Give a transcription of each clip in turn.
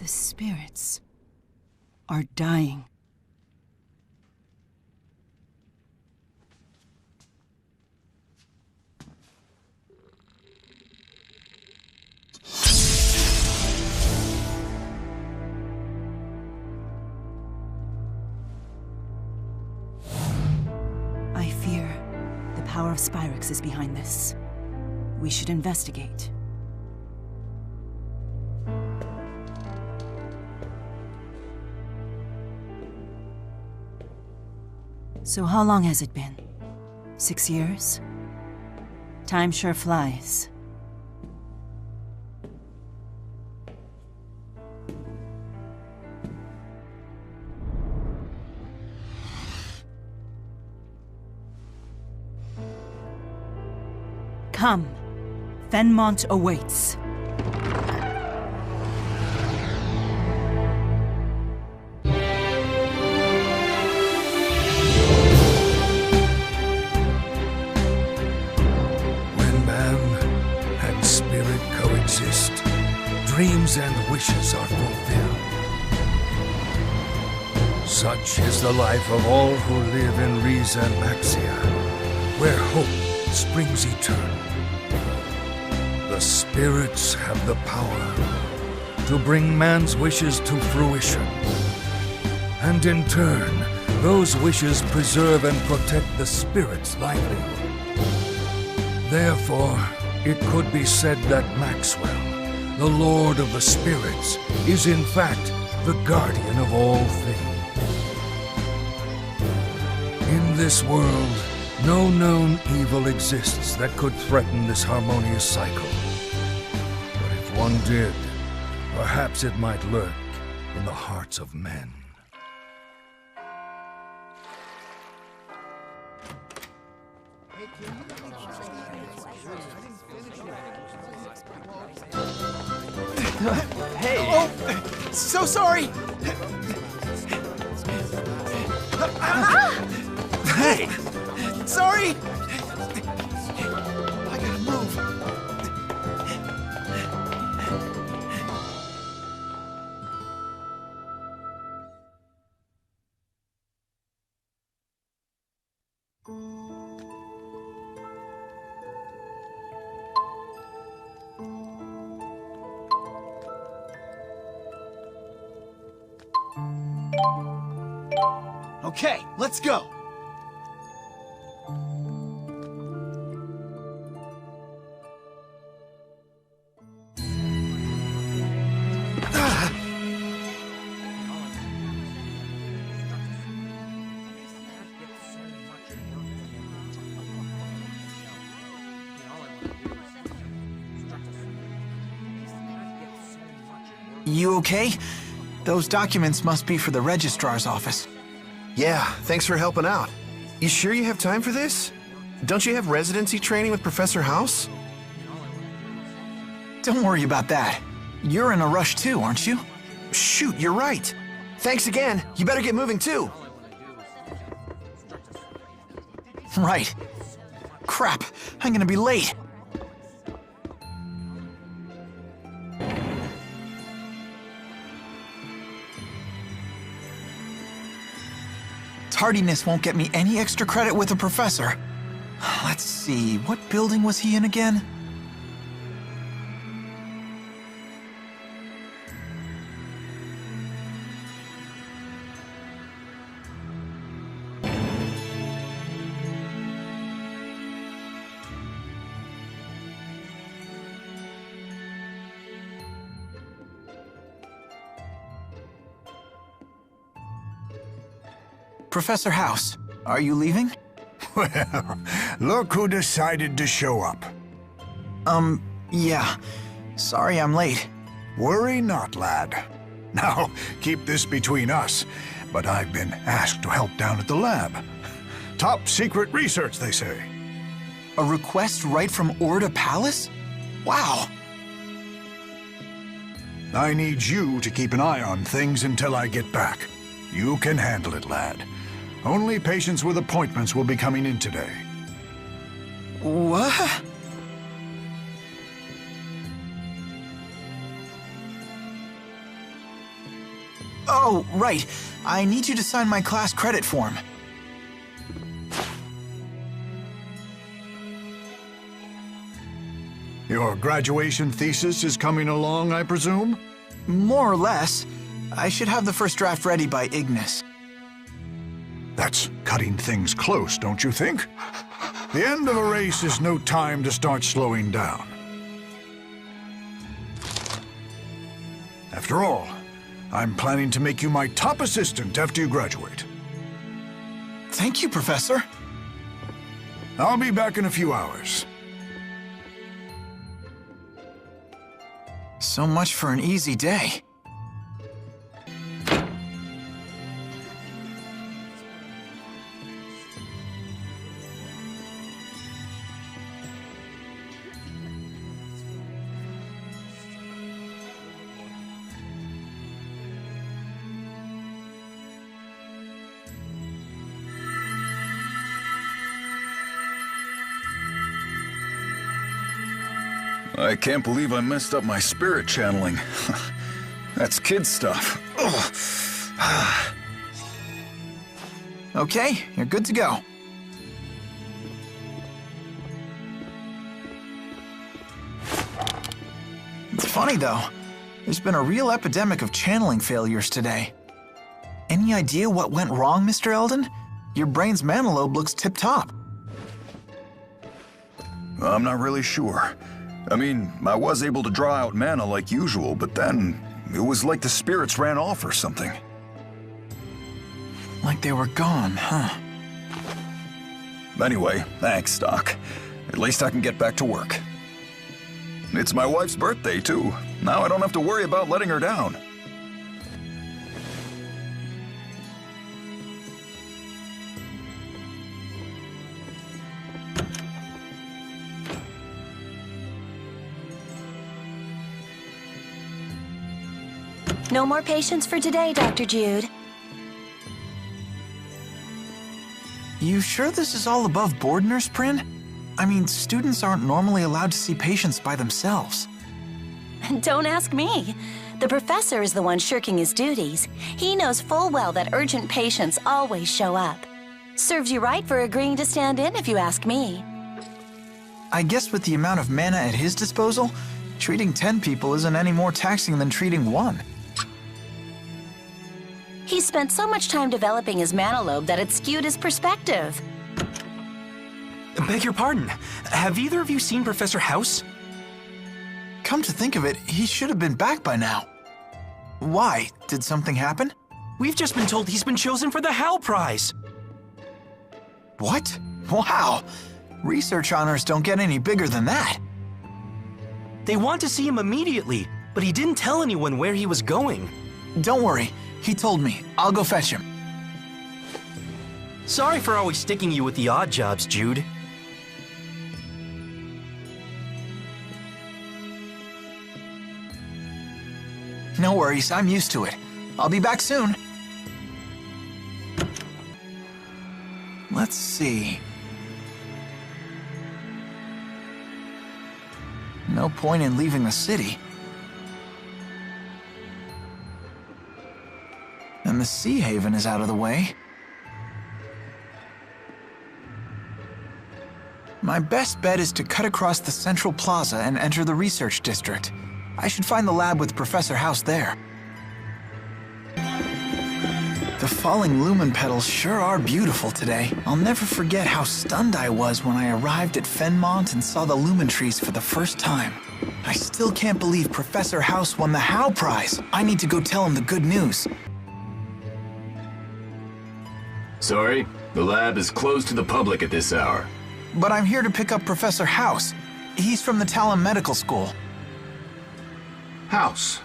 The spirits are dying. I fear the power of spyrix is behind this. We should investigate. So how long has it been? 6 years? Time sure flies. Come. Fenmont awaits. Dreams and wishes are fulfilled. Such is the life of all who live in Rieze Maxia, where hope springs eternal. The spirits have the power to bring man's wishes to fruition. And in turn, those wishes preserve and protect the spirit's livelihood. Therefore, it could be said that Maxwell, the Lord of the Spirits, is in fact the guardian of all things. In this world, no known evil exists that could threaten this harmonious cycle. But if one did, perhaps it might lurk in the hearts of men. Hey! Oh! So sorry! Hey! Sorry! I gotta move. Okay, let's go! You okay? Those documents must be for the registrar's office. Yeah, thanks for helping out. You sure you have time for this? Don't you have residency training with Professor House? Don't worry about that. You're in a rush too, aren't you? Shoot, you're right. Thanks again. You better get moving too. Right. Crap, I'm gonna be late. Tardiness won't get me any extra credit with the professor. Let's see, what building was he in again? Professor House, are you leaving? Well, look who decided to show up. Yeah. Sorry I'm late. Worry not, lad. Now, keep this between us, but I've been asked to help down at the lab. Top secret research, they say. A request right from Orda Palace? Wow. I need you to keep an eye on things until I get back. You can handle it, lad. Only patients with appointments will be coming in today. What? Oh, right. I need you to sign my class credit form. Your graduation thesis is coming along, I presume? More or less. I should have the first draft ready by Ignis. That's cutting things close, don't you think? The end of a race is no time to start slowing down. After all, I'm planning to make you my top assistant after you graduate. Thank you, Professor. I'll be back in a few hours. So much for an easy day. I can't believe I messed up my spirit channeling. That's kid stuff. Ugh. Okay, you're good to go. It's funny, though. There's been a real epidemic of channeling failures today. Any idea what went wrong, Mr. Eldon? Your brain's mana lobe looks tip-top. I'm not really sure. I mean, I was able to draw out mana like usual, but then it was like the spirits ran off or something. Like they were gone, huh? Anyway, thanks, Doc. At least I can get back to work. It's my wife's birthday, too. Now I don't have to worry about letting her down. No more patients for today, Dr. Jude. You sure this is all above board, Nurse Prin? I mean, students aren't normally allowed to see patients by themselves. Don't ask me. The professor is the one shirking his duties. He knows full well that urgent patients always show up. Serves you right for agreeing to stand in, if you ask me. I guess with the amount of mana at his disposal, treating 10 people isn't any more taxing than treating one. He spent so much time developing his mana lobe that it skewed his perspective. Beg your pardon. Have either of you seen Professor House? Come to think of it, he should have been back by now. Why? Did something happen? We've just been told he's been chosen for the Hal Prize. What? Wow. Research honors don't get any bigger than that. They want to see him immediately, but he didn't tell anyone where he was going. Don't worry. He told me. I'll go fetch him. Sorry for always sticking you with the odd jobs, Jude. No worries, I'm used to it. I'll be back soon. Let's see. No point in leaving the city. And the Seahaven is out of the way. My best bet is to cut across the central plaza and enter the research district. I should find the lab with Professor House there. The falling lumen petals sure are beautiful today. I'll never forget how stunned I was when I arrived at Fenmont and saw the lumen trees for the first time. I still can't believe Professor House won the Hal Prize. I need to go tell him the good news. Sorry, the lab is closed to the public at this hour. But I'm here to pick up Professor House. He's from the Talon Medical School. House.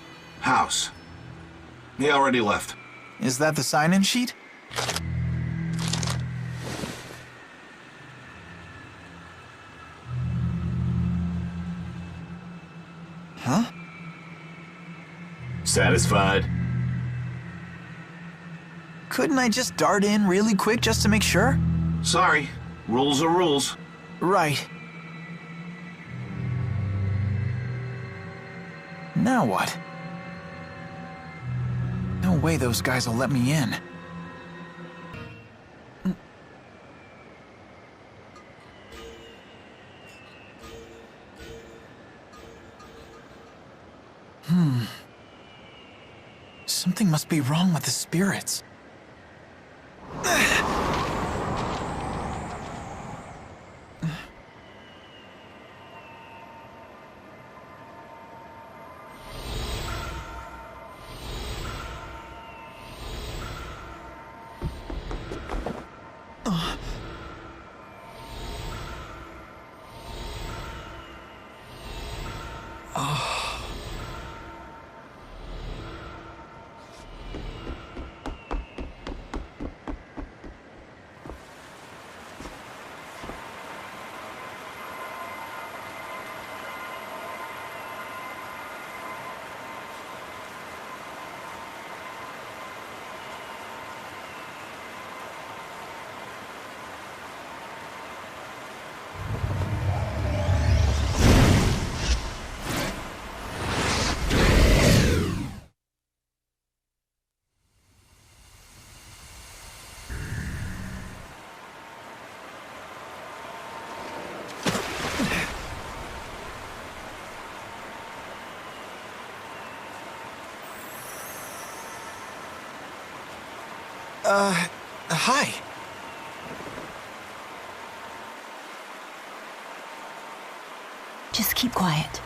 He already left. Is that the sign-in sheet? Huh? Satisfied? Couldn't I just dart in really quick just to make sure? Sorry. Rules are rules. Right. Now what? No way those guys will let me in. Something must be wrong with the spirits. Hi. Just keep quiet,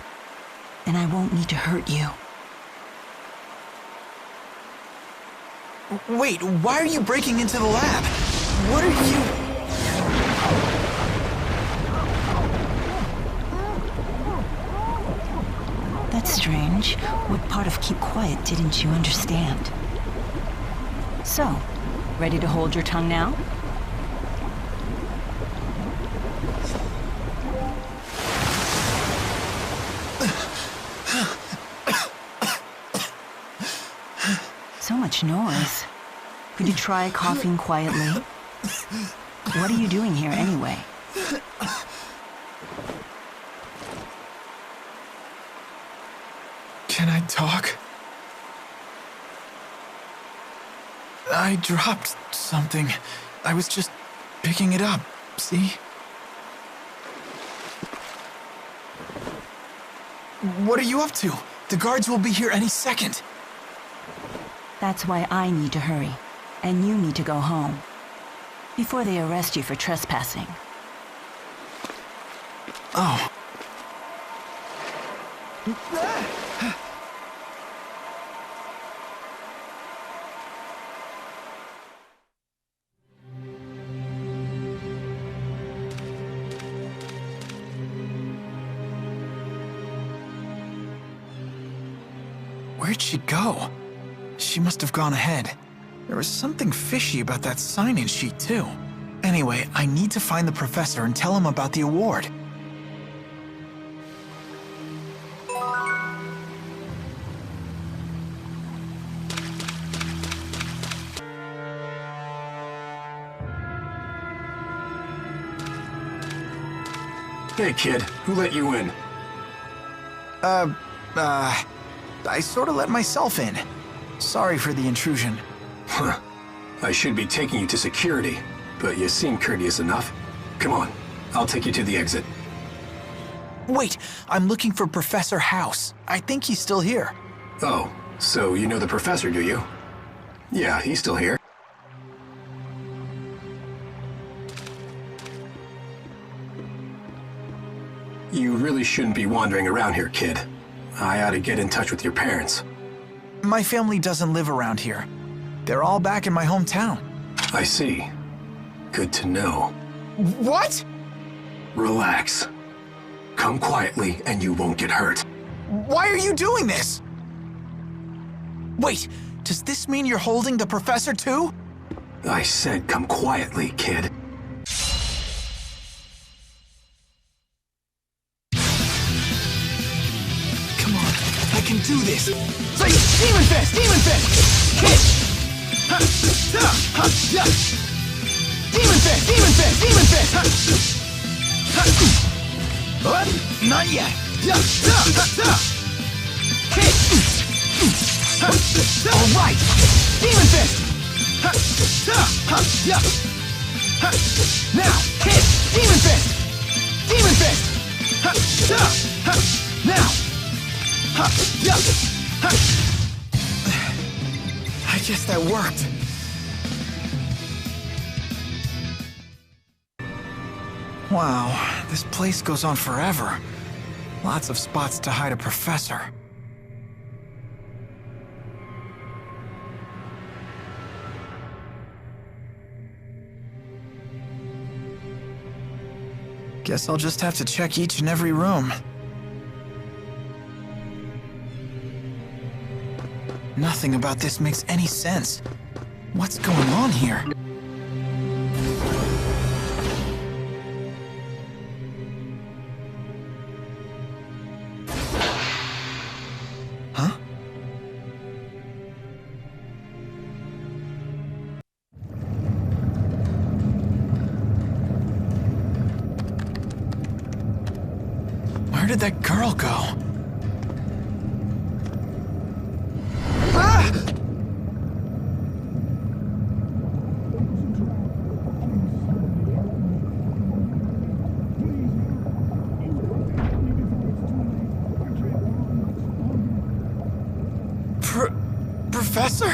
and I won't need to hurt you. Wait, why are you breaking into the lab? What are you... That's strange. What part of keep quiet didn't you understand? So, ready to hold your tongue now? So much noise. Could you try coughing quietly? What are you doing here anyway? Can I talk? I dropped something. I was just picking it up, see? What are you up to? The guards will be here any second. That's why I need to hurry, and you need to go home, before they arrest you for trespassing. Oh. Where'd she go? She must have gone ahead. There was something fishy about that sign-in sheet, too. Anyway, I need to find the professor and tell him about the award. Hey, kid, who let you in? I sort of let myself in. Sorry for the intrusion. Huh. I should be taking you to security, but you seem courteous enough. Come on, I'll take you to the exit. Wait, I'm looking for Professor House. I think he's still here. Oh, so you know the professor, do you? Yeah, he's still here. You really shouldn't be wandering around here, kid. I ought to get in touch with your parents. My family doesn't live around here. They're all back in my hometown. I see. Good to know. What? Relax. Come quietly and you won't get hurt. Why are you doing this? Wait, does this mean you're holding the professor too? I said come quietly, kid. Come on, I can do this. Demon Fist! Demon Fist! Hit! Demon Fist! Demon Fist! Demon Fist! Not yet. Hit! All right. Yeah. Now, hit! Demon Fist! Demon Fist! Now! I guess that worked. Wow, this place goes on forever. Lots of spots to hide a professor. Guess I'll just have to check each and every room. Nothing about this makes any sense. What's going on here? Huh? Where did that girl go? Professor?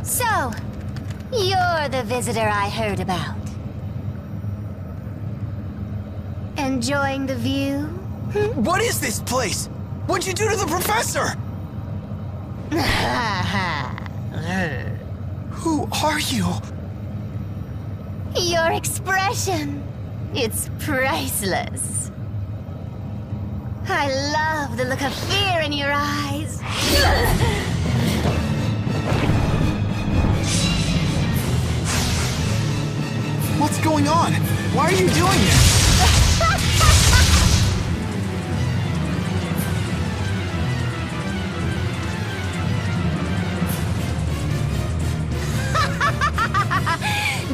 So, you're the visitor I heard about. Enjoying the view? What is this place? What'd you do to the professor? Who are you? Your expression. It's priceless. I love the look of fear in your eyes. What's going on? Why are you doing this?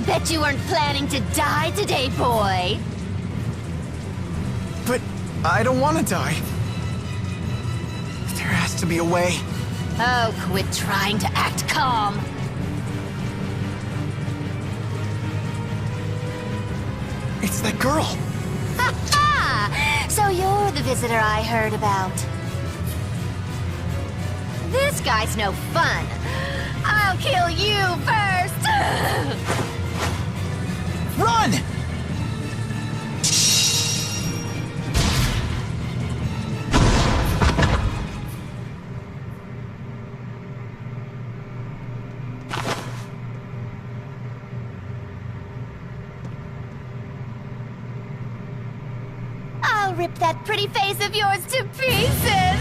Bet you weren't planning to die today, boy. But I don't want to die. There has to be a way. Oh, quit trying to act calm. It's that girl. Ha ha! So you're the visitor I heard about. This guy's no fun. I'll kill you first! Run! I'll rip that pretty face of yours to pieces!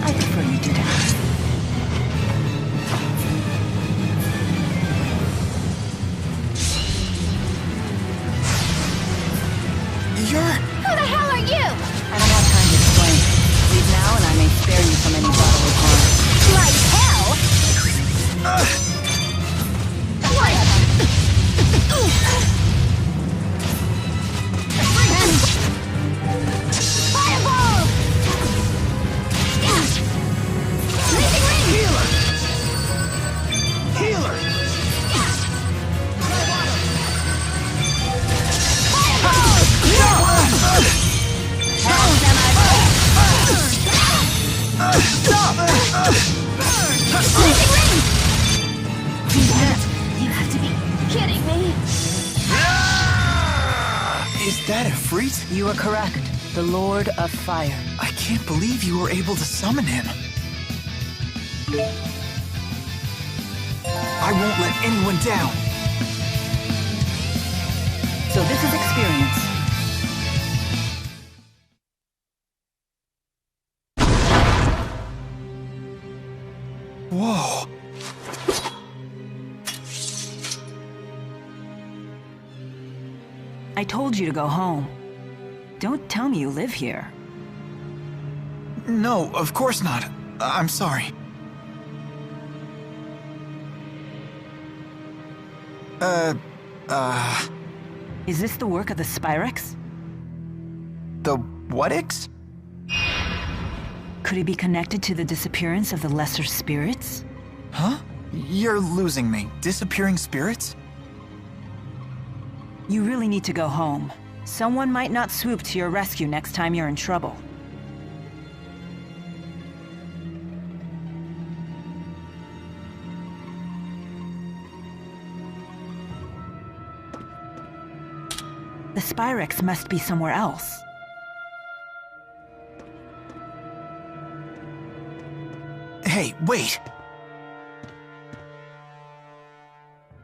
I prefer you do that. You're... Who the hell are you? I don't have time to explain. Leave now and I may spare you from any bodily harm. Like hell? Fireball! Leaping ring! Healer! You have to be kidding me. Is that a freak? You are correct. The Lord of Fire. I can't believe you were able to summon him. I won't let anyone down. So this is experience. Whoa. I told you to go home. Don't tell me you live here. No, of course not. I'm sorry. Is this the work of the spyrix? The what-ix? Could it be connected to the disappearance of the lesser spirits? Huh? You're losing me. Disappearing spirits? You really need to go home. Someone might not swoop to your rescue next time you're in trouble. The spyrix must be somewhere else. Hey, wait!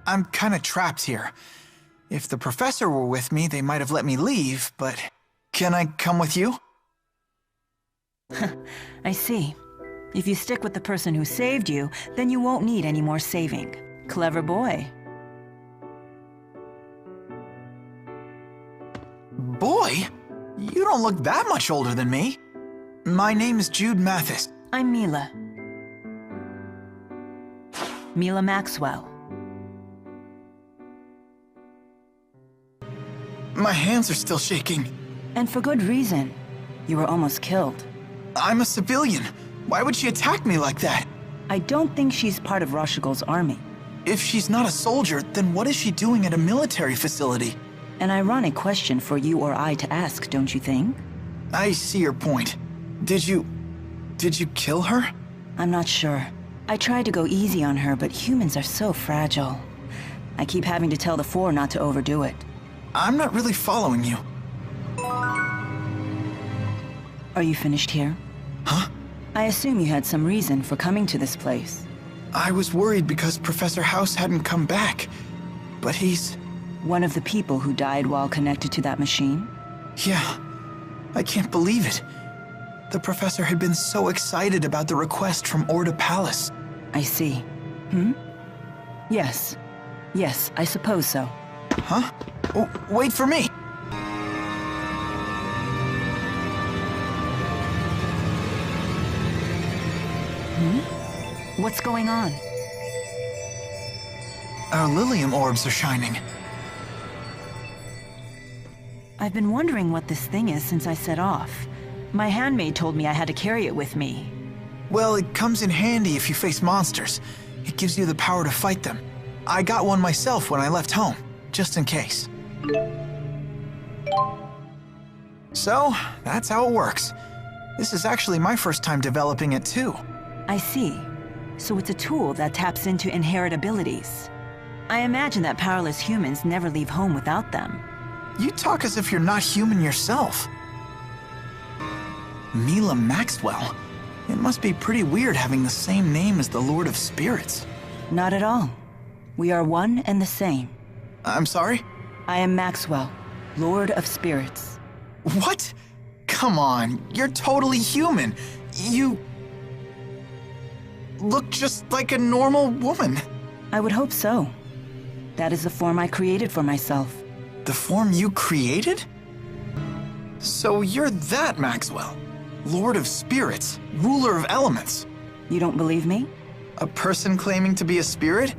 I'm kinda trapped here. If the professor were with me, they might have let me leave, but... Can I come with you? I see. If you stick with the person who saved you, then you won't need any more saving. Clever boy. Boy? You don't look that much older than me. My name's Jude Mathis. I'm Mila. Mila Maxwell. My hands are still shaking. And for good reason. You were almost killed. I'm a civilian. Why would she attack me like that? I don't think she's part of Rashugal's army. If she's not a soldier, then what is she doing at a military facility? An ironic question for you or I to ask, don't you think? I see your point. Did you kill her? I'm not sure. I tried to go easy on her, but humans are so fragile. I keep having to tell the Four not to overdo it. I'm not really following you. Are you finished here? Huh? I assume you had some reason for coming to this place. I was worried because Professor House hadn't come back. But he's... One of the people who died while connected to that machine? Yeah. I can't believe it. The professor had been so excited about the request from Orda Palace. I see. Yes. Yes, I suppose so. Huh? Oh, wait for me! What's going on? Our Lilium orbs are shining. I've been wondering what this thing is since I set off. My handmaid told me I had to carry it with me. Well, it comes in handy if you face monsters. It gives you the power to fight them. I got one myself when I left home, just in case. So, that's how it works. This is actually my first time developing it too. I see. So it's a tool that taps into inherent abilities. I imagine that powerless humans never leave home without them. You talk as if you're not human yourself. Mila Maxwell? It must be pretty weird having the same name as the Lord of Spirits. Not at all. We are one and the same. I'm sorry? I am Maxwell, Lord of Spirits. What? Come on, you're totally human. You... look just like a normal woman. I would hope so. That is the form I created for myself. The form you created? So you're that Maxwell. Lord of Spirits, ruler of elements. You don't believe me? A person claiming to be a spirit?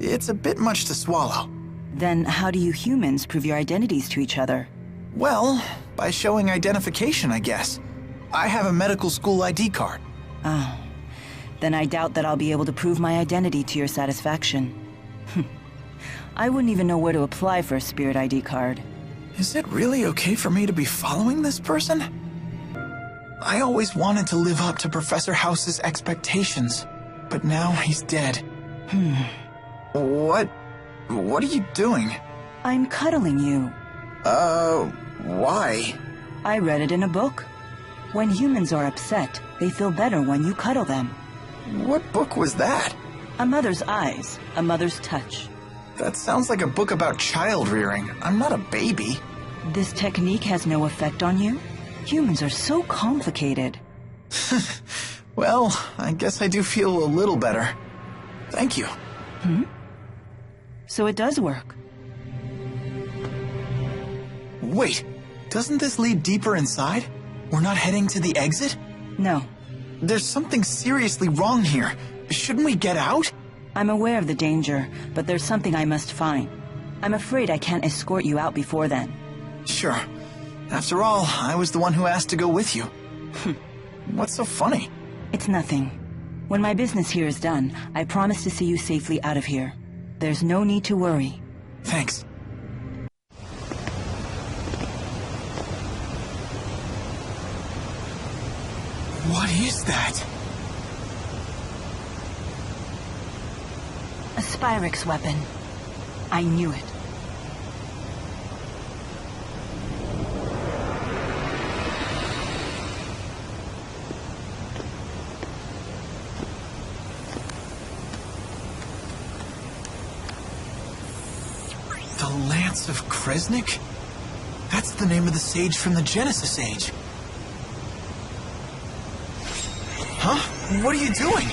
It's a bit much to swallow. Then how do you humans prove your identities to each other? Well, by showing identification, I guess. I have a medical school ID card. Oh. Then I doubt that I'll be able to prove my identity to your satisfaction. I wouldn't even know where to apply for a spirit ID card. Is it really okay for me to be following this person? I always wanted to live up to Professor House's expectations, but now he's dead. What are you doing? I'm cuddling you. Why? I read it in a book. When humans are upset, they feel better when you cuddle them. What book was that? A mother's eyes, a mother's touch. That sounds like a book about child rearing. I'm not a baby. This technique has no effect on you? Humans are so complicated. Well, I guess I do feel a little better. Thank you. So it does work. Wait, Doesn't this lead deeper inside? We're not heading to the exit? No. There's something seriously wrong here. Shouldn't we get out? I'm aware of the danger, but there's something I must find. I'm afraid I can't escort you out before then. Sure. After all, I was the one who asked to go with you. What's so funny? It's nothing. When my business here is done, I promise to see you safely out of here. There's no need to worry. Thanks. What is that? A spyrix weapon. I knew it. The Lance of Kresnik? That's the name of the sage from the Genesis Age. Huh? What are you doing?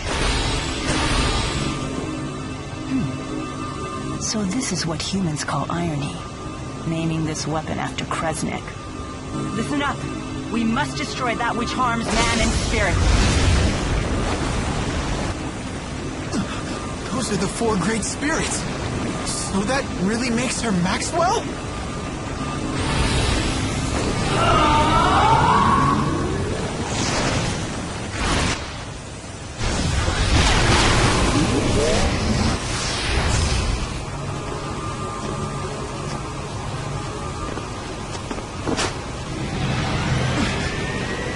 So this is what humans call irony. Naming this weapon after Kresnik. Listen up! We must destroy that which harms man and spirit. Those are the four great spirits. So that really makes her Maxwell?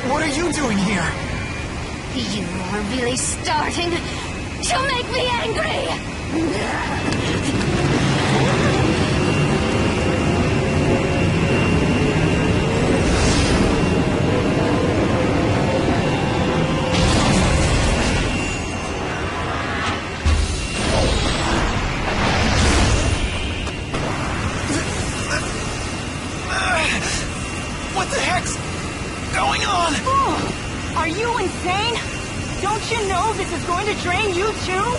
What are you doing here? You are really starting to make me angry! What the heck's going on? Oh, are you insane? Don't you know this is going to drain you too?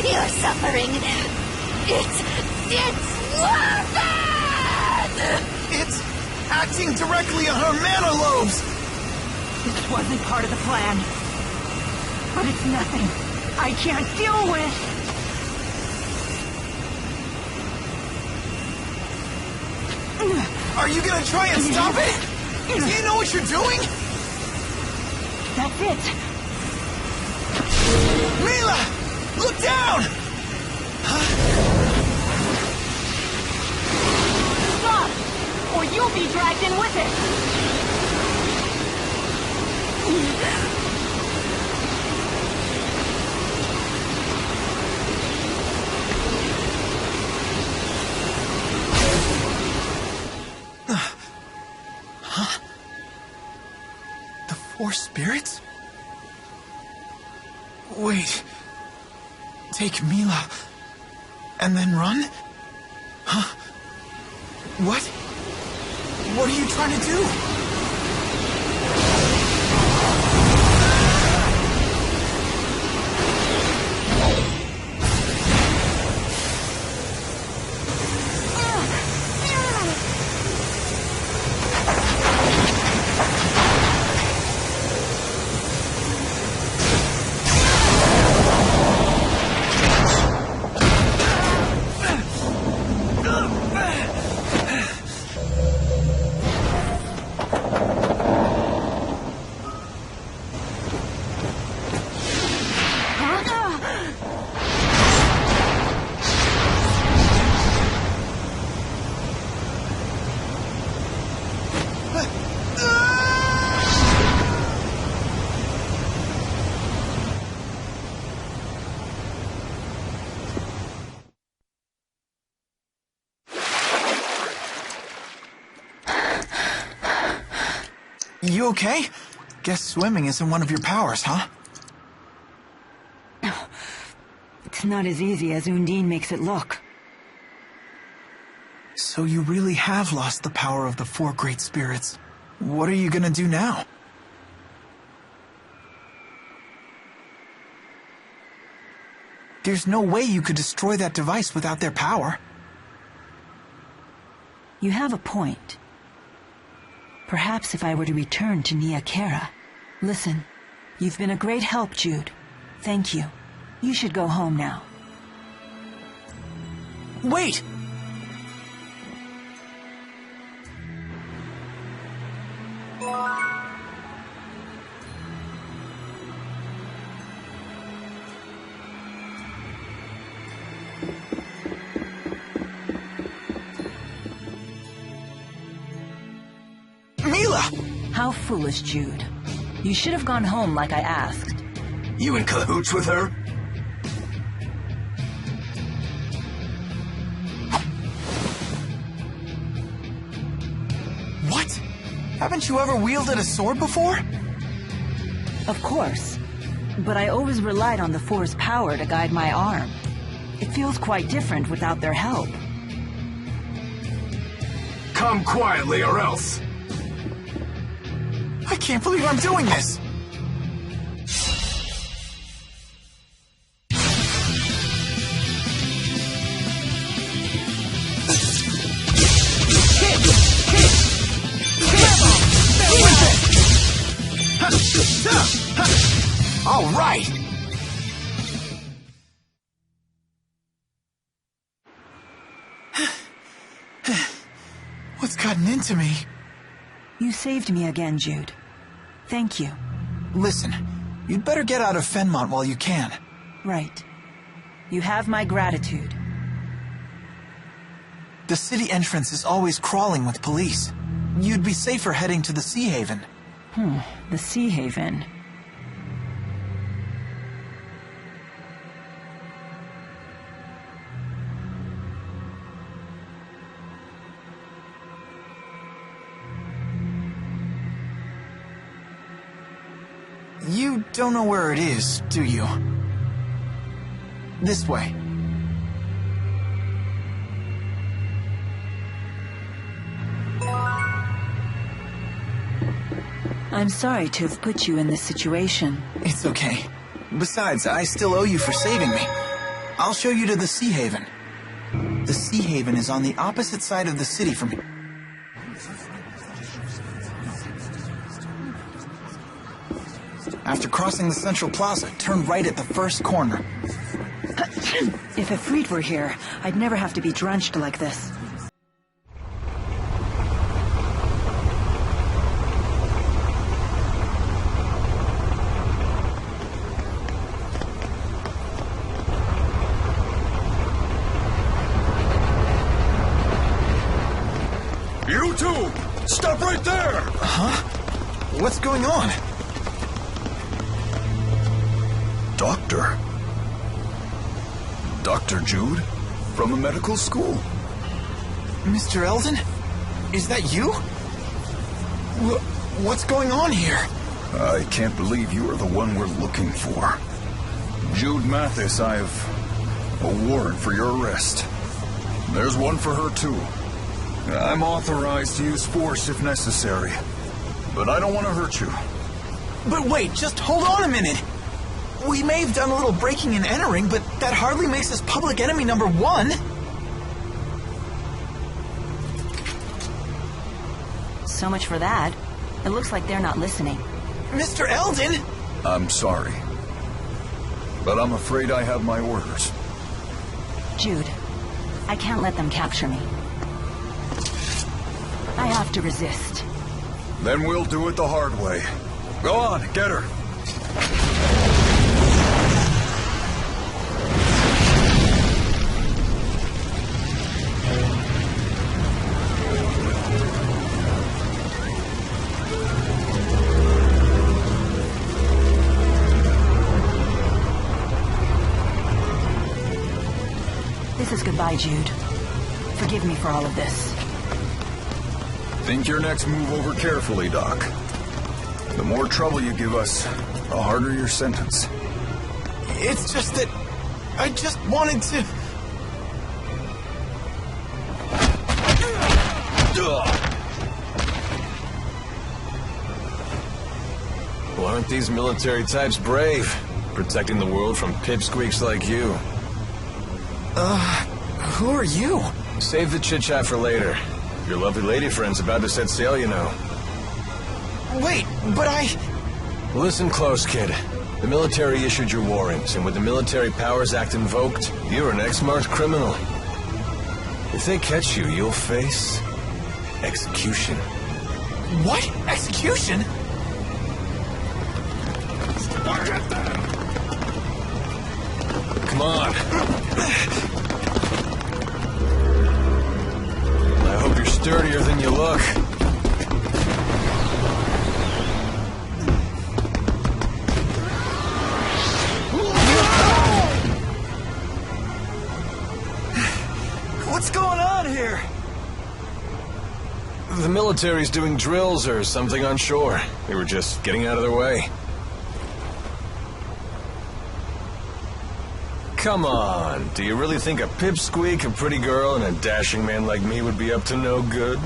Your suffering, it's worth it! It's acting directly on her mana lobes! This wasn't part of the plan. But it's nothing I can't deal with. Are you gonna try and stop it? Do you know what you're doing? That's it. Mila! Look down! Stop! Or you'll be dragged in with it. Huh? The four spirits? Wait. Take Mila and then run? Huh? What? What are you trying to do? You okay? Guess swimming isn't one of your powers, huh? It's not as easy as Undine makes it look. So you really have lost the power of the four great spirits. What are you gonna do now? There's no way you could destroy that device without their power. You have a point. Perhaps if I were to return to Nia Cara. Listen, you've been a great help, Jude. Thank you. You should go home now. Wait! Mila! How foolish, Jude. You should have gone home like I asked. You in cahoots with her? What? Haven't you ever wielded a sword before? Of course. But I always relied on the Four's power to guide my arm. It feels quite different without their help. Come quietly or else. I can't believe I'm doing this! All right! What's gotten into me? You saved me again, Jude. Thank you. Listen, you'd better get out of Fenmont while you can. Right. You have my gratitude. The city entrance is always crawling with police. You'd be safer heading to the Seahaven. The Seahaven. You don't know where it is, do you? This way. I'm sorry to have put you in this situation. It's okay. Besides, I still owe you for saving me. I'll show you to the Seahaven. The Seahaven is on the opposite side of the city from here. After crossing the central plaza, turn right at the first corner. If Ifrit were here, I'd never have to be drenched like this. You two! Stop right there! Huh? What's going on? Doctor? Dr. Jude? From the medical school? Mr. Eldon? Is that you? What's going on here? I can't believe you are the one we're looking for. Jude Mathis, I have a warrant for your arrest. There's one for her, too. I'm authorized to use force if necessary, but I don't want to hurt you. But wait, just hold on a minute! We may have done a little breaking and entering, but that hardly makes us public enemy number one. So much for that. It looks like they're not listening. Mr. Eldon! I'm sorry, but I'm afraid I have my orders. Jude, I can't let them capture me. I have to resist. Then we'll do it the hard way. Go on, get her. This is goodbye, Jude. Forgive me for all of this. Think your next move over carefully, Doc. The more trouble you give us, the harder your sentence. It's just that I just wanted to... Well, aren't these military types brave? Protecting the world from pipsqueaks like you. Who are you? Save the chit-chat for later. Your lovely lady friend's about to set sail, you know. Wait, but I... Listen close, kid. The military issued your warrants, and with the Military Powers Act invoked, you're an ex-marked criminal. If they catch you, you'll face... execution. What? Execution? Come on. I hope you're sturdier than you look. What's going on here? The military's doing drills or something on shore. We were just getting out of their way. Come on, do you really think a pipsqueak, a pretty girl, and a dashing man like me would be up to no good?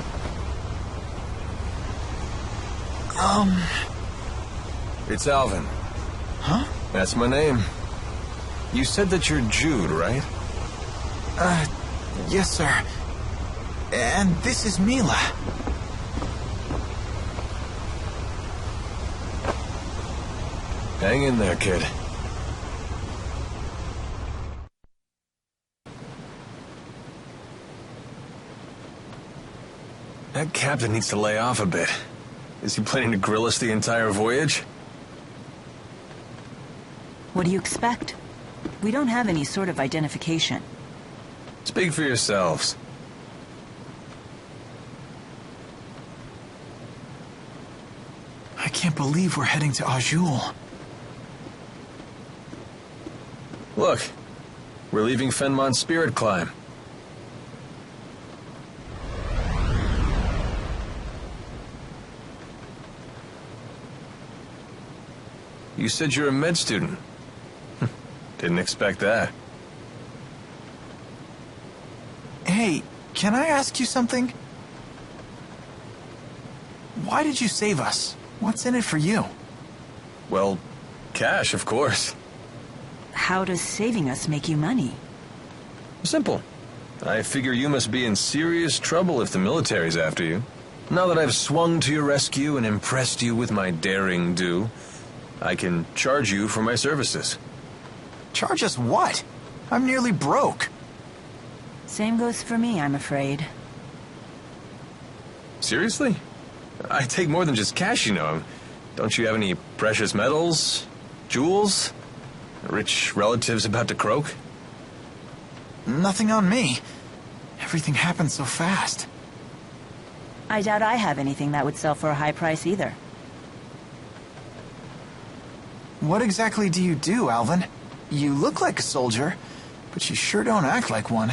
It's Alvin. Huh? That's my name. You said that you're Jude, right? Yes, sir. And this is Mila. Hang in there, kid. That captain needs to lay off a bit. Is he planning to grill us the entire voyage? What do you expect? We don't have any sort of identification. Speak for yourselves. I can't believe we're heading to Auj Oule. Look, we're leaving Fenmont's spirit climb. You said you're a med student. Didn't expect that. Hey, can I ask you something? Why did you save us? What's in it for you? Well, cash, of course. How does saving us make you money? Simple. I figure you must be in serious trouble if the military's after you. Now that I've swung to your rescue and impressed you with my daring do, I can charge you for my services. Charge us what? I'm nearly broke. Same goes for me, I'm afraid. Seriously? I take more than just cash, you know. Don't you have any precious metals? Jewels? Rich relatives about to croak? Nothing on me. Everything happened so fast. I doubt I have anything that would sell for a high price either. What exactly do you do, Alvin? You look like a soldier, but you sure don't act like one.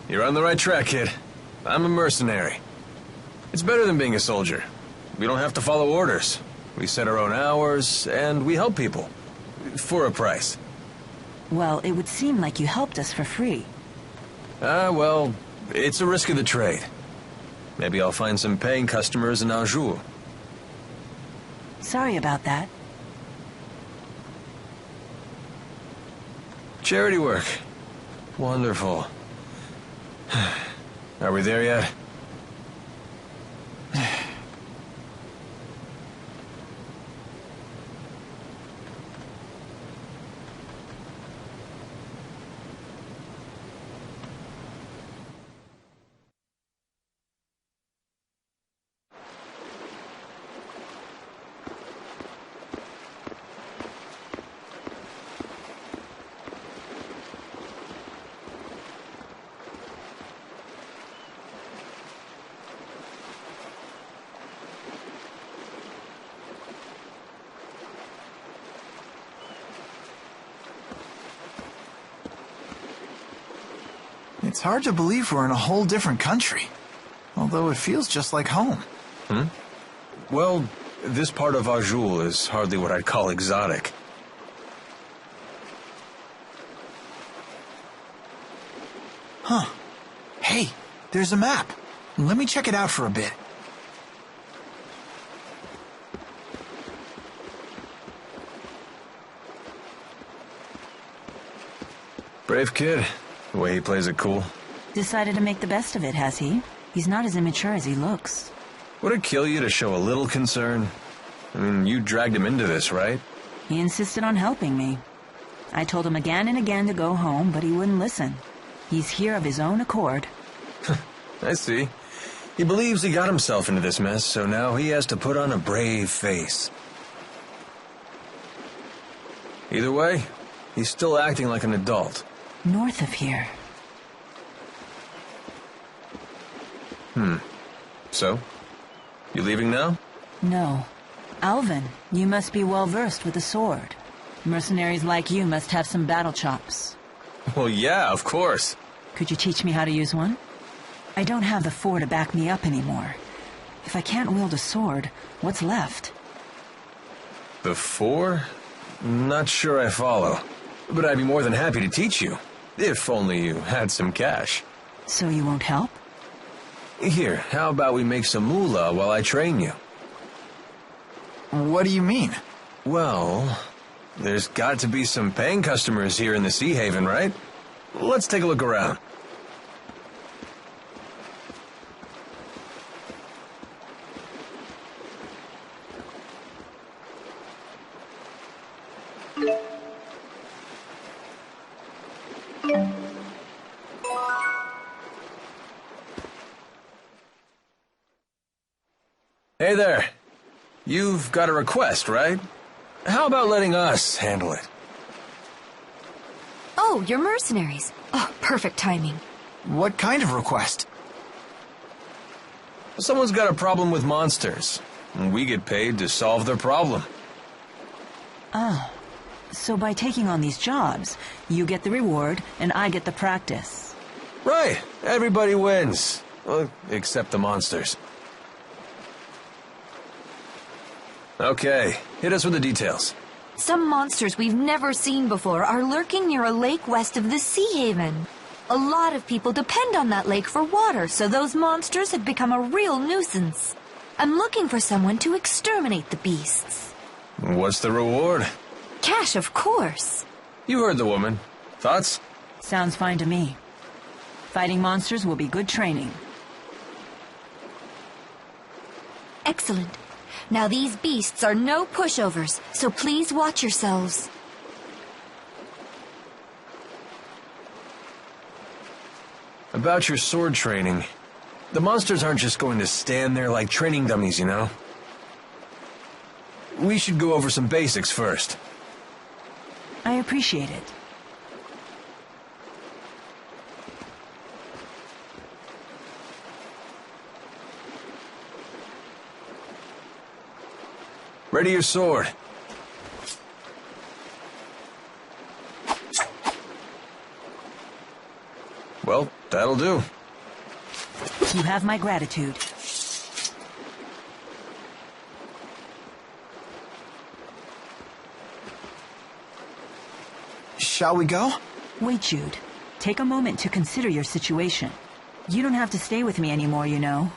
You're on the right track, kid. I'm a mercenary. It's better than being a soldier. We don't have to follow orders. We set our own hours, and we help people. For a price. Well, it would seem like you helped us for free. Well, it's a risk of the trade. Maybe I'll find some paying customers in Auj Oule. Sorry about that. Charity work. Wonderful. Are we there yet? It's hard to believe we're in a whole different country, although it feels just like home. Well, this part of Auj Oule is hardly what I'd call exotic. Huh. Hey, there's a map. Let me check it out for a bit. Brave kid, the way he plays it cool. Decided to make the best of it, has he? He's not as immature as he looks. Would it kill you to show a little concern? I mean, you dragged him into this, right? He insisted on helping me. I told him again and again to go home, but he wouldn't listen. He's here of his own accord. I see. He believes he got himself into this mess, so now he has to put on a brave face. Either way, he's still acting like an adult. North of here. So? You leaving now? No. Alvin, you must be well versed with the sword. Mercenaries like you must have some battle chops. Well, yeah, of course. Could you teach me how to use one? I don't have the 4 to back me up anymore. If I can't wield a sword, what's left? The 4? Not sure I follow. But I'd be more than happy to teach you. If only you had some cash. So you won't help? Here, how about we make some moolah while I train you? What do you mean? Well, there's got to be some paying customers here in the Seahaven, right? Let's take a look around. Hey there. You've got a request, right? How about letting us handle it? Oh, you're mercenaries. Oh, perfect timing. What kind of request? Someone's got a problem with monsters, and we get paid to solve their problem. Oh, so by taking on these jobs, you get the reward and I get the practice. Right, everybody wins. Well, except the monsters. Okay, hit us with the details. Some monsters we've never seen before are lurking near a lake west of the Seahaven. A lot of people depend on that lake for water, so those monsters have become a real nuisance. I'm looking for someone to exterminate the beasts. What's the reward? Cash, of course. You heard the woman. Thoughts? Sounds fine to me. Fighting monsters will be good training. Excellent. Now these beasts are no pushovers, so please watch yourselves. About your sword training. The monsters aren't just going to stand there like training dummies, you know? We should go over some basics first. I appreciate it. Ready your sword. Well, that'll do. You have my gratitude. Shall we go? Wait, Jude. Take a moment to consider your situation. You don't have to stay with me anymore, you know.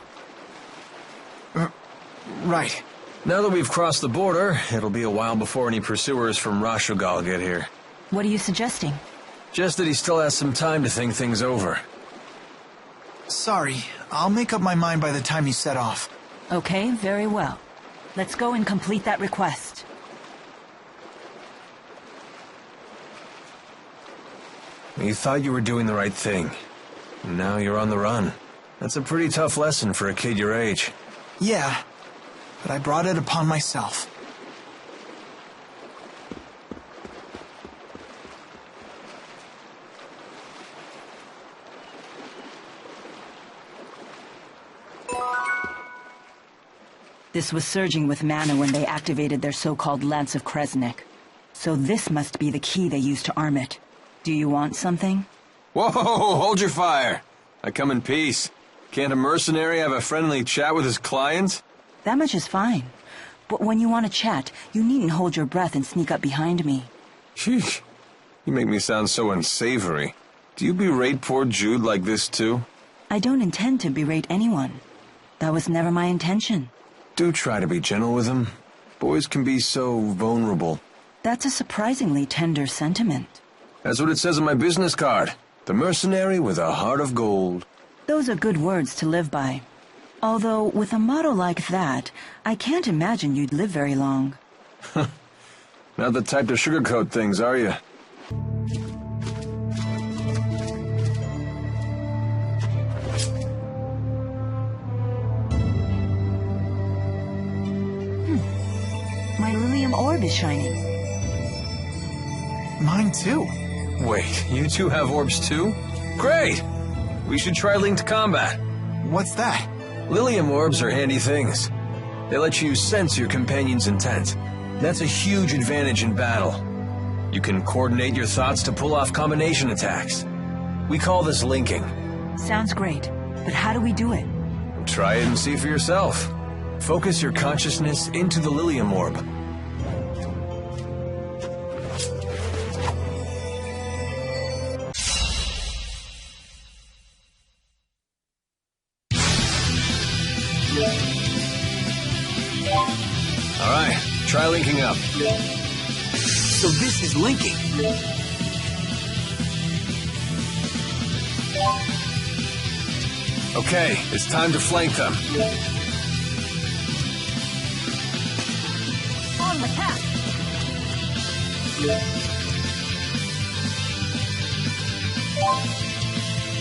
Right. Now that we've crossed the border, it'll be a while before any pursuers from Rashugal get here. What are you suggesting? Just that he still has some time to think things over. Sorry, I'll make up my mind by the time you set off. Okay, very well. Let's go and complete that request. You thought you were doing the right thing. Now you're on the run. That's a pretty tough lesson for a kid your age. Yeah, but I brought it upon myself. This was surging with mana when they activated their so-called Lance of Kresnik. So this must be the key they used to arm it. Do you want something? Whoa, hold your fire. I come in peace. Can't a mercenary have a friendly chat with his clients? That much is fine. But when you want to chat, you needn't hold your breath and sneak up behind me. Sheesh. You make me sound so unsavory. Do you berate poor Jude like this too? I don't intend to berate anyone. That was never my intention. Do try to be gentle with him. Boys can be so vulnerable. That's a surprisingly tender sentiment. That's what it says on my business card. The mercenary with a heart of gold. Those are good words to live by. Although, with a motto like that, I can't imagine you'd live very long. Not the type to sugarcoat things, are you? My Lilium orb is shining. Mine too. Wait, you two have orbs too? Great! We should try linked combat. What's that? Lilium orbs are handy things. They let you sense your companion's intent. That's a huge advantage in battle. You can coordinate your thoughts to pull off combination attacks. We call this linking. Sounds great, but how do we do it? Try it and see for yourself. Focus your consciousness into the Lilium orb. Alright, try linking up. So this is linking. Okay, it's time to flank them. On the tap.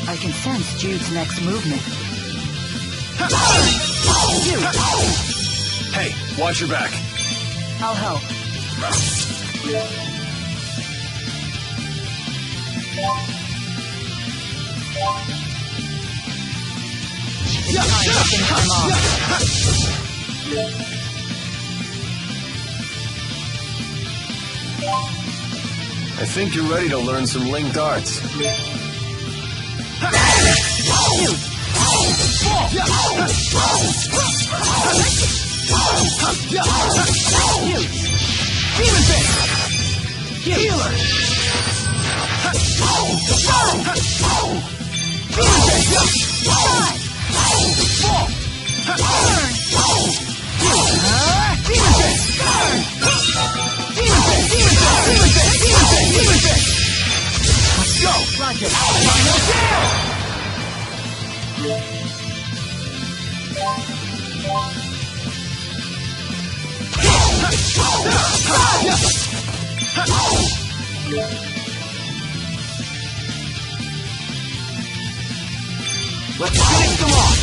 I can sense Jude's next movement. Hey, watch your back. I'll help. It's time off. I think you're ready to learn some linked arts. Demon Fist! Healer! Let's go! Roger! Final down! Let's finish them off!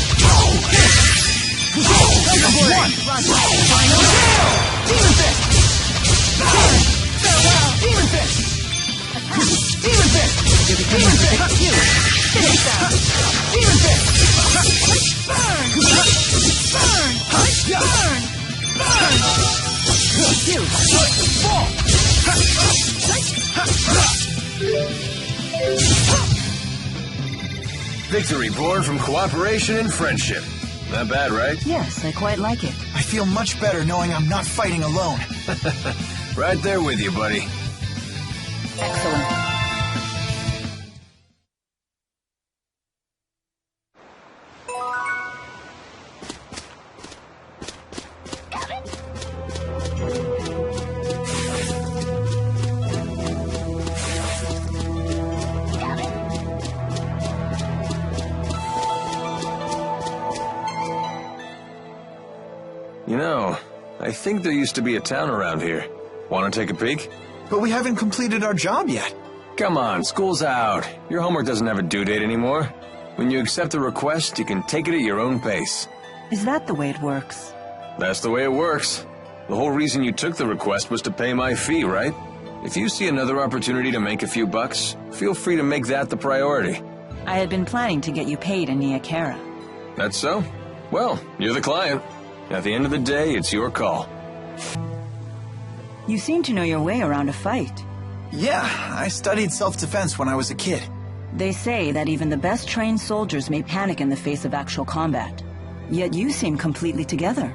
One! Final down! Demon Fist! Farewell! Demon Fist! Demon Fist! Demon Fist! Finish that! Demon Fist! Burn! Burn! Burn! Victory born from cooperation and friendship. Not bad, right? Yes, I quite like it. I feel much better knowing I'm not fighting alone. Right there with you, buddy. Excellent. You know, I think there used to be a town around here. Want to take a peek? But we haven't completed our job yet. Come on, school's out. Your homework doesn't have a due date anymore. When you accept a request, you can take it at your own pace. Is that the way it works? That's the way it works. The whole reason you took the request was to pay my fee, right? If you see another opportunity to make a few bucks, feel free to make that the priority. I had been planning to get you paid in Nia Cara. That's so? Well, you're the client. At the end of the day, it's your call. You seem to know your way around a fight. Yeah, I studied self-defense when I was a kid. They say that even the best trained soldiers may panic in the face of actual combat. Yet you seem completely together.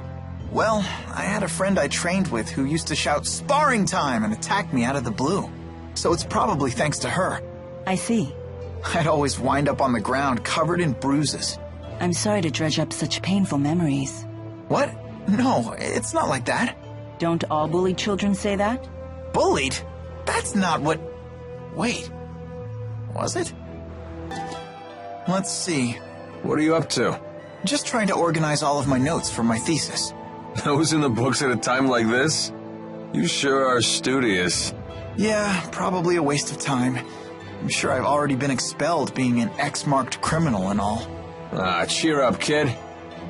Well, I had a friend I trained with who used to shout "Sparring time!" and attack me out of the blue. So it's probably thanks to her. I see. I'd always wind up on the ground covered in bruises. I'm sorry to dredge up such painful memories. What? No, it's not like that. Don't all bullied children say that? Bullied? That's not what... Wait, was it? Let's see. What are you up to? Just trying to organize all of my notes for my thesis. Those in the books at a time like this? You sure are studious. Yeah, probably a waste of time. I'm sure I've already been expelled being an X-marked criminal and all. Ah, cheer up, kid.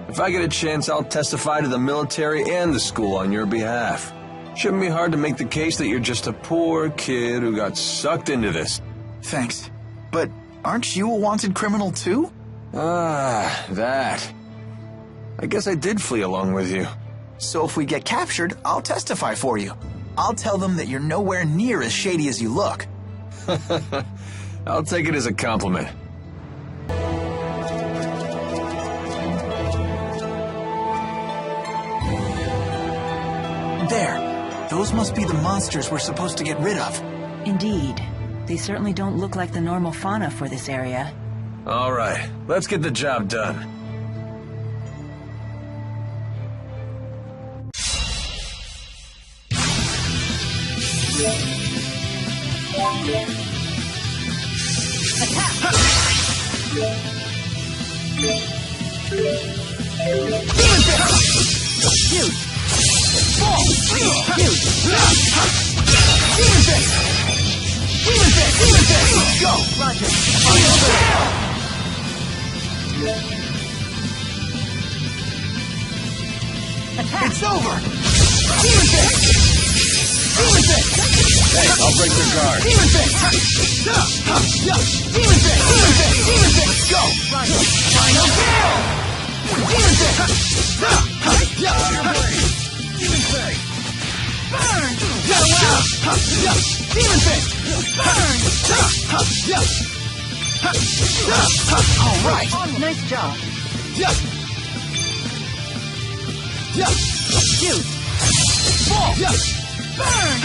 If I get a chance, I'll testify to the military and the school on your behalf. Shouldn't be hard to make the case that you're just a poor kid who got sucked into this. Thanks. But aren't you a wanted criminal too? Ah, that. I guess I did flee along with you. So if we get captured, I'll testify for you. I'll tell them that you're nowhere near as shady as you look. I'll take it as a compliment. There. Those must be the monsters we're supposed to get rid of. Indeed. They certainly don't look like the normal fauna for this area. All right, let's get the job done. It's over! Hey, I'll break their guard. Let's go! Final kill! Burn! Demon Fist! Burn! All right! Nice job. Shoot! Fall! Burn!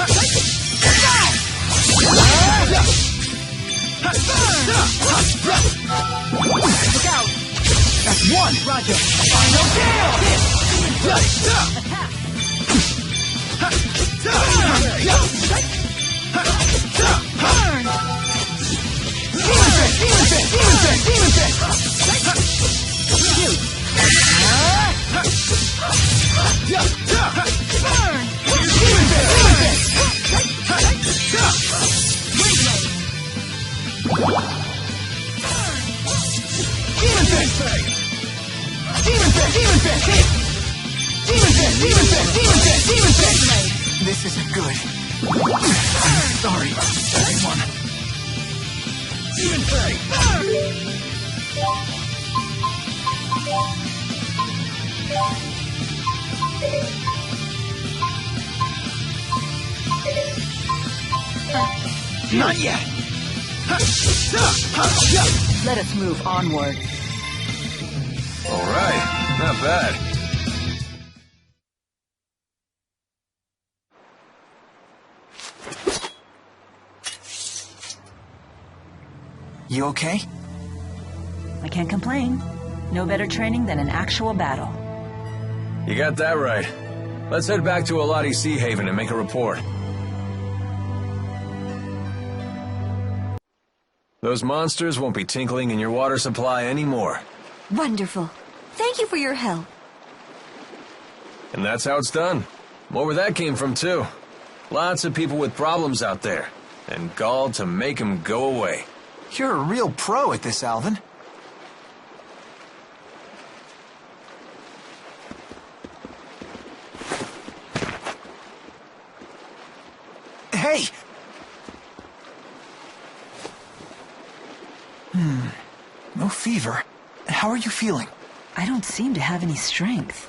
Look out! That's one! Roger! Final kill! Attack! Burn! Demon Fist! Shoot! Burn! This isn't good. I'm sorry, everyone. Demon Fang! Not yet. Let us move onward. All right, not bad. You okay? I can't complain. No better training than an actual battle. You got that right. Let's head back to Seahaven and make a report. Those monsters won't be tinkling in your water supply anymore. Wonderful. Thank you for your help. And that's how it's done. More where that came from, too. Lots of people with problems out there. And gall to make them go away. You're a real pro at this, Alvin. Hey! No fever. How are you feeling? I don't seem to have any strength.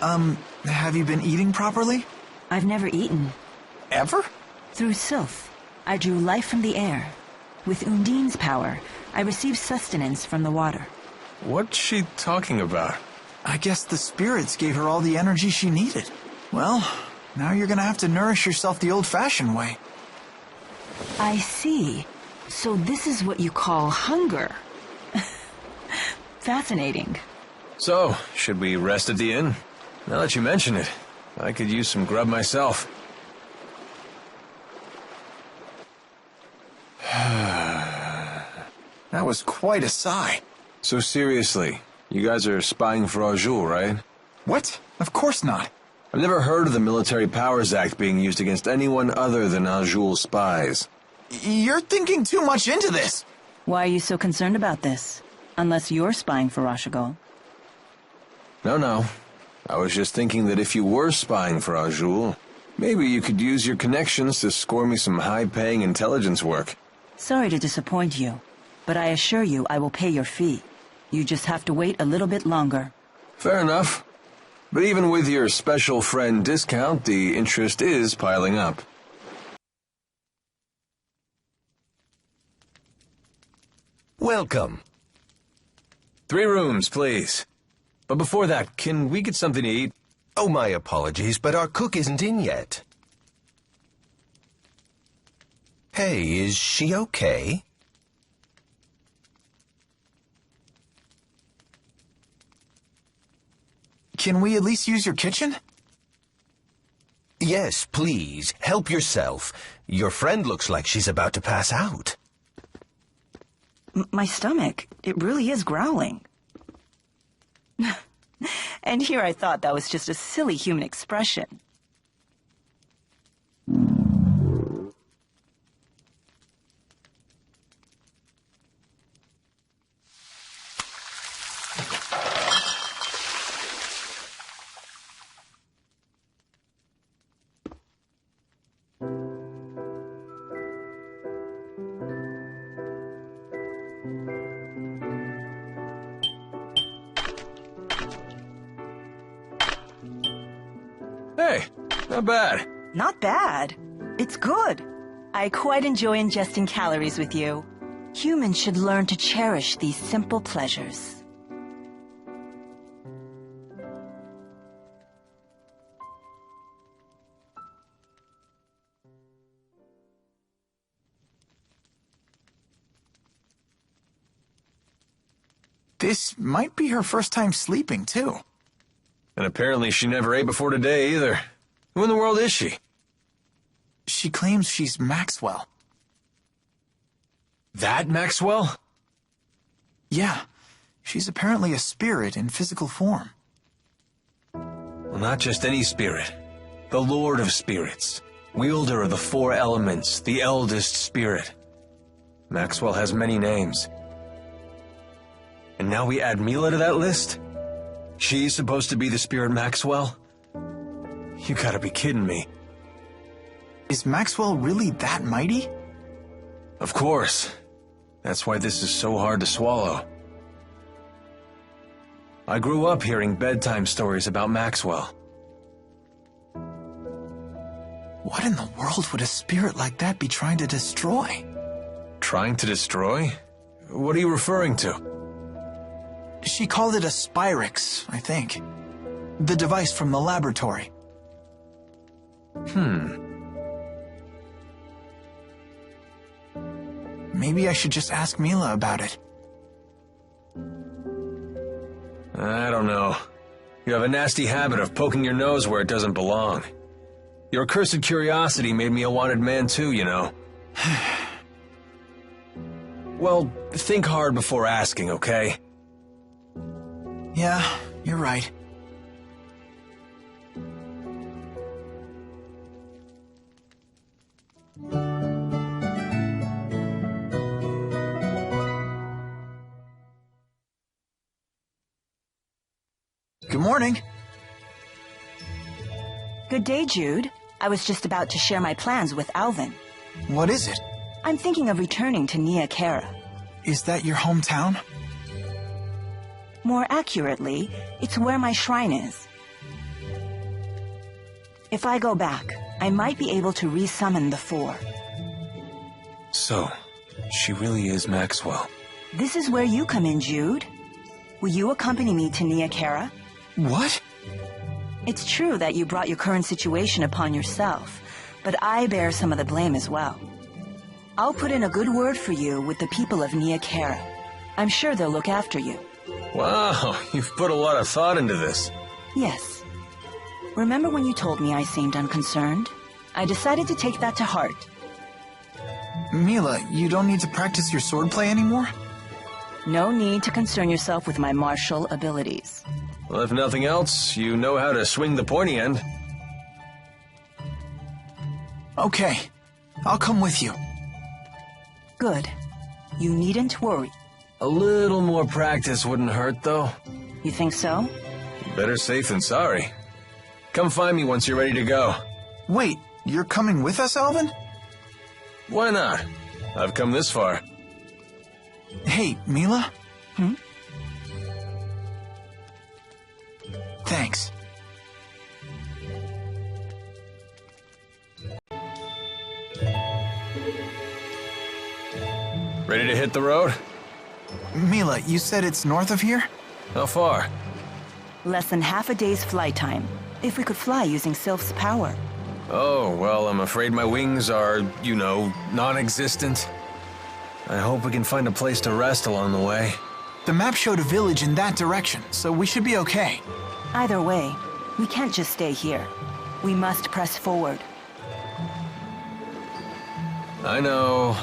Have you been eating properly? I've never eaten. Ever? Through Sylph, I drew life from the air. With Undine's power, I received sustenance from the water. What's she talking about? I guess the spirits gave her all the energy she needed. Well, now you're gonna have to nourish yourself the old-fashioned way. I see. So this is what you call hunger. Fascinating. So, should we rest at the inn? Now that you mention it, I could use some grub myself. That was quite a sigh. So seriously, you guys are spying for Auj Oule, right? What? Of course not. I've never heard of the Military Powers Act being used against anyone other than Auj Oule spies. You're thinking too much into this. Why are you so concerned about this? Unless you're spying for Rashugal. No. I was just thinking that if you were spying for Auj Oule, maybe you could use your connections to score me some high-paying intelligence work. Sorry to disappoint you, but I assure you I will pay your fee. You just have to wait a little bit longer. Fair enough. But even with your special friend discount, the interest is piling up. Welcome. 3 rooms, please. But before that, can we get something to eat? Oh, my apologies, but our cook isn't in yet. Hey, is she okay? Can we at least use your kitchen? Yes, please. Help yourself. Your friend looks like she's about to pass out. My stomach, it really is growling. And here I thought that was just a silly human expression. Hey, not bad. Not bad. It's good. I quite enjoy ingesting calories with you. Humans should learn to cherish these simple pleasures. This might be her first time sleeping, too. And apparently she never ate before today, either. Who in the world is she? She claims she's Maxwell. That Maxwell? Yeah. She's apparently a spirit in physical form. Well, not just any spirit. The Lord of Spirits. Wielder of the 4 elements, the eldest spirit. Maxwell has many names. And now we add Mila to that list? She's supposed to be the spirit Maxwell? You gotta be kidding me. Is Maxwell really that mighty? Of course. That's why this is so hard to swallow. I grew up hearing bedtime stories about Maxwell. What in the world would a spirit like that be trying to destroy? Trying to destroy? What are you referring to? She called it a spyrix, I think. The device from the laboratory. Maybe I should just ask Mila about it. I don't know. You have a nasty habit of poking your nose where it doesn't belong. Your accursed curiosity made me a wanted man too, you know. Well, think hard before asking, okay? Yeah, you're right. Good morning. Good day, Jude. I was just about to share my plans with Alvin. What is it? I'm thinking of returning to Nia Cara. Is that your hometown? More accurately, it's where my shrine is. If I go back, I might be able to re-summon the 4. So, she really is Maxwell. This is where you come in, Jude. Will you accompany me to Nia Cara? What? It's true that you brought your current situation upon yourself, but I bear some of the blame as well. I'll put in a good word for you with the people of Nia Cara. I'm sure they'll look after you. Wow, you've put a lot of thought into this. Yes. Remember when you told me I seemed unconcerned? I decided to take that to heart. Mila, you don't need to practice your swordplay anymore? No need to concern yourself with my martial abilities. Well, if nothing else, you know how to swing the pointy end. Okay, I'll come with you. Good. You needn't worry. A little more practice wouldn't hurt, though. You think so? Better safe than sorry. Come find me once you're ready to go. Wait, you're coming with us, Alvin? Why not? I've come this far. Hey, Mila? Thanks. Ready to hit the road? Mila, you said it's north of here? How far? Less than half a day's flight time, if we could fly using Sylph's power. Oh, well, I'm afraid my wings are, you know, non-existent. I hope we can find a place to rest along the way. The map showed a village in that direction, so we should be okay. Either way, we can't just stay here. We must press forward. I know.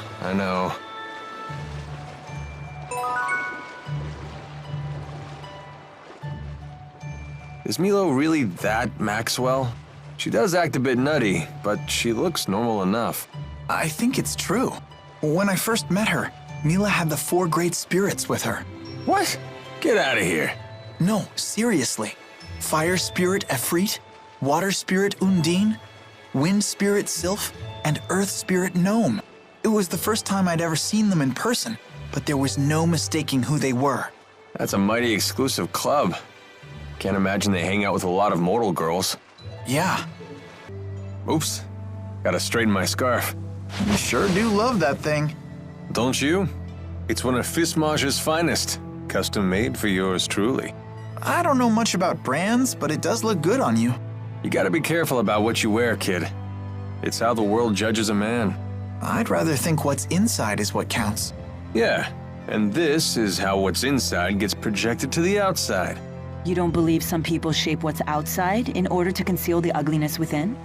Is Milo really that Maxwell? She does act a bit nutty, but she looks normal enough. I think it's true. When I first met her, Mila had the 4 great spirits with her. What? Get out of here. No, seriously. Fire spirit Efreet, water spirit Undine, wind spirit Sylph, and earth spirit Gnome. It was the first time I'd ever seen them in person, but there was no mistaking who they were. That's a mighty exclusive club. Can't imagine they hang out with a lot of mortal girls. Yeah. Oops. Gotta straighten my scarf. You sure do love that thing. Don't you? It's one of Fismage's finest. Custom made for yours truly. I don't know much about brands, but it does look good on you. You gotta be careful about what you wear, kid. It's how the world judges a man. I'd rather think what's inside is what counts. Yeah, and this is how what's inside gets projected to the outside. You don't believe some people shape what's outside in order to conceal the ugliness within?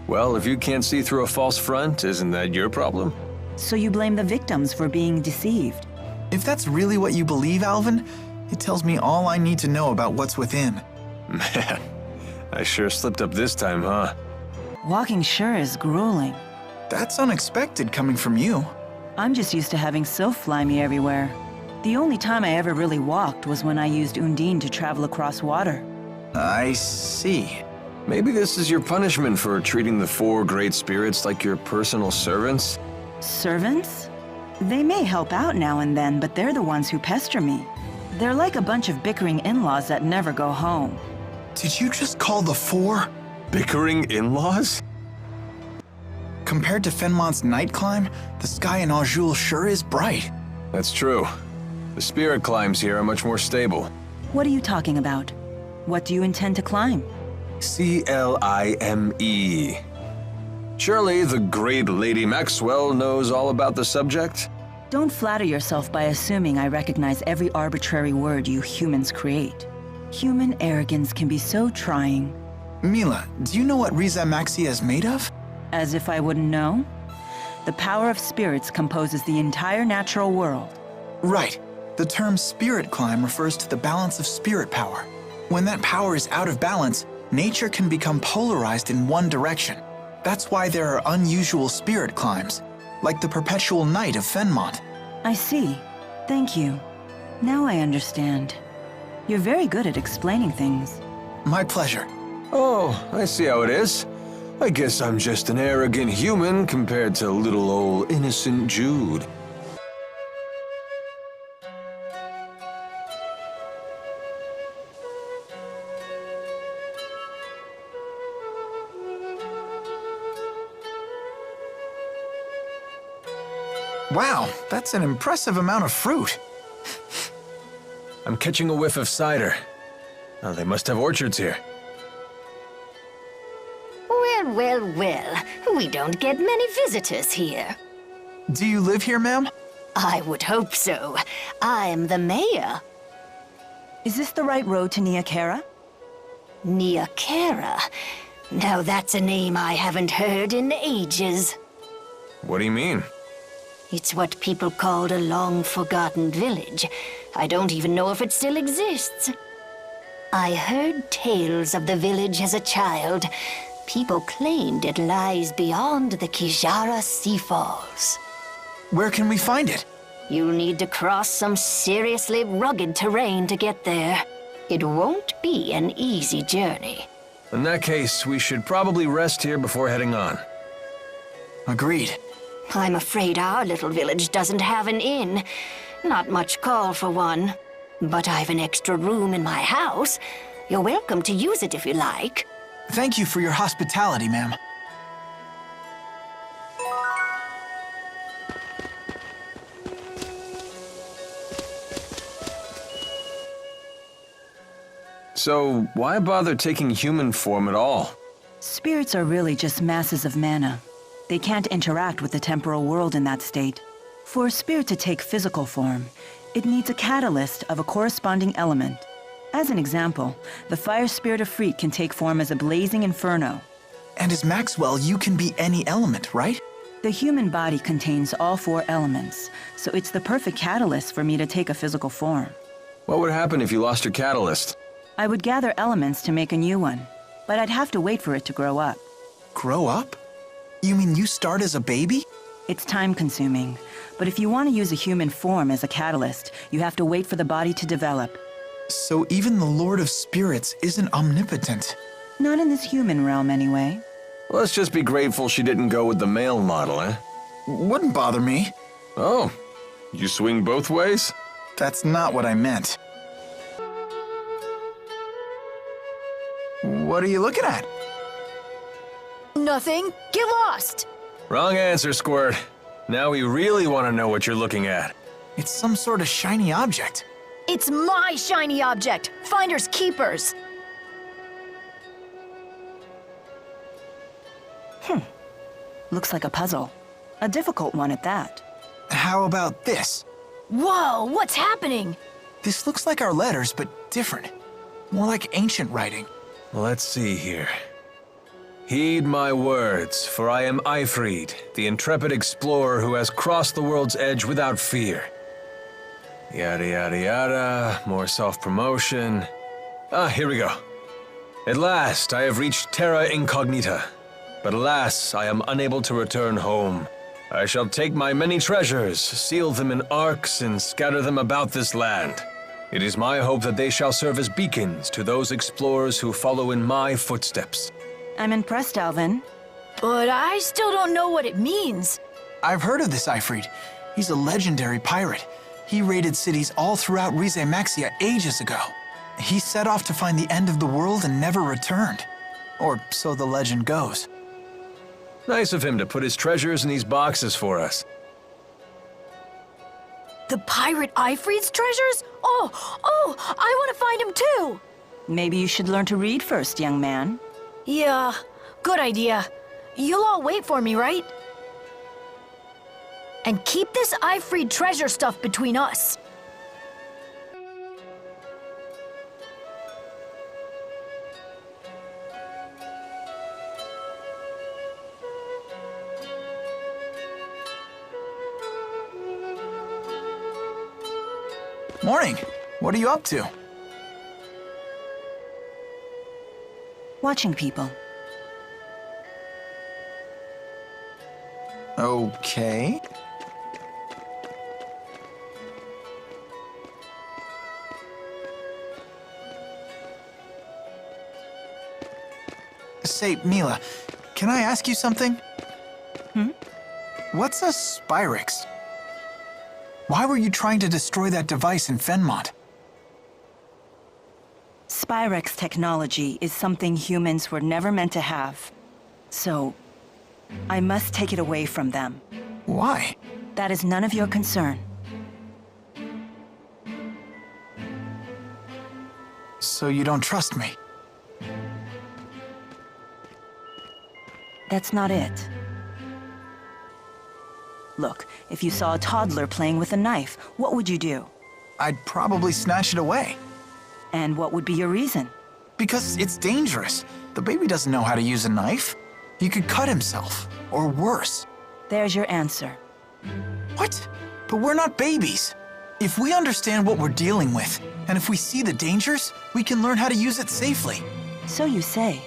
Well, if you can't see through a false front, isn't that your problem? So you blame the victims for being deceived? If that's really what you believe, Alvin, it tells me all I need to know about what's within. Man, I sure slipped up this time, huh? Walking sure is grueling. That's unexpected coming from you. I'm just used to having Sylph fly me everywhere. The only time I ever really walked was when I used Undine to travel across water. I see. Maybe this is your punishment for treating the 4 great spirits like your personal servants? Servants? They may help out now and then, but they're the ones who pester me. They're like a bunch of bickering in-laws that never go home. Did you just call the 4? Bickering in-laws? Compared to Fenmont's night climb, the sky in Auj Oule sure is bright. That's true. The spirit climbs here are much more stable. What are you talking about? What do you intend to climb? Climb. Surely the great Lady Maxwell knows all about the subject? Don't flatter yourself by assuming I recognize every arbitrary word you humans create. Human arrogance can be so trying. Mila, do you know what Rieze Maxia is made of? As if I wouldn't know? The power of spirits composes the entire natural world. Right. The term spirit climb refers to the balance of spirit power. When that power is out of balance, nature can become polarized in one direction. That's why there are unusual spirit climbs, like the perpetual night of Fenmont. I see. Thank you. Now I understand. You're very good at explaining things. My pleasure. Oh, I see how it is. I guess I'm just an arrogant human compared to little old innocent Jude. Wow, that's an impressive amount of fruit. I'm catching a whiff of cider. Oh, they must have orchards here. Well, we don't get many visitors here. Do you live here, ma'am? I would hope so. I'm the mayor. Is this the right road to Nia Cara? Nia Cara? Now that's a name I haven't heard in ages. What do you mean? It's what people called a long-forgotten village. I don't even know if it still exists. I heard tales of the village as a child. People claimed it lies beyond the Kijara Sea Falls. Where can we find it? You'll need to cross some seriously rugged terrain to get there. It won't be an easy journey. In that case, we should probably rest here before heading on. Agreed. I'm afraid our little village doesn't have an inn. Not much call for one. But I've an extra room in my house. You're welcome to use it if you like. Thank you for your hospitality, ma'am. So, why bother taking human form at all? Spirits are really just masses of mana. They can't interact with the temporal world in that state. For a spirit to take physical form, it needs a catalyst of a corresponding element. As an example, the fire spirit of Freak can take form as a blazing inferno. And as Maxwell, you can be any element, right? The human body contains all 4 elements, so it's the perfect catalyst for me to take a physical form. What would happen if you lost your catalyst? I would gather elements to make a new one, but I'd have to wait for it to grow up. Grow up? You mean you start as a baby? It's time-consuming, but if you want to use a human form as a catalyst, you have to wait for the body to develop. So even the Lord of Spirits isn't omnipotent? Not in this human realm, anyway. Let's just be grateful she didn't go with the male model, eh? Wouldn't bother me. Oh, you swing both ways? That's not what I meant. What are you looking at? Nothing. Get lost! Wrong answer, Squirt. Now we really want to know what you're looking at. It's some sort of shiny object. It's my shiny object! Finders keepers! Looks like a puzzle. A difficult one at that. How about this? Whoa, what's happening? This looks like our letters, but different. More like ancient writing. Let's see here. Heed my words, for I am Ifrid, the intrepid explorer who has crossed the world's edge without fear. Yada yada yada, more self-promotion. Here we go. At last, I have reached Terra Incognita. But alas, I am unable to return home. I shall take my many treasures, seal them in arks, and scatter them about this land. It is my hope that they shall serve as beacons to those explorers who follow in my footsteps. I'm impressed, Alvin. But I still don't know what it means. I've heard of this Ifrid. He's a legendary pirate. He raided cities all throughout Rieze Maxia ages ago. He set off to find the end of the world and never returned. Or so the legend goes. Nice of him to put his treasures in these boxes for us. The pirate Ifrid's treasures? Oh, I want to find him too! Maybe you should learn to read first, young man. Yeah, good idea. You'll all wait for me, right? And keep this Ifrid treasure stuff between us. Morning. What are you up to? Watching people. Okay. Say, Mila, can I ask you something? What's a spyrix? Why were you trying to destroy that device in Fenmont? Spyrix technology is something humans were never meant to have. So, I must take it away from them. Why? That is none of your concern. So you don't trust me? That's not it. Look, if you saw a toddler playing with a knife, what would you do? I'd probably snatch it away. And what would be your reason? Because it's dangerous. The baby doesn't know how to use a knife. He could cut himself, or worse. There's your answer. What? But we're not babies. If we understand what we're dealing with, and if we see the dangers, we can learn how to use it safely. So you say.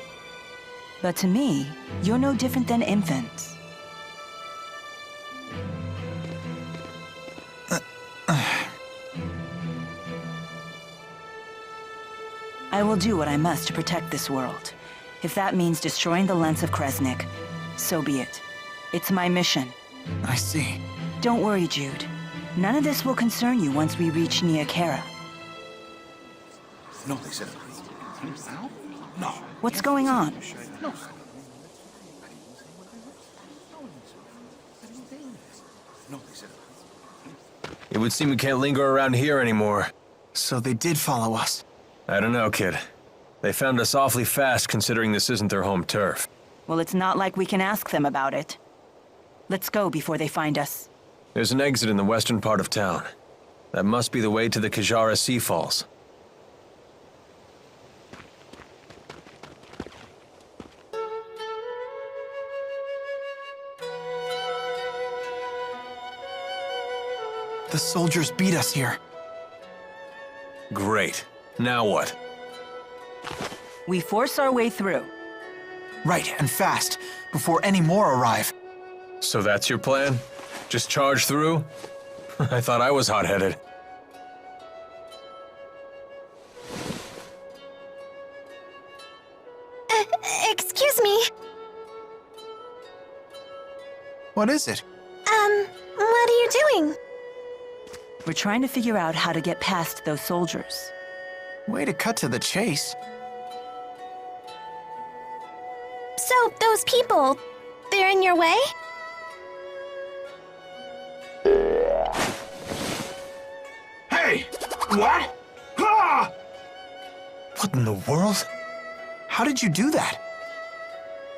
But to me, you're no different than infants. I will do what I must to protect this world. If that means destroying the lens of Kresnik, so be it. It's my mission. I see. Don't worry, Jude. None of this will concern you once we reach Nia Cara. No, they said no. What's going on? No. It would seem we can't linger around here anymore. So they did follow us. I don't know, kid. They found us awfully fast considering this isn't their home turf. Well, it's not like we can ask them about it. Let's go before they find us. There's an exit in the western part of town. That must be the way to the Kajara Sea Falls. The soldiers beat us here. Great. Now what? We force our way through. Right, and fast, before any more arrive. So that's your plan? Just charge through? I thought I was hot-headed. Excuse me. What is it? What are you doing? We're trying to figure out how to get past those soldiers. Way to cut to the chase. So, those people, they're in your way? Hey! What? Ah! What in the world? How did you do that?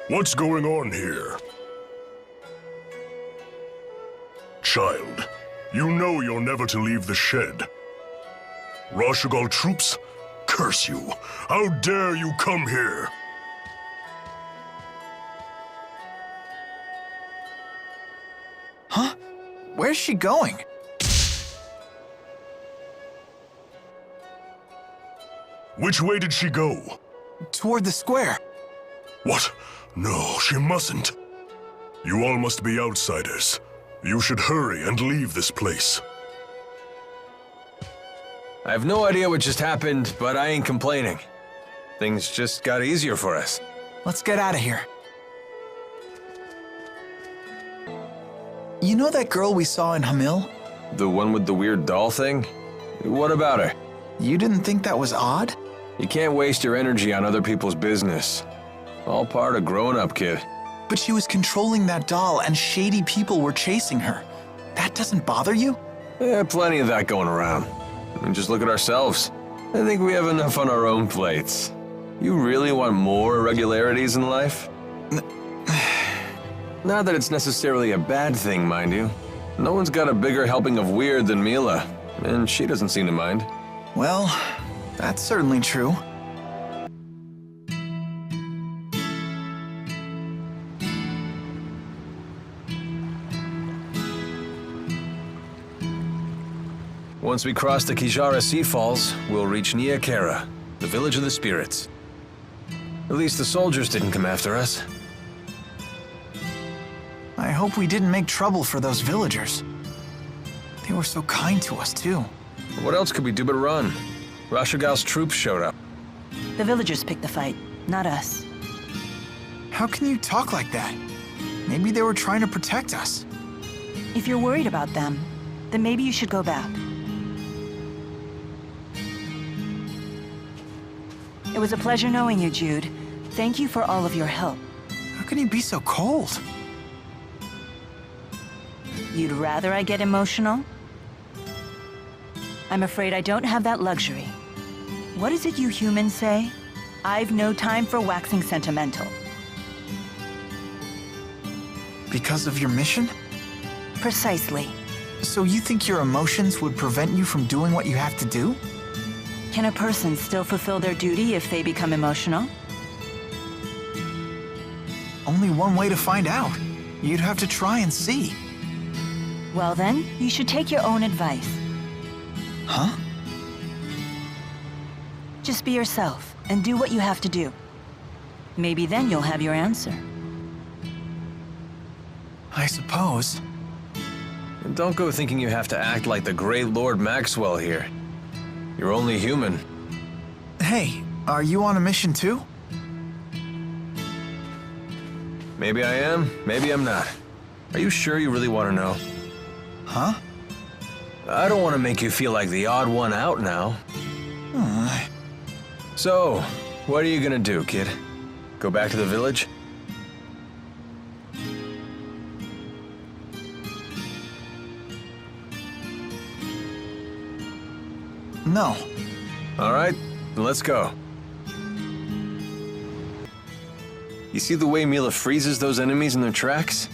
What's going on here? Child, you know you're never to leave the shed. Rashugal troops? Curse you! How dare you come here? Huh? Where's she going? Which way did she go? Toward the square. What? No, she mustn't. You all must be outsiders. You should hurry and leave this place. I have no idea what just happened, but I ain't complaining. Things just got easier for us. Let's get out of here. You know that girl we saw in Hamil? The one with the weird doll thing? What about her? You didn't think that was odd? You can't waste your energy on other people's business. All part of growing up, kid. But she was controlling that doll and shady people were chasing her. That doesn't bother you? Yeah, plenty of that going around. I mean, just look at ourselves. I think we have enough on our own plates. You really want more irregularities in life? Not that it's necessarily a bad thing, mind you. No one's got a bigger helping of weird than Mila, and she doesn't seem to mind. Well, that's certainly true. Once we cross the Kajara Sea Falls, we'll reach Nia Cara, the village of the spirits. At least the soldiers didn't come after us. I hope we didn't make trouble for those villagers. They were so kind to us, too. What else could we do but run? Rashugal's troops showed up. The villagers picked the fight, not us. How can you talk like that? Maybe they were trying to protect us. If you're worried about them, then maybe you should go back. It was a pleasure knowing you, Jude. Thank you for all of your help. How can you be so cold? You'd rather I get emotional? I'm afraid I don't have that luxury. What is it you humans say? I've no time for waxing sentimental. Because of your mission? Precisely. So you think your emotions would prevent you from doing what you have to do? Can a person still fulfill their duty if they become emotional? Only one way to find out. You'd have to try and see. Well then, you should take your own advice. Huh? Just be yourself, and do what you have to do. Maybe then you'll have your answer. I suppose. And don't go thinking you have to act like the great Lord Maxwell here. You're only human. Hey, are you on a mission too? Maybe I am, maybe I'm not. Are you sure you really want to know? Huh? I don't want to make you feel like the odd one out now. So, what are you gonna do, kid? Go back to the village? No. All right, then let's go. You see the way Mila freezes those enemies in their tracks?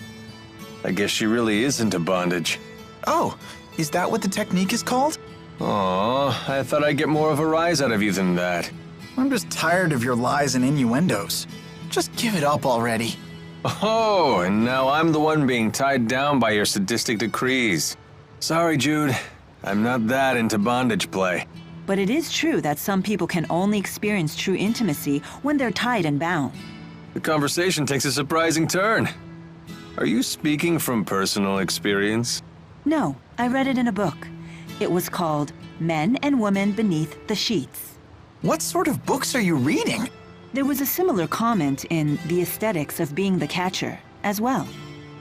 I guess she really is into bondage. Oh, is that what the technique is called? Aw, I thought I'd get more of a rise out of you than that. I'm just tired of your lies and innuendos. Just give it up already. Oh, and now I'm the one being tied down by your sadistic decrees. Sorry, Jude. I'm not that into bondage play. But it is true that some people can only experience true intimacy when they're tied and bound. The conversation takes a surprising turn. Are you speaking from personal experience? No, I read it in a book. It was called Men and Women Beneath the Sheets. What sort of books are you reading? There was a similar comment in The Aesthetics of Being the Catcher as well.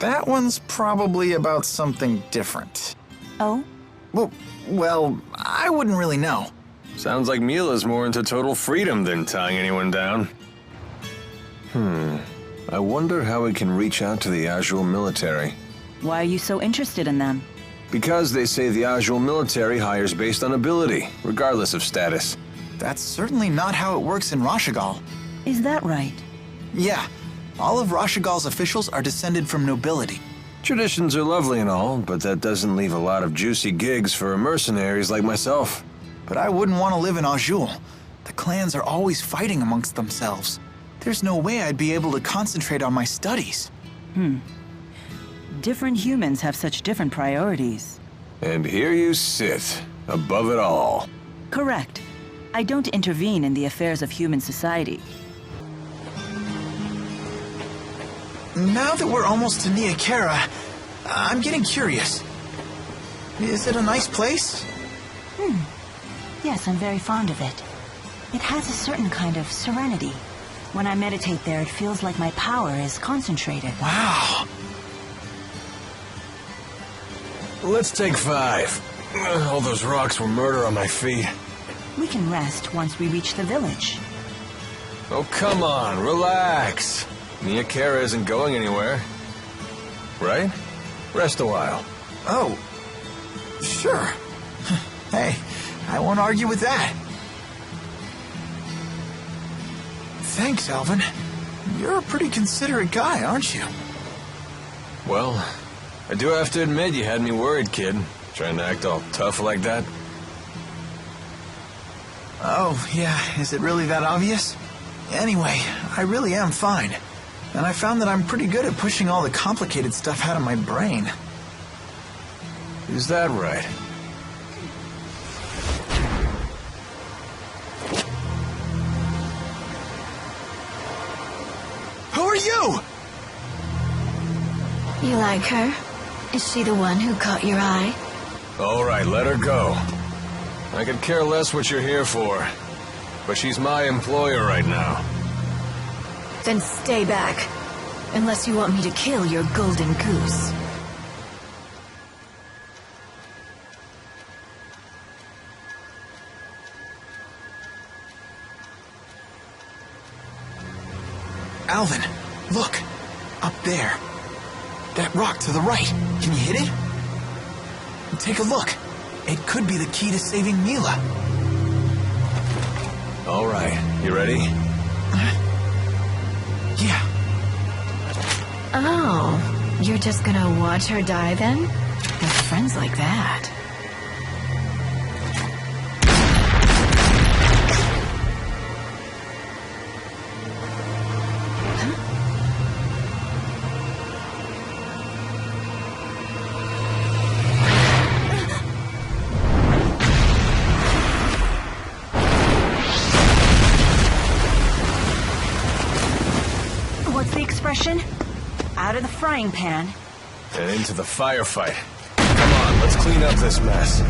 That one's probably about something different. Oh? Well, I wouldn't really know. Sounds like Mila's more into total freedom than tying anyone down. I wonder how we can reach out to the Auj Oule military. Why are you so interested in them? Because they say the Auj Oule military hires based on ability, regardless of status. That's certainly not how it works in Rashugal. Is that right? Yeah. All of Rashugal's officials are descended from nobility. Traditions are lovely and all, but that doesn't leave a lot of juicy gigs for mercenaries like myself. But I wouldn't want to live in Auj Oule. The clans are always fighting amongst themselves. There's no way I'd be able to concentrate on my studies. Different humans have such different priorities. And here you sit, above it all. Correct. I don't intervene in the affairs of human society. Now that we're almost to Nia Cara, I'm getting curious. Is it a nice place? Yes, I'm very fond of it. It has a certain kind of serenity. When I meditate there, it feels like my power is concentrated. Wow. Let's take 5. All those rocks were murder on my feet. We can rest once we reach the village. Oh, come on, relax. Nia Cara isn't going anywhere. Right? Rest a while. Oh, sure. Hey, I won't argue with that. Thanks, Alvin. You're a pretty considerate guy, aren't you? Well, I do have to admit you had me worried, kid. Trying to act all tough like that. Oh, yeah, is it really that obvious? Anyway, I really am fine. And I found that I'm pretty good at pushing all the complicated stuff out of my brain. Is that right? Who are you? You like her? Is she the one who caught your eye? All right, let her go. I could care less what you're here for, but she's my employer right now. Then stay back. Unless you want me to kill your golden goose. Alvin, look. Up there. That rock to the right. Can you hit it? Take a look. It could be the key to saving Mila. All right, you ready? Yeah. Oh, you're just gonna watch her die then? With friends like that. frying pan. And into the firefight. Come on, let's clean up this mess.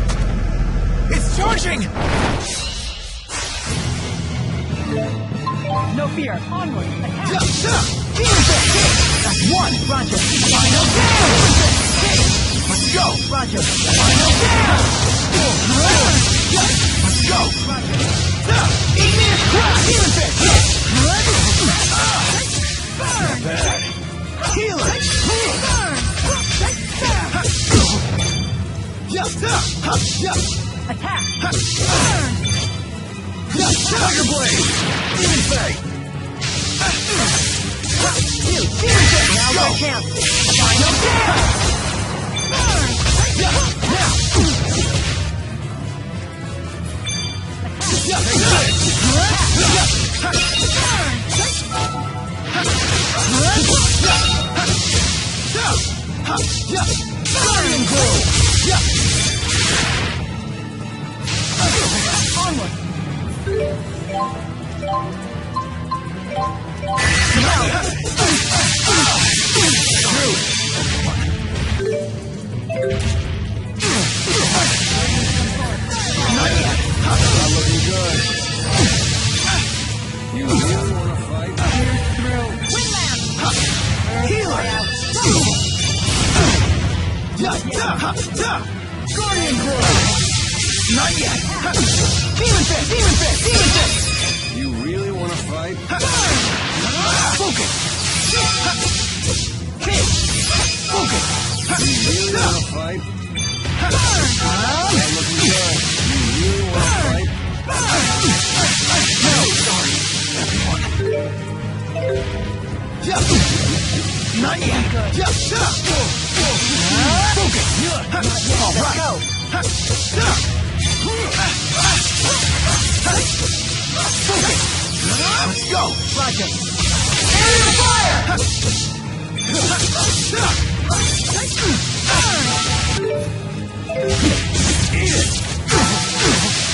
It's charging! No fear. Onward. Attack. That's one! Roger. Final down! Let's go! Roger. Final down! Let's go! Roger. Igneous crash! Healing fist! Not bad. Healer! Attack! Tiger Blade! Demon Fang! Now go! Camp. Final down! Onward! Not looking good. You really want to fight? Healer! Guardian Glow! Not yet! Demon Fist! Demon Fist! Demon Fist! You really want to fight? Focus! Hit! Focus! You really want to fight? Not looking good. You really want to fight? No, sorry, everyone. Not yet. Focus. All right. Focus. Let's go. Roger. Aerial fire. Eat it.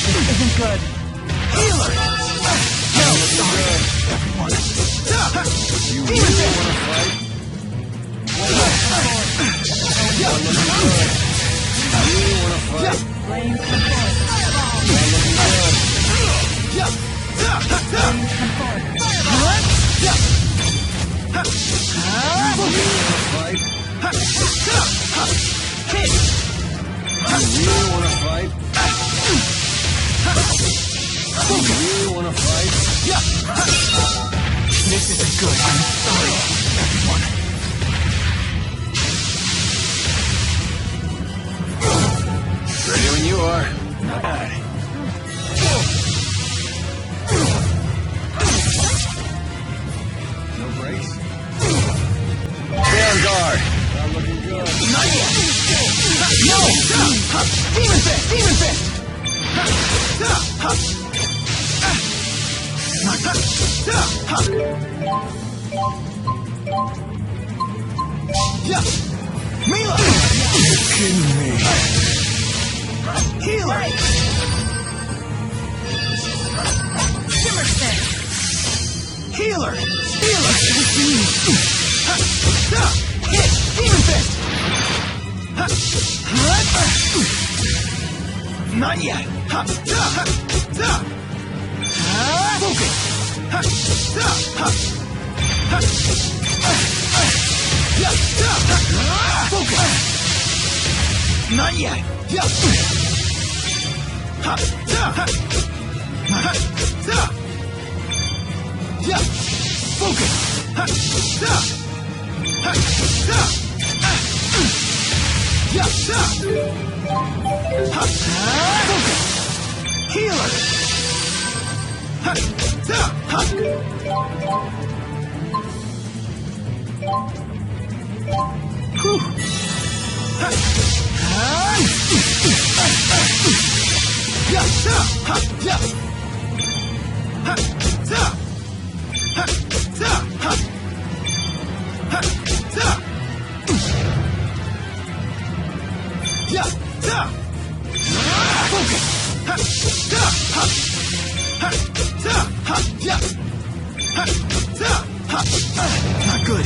This isn't good. Healer. No, sorry, everyone. You really want to fight? You really want to fight? Flames conform. This isn't good. I'm sorry, everyone. Ready when you are. No breaks? Stay on guard. Not looking good. Not yet. No! Demon Fist! Demon Fist! Mila! You're kidding me. Healer! Shimmer Spin! Healer! Healer! Hit! Demon Fist! Not yet! Focus! Focus! Not yet! Focus! Healer! Not good.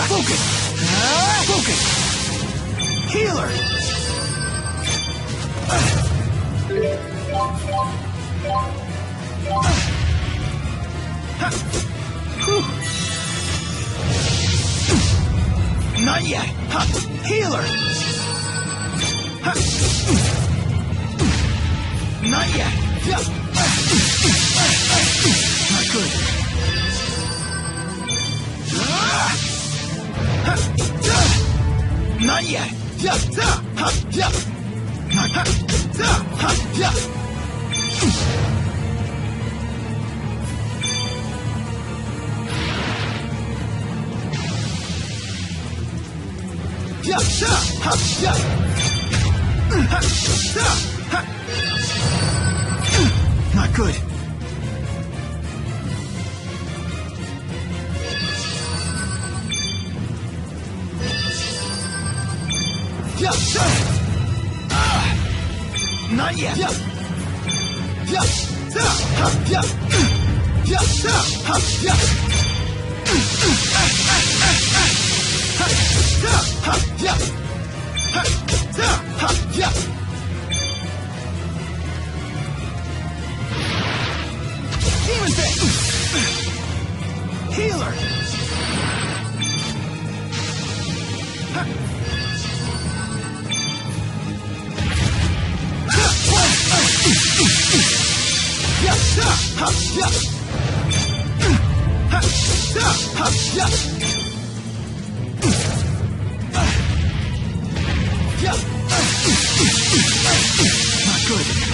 Focus! Focus! Healer! Not yet! Healer! Not yet! Not good. Not yet! Not good. Not yet. Demon Fist! Healer! Not good.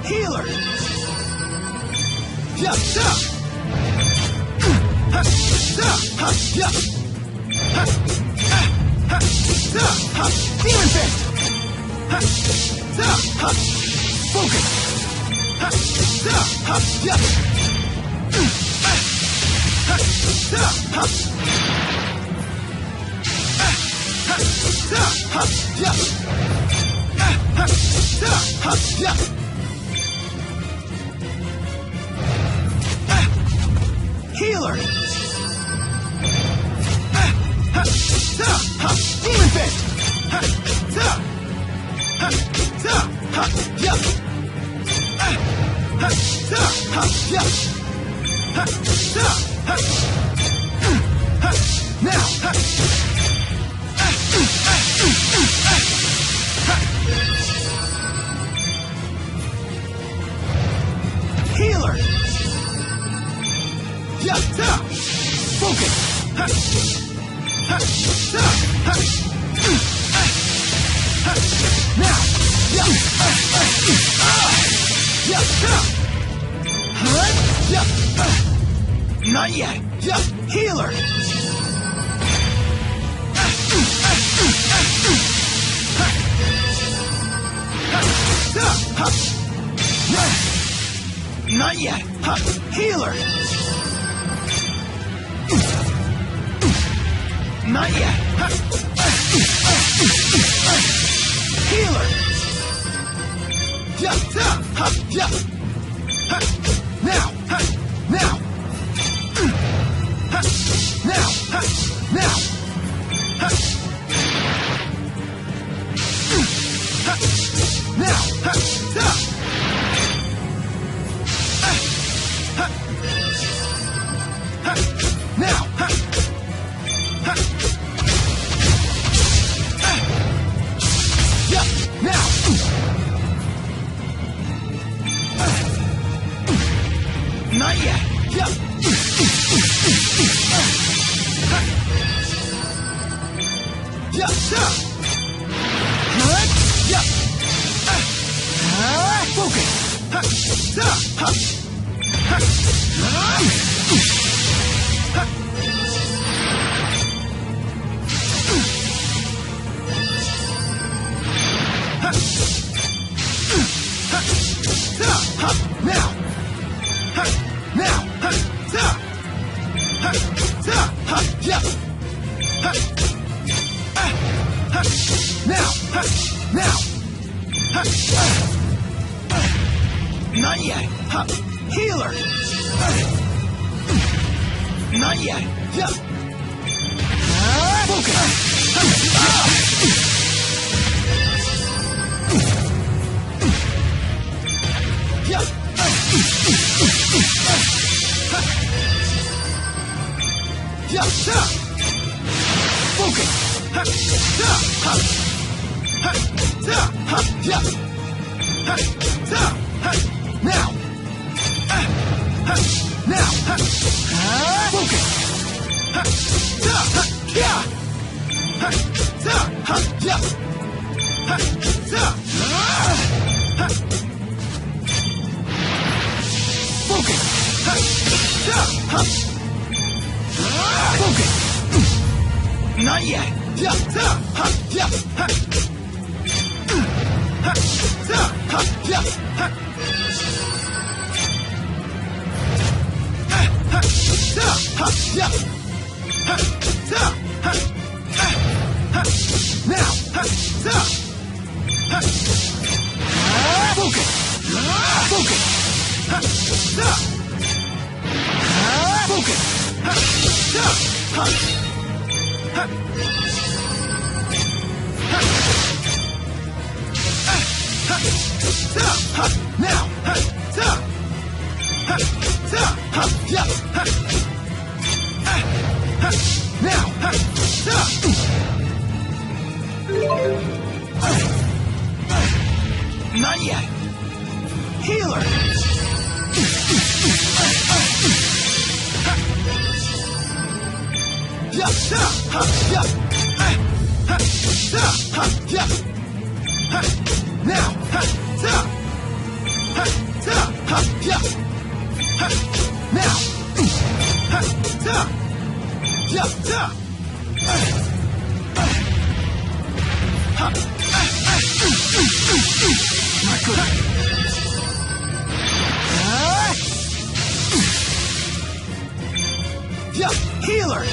Healer! Demon Fist! Focus! Healer! Demon Fist! Now! Healer! Focus! Now! Not yet! Healer! Not yet! Healer! Not yet! Healer! Now! Now! Now! Now! Now! Not yet. Healer. Not yet. Not yet. Not yet. Healer. Not good. Healer.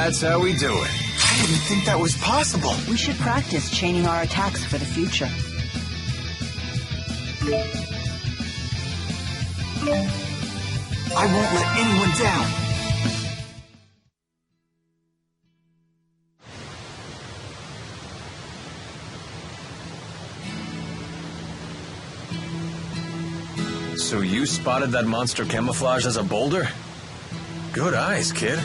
That's how we do it. I didn't think that was possible. We should practice chaining our attacks for the future. I won't let anyone down. So you spotted that monster camouflaged as a boulder? Good eyes, kid.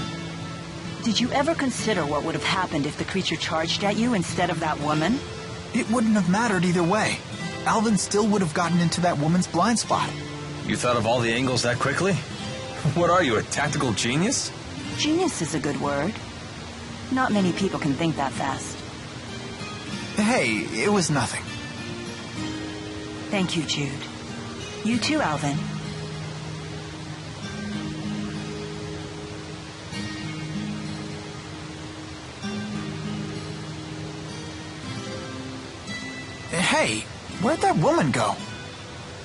Did you ever consider what would have happened if the creature charged at you instead of that woman? It wouldn't have mattered either way. Alvin still would have gotten into that woman's blind spot. You thought of all the angles that quickly? What are you, a tactical genius? Genius is a good word. Not many people can think that fast. Hey, it was nothing. Thank you, Jude. You too, Alvin. Hey, where'd that woman go?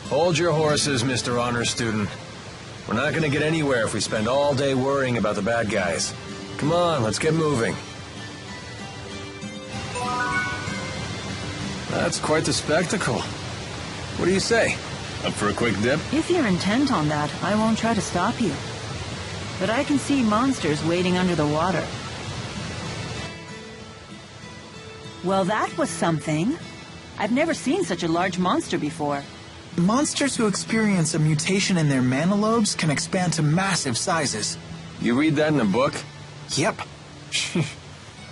Hold your horses, Mr. Honor Student. We're not gonna get anywhere if we spend all day worrying about the bad guys. Come on, let's get moving. That's quite the spectacle. What do you say? Up for a quick dip? If you're intent on that, I won't try to stop you. But I can see monsters waiting under the water. Well, that was something. I've never seen such a large monster before. Monsters who experience a mutation in their manalobes can expand to massive sizes. You read that in a book? Yep.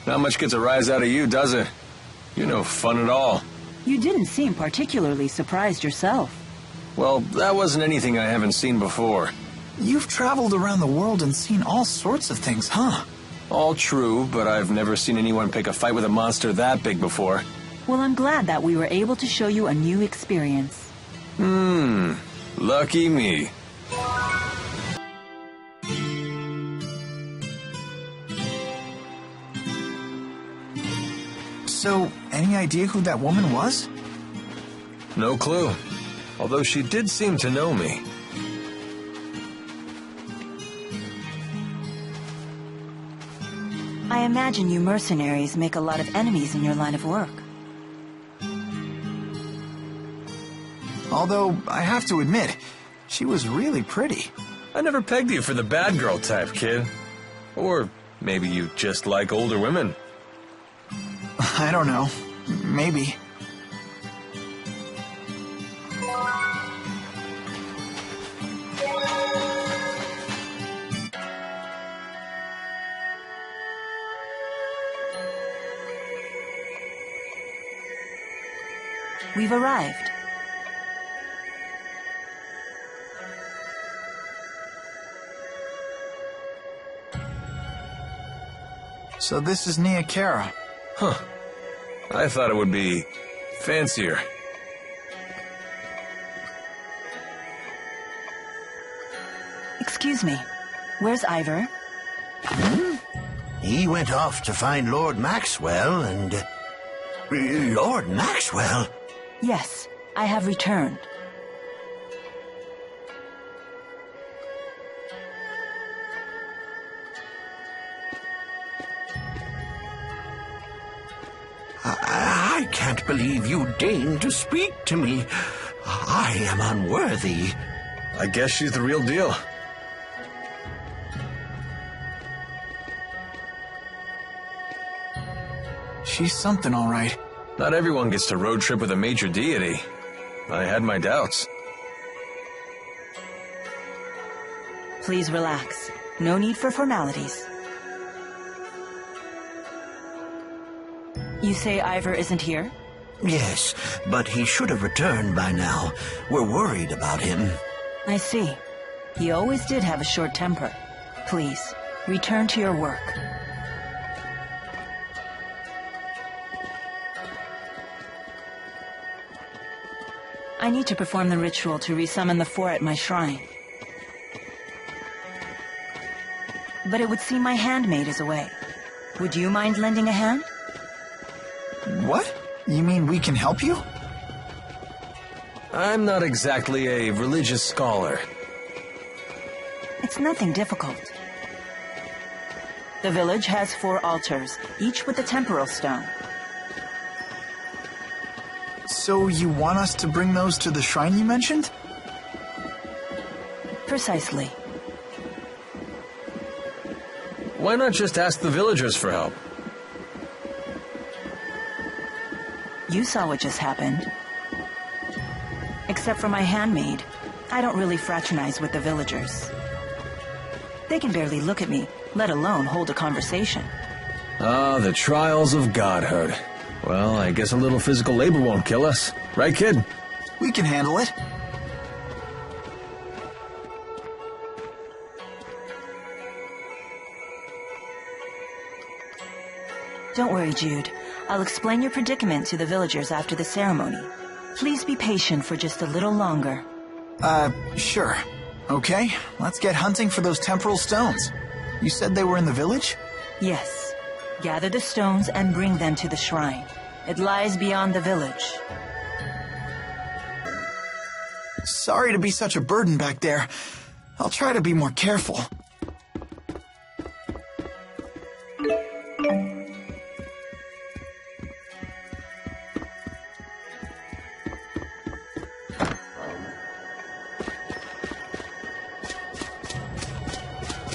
Not much gets a rise out of you, does it? You're no fun at all. You didn't seem particularly surprised yourself. Well, that wasn't anything I haven't seen before. You've traveled around the world and seen all sorts of things, huh? All true, but I've never seen anyone pick a fight with a monster that big before. Well, I'm glad that we were able to show you a new experience. Lucky me. So, any idea who that woman was? No clue. Although she did seem to know me. I imagine you mercenaries make a lot of enemies in your line of work. Although, I have to admit, she was really pretty. I never pegged you for the bad girl type, kid. Or maybe you just like older women. I don't know. Maybe. We've arrived. So this is Nia Cara. Huh. I thought it would be fancier. Excuse me. Where's Ivor? He went off to find Lord Maxwell and... Lord Maxwell? Yes, I have returned. I can't believe you deigned to speak to me. I am unworthy. I guess she's the real deal. She's something, all right. Not everyone gets to road trip with a major deity. I had my doubts. Please relax. No need for formalities. You say Ivor isn't here? Yes, but he should have returned by now. We're worried about him. I see. He always did have a short temper. Please, return to your work. I need to perform the ritual to resummon the four at my shrine. But it would seem my handmaid is away. Would you mind lending a hand? What? You mean we can help you? I'm not exactly a religious scholar. It's nothing difficult. The village has 4 altars, each with a temporal stone. So you want us to bring those to the shrine you mentioned? Precisely. Why not just ask the villagers for help? You saw what just happened. Except for my handmaid, I don't really fraternize with the villagers. They can barely look at me, let alone hold a conversation. Ah, the trials of godhood. Well, I guess a little physical labor won't kill us. Right, kid? We can handle it. Don't worry, Jude. I'll explain your predicament to the villagers after the ceremony. Please be patient for just a little longer. Sure. Okay, let's get hunting for those temporal stones. You said they were in the village? Yes. Gather the stones and bring them to the shrine. It lies beyond the village. Sorry to be such a burden back there. I'll try to be more careful.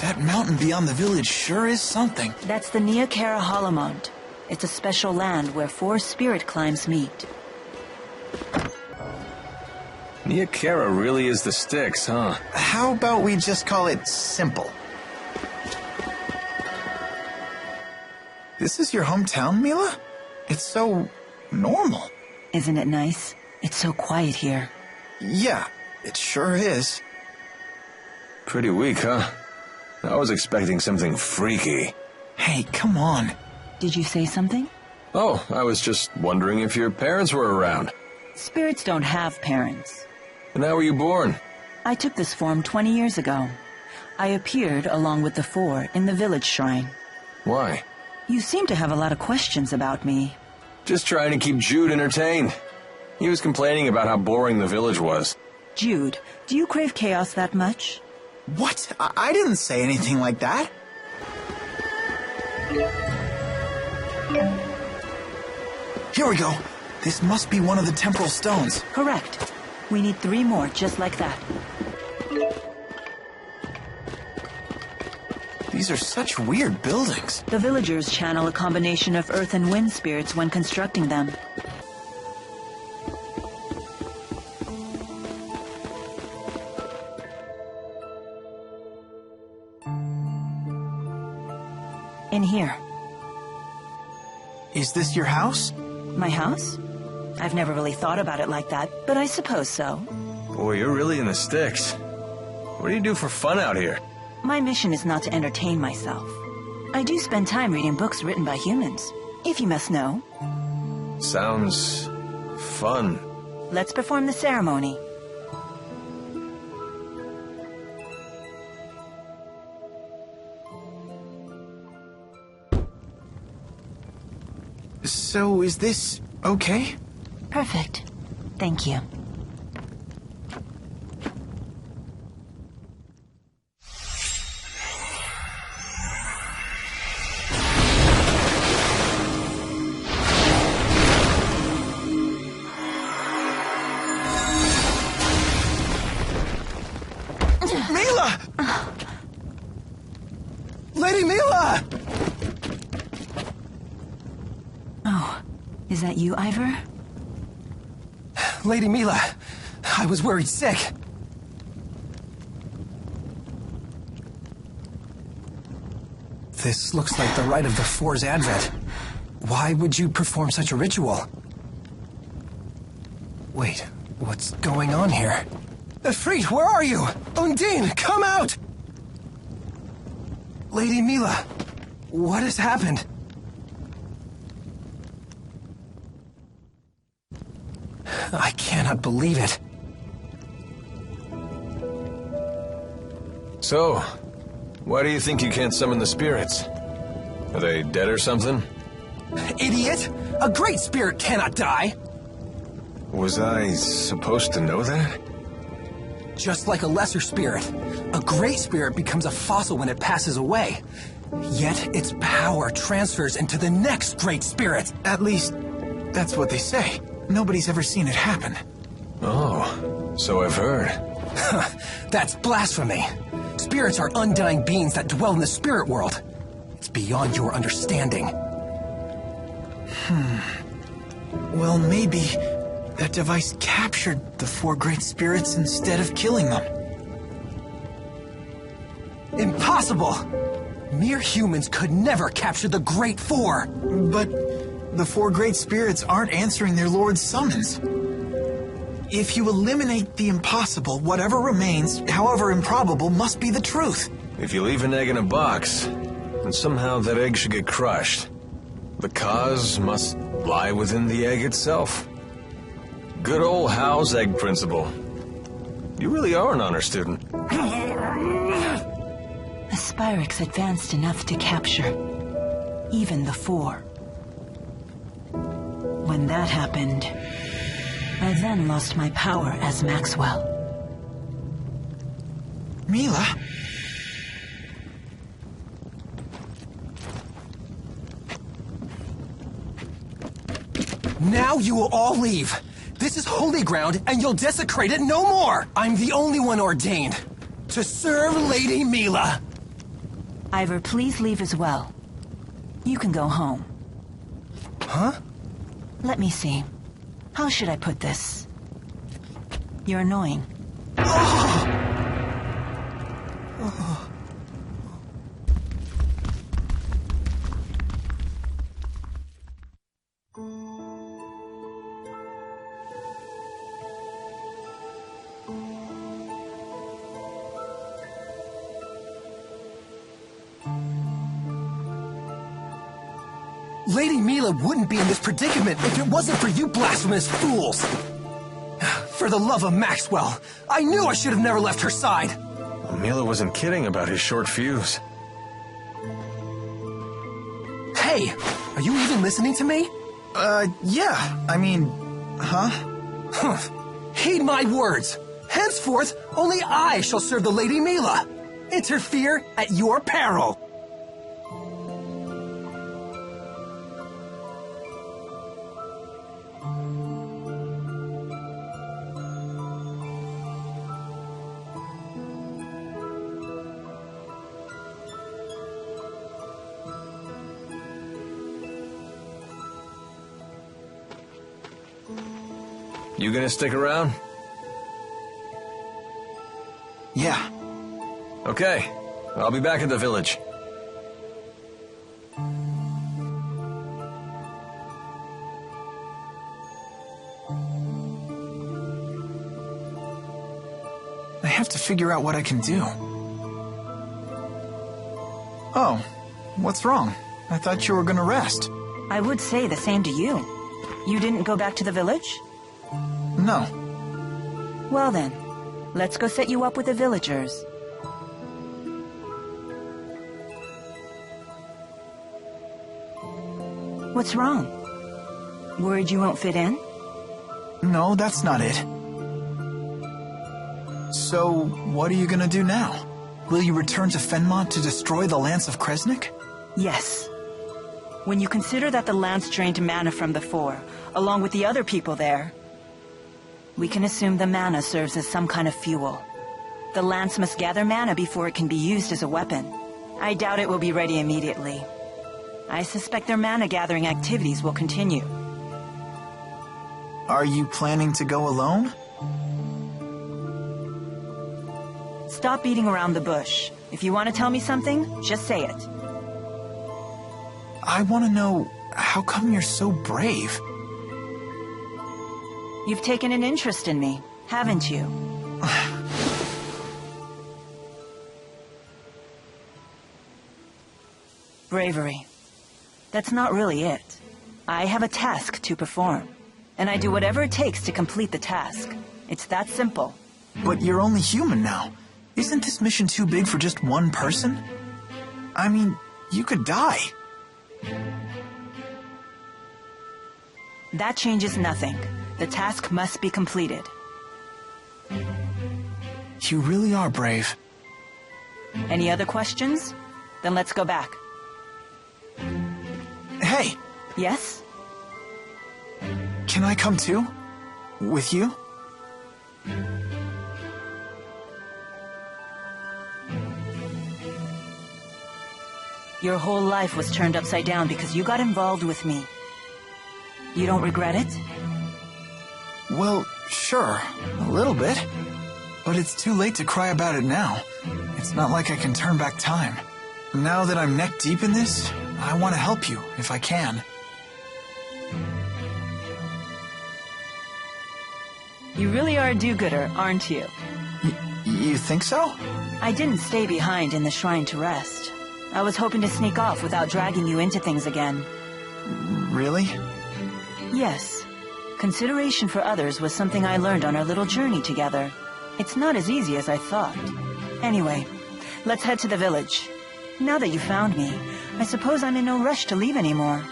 That mountain beyond the village sure is something. That's the Nia Cara Hollowmont. It's a special land where 4 spirit climbs meet. Nia Cara really is the sticks, huh? How about we just call it simple? This is your hometown, Mila? It's so normal. Isn't it nice? It's so quiet here. Yeah, it sure is. Pretty weak, huh? I was expecting something freaky. Hey, come on. Did you say something? Oh, I was just wondering if your parents were around. Spirits don't have parents. And how were you born? I took this form 20 years ago. I appeared along with the 4 in the village shrine. Why? You seem to have a lot of questions about me. Just trying to keep Jude entertained. He was complaining about how boring the village was. Jude, do you crave chaos that much? What? I didn't say anything like that. Here we go. This must be one of the temporal stones. Correct. We need 3 more just like that. These are such weird buildings. The villagers channel a combination of earth and wind spirits when constructing them. In here. Is this your house? My house? I've never really thought about it like that, but I suppose so. Boy, you're really in the sticks. What do you do for fun out here? My mission is not to entertain myself. I do spend time reading books written by humans, if you must know. Sounds fun. Let's perform the ceremony. So, is this okay? Perfect. Thank you. Mila! Lady Mila! Oh, is that you, Ivor? Lady Mila, I was worried sick. This looks like the rite of the Four's advent. Why would you perform such a ritual? Wait, what's going on here? Efreet, where are you? Undine, come out! Lady Mila, what has happened? I cannot believe it. So, why do you think you can't summon the spirits? Are they dead or something? Idiot! A great spirit cannot die! Was I supposed to know that? Just like a lesser spirit, a great spirit becomes a fossil when it passes away. Yet its power transfers into the next great spirit. At least, that's what they say. Nobody's ever seen it happen. Oh, so I've heard. That's blasphemy. Spirits are undying beings that dwell in the spirit world. It's beyond your understanding. Well, maybe that device captured the 4 great spirits instead of killing them. Impossible! Mere humans could never capture the Great Four. But the 4 great spirits aren't answering their lord's summons. If you eliminate the impossible, whatever remains, however improbable, must be the truth. If you leave an egg in a box, then somehow that egg should get crushed. The cause must lie within the egg itself. Good old Howe's egg principle. You really are an honor student. The spyrix advanced enough to capture even the four. When that happened, I then lost my power as Maxwell. Mila? Now you will all leave. This is holy ground, and you'll desecrate it no more! I'm the only one ordained to serve Lady Mila. Ivor, please leave as well. You can go home. Huh? Let me see. How should I put this? You're annoying. Lady Mila wouldn't be in this predicament if it wasn't for you blasphemous fools! For the love of Maxwell, I knew I should have never left her side! Mila wasn't kidding about his short fuse. Hey, are you even listening to me? Yeah, I mean, huh? Heed my words! Henceforth, only I shall serve the Lady Mila! Interfere at your peril! You gonna stick around? Yeah. Okay. I'll be back at the village. I have to figure out what I can do. Oh, what's wrong? I thought you were gonna rest. I would say the same to you. You didn't go back to the village? No. Well then, let's go set you up with the villagers. What's wrong? Worried you won't fit in? No, that's not it. So, what are you gonna do now? Will you return to Fenmont to destroy the Lance of Kresnik? Yes. When you consider that the Lance drained mana from the Four, along with the other people there, we can assume the mana serves as some kind of fuel. The Lance must gather mana before it can be used as a weapon. I doubt it will be ready immediately. I suspect their mana-gathering activities will continue. Are you planning to go alone? Stop beating around the bush. If you want to tell me something, just say it. I want to know, how come you're so brave? You've taken an interest in me, haven't you? Bravery. That's not really it. I have a task to perform, and I do whatever it takes to complete the task. It's that simple. But you're only human now. Isn't this mission too big for just one person? I mean, you could die. That changes nothing. The task must be completed. You really are brave. Any other questions? Then let's go back. Hey! Yes? Can I come too? With you? Your whole life was turned upside down because you got involved with me. You don't regret it? Well, sure, a little bit. But it's too late to cry about it now. It's not like I can turn back time. Now that I'm neck deep in this, I want to help you, if I can. You really are a do-gooder, aren't you? You think so? I didn't stay behind in the shrine to rest. I was hoping to sneak off without dragging you into things again. Really? Yes. Consideration for others was something I learned on our little journey together. It's not as easy as I thought. Anyway, let's head to the village. Now that you found me, I suppose I'm in no rush to leave anymore.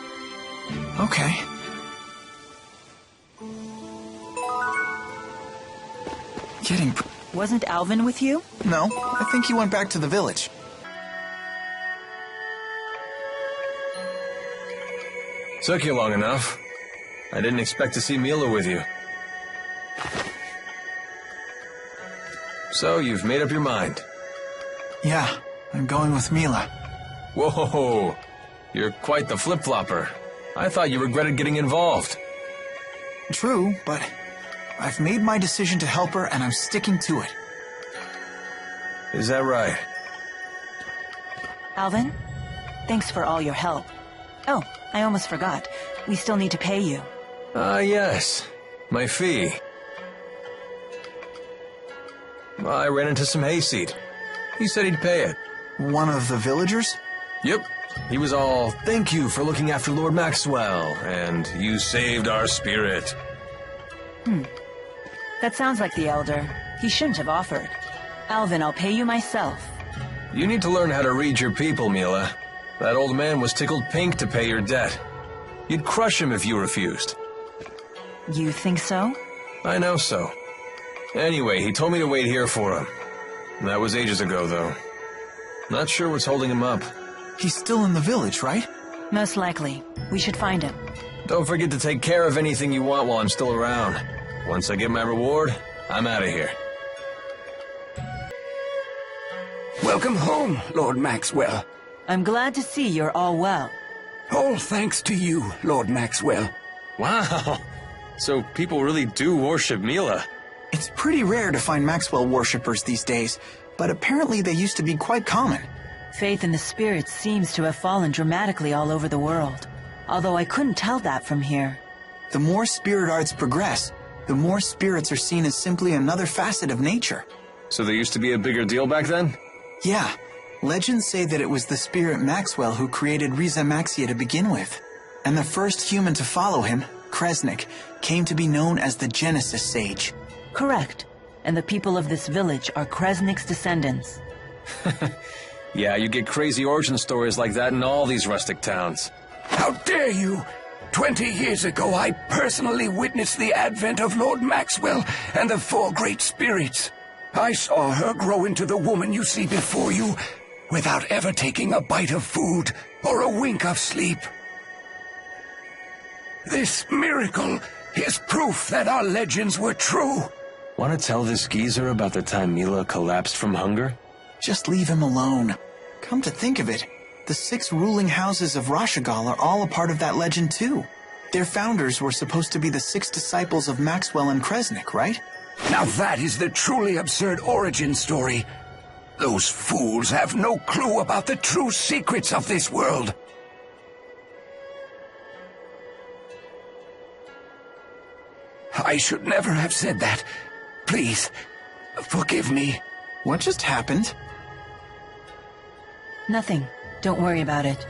Okay. Wasn't Alvin with you? No, I think he went back to the village. Took you long enough. I didn't expect to see Mila with you. So, you've made up your mind? Yeah, I'm going with Mila. Whoa, you're quite the flip-flopper. I thought you regretted getting involved. True, but I've made my decision to help her and I'm sticking to it. Is that right? Alvin, thanks for all your help. Oh, I almost forgot. We still need to pay you. Yes. My fee. I ran into some hayseed. He said he'd pay it. One of the villagers? Yep. He was all, "Thank you for looking after Lord Maxwell, and you saved our spirit." That sounds like the Elder. He shouldn't have offered. Alvin, I'll pay you myself. You need to learn how to read your people, Mila. That old man was tickled pink to pay your debt. You'd crush him if you refused. You think so? I know so. Anyway, he told me to wait here for him. That was ages ago, though. Not sure what's holding him up. He's still in the village, right? Most likely. We should find him. Don't forget to take care of anything you want while I'm still around. Once I get my reward, I'm out of here. Welcome home, Lord Maxwell. I'm glad to see you're all well. All thanks to you, Lord Maxwell. Wow. So people really do worship Mila. It's pretty rare to find Maxwell worshippers these days, but apparently they used to be quite common. Faith in the spirits seems to have fallen dramatically all over the world, although I couldn't tell that from here. The more spirit arts progress, the more spirits are seen as simply another facet of nature. So there used to be a bigger deal back then? Yeah. Legends say that it was the spirit Maxwell who created Rieze Maxia to begin with. And the first human to follow him, Kresnik, came to be known as the Genesis Sage. Correct. And the people of this village are Kresnik's descendants. Yeah, you get crazy origin stories like that in all these rustic towns. How dare you! 20 years ago, I personally witnessed the advent of Lord Maxwell and the four great spirits. I saw her grow into the woman you see before you, without ever taking a bite of food or a wink of sleep. This miracle is proof that our legends were true. Want to tell this geezer about the time Mila collapsed from hunger? Just leave him alone. Come to think of it, the 6 ruling houses of Rashugal are all a part of that legend too. Their founders were supposed to be the 6 disciples of Maxwell and Kresnik, right? Now that is the truly absurd origin story. Those fools have no clue about the true secrets of this world. I should never have said that. Please, forgive me. What just happened? Nothing. Don't worry about it.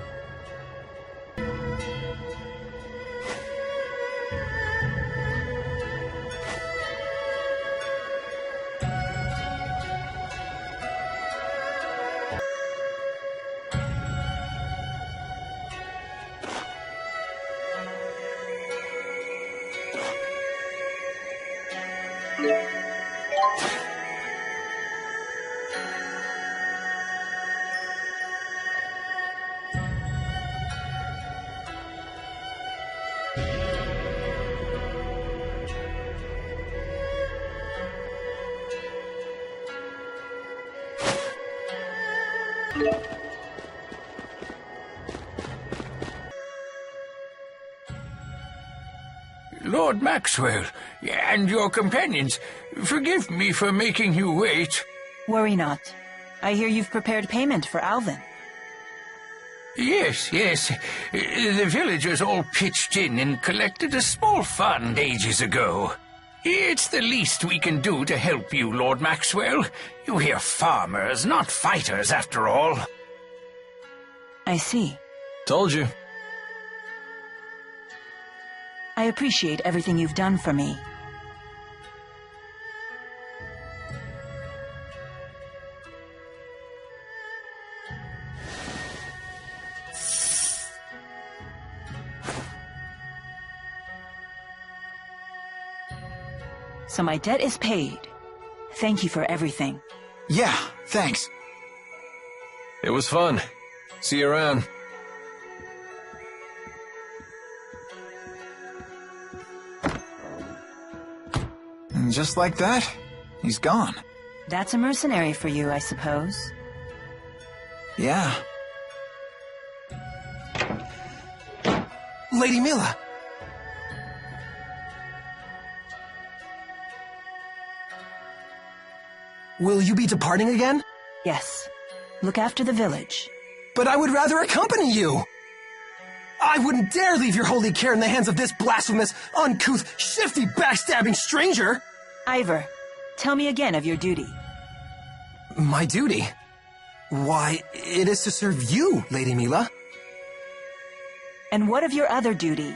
Lord Maxwell, and your companions, forgive me for making you wait. Worry not. I hear you've prepared payment for Alvin. Yes. The villagers all pitched in and collected a small fund ages ago. It's the least we can do to help you, Lord Maxwell. You hear farmers, not fighters, after all. I see. Told you. I I appreciate everything you've done for me. So my debt is paid. Thank you for everything. Yeah, thanks. It was fun. See you around. And just like that, he's gone. That's a mercenary for you, I suppose. Yeah. Lady Mila! Will you be departing again? Yes. Look after the village. But I would rather accompany you! I wouldn't dare leave your holy care in the hands of this blasphemous, uncouth, shifty, backstabbing stranger! Ivor, tell me again of your duty. My duty? Why, it is to serve you, Lady Mila. And what of your other duty?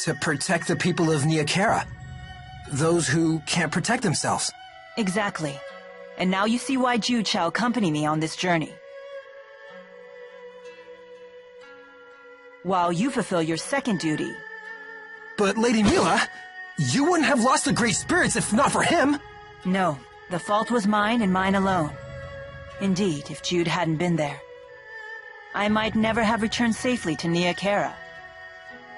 To protect the people of Nia Cara. Those who can't protect themselves. Exactly. And now you see why Jude shall accompany me on this journey. While you fulfill your second duty. But Lady Mila, you wouldn't have lost the Great Spirits if not for him! No, the fault was mine and mine alone. Indeed, if Jude hadn't been there, I might never have returned safely to Nia Cara.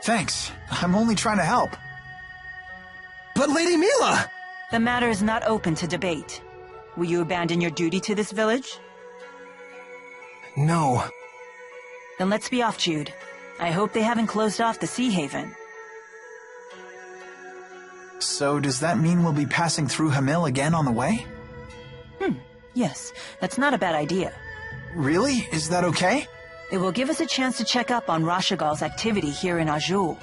Thanks. I'm only trying to help. But Lady Mila! The matter is not open to debate. Will you abandon your duty to this village? No. Then let's be off, Jude. I hope they haven't closed off the Seahaven. So does that mean we'll be passing through Hamil again on the way? Yes, that's not a bad idea. Really? Is that okay? It will give us a chance to check up on Rashugal's activity here in Auj Oule.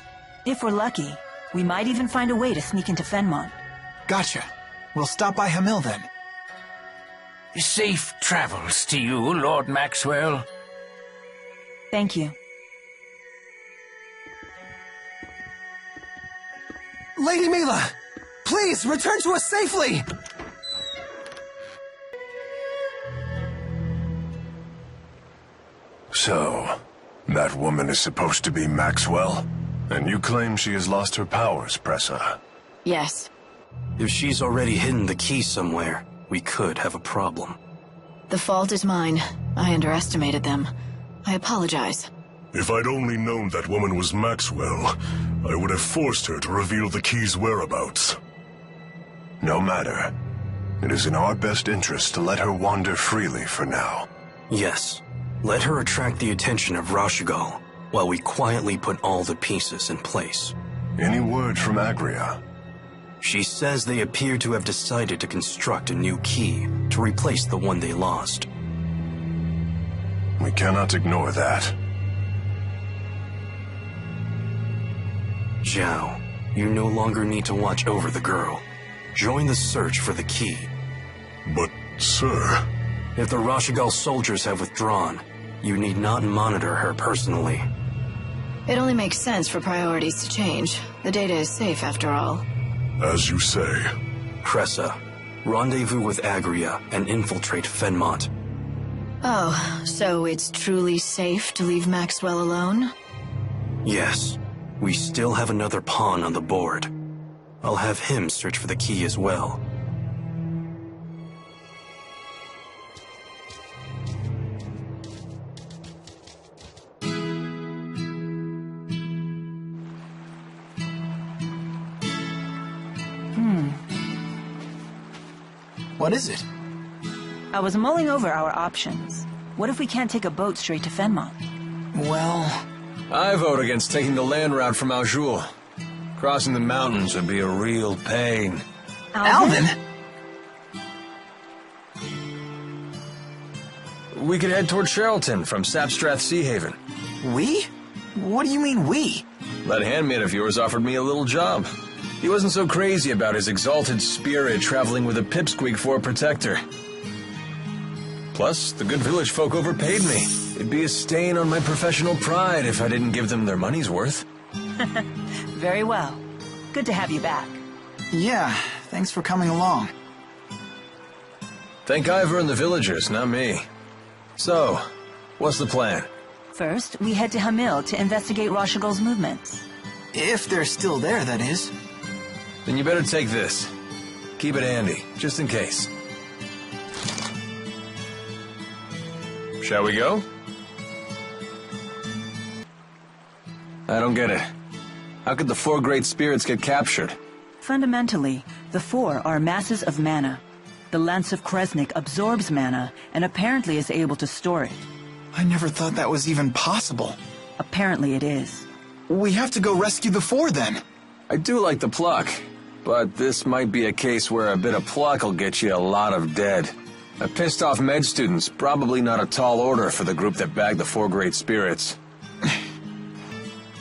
If we're lucky, we might even find a way to sneak into Fenmont. Gotcha. We'll stop by Hamil then. Safe travels to you, Lord Maxwell. Thank you. Lady Mila! Please, return to us safely! So, that woman is supposed to be Maxwell? And you claim she has lost her powers, Pressa? Yes. If she's already hidden the key somewhere, we could have a problem. The fault is mine. I underestimated them. I apologize. If I'd only known that woman was Maxwell, I would have forced her to reveal the key's whereabouts. No matter. It is in our best interest to let her wander freely for now. Yes. Let her attract the attention of Rashugal, while we quietly put all the pieces in place. Any word from Agria? She says they appear to have decided to construct a new key to replace the one they lost. We cannot ignore that. Zhao, you no longer need to watch over the girl. Join the search for the key. But, sir... If the Rashugal soldiers have withdrawn, you need not monitor her personally. It only makes sense for priorities to change. The data is safe after all. As you say. Cressa, rendezvous with Agria and infiltrate Fenmont. Oh, so it's truly safe to leave Maxwell alone? Yes. We still have another pawn on the board. I'll have him search for the key as well. What is it? I was mulling over our options. What if we can't take a boat straight to Fenmont? Well... I vote against taking the land route from Auj Oule. Crossing the mountains would be a real pain. Alvin? We could head toward Charlton from Sapstrath Seahaven. We? What do you mean, we? That handmaid of yours offered me a little job. He wasn't so crazy about his exalted spirit traveling with a pipsqueak for a protector. Plus, the good village folk overpaid me. It'd be a stain on my professional pride if I didn't give them their money's worth. Very well. Good to have you back. Yeah, thanks for coming along. Thank Ivor and the villagers, not me. So, what's the plan? First, we head to Hamil to investigate Rashugal's movements. If they're still there, that is. Then you better take this. Keep it handy, just in case. Shall we go? I don't get it. How could the four great spirits get captured? Fundamentally, the four are masses of mana. The lance of Kresnik absorbs mana and apparently is able to store it. I never thought that was even possible. Apparently it is. We have to go rescue the four then. I do like the pluck, but this might be a case where a bit of pluck will get you a lot of dead. A pissed off med student's probably not a tall order for the group that bagged the four great spirits.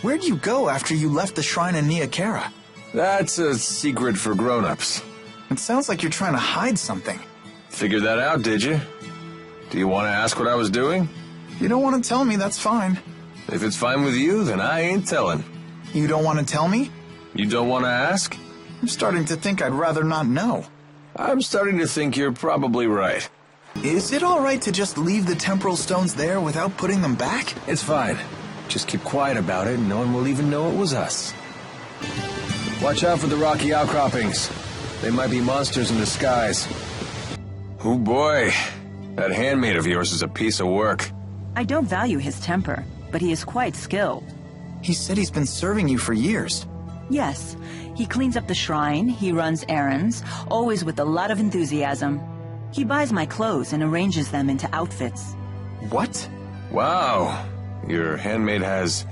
Where'd you go after you left the shrine in Nia Cara? That's a secret for grown-ups. It sounds like you're trying to hide something. Figured that out, did you? Do you want to ask what I was doing? If you don't want to tell me, that's fine. If it's fine with you, then I ain't telling. You don't want to tell me? You don't want to ask? I'm starting to think I'd rather not know. I'm starting to think you're probably right. Is it all right to just leave the temporal stones there without putting them back? It's fine. Just keep quiet about it and no one will even know it was us. Watch out for the rocky outcroppings. They might be monsters in disguise. Oh boy, that handmaid of yours is a piece of work. I don't value his temper, but he is quite skilled. He said he's been serving you for years. Yes, he cleans up the shrine, he runs errands, always with a lot of enthusiasm. He buys my clothes and arranges them into outfits. What? Wow, your handmaid has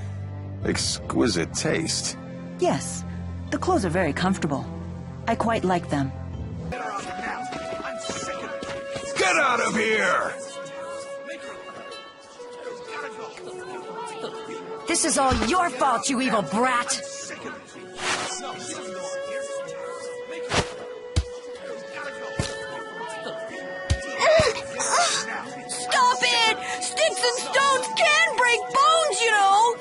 exquisite taste. Yes, the clothes are very comfortable. I quite like them. Get out of here! This is all your fault, you evil brat! Stop it! Sticks and stones can break bones, you know!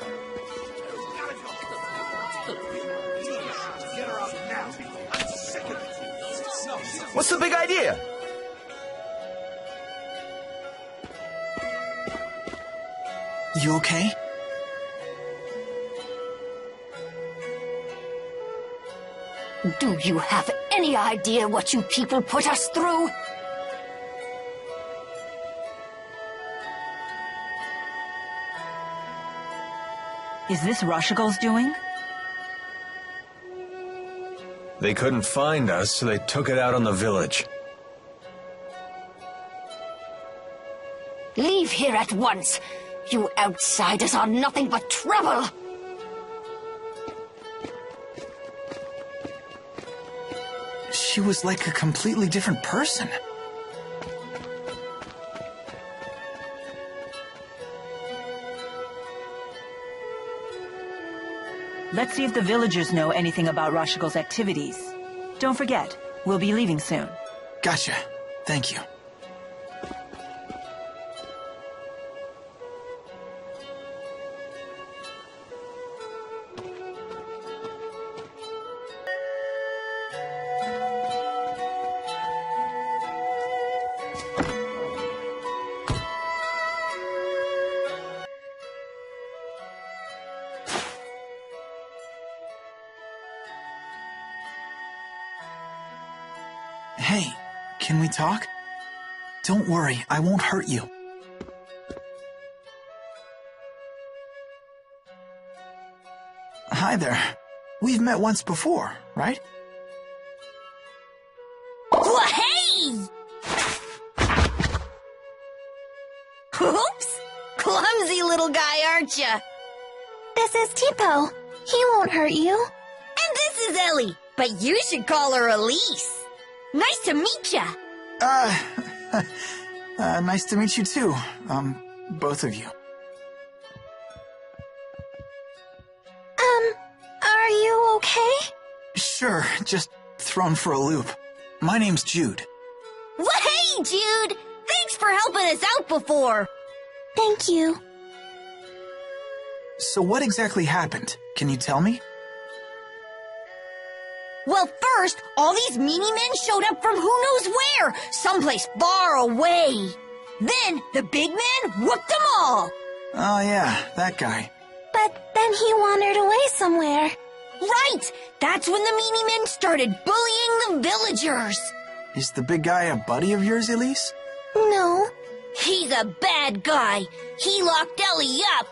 What's the big idea? You okay? Do you have any idea what you people put us through? Is this Rashugal's doing? They couldn't find us, so they took it out on the village. Leave here at once. You outsiders are nothing but trouble. She was like a completely different person. Let's see if the villagers know anything about Rashugal's activities. Don't forget, we'll be leaving soon. Gotcha. Thank you. Hey, can we talk? Don't worry, I won't hurt you. Hi there. We've met once before, right? Hey! Oops! Clumsy little guy, aren't ya? This is Tipo. He won't hurt you. And this is Ellie, but you should call her Elise. Nice to meet ya. Nice to meet you too. Both of you. Are you okay? Sure, just thrown for a loop. My name's Jude. Well, hey, Jude! Thanks for helping us out before. Thank you. So what exactly happened? Can you tell me? Well, first, all these meanie men showed up from who knows where, someplace far away. Then, the big man whooped them all. Oh yeah, that guy. But then he wandered away somewhere. Right! That's when the meanie men started bullying the villagers. Is the big guy a buddy of yours, Elise? No. He's a bad guy. He locked Ellie up.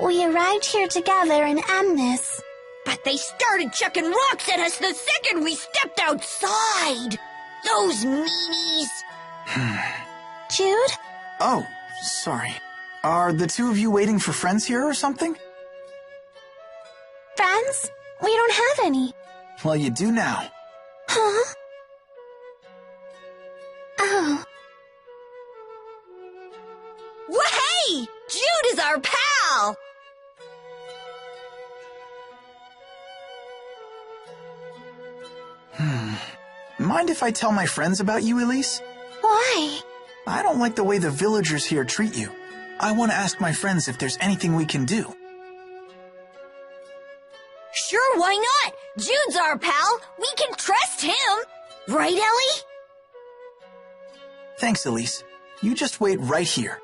We arrived here together in Amnes. But they started chucking rocks at us the second we stepped outside. Those meanies. Jude? Oh, sorry. Are the two of you waiting for friends here or something? Friends? We don't have any. Well, you do now. Huh? Oh. Well, hey! Jude is our pal! Mind if I tell my friends about you, Elise? Why? I don't like the way the villagers here treat you. I want to ask my friends if there's anything we can do. Sure, why not? Jude's our pal. We can trust him. Right, Ellie? Thanks, Elise. You just wait right here.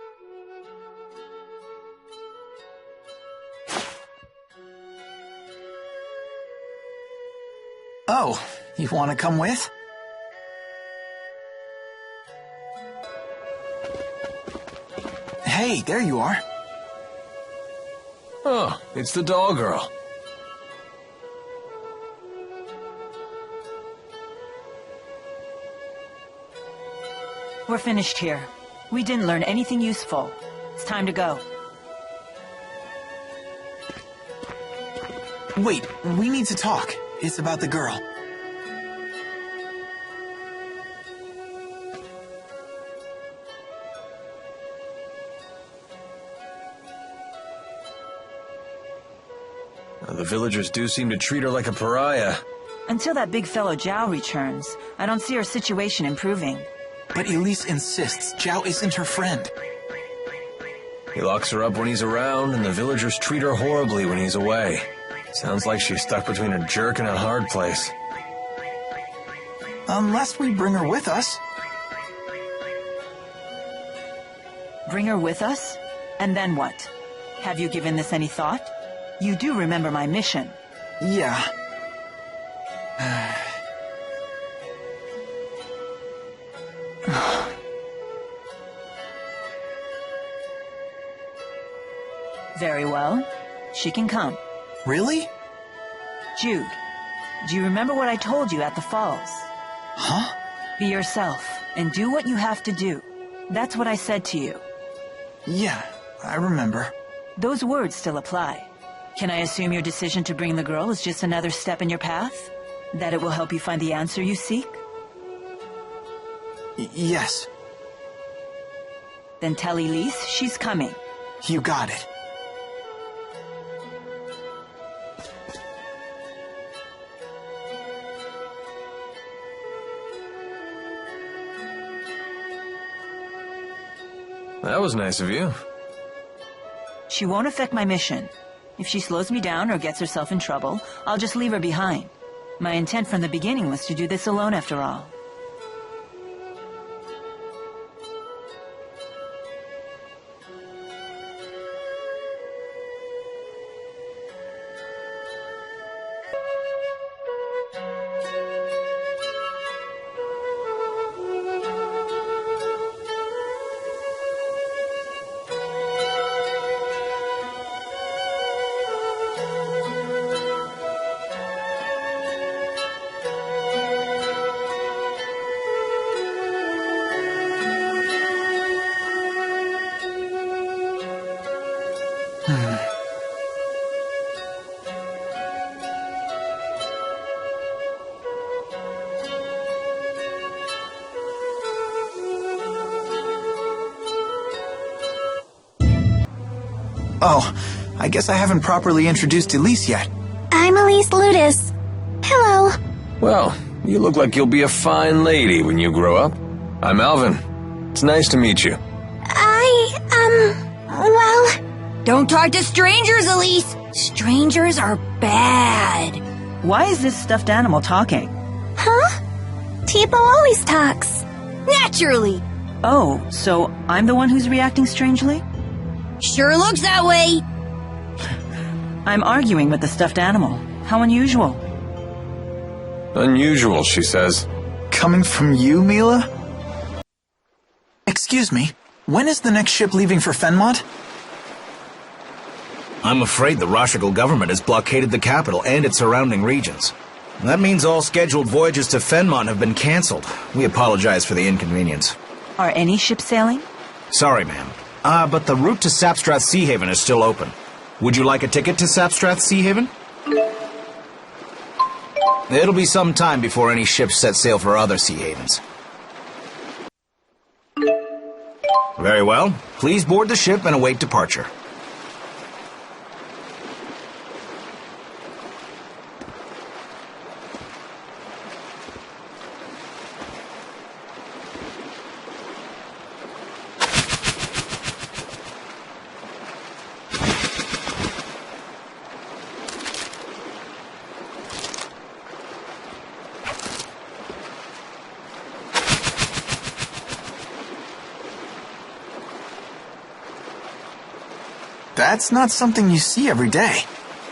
Oh, you want to come with? Hey, there you are. Oh, it's the doll girl. We're finished here. We didn't learn anything useful. It's time to go. Wait, we need to talk. It's about the girl. The villagers do seem to treat her like a pariah. Until that big fellow Zhao returns, I don't see her situation improving. But Elise insists Zhao isn't her friend. He locks her up when he's around, and the villagers treat her horribly when he's away. Sounds like she's stuck between a jerk and a hard place. Unless we bring her with us. Bring her with us? And then what? Have you given this any thought? You do remember my mission. Yeah. Very well. She can come. Really? Jude, do you remember what I told you at the falls? Huh? Be yourself, and do what you have to do. That's what I said to you. Yeah, I remember. Those words still apply. Can I assume your decision to bring the girl is just another step in your path? That it will help you find the answer you seek? Yes. Then tell Elise she's coming. You got it. That was nice of you. She won't affect my mission. If she slows me down or gets herself in trouble, I'll just leave her behind. My intent from the beginning was to do this alone after all. Oh, I guess I haven't properly introduced Elise yet. I'm Elise Ludus. Hello. Well, you look like you'll be a fine lady when you grow up. I'm Alvin. It's nice to meet you. Well... Don't talk to strangers, Elise! Strangers are bad. Why is this stuffed animal talking? Huh? Tipo always talks. Naturally. Oh, so I'm the one who's reacting strangely? Sure looks that way. I'm arguing with the stuffed animal. How unusual. Unusual, she says. Coming from you, Mila? Excuse me, when is the next ship leaving for Fenmont? I'm afraid the Rashugal government has blockaded the capital and its surrounding regions. That means all scheduled voyages to Fenmont have been cancelled. We apologize for the inconvenience. Are any ships sailing? Sorry, ma'am. But the route to Sapstrath Seahaven is still open. Would you like a ticket to Sapstrath Seahaven? It'll be some time before any ships set sail for other sea havens. Very well. Please board the ship and await departure. That's not something you see every day.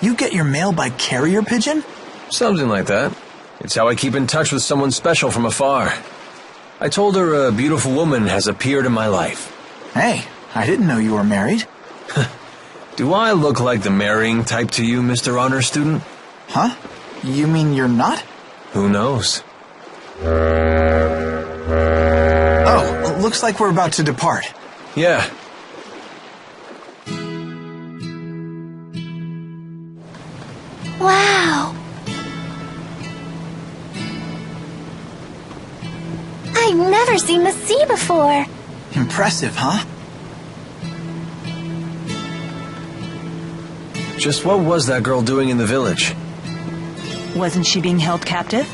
You get your mail by carrier pigeon? Something like that. It's how I keep in touch with someone special from afar. I told her a beautiful woman has appeared in my life. Hey, I didn't know you were married. Do I look like the marrying type to you, Mr. Honor Student? Huh? You mean you're not? Who knows? Oh, looks like we're about to depart. Yeah. Wow. I've never seen the sea before. Impressive, huh? Just what was that girl doing in the village? Wasn't she being held captive?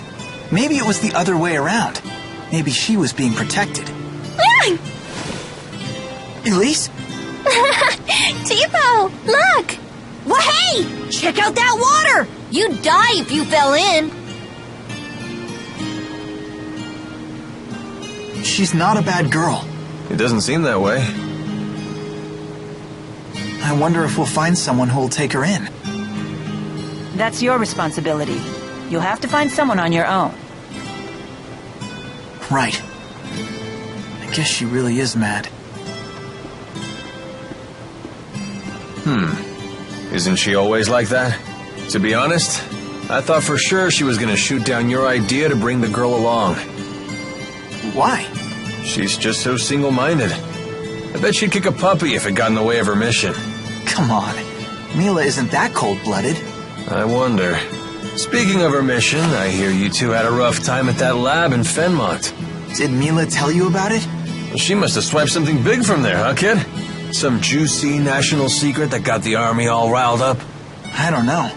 Maybe it was the other way around. Maybe she was being protected. Elise? Tipo, look! Well, hey! Check out that water! You'd die if you fell in. She's not a bad girl. It doesn't seem that way. I wonder if we'll find someone who'll take her in. That's your responsibility. You'll have to find someone on your own. Right. I guess she really is mad. Isn't she always like that? To be honest, I thought for sure she was gonna shoot down your idea to bring the girl along. Why? She's just so single-minded. I bet she'd kick a puppy if it got in the way of her mission. Come on. Mila isn't that cold-blooded. I wonder. Speaking of her mission, I hear you two had a rough time at that lab in Fenmont. Did Mila tell you about it? Well, she must have swiped something big from there, huh, kid? Some juicy national secret that got the army all riled up? I don't know.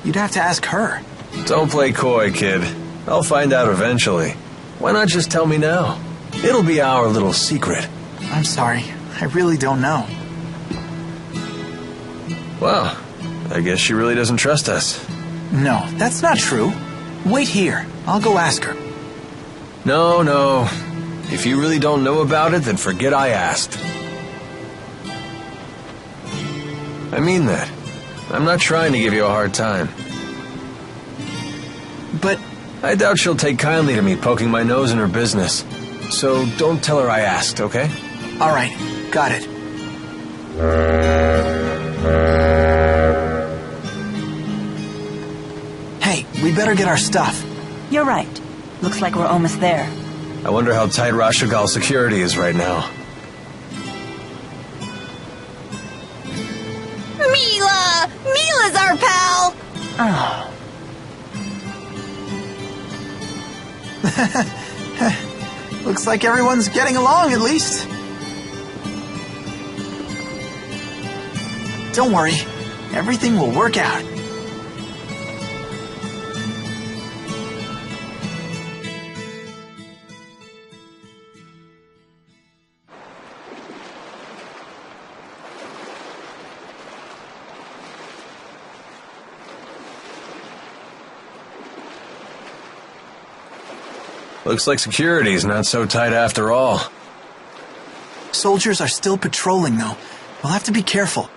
You'd have to ask her. Don't play coy, kid. I'll find out eventually. Why not just tell me now? It'll be our little secret. I'm sorry. I really don't know. Well, I guess she really doesn't trust us. No, that's not true. Wait here. I'll go ask her. No. If you really don't know about it, then forget I asked. I mean that. I'm not trying to give you a hard time. But I doubt she'll take kindly to me poking my nose in her business. So don't tell her I asked, okay? All right. Got it. Hey, we better get our stuff. You're right. Looks like we're almost there. I wonder how tight Rashugal security is right now. Mila! Mila's our pal! Oh. Looks like everyone's getting along, at least. Don't worry. Everything will work out. Looks like security's not so tight after all. Soldiers are still patrolling, though. We'll have to be careful.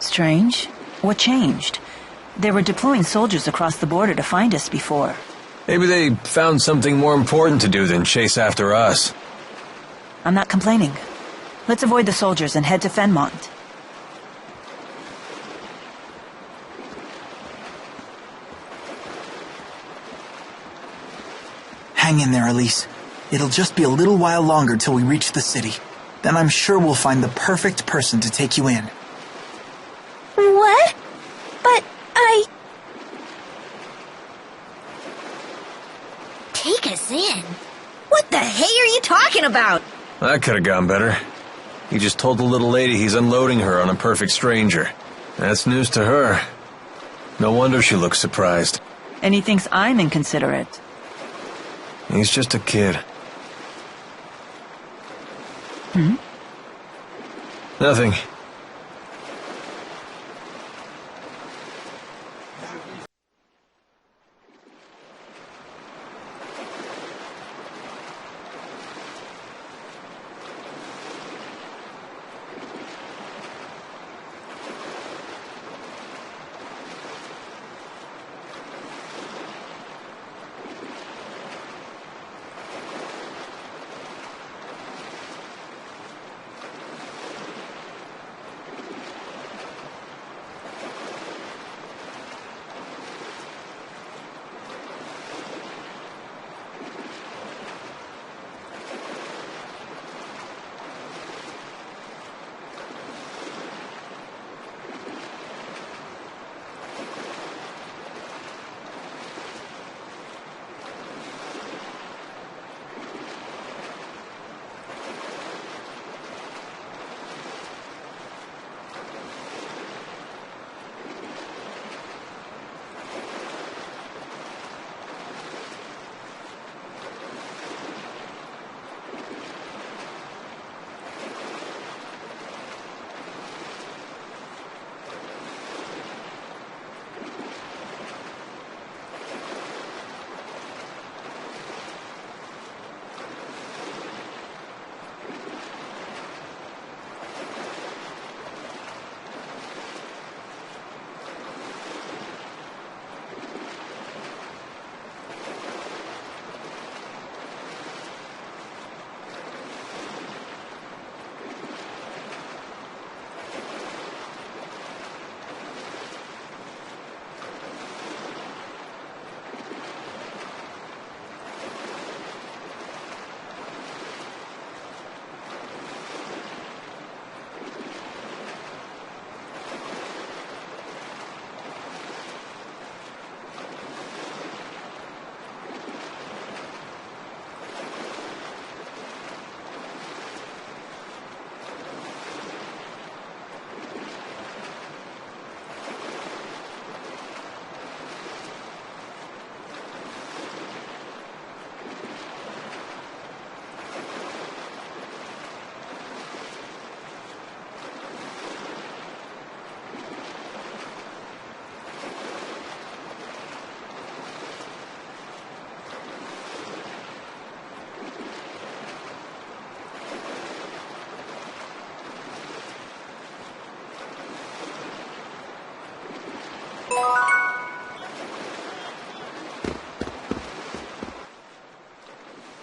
Strange. What changed? They were deploying soldiers across the border to find us before. Maybe they found something more important to do than chase after us. I'm not complaining. Let's avoid the soldiers and head to Fenmont. Hang in there, Elise. It'll just be a little while longer till we reach the city. Then I'm sure we'll find the perfect person to take you in. What? But Take us in? What the hey are you talking about? That could have gone better. He just told the little lady he's unloading her on a perfect stranger. That's news to her. No wonder she looks surprised. And he thinks I'm inconsiderate. He's just a kid. Hmm? Nothing.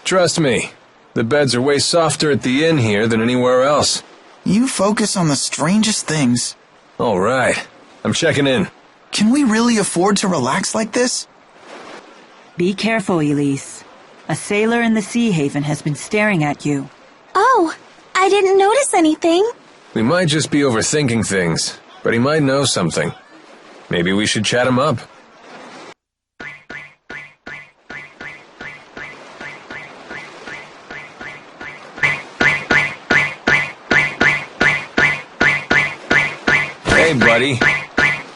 Trust me, the beds are way softer at the inn here than anywhere else. You focus on the strangest things. All right, I'm checking in. Can we really afford to relax like this? Be careful, Elise. A sailor in the Seahaven has been staring at you. Oh, I didn't notice anything. We might just be overthinking things, but he might know something. Maybe we should chat him up. Hey, buddy.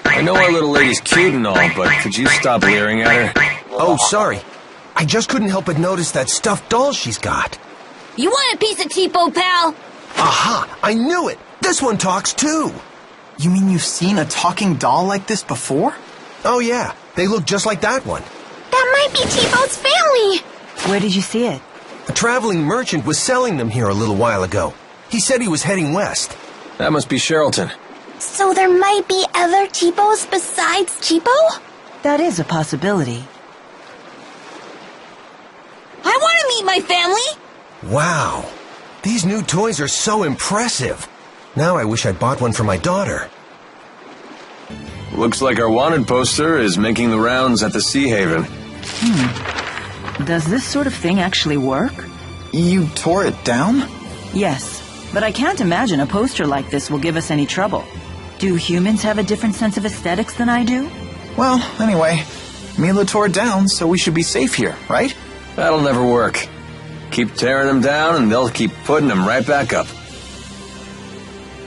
I know our little lady's cute and all, but could you stop leering at her? Oh, sorry. I just couldn't help but notice that stuffed doll she's got. You want a piece of Tipo, pal? Aha! I knew it! This one talks too! You mean you've seen a talking doll like this before? Oh yeah, they look just like that one. That might be T-Boat's family! Where did you see it? A traveling merchant was selling them here a little while ago. He said he was heading west. That must be Sherrilton. So there might be other T-Boats besides T-Bo? That is a possibility. I want to meet my family! Wow. These new toys are so impressive. Now I wish I'd bought one for my daughter. Looks like our wanted poster is making the rounds at the Seahaven. Does this sort of thing actually work? You tore it down? Yes, but I can't imagine a poster like this will give us any trouble. Do humans have a different sense of aesthetics than I do? Well, anyway, Mila tore it down, so we should be safe here, right? That'll never work. Keep tearing them down and they'll keep putting them right back up.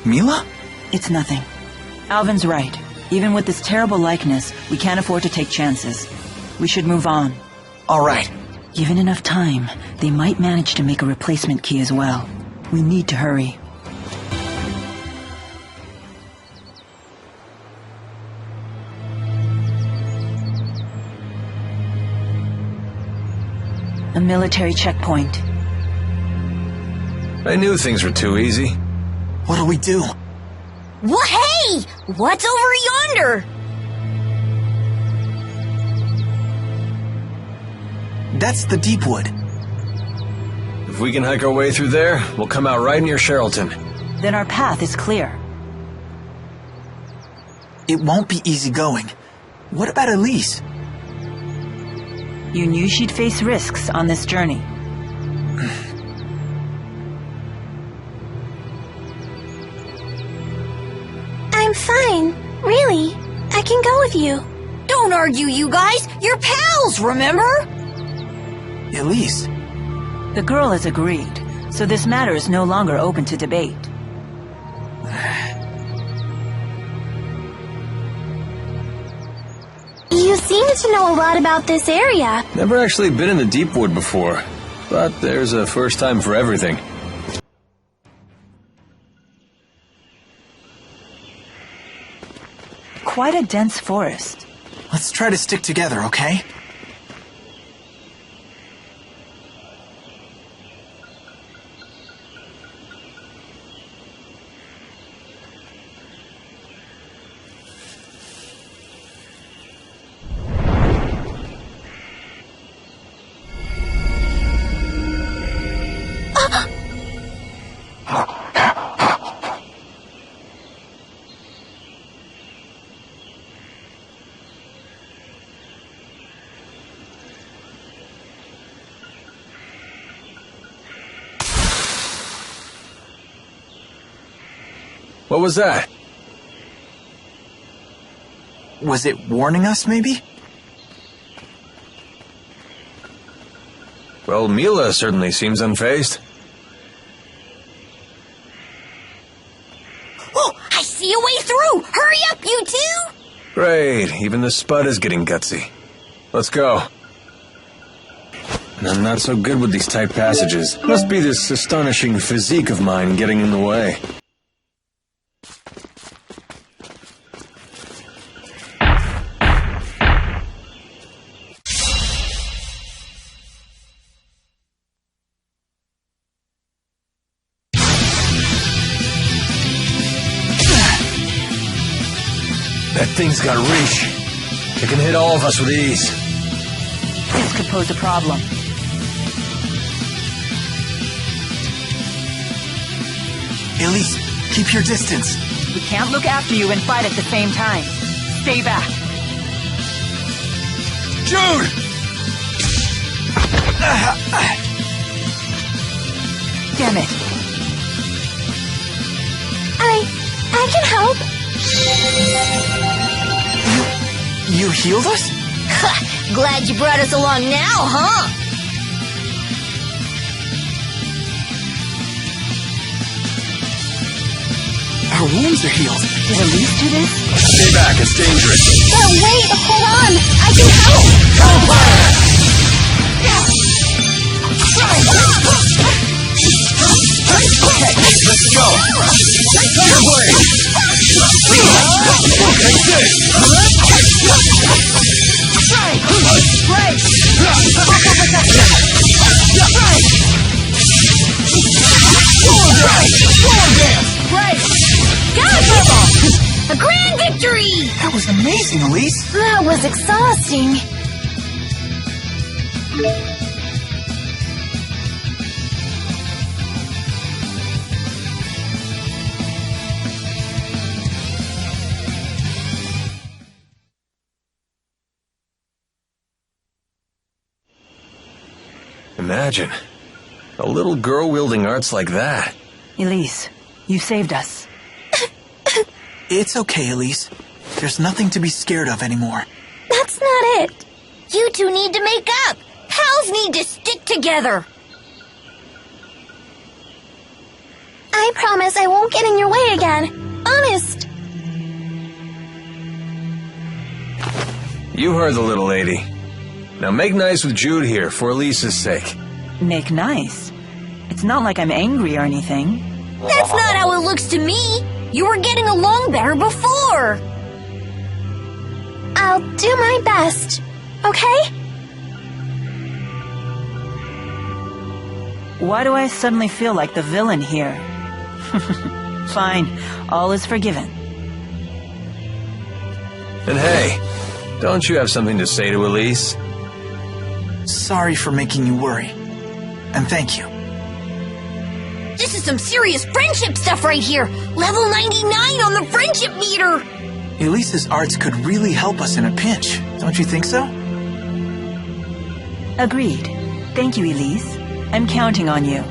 Mila? It's nothing. Alvin's right. Even with this terrible likeness, we can't afford to take chances. We should move on. All right. Given enough time, they might manage to make a replacement key as well. We need to hurry. A military checkpoint. I knew things were too easy. What do we do? Well, hey! What's over yonder? That's the Deepwood. If we can hike our way through there, we'll come out right near Sherrilton. Then our path is clear. It won't be easy going. What about Elise? You knew she'd face risks on this journey. I'm fine. Really. I can go with you. Don't argue, you guys. You're pals, remember? Elise. The girl has agreed, so this matter is no longer open to debate. You seem to know a lot about this area. Never actually been in the Deepwood before, but there's a first time for everything. Quite a dense forest. Let's try to stick together, okay? What was that? Was it warning us, maybe? Well, Mila certainly seems unfazed. Oh, I see a way through! Hurry up, you two! Great, even the Spud is getting gutsy. Let's go. I'm not so good with these tight passages. Must be this astonishing physique of mine getting in the way. That thing's got reach. It can hit all of us with ease. This could pose a problem. Elise, keep your distance. We can't look after you and fight at the same time. Stay back. Jude! Damn it. I can help. You healed us? Glad you brought us along now, huh? Our wounds are healed. Did Elise do this? Stay back, it's dangerous. Wait, hold on. I can help. Okay, let's go. Your blade. Take this. Right! Got it! A grand victory! That was amazing, Elise. That was exhausting. Imagine. A little girl wielding arts like that. Elise, you saved us. It's okay, Elise. There's nothing to be scared of anymore. That's not it. You two need to make up. Pals need to stick together. I promise I won't get in your way again. Honest. You heard the little lady. Now make nice with Jude here, for Elise's sake. Make nice? It's not like I'm angry or anything. That's not how it looks to me. You were getting along better before. I'll do my best, okay? Why do I suddenly feel like the villain here? Fine, all is forgiven. And hey, don't you have something to say to Elise? Sorry for making you worry. And thank you. This is some serious friendship stuff right here. Level 99 on the friendship meter. Elise's arts could really help us in a pinch. Don't you think so? Agreed. Thank you, Elise. I'm counting on you.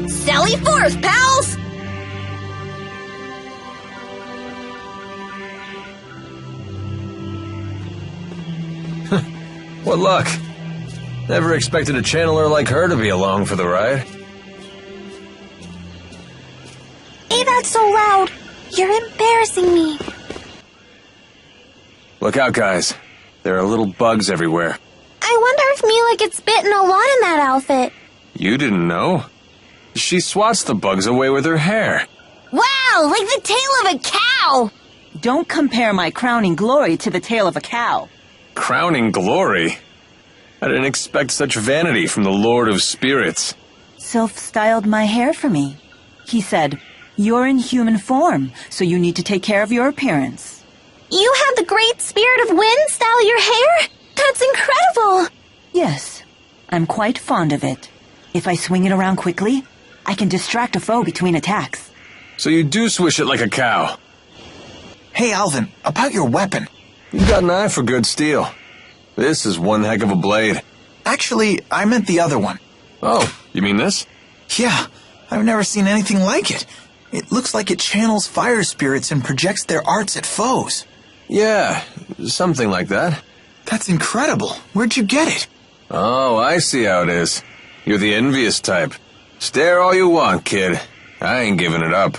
Sally forth, pals! What luck. Never expected a channeler like her to be along for the ride. Hey, that's so loud. You're embarrassing me. Look out, guys. There are little bugs everywhere. I wonder if Mila gets bitten a lot in that outfit. You didn't know? She swats the bugs away with her hair. Wow, like the tail of a cow! Don't compare my crowning glory to the tail of a cow. Crowning glory? I didn't expect such vanity from the Lord of Spirits. Sylph styled my hair for me. He said, "You're in human form, so you need to take care of your appearance." You have the great spirit of wind style your hair? That's incredible! Yes, I'm quite fond of it. If I swing it around quickly, I can distract a foe between attacks. So you do swish it like a cow. Hey, Alvin, about your weapon. You got an eye for good steel. This is one heck of a blade. Actually, I meant the other one. Oh, you mean this? Yeah, I've never seen anything like it. It looks like it channels fire spirits and projects their arts at foes. Yeah, something like that. That's incredible. Where'd you get it? Oh, I see how it is. You're the envious type. Stare all you want, kid. I ain't giving it up.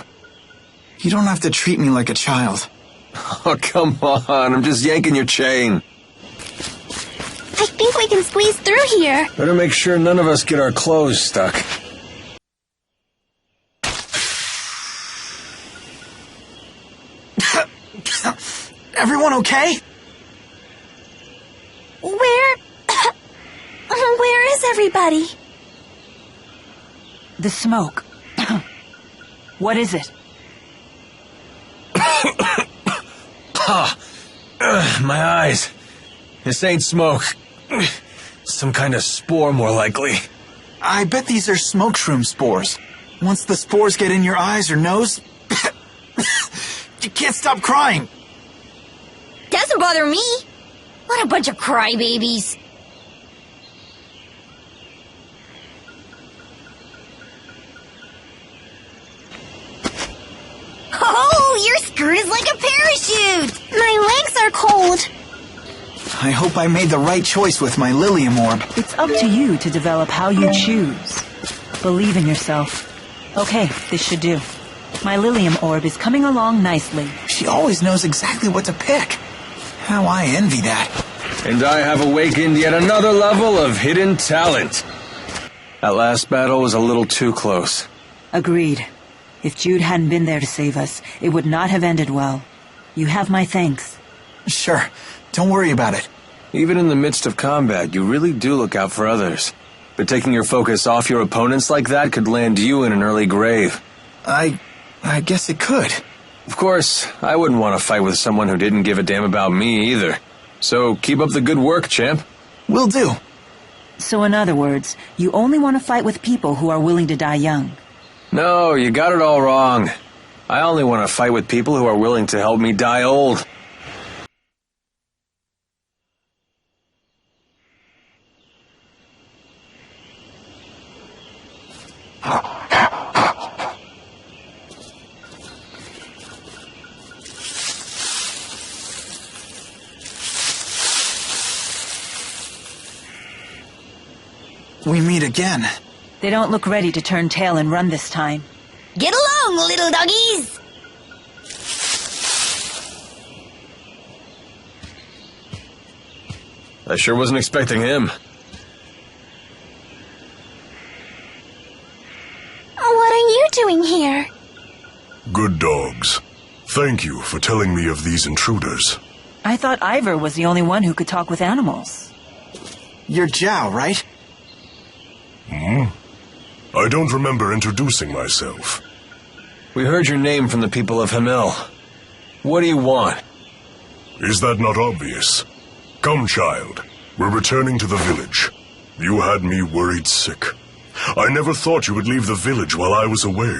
You don't have to treat me like a child. Oh, come on. I'm just yanking your chain. I think we can squeeze through here. Better make sure none of us get our clothes stuck. Everyone okay? Where is everybody? The smoke. What is it? My eyes. This ain't smoke. Some kind of spore, more likely. I bet these are smoke shroom spores. Once the spores get in your eyes or nose, you can't stop crying. Doesn't bother me. What a bunch of crybabies. Oh, your skirt is like a parachute. My legs are cold. I hope I made the right choice with my Lilium orb. It's up to you to develop how you choose. Believe in yourself. Okay, this should do. My Lilium orb is coming along nicely. She always knows exactly what to pick. How I envy that. And I have awakened yet another level of hidden talent. That last battle was a little too close. Agreed. If Jude hadn't been there to save us, it would not have ended well. You have my thanks. Sure. Don't worry about it. Even in the midst of combat, you really do look out for others. but taking your focus off your opponents like that could land you in an early grave. I guess it could. Of course, I wouldn't want to fight with someone who didn't give a damn about me either. So keep up the good work, champ. Will do. So in other words, you only want to fight with people who are willing to die young. No, you got it all wrong. I only want to fight with people who are willing to help me die old. We meet again. They don't look ready to turn tail and run this time. Get along, little doggies! I sure wasn't expecting him. What are you doing here? Good dogs. Thank you for telling me of these intruders. I thought Ivor was the only one who could talk with animals. You're Zhao, right? I don't remember introducing myself. We heard your name from the people of Hamil. What do you want? Is that not obvious? Come, child. We're returning to the village. You had me worried sick. I never thought you would leave the village while I was away.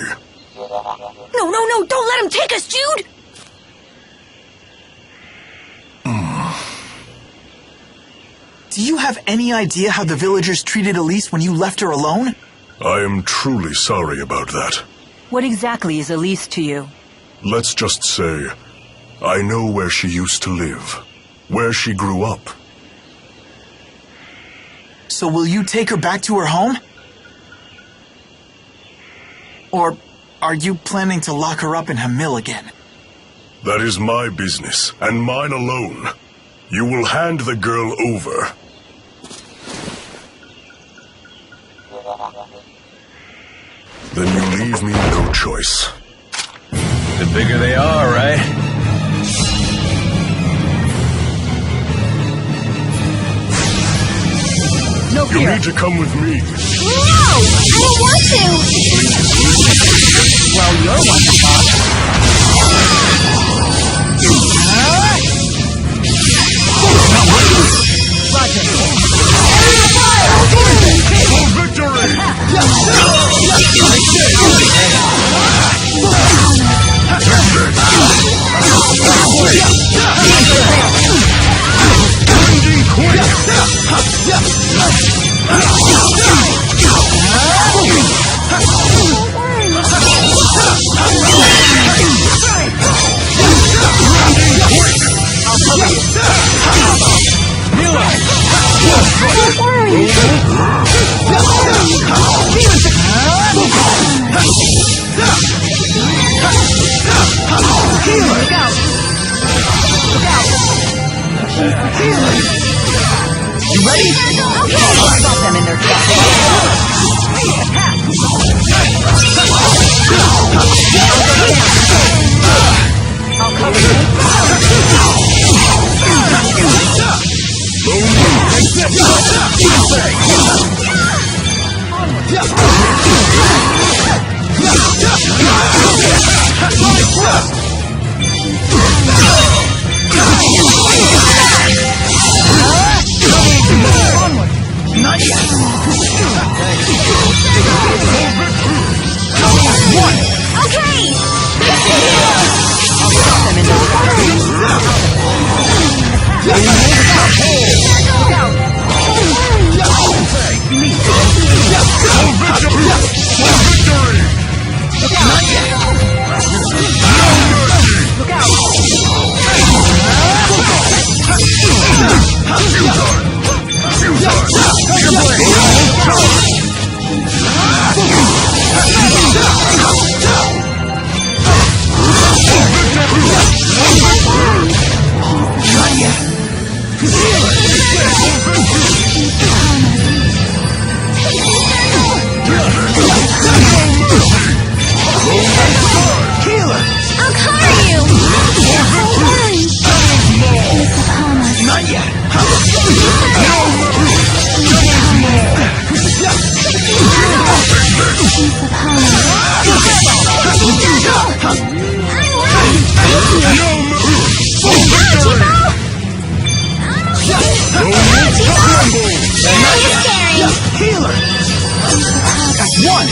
No, don't let him take us, Jude! Do you have any idea how the villagers treated Elise when you left her alone? I am truly sorry about that. What exactly is Elise to you? Let's just say, I know where she used to live, where she grew up. So will you take her back to her home? Or are you planning to lock her up in Hamil again? That is my business, and mine alone. You will hand the girl over. Then you leave me no choice. The bigger they are, right? No fear. You need to come with me. No! I don't want to! Well, you're one to talk. You ready? I'll stop them in their tracks. I'll cover you. Not yet. One. Okay. I'll stop them in their Look out! Healer! That's one!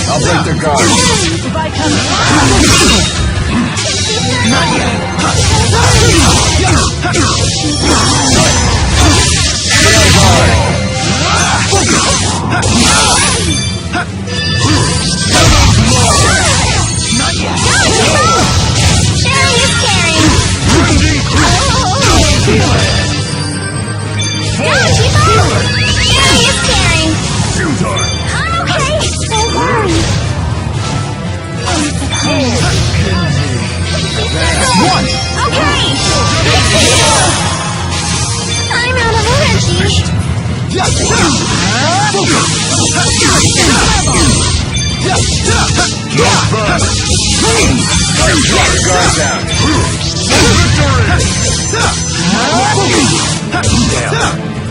I'll break their guard.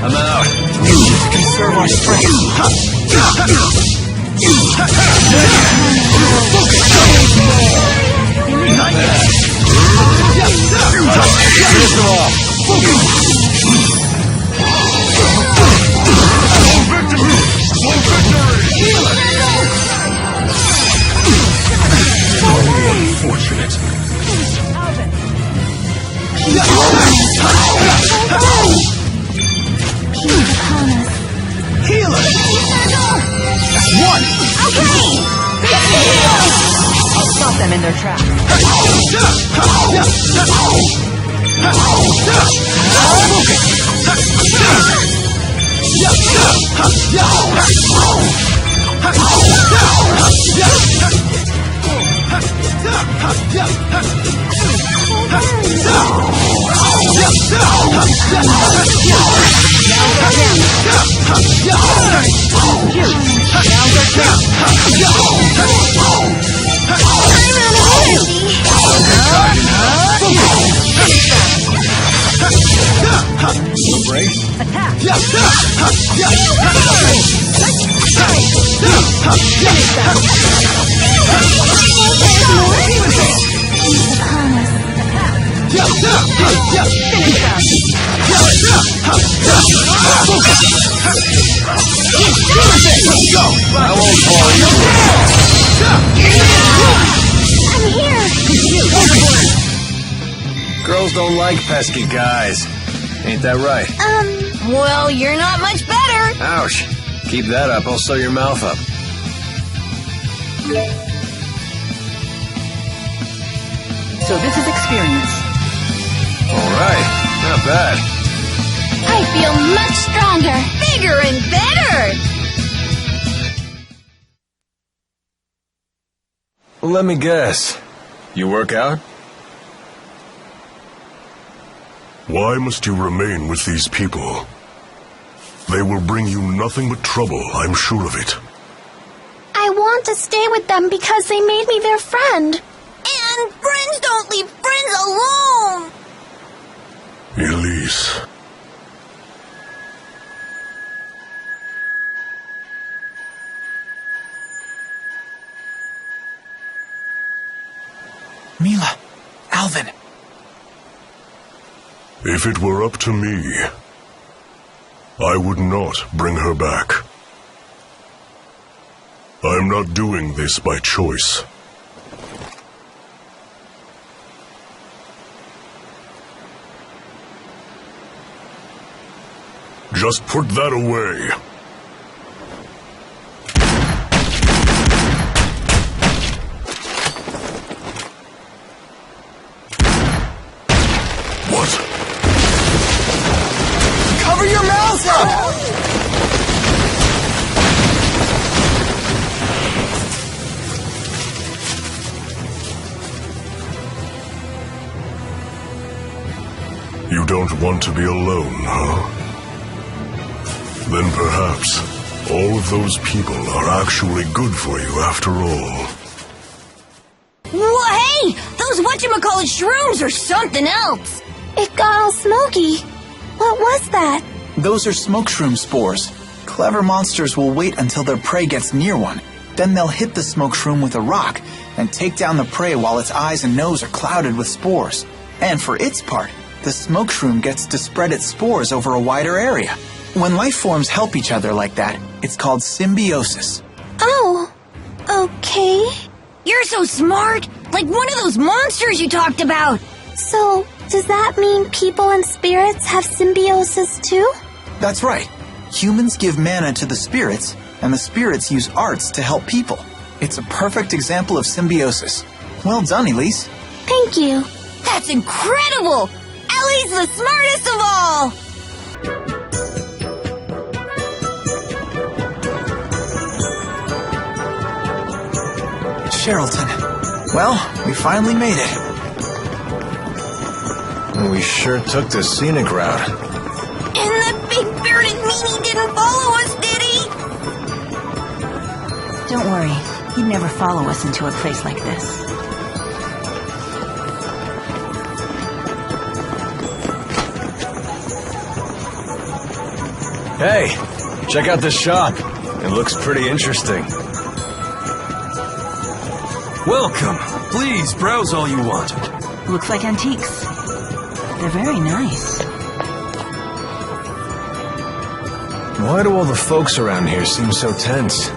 I'm out. Conserve our strength. Finish them off. Unfortunate. Healer! That's one! I'll stop them in their tracks. Brace. Attack! I won't fall you. I'm here. Girls don't like pesky guys. Ain't that right? Well, you're not much better. Ouch. Keep that up, I'll sew your mouth up. So this is experience. Alright, not bad. I feel much stronger. Let me guess. You work out? Why must you remain with these people? They will bring you nothing but trouble, I'm sure of it. I want to stay with them because they made me their friend. And friends don't leave friends alone! Elise. Mila, Alvin. If it were up to me, I would not bring her back. I'm not doing this by choice. Just put that away. What? Cover your mouth up! You don't want to be alone, huh? Then perhaps all of those people are actually good for you after all. Well, hey! Those whatchamacallit shrooms are something else! It got all smoky. What was that? Those are smoke shroom spores. Clever monsters will wait until their prey gets near one. Then they'll hit the smoke shroom with a rock and take down the prey while its eyes and nose are clouded with spores. And for its part, the smoke shroom gets to spread its spores over a wider area. When life forms help each other like that, it's called symbiosis. Oh, okay. You're so smart! Like one of those monsters you talked about! So, does that mean people and spirits have symbiosis too? That's right. Humans give mana to the spirits, and the spirits use arts to help people. It's a perfect example of symbiosis. Well done, Elise. Thank you. That's incredible! Ellie's the smartest of all! Sherrilton. Well, we finally made it. We sure took the scenic route. And that big bearded meanie didn't follow us, did he? Don't worry. He'd never follow us into a place like this. Hey, check out this shop. It looks pretty interesting. Welcome. Please browse all you want. Looks like antiques. They're very nice. Why do all the folks around here seem so tense?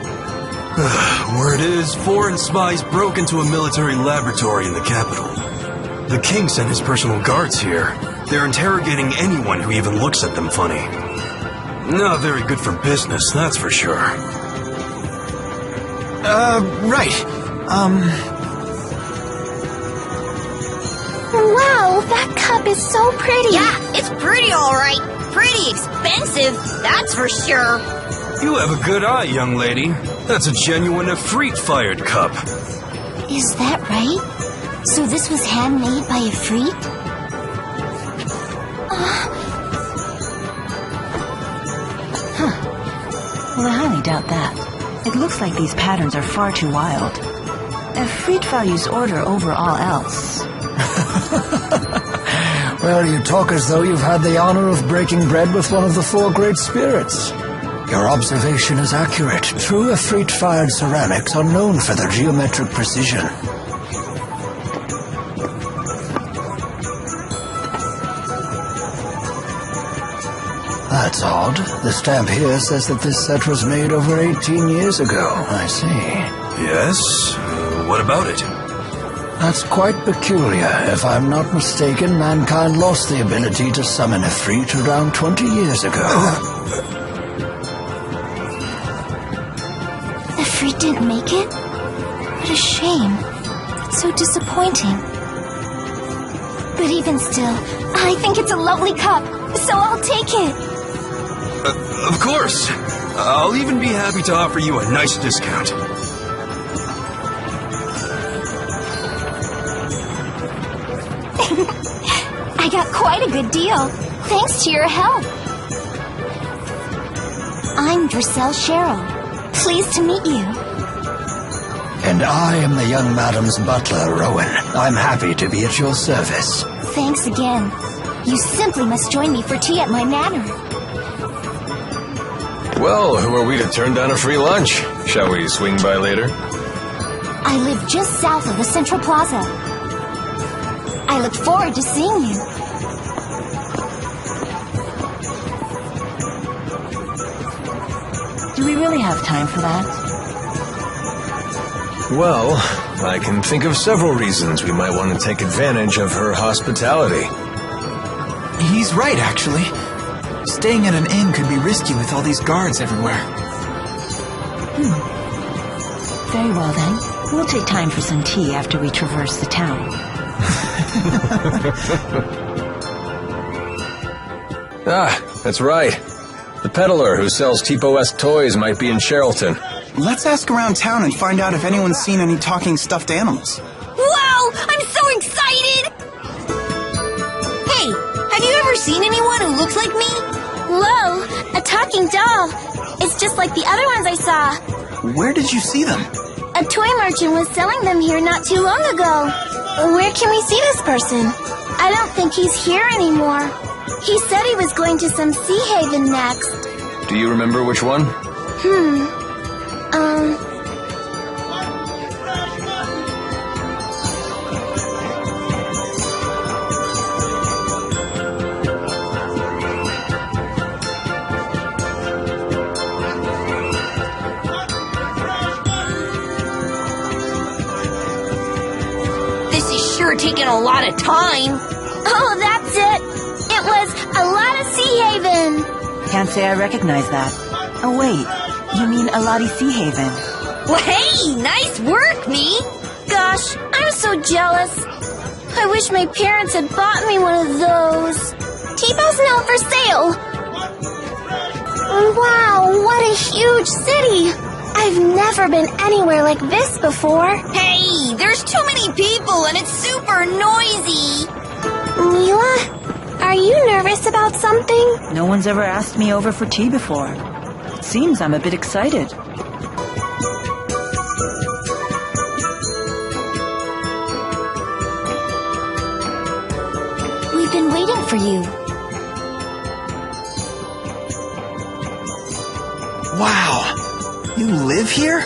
Word is, foreign spies broke into a military laboratory in the capital. The king sent his personal guards here. They're interrogating anyone who even looks at them funny. Not very good for business, that's for sure. Right. Wow, that cup is so pretty. Yeah, it's pretty alright. Pretty expensive, that's for sure. You have a good eye, young lady. That's a genuine Efreet-fired cup. Is that right? So this was handmade by Efreet? Well, I highly doubt that. It looks like these patterns are far too wild. Efreet values order over all else. Well, you talk as though you've had the honor of breaking bread with one of the four great spirits. Your observation is accurate. True Efreet-fired ceramics are known for their geometric precision. That's odd. The stamp here says that this set was made over 18 years ago. I see. Yes? What about it? That's quite peculiar. If I'm not mistaken, mankind lost the ability to summon Efreet around 20 years ago. Efreet didn't make it? What a shame. It's so disappointing. But even still, I think it's a lovely cup, so I'll take it. Of course. I'll even be happy to offer you a nice discount. good deal, thanks to your help. I'm Drissel Cheryl. Pleased to meet you. And I am the young madam's butler, Rowan. I'm happy to be at your service. Thanks again. You simply must join me for tea at my manor. Well, who are we to turn down a free lunch? Shall we swing by later? I live just south of the Central Plaza. I look forward to seeing you. Do we really have time for that? Well, I can think of several reasons we might want to take advantage of her hospitality. He's right, actually. Staying at an inn could be risky with all these guards everywhere. Very well then. We'll take time for some tea after we traverse the town. That's right. The peddler who sells Tipo-esque toys might be in Sherrilton. Let's ask around town and find out if anyone's seen any talking stuffed animals. Wow! I'm so excited! Hey, have you ever seen anyone who looks like me? Whoa, a talking doll. It's just like the other ones I saw. Where did you see them? A toy merchant was selling them here not too long ago. Where can we see this person? I don't think he's here anymore. He said he was going to some Seahaven next. Do you remember which one? This is sure taking a lot of time. Oh, that's it. It was a lot of Seahaven. Can't say I recognize that. Oh wait, you mean Aladi Seahaven. Well, hey, nice work, me. Gosh, I'm so jealous. I wish my parents had bought me one of those. T-Bow's now for sale. Wow, what a huge city. I've never been anywhere like this before. Hey, there's too many people and it's super noisy. Mila, are you nervous about something? No one's ever asked me over for tea before. It seems I'm a bit excited. We've been waiting for you. Wow! You live here?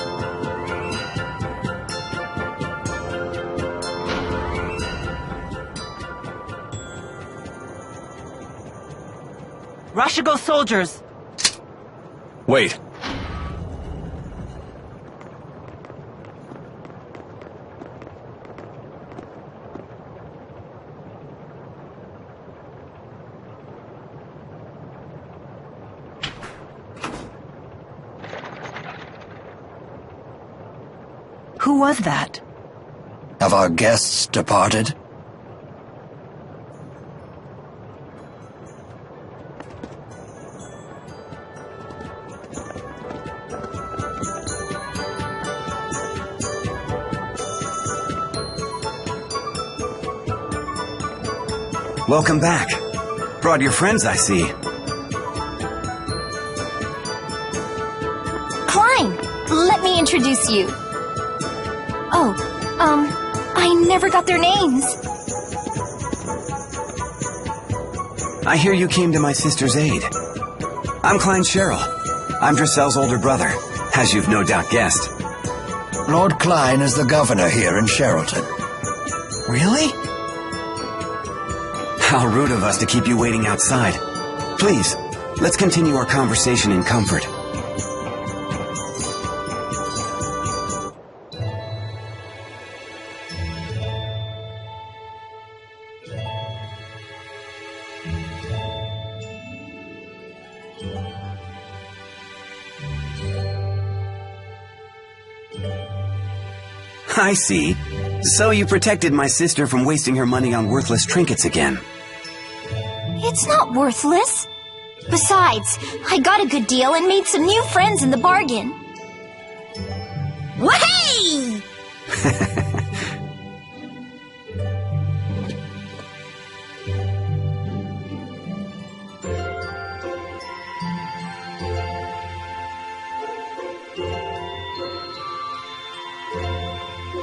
Rashugal soldiers! Wait. Who was that? Have our guests departed? Welcome back. Brought your friends, I see. Klein, let me introduce you. Oh, I never got their names. I hear you came to my sister's aid. I'm Klein Cheryl. I'm Drissel's older brother, as you've no doubt guessed. Lord Klein is the governor here in Sherrilton. Really? How rude of us to keep you waiting outside. Please, let's continue our conversation in comfort. I see. So you protected my sister from wasting her money on worthless trinkets again. It's not worthless. Besides, I got a good deal and made some new friends in the bargain. Wahey!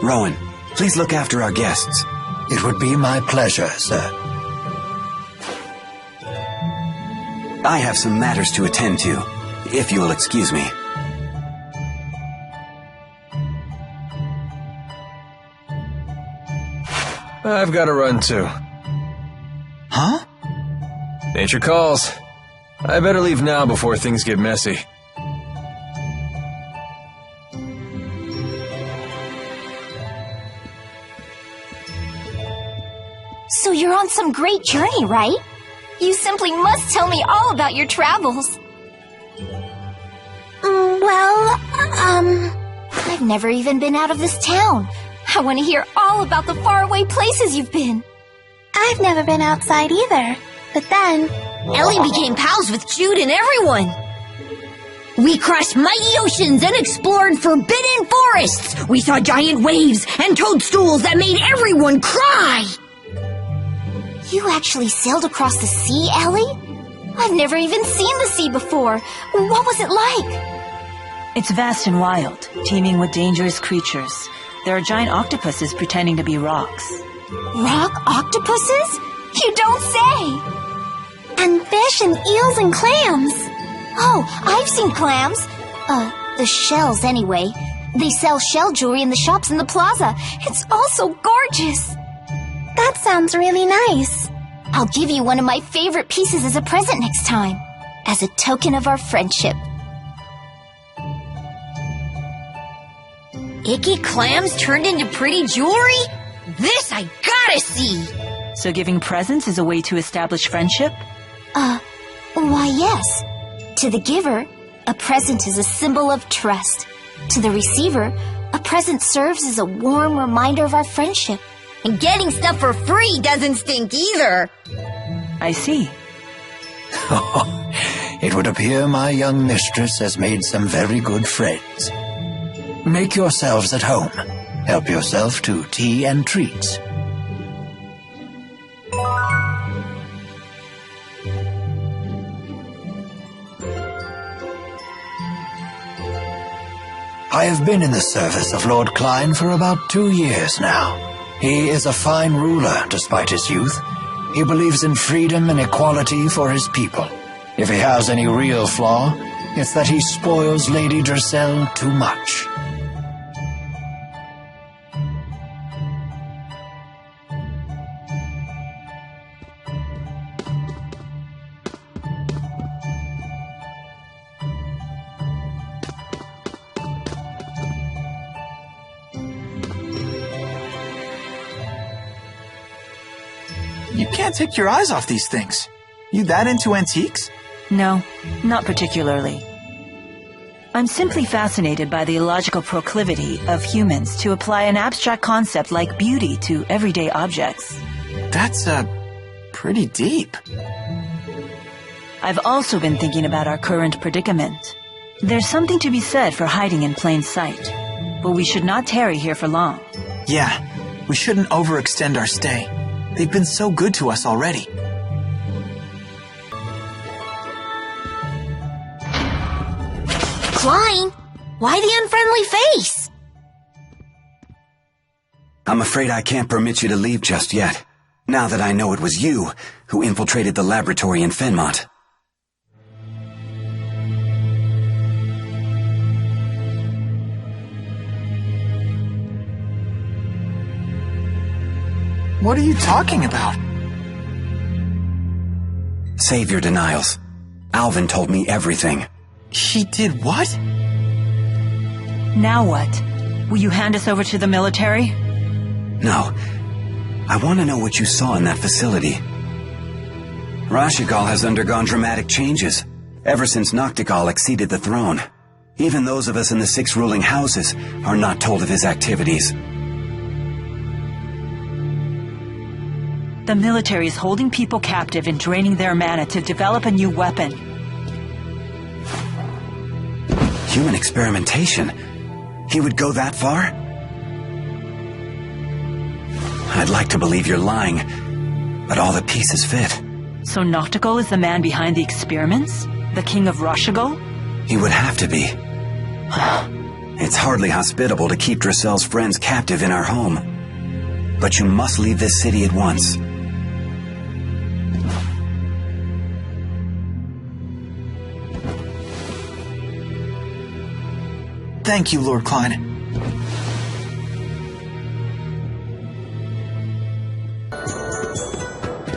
Rowan, please look after our guests. It would be my pleasure, sir. I have some matters to attend to, if you will excuse me. I've got to run too. Huh? Nature calls. I better leave now before things get messy. So you're on some great journey, right? You simply must tell me all about your travels. I've never even been out of this town. I want to hear all about the faraway places you've been. I've never been outside either. But then... Ellie became pals with Jude and everyone. We crossed mighty oceans and explored forbidden forests. We saw giant waves and toadstools that made everyone cry. You actually sailed across the sea, Ellie? I've never even seen the sea before. What was it like? It's vast and wild, teeming with dangerous creatures. There are giant octopuses pretending to be rocks. Rock octopuses? You don't say! And fish and eels and clams. Oh, I've seen clams. The shells anyway. They sell shell jewelry in the shops in the plaza. It's all so gorgeous. That sounds really nice. I'll give you one of my favorite pieces as a present next time, as a token of our friendship. Icky clams turned into pretty jewelry? This I gotta see! So giving presents is a way to establish friendship? Why yes. To the giver, a present is a symbol of trust. To the receiver, a present serves as a warm reminder of our friendship. And getting stuff for free doesn't stink either. I see. It would appear my young mistress has made some very good friends. Make yourselves at home. Help yourself to tea and treats. I have been in the service of Lord Klein for about 2 years now. He is a fine ruler despite his youth. He believes in freedom and equality for his people. If he has any real flaw, it's that he spoils Lady Dressel too much. You can't take your eyes off these things. You that into antiques? No, not particularly. I'm simply fascinated by the illogical proclivity of humans to apply an abstract concept like beauty to everyday objects. That's, pretty deep. I've also been thinking about our current predicament. There's something to be said for hiding in plain sight, but we should not tarry here for long. Yeah, we shouldn't overextend our stay. They've been so good to us already. Klein, why the unfriendly face? I'm afraid I can't permit you to leave just yet, now that I know it was you who infiltrated the laboratory in Fenmont. What are you talking about? Save your denials. Alvin told me everything. He did what? Now what? Will you hand us over to the military? No. I want to know what you saw in that facility. Rashugal has undergone dramatic changes, ever since Noctigal acceded the throne. Even those of us in the 6 ruling houses are not told of his activities. The military is holding people captive and draining their mana to develop a new weapon. Human experimentation? He would go that far? I'd like to believe you're lying, but all the pieces fit. So Noctigal is the man behind the experiments? The king of Rashugal? He would have to be. It's hardly hospitable to keep Drissel's friends captive in our home. But you must leave this city at once. Thank you, Lord Klein.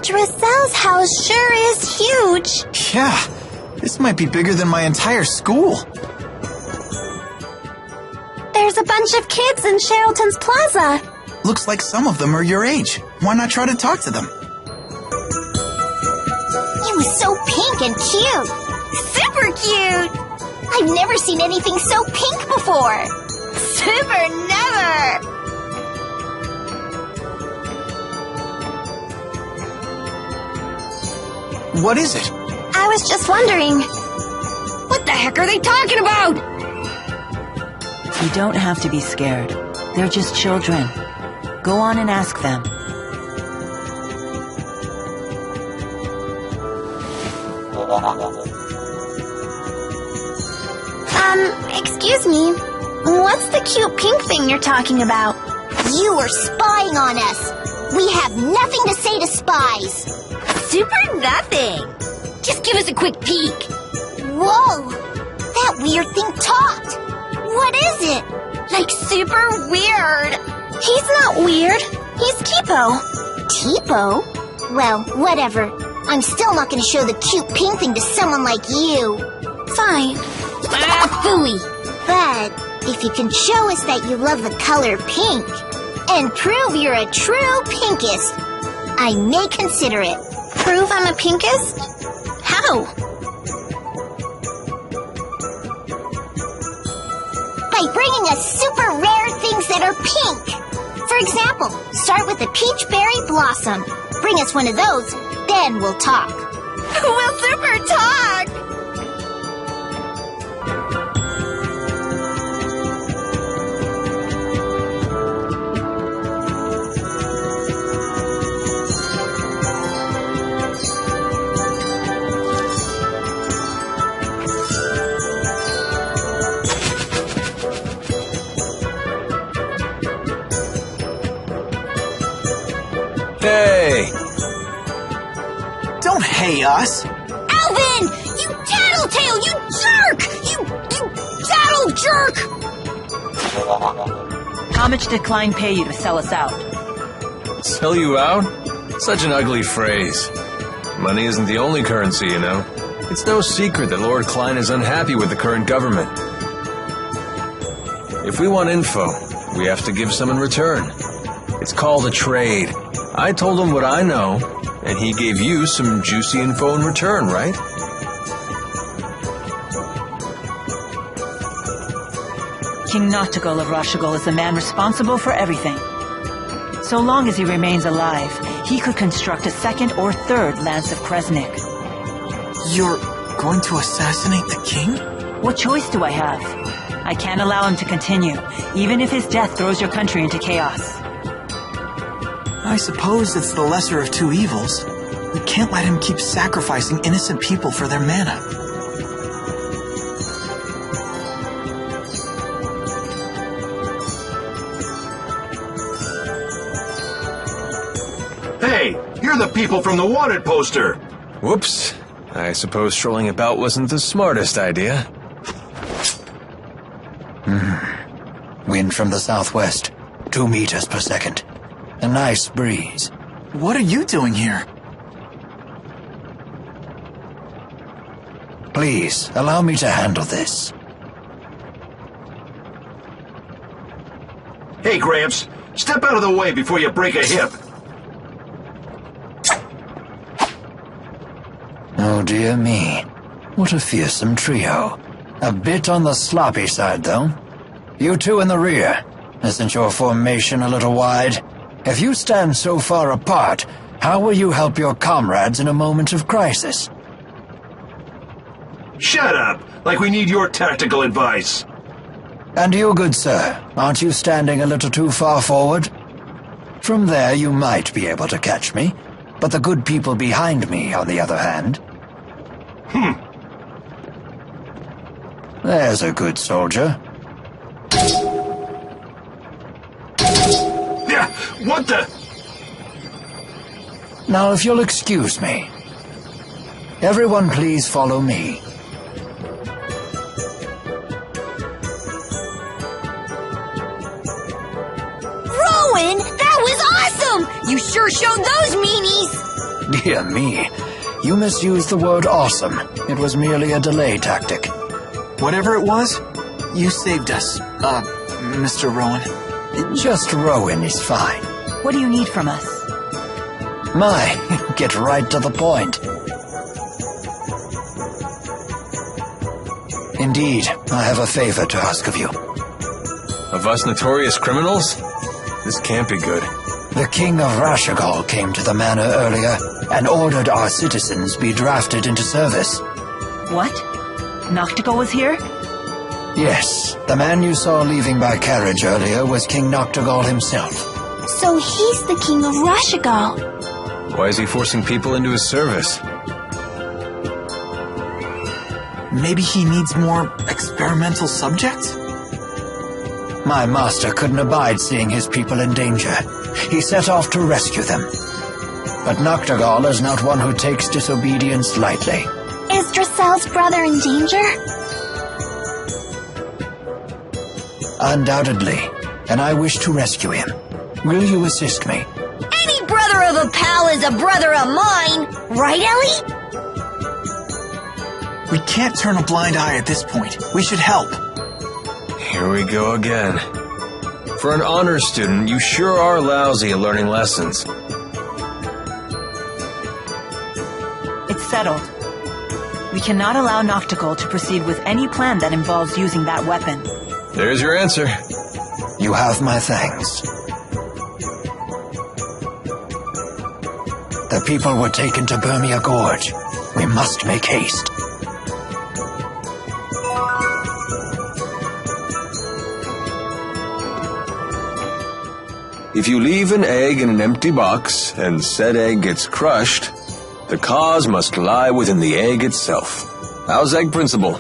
Drissel's house sure is huge. Yeah, this might be bigger than my entire school. There's a bunch of kids in Sherrilton's plaza. Looks like some of them are your age. Why not try to talk to them? It was so pink and cute. Super cute. I've never seen anything so pink before. Super never. What is it? I was just wondering. What the heck are they talking about? You don't have to be scared. They're just children. Go on and ask them. Excuse me. What's the cute pink thing you're talking about? You are spying on us. We have nothing to say to spies. Super nothing. Just give us a quick peek. Whoa! That weird thing talked. What is it? Like super weird. He's not weird. He's Tipo. Tipo? Well, whatever. I'm still not going to show the cute pink thing to someone like you. Fine. Ah, phooey. But if you can show us that you love the color pink and prove you're a true pinkist, I may consider it. Prove I'm a pinkist? How? By bringing us super rare things that are pink. For example, start with a peach berry blossom. Bring us one of those, then we'll talk. We'll super talk! Hey! Don't hey us! Alvin! You tattletale! You jerk! You tattle jerk! How much did Klein pay you to sell us out? Sell you out? Such an ugly phrase. Money isn't the only currency, you know. It's no secret that Lord Klein is unhappy with the current government. If we want info, we have to give some in return. It's called a trade. I told him what I know, and he gave you some juicy info in return, right? King Noctigol of Rashugal is the man responsible for everything. So long as he remains alive, he could construct a second or third Lance of Kresnik. You're going to assassinate the king? What choice do I have? I can't allow him to continue, even if his death throws your country into chaos. I suppose it's the lesser of two evils. We can't let him keep sacrificing innocent people for their mana. Hey, you're the people from the wanted poster! Whoops. I suppose strolling about wasn't the smartest idea. Wind from the southwest, 2 meters per second. A nice breeze. What are you doing here? Please, allow me to handle this. Hey, Gramps, step out of the way before you break a hip. Oh dear me. What a fearsome trio. A bit on the sloppy side, though. You two in the rear. Isn't your formation a little wide? If you stand so far apart, how will you help your comrades in a moment of crisis? Shut up! Like we need your tactical advice. And you, good sir, aren't you standing a little too far forward? From there you might be able to catch me, but the good people behind me, on the other hand... There's a good soldier. What the? Now, if you'll excuse me. Everyone please follow me. Rowan, that was awesome! You sure showed those meanies! Dear me, you misused the word awesome. It was merely a delay tactic. Whatever it was, you saved us, Mr. Rowan. Just Rowan is fine. What do you need from us? My, get right to the point. Indeed, I have a favor to ask of you. Of us notorious criminals? This can't be good. The King of Rashugal came to the manor earlier and ordered our citizens be drafted into service. What? Noctigal was here? Yes, the man you saw leaving by carriage earlier was King Noctigal himself. So he's the King of Rashugal. Why is he forcing people into his service? Maybe he needs more experimental subjects? My master couldn't abide seeing his people in danger. He set off to rescue them. But Noctigal is not one who takes disobedience lightly. Is Dressel's brother in danger? Undoubtedly, and I wish to rescue him. Will you assist me? Any brother of a pal is a brother of mine! Right, Ellie? We can't turn a blind eye at this point. We should help. Here we go again. For an honors student, you sure are lousy at learning lessons. It's settled. We cannot allow Noctigal to proceed with any plan that involves using that weapon. There's your answer. You have my thanks. The people were taken to Burmia Gorge. We must make haste. If you leave an egg in an empty box, and said egg gets crushed, the cause must lie within the egg itself. How's egg principle?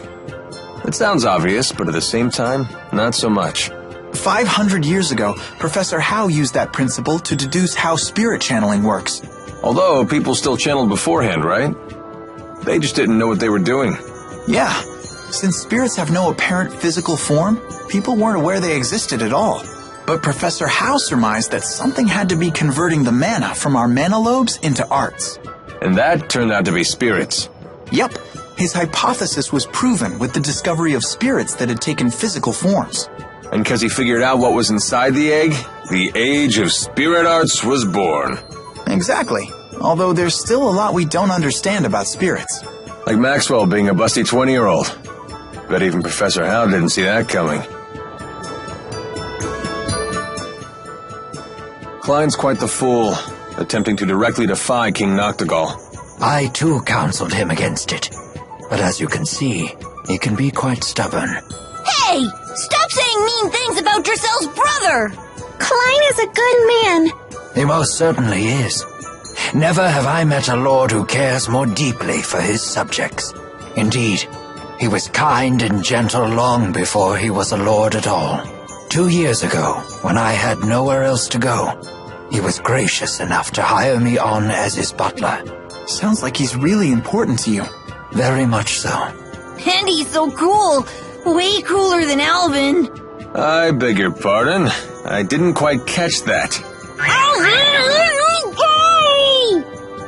It sounds obvious, but at the same time, not so much. 500 years ago, Professor Howe used that principle to deduce how spirit channeling works. Although, people still channeled beforehand, right? They just didn't know what they were doing. Yeah. Since spirits have no apparent physical form, people weren't aware they existed at all. But Professor Howe surmised that something had to be converting the mana from our mana lobes into arts. And that turned out to be spirits. Yep. His hypothesis was proven with the discovery of spirits that had taken physical forms. And because he figured out what was inside the egg, the age of spirit arts was born. Exactly. Although there's still a lot we don't understand about spirits. Like Maxwell being a busty 20-year-old. Bet even Professor Howe didn't see that coming. Klein's quite the fool, attempting to directly defy King Noctigal. I too counseled him against it. But as you can see, he can be quite stubborn. Hey! Stop saying mean things about Dressel's brother! Klein is a good man. He most certainly is. Never have I met a lord who cares more deeply for his subjects. Indeed, he was kind and gentle long before he was a lord at all. 2 years ago, when I had nowhere else to go, he was gracious enough to hire me on as his butler. Sounds like he's really important to you. Very much so. And he's so cool! Way cooler than Alvin! I beg your pardon. I didn't quite catch that.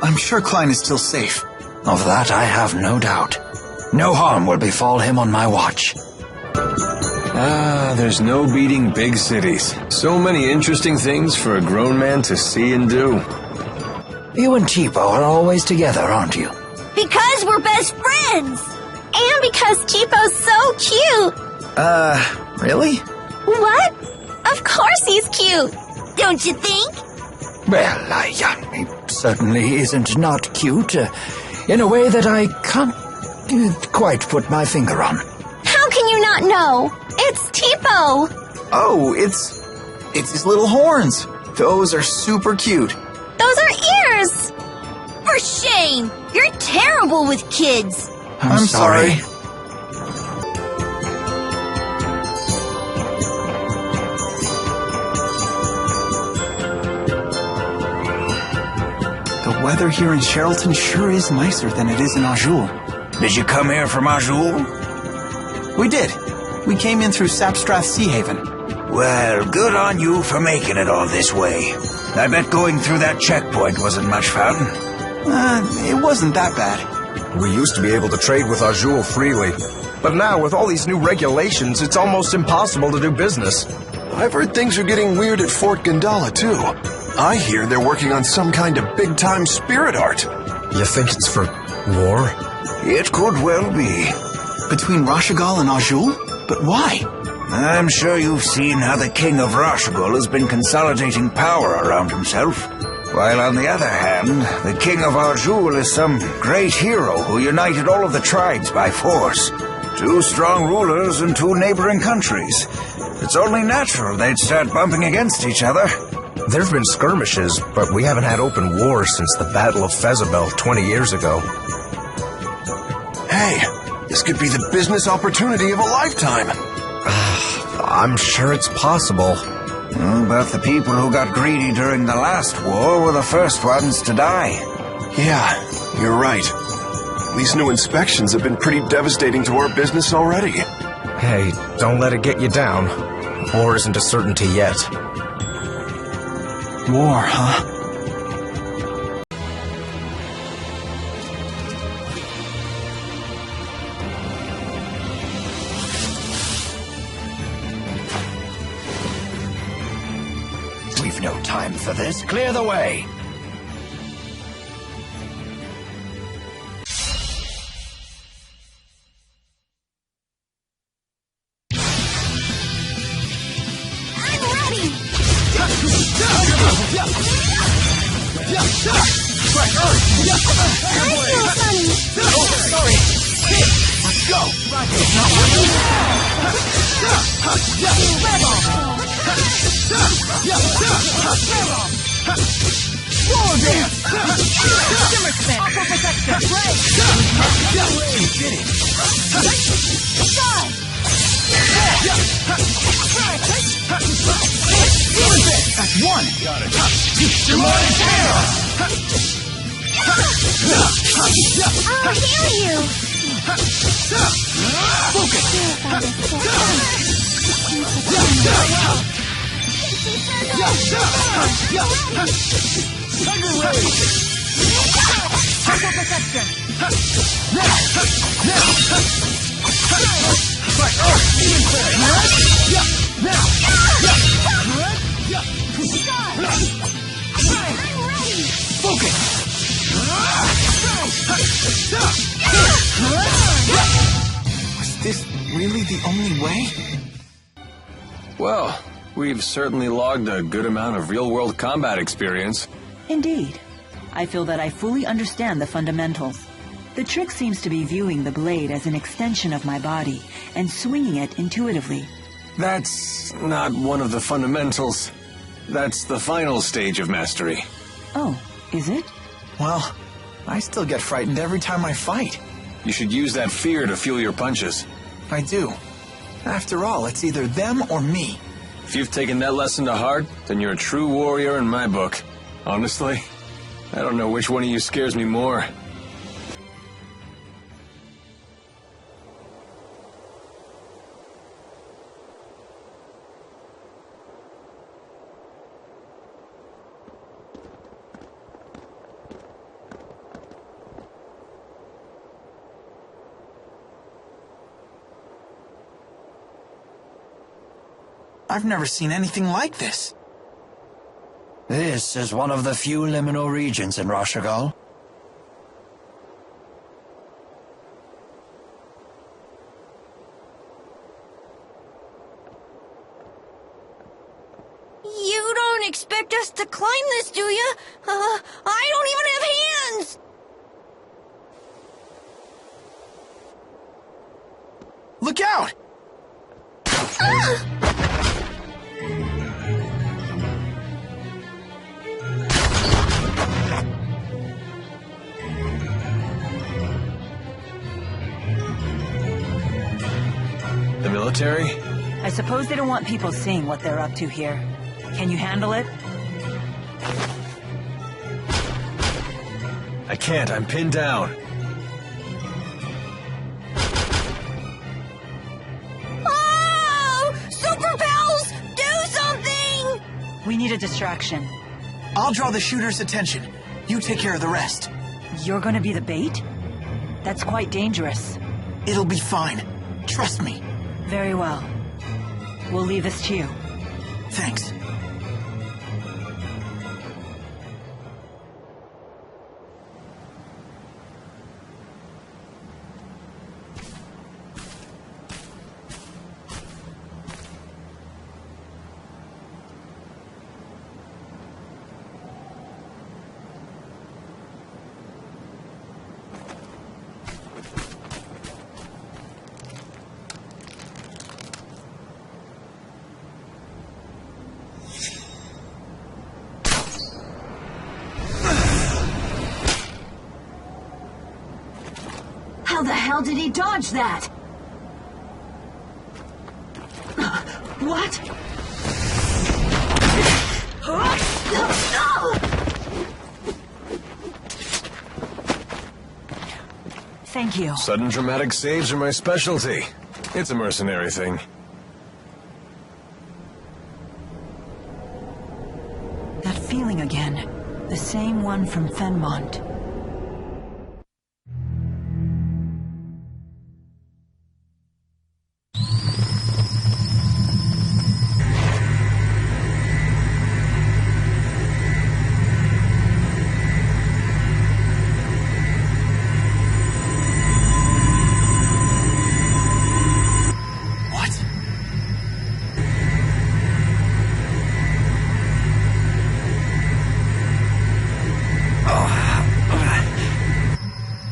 I'm sure Klein is still safe. Of that I have no doubt. No harm will befall him on my watch. Ah, there's no beating big cities. So many interesting things for a grown man to see and do. You and Tipo are always together, aren't you? Because we're best friends! And because Chipo's so cute! Really? What? Of course he's cute! Don't you think? Well, he certainly isn't not cute, in a way that I can't quite put my finger on. How can you not know? It's Tipo! Oh, it's his little horns. Those are super cute. Those are ears! For shame! You're terrible with kids! I'm sorry. weather here in Sherrilton sure is nicer than it is in Auj Oule. Did you come here from Auj Oule? We did. We came in through Sapstrath Seahaven. Well, good on you for making it all this way. I bet going through that checkpoint wasn't much fun. It wasn't that bad. We used to be able to trade with Auj Oule freely, but now with all these new regulations, it's almost impossible to do business. I've heard things are getting weird at Fort Gandala, too. I hear they're working on some kind of big-time spirit art. You think it's for war? It could well be. Between Rashugal and Auj Oule? But why? I'm sure you've seen how the king of Rashugal has been consolidating power around himself. While on the other hand, the king of Auj Oule is some great hero who united all of the tribes by force. 2 strong rulers in 2 neighboring countries. It's only natural they'd start bumping against each other. There've been skirmishes, but we haven't had open war since the Battle of Fezabel 20 years ago. Hey, this could be the business opportunity of a lifetime. I'm sure it's possible. But the people who got greedy during the last war were the first ones to die. Yeah, you're right. These new inspections have been pretty devastating to our business already. Hey, don't let it get you down. War isn't a certainty yet. War, huh? We've no time for this. Clear the way. That's one. Got it. I'll heal you. Was this really the only way? Well, we've certainly logged a good amount of real-world combat experience. Indeed. I feel that I fully understand the fundamentals. The trick seems to be viewing the blade as an extension of my body and swinging it intuitively. That's not one of the fundamentals. That's the final stage of mastery. Oh, is it? Well, I still get frightened every time I fight. You should use that fear to fuel your punches. I do. After all, it's either them or me. If you've taken that lesson to heart, then you're a true warrior in my book. Honestly, I don't know which one of you scares me more. I've never seen anything like this. This is one of the few liminal regions in Rashugal. You don't expect us to climb this, do you? I don't even have hands! Look out! The military? I suppose they don't want people seeing what they're up to here. Can you handle it? I can't, I'm pinned down. Oh! Super Pals! Do something! We need a distraction. I'll draw the shooter's attention. You take care of the rest. You're gonna be the bait? That's quite dangerous. It'll be fine. Trust me. Very well. We'll leave this to you. Thanks. How the hell did he dodge that? What? Thank you. Sudden dramatic saves are my specialty. It's a mercenary thing. That feeling again. The same one from Fenmont.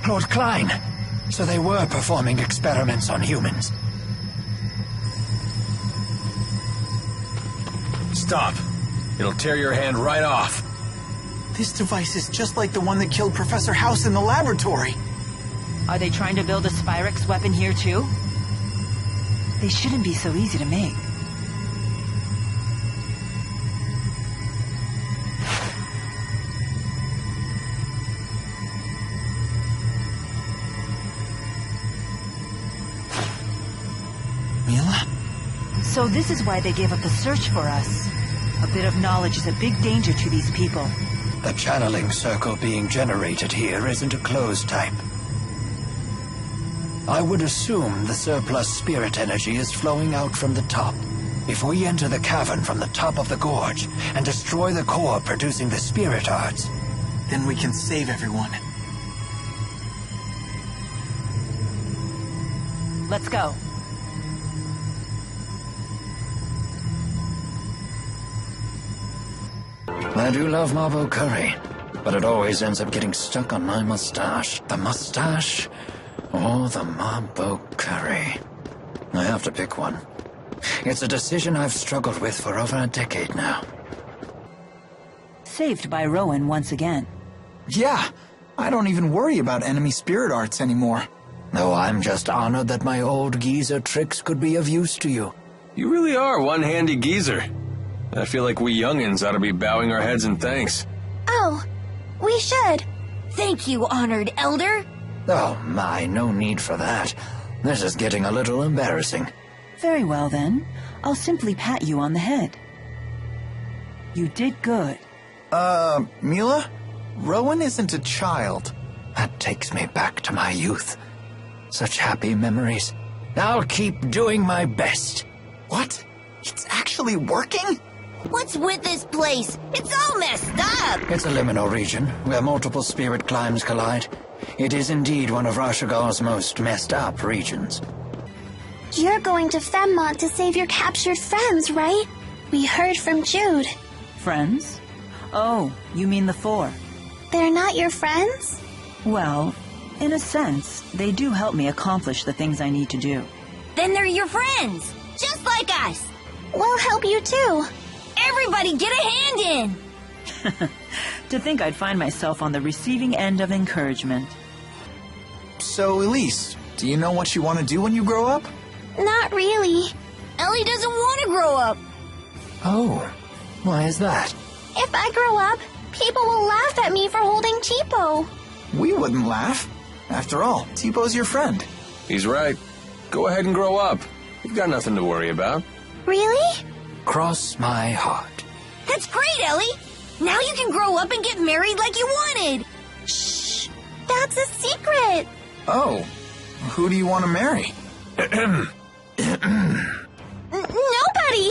Lord Klein. So they were performing experiments on humans. Stop. It'll tear your hand right off. This device is just like the one that killed Professor House in the laboratory. Are they trying to build a spyrix weapon here too? They shouldn't be so easy to make. Mila? So this is why they gave up the search for us. A bit of knowledge is a big danger to these people. The channeling circle being generated here isn't a closed type. I would assume the surplus spirit energy is flowing out from the top. If we enter the cavern from the top of the gorge and destroy the core producing the spirit arts, then we can save everyone. Let's go. I do love marble curry, but it always ends up getting stuck on my mustache. The mustache or the marble curry. I have to pick one. It's a decision I've struggled with for over a decade now. Saved by Rowan once again. Yeah, I don't even worry about enemy spirit arts anymore. Though I'm just honored that my old geezer tricks could be of use to you. You really are one handy geezer. I feel like we youngins ought to be bowing our heads in thanks. Oh, we should. Thank you, honored elder. Oh my, no need for that. This is getting a little embarrassing. Very well then. I'll simply pat you on the head. You did good. Mila? Rowan isn't a child. That takes me back to my youth. Such happy memories. I'll keep doing my best. What? It's actually working? What's with this place? It's all messed up! It's a liminal region, where multiple spirit climes collide. It is indeed one of Rashugal's most messed up regions. You're going to Fenmont to save your captured friends, right? We heard from Jude. Friends? Oh, you mean the four. They're not your friends? Well, in a sense, they do help me accomplish the things I need to do. Then they're your friends, just like us. We'll help you too. Everybody get a hand in! To think I'd find myself on the receiving end of encouragement. So, Elise, do you know what you want to do when you grow up? Not really. Ellie doesn't want to grow up. Oh, why is that? If I grow up, people will laugh at me for holding cheapo. We wouldn't laugh. After all, T-Bow's your friend. He's right. Go ahead and grow up. You've got nothing to worry about. Really? Cross my heart. That's great, Ellie! Now you can grow up and get married like you wanted! Shh! That's a secret! Oh, who do you want to marry? Nobody!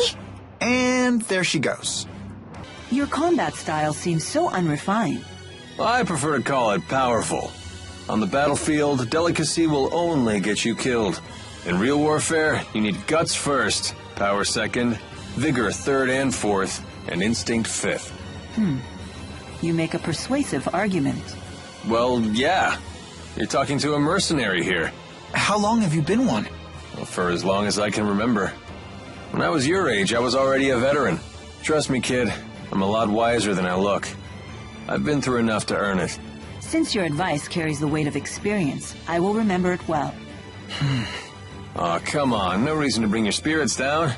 And there she goes. Your combat style seems so unrefined. I prefer to call it powerful. On the battlefield, delicacy will only get you killed. In real warfare, you need guts first, power second, vigor third and fourth, and instinct fifth. You make a persuasive argument. Well, yeah. You're talking to a mercenary here. How long have you been one? Well, for as long as I can remember. When I was your age, I was already a veteran. Trust me, kid, I'm a lot wiser than I look. I've been through enough to earn it. Since your advice carries the weight of experience, I will remember it well. Aw, come on, no reason to bring your spirits down.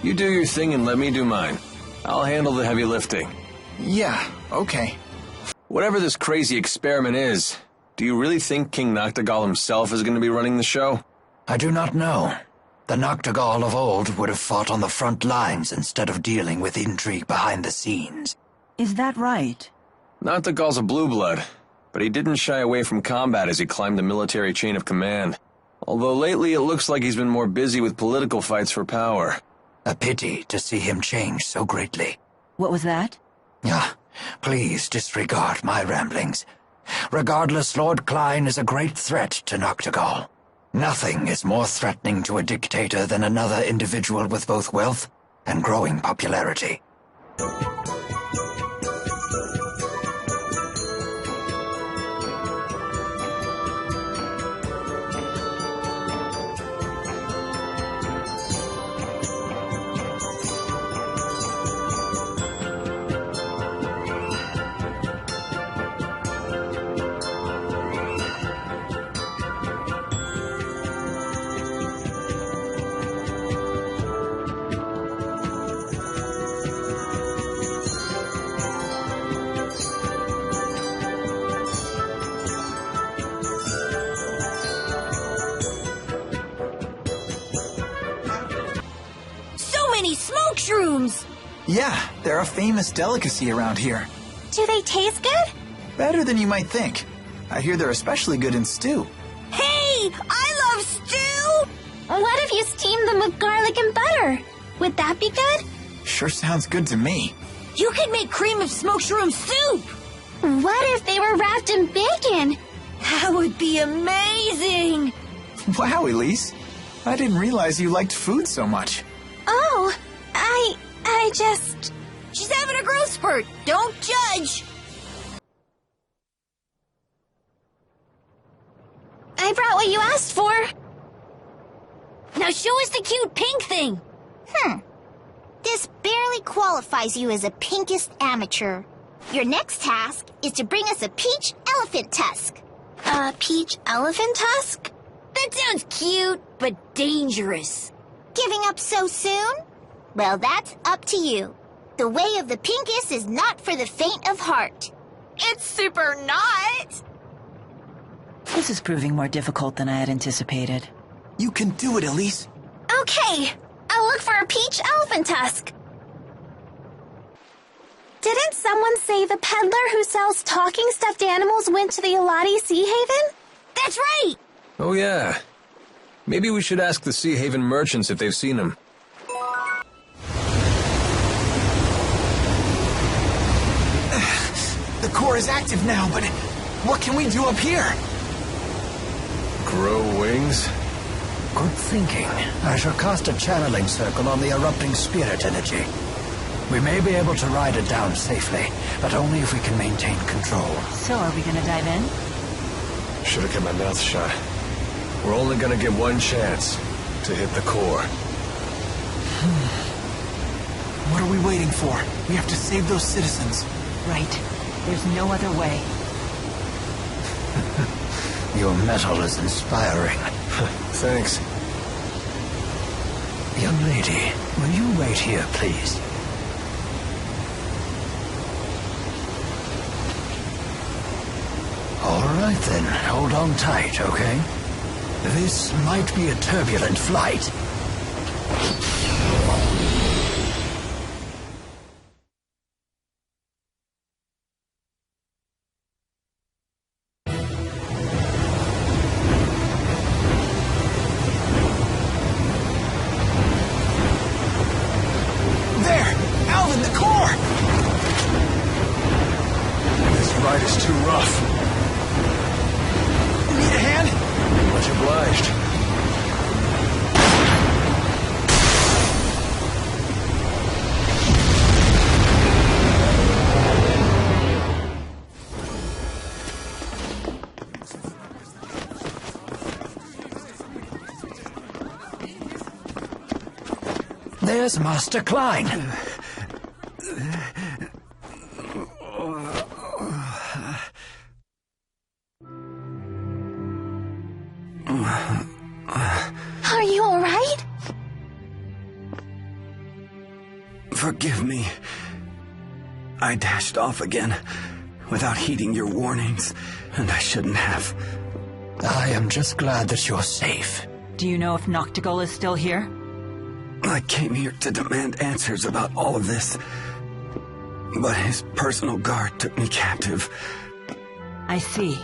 You do your thing and let me do mine. I'll handle the heavy lifting. Yeah, okay. Whatever this crazy experiment is, do you really think King Noctigal himself is going to be running the show? I do not know. The Noctigal of old would have fought on the front lines instead of dealing with intrigue behind the scenes. Is that right? Noctigal's a blue blood, but he didn't shy away from combat as he climbed the military chain of command. Although lately it looks like he's been more busy with political fights for power. A pity to see him change so greatly. What was that? Please disregard my ramblings. Regardless, Lord Klein is a great threat to Noctigal. Nothing is more threatening to a dictator than another individual with both wealth and growing popularity. Smoke shrooms! Yeah, they're a famous delicacy around here. Do they taste good? Better than you might think. I hear they're especially good in stew. Hey! I love stew! What if you steam them with garlic and butter? Would that be good? Sure sounds good to me. You could make cream of smoked shroom soup! What if they were wrapped in bacon? That would be amazing! Wow, Elise. I didn't realize you liked food so much. Oh, I just... She's having a growth spurt. Don't judge. I brought what you asked for. Now show us the cute pink thing. This barely qualifies you as a pinkest amateur. Your next task is to bring us a peach elephant tusk. A peach elephant tusk? That sounds cute, but dangerous. Giving up so soon? Well, that's up to you. The way of the pinkest is not for the faint of heart. It's super not! This is proving more difficult than I had anticipated. You can do it, Elise. Okay, I'll look for a peach elephant tusk. Didn't someone say the peddler who sells talking stuffed animals went to the Elati Seahaven? That's right! Oh yeah. Maybe we should ask the Seahaven merchants if they've seen him. The core is active now, but what can we do up here? Grow wings? Good thinking. I shall cast a channeling circle on the erupting spirit energy. We may be able to ride it down safely, but only if we can maintain control. So are we gonna dive in? Should have kept my mouth shut. We're only gonna get one chance to hit the core. What are we waiting for? We have to save those citizens. Right. There's no other way. Your metal is inspiring. Thanks. Young lady, will you wait here, please? All right then, hold on tight, okay? This might be a turbulent flight. There! Alvin, the core! This ride is too rough. Need a hand? Much obliged. There's Master Klein. Are you all right? Forgive me. I dashed off again without heeding your warnings, and I shouldn't have. I am just glad that you're safe. Do you know if Noctigal is still here? I came here to demand answers about all of this, but his personal guard took me captive. I see.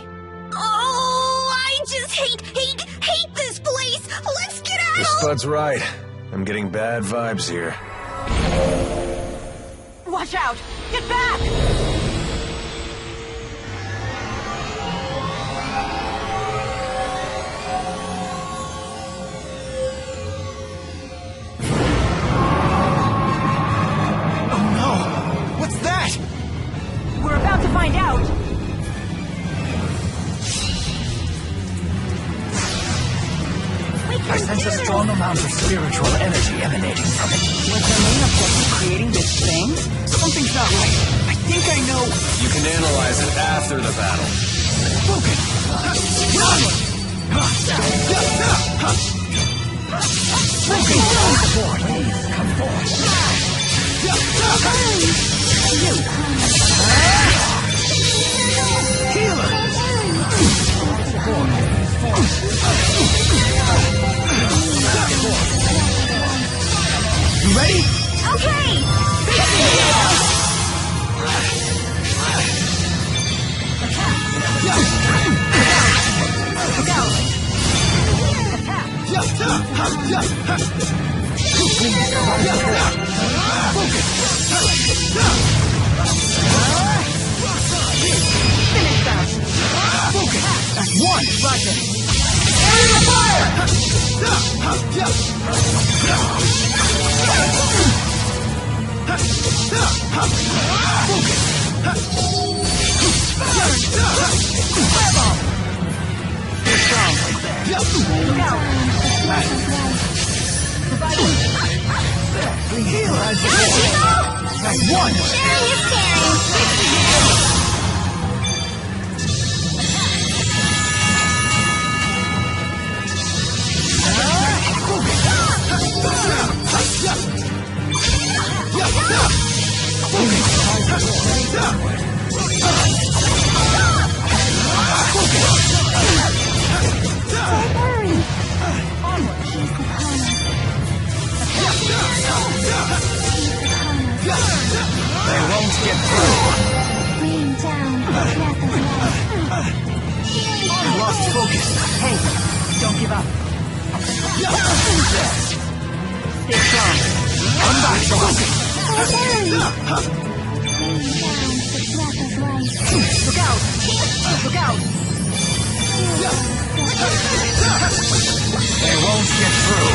Oh, I just hate this place! Let's get out! The Spud's right. I'm getting bad vibes here. Watch out! Get back! We're about to find out! I sense a strong amount of spiritual energy emanating from it. Was the main objective creating this thing? Something's not right. I think I know. You can analyze it after the battle. Spoken! Run! Spoken! Come forward, please. Come forward. Healer! You ready? Okay! One! Roger! Area of fire! Fireball! You're strong right there. Look out! Healer! That's one! Sharing is caring. They won't get through. Rain down the breath of life. I lost focus. Hey, don't give up. Stay strong. I'm back to focus. Look out! Look out! They won't get through.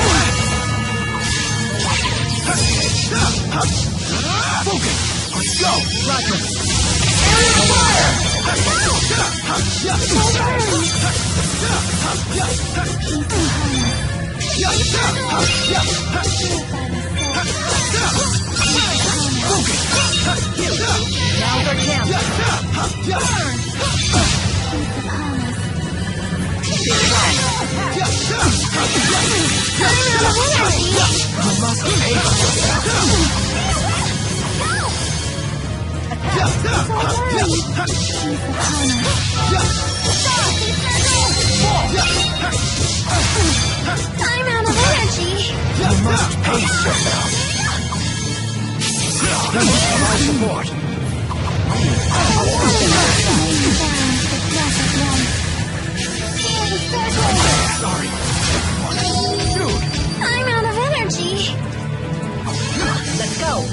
Focus! Let's go! Roger! Area of fire! Now they're camped. Pace yourself. Provide support. Sorry. Dude. I'm out of energy. Let's go.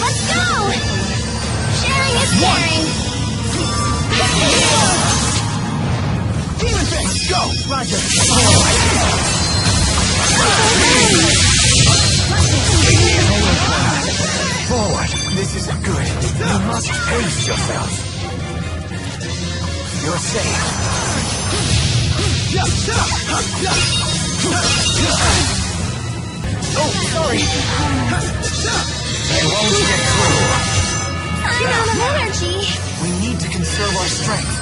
Let's go! Sharing is caring. Demon thing, go! Roger. Forward. This isn't good. You must pace yourself. You're safe. Oh, sorry. They won't get through. I'm out of energy. We need to conserve our strength.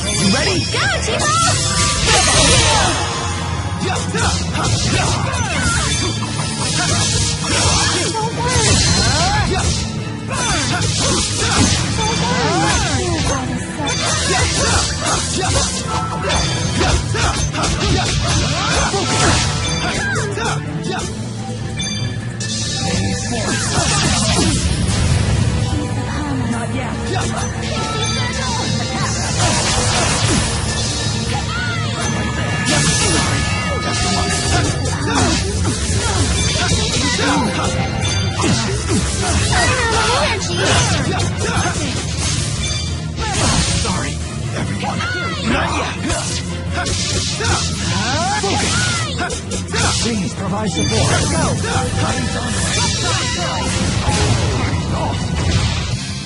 You ready? Go, T-Ball! Don't worry. Not yet. Sorry, everyone. Not yet. Please provide support.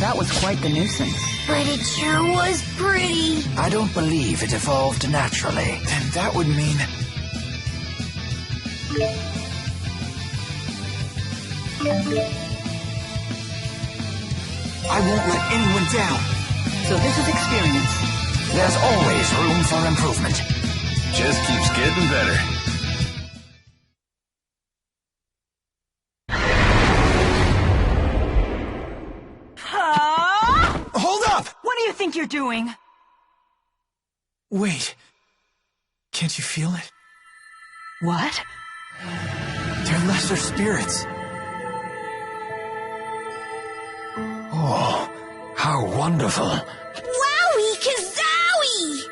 That was quite the nuisance. But it sure was pretty. I don't believe it evolved naturally. Then that would mean... I won't let anyone down. So this is experience. There's always room for improvement. Just keeps getting better. Hold up! What do you think you're doing? Wait. Can't you feel it? What? They're lesser spirits. Oh, how wonderful. Wowie kazowie!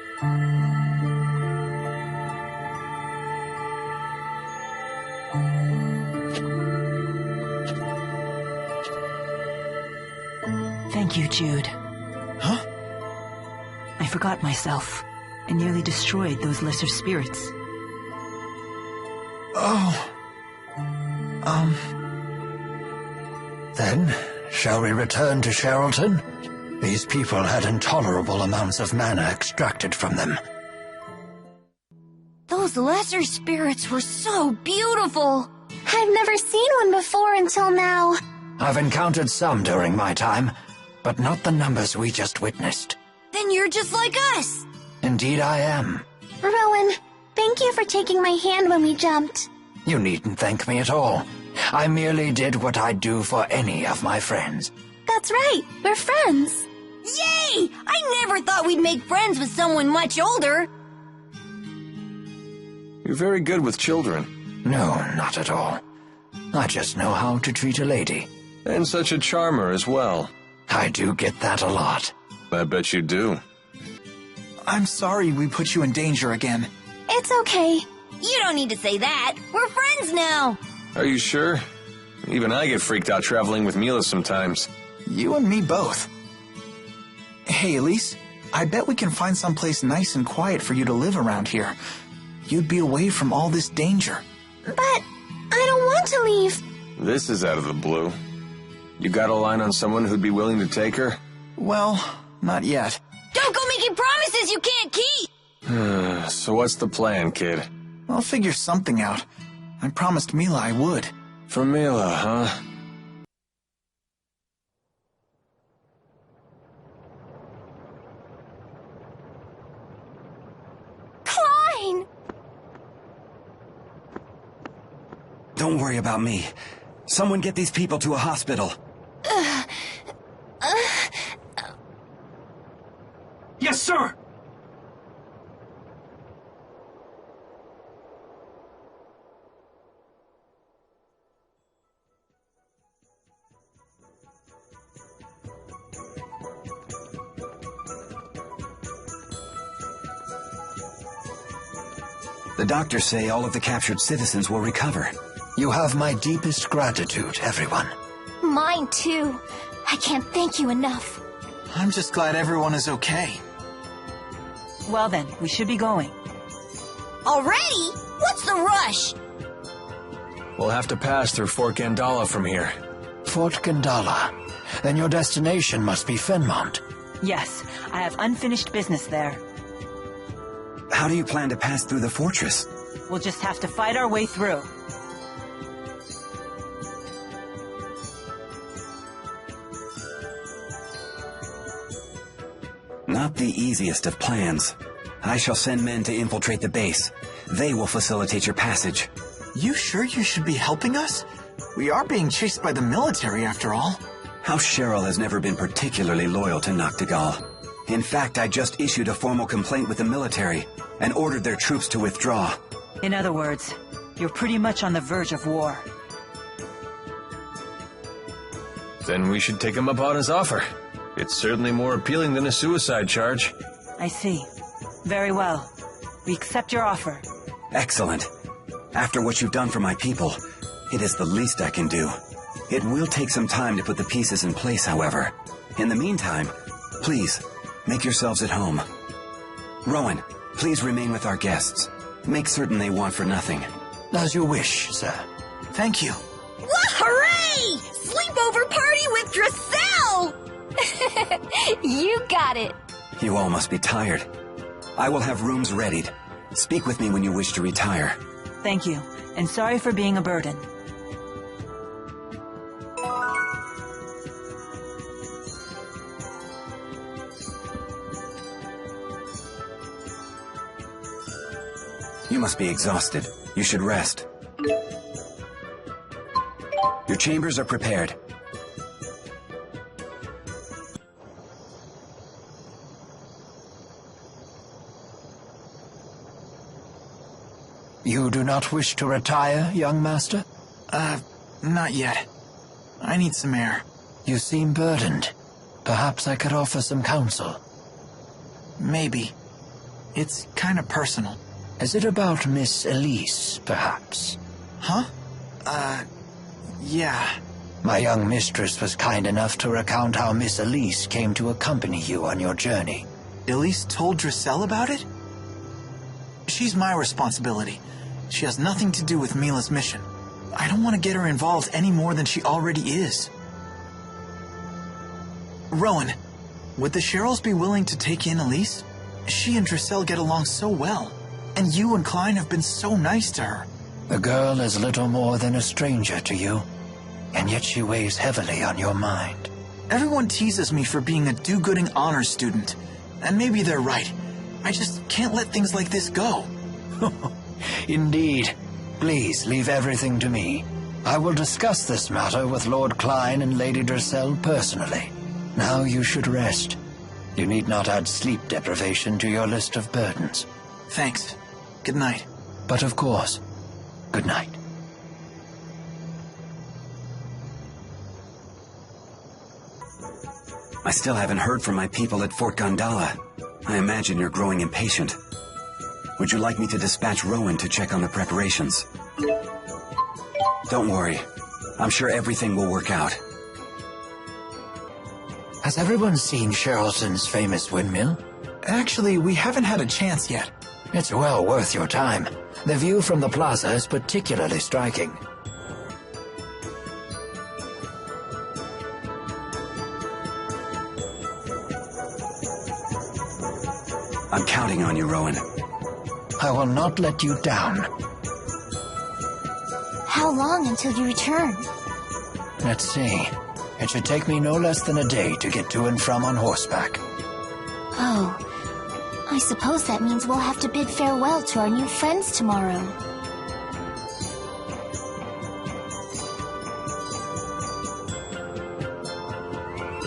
Thank you, Jude. Huh? I forgot myself. I nearly destroyed those lesser spirits. Oh. Then, shall we return to Sherrilton? These people had intolerable amounts of mana extracted from them. Those lesser spirits were so beautiful. I've never seen one before until now. I've encountered some during my time, but not the numbers we just witnessed. Then you're just like us. Indeed I am. Rowan, thank you for taking my hand when we jumped. You needn't thank me at all. I merely did what I'd do for any of my friends. That's right, we're friends. Yay! I never thought we'd make friends with someone much older. You're very good with children. No, not at all. I just know how to treat a lady. And such a charmer as well. I do get that a lot. I bet you do. I'm sorry we put you in danger again. It's okay. You don't need to say that. We're friends now. Are you sure? Even I get freaked out traveling with Mila sometimes. You and me both. Hey, Elise, I bet we can find someplace nice and quiet for you to live around here. You'd be away from all this danger. But I don't want to leave. This is out of the blue. You got a line on someone who'd be willing to take her? Well, not yet. Don't go making promises you can't keep. So what's the plan, kid? I'll figure something out. I promised Mila I would. For Mila, huh? Klein! Don't worry about me. Someone get these people to a hospital. Yes, sir! The doctors say all of the captured citizens will recover. You have my deepest gratitude, everyone. Mine too. I can't thank you enough. I'm just glad everyone is okay. Well then, we should be going. Already? What's the rush? We'll have to pass through Fort Gandala from here. Fort Gandala. Then your destination must be Fenmont. Yes, I have unfinished business there. How do you plan to pass through the fortress? We'll just have to fight our way through. Not the easiest of plans. I shall send men to infiltrate the base. They will facilitate your passage. You sure you should be helping us? We are being chased by the military, after all. House Cheryl has never been particularly loyal to Noctigal. In fact, I just issued a formal complaint with the military and ordered their troops to withdraw. In other words, you're pretty much on the verge of war. Then we should take him up on his offer. It's certainly more appealing than a suicide charge. I see. Very well. We accept your offer. Excellent. After what you've done for my people, it is the least I can do. It will take some time to put the pieces in place, however. In the meantime, please, make yourselves at home. Rowan, please remain with our guests. Make certain they want for nothing. As you wish, sir. Thank you. Hooray! Sleepover party with Dressel! You got it. You all must be tired. I will have rooms readied. Speak with me when you wish to retire. Thank you, and sorry for being a burden. You must be exhausted. You should rest. Your chambers are prepared. You do not wish to retire, young master? Not yet. I need some air. You seem burdened. Perhaps I could offer some counsel. Maybe. It's kind of personal. Is it about Miss Elise, perhaps? Huh? Yeah. My young mistress was kind enough to recount how Miss Elise came to accompany you on your journey. Elise told Dressel about it? She's my responsibility. She has nothing to do with Mila's mission. I don't want to get her involved any more than she already is. Rowan, would the Sherrills be willing to take in Elise? She and Dressel get along so well, and you and Klein have been so nice to her. The girl is little more than a stranger to you, and yet she weighs heavily on your mind. Everyone teases me for being a do-gooding honors student, and maybe they're right. I just can't let things like this go. Indeed. Please leave everything to me. I will discuss this matter with Lord Klein and Lady Dressel personally. Now you should rest. You need not add sleep deprivation to your list of burdens. Thanks. Good night. But of course, good night. I still haven't heard from my people at Fort Gandala. I imagine you're growing impatient. Would you like me to dispatch Rowan to check on the preparations? Don't worry. I'm sure everything will work out. Has everyone seen Sherrilton's famous windmill? Actually, we haven't had a chance yet. It's well worth your time. The view from the plaza is particularly striking. I'm counting on you, Rowan. I will not let you down. How long until you return? Let's see. It should take me no less than a day to get to and from on horseback. Oh, I suppose that means we'll have to bid farewell to our new friends tomorrow.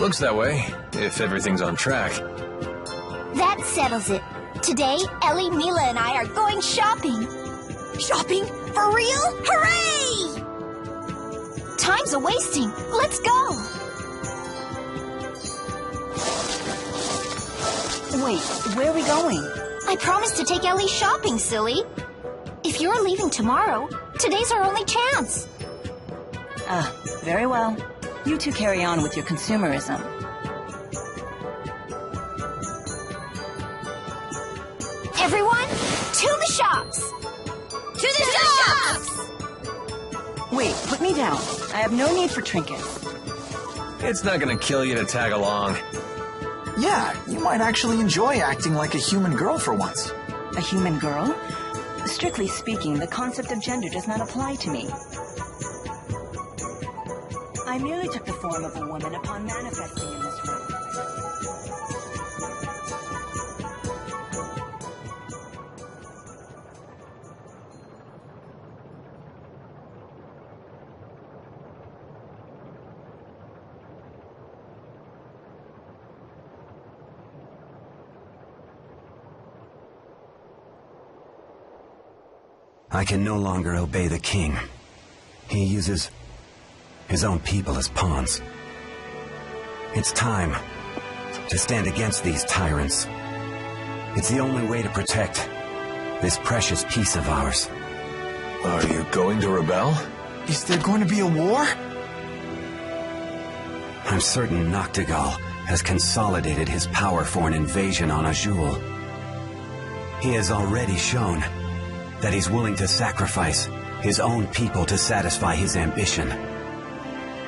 Looks that way, if everything's on track. That settles it. Today, Ellie, Mila, and I are going shopping. Shopping? For real? Hooray! Time's a-wasting. Let's go. Wait, where are we going? I promised to take Ellie shopping, silly. If you're leaving tomorrow, today's our only chance. Very well. You two carry on with your consumerism. Everyone, to the shops! To the shops! Wait, put me down. I have no need for trinkets. It's not gonna kill you to tag along. Yeah, you might actually enjoy acting like a human girl for once. A human girl? Strictly speaking, the concept of gender does not apply to me. I merely took the form of a woman upon manifesting in this room. I can no longer obey the king. He uses his own people as pawns. It's time to stand against these tyrants. It's the only way to protect this precious piece of ours. Are you going to rebel? Is there going to be a war? I'm certain Nachtigal has consolidated his power for an invasion on Auj Oule. He has already shown that he's willing to sacrifice his own people to satisfy his ambition.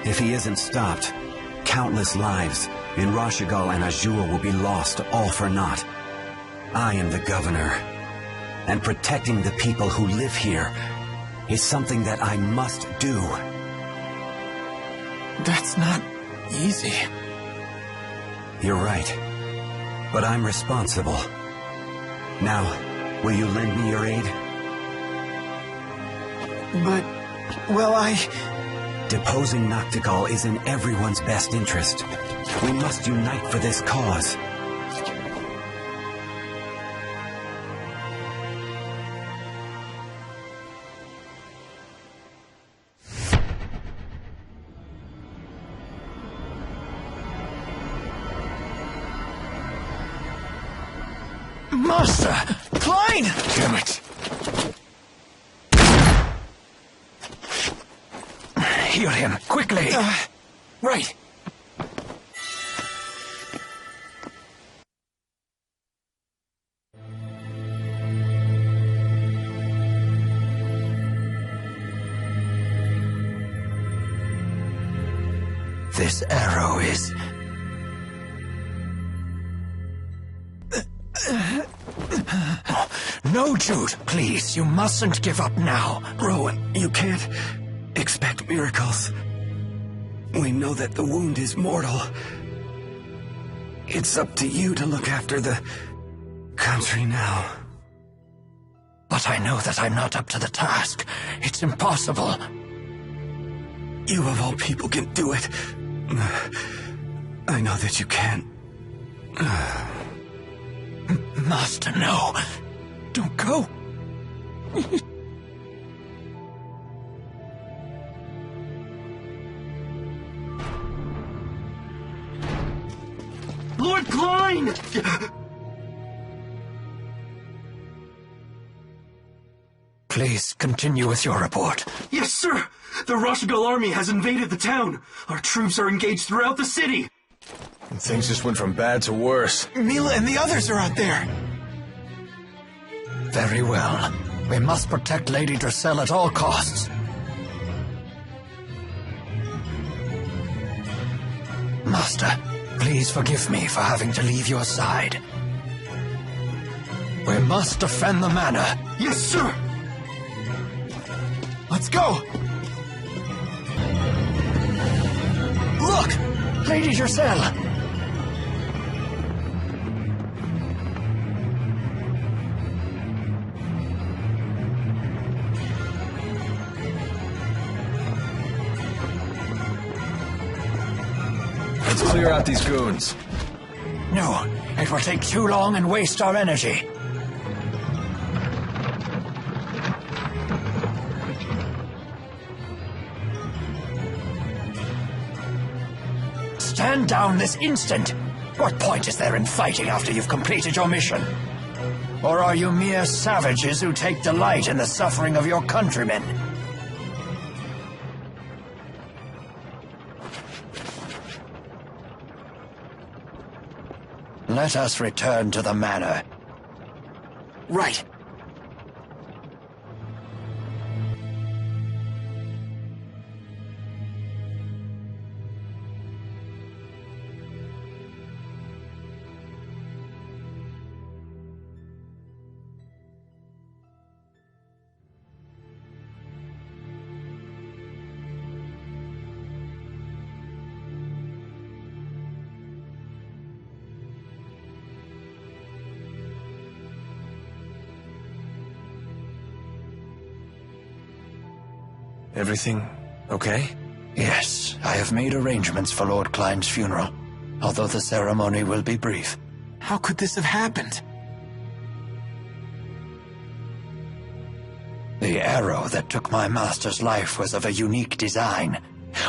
If he isn't stopped, countless lives in Rashugal and Auj Oule will be lost all for naught. I am the governor, and protecting the people who live here is something that I must do. That's not easy. You're right, but I'm responsible. Now, will you lend me your aid? But, well, Deposing Nachtigal is in everyone's best interest. We must unite for this cause. Master! Klein! Damn it. Heal him, quickly! Right. This arrow is... No, Jude, please, you mustn't give up now. Rowan, you can't expect miracles. We know that the wound is mortal. It's up to you to look after the country now. But I know that I'm not up to the task. It's impossible. You of all people can do it. I know that you can. Master, no. Don't go. Lord Klein! Please, continue with your report. Yes, sir! The Rashugal army has invaded the town. Our troops are engaged throughout the city. Things just went from bad to worse. Mila and the others are out there. Very well. We must protect Lady Dressel at all costs. Master, please forgive me for having to leave your side. We must defend the manor. Yes, sir! Let's go! Look! Lady Dressel! Let's clear out these goons. No, it will take too long and waste our energy. Stand down this instant! What point is there in fighting after you've completed your mission? Or are you mere savages who take delight in the suffering of your countrymen? Let us return to the manor. Right. Everything okay? Yes, I have made arrangements for Lord Klein's funeral, although the ceremony will be brief. How could this have happened? The arrow that took my master's life was of a unique design,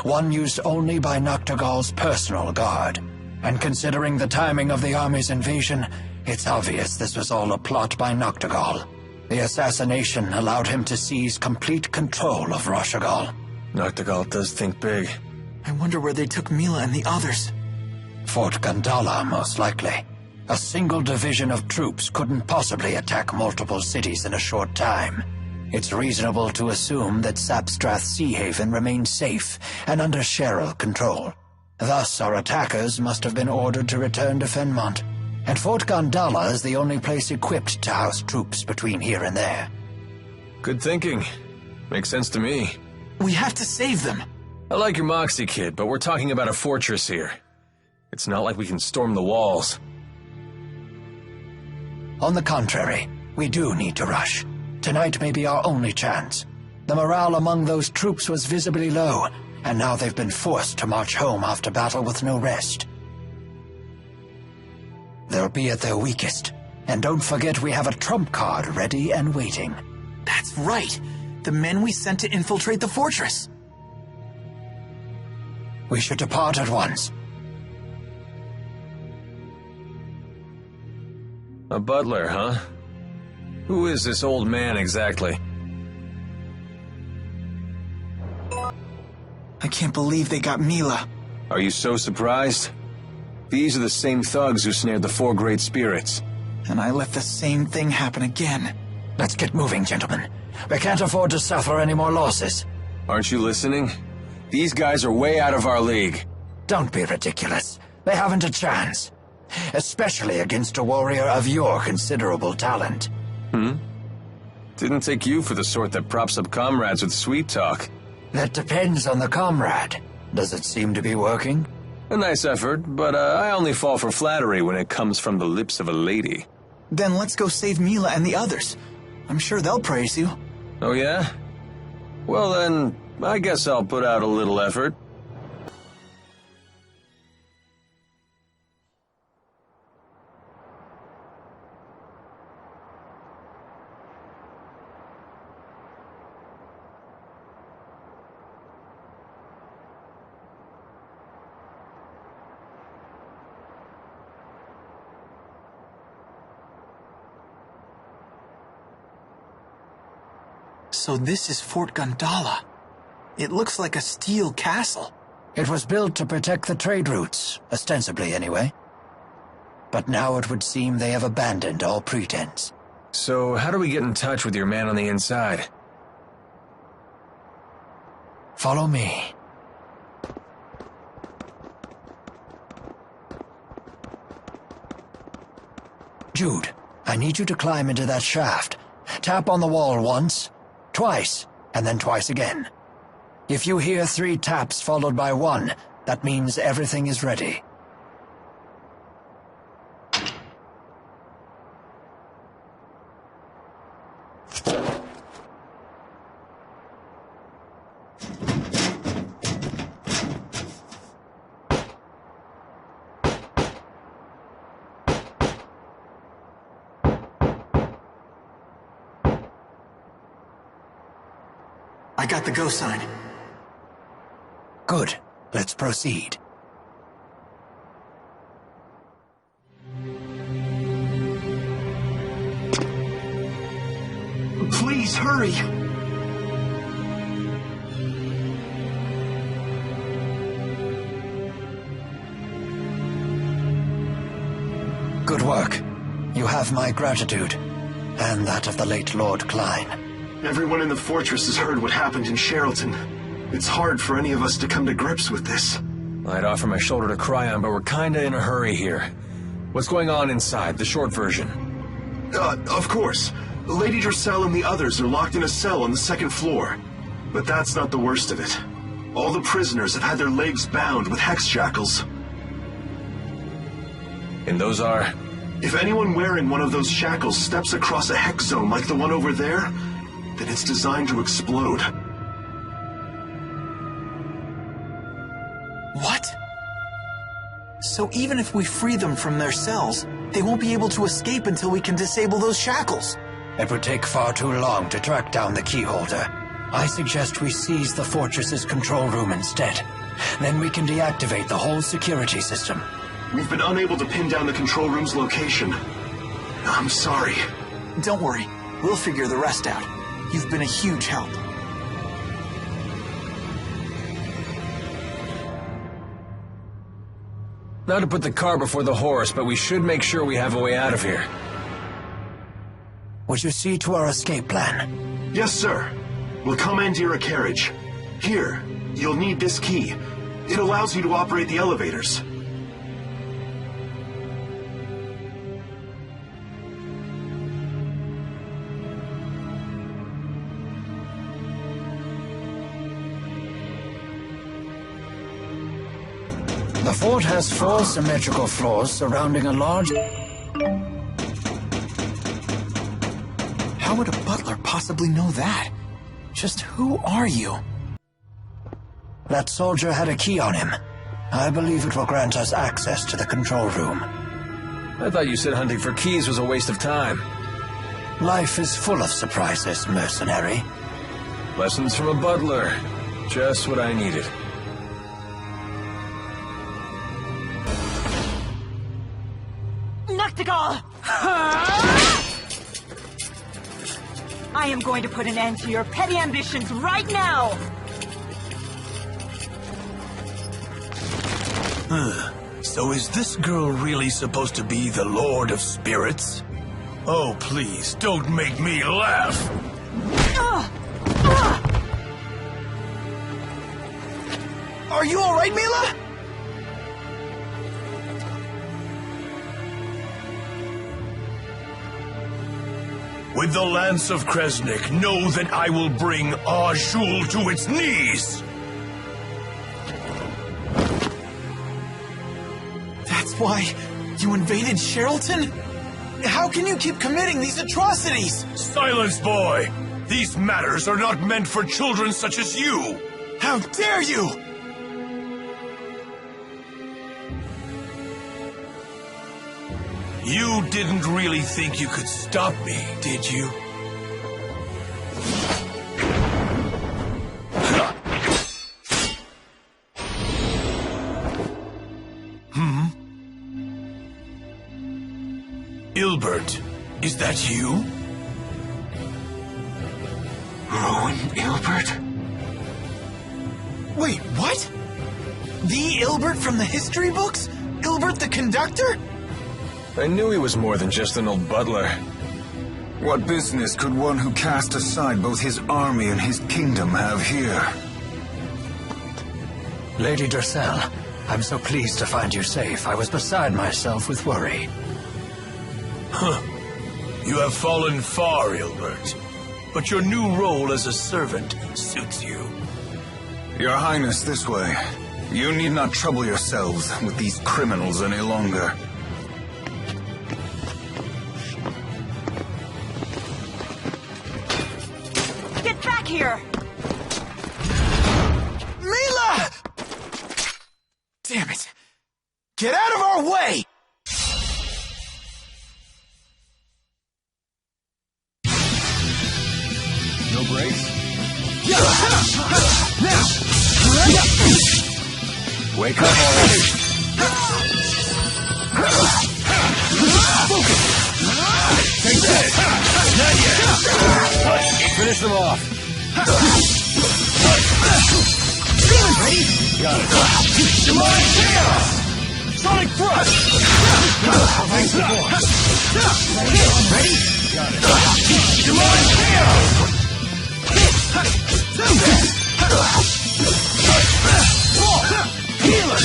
one used only by Noctigal's personal guard. And considering the timing of the army's invasion, it's obvious this was all a plot by Noctigal. The assassination allowed him to seize complete control of Rashugal. Noctigal does think big. I wonder where they took Mila and the others. Fort Gandala, most likely. A single division of troops couldn't possibly attack multiple cities in a short time. It's reasonable to assume that Sapstrath Seahaven remains safe and under Cheryl control. Thus, our attackers must have been ordered to return to Fenmont. And Fort Gandala is the only place equipped to house troops between here and there. Good thinking. Makes sense to me. We have to save them. I like your moxie, kid, but we're talking about a fortress here. It's not like we can storm the walls. On the contrary, we do need to rush. Tonight may be our only chance. The morale among those troops was visibly low, and now they've been forced to march home after battle with no rest. They'll be at their weakest. And don't forget we have a trump card ready and waiting. That's right. The men we sent to infiltrate the fortress. We should depart at once. A butler, huh? Who is this old man exactly? I can't believe they got Mila. Are you so surprised? These are the same thugs who snared the 4 great spirits. And I let the same thing happen again. Let's get moving, gentlemen. We can't afford to suffer any more losses. Aren't you listening? These guys are way out of our league. Don't be ridiculous. They haven't a chance. Especially against a warrior of your considerable talent. Didn't take you for the sort that props up comrades with sweet talk. That depends on the comrade. Does it seem to be working? A nice effort, but I only fall for flattery when it comes from the lips of a lady. Then let's go save Mila and the others. I'm sure they'll praise you. Oh yeah? Well then, I guess I'll put out a little effort. So this is Fort Gandala. It looks like a steel castle. It was built to protect the trade routes, ostensibly anyway. But now it would seem they have abandoned all pretense. So how do we get in touch with your man on the inside? Follow me. Jude, I need you to climb into that shaft. Tap on the wall once, twice, and then twice again. If you hear 3 taps followed by 1, that means everything is ready. I got the go sign. Good. Let's proceed. Please, hurry! Good work. You have my gratitude, and that of the late Lord Klein. Everyone in the fortress has heard what happened in Sherrilton. It's hard for any of us to come to grips with this. I'd offer my shoulder to cry on, but we're kinda in a hurry here. What's going on inside, the short version? Of course. Lady Dressel and the others are locked in a cell on the second floor. But that's not the worst of it. All the prisoners have had their legs bound with hex shackles. And those are? If anyone wearing one of those shackles steps across a hex zone like the one over there, then it's designed to explode. What? So even if we free them from their cells, they won't be able to escape until we can disable those shackles. It would take far too long to track down the key holder. I suggest we seize the fortress's control room instead. Then we can deactivate the whole security system. We've been unable to pin down the control room's location. I'm sorry. Don't worry. We'll figure the rest out. You've been a huge help. Not to put the cart before the horse, but we should make sure we have a way out of here. Would you see to our escape plan? Yes, sir. We'll commandeer a carriage. Here, you'll need this key. It allows you to operate the elevators. The fort has 4 symmetrical floors surrounding a large... How would a butler possibly know that? Just who are you? That soldier had a key on him. I believe it will grant us access to the control room. I thought you said hunting for keys was a waste of time. Life is full of surprises, mercenary. Lessons from a butler. Just what I needed. Nachtigall! I am going to put an end to your petty ambitions right now! So is this girl really supposed to be the Lord of Spirits? Oh, please, don't make me laugh! Are you alright, Mila? With the Lance of Kresnik, know that I will bring Auj Oule to its knees! That's why you invaded Sherrilton? How can you keep committing these atrocities? Silence, boy! These matters are not meant for children such as you! How dare you! You didn't really think you could stop me, did you? Ilbert, is that you? Rowan Ilbert? Wait, what? The Ilbert from the history books? Ilbert the conductor? I knew he was more than just an old butler. What business could one who cast aside both his army and his kingdom have here? Lady Dressel, I'm so pleased to find you safe. I was beside myself with worry. Huh. You have fallen far, Ilbert. But your new role as a servant suits you. Your Highness, this way. You need not trouble yourselves with these criminals any longer. Get back here! Mila! Damn it! Get out of our way! No brakes? Wake up already! Take that! Not yet! Finish them off. Ready? Got it. Demonic chaos! Sonic thrust! Thanks for more. Ready? Got it. Demonic chaos! Healer!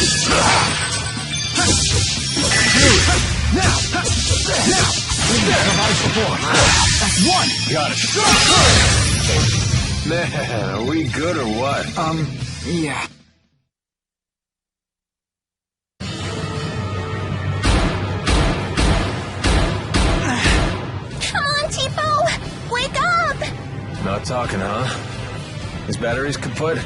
Now! Provide support. That's one! Got it. Man, are we good or what? Yeah. Come on, Tipo! Wake up! Not talking, huh? His battery's kaput.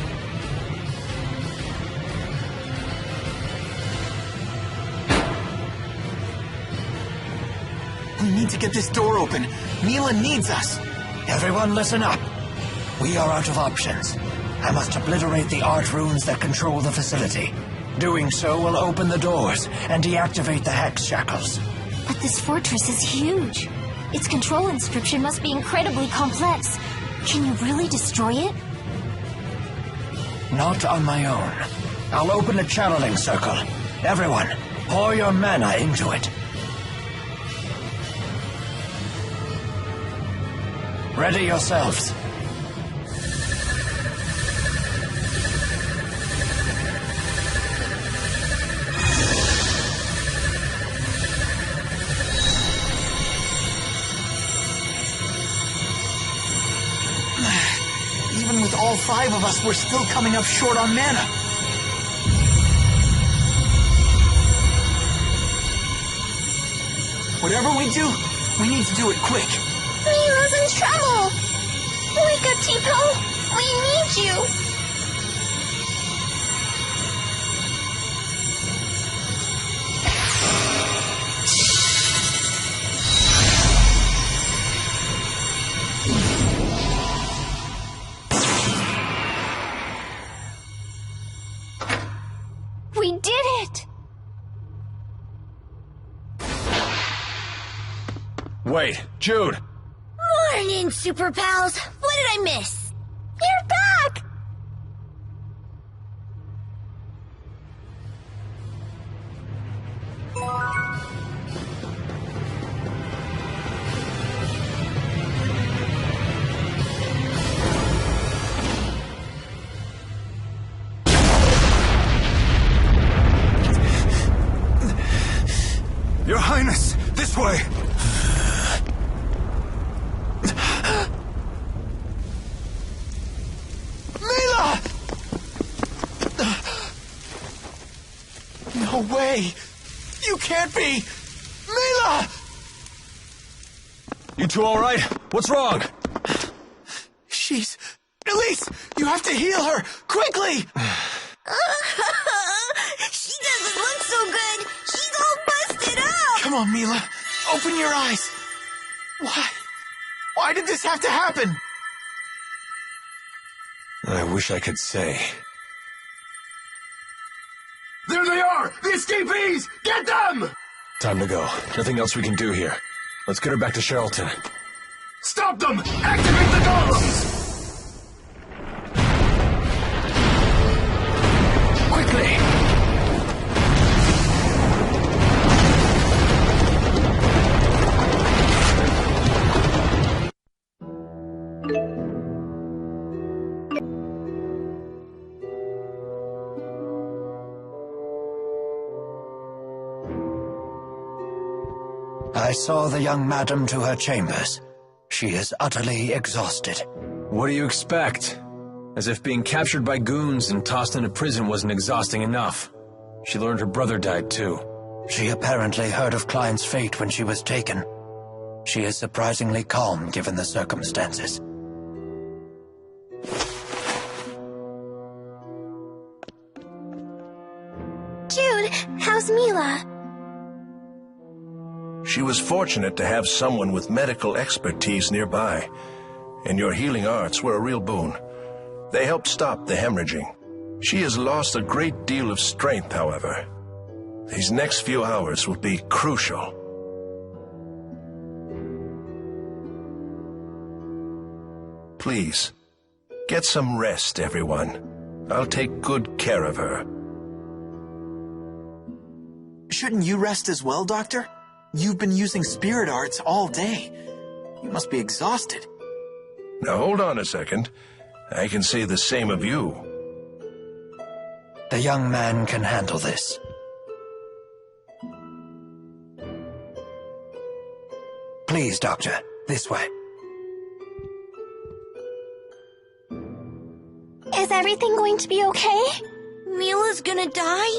We need to get this door open. Mila needs us. Everyone listen up. We are out of options. I must obliterate the art runes that control the facility. Doing so will open the doors and deactivate the hex shackles. But this fortress is huge. Its control inscription must be incredibly complex. Can you really destroy it? Not on my own. I'll open a channeling circle. Everyone, pour your mana into it. Ready yourselves. Even with all 5 of us, we're still coming up short on mana. Whatever we do, we need to do it quick. Mila's in trouble! Wake up, Tipo! We need you! We did it! Wait, Jude! Morning, Super Pals! What did I miss? You're back! Your Highness, this way! Mila! No way! You can't be! Mila! You two alright? What's wrong? She's... Elise! You have to heal her! Quickly! She doesn't look so good! She's all busted up! Come on, Mila. Open your eyes. Why? Why did this have to happen? I wish I could say. There they are! The escapees! Get them! Time to go. Nothing else we can do here. Let's get her back to Charlton. Stop them! Activate the golems! Quickly! I saw the young madam to her chambers. She is utterly exhausted. What do you expect? As if being captured by goons and tossed into prison wasn't exhausting enough. She learned her brother died too. She apparently heard of Klein's fate when she was taken. She is surprisingly calm given the circumstances. Jude, how's Mila? She was fortunate to have someone with medical expertise nearby, and your healing arts were a real boon. They helped stop the hemorrhaging. She has lost a great deal of strength, however. These next few hours will be crucial. Please, get some rest, everyone. I'll take good care of her. Shouldn't you rest as well, Doctor? You've been using spirit arts all day. You must be exhausted. Now hold on a second. I can say the same of you. The young man can handle this. Please, Doctor, this way. Is everything going to be okay? Mila's gonna die?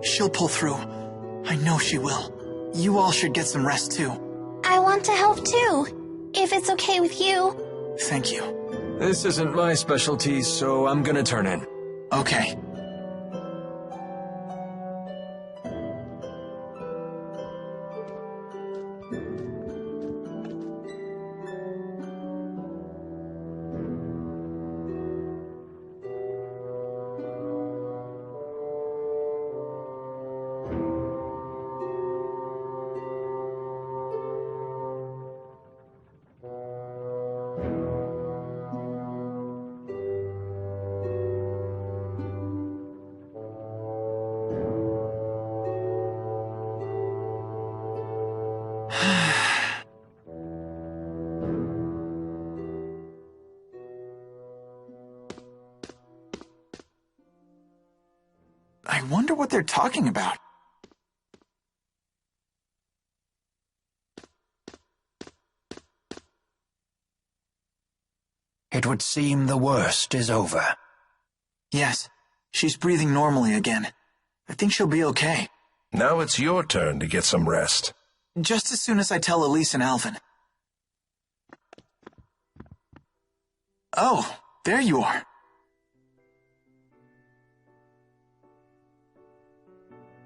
She'll pull through. I know she will. You all should get some rest too. I want to help too, if it's okay with you. Thank you. This isn't my specialty, so I'm gonna turn in. Okay. I wonder what they're talking about. It would seem the worst is over. Yes, she's breathing normally again. I think she'll be okay. Now it's your turn to get some rest. Just as soon as I tell Elise and Alvin. Oh, there you are.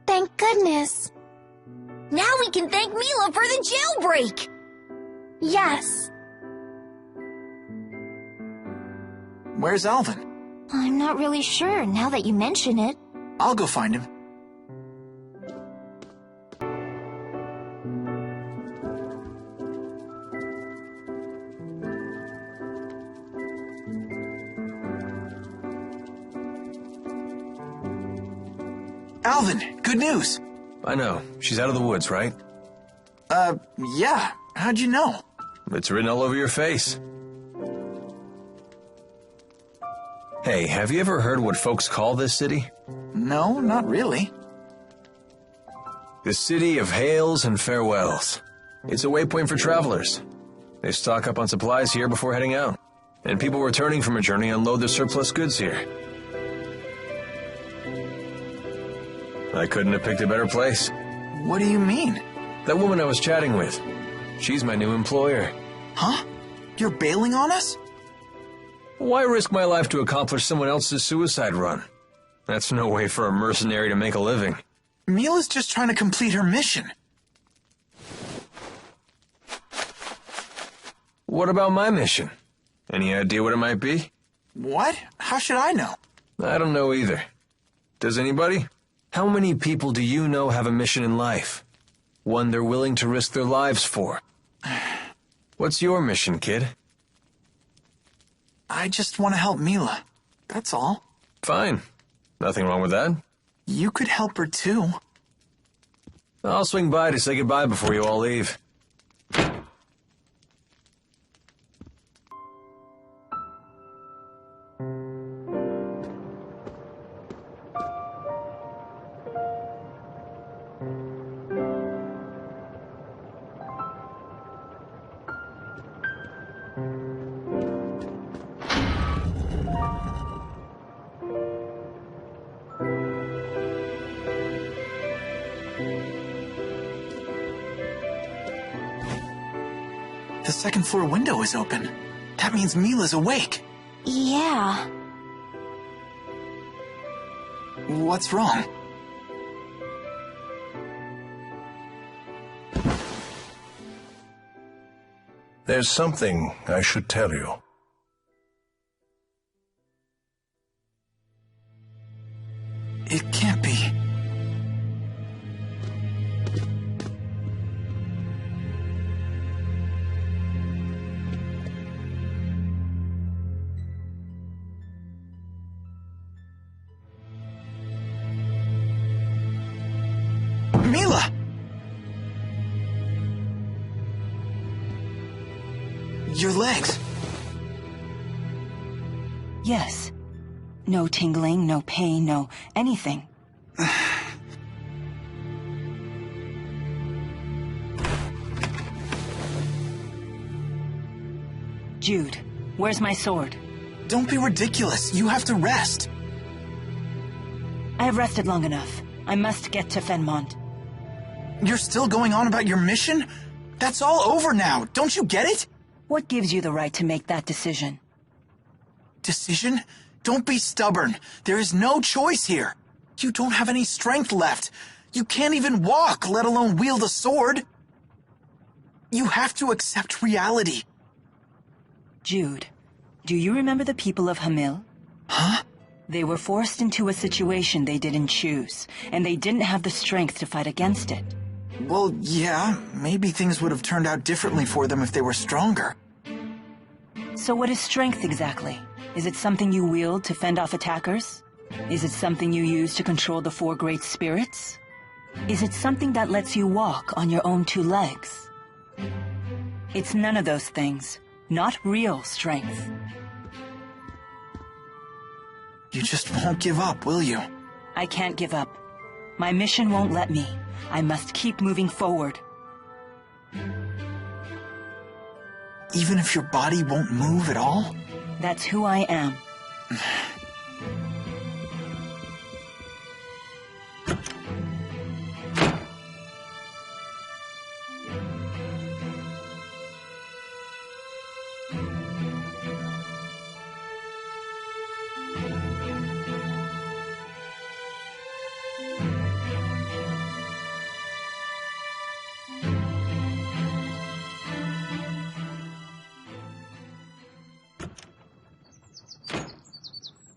Thank goodness. Now we can thank Mila for the jailbreak! Yes. Where's Alvin? I'm not really sure now that you mention it. I'll go find him. Alvin, good news. I know. She's out of the woods, right? Yeah. How'd you know? It's written all over your face. Hey, have you ever heard what folks call this city? No, not really. The city of hails and farewells. It's a waypoint for travelers. They stock up on supplies here before heading out. And people returning from a journey unload their surplus goods here. I couldn't have picked a better place. What do you mean? That woman I was chatting with. She's my new employer. Huh? You're bailing on us? Why risk my life to accomplish someone else's suicide run? That's no way for a mercenary to make a living. Mila's just trying to complete her mission. What about my mission? Any idea what it might be? What? How should I know? I don't know either. Does anybody? How many people do you know have a mission in life? One they're willing to risk their lives for? What's your mission, kid? I just want to help Mila. That's all. Fine. Nothing wrong with that. You could help her too. I'll swing by to say goodbye before you all leave. The second floor window is open. That means Mila's awake. Yeah. What's wrong? There's something I should tell you. It can't be. Mila! Your legs. Yes. No tingling, no pain, no anything. Jude, where's my sword? Don't be ridiculous. You have to rest. I have rested long enough. I must get to Fenmont. You're still going on about your mission? That's all over now. Don't you get it? What gives you the right to make that decision? Decision? Don't be stubborn. There is no choice here. You don't have any strength left. You can't even walk, let alone wield a sword. You have to accept reality. Jude, do you remember the people of Hamil? Huh? They were forced into a situation they didn't choose, and they didn't have the strength to fight against it. Well, yeah, maybe things would have turned out differently for them if they were stronger. So what is strength exactly? Is it something you wield to fend off attackers? Is it something you use to control the four great spirits? Is it something that lets you walk on your own two legs? It's none of those things. Not real strength. You just won't give up, will you? I can't give up. My mission won't let me. I must keep moving forward. Even if your body won't move at all? That's who I am.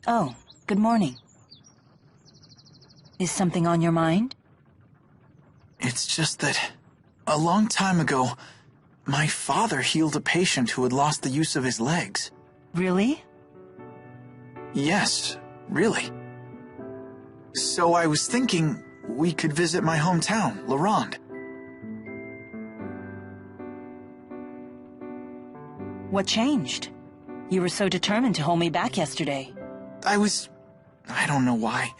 Oh, good morning. Is something on your mind? It's just that a long time ago, my father healed a patient who had lost the use of his legs. Really? Yes, really. So I was thinking we could visit my hometown, Laurent. What changed? You were so determined to hold me back yesterday. I don't know why.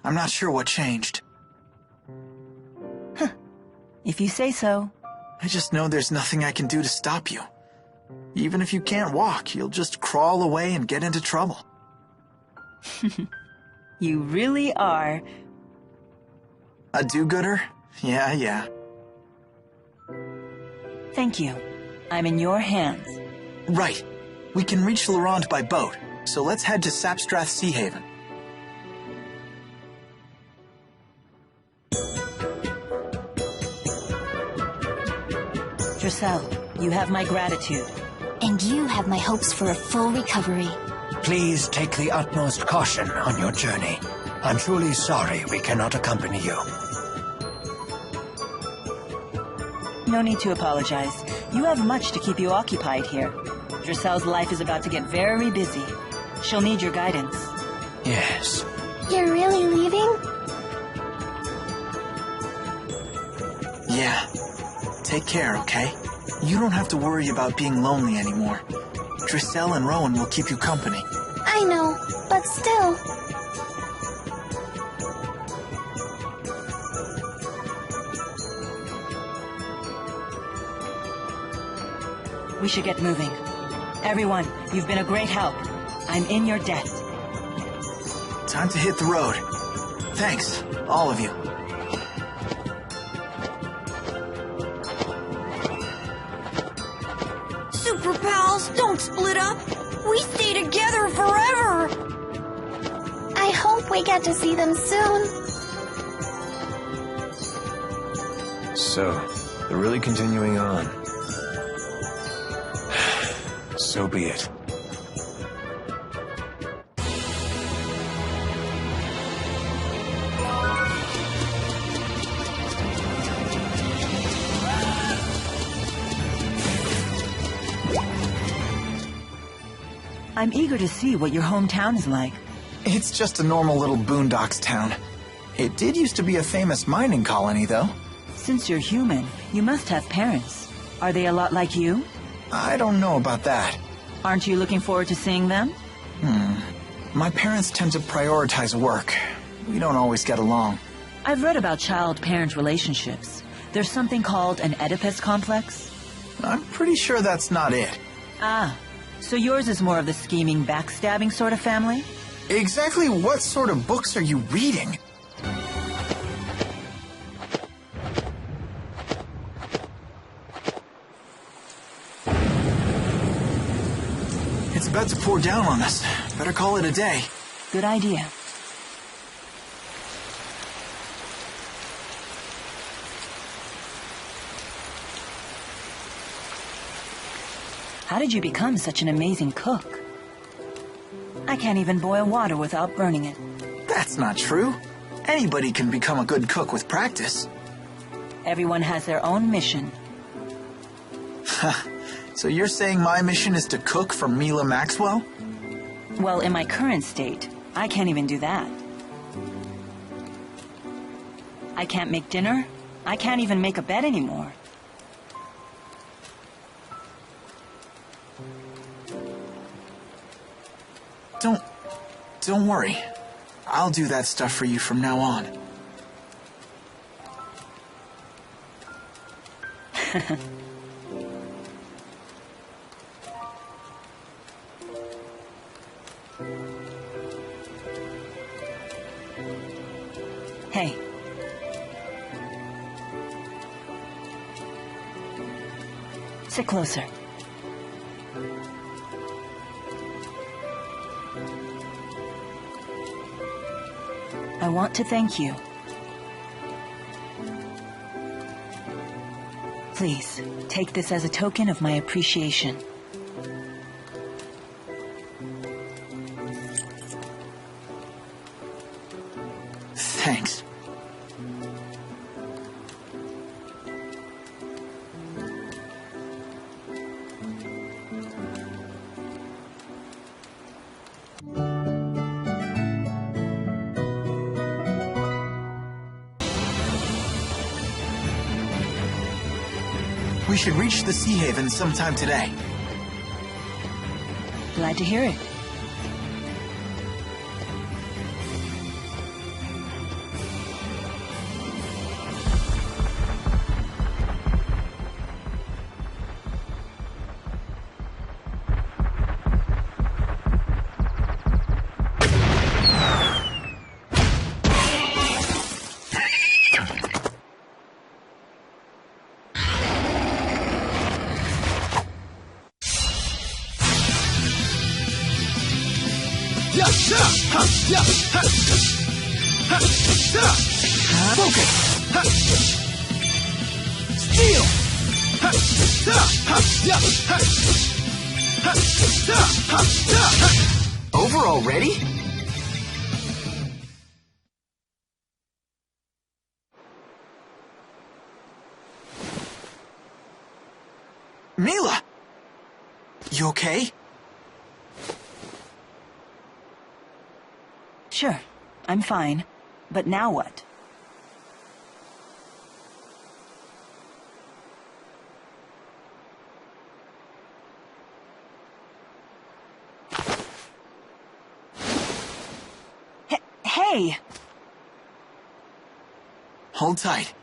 I'm not sure what changed. Huh. If you say so. I just know there's nothing I can do to stop you. Even if you can't walk, you'll just crawl away and get into trouble. You really are... a do-gooder? Yeah. Thank you. I'm in your hands. Right. We can reach Laurent by boat, so let's head to Sapstrath Seahaven. Dressel, you have my gratitude. And you have my hopes for a full recovery. Please take the utmost caution on your journey. I'm truly sorry we cannot accompany you. No need to apologize. You have much to keep you occupied here. Dressel's life is about to get very busy. She'll need your guidance. Yes. You're really leaving? Yeah. Take care, okay? You don't have to worry about being lonely anymore. Dressel and Rowan will keep you company. I know, but still. We should get moving. Everyone, you've been a great help. I'm in your debt. Time to hit the road. Thanks, all of you. Super pals, don't split up. We stay together forever. I hope we get to see them soon. So, they're really continuing on. So be it. I'm eager to see what your hometown is like. It's just a normal little boondocks town. It did used to be a famous mining colony, though. Since you're human, you must have parents. Are they a lot like you? I don't know about that. Aren't you looking forward to seeing them? My parents tend to prioritize work. We don't always get along. I've read about child-parent relationships. There's something called an Oedipus complex. I'm pretty sure that's not it. Ah, so yours is more of the scheming, backstabbing sort of family? Exactly what sort of books are you reading? It's about to pour down on us. Better call it a day. Good idea. How did you become such an amazing cook? I can't even boil water without burning it. That's not true. Anybody can become a good cook with practice. Everyone has their own mission. So you're saying my mission is to cook for Mila Maxwell? Well, in my current state, I can't even do that. I can't make dinner. I can't even make a bed anymore. Don't worry. I'll do that stuff for you from now on. Hey. Sit closer. I want to thank you. Please, take this as a token of my appreciation. Thanks. We should reach the Seahaven sometime today. Glad to hear it. Steal! Over already? Mila! You okay? Sure, I'm fine. But now what? Hey! Hold tight.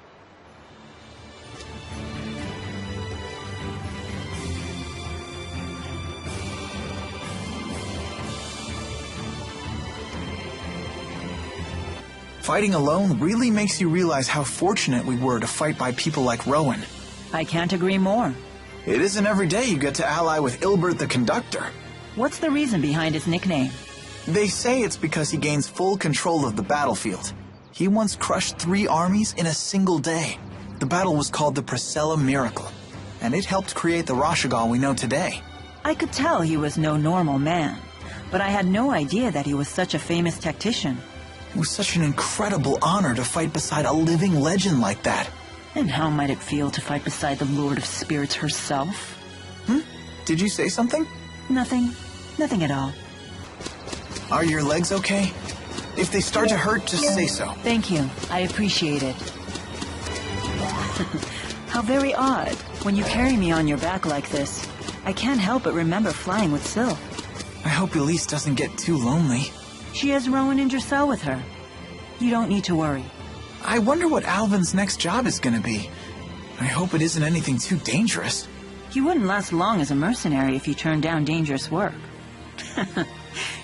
Fighting alone really makes you realize how fortunate we were to fight by people like Rowan. I can't agree more. It isn't every day you get to ally with Ilbert the Conductor. What's the reason behind his nickname? They say it's because he gains full control of the battlefield. He once crushed 3 armies in a single day. The battle was called the Priscilla Miracle, and it helped create the Rashugal we know today. I could tell he was no normal man, but I had no idea that he was such a famous tactician. It was such an incredible honor to fight beside a living legend like that. And how might it feel to fight beside the Lord of Spirits herself? Did you say something? Nothing. Nothing at all. Are your legs okay? If they start to hurt, just say so. Thank you. I appreciate it. How very odd. When you carry me on your back like this, I can't help but remember flying with Syl. I hope Elise doesn't get too lonely. She has Rowan and Dressel with her. You don't need to worry. I wonder what Alvin's next job is gonna be. I hope it isn't anything too dangerous. You wouldn't last long as a mercenary if you turned down dangerous work.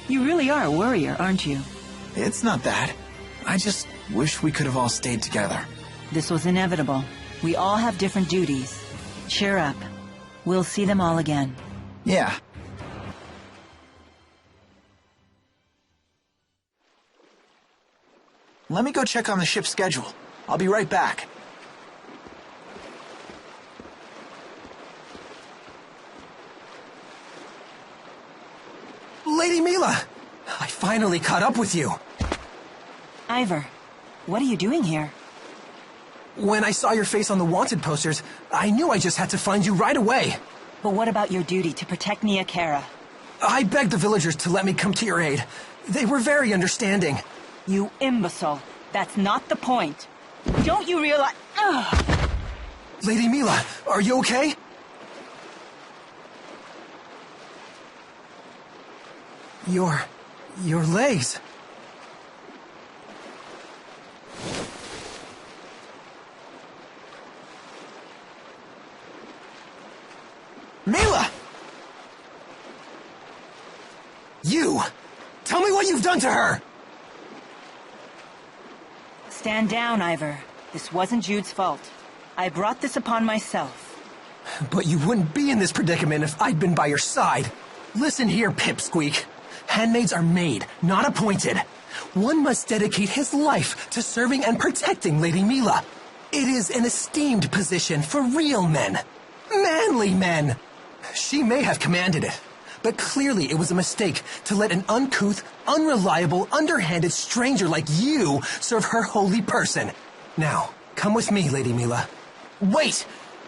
You really are a warrior, aren't you? It's not that. I just wish we could have all stayed together. This was inevitable. We all have different duties. Cheer up. We'll see them all again. Yeah. Let me go check on the ship's schedule. I'll be right back. Lady Mila! I finally caught up with you. Ivor, what are you doing here? When I saw your face on the wanted posters, I knew I just had to find you right away. But what about your duty to protect Nia Cara? I begged the villagers to let me come to your aid. They were very understanding. You imbecile. That's not the point. Don't you realize... Ugh. Lady Mila, are you okay? Your legs... Mila! You! Tell me what you've done to her! Stand down, Ivor. This wasn't Jude's fault. I brought this upon myself. But you wouldn't be in this predicament if I'd been by your side. Listen here, Pipsqueak. Handmaids are made, not appointed. One must dedicate his life to serving and protecting Lady Mila. It is an esteemed position for real men. Manly men! She may have commanded it, but clearly it was a mistake to let an uncouth, unreliable, underhanded stranger like you serve her holy person. Now, come with me, Lady Mila. Wait!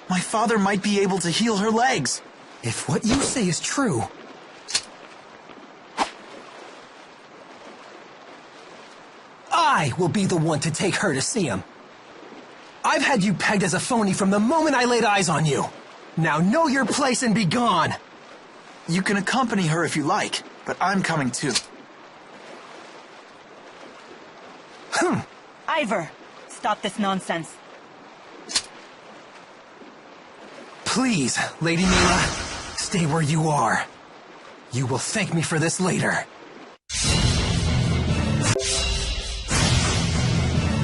My father might be able to heal her legs. If what you say is true... I will be the one to take her to see him. I've had you pegged as a phony from the moment I laid eyes on you. Now know your place and be gone. You can accompany her if you like, but I'm coming too. Ivor, stop this nonsense. Please, Lady Mila, stay where you are. You will thank me for this later.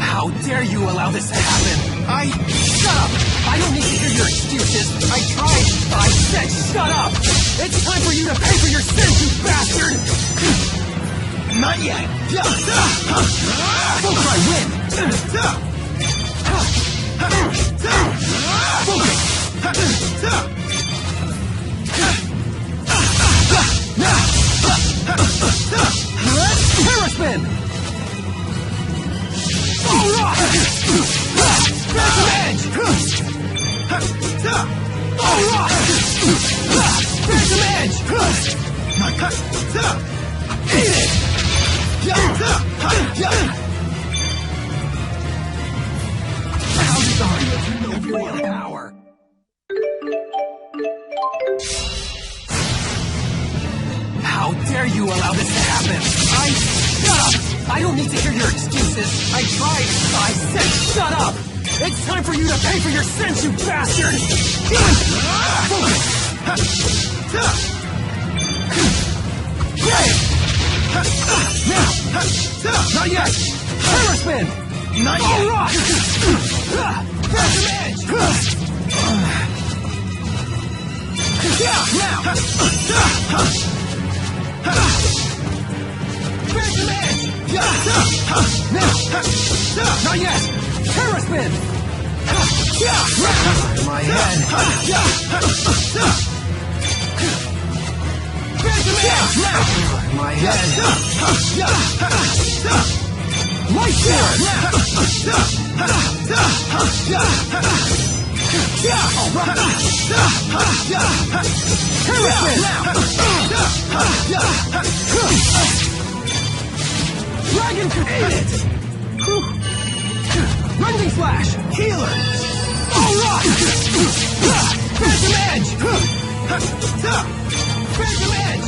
How dare you allow this to happen? Shut up! I don't need to hear your excuses. I tried. I said shut up! It's time for you to pay for your sins, you bastard! Not yet! Focus, I win! Focus! Paraspin! Phantom Edge! Phantom Edge! Eat it! How sorry you know your real power? How dare you allow this to happen? Shut up! I don't need to hear your excuses. I tried. I said shut up! It's time for you to pay for your sins, you bastard! Not yet! Paraspin! Not yet! Phantom Edge! Now! Phantom Edge! Now! Not yet! Paraspin! My head! Phantom Edge! Now! My head! Light Sword! Paraspin! Dragon Confidence! Rending Slash! Healer! All rock! Phantom Edge! Phantom Edge! Phantom Edge!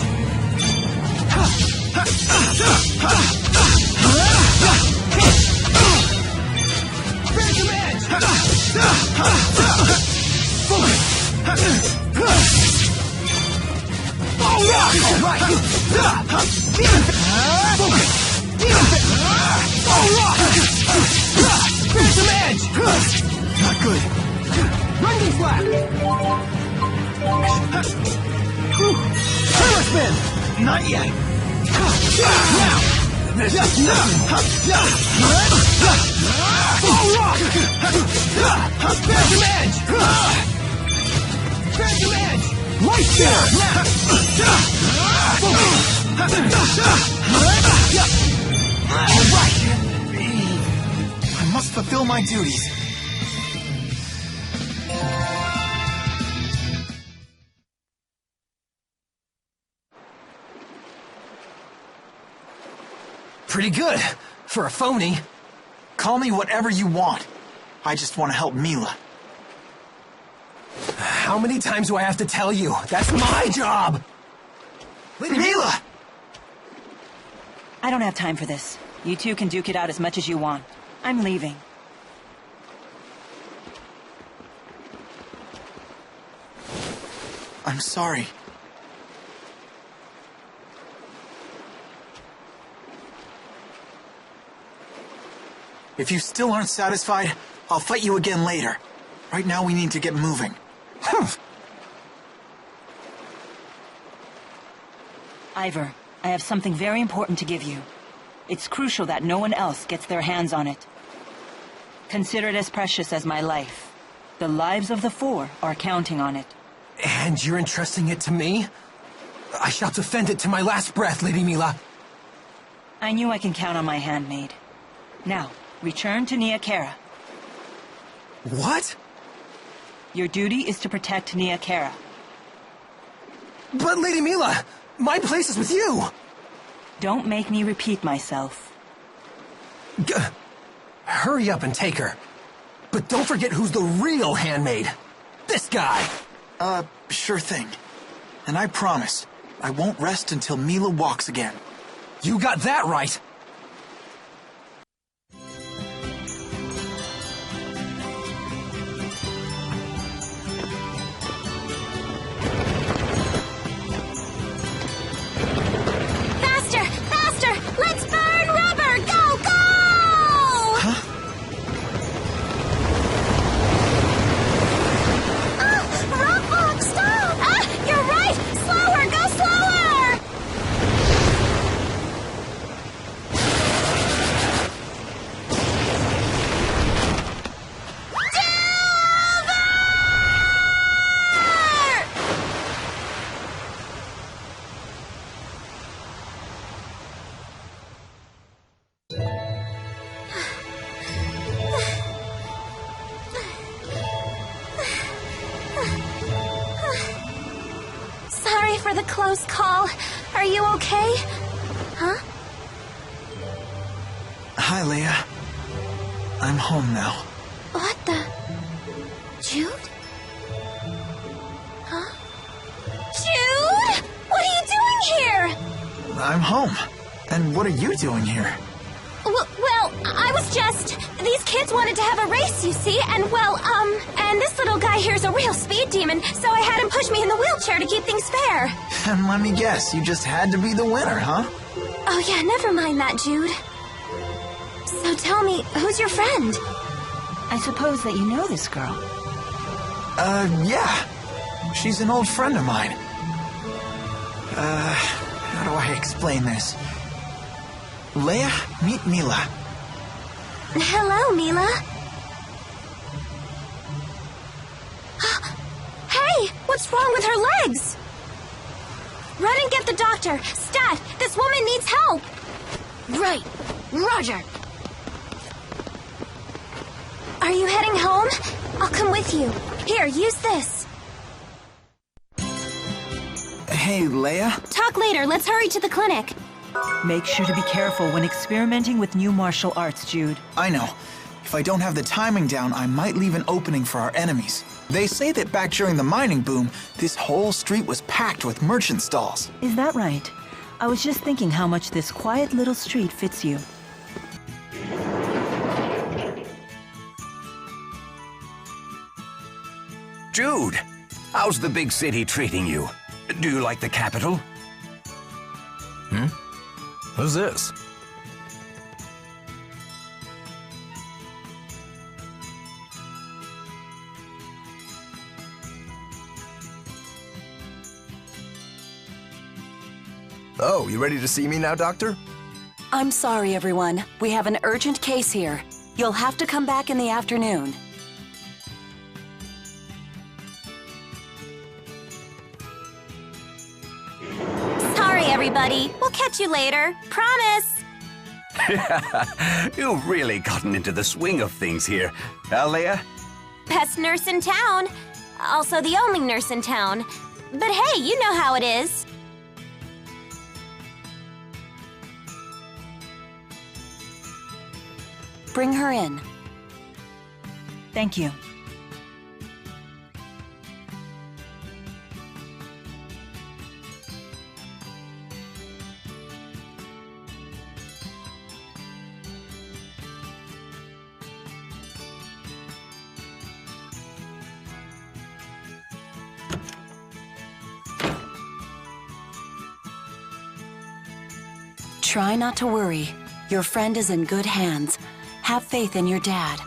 All rock! All right! All rock! Phantom Edge! Not good. Rending Slap! Hammer Spin! Not yet. Now! This is nothing! All rock! Phantom Edge! Phantom Edge! Light Spinner! All right! I must fulfill my duties. Pretty good, for a phony. Call me whatever you want. I just want to help Mila. How many times do I have to tell you? That's my job! Lady Mila! I don't have time for this. You two can duke it out as much as you want. I'm leaving. I'm sorry. If you still aren't satisfied, I'll fight you again later. Right now we need to get moving. Ivor, I have something very important to give you. It's crucial that no one else gets their hands on it. Consider it as precious as my life. The lives of the four are counting on it. And you're entrusting it to me? I shall defend it to my last breath, Lady Mila. I knew I can count on my handmaid. Now, return to Nia Cara. What? Your duty is to protect Nia Cara. But Lady Mila, my place is with you! Don't make me repeat myself. Hurry up and take her. But don't forget who's the real handmaid. This guy! Sure thing. And I promise, I won't rest until Mila walks again. You got that right! For the close call. Are you okay? Huh? Hi, Leia. I'm home now. What the... Jude? Huh? Jude! What are you doing here? I'm home. And what are you doing here? Well, I was just... These kids wanted to have a race, you see, and and this little guy here's a real speed demon, so I had him push me in the wheelchair to keep things fair. And let me guess, you just had to be the winner, huh? Oh yeah, never mind that, Jude. So tell me, who's your friend? I suppose that you know this girl. Yeah. She's an old friend of mine. How do I explain this? Leia, meet Mila. Hello, Mila. Hey, what's wrong with her legs? Run and get the doctor. Stat, this woman needs help. Right. Roger. Are you heading home? I'll come with you. Here, use this. Hey, Leia? Talk later. Let's hurry to the clinic. Make sure to be careful when experimenting with new martial arts, Jude. I know. If I don't have the timing down, I might leave an opening for our enemies. They say that back during the mining boom, this whole street was packed with merchant stalls. Is that right? I was just thinking how much this quiet little street fits you. Jude, how's the big city treating you? Do you like the capital? Who's this? Oh, you ready to see me now, Doctor? I'm sorry, everyone. We have an urgent case here. You'll have to come back in the afternoon. Sorry, everybody. We'll catch you later. Promise. You've really gotten into the swing of things here, Leia? Best nurse in town. Also the only nurse in town. But hey, you know how it is. Bring her in. Thank you. Try not to worry. Your friend is in good hands. Have faith in your dad.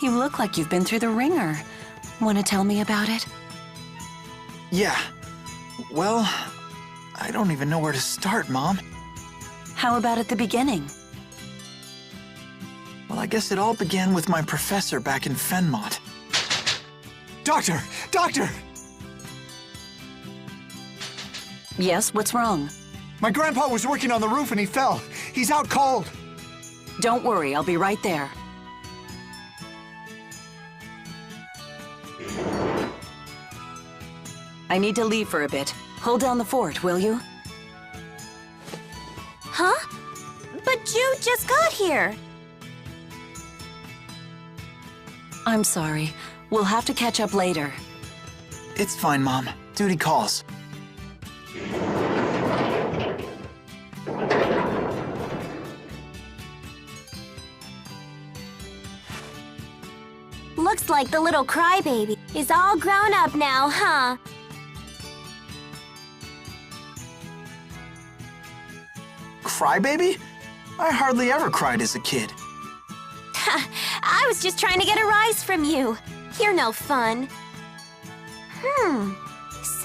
You look like you've been through the ringer. Want to tell me about it? Yeah. Well, I don't even know where to start, Mom. How about at the beginning? Well, I guess it all began with my professor back in Fenmont. Doctor! Doctor! Yes, what's wrong? My grandpa was working on the roof and he fell. He's out cold. Don't worry, I'll be right there. I need to leave for a bit. Hold down the fort, will you? Huh? But Jude just got here. I'm sorry. We'll have to catch up later. It's fine, Mom. Duty calls. Looks like the little crybaby is all grown up now, huh? Crybaby? I hardly ever cried as a kid. I was just trying to get a rise from you. You're no fun.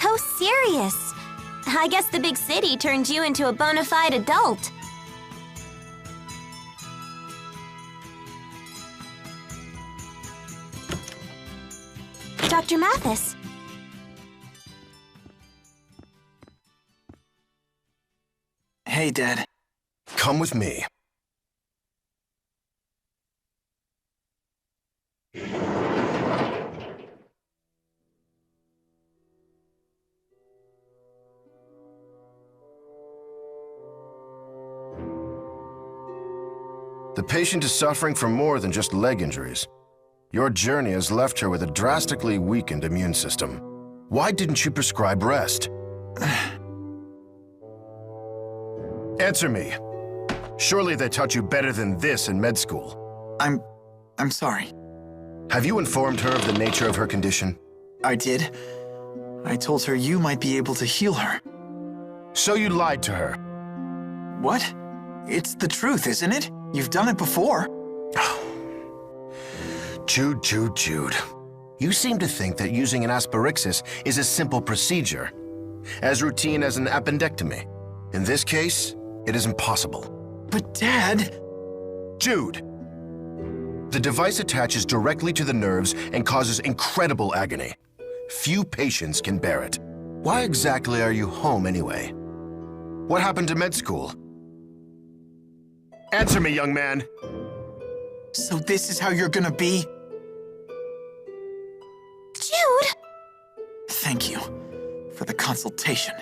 So serious. I guess the big city turned you into a bona fide adult. Dr. Mathis. Hey, Dad. Come with me. The patient is suffering from more than just leg injuries. Your journey has left her with a drastically weakened immune system. Why didn't you prescribe rest? Answer me. Surely they taught you better than this in med school. I'm sorry. Have you informed her of the nature of her condition? I did. I told her you might be able to heal her. So you lied to her? What? It's the truth, isn't it? You've done it before. Jude. You seem to think that using an asperixis is a simple procedure, as routine as an appendectomy. In this case, it is impossible. But Dad... Jude! The device attaches directly to the nerves and causes incredible agony. Few patients can bear it. Why exactly are you home anyway? What happened to med school? Answer me, young man! So this is how you're gonna be? Jude! Thank you for the consultation.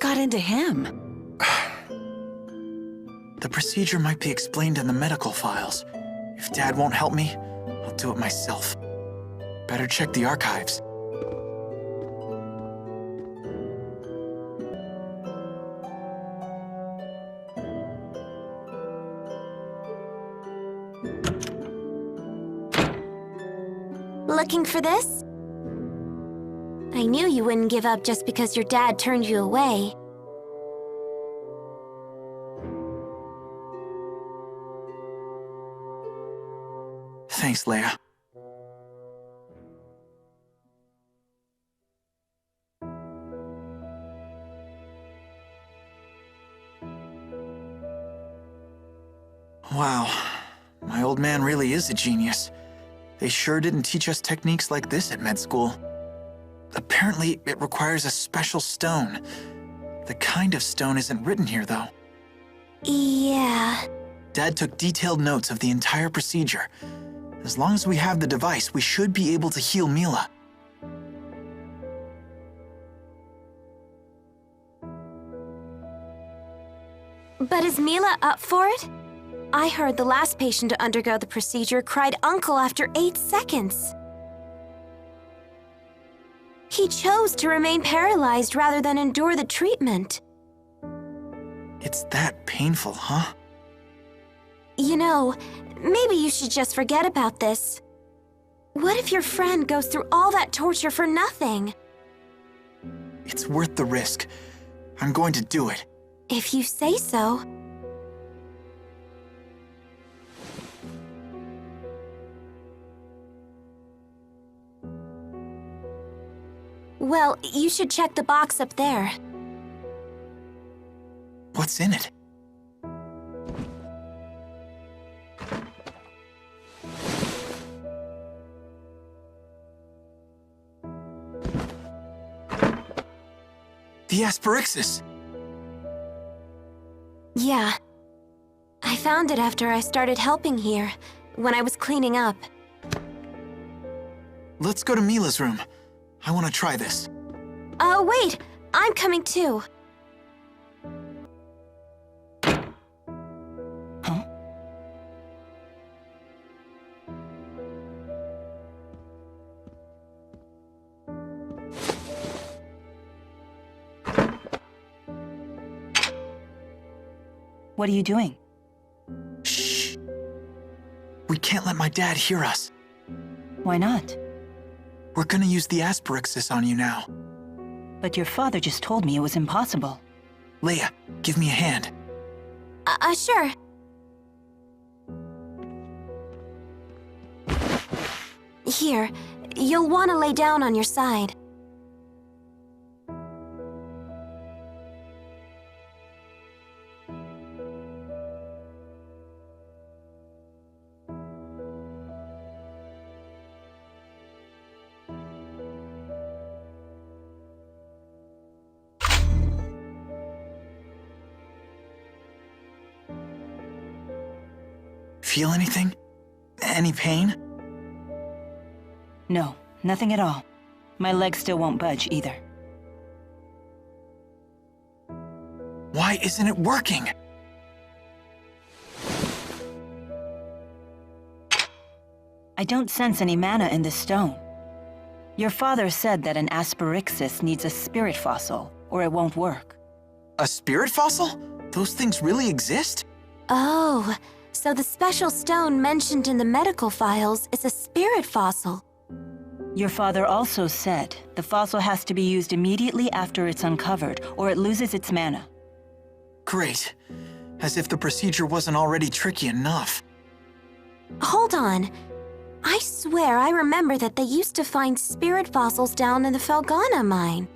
What got into him? The procedure might be explained in the medical files. If Dad won't help me, I'll do it myself. Better check the archives. Looking for this? I knew you wouldn't give up just because your dad turned you away. Thanks, Leia. Wow, my old man really is a genius. They sure didn't teach us techniques like this at med school. Apparently, it requires a special stone. The kind of stone isn't written here, though. Yeah. Dad took detailed notes of the entire procedure. As long as we have the device, we should be able to heal Mila. But is Mila up for it? I heard the last patient to undergo the procedure cried uncle after 8 seconds. He chose to remain paralyzed rather than endure the treatment. It's that painful, huh? You know, maybe you should just forget about this. What if your friend goes through all that torture for nothing? It's worth the risk. I'm going to do it. If you say so. Well, you should check the box up there. What's in it? The Spyrix. Yeah. I found it after I started helping here, when I was cleaning up. Let's go to Mila's room. I want to try this. Wait! I'm coming too. Huh? What are you doing? Shh. We can't let my dad hear us. Why not? We're gonna use the Spyrix on you now. But your father just told me it was impossible. Leia, give me a hand. Sure. Here, you'll want to lay down on your side. Feel anything? Any pain? No, nothing at all. My leg still won't budge either. Why isn't it working? I don't sense any mana in this stone. Your father said that an Spyrix needs a spirit fossil, or it won't work. A spirit fossil? Those things really exist? Oh, so the special stone mentioned in the medical files is a spirit fossil. Your father also said the fossil has to be used immediately after it's uncovered, or it loses its mana. Great. As if the procedure wasn't already tricky enough. Hold on. I swear I remember that they used to find spirit fossils down in the Felgana mine.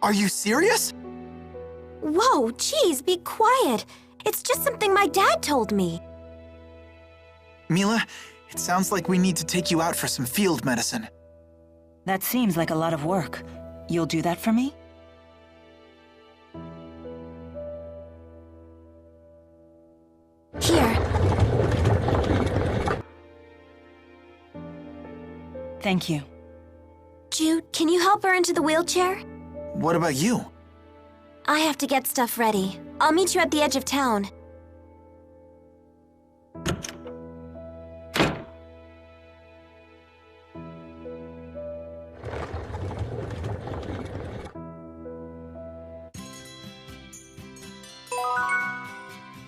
Are you serious? Whoa, geez, be quiet. It's just something my dad told me. Mila, it sounds like we need to take you out for some field medicine. That seems like a lot of work. You'll do that for me? Here. Thank you. Jude, can you help her into the wheelchair? What about you? I have to get stuff ready. I'll meet you at the edge of town.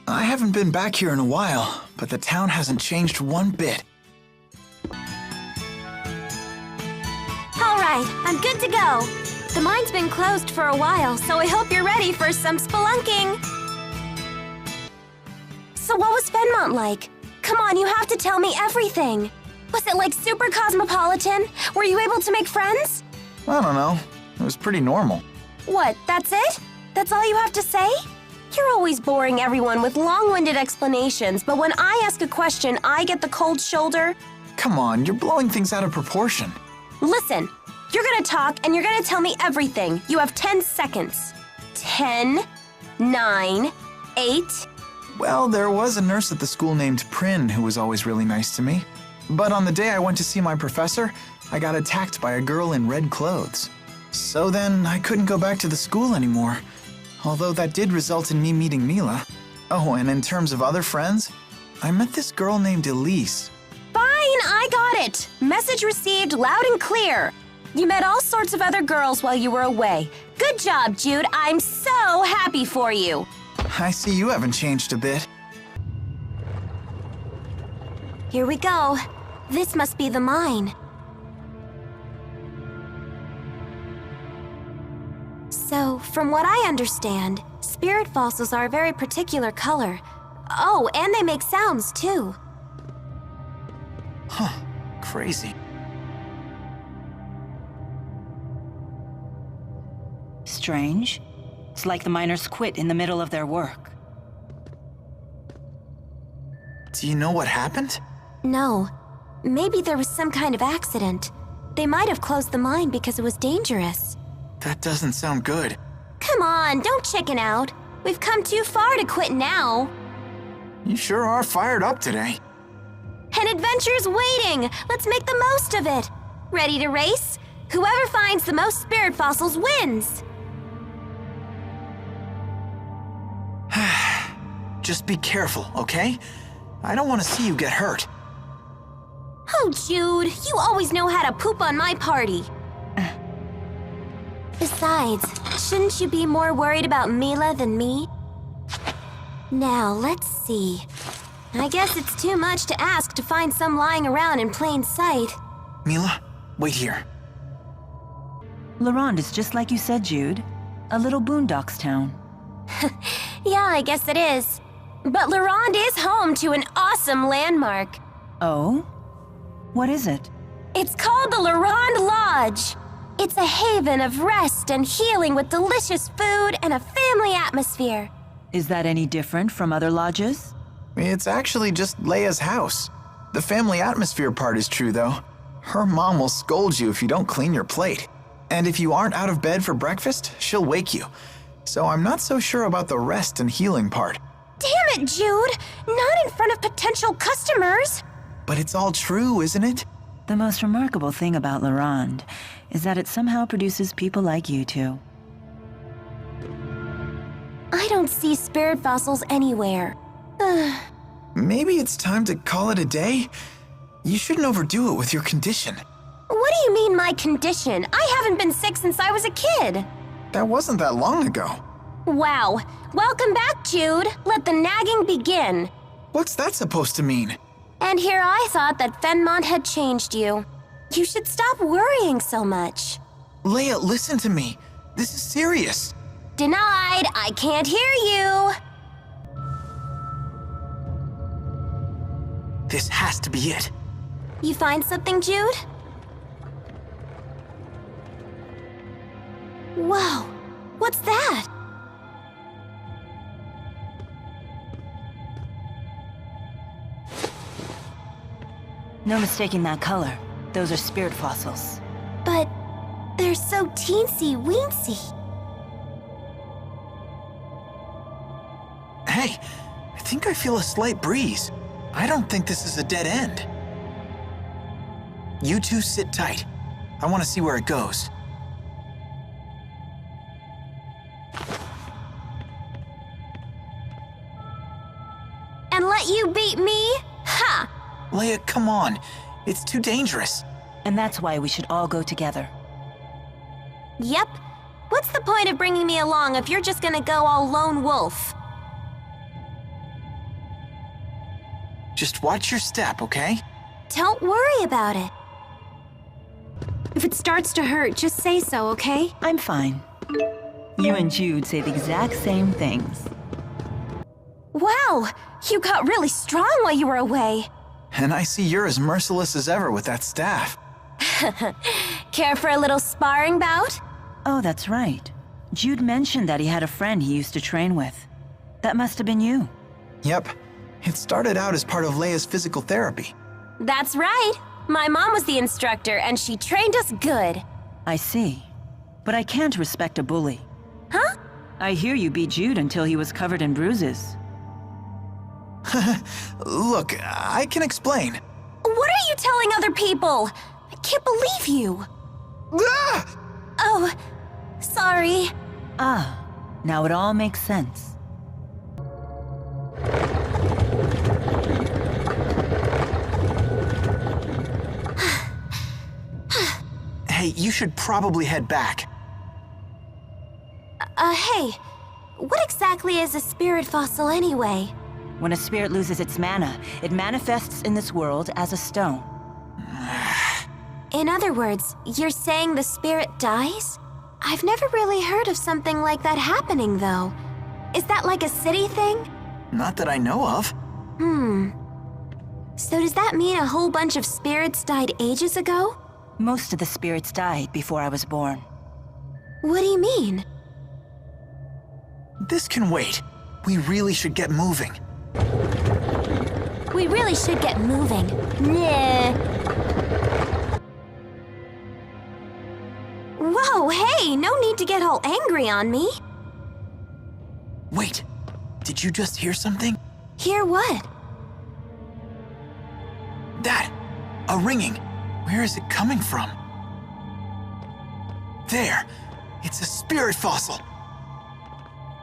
I haven't been back here in a while, but the town hasn't changed one bit. All right, I'm good to go. The mine's been closed for a while, so I hope you're ready for some spelunking. So what was Fenmont like? Come on, you have to tell me everything. Was it like super cosmopolitan? Were you able to make friends? I don't know. It was pretty normal. What, that's it? That's all you have to say? You're always boring everyone with long-winded explanations, but when I ask a question, I get the cold shoulder. Come on, you're blowing things out of proportion. Listen, you're gonna talk and you're gonna tell me everything. You have 10 seconds. 10, 9, 8... Well, there was a nurse at the school named Prin who was always really nice to me. But on the day I went to see my professor, I got attacked by a girl in red clothes. So then, I couldn't go back to the school anymore. Although that did result in me meeting Mila. Oh, and in terms of other friends, I met this girl named Elise. Fine, I got it. Message received loud and clear. You met all sorts of other girls while you were away. Good job, Jude. I'm so happy for you. I see you haven't changed a bit. Here we go. This must be the mine. So, from what I understand, spirit fossils are a very particular color. Oh, and they make sounds, too. Huh. Crazy. Strange. It's like the miners quit in the middle of their work. Do you know what happened? No. Maybe there was some kind of accident. They might have closed the mine because it was dangerous. That doesn't sound good. Come on, don't chicken out. We've come too far to quit now. You sure are fired up today. An adventure's waiting. Let's make the most of it. Ready to race? Whoever finds the most spirit fossils wins. Just be careful, okay? I don't want to see you get hurt. Oh, Jude, you always know how to poop on my party. Besides, shouldn't you be more worried about Mila than me? Now, let's see. I guess it's too much to ask to find some lying around in plain sight. Mila, wait here. Laronde is just like you said, Jude. A little boondocks town. Yeah, I guess it is. But Laronde is home to an awesome landmark. Oh? What is it? It's called the Laronde Lodge. It's a haven of rest and healing with delicious food and a family atmosphere. Is that any different from other lodges? It's actually just Leia's house. The family atmosphere part is true, though. Her mom will scold you if you don't clean your plate. And if you aren't out of bed for breakfast, she'll wake you. So I'm not so sure about the rest and healing part. Damn it, Jude! Not in front of potential customers! But it's all true, isn't it? The most remarkable thing about Laronde is that it somehow produces people like you two. I don't see spirit fossils anywhere. Maybe it's time to call it a day? You shouldn't overdo it with your condition. What do you mean, my condition? I haven't been sick since I was a kid. That wasn't that long ago. Wow. Welcome back, Jude. Let the nagging begin. What's that supposed to mean? And here I thought that Fenmont had changed you. You should stop worrying so much. Leia, listen to me. This is serious. Denied. I can't hear you. This has to be it. You find something, Jude? Whoa. What's that? No mistaking that color. Those are spirit fossils. But they're so teensy-weensy. Hey, I think I feel a slight breeze. I don't think this is a dead end. You two sit tight. I want to see where it goes. let you beat me? Ha! Leia, come on. It's too dangerous. And that's why we should all go together. Yep. What's the point of bringing me along if you're just gonna go all lone wolf? Just watch your step, okay? Don't worry about it. If it starts to hurt, just say so, okay? I'm fine. You and Jude say the exact same things. Wow! You got really strong while you were away. And I see you're as merciless as ever with that staff. Care for a little sparring bout? Oh, that's right. Jude mentioned that he had a friend he used to train with. That must have been you. Yep. It started out as part of Leia's physical therapy. That's right. My mom was the instructor, and she trained us good. I see. But I can't respect a bully. Huh? I hear you beat Jude until he was covered in bruises. Look, I can explain. What are you telling other people? I can't believe you. Ah! Oh, sorry. Ah, now it all makes sense. Hey, you should probably head back. Hey, what exactly is a spirit fossil anyway? When a spirit loses its mana, it manifests in this world as a stone. In other words, you're saying the spirit dies? I've never really heard of something like that happening, though. Is that like a city thing? Not that I know of. So does that mean a whole bunch of spirits died ages ago? Most of the spirits died before I was born. What do you mean? This can wait. We really should get moving. We really should get moving. Nah. Whoa, hey, no need to get all angry on me. Wait, did you just hear something? Hear what? That! A ringing. Where is it coming from? There! It's a spirit fossil!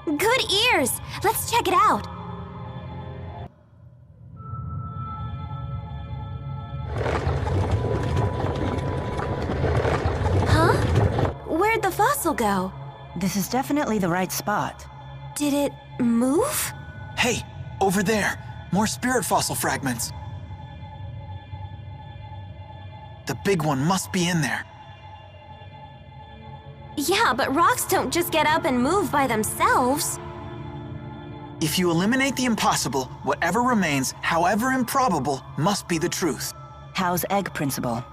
Good ears! Let's check it out! Huh? Where'd the fossil go? This is definitely the right spot. Did it move? Hey, over there! More spirit fossil fragments. The big one must be in there. Yeah, but rocks don't just get up and move by themselves. If you eliminate the impossible, whatever remains, however improbable, must be the truth. Howe's egg principle.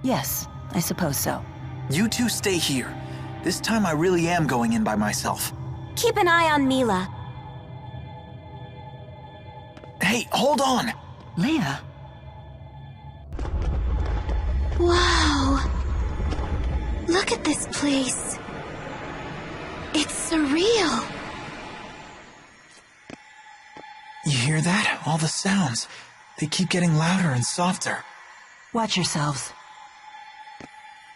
Yes, I suppose so. You two stay here. This time I really am going in by myself. Keep an eye on Mila. Hey, hold on! Leia. Wow. Look at this place. It's surreal. You hear that? All the sounds. They keep getting louder and softer. Watch yourselves.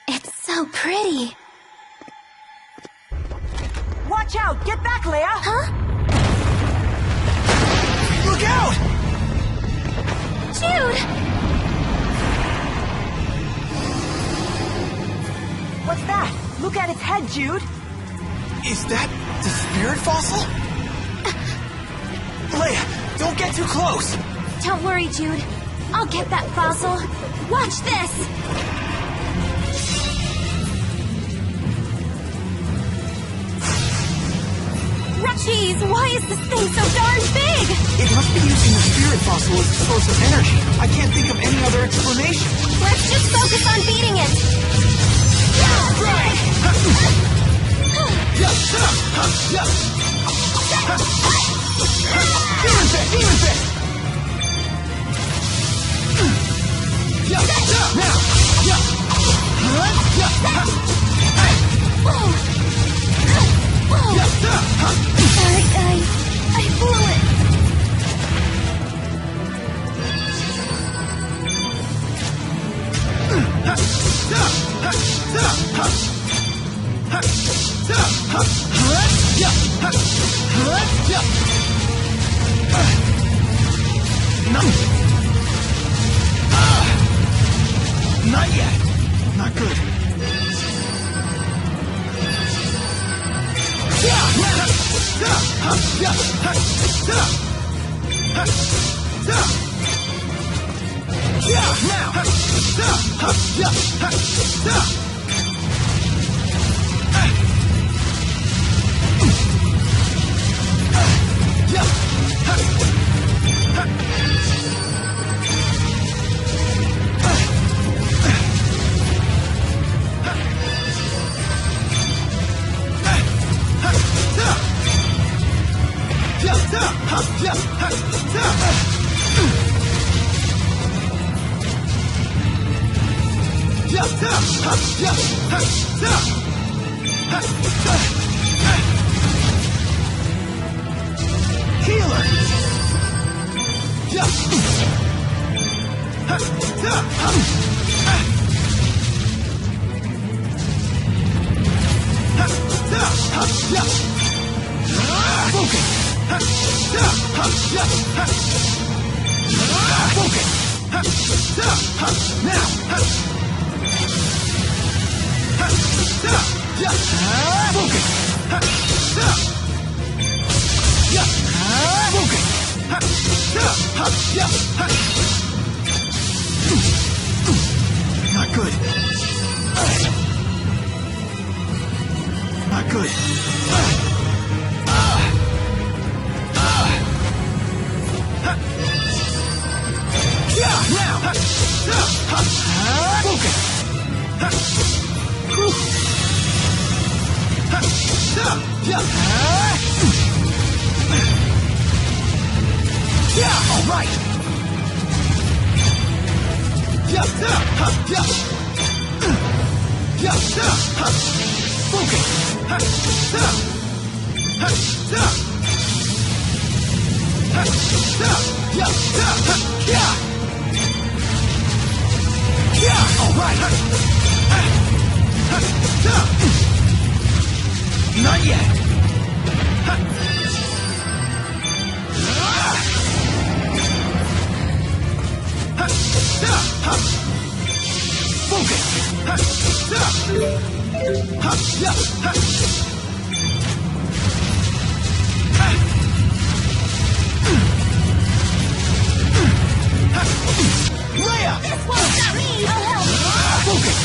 It's so pretty. Watch out! Get back, Leia! Huh? Look out! Jude! What's that? Look at its head, Jude! Is that the spirit fossil? Leia, don't get too close! Don't worry, Jude. I'll get that fossil. Watch this! Jeez, why is this thing so darn big? It must be using the spirit fossil as a source of energy. I can't think of any other explanation. Let's just focus on beating it. Demon fist! I blew it. Not good. Not good. All right. All right. Not yet. Leia! This won't stop me! I'll help! Focus!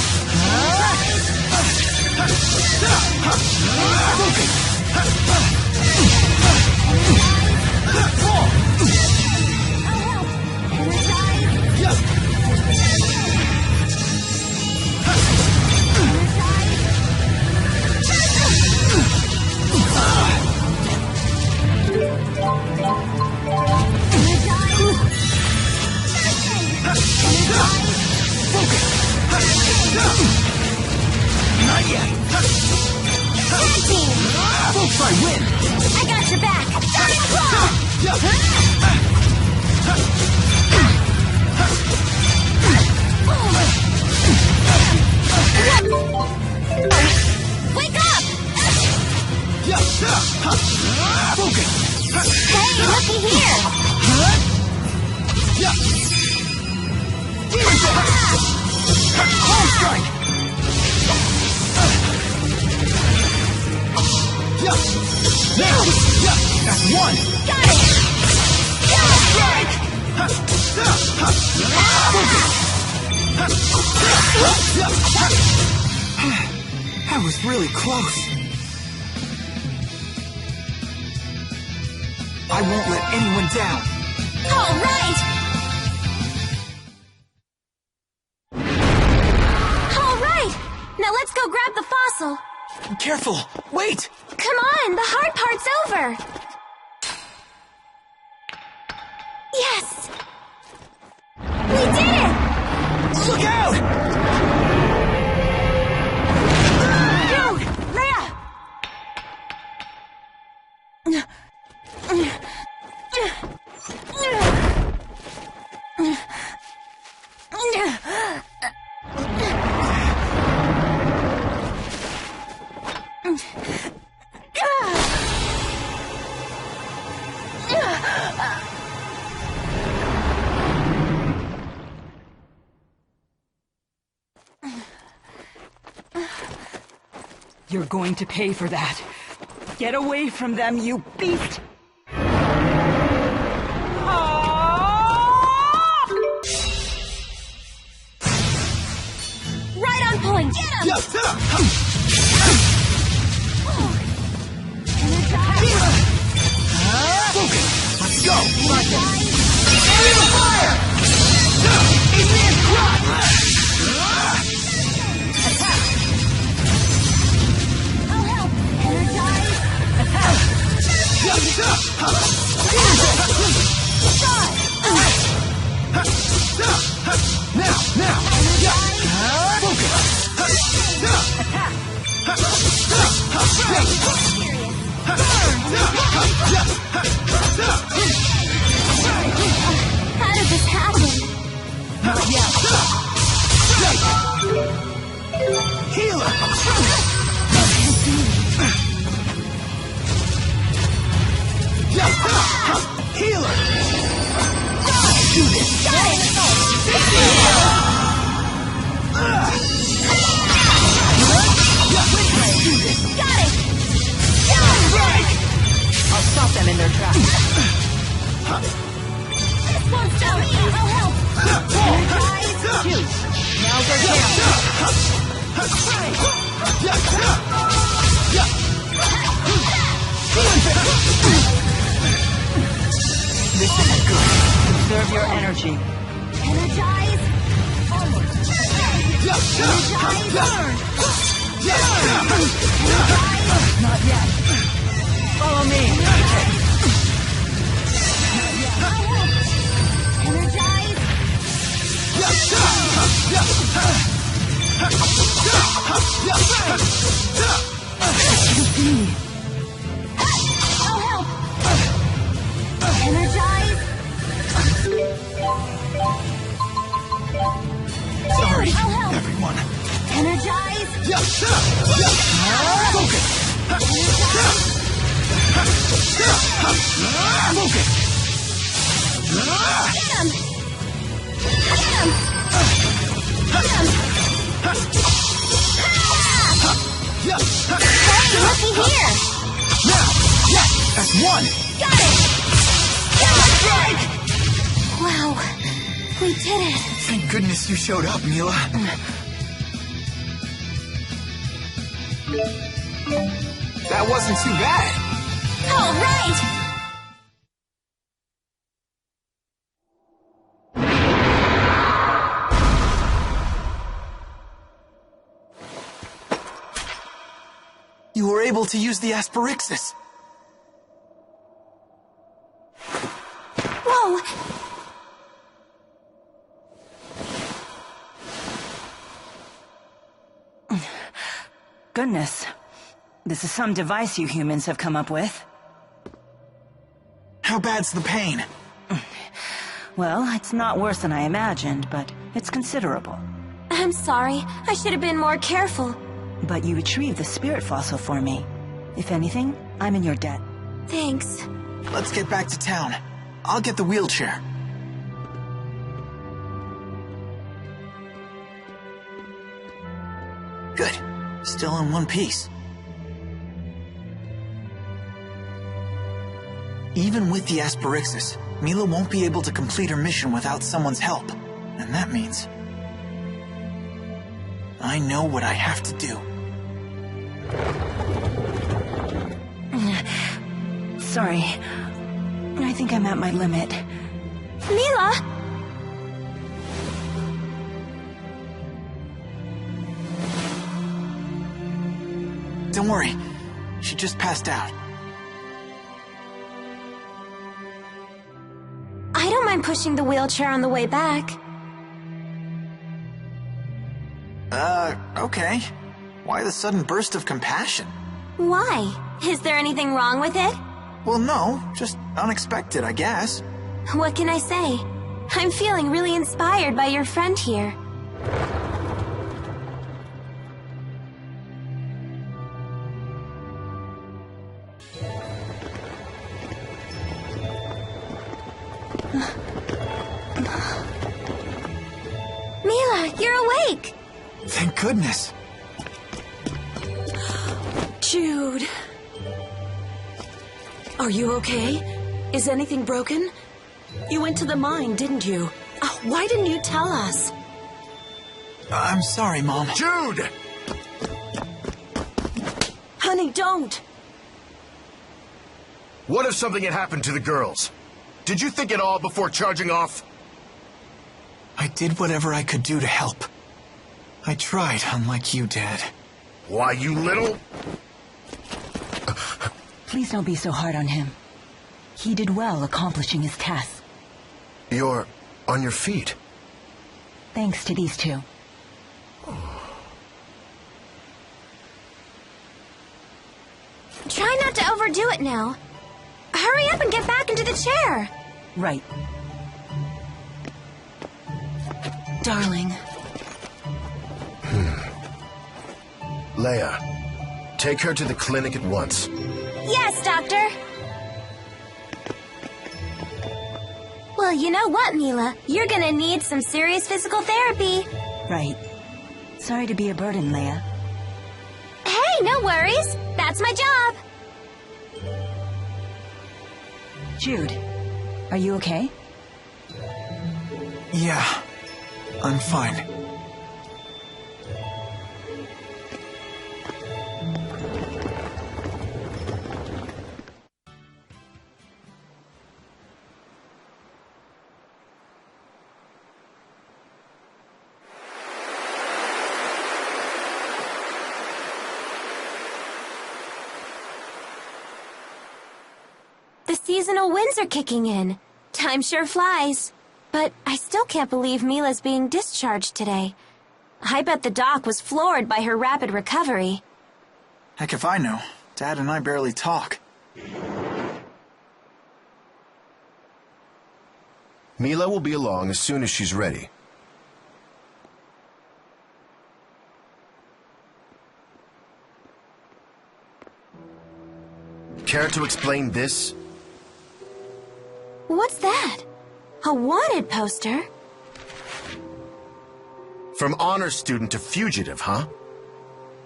Not yet. Tag team! We'll try win. I got your back. Giant claw! Wake up! Hey, looky here! Home strike! That's one! Got it! Strike! That was really close. I won't let anyone down. All right! All right! Now let's go grab the fossil. Careful! Wait! Come on, the hard part's over. Yes! We did it! Look out! Dude! Leia! You're going to pay for that. Get away from them, you beast! Right on point! Get him! Let's go! Fire! Igneous crop! Attack! I'll help! Energize! Attack! Now! Focus! Attack! How did this happen? Not yet. Healer! Healer! Do this! Got it! Got it! I'll stop them in their tracks. This one's down here! I'll help! Shoot! Now's our chance. This isn't good. Conserve your energy. Energize! Energize! Burn! Not yet. Follow me. Energize! I'll help! Energize! Sorry, I'll help! everyone. Energize! Focus! Focus! Get him! Get him! Get him! Hey, looky here! Now! Yes! That's one! Got it! Got it! Wow, we did it. Thank goodness you showed up, Mila. That wasn't too bad. All right! You were able to use the asperixis. Whoa! Goodness. This is some device you humans have come up with. How bad's the pain? Well, it's not worse than I imagined, but it's considerable. I'm sorry. I should have been more careful. But you retrieved the spirit fossil for me. If anything, I'm in your debt. Thanks. Let's get back to town. I'll get the wheelchair. Good. Still in one piece. Even with the asperixis, Mila won't be able to complete her mission without someone's help. And that means I know what I have to do. Sorry. I think I'm at my limit. Mila! Don't worry. She just passed out. I don't mind pushing the wheelchair on the way back. Okay. Why the sudden burst of compassion? Why? Is there anything wrong with it? Well, no. Just unexpected, I guess. What can I say? I'm feeling really inspired by your friend here. Mila, you're awake! Thank goodness. Jude. Are you okay? Is anything broken? You went to the mine, didn't you? Oh, why didn't you tell us? I'm sorry, Mom. Jude! Honey, don't! What if something had happened to the girls? Did you think it all before charging off? I did whatever I could do to help. I tried, unlike you, Dad. Why, you little... Please don't be so hard on him. He did well accomplishing his task. You're on your feet. Thanks to these two. Try not to overdo it now. Hurry up and get back into the chair. Right. Darling. Leia, take her to the clinic at once. Yes, Doctor. Well, you know what, Mila? You're gonna need some serious physical therapy. Right. Sorry to be a burden, Leia. Hey, no worries. That's my job. Jude, are you okay? Yeah, I'm fine. The seasonal winds are kicking in. Time sure flies. But I still can't believe Mila's being discharged today. I bet the doc was floored by her rapid recovery. Heck if I know. Dad and I barely talk. Mila will be along as soon as she's ready. Care to explain this? What's that? A wanted poster? From honor student to fugitive, huh?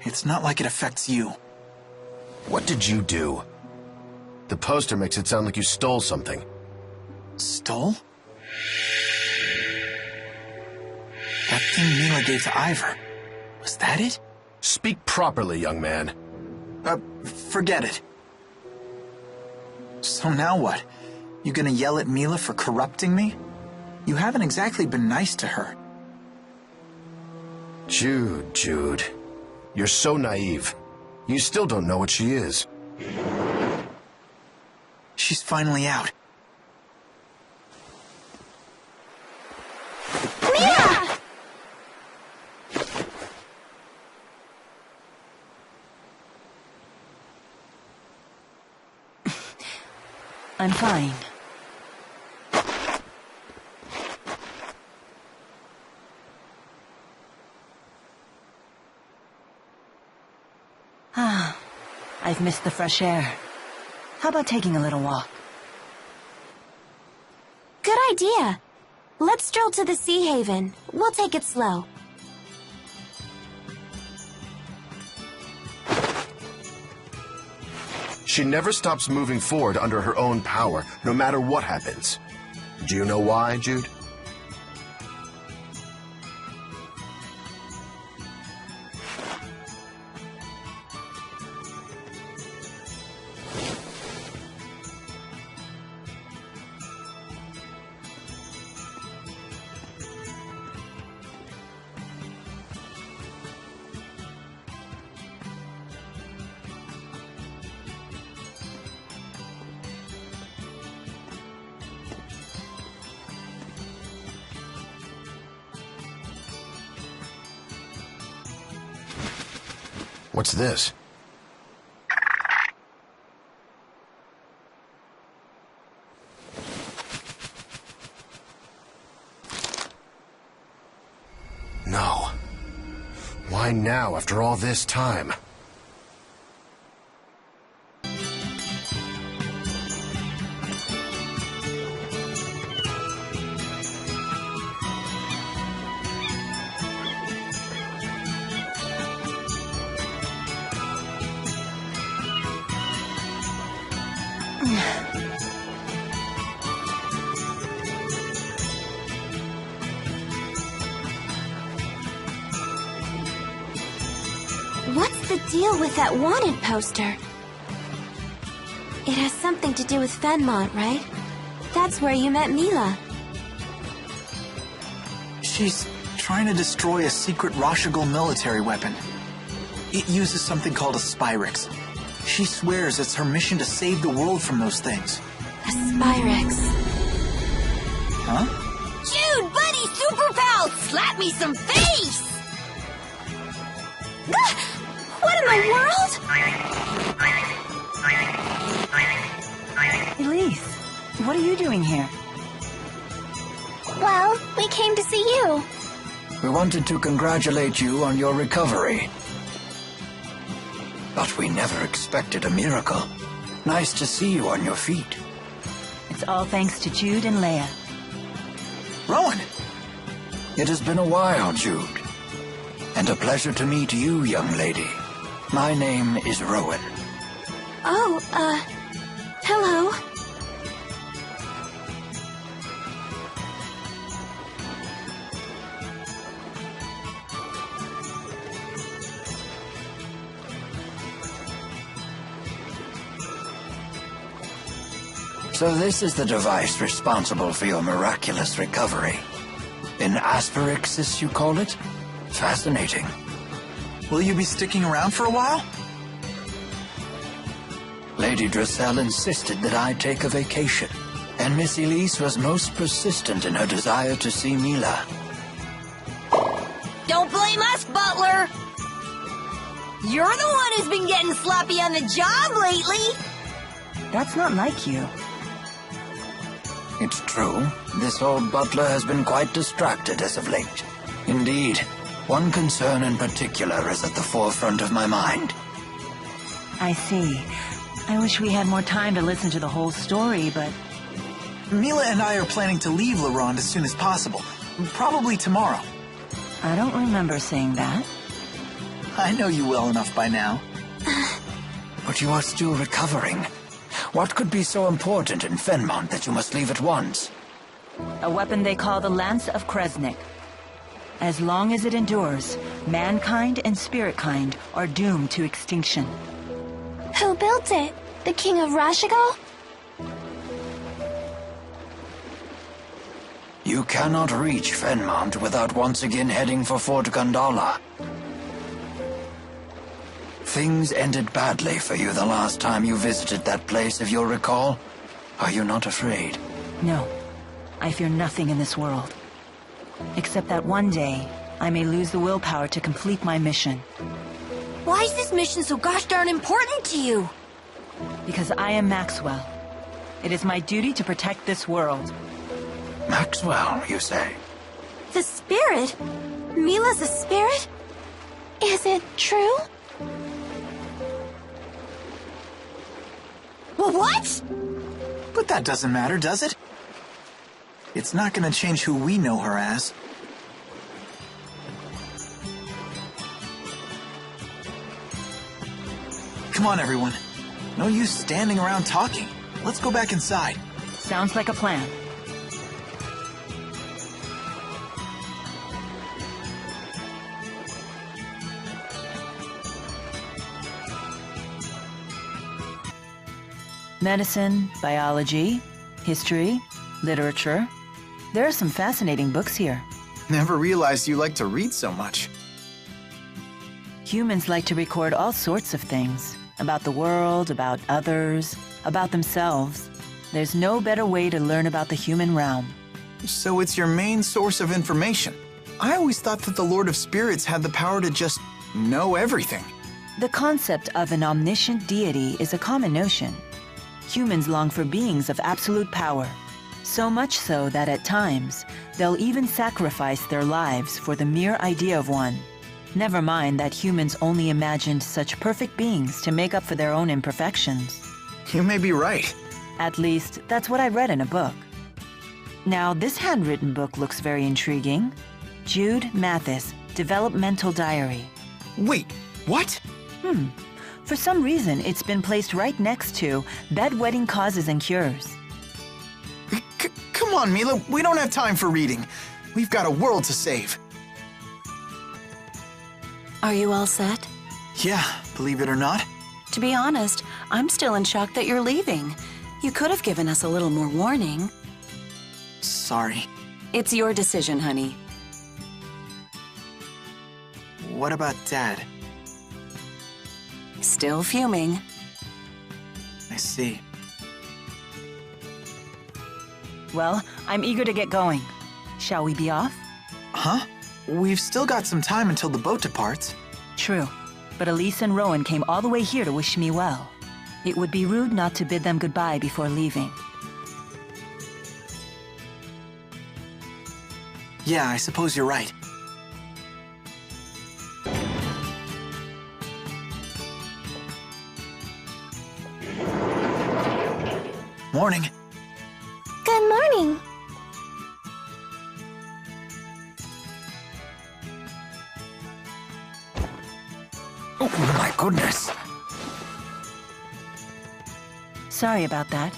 It's not like it affects you. What did you do? The poster makes it sound like you stole something. Stole? That thing Mila gave to Ivor. Was that it? Speak properly, young man. Forget it. So now what? You gonna yell at Mila for corrupting me? You haven't exactly been nice to her. Jude. You're so naive. You still don't know what she is. She's finally out. Mila! I'm fine. I've missed the fresh air. How about taking a little walk? Good idea. Let's stroll to the Seahaven. We'll take it slow. She never stops moving forward under her own power, no matter what happens. Do you know why, Jude? What's this? No. Why now, after all this time? What's the deal with that wanted poster? It has something to do with Fenmont, right? That's where you met Mila. She's trying to destroy a secret Rashugal military weapon. It uses something called a spyrix. She swears it's her mission to save the world from those things. A spyrix. Huh? Jude, buddy, super pal, slap me some face! What in the world? Elise, what are you doing here? Well, we came to see you. We wanted to congratulate you on your recovery. But we never expected a miracle. Nice to see you on your feet. It's all thanks to Jude and Leia. Rowan! It has been a while, Jude. And a pleasure to meet you, young lady. My name is Rowan. Oh, hello. So this is the device responsible for your miraculous recovery. An spyrix, you call it? Fascinating. Will you be sticking around for a while? Lady Dressel insisted that I take a vacation, and Miss Elise was most persistent in her desire to see Mila. Don't blame us, Butler! You're the one who's been getting sloppy on the job lately! That's not like you. It's true. This old butler has been quite distracted as of late. Indeed, one concern in particular is at the forefront of my mind. I see. I wish we had more time to listen to the whole story, but... Mila and I are planning to leave La Ronde as soon as possible. Probably tomorrow. I don't remember saying that. I know you well enough by now. But you are still recovering. What could be so important in Fenmont that you must leave at once? A weapon they call the Lance of Kresnik. As long as it endures, mankind and spirit kind are doomed to extinction. Who built it? The King of Rashugal? You cannot reach Fenmont without once again heading for Fort Gondola. Things ended badly for you the last time you visited that place, if you'll recall. Are you not afraid? No. I fear nothing in this world. Except that one day, I may lose the willpower to complete my mission. Why is this mission so gosh darn important to you? Because I am Maxwell. It is my duty to protect this world. Maxwell, you say? The spirit? Mila's a spirit? Is it true? What? But that doesn't matter, does it? It's not gonna change who we know her as. Come on, everyone. No use standing around talking. Let's go back inside. Sounds like a plan. Medicine, biology, history, literature. There are some fascinating books here. Never realized you like to read so much. Humans like to record all sorts of things. About the world, about others, about themselves. There's no better way to learn about the human realm. So it's your main source of information. I always thought that the Lord of Spirits had the power to just know everything. The concept of an omniscient deity is a common notion. Humans long for beings of absolute power. So much so that at times, they'll even sacrifice their lives for the mere idea of one. Never mind that humans only imagined such perfect beings to make up for their own imperfections. You may be right. At least, that's what I read in a book. Now, this handwritten book looks very intriguing. Jude Mathis, Developmental Diary. Wait, what? For some reason, it's been placed right next to Bedwetting Causes and Cures. Come on, Mila, we don't have time for reading. We've got a world to save. Are you all set? Yeah, believe it or not. To be honest, I'm still in shock that you're leaving. You could have given us a little more warning. Sorry. It's your decision, honey. What about Dad? Still fuming. I see. Well, I'm eager to get going. Shall we be off? Huh? We've still got some time until the boat departs. True, but Elise and Rowan came all the way here to wish me well. It would be rude not to bid them goodbye before leaving. Yeah, I suppose you're right. Morning. Good morning. Oh, my goodness. Sorry about that.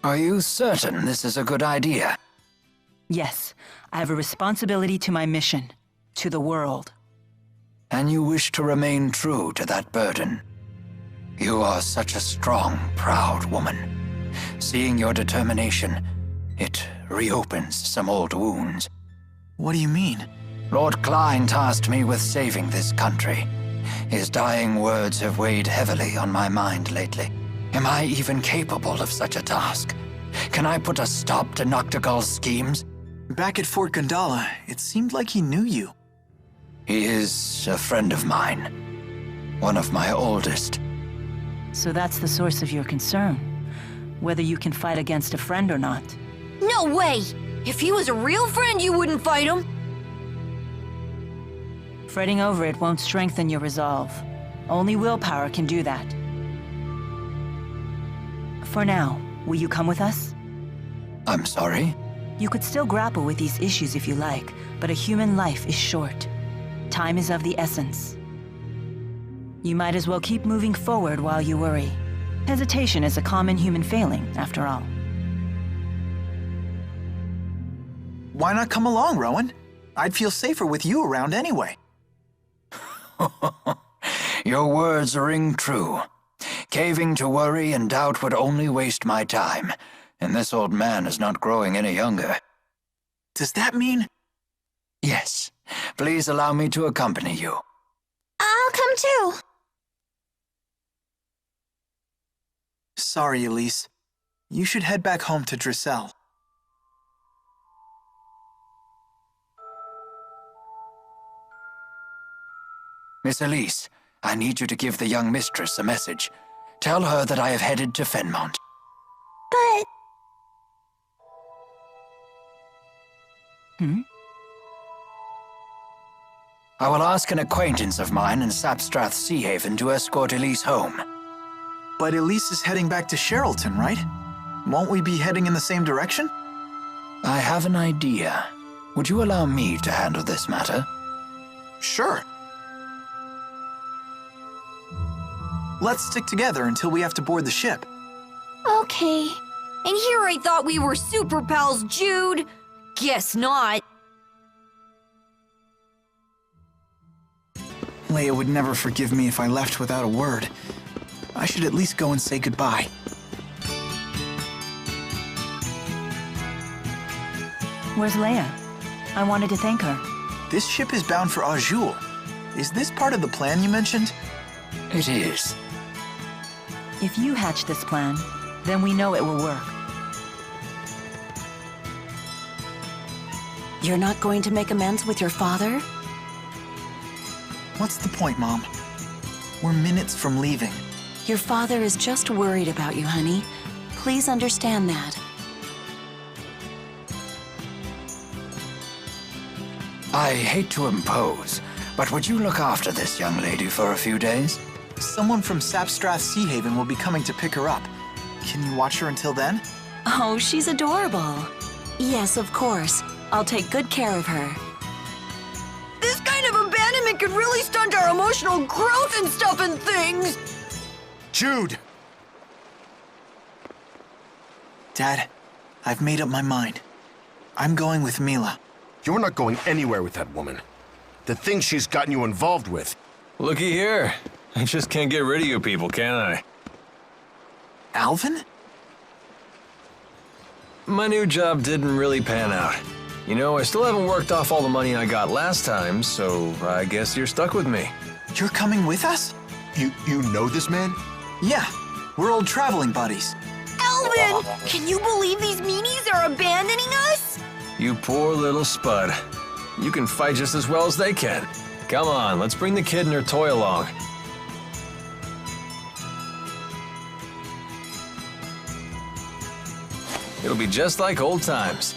Are you certain this is a good idea? Yes, I have a responsibility to my mission, to the world. And you wish to remain true to that burden? You are such a strong, proud woman. Seeing your determination, it reopens some old wounds. What do you mean? Lord Klein tasked me with saving this country. His dying words have weighed heavily on my mind lately. Am I even capable of such a task? Can I put a stop to Noctigal's schemes? Back at Fort Gandala, it seemed like he knew you. He is a friend of mine. One of my oldest. So that's the source of your concern. Whether you can fight against a friend or not. No way! If he was a real friend, you wouldn't fight him. Fretting over it won't strengthen your resolve. Only willpower can do that. For now, will you come with us? I'm sorry? You could still grapple with these issues if you like, but a human life is short. Time is of the essence. You might as well keep moving forward while you worry. Hesitation is a common human failing, after all. Why not come along, Rowan? I'd feel safer with you around anyway. Your words ring true. Caving to worry and doubt would only waste my time, and this old man is not growing any younger. Does that mean? Yes. Please allow me to accompany you. I'll come too. Sorry, Elise. You should head back home to Drissel. Miss Elise, I need you to give the young mistress a message. Tell her that I have headed to Fenmont. But... I will ask an acquaintance of mine in Sapstrath Seahaven to escort Elise home. But Elise is heading back to Sherrilton, right? Won't we be heading in the same direction? I have an idea. Would you allow me to handle this matter? Sure. Let's stick together until we have to board the ship. Okay. And here I thought we were super pals, Jude. Guess not. Leia would never forgive me if I left without a word. I should at least go and say goodbye. Where's Leia? I wanted to thank her. This ship is bound for Auj Oule. Is this part of the plan you mentioned? It is. If you hatch this plan, then we know it will work. You're not going to make amends with your father? What's the point, Mom? We're minutes from leaving. Your father is just worried about you, honey. Please understand that. I hate to impose, but would you look after this young lady for a few days? Someone from Sapstrath Seahaven will be coming to pick her up. Can you watch her until then? Oh, she's adorable. Yes, of course. I'll take good care of her. This kind of abandonment could really stunt our emotional growth and stuff and things! Jude! Dad, I've made up my mind. I'm going with Mila. You're not going anywhere with that woman. The things she's gotten you involved with. Looky here. I just can't get rid of you people, can I? Alvin? My new job didn't really pan out. You know, I still haven't worked off all the money I got last time, so I guess you're stuck with me. You're coming with us? You know this man? Yeah, we're old traveling buddies. Alvin! Can you believe these meanies are abandoning us? You poor little spud. You can fight just as well as they can. Come on, let's bring the kid and her toy along. It'll be just like old times.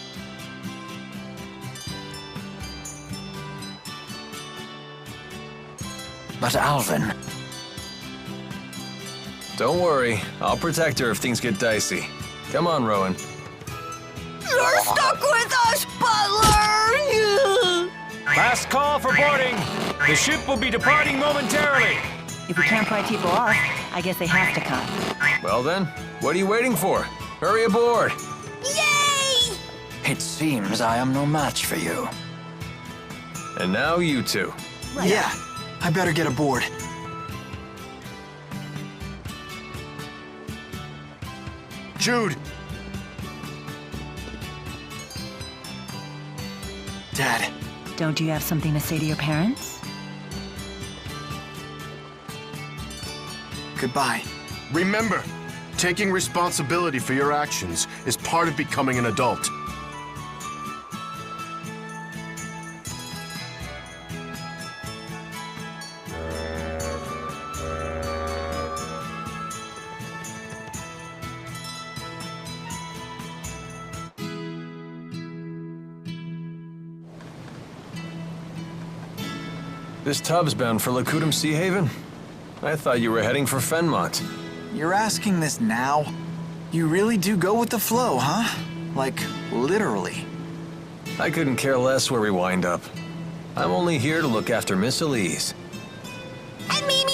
But Alvin... Don't worry, I'll protect her if things get dicey. Come on, Rowan. You're stuck with us, Butler! Last call for boarding. The ship will be departing momentarily. If we can't pry people off, I guess they have to come. Well then, what are you waiting for? Hurry aboard! Yay! It seems I am no match for you. And now you two. Yeah, I better get aboard. Jude! Dad. Don't you have something to say to your parents? Goodbye. Remember, taking responsibility for your actions is part of becoming an adult. This tub's bound for Lakudum Seahaven? I thought you were heading for Fenmont. You're asking this now? You really do go with the flow, huh? Like, literally. I couldn't care less where we wind up. I'm only here to look after Miss Elise. And me!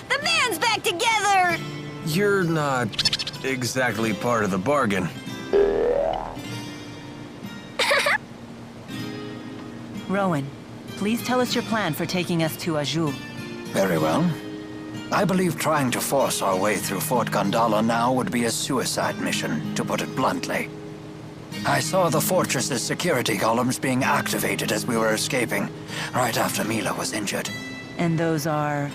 The band's back together! You're not exactly part of the bargain. Rowan, please tell us your plan for taking us to Auj Oule. Very well. I believe trying to force our way through Fort Gondala now would be a suicide mission, to put it bluntly. I saw the fortress's security columns being activated as we were escaping, right after Mila was injured. And those are...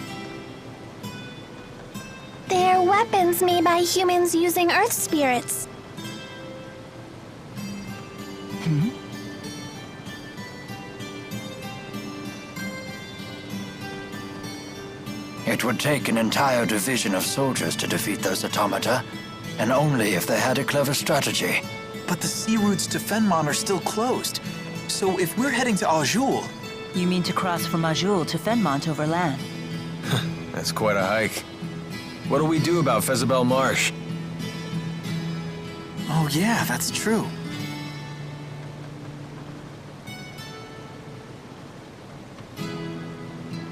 They're weapons made by humans using earth spirits. Hmm? It would take an entire division of soldiers to defeat those automata, and only if they had a clever strategy. But the sea routes to Fenmont are still closed. So if we're heading to Auj Oule... You mean to cross from Auj Oule to Fenmont over land? That's quite a hike. What do we do about Fezabel Marsh? Oh yeah, that's true.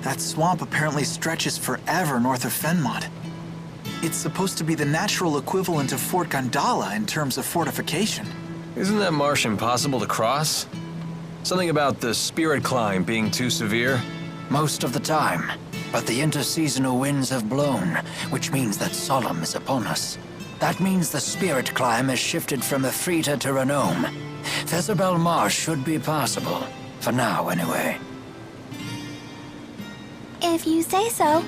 That swamp apparently stretches forever north of Fenmont. It's supposed to be the natural equivalent of Fort Gondala in terms of fortification. Isn't that marsh impossible to cross? Something about the spirit climb being too severe? Most of the time. But the interseasonal winds have blown, which means that Solemn is upon us. That means the spirit climb has shifted from Efrita to Renome. Fezabel Marsh should be passable. For now, anyway. If you say so.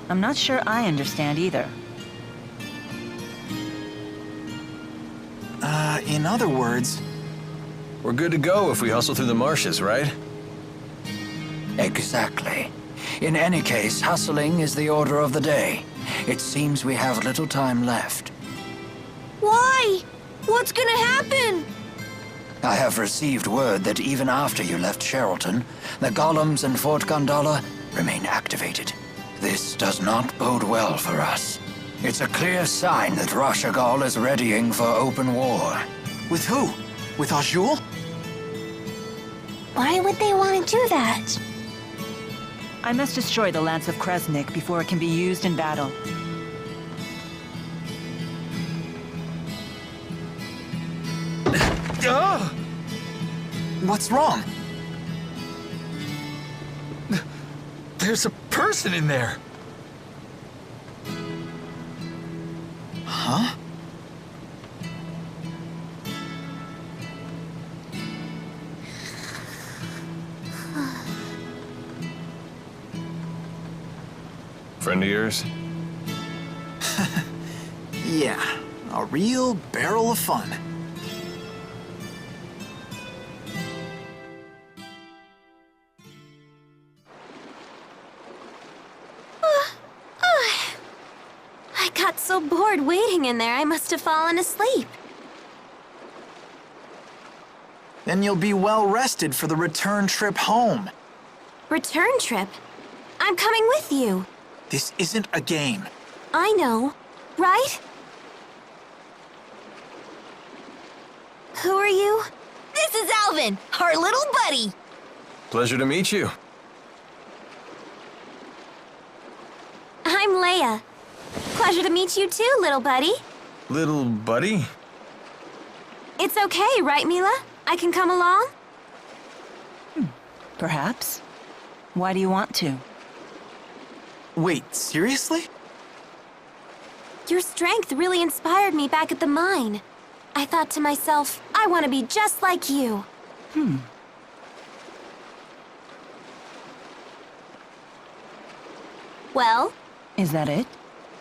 I'm not sure I understand either. In other words... We're good to go if we hustle through the marshes, right? Exactly. In any case, hustling is the order of the day. It seems we have little time left. Why? What's gonna happen? I have received word that even after you left Sherrilton, the golems in Fort Gondala remain activated. This does not bode well for us. It's a clear sign that Rashugal is readying for open war. With who? With Auj Oule? Why would they want to do that? I must destroy the Lance of Kresnik before it can be used in battle. What's wrong? There's a person in there. Huh? Friend of yours? Yeah, a real barrel of fun. I got so bored waiting in there, I must have fallen asleep. Then you'll be well rested for the return trip home. Return trip? I'm coming with you. This isn't a game. I know, right? Who are you? This is Alvin, our little buddy. Pleasure to meet you. I'm Leia. Pleasure to meet you too, little buddy. Little buddy? It's okay, right, Mila? I can come along? Perhaps. Why do you want to? Wait, seriously? Your strength really inspired me back at the mine. I thought to myself, I want to be just like you. Well? Is that it?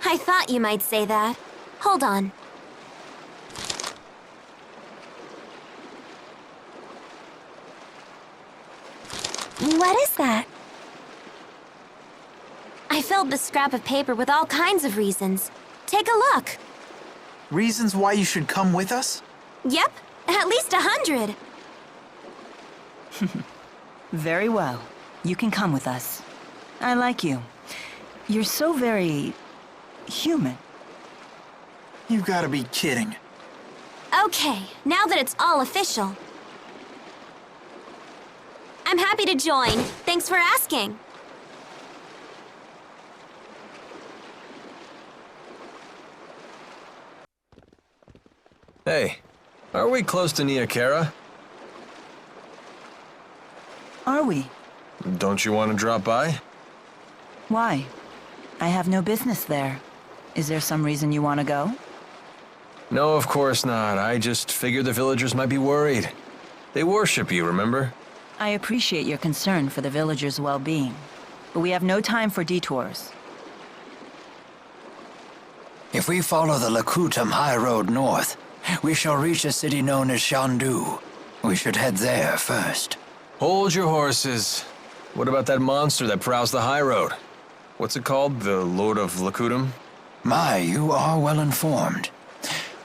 I thought you might say that. Hold on. What is that? I filled the scrap of paper with all kinds of reasons. Take a look. Reasons why you should come with us? Yep, at least 100. Very well. You can come with us. I like you. You're so very... human. You gotta be kidding. Okay, now that it's all official. I'm happy to join. Thanks for asking. Hey, are we close to Nia Cara? Are we? Don't you want to drop by? Why? I have no business there. Is there some reason you want to go? No, of course not. I just figured the villagers might be worried. They worship you, remember? I appreciate your concern for the villagers' well-being, but we have no time for detours. If we follow the Lakutam High Road north, we shall reach a city known as Shandu. We should head there first. Hold your horses. What about that monster that prowls the high road? What's it called? The Lord of Lakutam? My, you are well informed.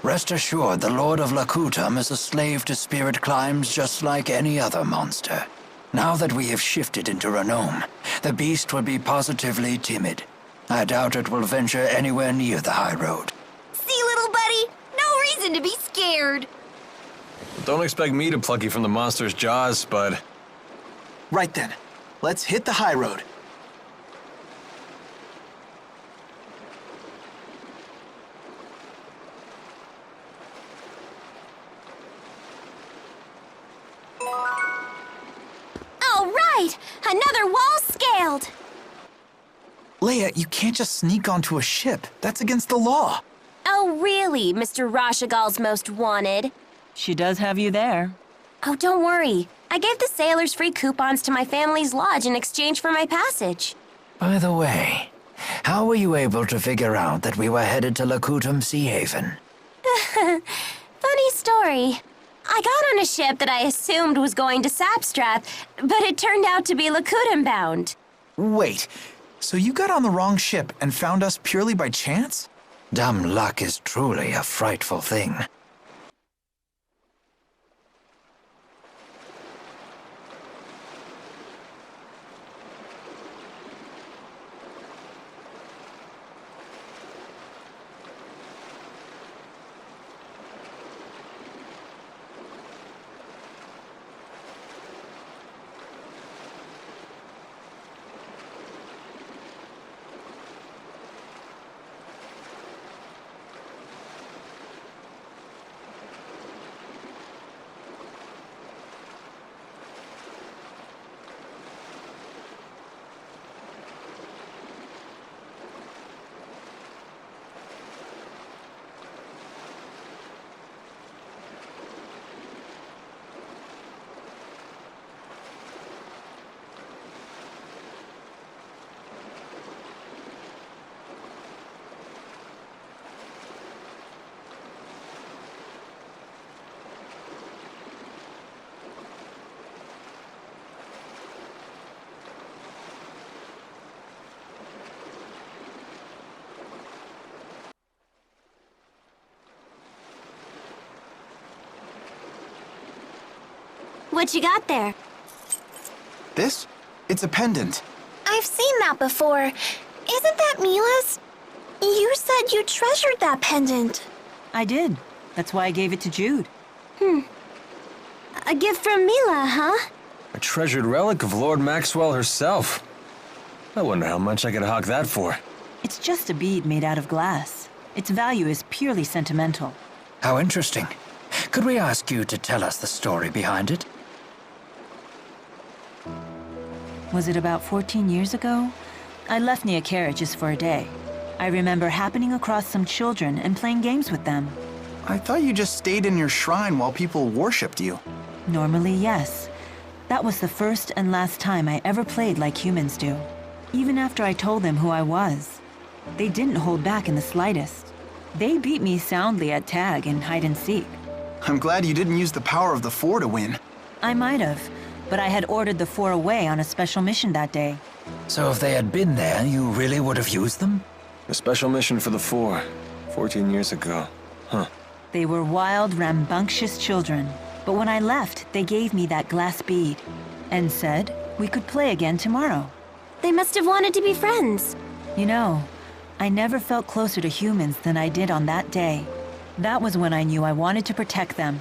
Rest assured, the Lord of Lakutam is a slave to spirit climbs just like any other monster. Now that we have shifted into Renome, the beast will be positively timid. I doubt it will venture anywhere near the high road. See, little buddy? No reason to be scared. Don't expect me to pluck you from the monster's jaws, bud. Right then. Let's hit the high road. All right! Another wall scaled! Leia, you can't just sneak onto a ship. That's against the law. Oh, really, Mr. Rashugal's most wanted? She does have you there. Oh, don't worry. I gave the sailors free coupons to my family's lodge in exchange for my passage. By the way, how were you able to figure out that we were headed to Lakutam Seahaven? Funny story. I got on a ship that I assumed was going to Sapstrath, but it turned out to be Lakutam bound. Wait, so you got on the wrong ship and found us purely by chance? Dumb luck is truly a frightful thing. What you got there? This? It's a pendant. I've seen that before. Isn't that Mila's? You said you treasured that pendant. I did. That's why I gave it to Jude. A gift from Mila, huh? A treasured relic of Lord Maxwell herself. I wonder how much I could hawk that for. It's just a bead made out of glass. Its value is purely sentimental. How interesting. Could we ask you to tell us the story behind it? Was it about 14 years ago? I left Nia Cara just for a day. I remember happening across some children and playing games with them. I thought you just stayed in your shrine while people worshipped you. Normally, yes. That was the first and last time I ever played like humans do. Even after I told them who I was. They didn't hold back in the slightest. They beat me soundly at tag and hide and seek. I'm glad you didn't use the power of the Four to win. I might have, but I had ordered the Four away on a special mission that day. So if they had been there, you really would have used them? A special mission for the Four, 14 years ago. Huh. They were wild, rambunctious children. But when I left, they gave me that glass bead and said we could play again tomorrow. They must have wanted to be friends. You know, I never felt closer to humans than I did on that day. That was when I knew I wanted to protect them.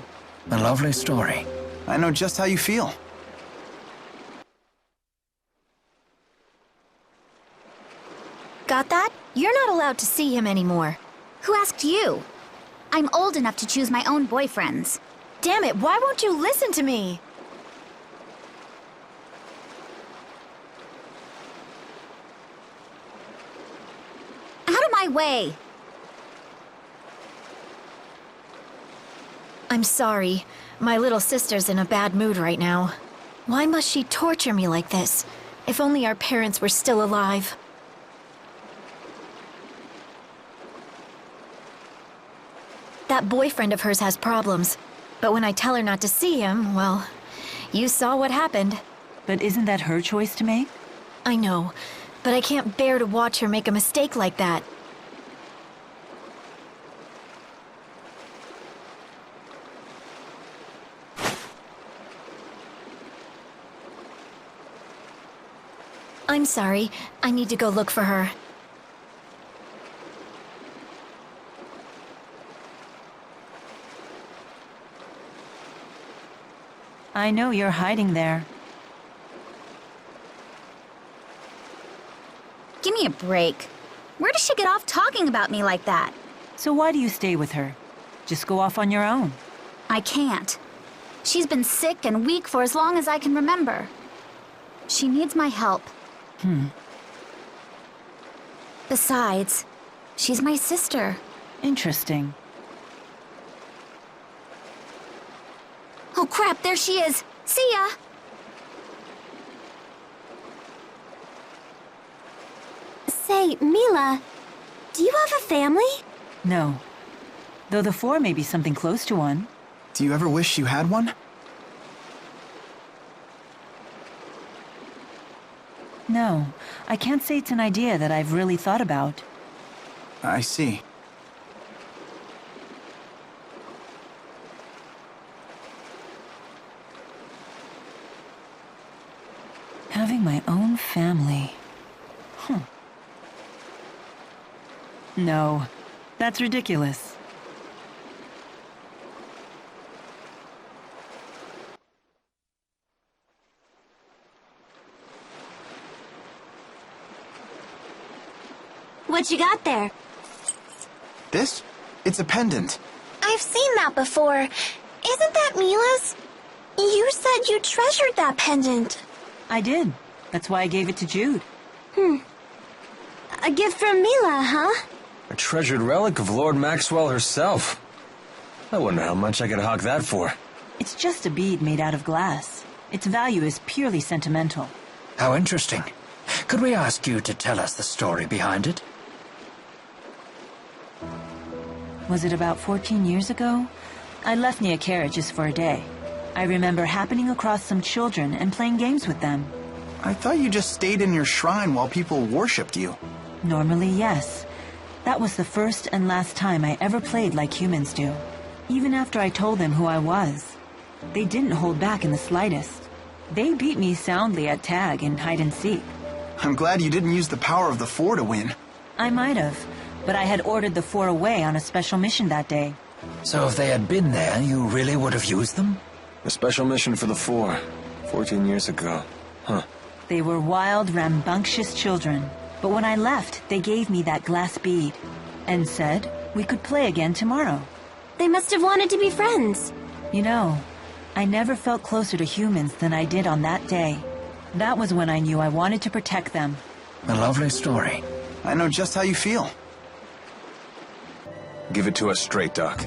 A lovely story. I know just how you feel. Got that? You're not allowed to see him anymore. Who asked you? I'm old enough to choose my own boyfriends. Damn it, why won't you listen to me? Out of my way! I'm sorry. My little sister's in a bad mood right now. Why must she torture me like this? If only our parents were still alive. That boyfriend of hers has problems. But when I tell her not to see him, well, you saw what happened. But isn't that her choice to make? I know, but I can't bear to watch her make a mistake like that. I'm sorry. I need to go look for her. I know you're hiding there. Give me a break. Where does she get off talking about me like that? So why do you stay with her? Just go off on your own. I can't. She's been sick and weak for as long as I can remember. She needs my help. Besides, she's my sister. Interesting. Oh crap, there she is! See ya! Say, Mila, do you have a family? No. Though the Four may be something close to one. Do you ever wish you had one? No, I can't say it's an idea that I've really thought about. I see. Having my own family. No, that's ridiculous. What you got there? This? It's a pendant. I've seen that before. Isn't that Mila's? You said you treasured that pendant. I did. That's why I gave it to Jude. A gift from Mila, huh? A treasured relic of Lord Maxwell herself. I wonder how much I could hawk that for. It's just a bead made out of glass. Its value is purely sentimental. How interesting. Could we ask you to tell us the story behind it? Was it about 14 years ago? I left Nia Cara just for a day. I remember happening across some children and playing games with them. I thought you just stayed in your shrine while people worshipped you. Normally, yes. That was the first and last time I ever played like humans do. Even after I told them who I was. They didn't hold back in the slightest. They beat me soundly at tag and hide and seek. I'm glad you didn't use the power of the Four to win. I might have, but I had ordered the Four away on a special mission that day. So if they had been there, you really would have used them? A special mission for the Four, 14 years ago. Huh. They were wild, rambunctious children. But when I left, they gave me that glass bead and said we could play again tomorrow. They must have wanted to be friends. You know, I never felt closer to humans than I did on that day. That was when I knew I wanted to protect them. A lovely story. I know just how you feel. Give it to us straight, Doc.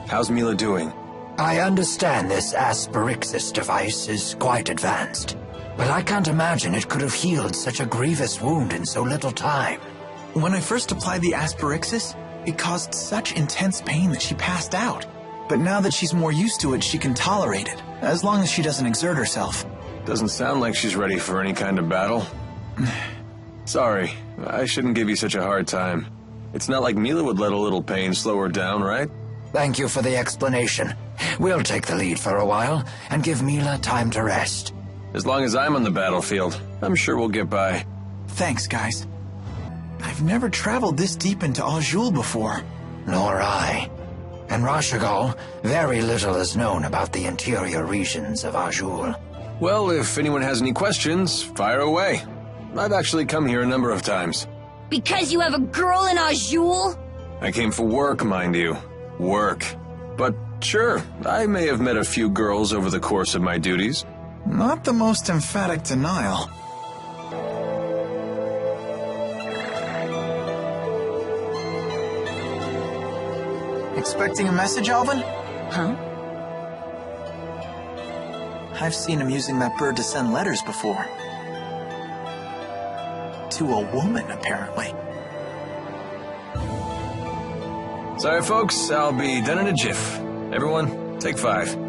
How's Mila doing? I understand this spyrixis device is quite advanced, but I can't imagine it could have healed such a grievous wound in so little time. When I first applied the spyrixis, it caused such intense pain that she passed out. But now that she's more used to it, she can tolerate it, as long as she doesn't exert herself. Doesn't sound like she's ready for any kind of battle. Sorry, I shouldn't give you such a hard time. It's not like Mila would let a little pain slow her down, right? Thank you for the explanation. We'll take the lead for a while and give Mila time to rest. As long as I'm on the battlefield, I'm sure we'll get by. Thanks, guys. I've never traveled this deep into Auj Oule before. Nor I. And Rashugal, very little is known about the interior regions of Auj Oule. Well, if anyone has any questions, fire away. I've actually come here a number of times. Because you have a girl in Auj Oule? I came for work, mind you. Work. But sure, I may have met a few girls over the course of my duties. Not the most emphatic denial. Expecting a message, Alvin? Huh? I've seen him using that bird to send letters before. To a woman, apparently. Sorry, folks, I'll be done in a jiff. Everyone, take 5.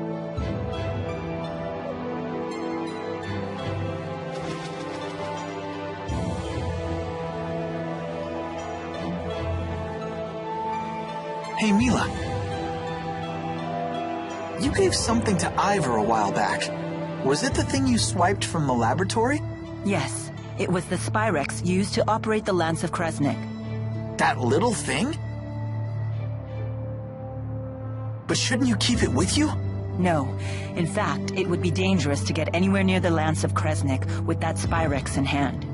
Hey, Mila. You gave something to Ivor a while back. Was it the thing you swiped from the laboratory? Yes, it was the spyrix used to operate the Lance of Kresnik. That little thing? But shouldn't you keep it with you? No. In fact, it would be dangerous to get anywhere near the Lance of Kresnik with that spyrix in hand.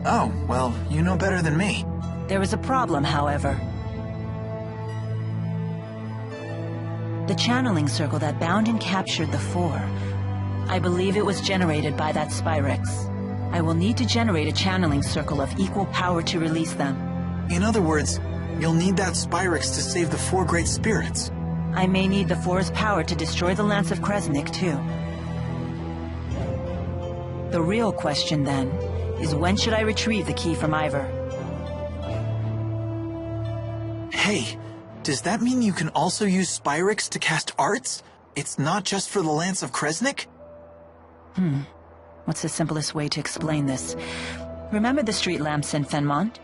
Oh, well, you know better than me. There is a problem, however. The channeling circle that bound and captured the Four. I believe it was generated by that spyrix. I will need to generate a channeling circle of equal power to release them. In other words, you'll need that spyrix to save the 4 great spirits. I may need the Four's power to destroy the Lance of Kresnik, too. The real question, then, is when should I retrieve the key from Ivor? Hey, does that mean you can also use spyrix to cast arts? It's not just for the Lance of Kresnik? What's the simplest way to explain this? Remember the street lamps in Fenmont?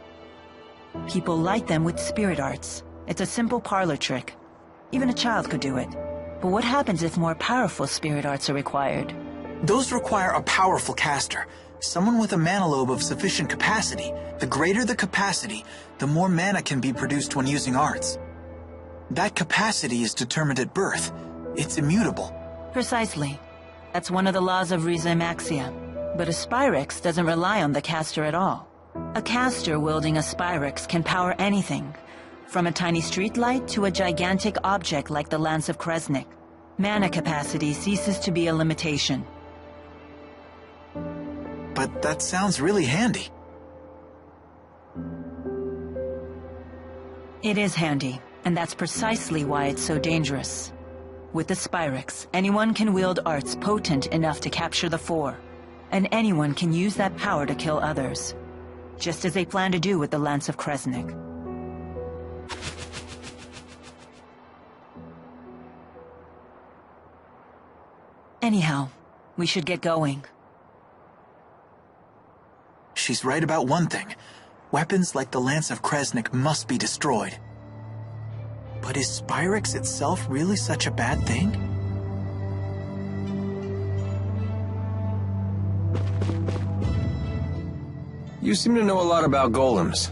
People light them with spirit arts. It's a simple parlor trick. Even a child could do it. But what happens if more powerful spirit arts are required? Those require a powerful caster. Someone with a mana lobe of sufficient capacity. The greater the capacity, the more mana can be produced when using arts. That capacity is determined at birth. It's immutable. Precisely. That's one of the laws of Rieze Maxia. But a spyrix doesn't rely on the caster at all. A caster wielding a spyrix can power anything, from a tiny streetlight to a gigantic object like the Lance of Kresnik. Mana capacity ceases to be a limitation. But that sounds really handy. It is handy, and that's precisely why it's so dangerous. With the spyrix, anyone can wield arts potent enough to capture the Four, and anyone can use that power to kill others, just as they plan to do with the Lance of Kresnik. Anyhow, we should get going. She's right about one thing. Weapons like the Lance of Kresnik must be destroyed. But is spyrix itself really such a bad thing? You seem to know a lot about golems.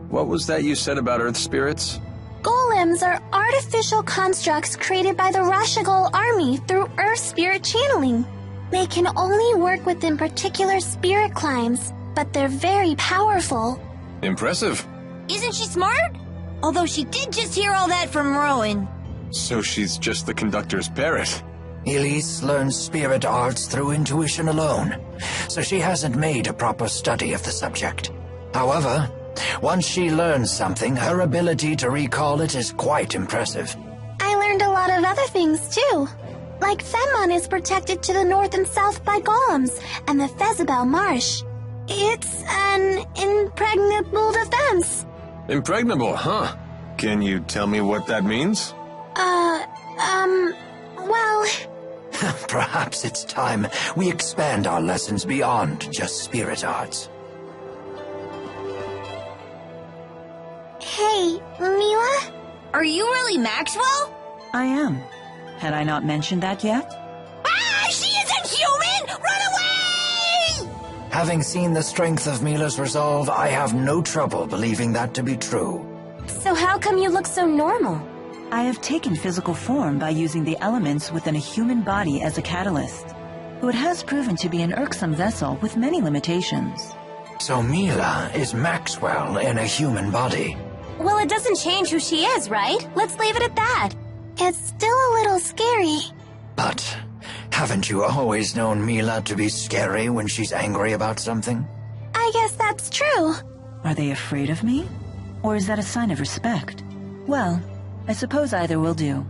What was that you said about earth spirits? Golems are artificial constructs created by the Rashugal army through earth spirit channeling. They can only work within particular spirit climes, but they're very powerful. Impressive. Isn't she smart? Although she did just hear all that from Rowan. So she's just the conductor's parrot. Elise learns spirit arts through intuition alone, so she hasn't made a proper study of the subject. However, once she learns something, her ability to recall it is quite impressive. I learned a lot of other things, too. Like Fenmon is protected to the north and south by golems, and the Fezabel Marsh. It's an impregnable defense. Impregnable, huh? Can you tell me what that means? Well... Perhaps it's time we expand our lessons beyond just spirit arts. Hey, Mila? Are you really Maxwell? I am. Had I not mentioned that yet? Ah! She isn't human! Run away! Having seen the strength of Mila's resolve, I have no trouble believing that to be true. So how come you look so normal? I have taken physical form by using the elements within a human body as a catalyst. Though it has proven to be an irksome vessel with many limitations. So Mila is Maxwell in a human body. Well, it doesn't change who she is, right? Let's leave it at that. It's still a little scary. But haven't you always known Mila to be scary when she's angry about something? I guess that's true. Are they afraid of me? Or is that a sign of respect? Well, I suppose either will do.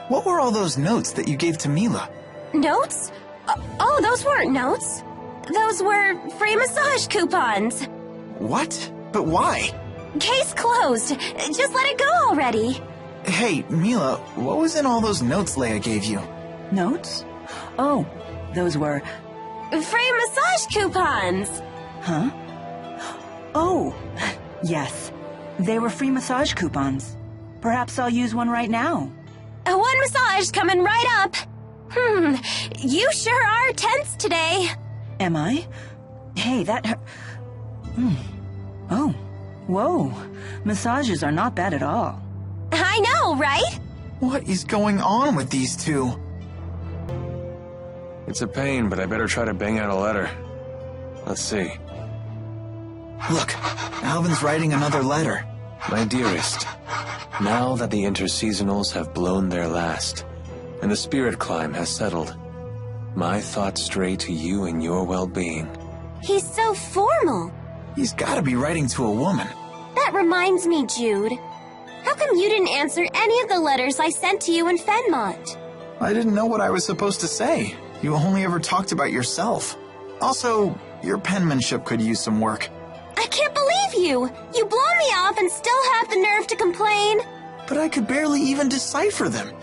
What were all those notes that you gave to Mila? Notes? Oh, those weren't notes. Those were free massage coupons. What? But why? Case closed. Just let it go already. Hey, Mila, what was in all those notes Leia gave you? Notes? Oh, those were... free massage coupons. Huh? Oh, yes. They were free massage coupons. Perhaps I'll use one right now. One massage coming right up. You sure are tense today. Am I? Hey, that... Oh, whoa. Massages are not bad at all. I know, right? What is going on with these two? It's a pain, but I better try to bang out a letter. Let's see. Look, Alvin's writing another letter. My dearest, now that the interseasonals have blown their last, and the spirit climb has settled, my thoughts stray to you and your well-being. He's so formal. He's gotta be writing to a woman. That reminds me, Jude. How come you didn't answer any of the letters I sent to you in Fenmont? I didn't know what I was supposed to say. You only ever talked about yourself. Also, your penmanship could use some work. I can't believe you! You blow me off and still have the nerve to complain. But I could barely even decipher them.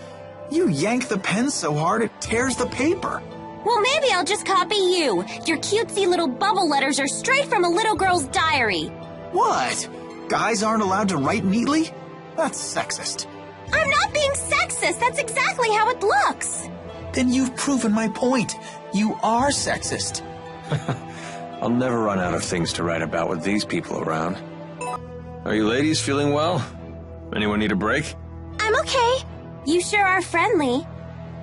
You yank the pen so hard it tears the paper. Well, maybe I'll just copy you. Your cutesy little bubble letters are straight from a little girl's diary. What? Guys aren't allowed to write neatly? That's sexist. I'm not being sexist. That's exactly how it looks. Then you've proven my point. You are sexist. I'll never run out of things to write about with these people around. Are you ladies feeling well? Anyone need a break? I'm okay. You sure are friendly.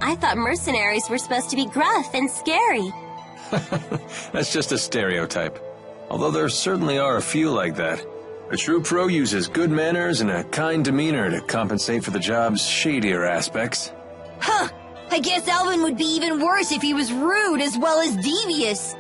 I thought mercenaries were supposed to be gruff and scary. That's just a stereotype. Although there certainly are a few like that. A true pro uses good manners and a kind demeanor to compensate for the job's shadier aspects. Huh. I guess Alvin would be even worse if he was rude as well as devious.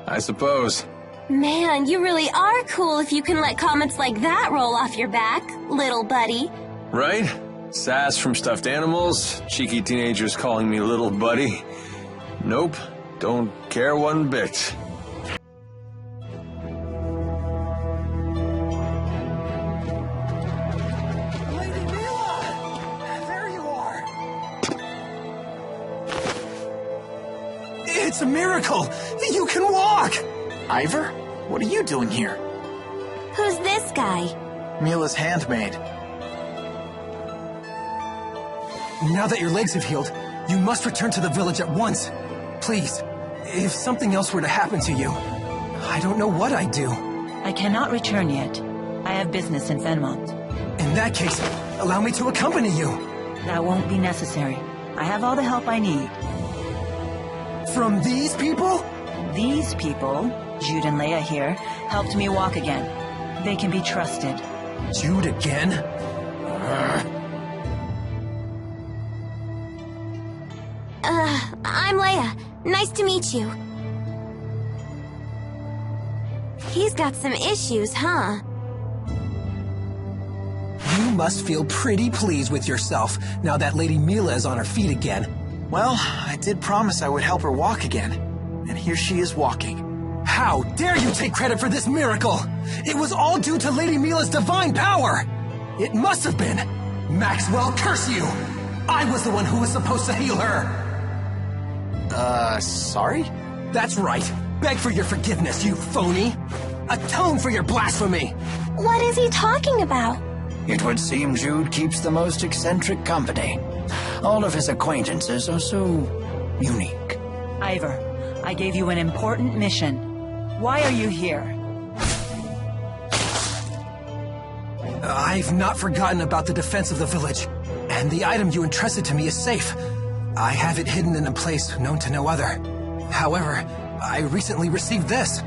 I suppose. Man, you really are cool if you can let comments like that roll off your back, little buddy. Right? Sass from stuffed animals, cheeky teenagers calling me little buddy. Nope, don't care one bit. Lady Mila! There you are! It's a miracle! You can walk! Ivor? What are you doing here? Who's this guy? Mila's handmaid. Now that your legs have healed, you must return to the village at once. Please, if something else were to happen to you... I don't know what I'd do. I cannot return yet. I have business in Fenmont. In that case, allow me to accompany you. That won't be necessary. I have all the help I need. From these people? These people, Jude and Leia here, helped me walk again. They can be trusted. Jude again? I'm Leia. Nice to meet you. He's got some issues, huh? You must feel pretty pleased with yourself now that Lady Mila is on her feet again. Well, I did promise I would help her walk again. And here she is walking. How dare you take credit for this miracle? It was all due to Lady Mila's divine power! It must have been! Maxwell, curse you! I was the one who was supposed to heal her! Sorry? That's right. Beg for your forgiveness, you phony! Atone for your blasphemy! What is he talking about? It would seem Jude keeps the most eccentric company. All of his acquaintances are so unique. Ivor, I gave you an important mission. Why are you here? I've not forgotten about the defense of the village, and the item you entrusted to me is safe. I have it hidden in a place known to no other. However, I recently received this.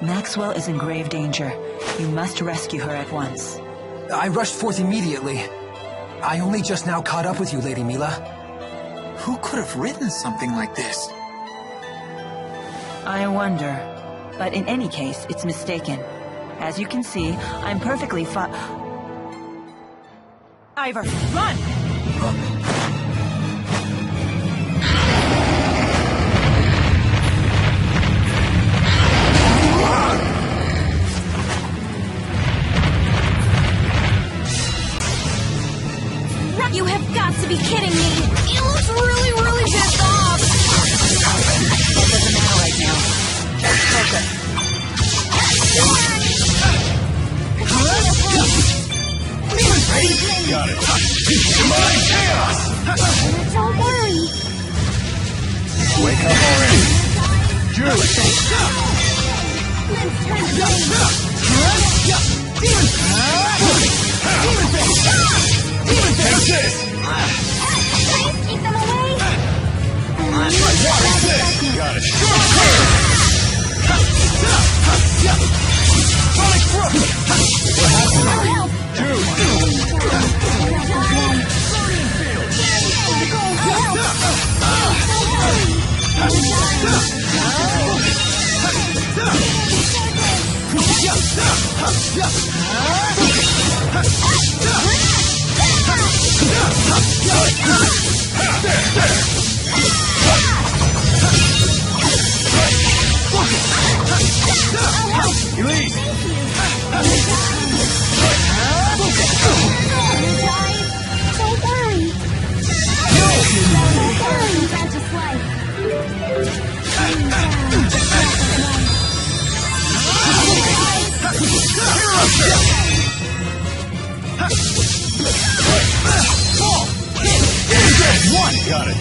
Maxwell is in grave danger. You must rescue her at once. I rushed forth immediately. I only just now caught up with you, Lady Mila. Who could have written something like this? I wonder. But in any case, it's mistaken. As you can see, I'm perfectly Ivor, run! You have got to be kidding me! He looks really pissed off! That doesn't matter right now. Just focus. Got it. My chaos! Don't worry. Wake up already. Jude! Take this! Keep them away! Got it. What happened? Jude! Elise! Don't worry. One! Got it.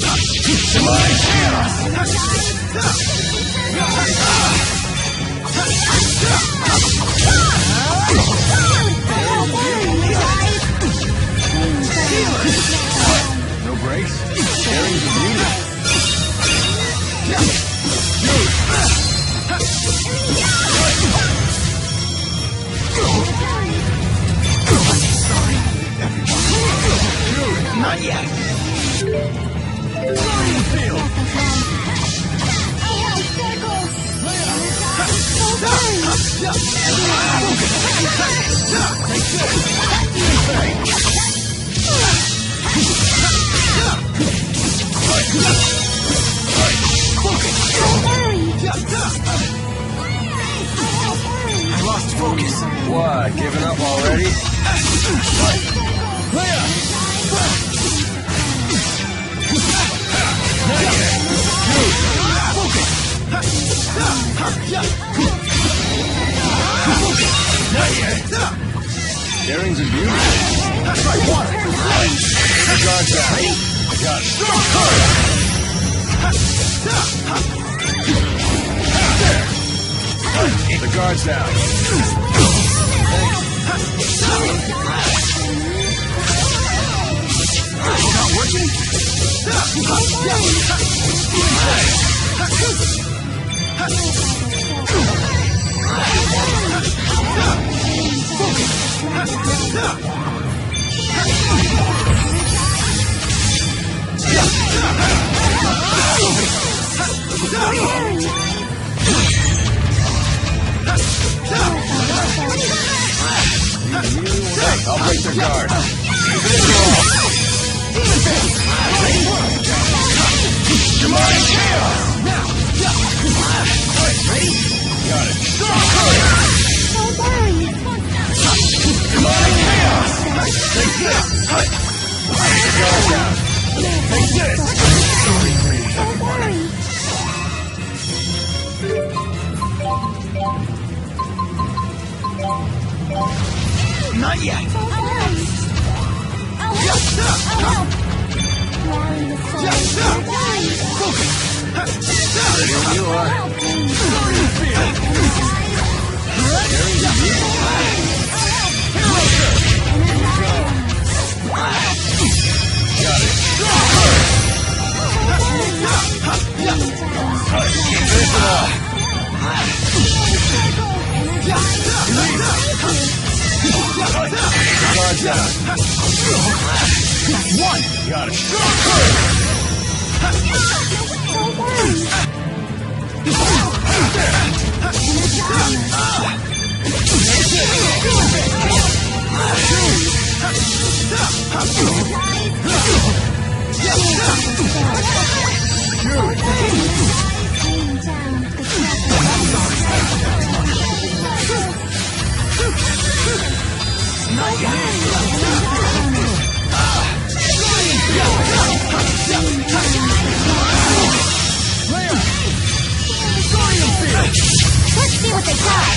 My chaos! No breaks? Sharing's a beauty. Not yet. I lost focus. What, giving up already? Sharing's a beauty. Guard down. Got it. Keep the guards down. Not working? I'll break their guard. Demonic chaos! Ready? Got it. Demonic chaos! Take this! Take this! Not yet! Ready when you are. Got it. Keep this up. Guard down. One. Got it. Let's see what they got.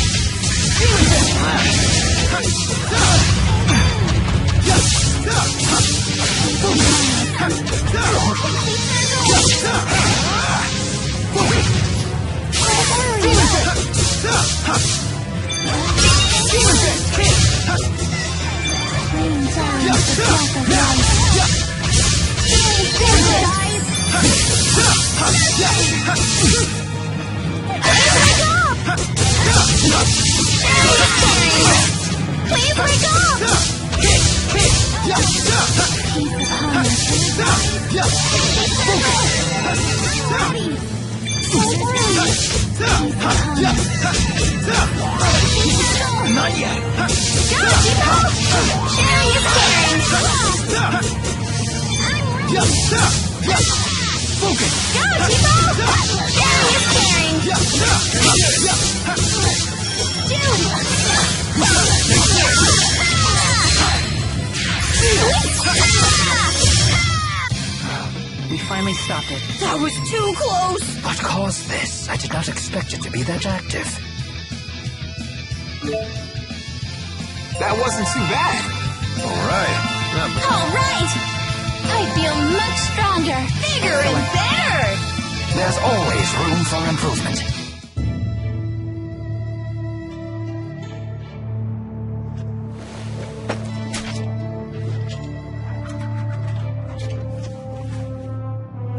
Please break off! Not yet. Go, people! Sherry is scaring! Focus! Go, people! Sherry is scaring! We finally stopped it. That was too close! What caused this? I did not expect it to be that active. That wasn't too bad. All right. All right! I feel much stronger, bigger, and better! There's always room for improvement.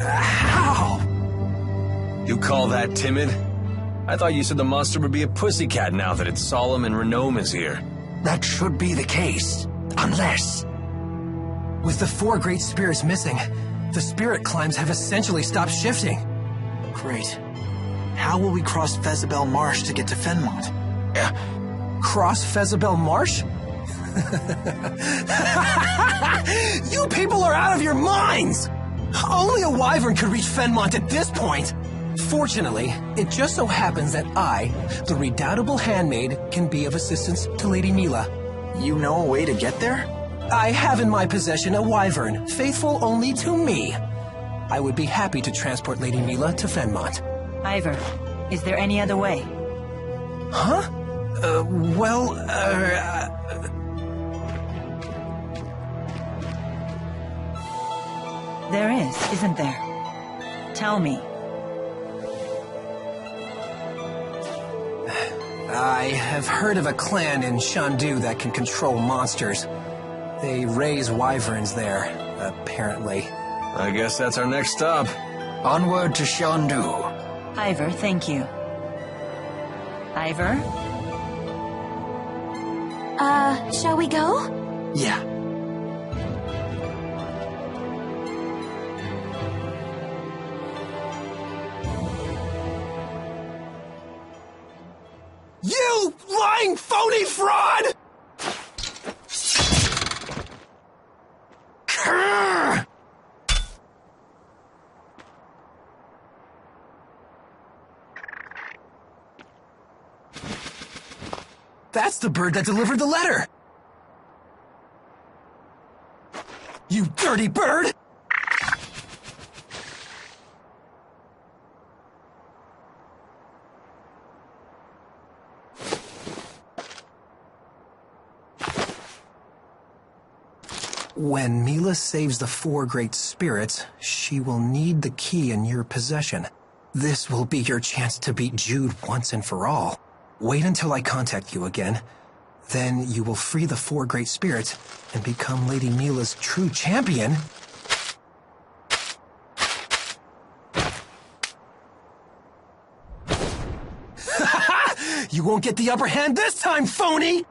How? You call that timid? I thought you said the monster would be a pussycat now that its solemn and Renome is here. That should be the case. Unless... With the 4 great spirits missing, the spirit climbs have essentially stopped shifting. Great. How will we cross Fezabel Marsh to get to Fenmont? Cross Fezabel Marsh? You people are out of your minds! Only a wyvern could reach Fenmont at this point. Fortunately, it just so happens that I, the redoubtable handmaid, can be of assistance to Lady Mila. You know a way to get there? I have in my possession a wyvern, faithful only to me. I would be happy to transport Lady Mila to Fenmont. Ivor, is there any other way? Huh? There is, isn't there? Tell me. I have heard of a clan in Shandu that can control monsters. They raise wyverns there, apparently. I guess that's our next stop. Onward to Shandu. Ivor, thank you. Ivor? Shall we go? Yeah. You lying phony fraud! Grr! That's the bird that delivered the letter! You dirty bird! When Mila saves the 4 great spirits, she will need the key in your possession. This will be your chance to beat Jude once and for all. Wait until I contact you again. Then you will free the 4 great spirits and become Lady Mila's true champion. You won't get the upper hand this time, phony!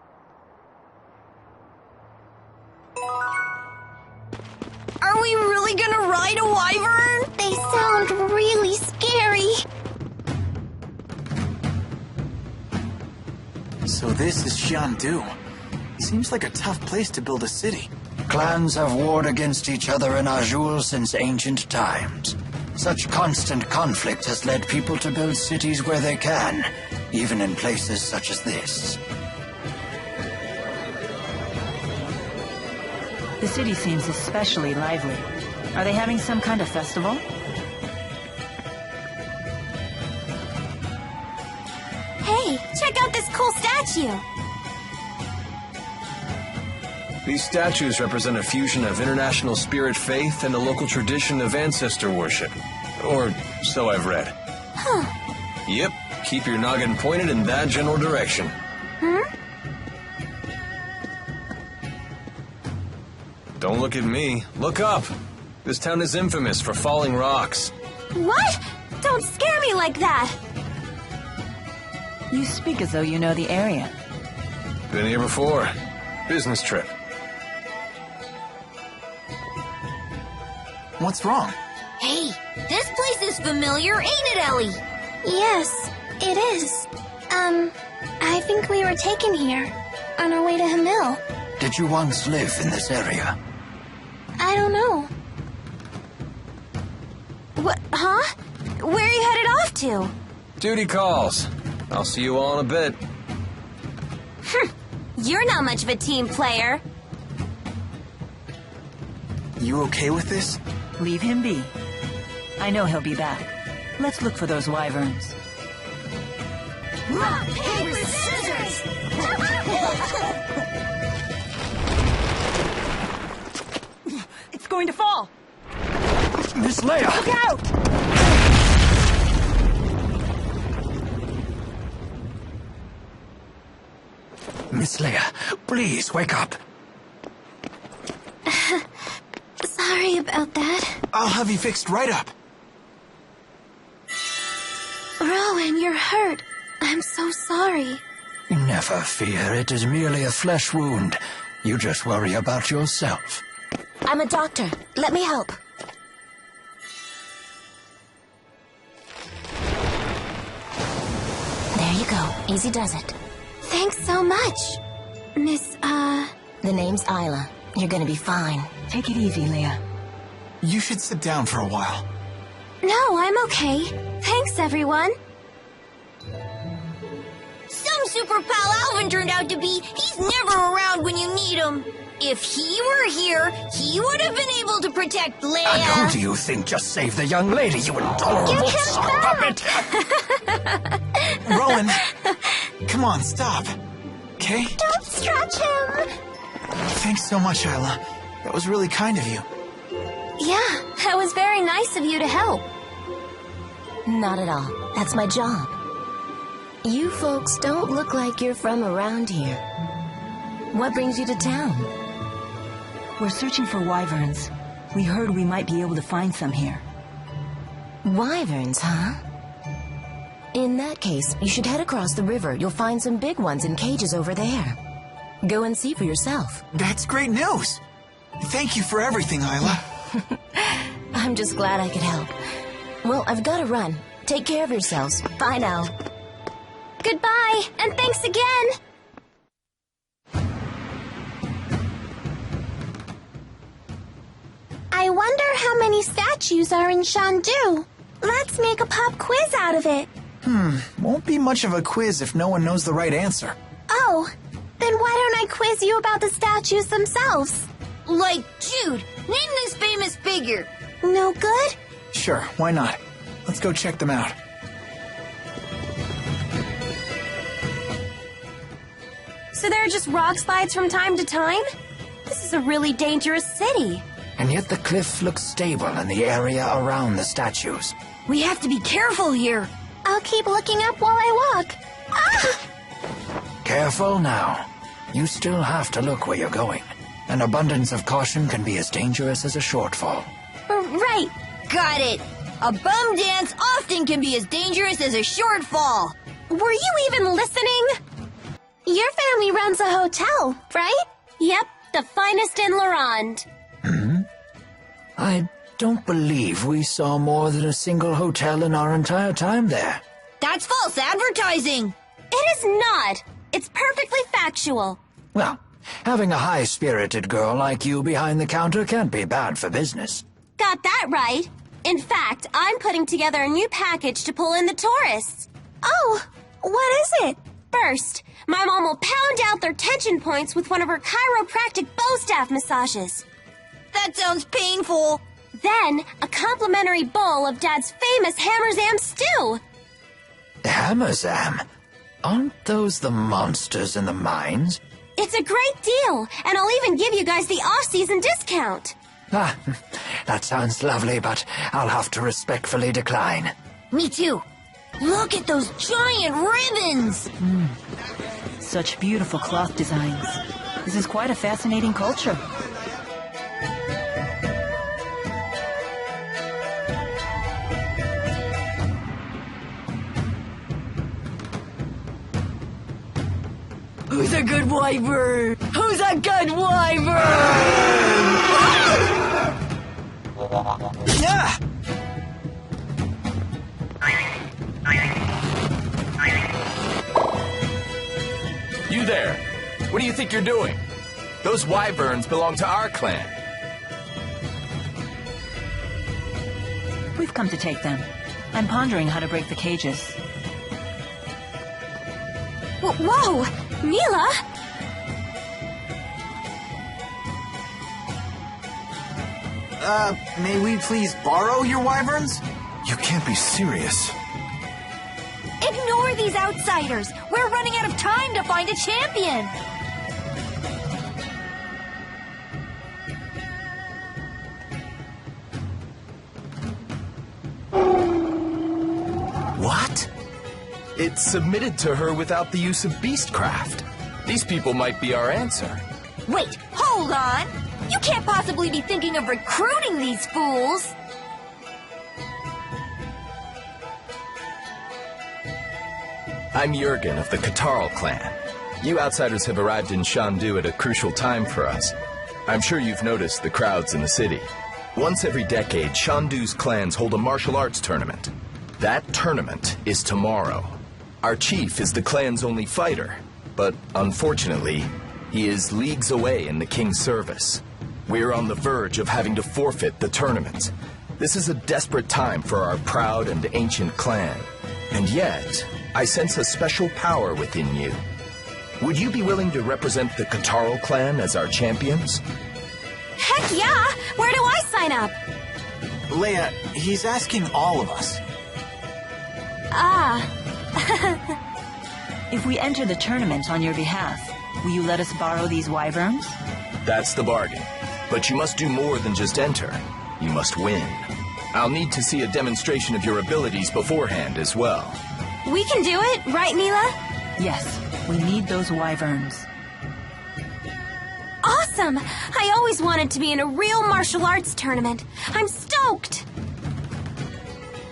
Are we really gonna ride a wyvern? They sound really scary. So this is Shandu. Seems like a tough place to build a city. Clans have warred against each other in Auj Oule since ancient times. Such constant conflict has led people to build cities where they can, even in places such as this. The city seems especially lively. Are they having some kind of festival? Hey, check out this cool statue! These statues represent a fusion of international spirit faith and a local tradition of ancestor worship. Or so I've read. Huh. Yep, keep your noggin pointed in that general direction. Don't look at me. Look up. This town is infamous for falling rocks. What? Don't scare me like that! You speak as though you know the area. Been here before. Business trip. What's wrong? Hey, this place is familiar, ain't it, Ellie? Yes, it is. I think we were taken here, on our way to Hamil. Did you once live in this area? I don't know. What? Huh? Where are you headed off to? Duty calls. I'll see you all in a bit. You're not much of a team player. You okay with this? Leave him be. I know he'll be back. Let's look for those wyverns. Rock, paper, scissors! It's going to fall! Miss Leia! Look out! Miss Leia, please wake up. Sorry about that. I'll have you fixed right up. Rowan, you're hurt. I'm so sorry. Never fear, it is merely a flesh wound. You just worry about yourself. I'm a doctor. Let me help. There you go. Easy does it. Thanks so much. Miss, The name's Isla. You're gonna be fine. Take it easy, Leia. You should sit down for a while. No, I'm okay. Thanks, everyone. Some super pal Alvin turned out to be. He's never around when you need him. If he were here, he would have been able to protect Leia. And who do you think just saved the young lady, you intolerable son of a bitch? Rowan, come on, stop. Okay? don't stretch him. Thanks so much, Isla. That was really kind of you. Yeah, that was very nice of you to help. Not at all. That's my job. You folks don't look like you're from around here. What brings you to town? We're searching for wyverns. We heard we might be able to find some here. Wyverns, huh? In that case, you should head across the river. You'll find some big ones in cages over there. Go and see for yourself. That's great news! Thank you for everything, Isla. I'm just glad I could help. Well, I've got to run. Take care of yourselves. Bye now. Goodbye, and thanks again! I wonder how many statues are in Shandu. Let's make a pop quiz out of it. Won't be much of a quiz if no one knows the right answer. Oh, then why don't I quiz you about the statues themselves? Like, Jude, name this famous figure. No good? Sure, why not? Let's go check them out. So there are just rock slides from time to time? This is a really dangerous city. And yet the cliff looks stable in the area around the statues. We have to be careful here. I'll keep looking up while I walk. Ah! Careful now. You still have to look where you're going. An abundance of caution can be as dangerous as a shortfall. Right. Got it. A bum dance often can be as dangerous as a shortfall. Were you even listening? Your family runs a hotel, right? Yep, the finest in Lorand. I don't believe we saw more than a single hotel in our entire time there. That's false advertising. It is not. It's perfectly factual. Well, having a high-spirited girl like you behind the counter can't be bad for business. Got that right. In fact, I'm putting together a new package to pull in the tourists. Oh, what is it? First, my mom will pound out their tension points with one of her chiropractic bow staff massages. That sounds painful. Then, a complimentary bowl of Dad's famous Hammerzam stew. Hammerzam? Aren't those the monsters in the mines? It's a great deal, and I'll even give you guys the off-season discount. Ah, that sounds lovely, but I'll have to respectfully decline. Me too. Look at those giant ribbons! Such beautiful cloth designs. This is quite a fascinating culture. Who's a good wyvern? Who's a good wyvern? Yeah! You there! What do you think you're doing? Those wyverns belong to our clan. We've come to take them. I'm pondering how to break the cages. Whoa! Mila! May we please borrow your wyverns? You can't be serious. Ignore these outsiders. We're running out of time to find a champion. What? It's submitted to her without the use of beastcraft. These people might be our answer. Wait, hold on. You can't possibly be thinking of recruiting these fools. I'm Jurgen of the Katarl clan. You outsiders have arrived in Shandu at a crucial time for us. I'm sure you've noticed the crowds in the city. Once every decade, Shandu's clans hold a martial arts tournament. That tournament is tomorrow. Our chief is the clan's only fighter, but unfortunately, he is leagues away in the king's service. We're on the verge of having to forfeit the tournament. This is a desperate time for our proud and ancient clan. And yet, I sense a special power within you. Would you be willing to represent the Katarl clan as our champions? Heck yeah! Where do I sign up? Leia, he's asking all of us. Ah. If we enter the tournament on your behalf, will you let us borrow these wyverns? That's the bargain. But you must do more than just enter. You must win. I'll need to see a demonstration of your abilities beforehand as well. We can do it, right, Mila? Yes, we need those wyverns. Awesome! I always wanted to be in a real martial arts tournament. I'm stoked!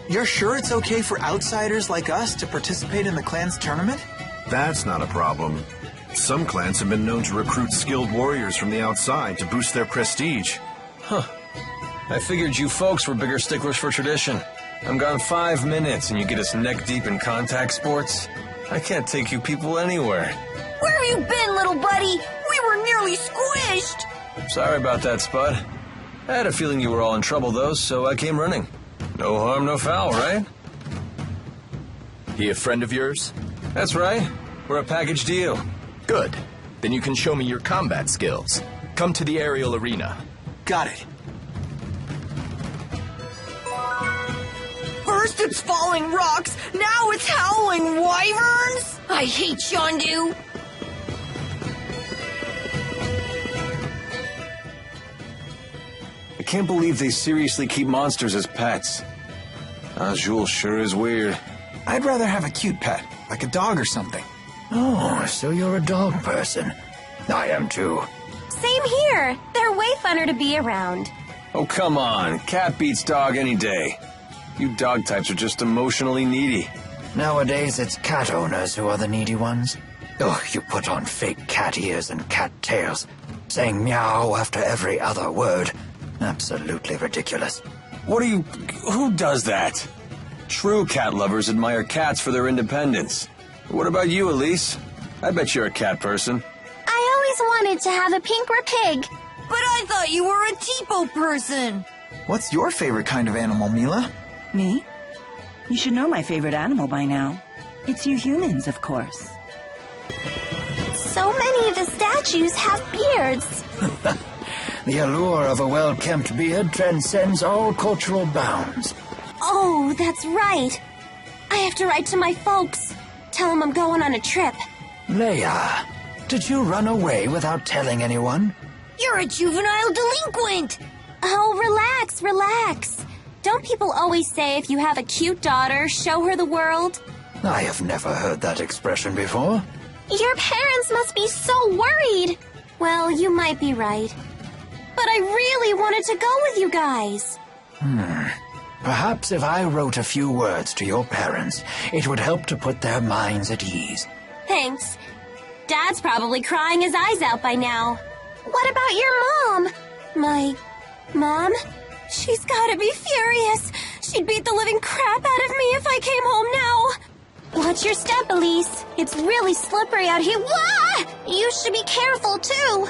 You're sure it's okay for outsiders like us to participate in the clan's tournament? That's not a problem. Some clans have been known to recruit skilled warriors from the outside to boost their prestige. Huh. I figured you folks were bigger sticklers for tradition. I'm gone 5 minutes and you get us neck-deep in contact sports? I can't take you people anywhere. Where have you been, little buddy? We were nearly squished! Sorry about that, Spud. I had a feeling you were all in trouble, though, so I came running. No harm, no foul, right? He a friend of yours? That's right. We're a package deal. Good. Then you can show me your combat skills. Come to the aerial arena. Got it. First it's falling rocks, now it's howling wyverns? I hate Shandu. I can't believe they seriously keep monsters as pets. Auj Oule sure is weird. I'd rather have a cute pet, like a dog or something. Oh, so you're a dog person. I am too. Same here. They're way funner to be around. Oh, come on. Cat beats dog any day. You dog types are just emotionally needy. Nowadays, it's cat owners who are the needy ones. Oh, you put on fake cat ears and cat tails, saying meow after every other word. Absolutely ridiculous. What are you... Who does that? True cat lovers admire cats for their independence. What about you, Elise? I bet you're a cat person. I always wanted to have a pink pig. But I thought you were a Tipo person. What's your favorite kind of animal, Mila? Me? You should know my favorite animal by now. It's you humans, of course. So many of the statues have beards. The allure of a well-kempt beard transcends all cultural bounds. Oh, that's right. I have to write to my folks. Tell them I'm going on a trip. Leia, did you run away without telling anyone? You're a juvenile delinquent. Oh, relax, relax. Don't people always say if you have a cute daughter, show her the world? I have never heard that expression before. Your parents must be so worried. Well, you might be right. But I really wanted to go with you guys. Perhaps if I wrote a few words to your parents, it would help to put their minds at ease. Thanks. Dad's probably crying his eyes out by now. What about your mom? My mom? She's gotta be furious. She'd beat the living crap out of me if I came home now. Watch your step, Elise. It's really slippery out here. Wah! You should be careful, too.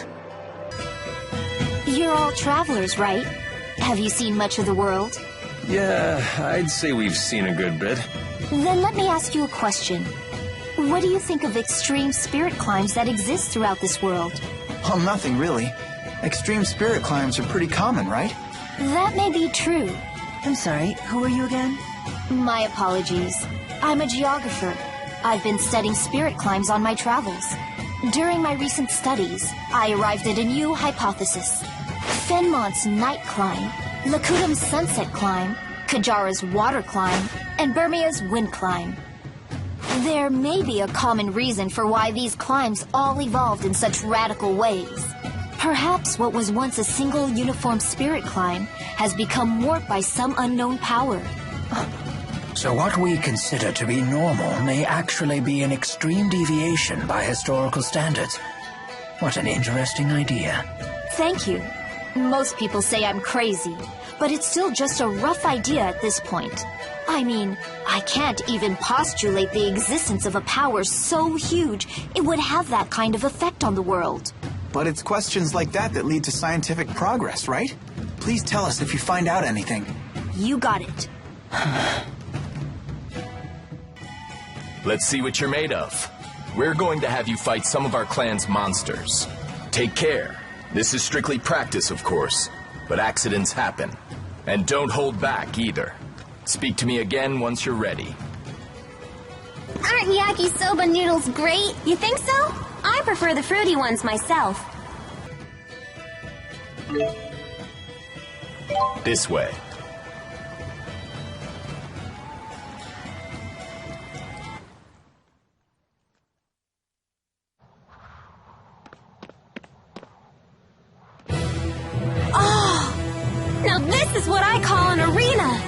You're all travelers, right? Have you seen much of the world? Yeah, I'd say we've seen a good bit. Then let me ask you a question. What do you think of extreme spirit climbs that exist throughout this world? Well, nothing really. Extreme spirit climbs are pretty common, right? That may be true. I'm sorry, who are you again? My apologies. I'm a geographer. I've been studying spirit climbs on my travels. During my recent studies, I arrived at a new hypothesis. Fenmont's night climb, Lakudam's sunset climb, Kajara's water climb, and Burmia's wind climb. There may be a common reason for why these climbs all evolved in such radical ways. Perhaps what was once a single uniform spirit climb has become warped by some unknown power. So what we consider to be normal may actually be an extreme deviation by historical standards. What an interesting idea. Thank you. Most people say I'm crazy, but it's still just a rough idea at this point. I mean, I can't even postulate the existence of a power so huge it would have that kind of effect on the world. But it's questions like that that lead to scientific progress, right? Please tell us if you find out anything. You got it. Let's see what you're made of. We're going to have you fight some of our clan's monsters. Take care. This is strictly practice, of course, but accidents happen. And don't hold back, either. Speak to me again once you're ready. Aren't yakisoba noodles great? You think so? I prefer the fruity ones myself. This way. Oh! Now this is what I call an arena!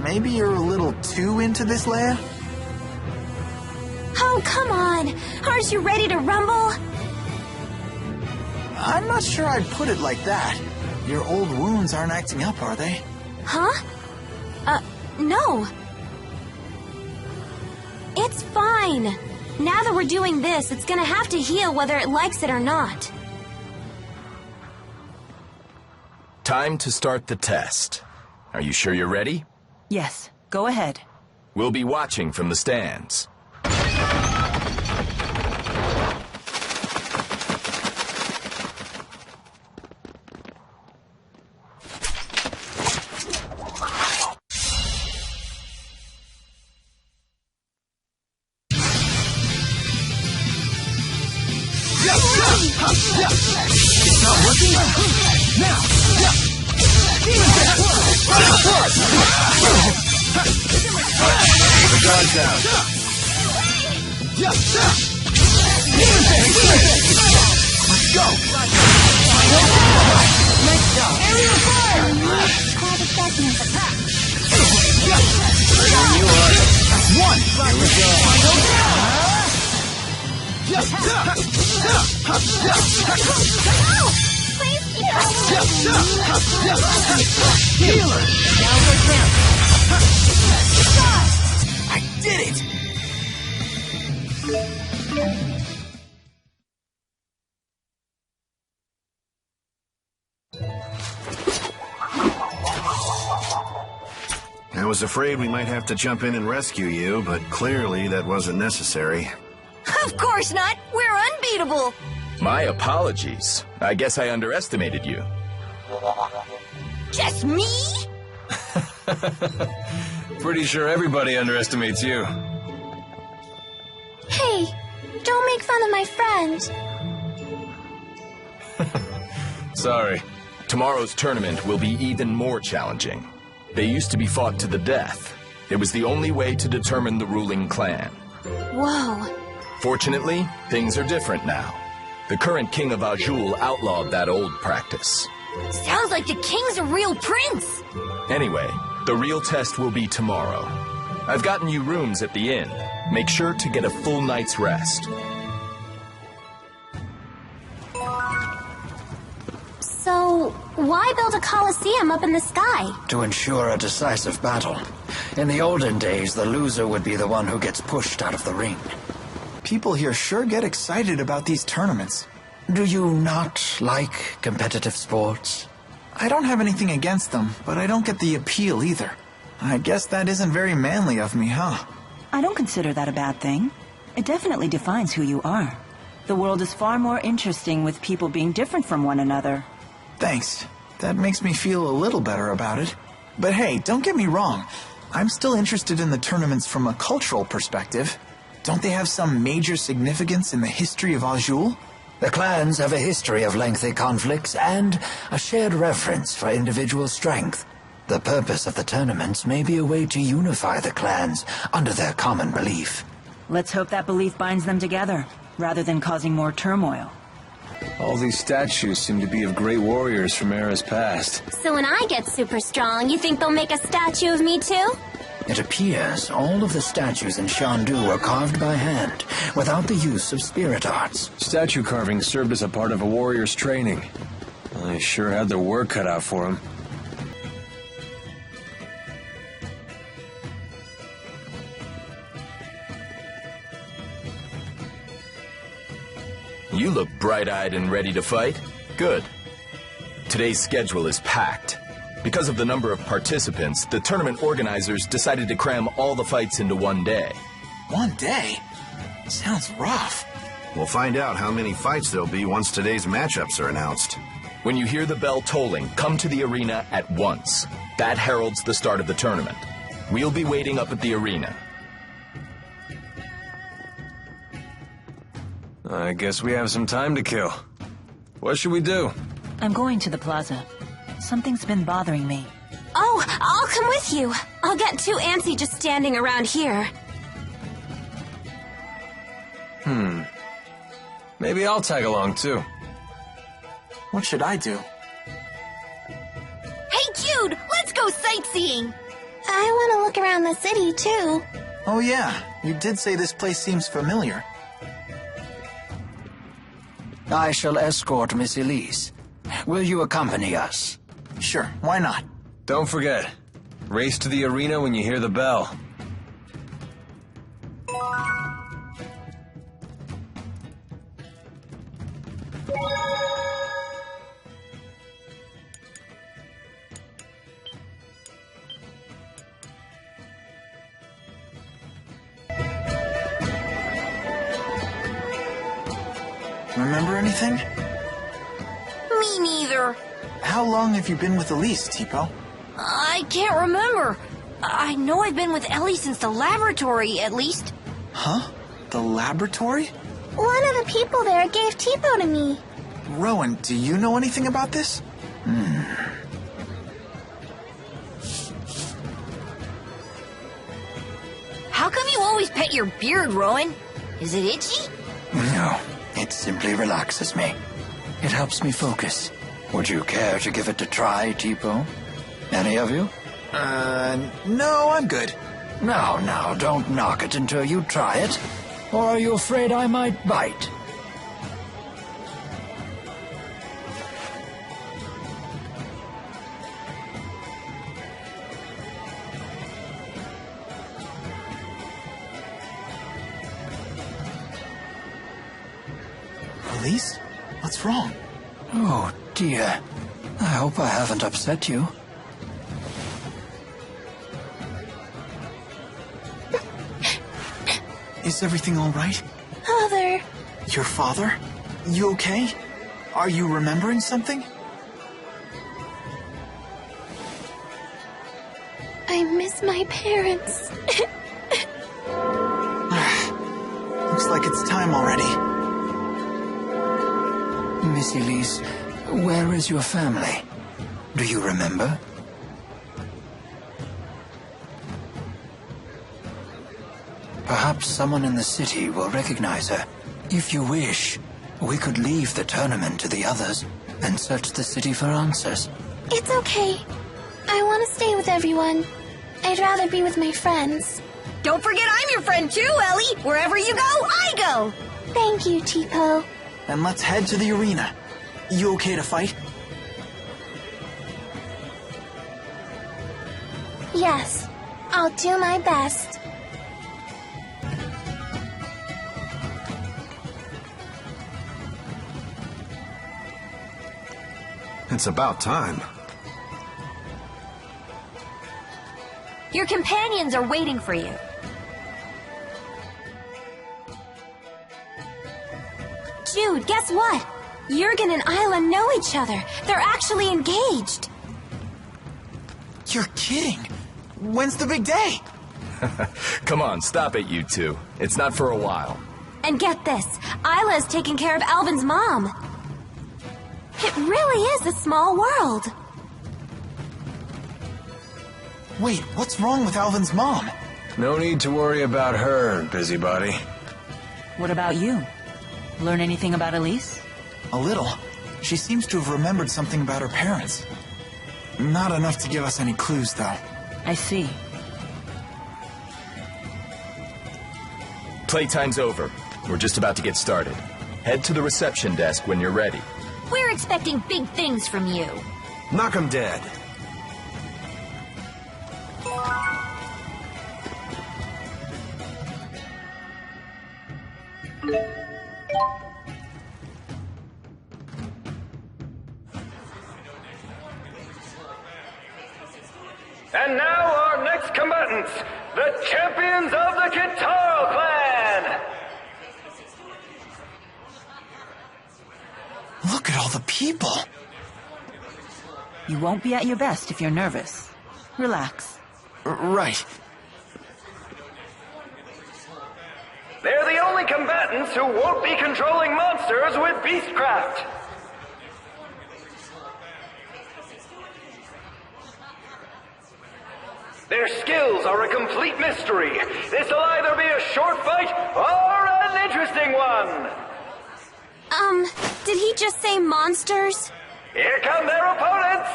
Maybe you're a little too into this, Leia? Oh, come on! Aren't you ready to rumble? I'm not sure I'd put it like that. Your old wounds aren't acting up, are they? Huh? No. It's fine. Now that we're doing this, it's gonna have to heal whether it likes it or not. Time to start the test. Are you sure you're ready? Yes, go ahead. We'll be watching from the stands. It's not working? Now! The guard's out. Let's go! Nice job! Area of fire! Call the segment. There you are. That's one! Here we go. Healer! I did it! I was afraid we might have to jump in and rescue you, but clearly that wasn't necessary. Of course not! We're unbeatable! My apologies. I guess I underestimated you. Just me? Pretty sure everybody underestimates you. Hey, don't make fun of my friend. Sorry. Tomorrow's tournament will be even more challenging. They used to be fought to the death. It was the only way to determine the ruling clan. Whoa. Fortunately, things are different now. The current king of Auj Oule outlawed that old practice. Sounds like the king's a real prince! Anyway, the real test will be tomorrow. I've gotten you rooms at the inn. Make sure to get a full night's rest. So, why build a coliseum up in the sky? To ensure a decisive battle. In the olden days, the loser would be the one who gets pushed out of the ring. People here sure get excited about these tournaments. Do you not like competitive sports? I don't have anything against them, but I don't get the appeal either. I guess that isn't very manly of me, huh? I don't consider that a bad thing. It definitely defines who you are. The world is far more interesting with people being different from one another. Thanks. That makes me feel a little better about it. But hey, don't get me wrong. I'm still interested in the tournaments from a cultural perspective. Don't they have some major significance in the history of Auj Oule? The clans have a history of lengthy conflicts and a shared reverence for individual strength. The purpose of the tournaments may be a way to unify the clans under their common belief. Let's hope that belief binds them together, rather than causing more turmoil. All these statues seem to be of great warriors from eras past. So when I get super strong, you think they'll make a statue of me too? It appears all of the statues in Shandu were carved by hand, without the use of spirit arts. Statue carving served as a part of a warrior's training. They sure had their work cut out for them. You look bright-eyed and ready to fight. Good. Today's schedule is packed. Because of the number of participants, the tournament organizers decided to cram all the fights into one day. One day? Sounds rough. We'll find out how many fights there'll be once today's matchups are announced. When you hear the bell tolling, come to the arena at once. That heralds the start of the tournament. We'll be waiting up at the arena. I guess we have some time to kill. What should we do? I'm going to the plaza. Something's been bothering me. Oh, I'll come with you. I'll get too antsy just standing around here. Maybe I'll tag along too. What should I do? Hey, Jude, let's go sightseeing. I want to look around the city, too. Oh yeah, you did say this place seems familiar. I shall escort Miss Elise. Will you accompany us? Sure, why not? Don't forget, race to the arena when you hear the bell. Remember anything? Me neither. How long have you been with Elise, Tipo? I can't remember. I know I've been with Ellie since the laboratory, at least. Huh? The laboratory? One of the people there gave Tipo to me. Rowan, do you know anything about this? How come you always pet your beard, Rowan? Is it itchy? No, it simply relaxes me. It helps me focus. Would you care to give it a try, Tipo? Any of you? No, I'm good. Now, don't knock it until you try it. Or are you afraid I might bite? Elise? What's wrong? Oh, dear. I hope I haven't upset you. Is everything all right? Father. Your father? You okay? Are you remembering something? I miss my parents. Looks like it's time already. Miss Elise, where is your family? Do you remember? Perhaps someone in the city will recognize her. If you wish, we could leave the tournament to the others and search the city for answers. It's okay. I want to stay with everyone. I'd rather be with my friends. Don't forget I'm your friend too, Ellie. Wherever you go, I go. Thank you, Tipo. Then let's head to the arena. You okay to fight? Yes, I'll do my best. It's about time. Your companions are waiting for you. Jude, guess what? Jurgen and Isla know each other. They're actually engaged. You're kidding. When's the big day? Come on, stop it, you two. It's not for a while. And get this, Isla is taking care of Alvin's mom. It really is a small world. Wait, what's wrong with Alvin's mom? No need to worry about her, busybody. What about you? Learn anything about Elise? A little. She seems to have remembered something about her parents. Not enough to give us any clues, though. I see. Playtime's over. We're just about to get started. Head to the reception desk when you're ready. We're expecting big things from you. Knock 'em dead. And now our next combatants, the champions of the Kitaro clan! Look at all the people. You won't be at your best if you're nervous. Relax. Right. They're the only combatants who won't be controlling monsters with beastcraft. Their skills are a complete mystery. This'll either be a short fight or an interesting one. Did he just say monsters? Here come their opponents!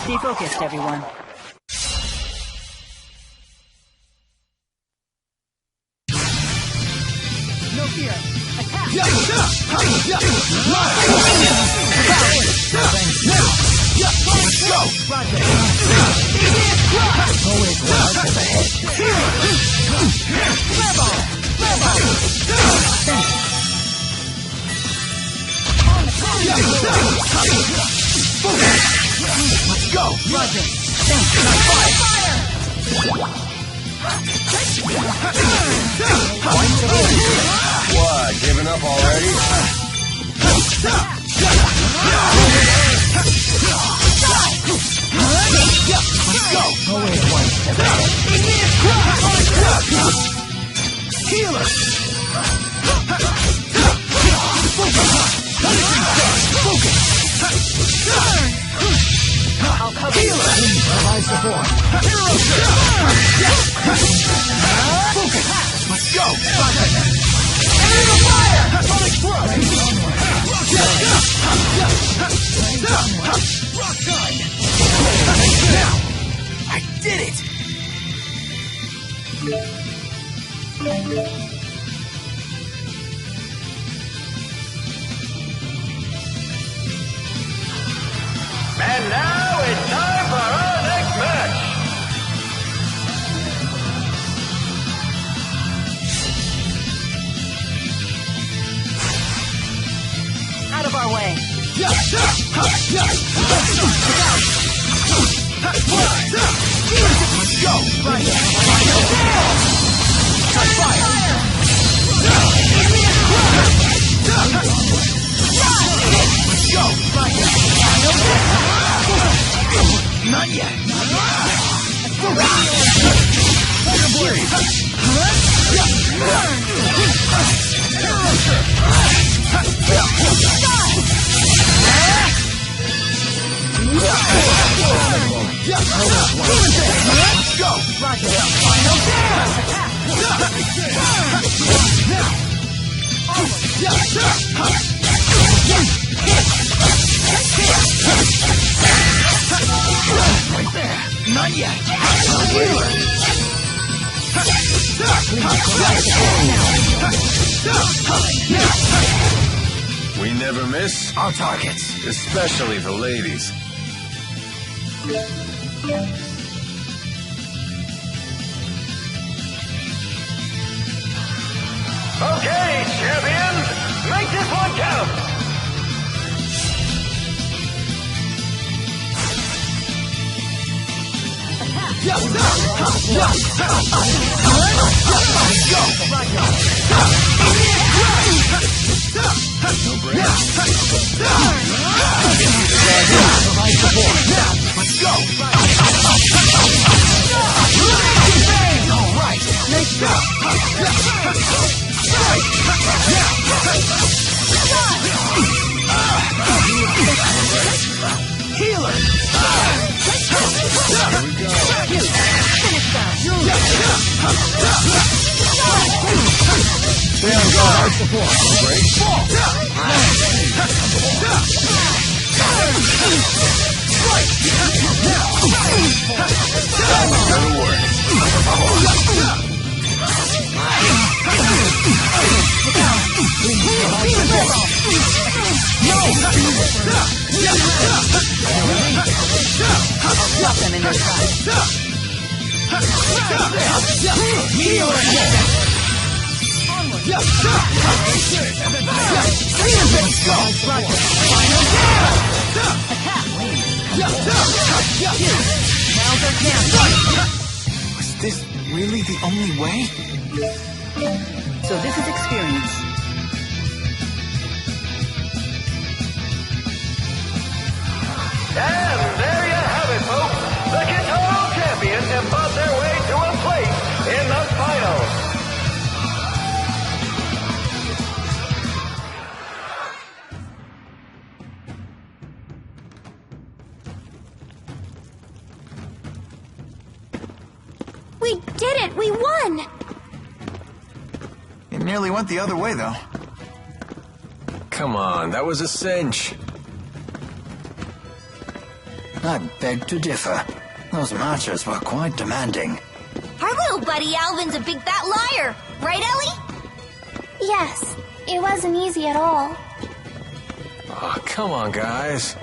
Stay focused, everyone. No fear. Attack! Let's go! Always well to the head. Let's go! Roger! What, giving up already? Let's go! Always one step ahead. Healer! Focus! I'll cover you. Provide support. Focus! Let's go! Fire! Sonic throw! Rock guide! Now! I did it! And now it's time for our next match! Out of our way. Let's go! Fire! Let's go! Not yet. Fire blade. Let's go! Roger. Final dance! Right there. Not yet. Healer. We never miss our targets, especially the ladies. Okay, champions, make this one count! Let's go! No break. Let's go! All right. Nice job. Healer. Here we go. Finish that. Stay on guard. Support. Break. Stop them in their tracks. Was this really the only way? So this is experience. And there you have it, folks. it! We won! It nearly went the other way, though. Come on, that was a cinch. I beg to differ. Those marchers were quite demanding. Our little buddy Alvin's a big fat liar. Right, Ellie? Yes, it wasn't easy at all. Oh, come on, guys.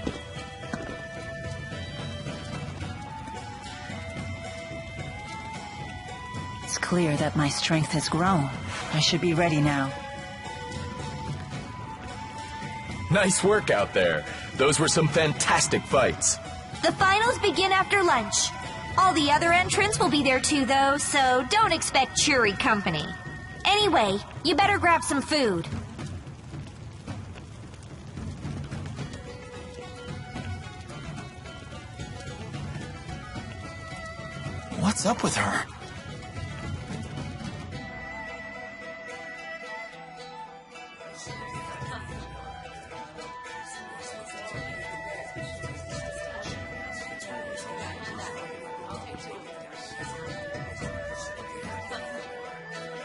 It's clear that my strength has grown. I should be ready now. Nice work out there. Those were some fantastic fights. The finals begin after lunch. All the other entrants will be there too, though, so don't expect cheery company. Anyway, you better grab some food. What's up with her?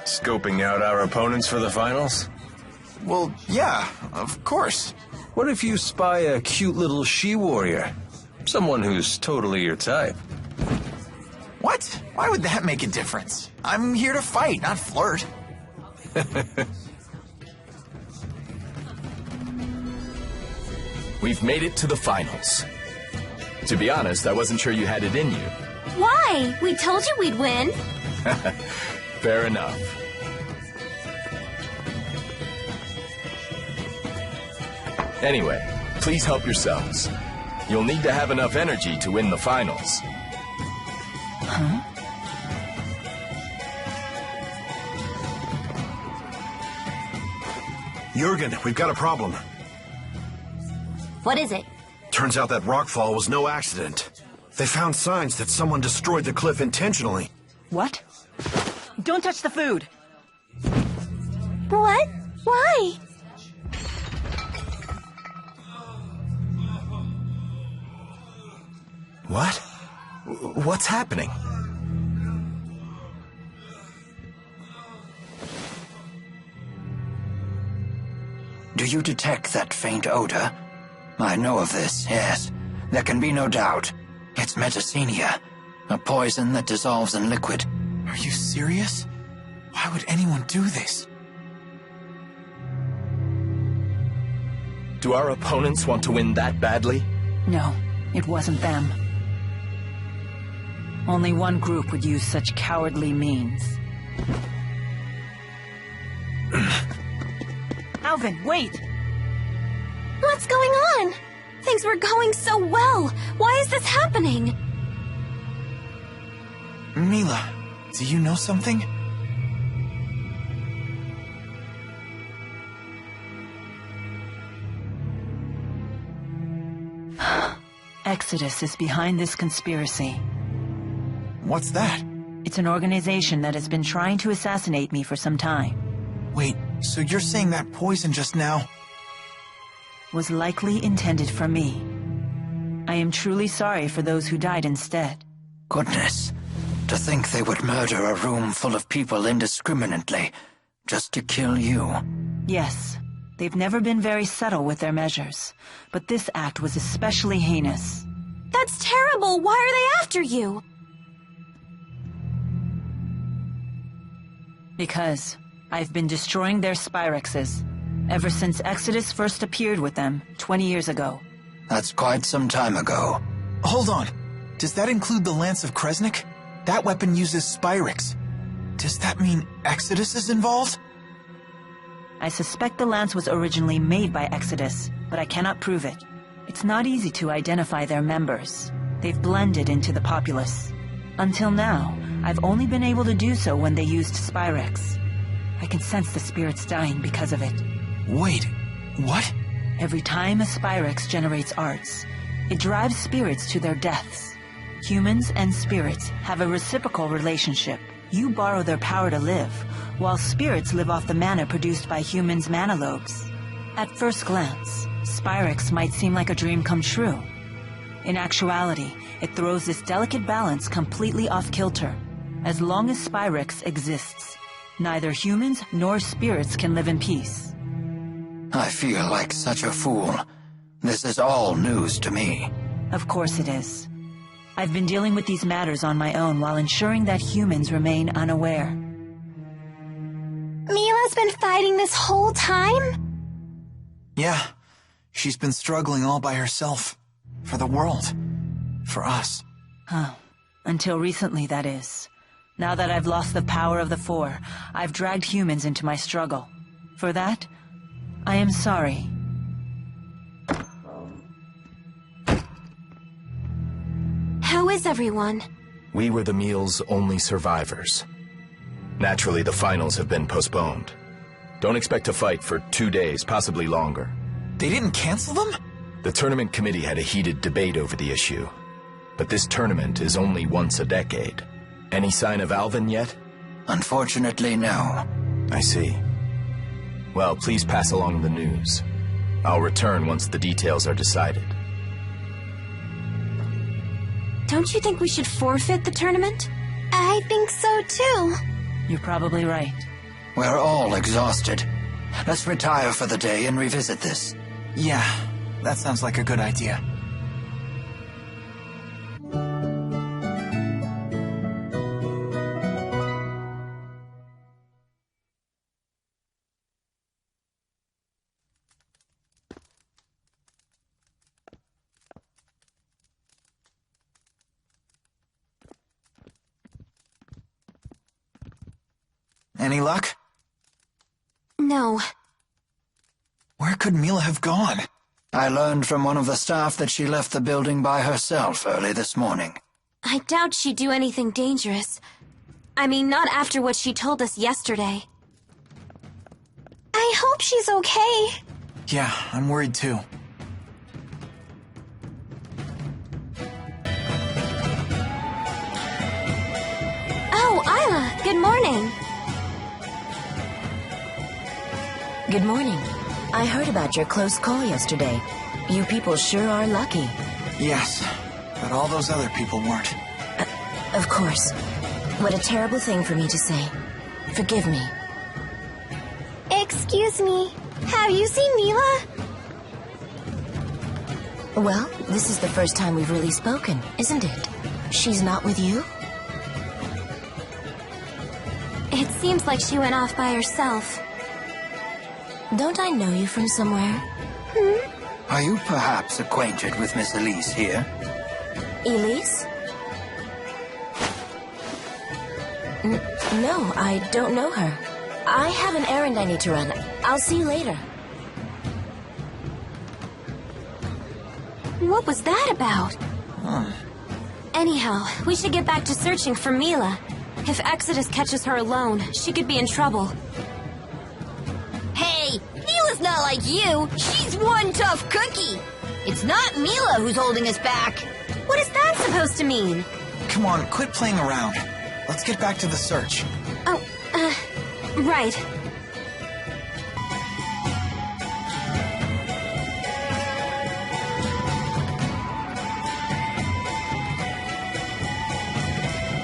Scoping out our opponents for the finals? Well, yeah, of course. What if you spy a cute little she-warrior? Someone who's totally your type. What? Why would that make a difference? I'm here to fight, not flirt. We've made it to the finals. To be honest, I wasn't sure you had it in you. Why? We told you we'd win. Fair enough. Anyway, please help yourselves. You'll need to have enough energy to win the finals. Huh? Jurgen, we've got a problem. What is it? Turns out that rockfall was no accident. They found signs that someone destroyed the cliff intentionally. What? Don't touch the food! What? Why? What? What's happening? Do you detect that faint odor? I know of this, yes. There can be no doubt. It's metacenia, a poison that dissolves in liquid. Are you serious? Why would anyone do this? Do our opponents want to win that badly? No, it wasn't them. Only one group would use such cowardly means. Alvin, wait! What's going on? Things were going so well. Why is this happening? Mila, do you know something? Exodus is behind this conspiracy. What's that? It's an organization that has been trying to assassinate me for some time. Wait, so you're saying that poison just now was likely intended for me. I am truly sorry for those who died instead. Goodness, to think they would murder a room full of people indiscriminately, just to kill you. Yes, they've never been very subtle with their measures, but this act was especially heinous. That's terrible! Why are they after you? Because I've been destroying their spyrixes ever since Exodus first appeared with them 20 years ago. That's quite some time ago. Hold on. Does that include the Lance of Kresnik? That weapon uses spyrix. Does that mean Exodus is involved? I suspect the lance was originally made by Exodus, but I cannot prove it. It's not easy to identify their members. They've blended into the populace. Until now, I've only been able to do so when they used spyrix. I can sense the spirits dying because of it. Wait, what? Every time a spyrix generates arts, it drives spirits to their deaths. Humans and spirits have a reciprocal relationship. You borrow their power to live, while spirits live off the mana produced by humans' mana lobes. At first glance, spyrix might seem like a dream come true. In actuality, it throws this delicate balance completely off kilter. As long as spyrix exists, neither humans nor spirits can live in peace. I feel like such a fool. This is all news to me. Of course it is. I've been dealing with these matters on my own while ensuring that humans remain unaware. Mila's been fighting this whole time? Yeah. She's been struggling all by herself. For the world. For us. Huh. Until recently, that is. Now that I've lost the power of the Four, I've dragged humans into my struggle. For that, I am sorry. How is everyone? We were the meal's only survivors. Naturally, the finals have been postponed. Don't expect to fight for 2 days, possibly longer. They didn't cancel them? The tournament committee had a heated debate over the issue. But this tournament is only once a decade. Any sign of Alvin yet? Unfortunately, no. I see. Well, please pass along the news. I'll return once the details are decided. Don't you think we should forfeit the tournament? I think so too. You're probably right. We're all exhausted. Let's retire for the day and revisit this. Yeah, that sounds like a good idea. Any luck? No. Where could Mila have gone? I learned from one of the staff that she left the building by herself early this morning. I doubt she'd do anything dangerous. I mean, not after what she told us yesterday. I hope she's okay. Yeah, I'm worried too. Oh, Isla, good morning. Good morning. I heard about your close call yesterday. You people sure are lucky. Yes, but all those other people weren't. Of course. What a terrible thing for me to say. Forgive me. Excuse me. Have you seen Mila? Well, this is the first time we've really spoken, isn't it? She's not with you? It seems like she went off by herself. Don't I know you from somewhere? Are you perhaps acquainted with Miss Elise here? Elise? No, I don't know her. I have an errand I need to run. I'll see you later. What was that about? Anyhow, we should get back to searching for Mila. If Exodus catches her alone, she could be in trouble. Hey, Mila's not like you. She's one tough cookie. It's not Mila who's holding us back. What is that supposed to mean? Come on, quit playing around. Let's get back to the search. Oh, right.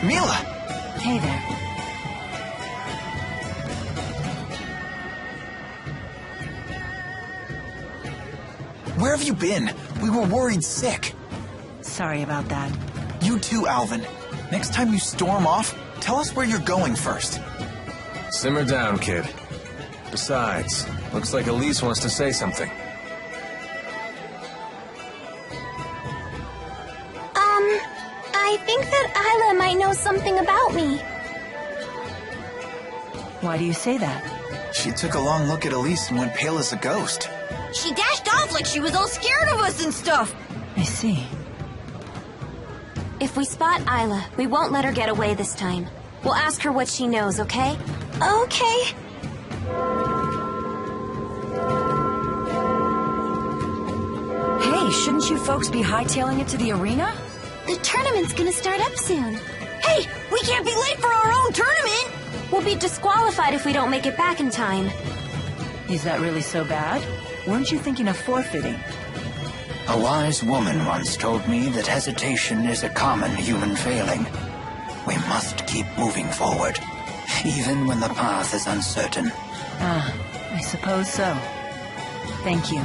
Mila! Hey there. Where have you been? We were worried sick. Sorry about that. You too, Alvin. Next time you storm off, tell us where you're going first. Simmer down, kid. Besides, looks like Elise wants to say something. I think that Isla might know something about me. Why do you say that? She took a long look at Elise and went pale as a ghost. She dashed off like she was all scared of us and stuff. I see. If we spot Isla, we won't let her get away this time. We'll ask her what she knows, okay? Okay. Hey, shouldn't you folks be hightailing it to the arena? The tournament's gonna start up soon. Hey, we can't be late for our own tournament. We'll be disqualified if we don't make it back in time. Is that really so bad? Weren't you thinking of forfeiting? A wise woman once told me that hesitation is a common human failing. We must keep moving forward, even when the path is uncertain. I suppose so. Thank you.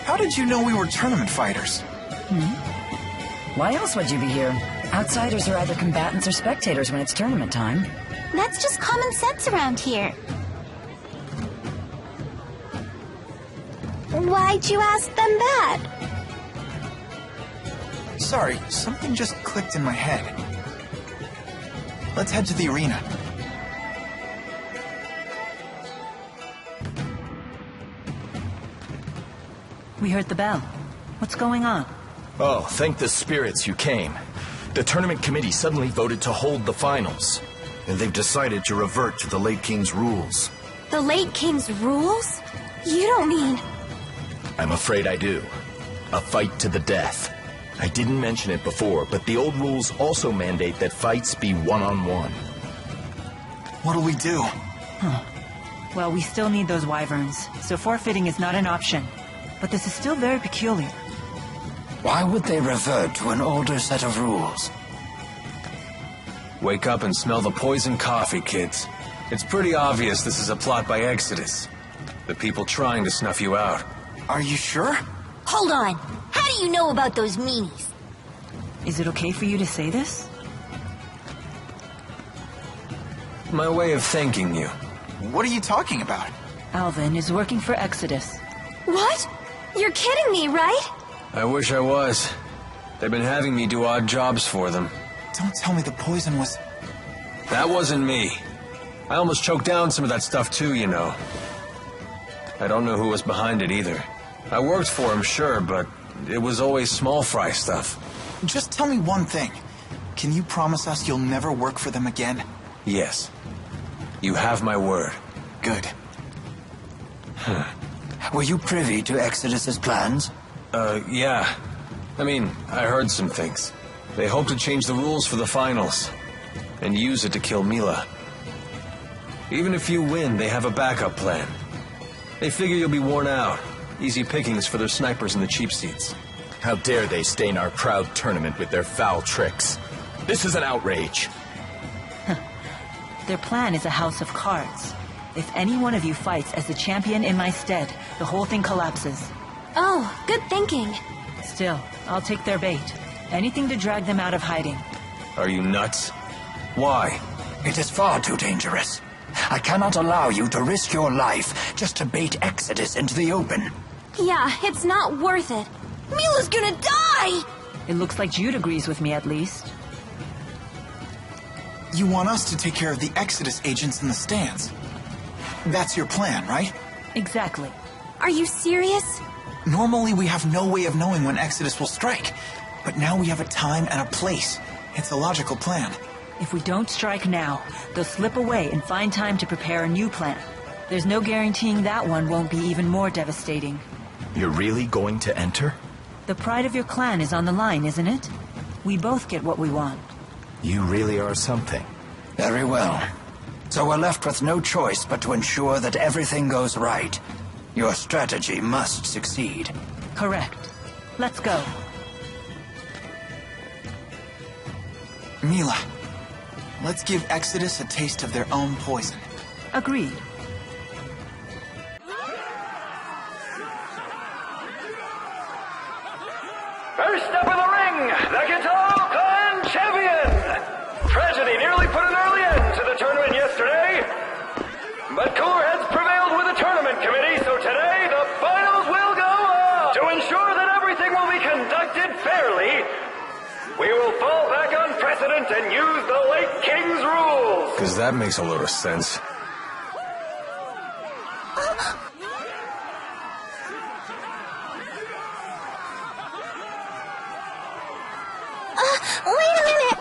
How did you know we were tournament fighters? Why else would you be here? Outsiders are either combatants or spectators when it's tournament time. That's just common sense around here. Why'd you ask them that? Sorry, something just clicked in my head. Let's head to the arena. We heard the bell. What's going on? Oh, thank the spirits you came. The tournament committee suddenly voted to hold the finals. And they've decided to revert to the late king's rules. The late king's rules? You don't mean... I'm afraid I do. A fight to the death. I didn't mention it before, but the old rules also mandate that fights be one-on-one. What'll we do? Well, we still need those wyverns, so forfeiting is not an option. But this is still very peculiar. Why would they revert to an older set of rules? Wake up and smell the poison coffee, kids. It's pretty obvious this is a plot by Exodus. The people trying to snuff you out. Are you sure? Hold on. How do you know about those meanies? Is it okay for you to say this? My way of thanking you. What are you talking about? Alvin is working for Exodus. What? You're kidding me, right? I wish I was. They've been having me do odd jobs for them. Don't tell me the poison was... That wasn't me. I almost choked down some of that stuff too, you know. I don't know who was behind it either. I worked for him, sure, but it was always small fry stuff. Just tell me one thing. Can you promise us you'll never work for them again? Yes. You have my word. Good. Were you privy to Exodus's plans? Yeah. I mean, I heard some things. They hope to change the rules for the finals, and use it to kill Mila. Even if you win, they have a backup plan. They figure you'll be worn out. Easy pickings for their snipers in the cheap seats. How dare they stain our proud tournament with their foul tricks? This is an outrage. Their plan is a house of cards. If any one of you fights as the champion in my stead, the whole thing collapses. Oh, good thinking. Still, I'll take their bait. Anything to drag them out of hiding. Are you nuts? Why? It is far too dangerous. I cannot allow you to risk your life just to bait Exodus into the open. Yeah, it's not worth it. Mila's gonna die! It looks like Jude agrees with me at least. You want us to take care of the Exodus agents in the stands. That's your plan, right? Exactly. Are you serious? Normally we have no way of knowing when Exodus will strike. But now we have a time and a place. It's a logical plan. If we don't strike now, they'll slip away and find time to prepare a new plan. There's no guaranteeing that one won't be even more devastating. You're really going to enter? The pride of your clan is on the line, isn't it? We both get what we want. You really are something. Very well. So we're left with no choice but to ensure that everything goes right. Your strategy must succeed. Correct. Let's go. Mila, let's give Exodus a taste of their own poison. Agreed. First up in the ring, the Guitar Clan champion! Tragedy nearly put an early end to the tournament yesterday, but cooler heads prevailed with the tournament committee, so today the finals will go on! To ensure that everything will be conducted fairly, we will fall back on precedent and use the late king's rules! Because that makes a lot of sense. Wait a minute!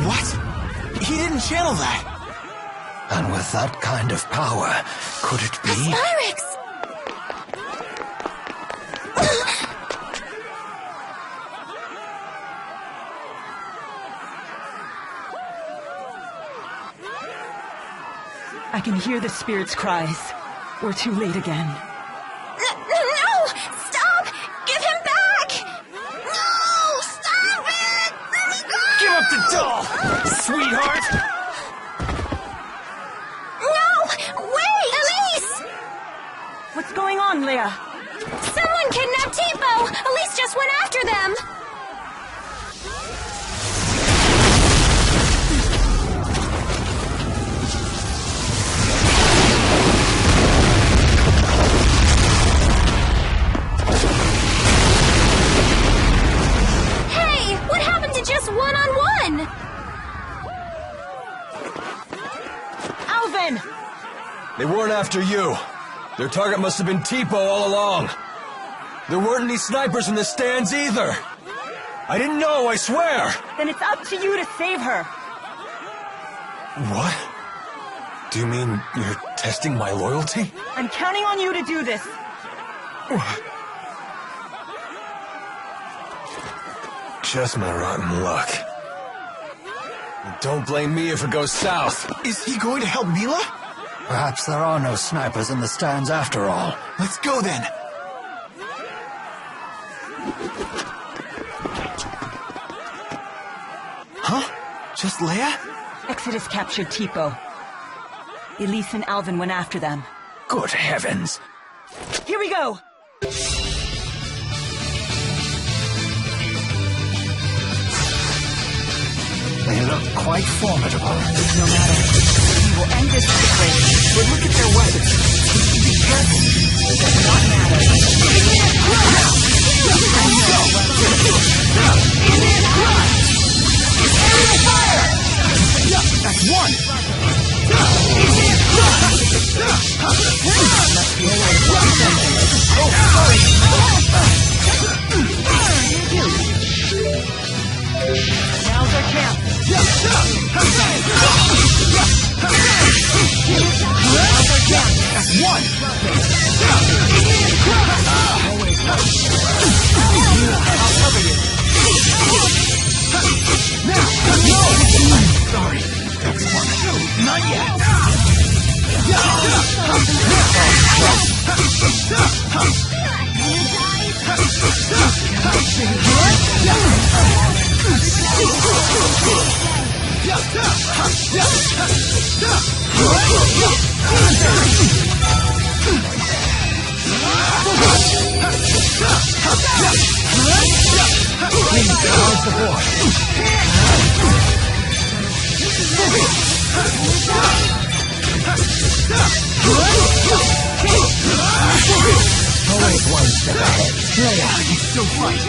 What? He didn't channel that! And with that kind of power, could it be? Spyrix! I can hear the spirit's cries. We're too late again. No! Stop! Give him back! No! Stop it! Let me go! Give up the doll, sweetheart! No! Wait! Elise! What's going on, Leia? Someone kidnapped Tipo! Elise just went after them! Hey! What happened to just one-on-one? Alvin! They weren't after you. Their target must have been Tipo all along. There weren't any snipers in the stands either. I didn't know, I swear! Then it's up to you to save her. What? Do you mean you're testing my loyalty? I'm counting on you to do this. Just my rotten luck. Don't blame me if it goes south. Is he going to help Mila? Perhaps there are no snipers in the stands after all. Let's go then. Huh? Just Leia? Exodus captured Tipo. Elise and Alvin went after them. Good heavens. Here we go! They look quite formidable. No matter. We will end this quickly. But look at their weapons. We should be careful. It does not matter. That's one! Oh, sorry! Now's our chance! That's one! I'll cover you. No! Sorry. That's one. Not yet! Always one step ahead. Leia, you still fight.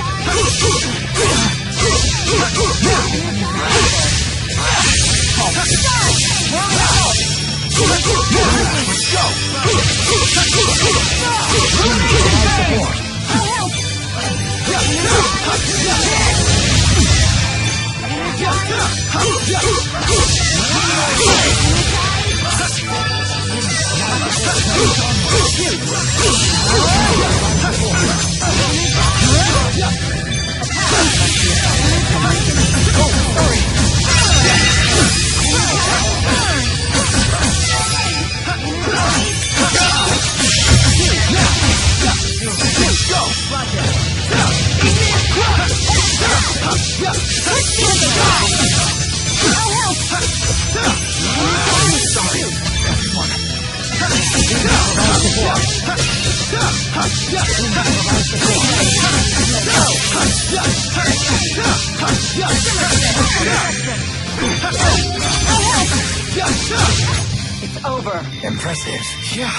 It's over. Impressive. Yeah,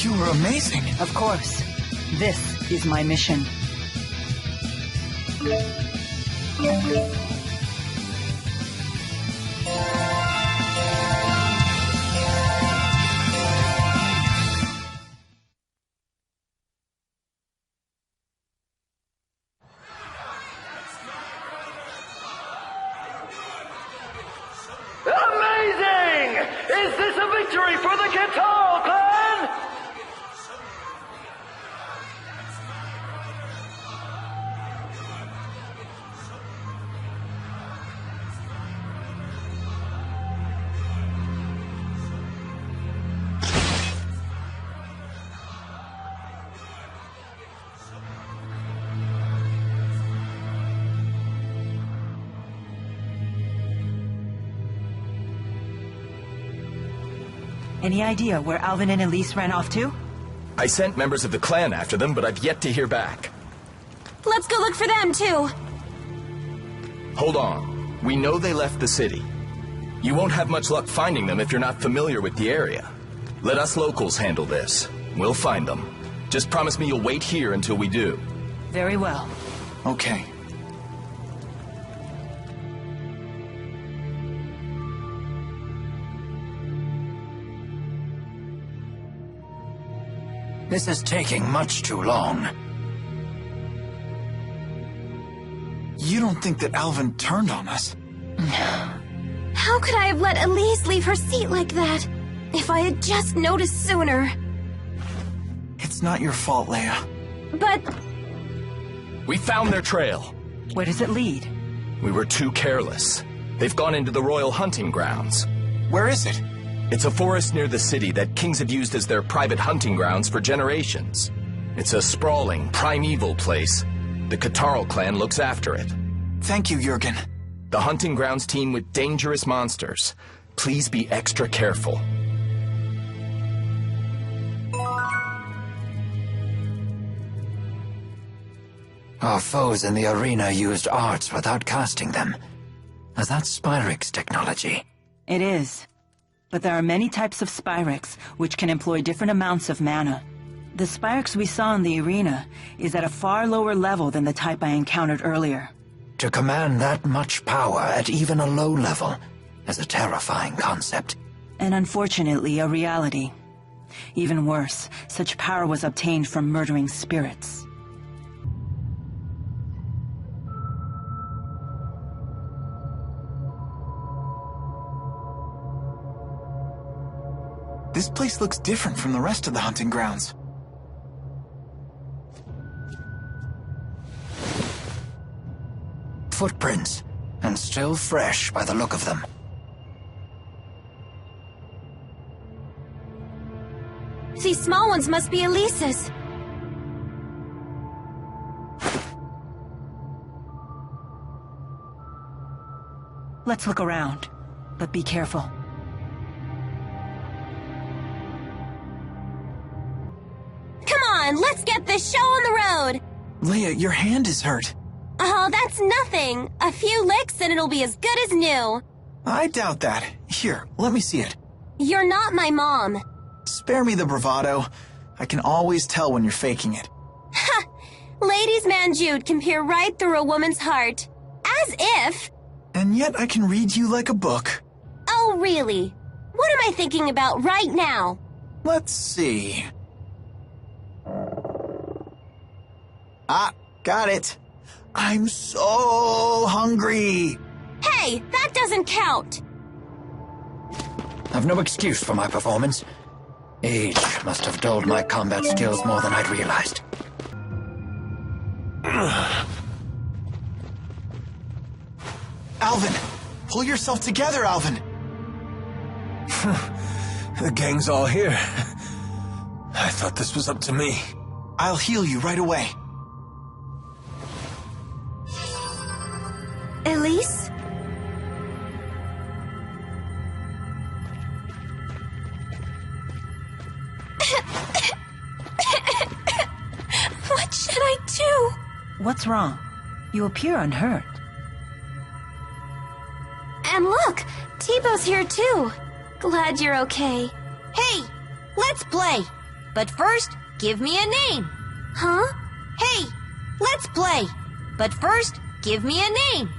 you were amazing. Of course. This is my mission. Amazing! Is this a victory for the Guitar Clan? Any idea where Alvin and Elise ran off to? I sent members of the clan after them, but I've yet to hear back. Let's go look for them, too. Hold on. We know they left the city. You won't have much luck finding them if you're not familiar with the area. Let us locals handle this. We'll find them. Just promise me you'll wait here until we do. Very well. Okay. This is taking much too long. You don't think that Alvin turned on us? How could I have let Elise leave her seat like that? If I had just noticed sooner. It's not your fault, Leia. But... We found their trail. Where does it lead? We were too careless. They've gone into the royal hunting grounds. Where is it? It's a forest near the city that kings have used as their private hunting grounds for generations. It's a sprawling, primeval place. The Catarl clan looks after it. Thank you, Jurgen. The hunting grounds teem with dangerous monsters. Please be extra careful. Our foes in the arena used arts without casting them. Is that spyrix technology? It is. But there are many types of spyrix, which can employ different amounts of mana. The spyrix we saw in the arena is at a far lower level than the type I encountered earlier. To command that much power at even a low level is a terrifying concept. And unfortunately, a reality. Even worse, such power was obtained from murdering spirits. This place looks different from the rest of the hunting grounds. Footprints, and still fresh by the look of them. These small ones must be Elise's. Let's look around, but be careful. Come on, let's get this show on the road! Leia, your hand is hurt. Oh, that's nothing. A few licks and it'll be as good as new. I doubt that. Here, let me see it. You're not my mom. Spare me the bravado. I can always tell when you're faking it. Ha! Ladies' man Jude can peer right through a woman's heart. As if... And yet I can read you like a book. Oh, really? What am I thinking about right now? Let's see. Ah, got it. I'm so hungry. Hey, that doesn't count. I've no excuse for my performance. Age must have dulled my combat skills more than I'd realized. Alvin! Pull yourself together, Alvin! The gang's all here. I thought this was up to me. I'll heal you right away. Elise? What should I do? What's wrong? You appear unhurt. And look, T-Bow's here too. Glad you're okay. Hey, let's play. But first, give me a name. Huh? Hey, let's play. But first, give me a name.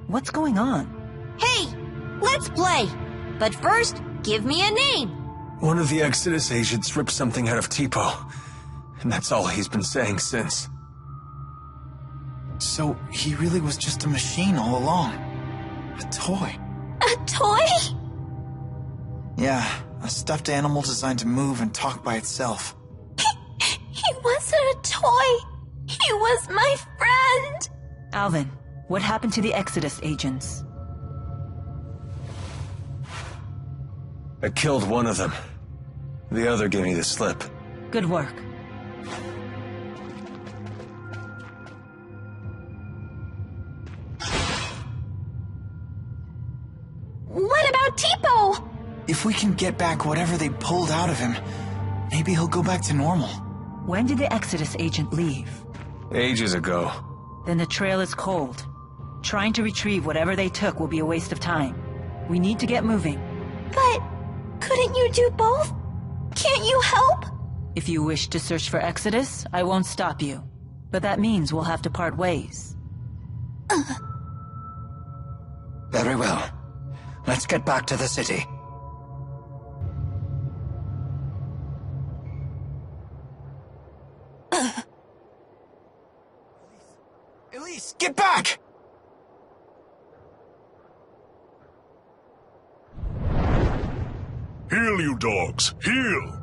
What's going on? Hey, let's play. But first, give me a name. One of the Exodus agents ripped something out of Tipo, and that's all he's been saying since. So he really was just a machine all along. A toy. A toy? Yeah, a stuffed animal designed to move and talk by itself. He wasn't a toy. He was my friend. Alvin, what happened to the Exodus agents? I killed one of them. The other gave me the slip. Good work. If we can get back whatever they pulled out of him, maybe he'll go back to normal. When did the Exodus agent leave? Ages ago. Then the trail is cold. Trying to retrieve whatever they took will be a waste of time. We need to get moving. But couldn't you do both? Can't you help? If you wish to search for Exodus, I won't stop you. But that means we'll have to part ways. Very well. Let's get back to the city. Elise, get back! Heal, you dogs! Heal!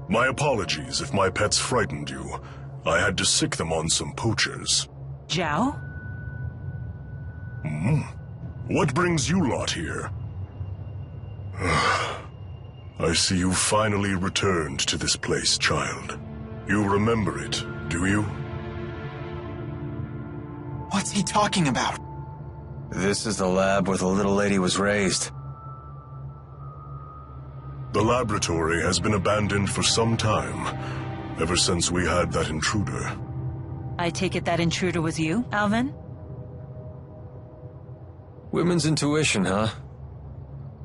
My apologies if my pets frightened you. I had to sick them on some poachers. Zhao? What brings you lot here? I see you finally returned to this place, child. You remember it, do you? What's he talking about? This is the lab where the little lady was raised. The laboratory has been abandoned for some time, ever since we had that intruder. I take it that intruder was you, Alvin? Women's intuition, huh?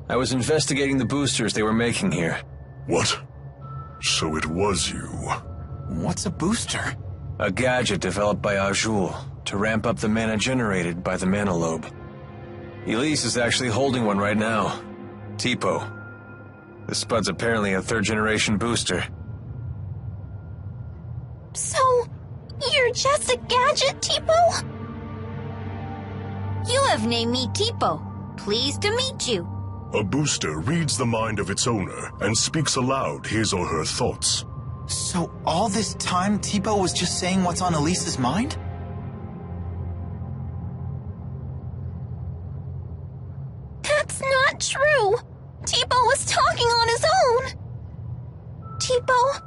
I was investigating the boosters they were making here. What? So it was you. What's a booster? A gadget developed by Auj Oule to ramp up the mana generated by the mana lobe. Elise is actually holding one right now. Tipo. The spud's apparently a third-generation booster. So, you're just a gadget, Tipo? You have named me Tipo. Pleased to meet you. A booster reads the mind of its owner and speaks aloud his or her thoughts. So all this time, Tipo was just saying what's on Elise's mind? That's not true! Tipo was talking on his own! Tipo,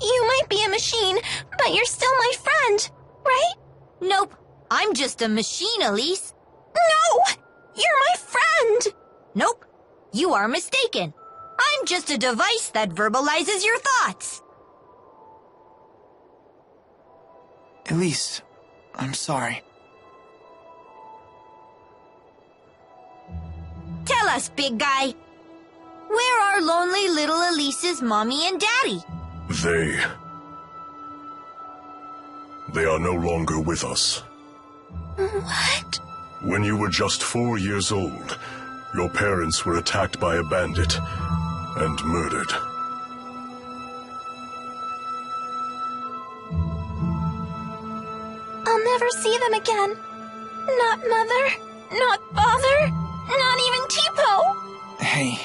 you might be a machine, but you're still my friend, right? Nope. I'm just a machine, Elise. No! You're my friend! Nope. You are mistaken. I'm just a device that verbalizes your thoughts. Elise, I'm sorry. Tell us, big guy. Where are lonely little Elise's mommy and daddy? They are no longer with us. What? When you were just 4 years old, your parents were attacked by a bandit and murdered. I'll never see them again. Not Mother, not Father, not even Tipo! Hey.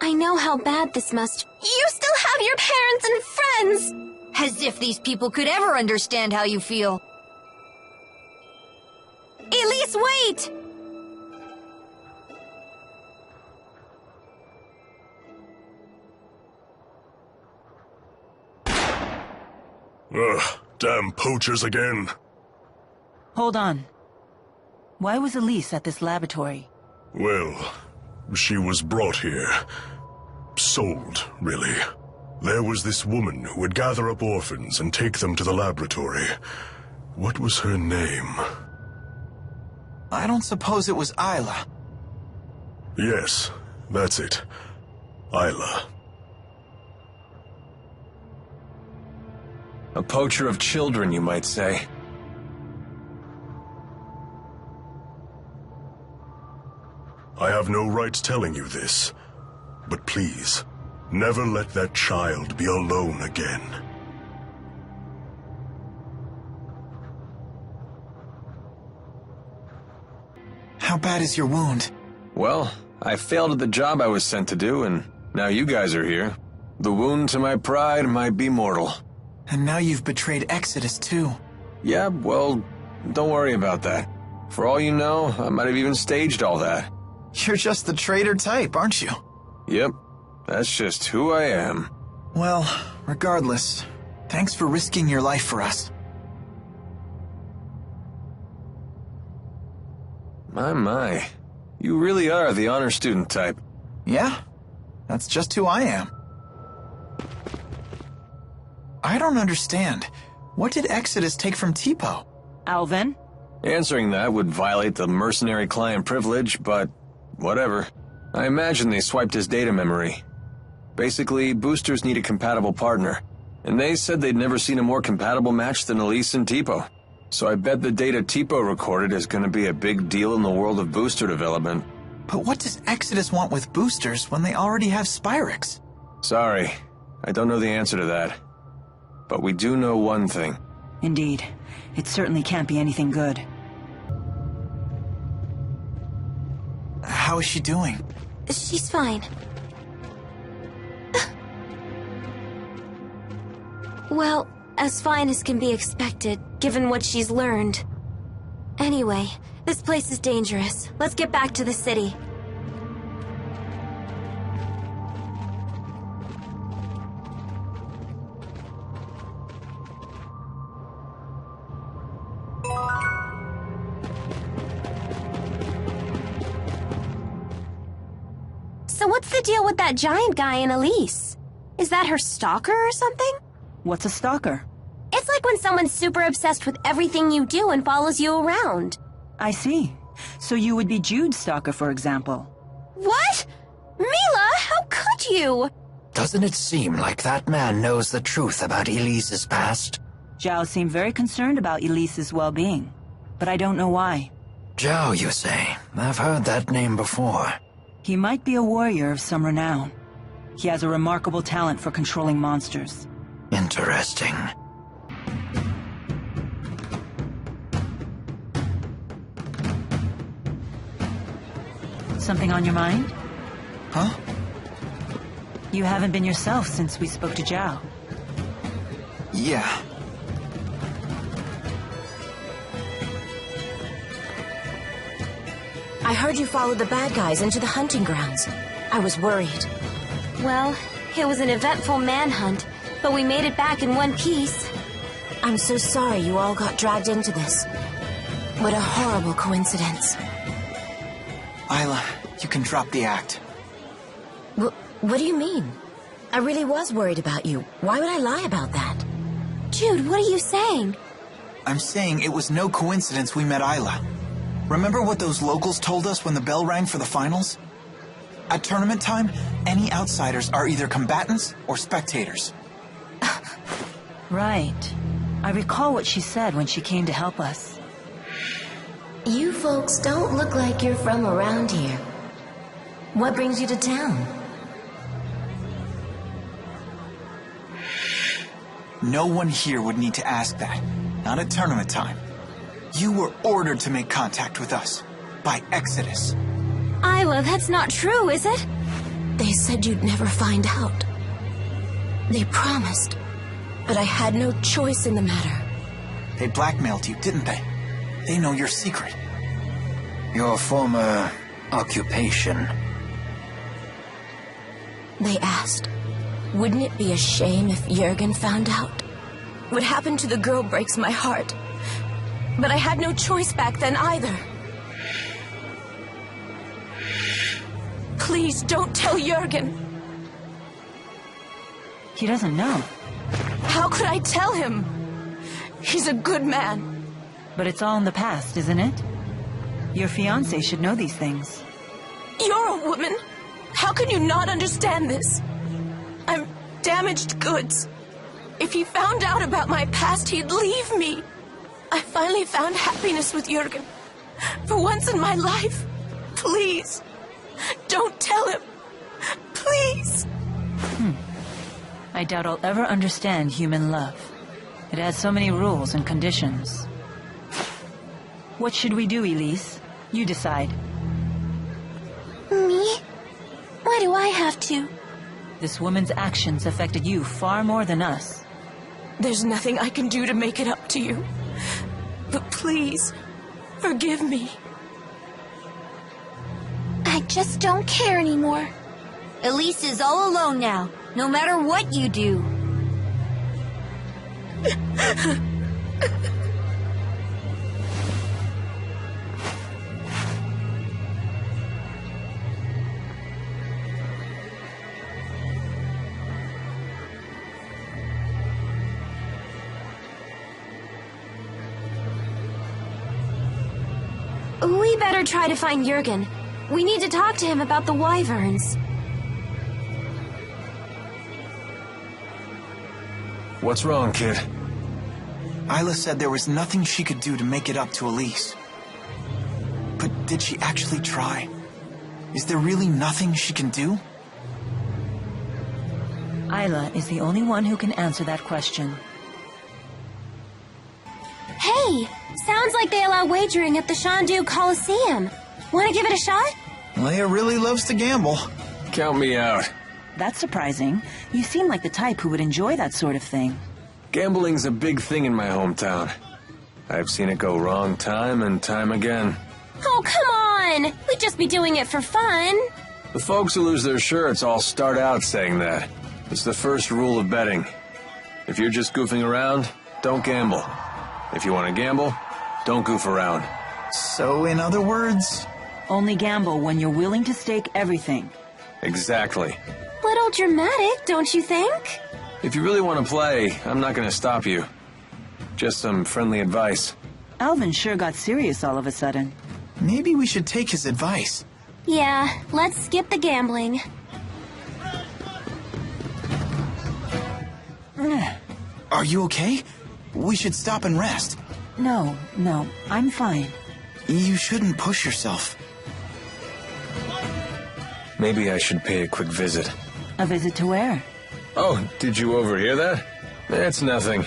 I know how bad this must... You still have your parents and friends! As if these people could ever understand how you feel. Elise, wait! Ugh, damn poachers again. Hold on. Why was Elise at this laboratory? Well, she was brought here. Sold, really. There was this woman who would gather up orphans and take them to the laboratory. What was her name? I don't suppose it was Isla. Yes, that's it. Isla. A poacher of children, you might say. I have no right telling you this, but please, never let that child be alone again. How bad is your wound? Well, I failed at the job I was sent to do, and now you guys are here. The wound to my pride might be mortal. And now you've betrayed Exodus, too. Yeah, well, don't worry about that. For all you know, I might have even staged all that. You're just the traitor type, aren't you? Yep, that's just who I am. Well, regardless, Thanks for risking your life for us. My. You really are the honor student type. Yeah, that's just who I am. I don't understand. What did Exodus take from Tipo? Alvin? Answering that would violate the mercenary client privilege, but whatever. I imagine they swiped his data memory. Basically, boosters need a compatible partner, and they said they'd never seen a more compatible match than Elise and Tipo. So I bet the data Tipo recorded is going to be a big deal in the world of booster development. But what does Exodus want with boosters when they already have spyrix? Sorry, I don't know the answer to that. But we do know one thing. Indeed. It certainly can't be anything good. How is she doing? She's fine. Well, as fine as can be expected, given what she's learned. Anyway, this place is dangerous. Let's get back to the city. So what's the deal with that giant guy in Elise? Is that her stalker or something? What's a stalker? It's like when someone's super obsessed with everything you do and follows you around. I see. So you would be Jude's stalker, for example. What? Mila, how could you? Doesn't it seem like that man knows the truth about Elise's past? Zhao seemed very concerned about Elise's well-being, but I don't know why. Zhao, you say? I've heard that name before. He might be a warrior of some renown. He has a remarkable talent for controlling monsters. Interesting. Something on your mind? Huh? You haven't been yourself since we spoke to Zhao. Yeah. I heard you followed the bad guys into the hunting grounds. I was worried. Well, it was an eventful manhunt, but we made it back in one piece. I'm so sorry you all got dragged into this. What a horrible coincidence. Isla, you can drop the act. What do you mean? I really was worried about you. Why would I lie about that? Jude, what are you saying? I'm saying it was no coincidence we met Isla. Remember what those locals told us when the bell rang for the finals? At tournament time, any outsiders are either combatants or spectators. Right. I recall what she said when she came to help us. You folks don't look like you're from around here. What brings you to town? No one here would need to ask that. Not at tournament time. You were ordered to make contact with us. By Exodus. Isla, that's not true, is it? They said you'd never find out. They promised. But I had no choice in the matter. They blackmailed you, didn't they? They know your secret. Your former occupation. They asked, wouldn't it be a shame if Jurgen found out? What happened to the girl breaks my heart. But I had no choice back then either. Please don't tell Jurgen. He doesn't know. How could I tell him? He's a good man. But it's all in the past, isn't it? Your fiancé should know these things. You're a woman. How can you not understand this? I'm damaged goods. If he found out about my past, he'd leave me. I finally found happiness with Jurgen. For once in my life. Please. Don't tell him. Please. I doubt I'll ever understand human love. It has so many rules and conditions. What should we do, Elise? You decide. Me? Why do I have to? This woman's actions affected you far more than us. There's nothing I can do to make it up to you. But please, forgive me. I just don't care anymore. Elise is all alone now, no matter what you do. We better try to find Jurgen. We need to talk to him about the wyverns. What's wrong, kid? Isla said there was nothing she could do to make it up to Elise. But did she actually try? Is there really nothing she can do? Isla is the only one who can answer that question. Hey! Sounds like they allow wagering at the Shandu Coliseum. Want to give it a shot? Leia really loves to gamble. Count me out. That's surprising. You seem like the type who would enjoy that sort of thing. Gambling's a big thing in my hometown. I've seen it go wrong time and time again. Oh, come on! We'd just be doing it for fun. The folks who lose their shirts all start out saying that. It's the first rule of betting. If you're just goofing around, don't gamble. If you want to gamble, don't goof around. So, in other words? Only gamble when you're willing to stake everything. Exactly. Little dramatic, don't you think? If you really want to play, I'm not going to stop you. Just some friendly advice. Alvin sure got serious all of a sudden. Maybe we should take his advice. Yeah, let's skip the gambling. Are you okay? We should stop and rest. No, I'm fine. You shouldn't push yourself. Maybe I should pay a quick visit. A visit to where? Oh, did you overhear that? It's nothing.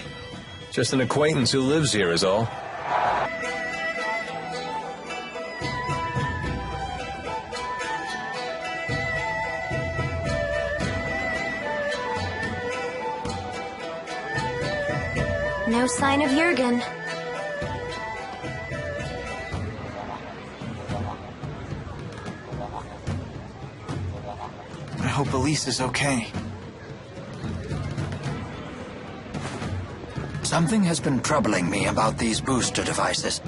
Just an acquaintance who lives here is all. No sign of Jurgen. I hope Elise is okay. Something has been troubling me about these booster devices.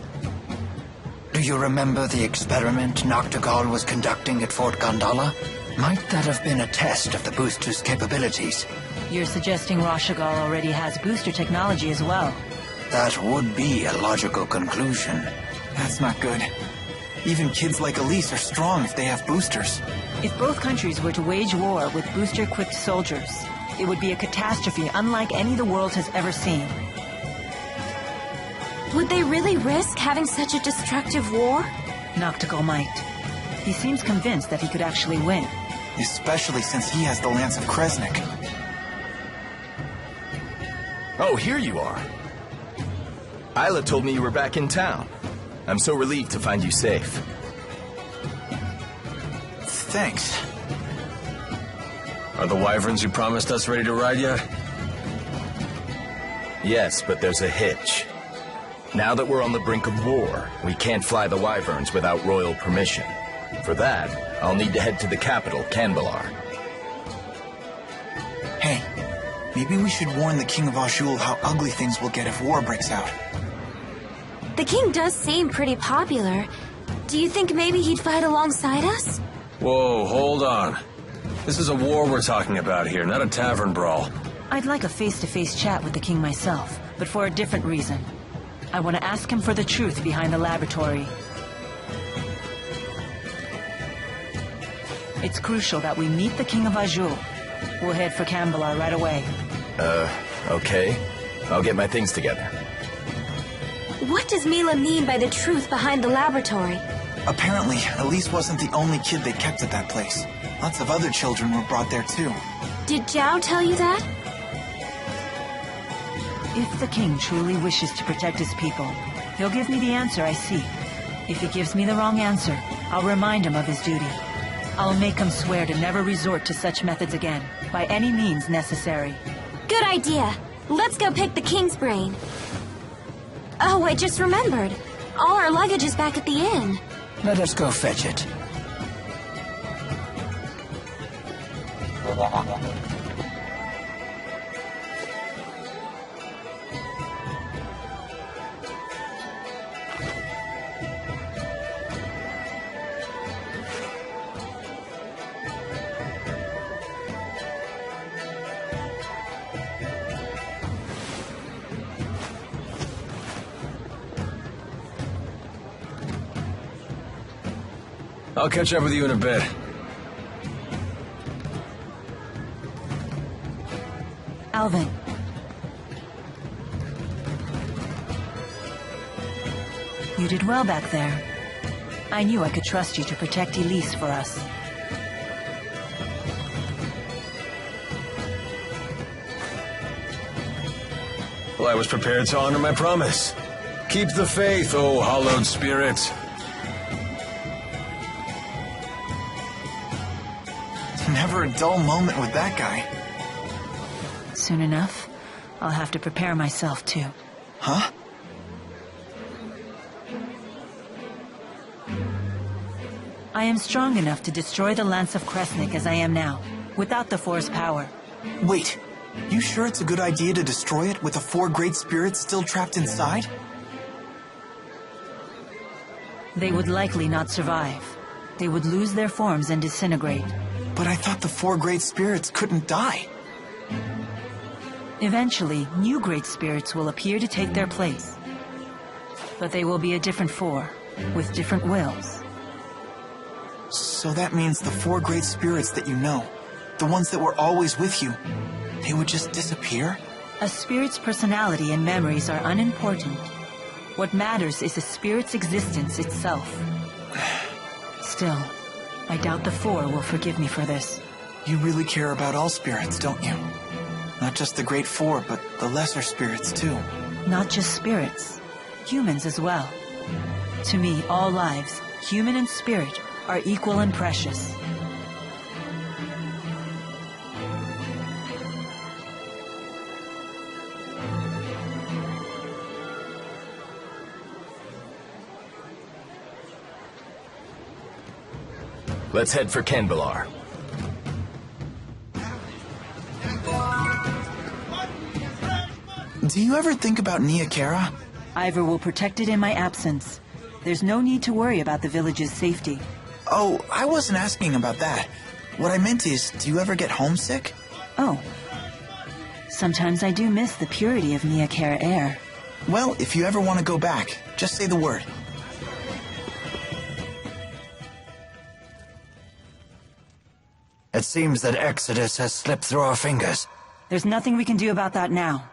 Do you remember the experiment Noctigal was conducting at Fort Gondola? Might that have been a test of the booster's capabilities? You're suggesting Rashugal already has booster technology as well. That would be a logical conclusion. That's not good. Even kids like Elise are strong if they have boosters. If both countries were to wage war with booster-equipped soldiers, it would be a catastrophe unlike any the world has ever seen. Would they really risk having such a destructive war? Noctigal might. He seems convinced that he could actually win. Especially since he has the Lance of Kresnik. Oh, here you are. Isla told me you were back in town. I'm so relieved to find you safe. Thanks. Are the wyverns you promised us ready to ride yet? Yes, but there's a hitch. Now that we're on the brink of war, we can't fly the wyverns without royal permission. For that, I'll need to head to the capital, Canbelar. Hey, maybe we should warn the King of Auj Oule how ugly things will get if war breaks out. The king does seem pretty popular. Do you think maybe he'd fight alongside us? Whoa, hold on. This is a war we're talking about here, not a tavern brawl. I'd like a face-to-face chat with the king myself, but for a different reason. I want to ask him for the truth behind the laboratory. It's crucial that we meet the King of Auj Oule. We'll head for Canbelar right away. Okay. I'll get my things together. What does Mila mean by the truth behind the laboratory? Apparently, Elise wasn't the only kid they kept at that place. Lots of other children were brought there too. Did Zhao tell you that? If the king truly wishes to protect his people, he'll give me the answer I seek. If he gives me the wrong answer, I'll remind him of his duty. I'll make him swear to never resort to such methods again, by any means necessary. Good idea. Let's go pick the king's brain. Oh, I just remembered. All our luggage is back at the inn. Let us go fetch it. I'll catch up with you in a bit. Alvin. You did well back there. I knew I could trust you to protect Elise for us. Well, I was prepared to honor my promise. Keep the faith, O hallowed spirit. Never a dull moment with that guy. Soon enough, I'll have to prepare myself too. Huh? I am strong enough to destroy the Lance of Kresnik as I am now, without the Four's power. Wait, you sure it's a good idea to destroy it with the 4 great spirits still trapped inside? They would likely not survive. They would lose their forms and disintegrate. But I thought the 4 great spirits couldn't die. Eventually, new great spirits will appear to take their place. But they will be a different 4, with different wills. So that means the 4 great spirits that you know, the ones that were always with you, they would just disappear? A spirit's personality and memories are unimportant. What matters is a spirit's existence itself. Still, I doubt the 4 will forgive me for this. You really care about all spirits, don't you? Not just the great 4, but the lesser spirits too. Not just spirits, humans as well. To me, all lives, human and spirit, are equal and precious. Let's head for Canbelar. Do you ever think about Nia Cara? Ivor will protect it in my absence. There's no need to worry about the village's safety. Oh, I wasn't asking about that. What I meant is, do you ever get homesick? Oh. Sometimes I do miss the purity of Nia Cara air. Well, if you ever want to go back, just say the word. It seems that Exodus has slipped through our fingers. There's nothing we can do about that now.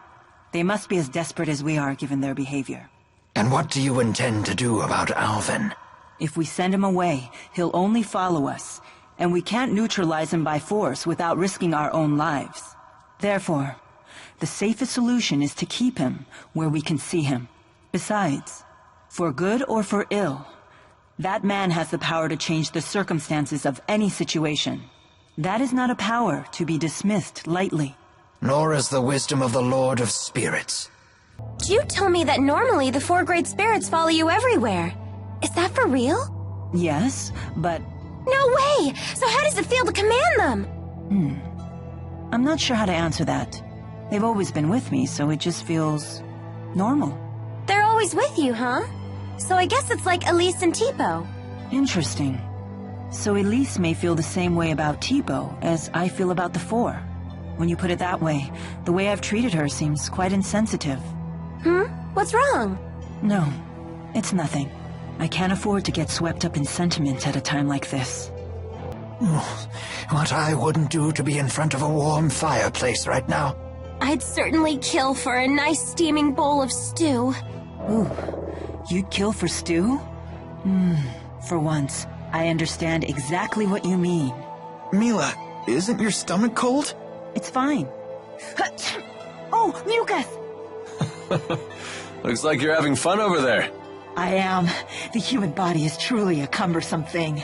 They must be as desperate as we are, given their behavior. And what do you intend to do about Alvin? If we send him away, he'll only follow us, and we can't neutralize him by force without risking our own lives. Therefore, the safest solution is to keep him where we can see him. Besides, for good or for ill, that man has the power to change the circumstances of any situation. That is not a power to be dismissed lightly. Nor is the wisdom of the Lord of Spirits. Jude told me that normally the 4 great spirits follow you everywhere. Is that for real? Yes, but... No way! So how does it feel to command them? I'm not sure how to answer that. They've always been with me, so it just feels... normal. They're always with you, huh? So I guess it's like Elise and Tipo. Interesting. So Elise may feel the same way about Tipo as I feel about the 4. When you put it that way, the way I've treated her seems quite insensitive. What's wrong? No, it's nothing. I can't afford to get swept up in sentiment at a time like this. What I wouldn't do to be in front of a warm fireplace right now. I'd certainly kill for a nice steaming bowl of stew. Ooh, you'd kill for stew? For once, I understand exactly what you mean. Mila, isn't your stomach cold? It's fine. Oh, mucus! Looks like you're having fun over there. I am. The human body is truly a cumbersome thing.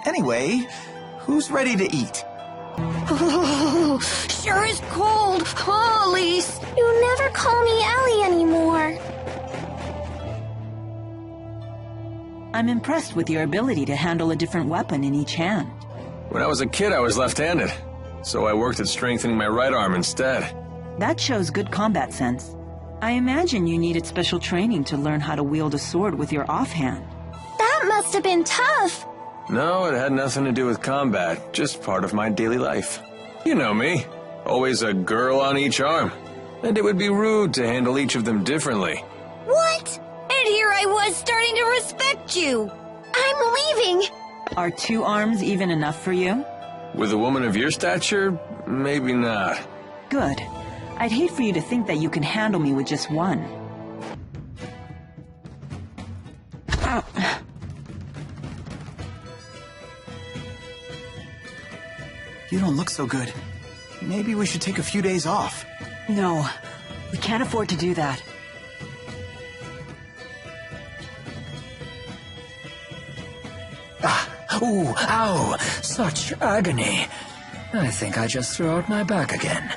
Anyway, who's ready to eat? Oh, sure is cold. Oh, Elise. You never call me Ellie anymore. I'm impressed with your ability to handle a different weapon in each hand. When I was a kid, I was left-handed, so I worked at strengthening my right arm instead. That shows good combat sense. I imagine you needed special training to learn how to wield a sword with your offhand. That must have been tough. No, it had nothing to do with combat, just part of my daily life. You know me, always a girl on each arm. And it would be rude to handle each of them differently. What? And here I was starting to respect you. I'm leaving. Are 2 arms even enough for you? With a woman of your stature, maybe not. Good. I'd hate for you to think that you can handle me with just 1. You don't look so good. Maybe we should take a few days off. No, we can't afford to do that. Ooh, ow! Such agony. I think I just threw out my back again.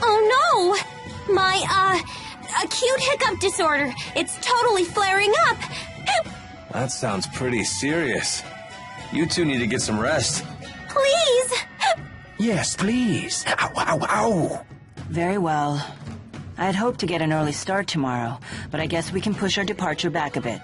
Oh no! My, acute hiccup disorder. It's totally flaring up. That sounds pretty serious. You two need to get some rest. Please! Yes, please. Ow, ow, ow! Very well. I'd hoped to get an early start tomorrow, but I guess we can push our departure back a bit.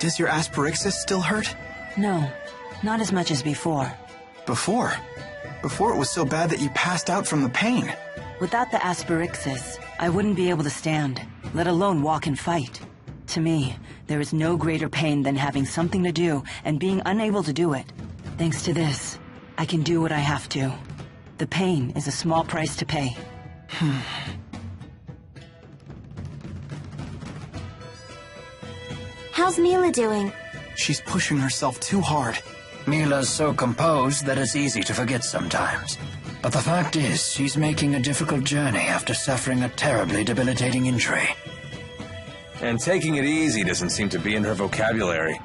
Does your aspyrixis still hurt? No, not as much as before. Before? Before it was so bad that you passed out from the pain. Without the aspyrixis, I wouldn't be able to stand, let alone walk and fight. To me, there is no greater pain than having something to do and being unable to do it. Thanks to this, I can do what I have to. The pain is a small price to pay. How's Mila doing? She's pushing herself too hard. Mila's so composed that it's easy to forget sometimes. But the fact is, she's making a difficult journey after suffering a terribly debilitating injury. And taking it easy doesn't seem to be in her vocabulary.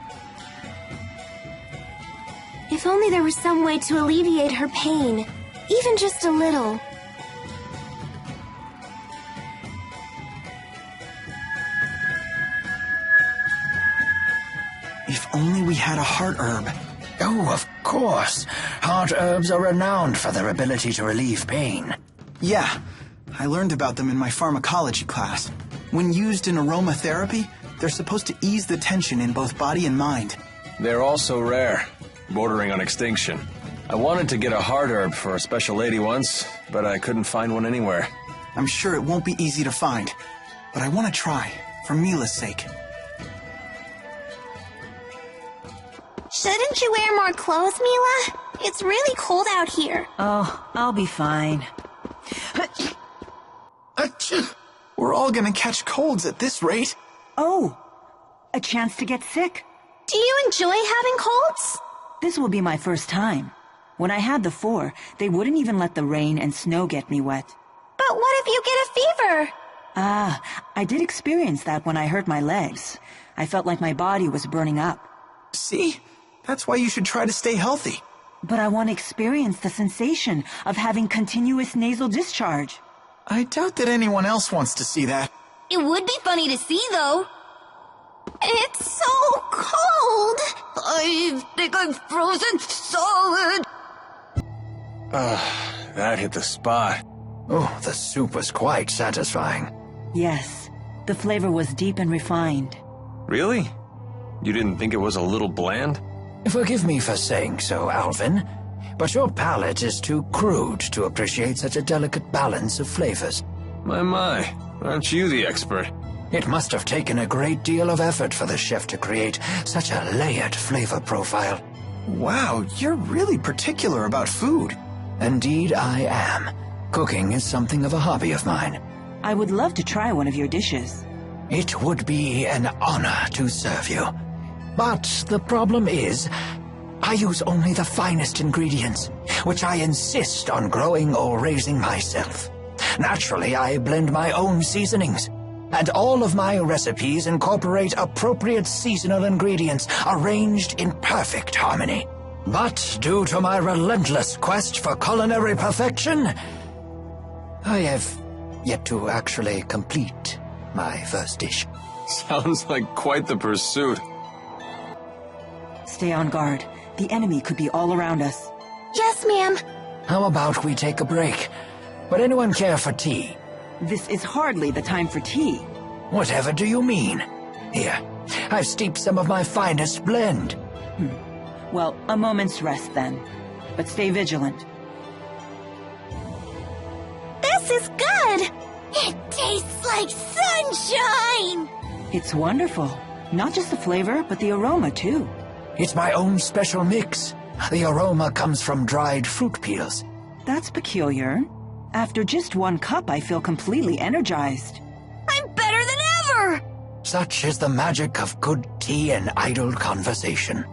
If only there was some way to alleviate her pain. Even just a little. If only we had a heart herb. Oh, of course. Heart herbs are renowned for their ability to relieve pain. Yeah, I learned about them in my pharmacology class. When used in aromatherapy, they're supposed to ease the tension in both body and mind. They're also rare, bordering on extinction. I wanted to get a heart herb for a special lady once, but I couldn't find one anywhere. I'm sure it won't be easy to find, but I want to try, for Mila's sake. Shouldn't you wear more clothes, Mila? It's really cold out here. Oh, I'll be fine. We're all gonna catch colds at this rate. Oh, a chance to get sick. Do you enjoy having colds? This will be my first time. When I had the 4, they wouldn't even let the rain and snow get me wet. But what if you get a fever? Ah, I did experience that when I hurt my legs. I felt like my body was burning up. See? That's why you should try to stay healthy. But I want to experience the sensation of having continuous nasal discharge. I doubt that anyone else wants to see that. It would be funny to see, though. It's so cold. I think I'm frozen solid. That hit the spot. Oh, the soup was quite satisfying. Yes, the flavor was deep and refined. Really? You didn't think it was a little bland? Forgive me for saying so, Alvin, but your palate is too crude to appreciate such a delicate balance of flavors. My, aren't you the expert? It must have taken a great deal of effort for the chef to create such a layered flavor profile. Wow, you're really particular about food. Indeed I am. Cooking is something of a hobby of mine. I would love to try one of your dishes. It would be an honor to serve you. But the problem is, I use only the finest ingredients, which I insist on growing or raising myself. Naturally, I blend my own seasonings, and all of my recipes incorporate appropriate seasonal ingredients arranged in perfect harmony. But due to my relentless quest for culinary perfection, I have yet to actually complete my first dish. Sounds like quite the pursuit. stay on guard. The enemy could be all around us. Yes, ma'am. How about we take a break? Would anyone care for tea? This is hardly the time for tea. Whatever do you mean? Here, I've steeped some of my finest blend. Well, a moment's rest then. But stay vigilant. This is good! It tastes like sunshine! It's wonderful. Not just the flavor, but the aroma, too. It's my own special mix. The aroma comes from dried fruit peels. That's peculiar. After just one cup, I feel completely energized. I'm better than ever! Such is the magic of good tea and idle conversation.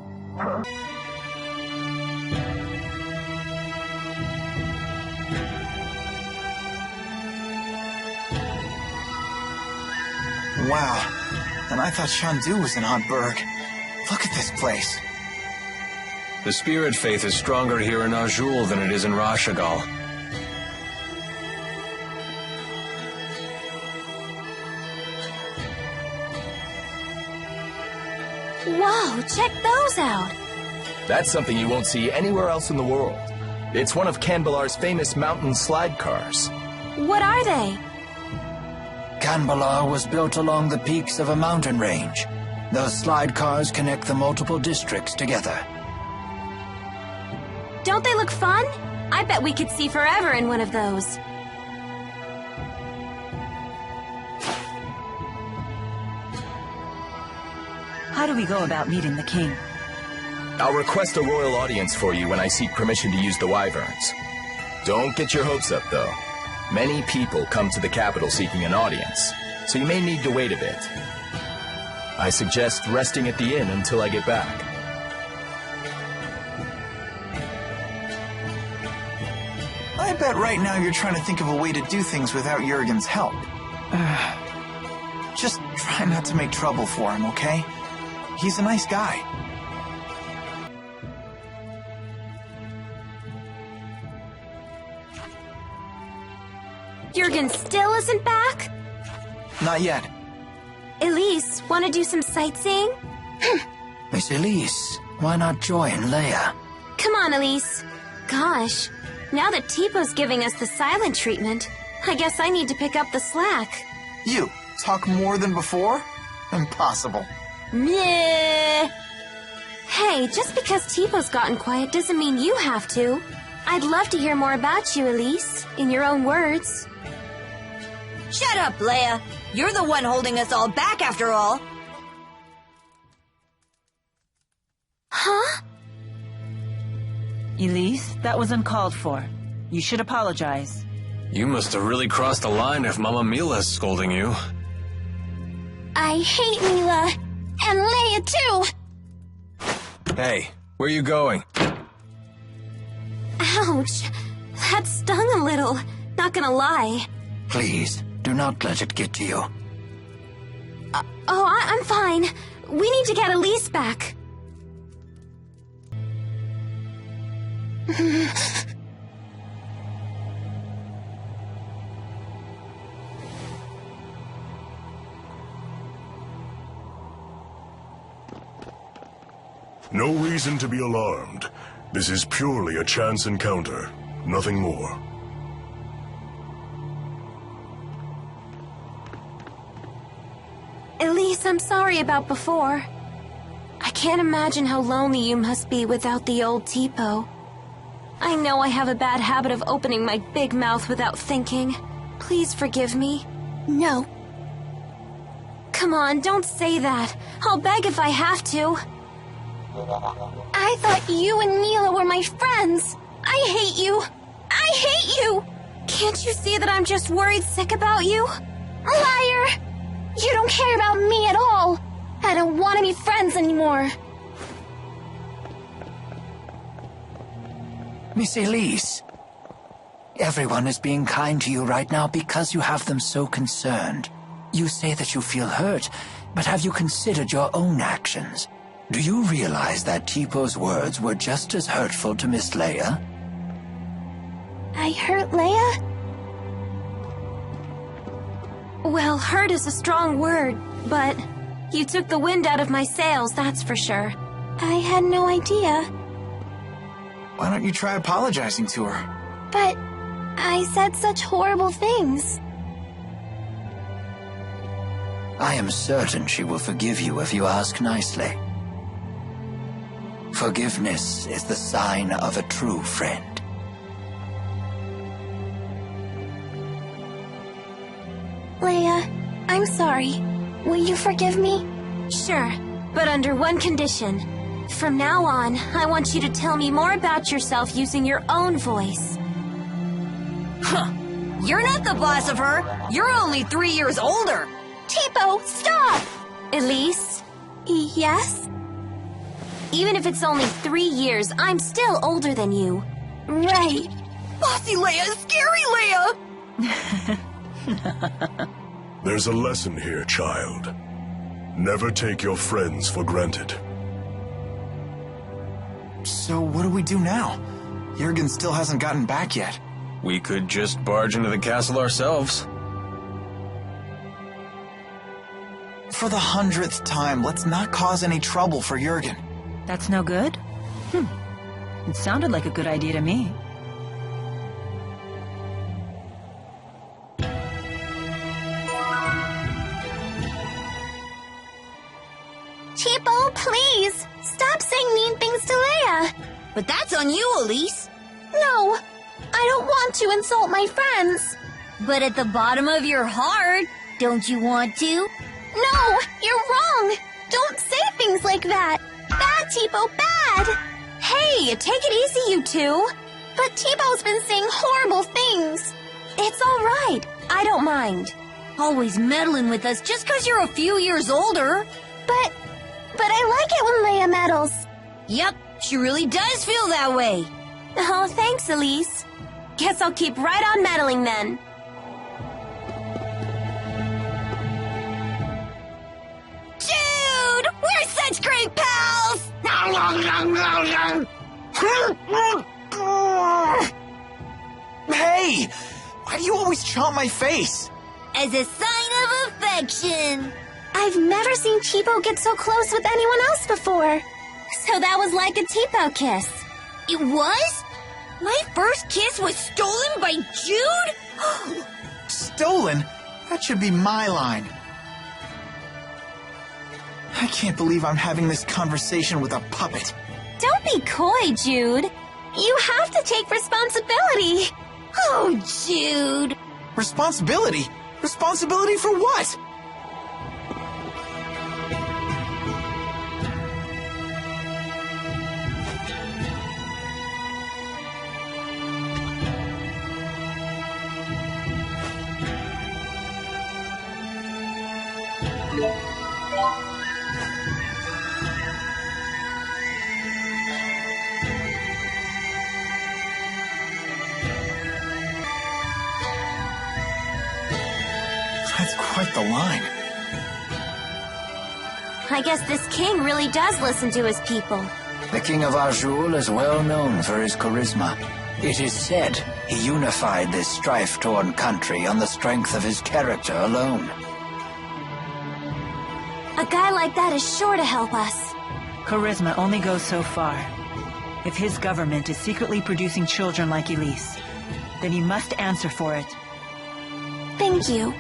Wow. And I thought Shandu was an odd burg. Look at this place. The spirit faith is stronger here in Auj Oule than it is in Rashugal. Whoa, check those out! That's something you won't see anywhere else in the world. It's one of Canbalar's famous mountain slide cars. What are they? Canbalar was built along the peaks of a mountain range. Those slide cars connect the multiple districts together. Don't they look fun? I bet we could see forever in one of those. How do we go about meeting the king? I'll request a royal audience for you when I seek permission to use the wyverns. Don't get your hopes up, though. Many people come to the capital seeking an audience, so you may need to wait a bit. I suggest resting at the inn until I get back. I bet right now you're trying to think of a way to do things without Jurgen's help. Just try not to make trouble for him, okay? He's a nice guy. Jurgen still isn't back? Not yet. Elise, want to do some sightseeing? Miss Elise, why not join Leia? Come on, Elise. Gosh, now that Tipo's giving us the silent treatment, I guess I need to pick up the slack. You, talk more than before? Impossible. Meh. Hey, just because Tipo's gotten quiet doesn't mean you have to. I'd love to hear more about you, Elise, in your own words. Shut up, Leia. You're the one holding us all back, after all. Huh? Elise, that was uncalled for. You should apologize. You must have really crossed the line if Mama Mila's scolding you. I hate Mila. And Leia, too. Hey, where are you going? Ouch. That stung a little. Not gonna lie. Please, do not let it get to you. I'm fine. We need to get Elise back. No reason to be alarmed. This is purely a chance encounter, nothing more. Elise, I'm sorry about before. I can't imagine how lonely you must be without the old Tipo. I know I have a bad habit of opening my big mouth without thinking. Please forgive me. No. Come on, don't say that. I'll beg if I have to. I thought you and Mila were my friends. I hate you. I hate you. Can't you see that I'm just worried sick about you? Liar! You don't care about me at all. I don't want to be friends anymore. Miss Elise, everyone is being kind to you right now because you have them so concerned. You say that you feel hurt, but have you considered your own actions? Do you realize that Tipo's words were just as hurtful to Miss Leia? I hurt Leia? Well, hurt is a strong word, but you took the wind out of my sails, that's for sure. I had no idea. Why don't you try apologizing to her? But I said such horrible things. I am certain she will forgive you if you ask nicely. Forgiveness is the sign of a true friend. Leia, I'm sorry. Will you forgive me? Sure, but under one condition. From now on, I want you to tell me more about yourself using your own voice. Huh. You're not the boss of her. You're only 3 years older. Tipo, stop! Elise? Yes? Even if it's only 3 years, I'm still older than you. Right. Bossy Leia, scary Leia! There's a lesson here, child. Never take your friends for granted. So what do we do now? Jurgen still hasn't gotten back yet. We could just barge into the castle ourselves. For the 100th time, let's not cause any trouble for Jurgen. That's no good? It sounded like a good idea to me. Tipo, please! Stop saying mean things to Leia! But that's on you, Elise. No! I don't want to insult my friends! But at the bottom of your heart, don't you want to? No! You're wrong! Don't say things like that! Bad, Tipo, bad! Hey, take it easy, you two! But Tipo's been saying horrible things! It's all right. I don't mind. Always meddling with us just 'cause you're a few years older. But I like it when Leia meddles. Yep, she really does feel that way. Oh, thanks, Elise. Guess I'll keep right on meddling then. Jude! We're such great pals! Hey! Why do you always chomp my face? As a sign of affection. I've never seen Tipo get so close with anyone else before. So that was like a Tipo kiss. It was? My first kiss was stolen by Jude? Stolen? That should be my line. I can't believe I'm having this conversation with a puppet. Don't be coy, Jude. You have to take responsibility. Oh, Jude. Responsibility? Responsibility for what? That's quite the line. I guess this king really does listen to his people. The King of Auj Oule is well known for his charisma. It is said he unified this strife-torn country on the strength of his character alone. A guy like that is sure to help us. Charisma only goes so far. If his government is secretly producing children like Elise, then he must answer for it. Thank you.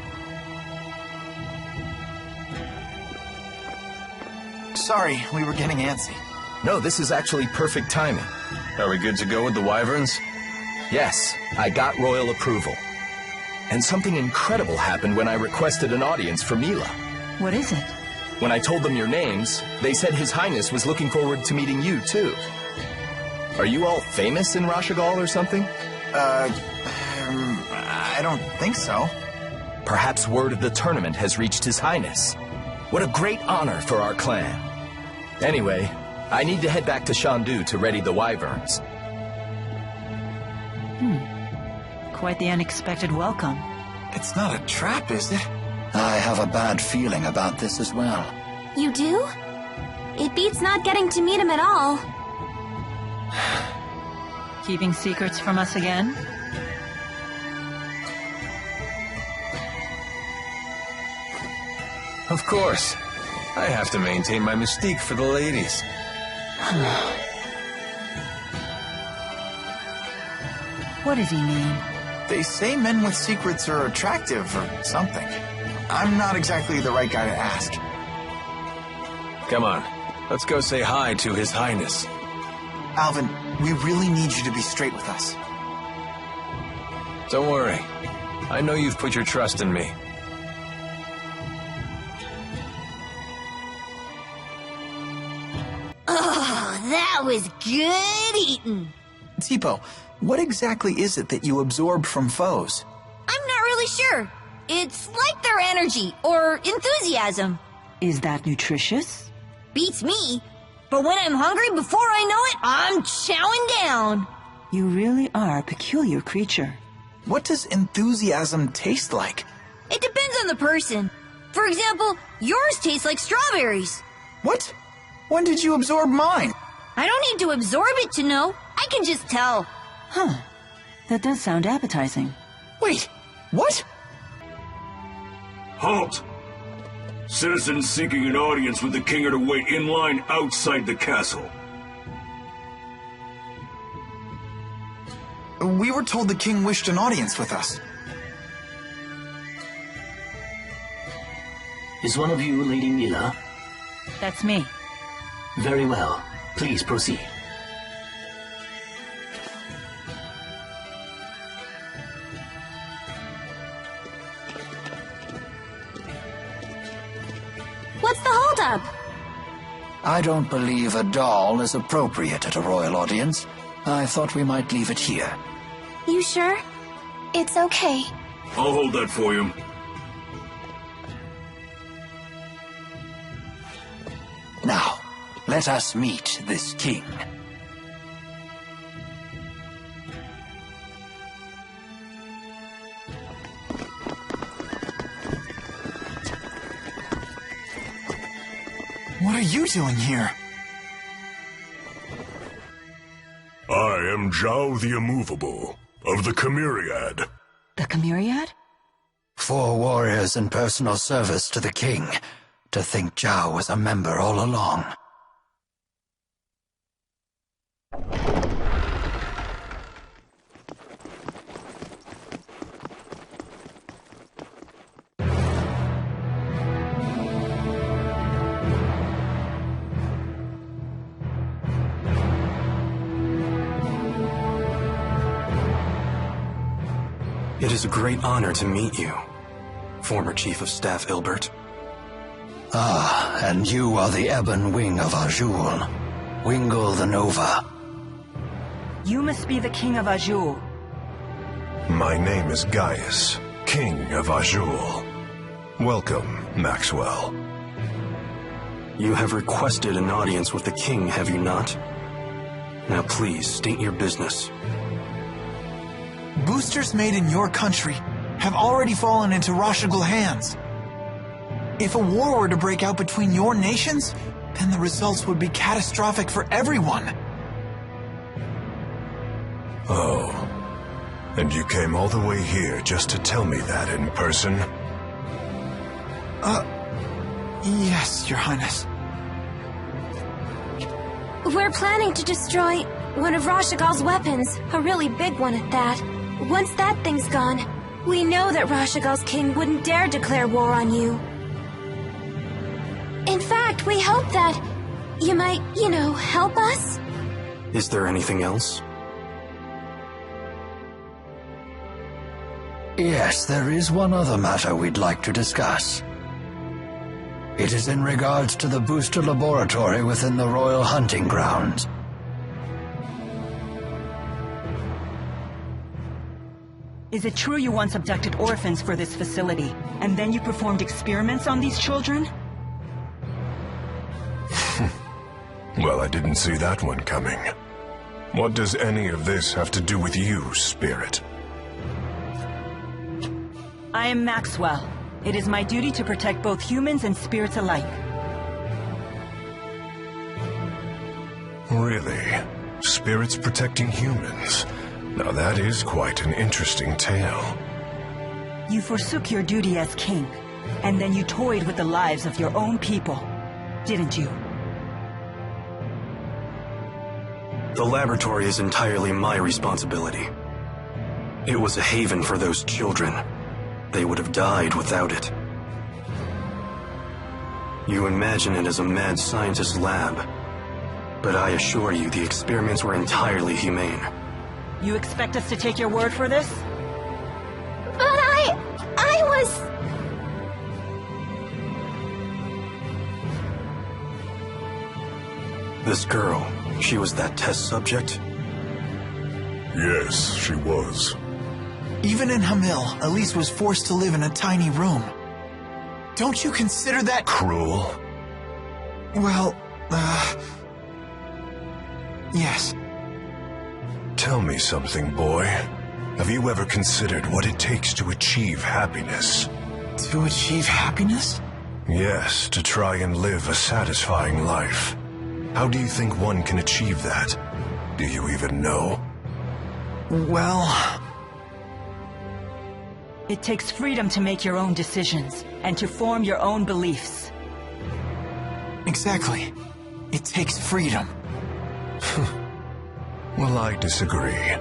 Sorry, we were getting antsy. No, this is actually perfect timing. Are we good to go with the wyverns? Yes, I got royal approval. And something incredible happened when I requested an audience for Mila. What is it? When I told them your names, they said His Highness was looking forward to meeting you, too. Are you all famous in Rashugal or something? I don't think so. Perhaps word of the tournament has reached His Highness. What a great honor for our clan. Anyway, I need to head back to Shandu to ready the wyverns. Quite the unexpected welcome. It's not a trap, is it? I have a bad feeling about this as well. You do? It beats not getting to meet him at all. Keeping secrets from us again? Of course. I have to maintain my mystique for the ladies. What does he mean? They say men with secrets are attractive or something. I'm not exactly the right guy to ask. Come on, let's go say hi to His Highness. Alvin, we really need you to be straight with us. Don't worry. I know you've put your trust in me. Oh, that was good eating. Tipo, what exactly is it that you absorb from foes? I'm not really sure. It's like their energy or enthusiasm. Is that nutritious? Beats me. But when I'm hungry, before I know it, I'm chowing down. You really are a peculiar creature. What does enthusiasm taste like? It depends on the person. For example, yours tastes like strawberries. What? When did you absorb mine? I don't need to absorb it to know. I can just tell. Huh. That does sound appetizing. Wait, what? Halt! Citizens seeking an audience with the king are to wait in line outside the castle. We were told the king wished an audience with us. Is one of you Lady Mila? That's me. Very well. Please proceed. What's the holdup? I don't believe a doll is appropriate at a royal audience. I thought we might leave it here. You sure? It's okay. I'll hold that for you. Now, let us meet this king. What are you doing here? I am Zhao the Immovable, of the Chimeriad. The Chimeriad? 4 warriors in personal service to the king. To think Zhao was a member all along. It is a great honor to meet you, former Chief of Staff Ilbert. Ah, and you are the Ebon Wing of Auj Oule, Wingle the Nova. You must be the King of Auj Oule. My name is Gaius, King of Auj Oule. Welcome, Maxwell. You have requested an audience with the king, have you not? Now please, state your business. Boosters made in your country have already fallen into Rashugal hands. If a war were to break out between your nations, then the results would be catastrophic for everyone. Oh, and you came all the way here just to tell me that in person? Yes, Your Highness. We're planning to destroy one of Rashugal's weapons, a really big one at that. Once that thing's gone, we know that Rashugal's king wouldn't dare declare war on you. In fact, we hope that you might, help us? Is there anything else? Yes, there is one other matter we'd like to discuss. It is in regards to the booster laboratory within the royal hunting grounds. Is it true you once abducted orphans for this facility, and then you performed experiments on these children? Well, I didn't see that one coming. What does any of this have to do with you, Spirit? I am Maxwell. It is my duty to protect both humans and spirits alike. Really? Spirits protecting humans? Now that is quite an interesting tale. You forsook your duty as king, and then you toyed with the lives of your own people, didn't you? The laboratory is entirely my responsibility. It was a haven for those children. They would have died without it. You imagine it as a mad scientist's lab, but I assure you the experiments were entirely humane. You expect us to take your word for this? But I was... This girl, she was that test subject? Yes, she was. Even in Hamil, Elise was forced to live in a tiny room. Don't you consider that cruel? Well, yes. Tell me something, boy. Have you ever considered what it takes to achieve happiness? To achieve happiness? Yes, to try and live a satisfying life. How do you think one can achieve that? Do you even know? Well... It takes freedom to make your own decisions, and to form your own beliefs. Exactly. It takes freedom. Well, I disagree.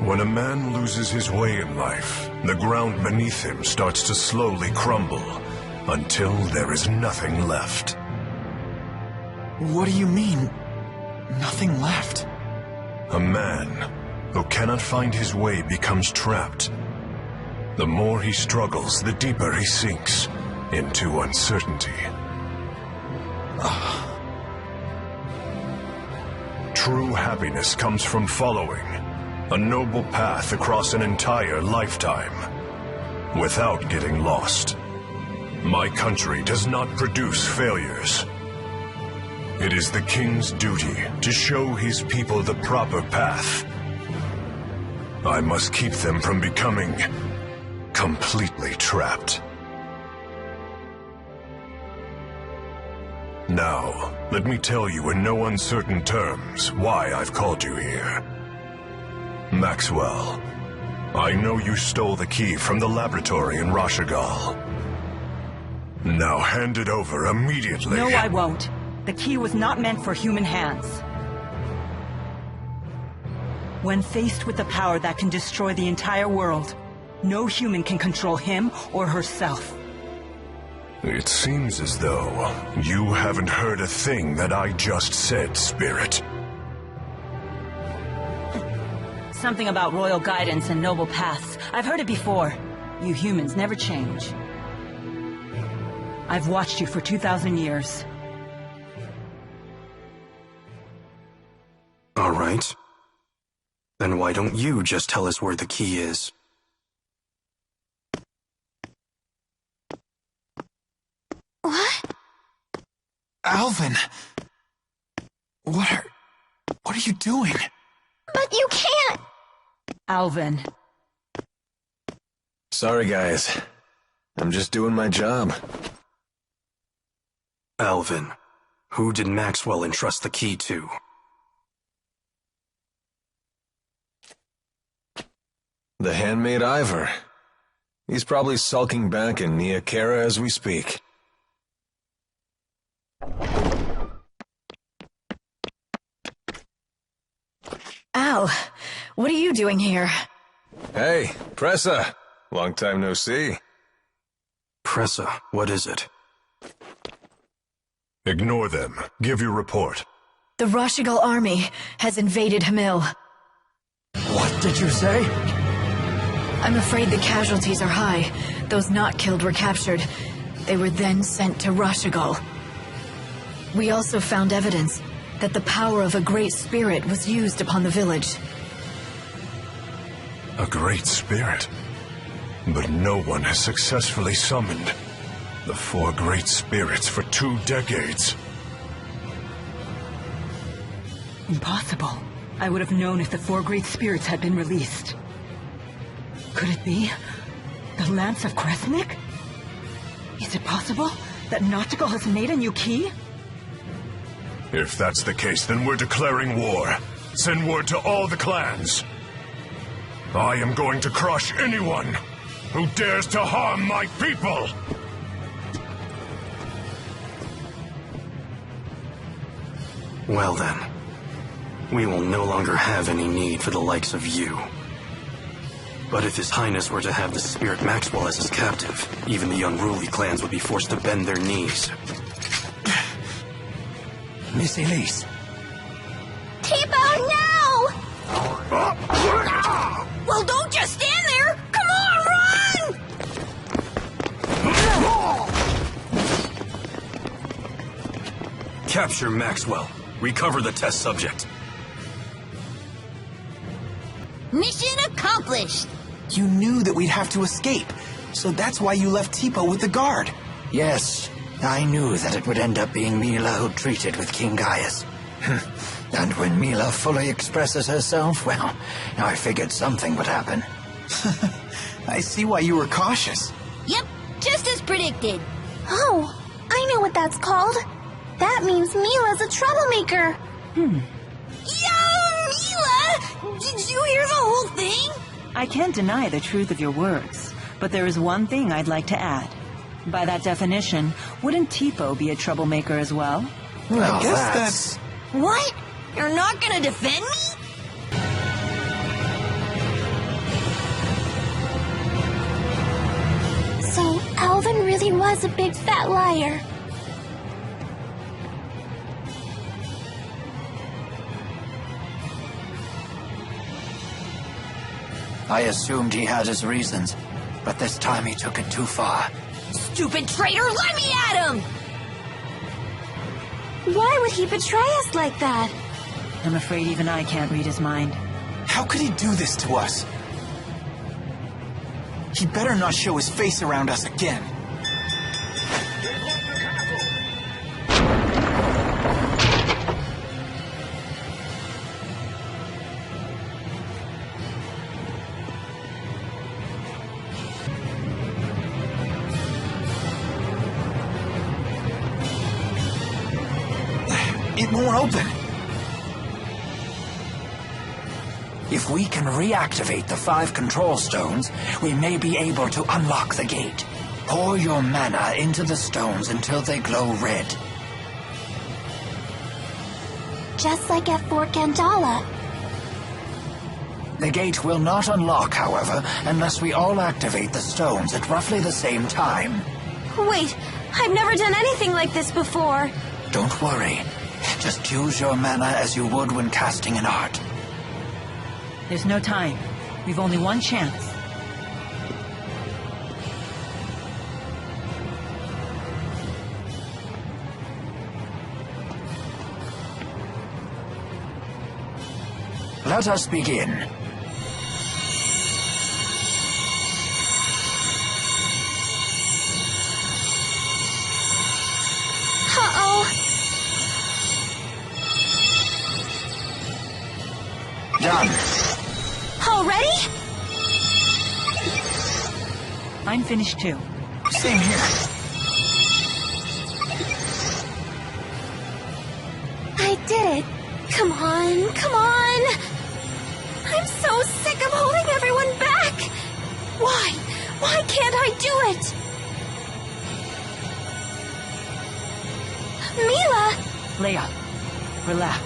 When a man loses his way in life, the ground beneath him starts to slowly crumble, until there is nothing left. What do you mean, nothing left? A man who cannot find his way becomes trapped. The more he struggles, the deeper he sinks into uncertainty. True happiness comes from following a noble path across an entire lifetime, without getting lost. My country does not produce failures. It is the king's duty to show his people the proper path. I must keep them from becoming completely trapped. Now, let me tell you in no uncertain terms why I've called you here. Maxwell, I know you stole the key from the laboratory in Rashugal. Now hand it over immediately. No, I won't. The key was not meant for human hands. When faced with the power that can destroy the entire world, no human can control him or herself. It seems as though you haven't heard a thing that I just said, Spirit. Something about royal guidance and noble paths. I've heard it before. You humans never change. I've watched you for 2,000 years. All right. Then why don't you just tell us where the key is? What? Alvin! What are you doing? But you can't! Alvin. Sorry, guys. I'm just doing my job. Alvin, who did Maxwell entrust the key to? The handmaid Ivor. He's probably sulking back in Nia Cara as we speak. Al, what are you doing here? Hey, Pressa. Long time no see. Pressa, what is it? Ignore them. Give your report. The Rashugal army has invaded Hamil. What did you say? I'm afraid the casualties are high. Those not killed were captured. They were then sent to Rashugal. We also found evidence that the power of a great spirit was used upon the village. A great spirit? But no one has successfully summoned the 4 great spirits for 2 decades. Impossible. I would have known if the 4 great spirits had been released. Could it be the Lance of Kresnik? Is it possible that Nautical has made a new key? If that's the case, then we're declaring war. Send word to all the clans. I am going to crush anyone who dares to harm my people! Well then, we will no longer have any need for the likes of you. But if His Highness were to have the spirit Maxwell as his captive, even the unruly clans would be forced to bend their knees. Miss Elise. Tipo, no! Well, don't just stand there! Come on, run! Capture Maxwell. Recover the test subject. Mission accomplished! You knew that we'd have to escape, so that's why you left Tipo with the guard. Yes, I knew that it would end up being Mila who treated with King Gaius. And when Mila fully expresses herself, well, I figured something would happen. I see why you were cautious. Yep, just as predicted. Oh, I know what that's called. That means Mila's a troublemaker. Yo, Mila! Did you hear the whole thing? I can't deny the truth of your words, but there is one thing I'd like to add. By that definition, wouldn't Tipo be a troublemaker as well? Well, I guess that's... What? You're not gonna defend me? So, Alvin really was a big fat liar. I assumed he had his reasons, but this time he took it too far. Stupid traitor, let me at him! Why would he betray us like that? I'm afraid even I can't read his mind. How could he do this to us? He better not show his face around us again. It won't open. If we can reactivate the 5 control stones, we may be able to unlock the gate. Pour your mana into the stones until they glow red. Just like at Fort Gandala. The gate will not unlock, however, unless we all activate the stones at roughly the same time. Wait, I've never done anything like this before. Don't worry. Just use your mana as you would when casting an art. There's no time. We've only one chance. Let us begin. Uh-oh. Done. Already? I'm finished too. Same here. I did it. Come on, come on. I'm so sick of holding everyone back. Why? Why can't I do it? Mila! Leia, relax.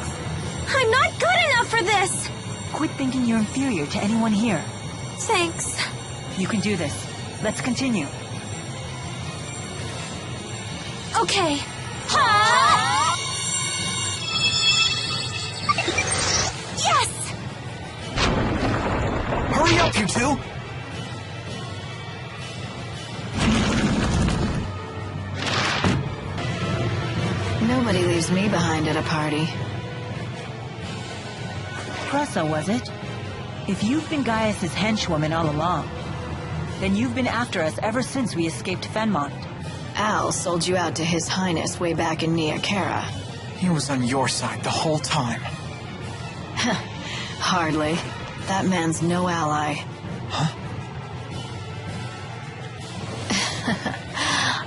I'm not good enough for this. Quit thinking you're inferior to anyone here. Thanks. You can do this. Let's continue. Okay. Ha! Yes! Hurry up, you two! Nobody leaves me behind at a party. Pressa, was it? If you've been Gaius's henchwoman all along, then you've been after us ever since we escaped Fenmont. Al sold you out to His Highness way back in Nia Cara. He was on your side the whole time. Hardly. That man's no ally. Huh?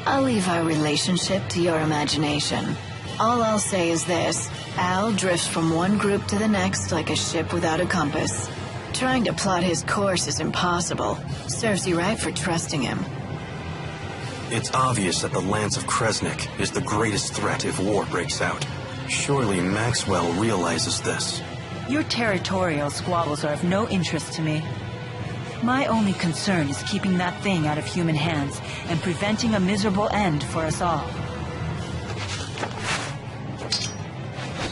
I'll leave our relationship to your imagination. All I'll say is this. Al drifts from one group to the next like a ship without a compass. Trying to plot his course is impossible. Serves you right for trusting him. It's obvious that the Lance of Kresnik is the greatest threat if war breaks out. Surely Maxwell realizes this. Your territorial squabbles are of no interest to me. My only concern is keeping that thing out of human hands and preventing a miserable end for us all.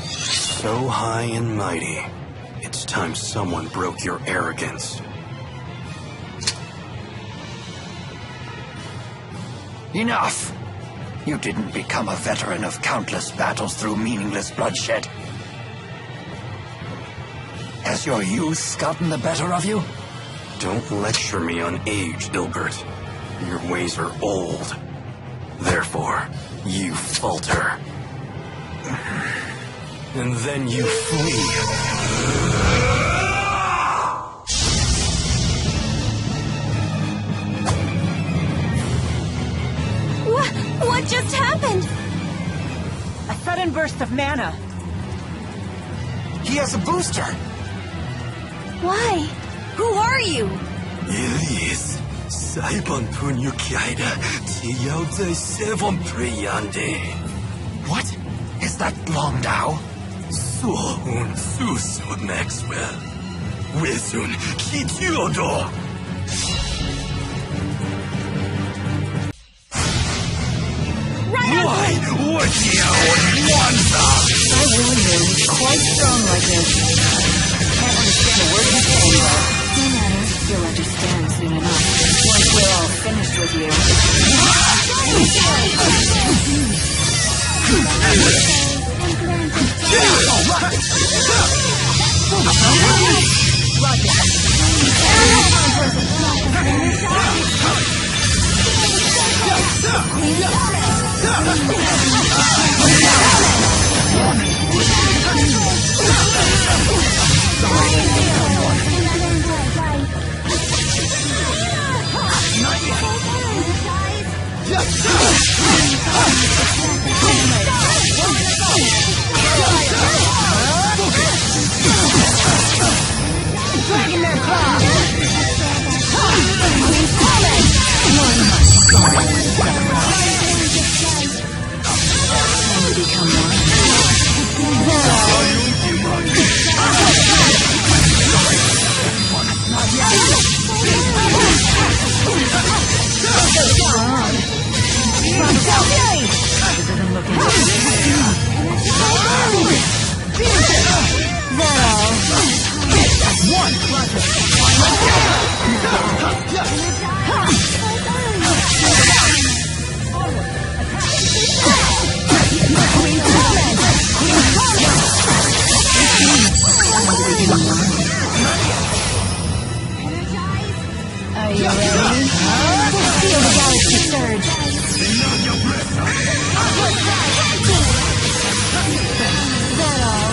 So high and mighty. It's time someone broke your arrogance. Enough! You didn't become a veteran of countless battles through meaningless bloodshed. Has your youth gotten the better of you? Don't lecture me on age, Ilbert. Your ways are old. Therefore, you falter. And then you flee. What just happened? A sudden burst of mana. He has a booster. Why? Who are you? Elias, Saibon Punyukaida, Tiyao de Sevon Priyande. What? Is that Longdao? So un Susu Maxwell. Wizun Kitiodo. Why would you want that? I warned him. He's quite strong like him. Can't understand a word he's saying, though. No matter. You'll understand soon enough. Once we're all finished with you. Are you ready? Feel the galaxy surge. That all?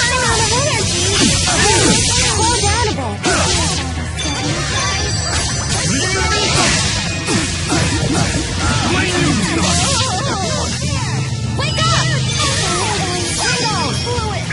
I'm out of energy. Slow down a bit. Wake up! Window, fluid.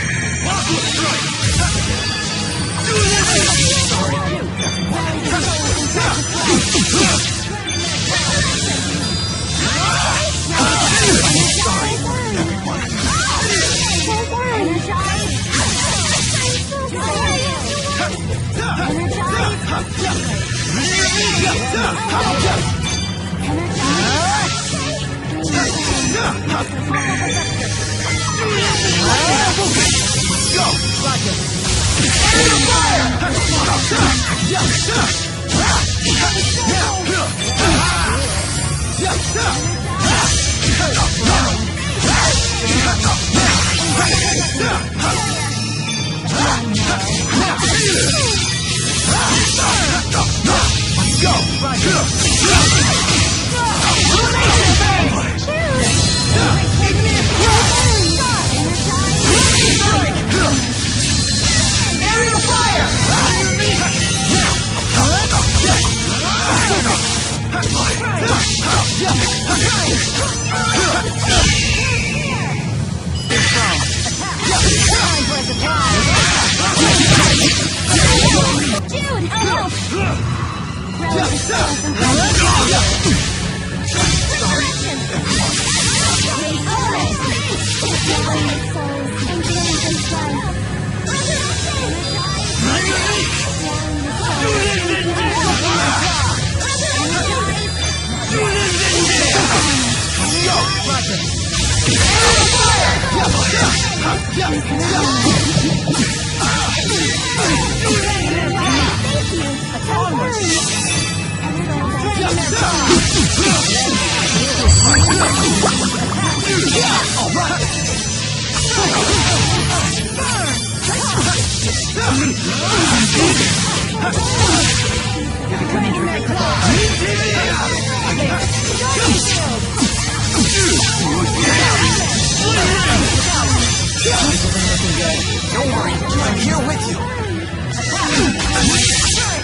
Don't worry, I'm here with you.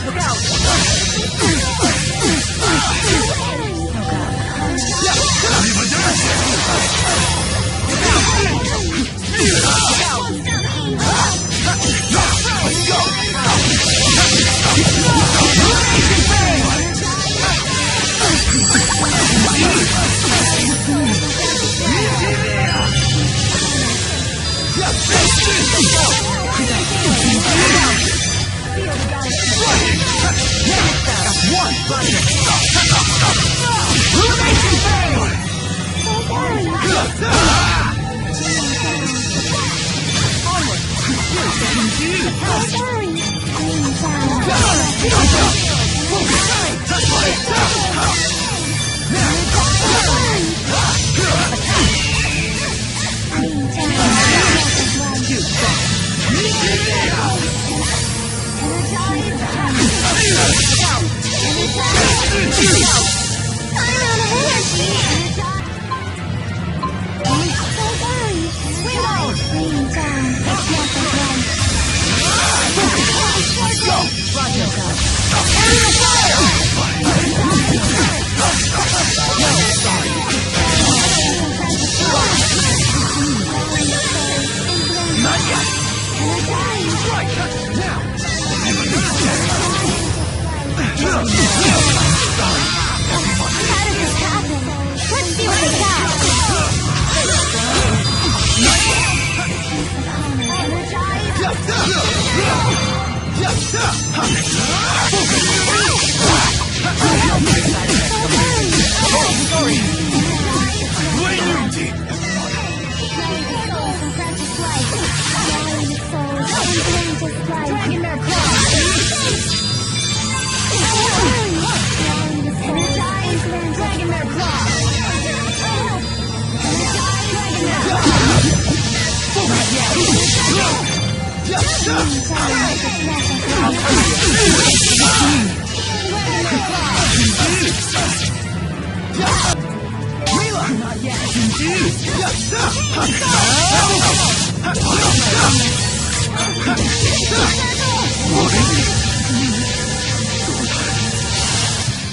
Look out! Let's go!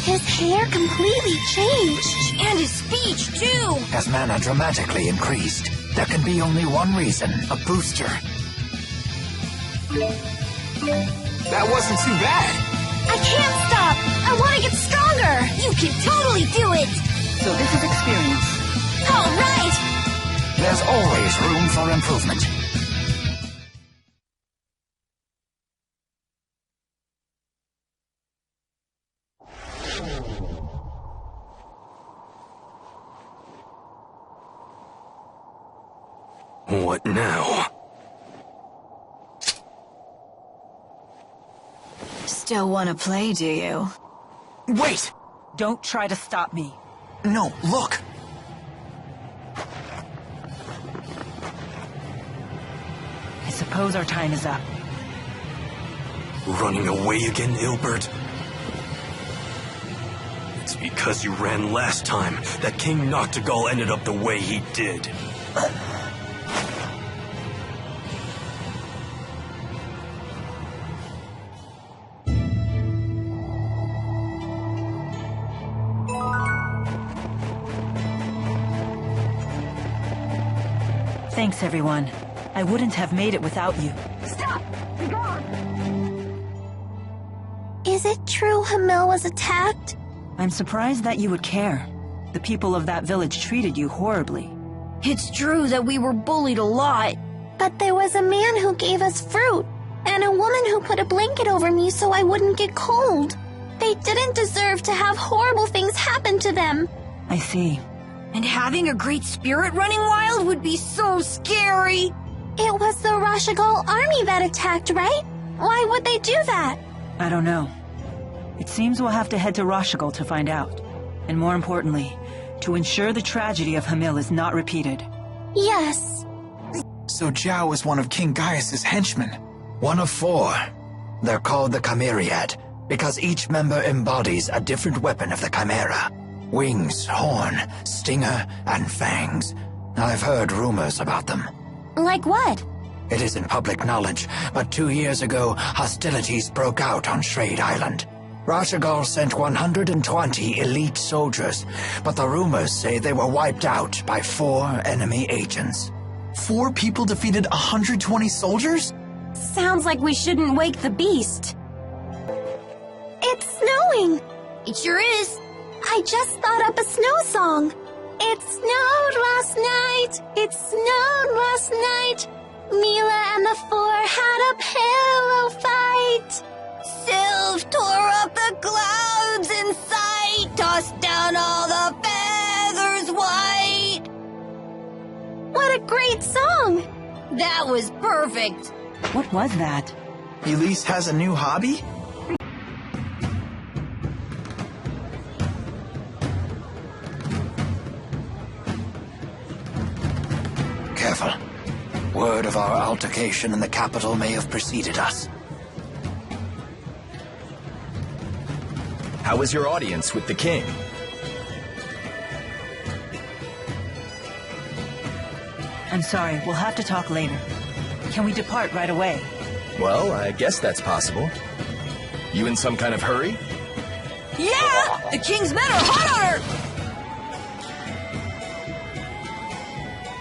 His hair completely changed. And his speech, too. As mana dramatically increased, there can be only one reason. A booster. That wasn't too bad. I can't stop. I want to get stronger. You can totally do it. So this is experience. All right. There's always room for improvement. What now? Still want to play, do you? Wait! Don't try to stop me. No, look! I suppose our time is up. Running away again, Ilbert? It's because you ran last time that King Noctigal ended up the way he did. Thanks, everyone. I wouldn't have made it without you. Stop! Be gone! Is it true Hamil was attacked? I'm surprised that you would care. The people of that village treated you horribly. It's true that we were bullied a lot. But there was a man who gave us fruit, and a woman who put a blanket over me so I wouldn't get cold. They didn't deserve to have horrible things happen to them. I see. And having a great spirit running wild would be so scary. It was the Rashugal army that attacked, right? Why would they do that? I don't know. It seems we'll have to head to Rashugal to find out. And more importantly, to ensure the tragedy of Hamil is not repeated. Yes. So Zhao was one of King Gaius's henchmen. One of 4. They're called the Chimeriad, because each member embodies a different weapon of the Chimera. Wings, horn, stinger, and fangs. I've heard rumors about them. Like what? It isn't public knowledge, but 2 years ago, hostilities broke out on Shrade Island. Rashugal sent 120 elite soldiers, but the rumors say they were wiped out by 4 enemy agents. 4 people defeated 120 soldiers? Sounds like we shouldn't wake the beast. It's snowing. It sure is. I just thought up a snow song. It snowed last night. It snowed last night. Mila and the 4 had a pillow fight. Sylph tore up the clouds in sight, tossed down all the feathers white. What a great song! That was perfect. What was that? Elise has a new hobby? Careful. Word of our altercation in the capital may have preceded us. How was your audience with the king? I'm sorry, we'll have to talk later. Can we depart right away? Well, I guess that's possible. You in some kind of hurry? Yeah! The king's men are hot on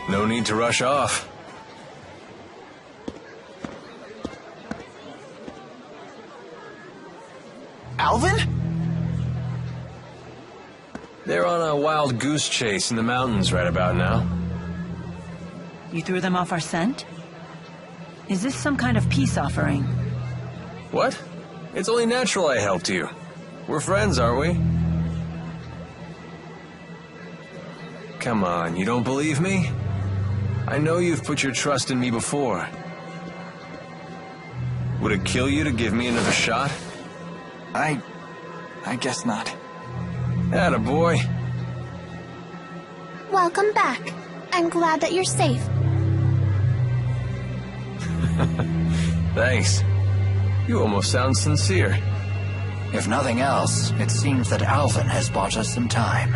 her! No need to rush off. Alvin? They're on a wild goose chase in the mountains right about now. You threw them off our scent? Is this some kind of peace offering? What? It's only natural I helped you. We're friends, aren't we? Come on, you don't believe me? I know you've put your trust in me before. Would it kill you to give me another shot? I guess not. Attaboy. Welcome back. I'm glad that you're safe. Thanks. You almost sound sincere. If nothing else, it seems that Alvin has bought us some time.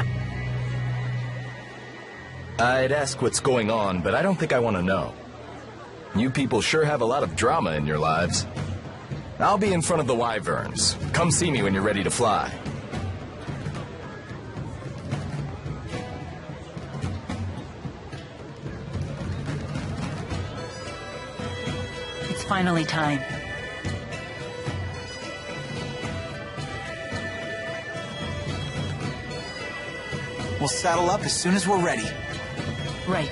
I'd ask what's going on, but I don't think I want to know. You people sure have a lot of drama in your lives. I'll be in front of the wyverns. Come see me when you're ready to fly. It's finally time. We'll saddle up as soon as we're ready. Right.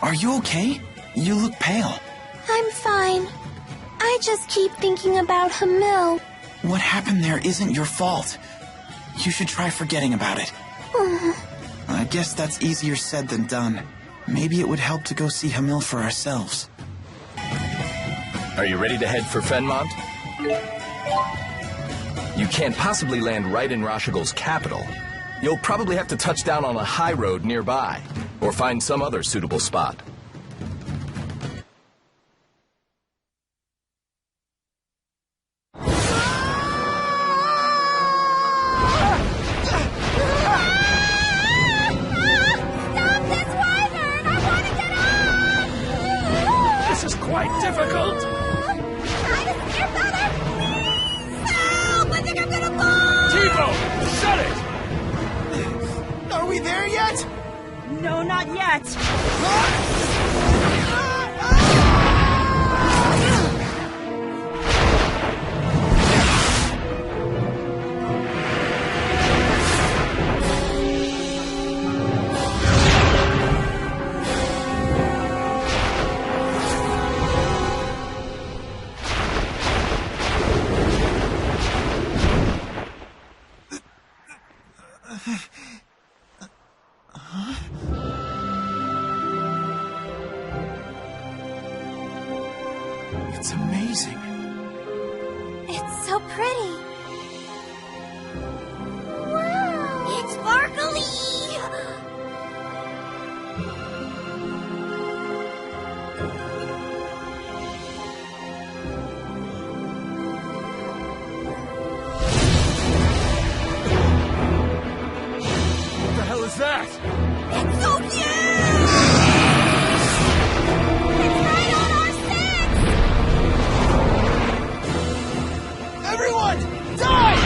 Are you okay? You look pale. I'm fine. I just keep thinking about Hamil. What happened there isn't your fault. You should try forgetting about it. I guess that's easier said than done. Maybe it would help to go see Hamil for ourselves. Are you ready to head for Fenmont? You can't possibly land right in Rashugal's capital. You'll probably have to touch down on a high road nearby, or find some other suitable spot. This is quite difficult. Tipo, shut it! Are we there yet? No, not yet. It's amazing. It's so pretty. Wow! It's sparkly! What the hell is that? It's so huge! It's right on our six! Everyone, die!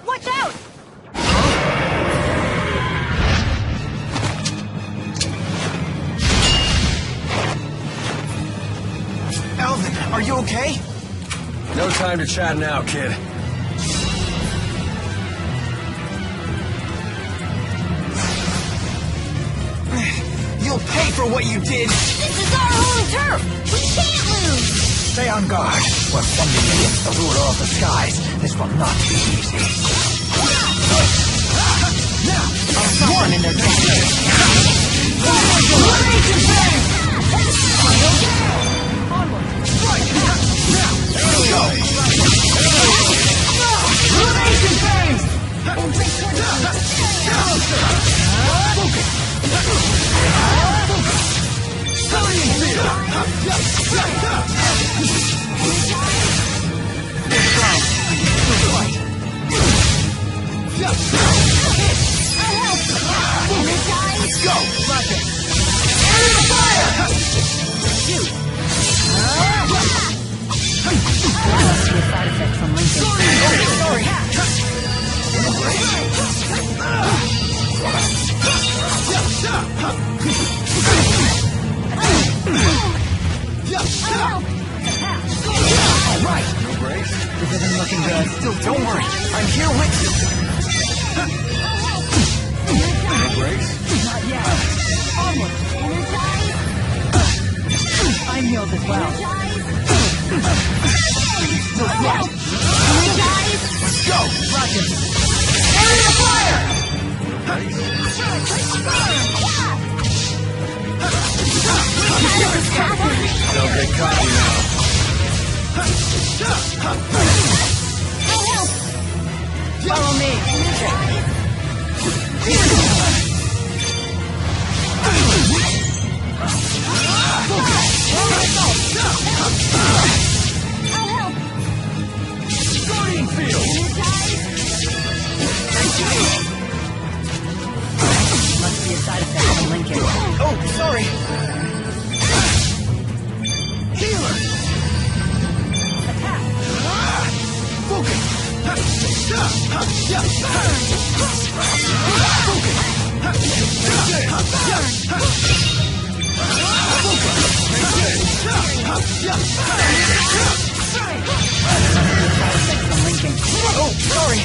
Watch out! Alvin, are you okay? No time to chat now, kid. You'll pay for what you did! This is our home turf! We can't lose! Stay on guard. We're funding against the ruler of the skies. This will not be easy. Now! One in their Let's go! Rocket! Area fire! Shoot! Must be a side effect from Lincoln. Sorry! All right. No brace? This isn't looking good. Still, don't worry. I'm here with you. No brace? Not yet. Onward. I'm healed as well. Not yet. Let's go! Rocket! Area fire! Don't get cocky now. Follow me. Guardian field! Must be a side effect from Lincoln. Oh, sorry. Healer! Attack! Focus! From Lincoln. Oh, sorry.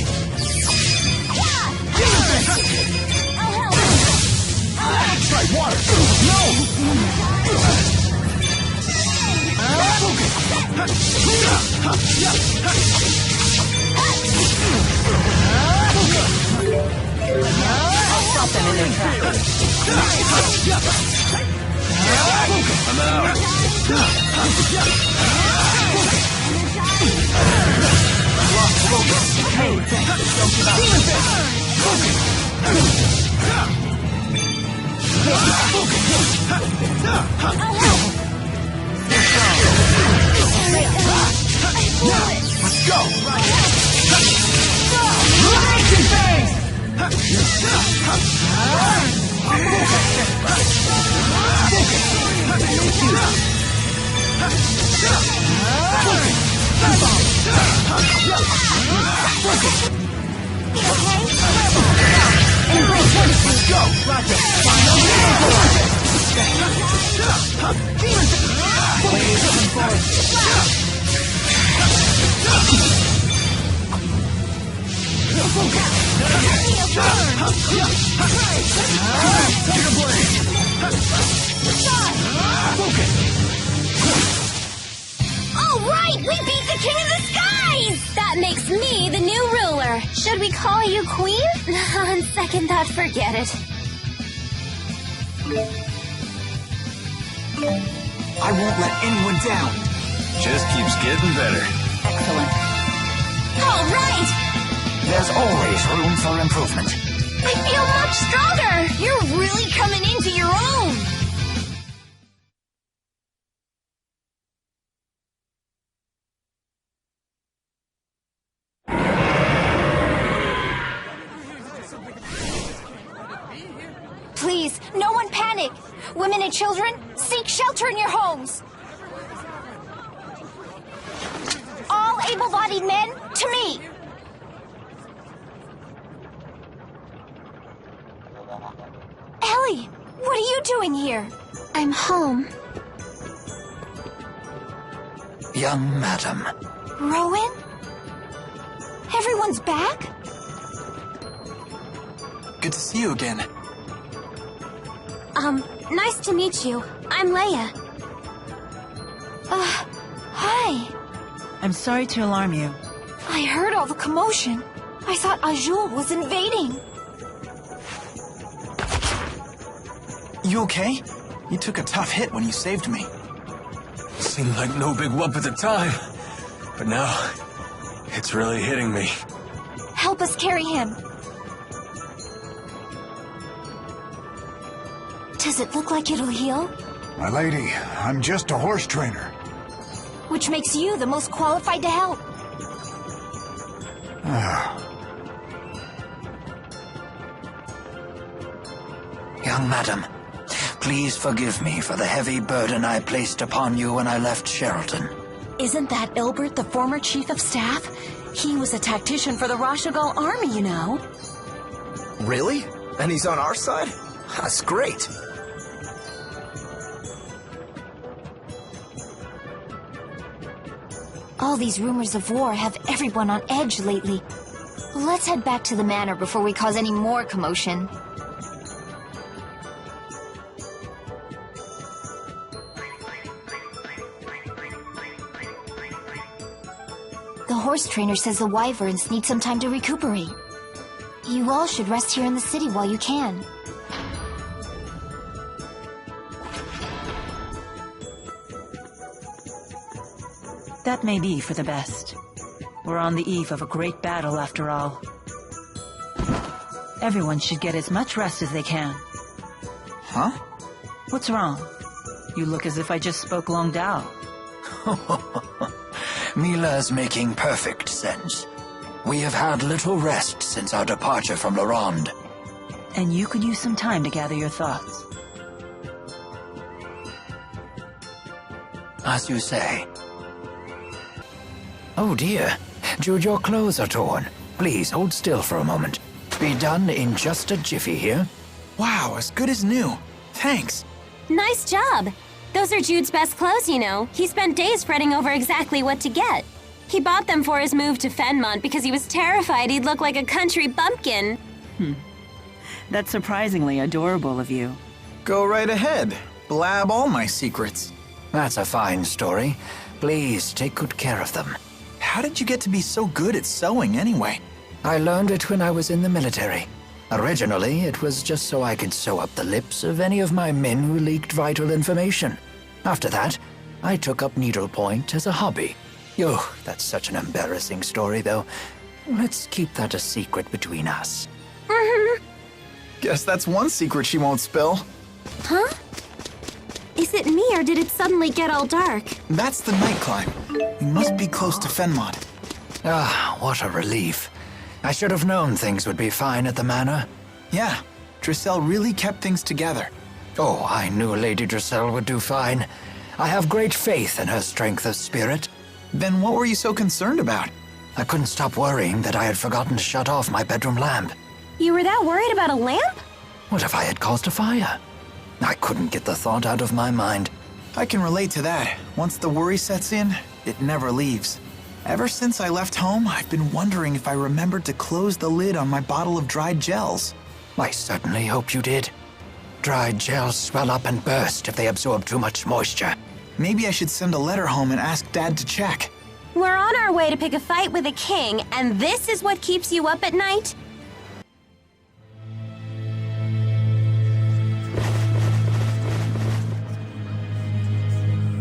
Try water! No! I'll stop them in their tracks. I'm out. Hey, don't give up. Let's go! Let's go! Rocket! All right, we beat the King of the Skies! That makes me the new ruler. Should we call you Queen? On second thought, forget it. I won't let anyone down. Just keeps getting better. Excellent. All right! There's always room for improvement. I feel much stronger! You're really coming into your own! Please, no one panic. Women and children, seek shelter in your homes. All able-bodied men, to me. Ellie, what are you doing here? I'm home. Young madam. Rowan? Everyone's back? Good to see you again. Nice to meet you. I'm Leia. Hi. I'm sorry to alarm you. I heard all the commotion. I thought Auj Oule was invading. You okay? You took a tough hit when you saved me. Seemed like no big whoop at the time, but now it's really hitting me. Help us carry him. Does it look like it'll heal? My lady, I'm just a horse trainer. Which makes you the most qualified to help. Young madam, please forgive me for the heavy burden I placed upon you when I left Sheraton. Isn't that Ilbert, the former chief of staff? He was a tactician for the Rashugal army, you know. Really? And he's on our side? That's great. All these rumors of war have everyone on edge lately. Let's head back to the manor before we cause any more commotion. The horse trainer says the wyverns need some time to recuperate. You all should rest here in the city while you can. That may be for the best. We're on the eve of a great battle, after all. Everyone should get as much rest as they can. Huh? What's wrong? You look as if I just spoke Long Dao. Mila's making perfect sense. We have had little rest since our departure from La Ronde. And you could use some time to gather your thoughts. As you say. Oh dear, Jude, your clothes are torn. Please, hold still for a moment. Be done in just a jiffy here. Wow, as good as new. Thanks. Nice job. Those are Jude's best clothes, you know. He spent days fretting over exactly what to get. He bought them for his move to Fenmont because he was terrified he'd look like a country bumpkin. That's surprisingly adorable of you. Go right ahead. Blab all my secrets. That's a fine story. Please, take good care of them. How did you get to be so good at sewing anyway? I learned it when I was in the military. Originally, it was just so I could sew up the lips of any of my men who leaked vital information. After that, I took up needlepoint as a hobby. Oh, that's such an embarrassing story, though. Let's keep that a secret between us. Guess that's one secret she won't spill. Huh? Is it me, or did it suddenly get all dark? That's the night climb. We must be close to Fenmont. Ah, what a relief. I should have known things would be fine at the manor. Yeah, Drissel really kept things together. Oh, I knew Lady Drissel would do fine. I have great faith in her strength of spirit. Then what were you so concerned about? I couldn't stop worrying that I had forgotten to shut off my bedroom lamp. You were that worried about a lamp? What if I had caused a fire? I couldn't get the thought out of my mind. I can relate to that. Once the worry sets in, it never leaves. Ever since I left home, I've been wondering if I remembered to close the lid on my bottle of dried gels. I certainly hope you did. Dried gels swell up and burst if they absorb too much moisture. Maybe I should send a letter home and ask Dad to check. We're on our way to pick a fight with a king, and this is what keeps you up at night?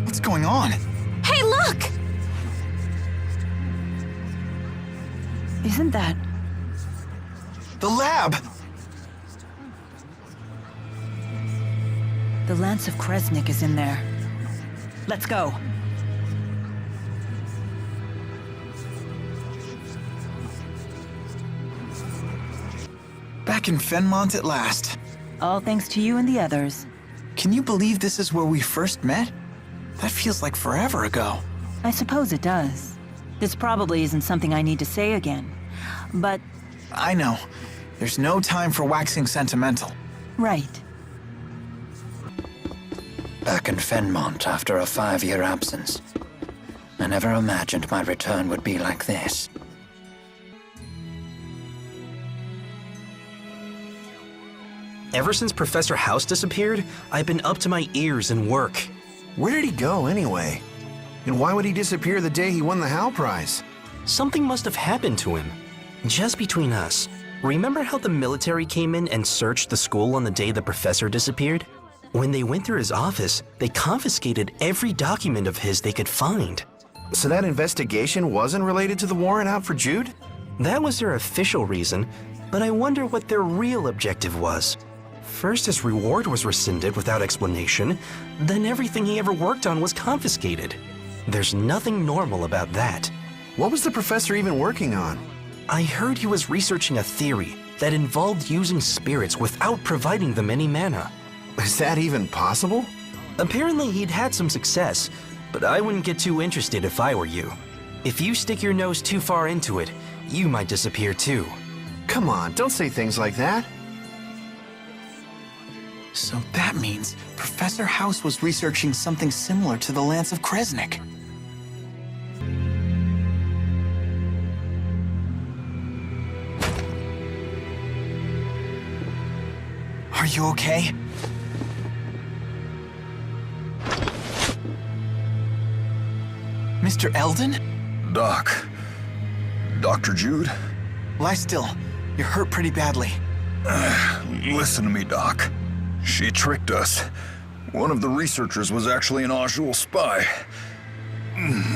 What's going on? Hey, look! Isn't that... the lab! The Lance of Kresnik is in there. Let's go. Back in Fenmont at last. All thanks to you and the others. Can you believe this is where we first met? That feels like forever ago. I suppose it does. This probably isn't something I need to say again, but... I know. There's no time for waxing sentimental. Right. Back in Fenmont after a 5-year absence. I never imagined my return would be like this. Ever since Professor House disappeared, I've been up to my ears in work. Where did he go, anyway? And why would he disappear the day he won the Hal Prize? Something must have happened to him. Just between us, remember how the military came in and searched the school on the day the professor disappeared? When they went through his office, they confiscated every document of his they could find. So that investigation wasn't related to the warrant out for Jude? That was their official reason, but I wonder what their real objective was. First, his reward was rescinded without explanation, then everything he ever worked on was confiscated. There's nothing normal about that. What was the professor even working on? I heard he was researching a theory that involved using spirits without providing them any mana. Is that even possible? Apparently he'd had some success, but I wouldn't get too interested if I were you. If you stick your nose too far into it, you might disappear too. Come on, don't say things like that. So that means Professor House was researching something similar to the Lance of Kresnik. Are you okay? Mr. Eldon? Doc. Dr. Jude? Lie still. You're hurt pretty badly. Listen to me, Doc. She tricked us. One of the researchers was actually an Auj Oule spy.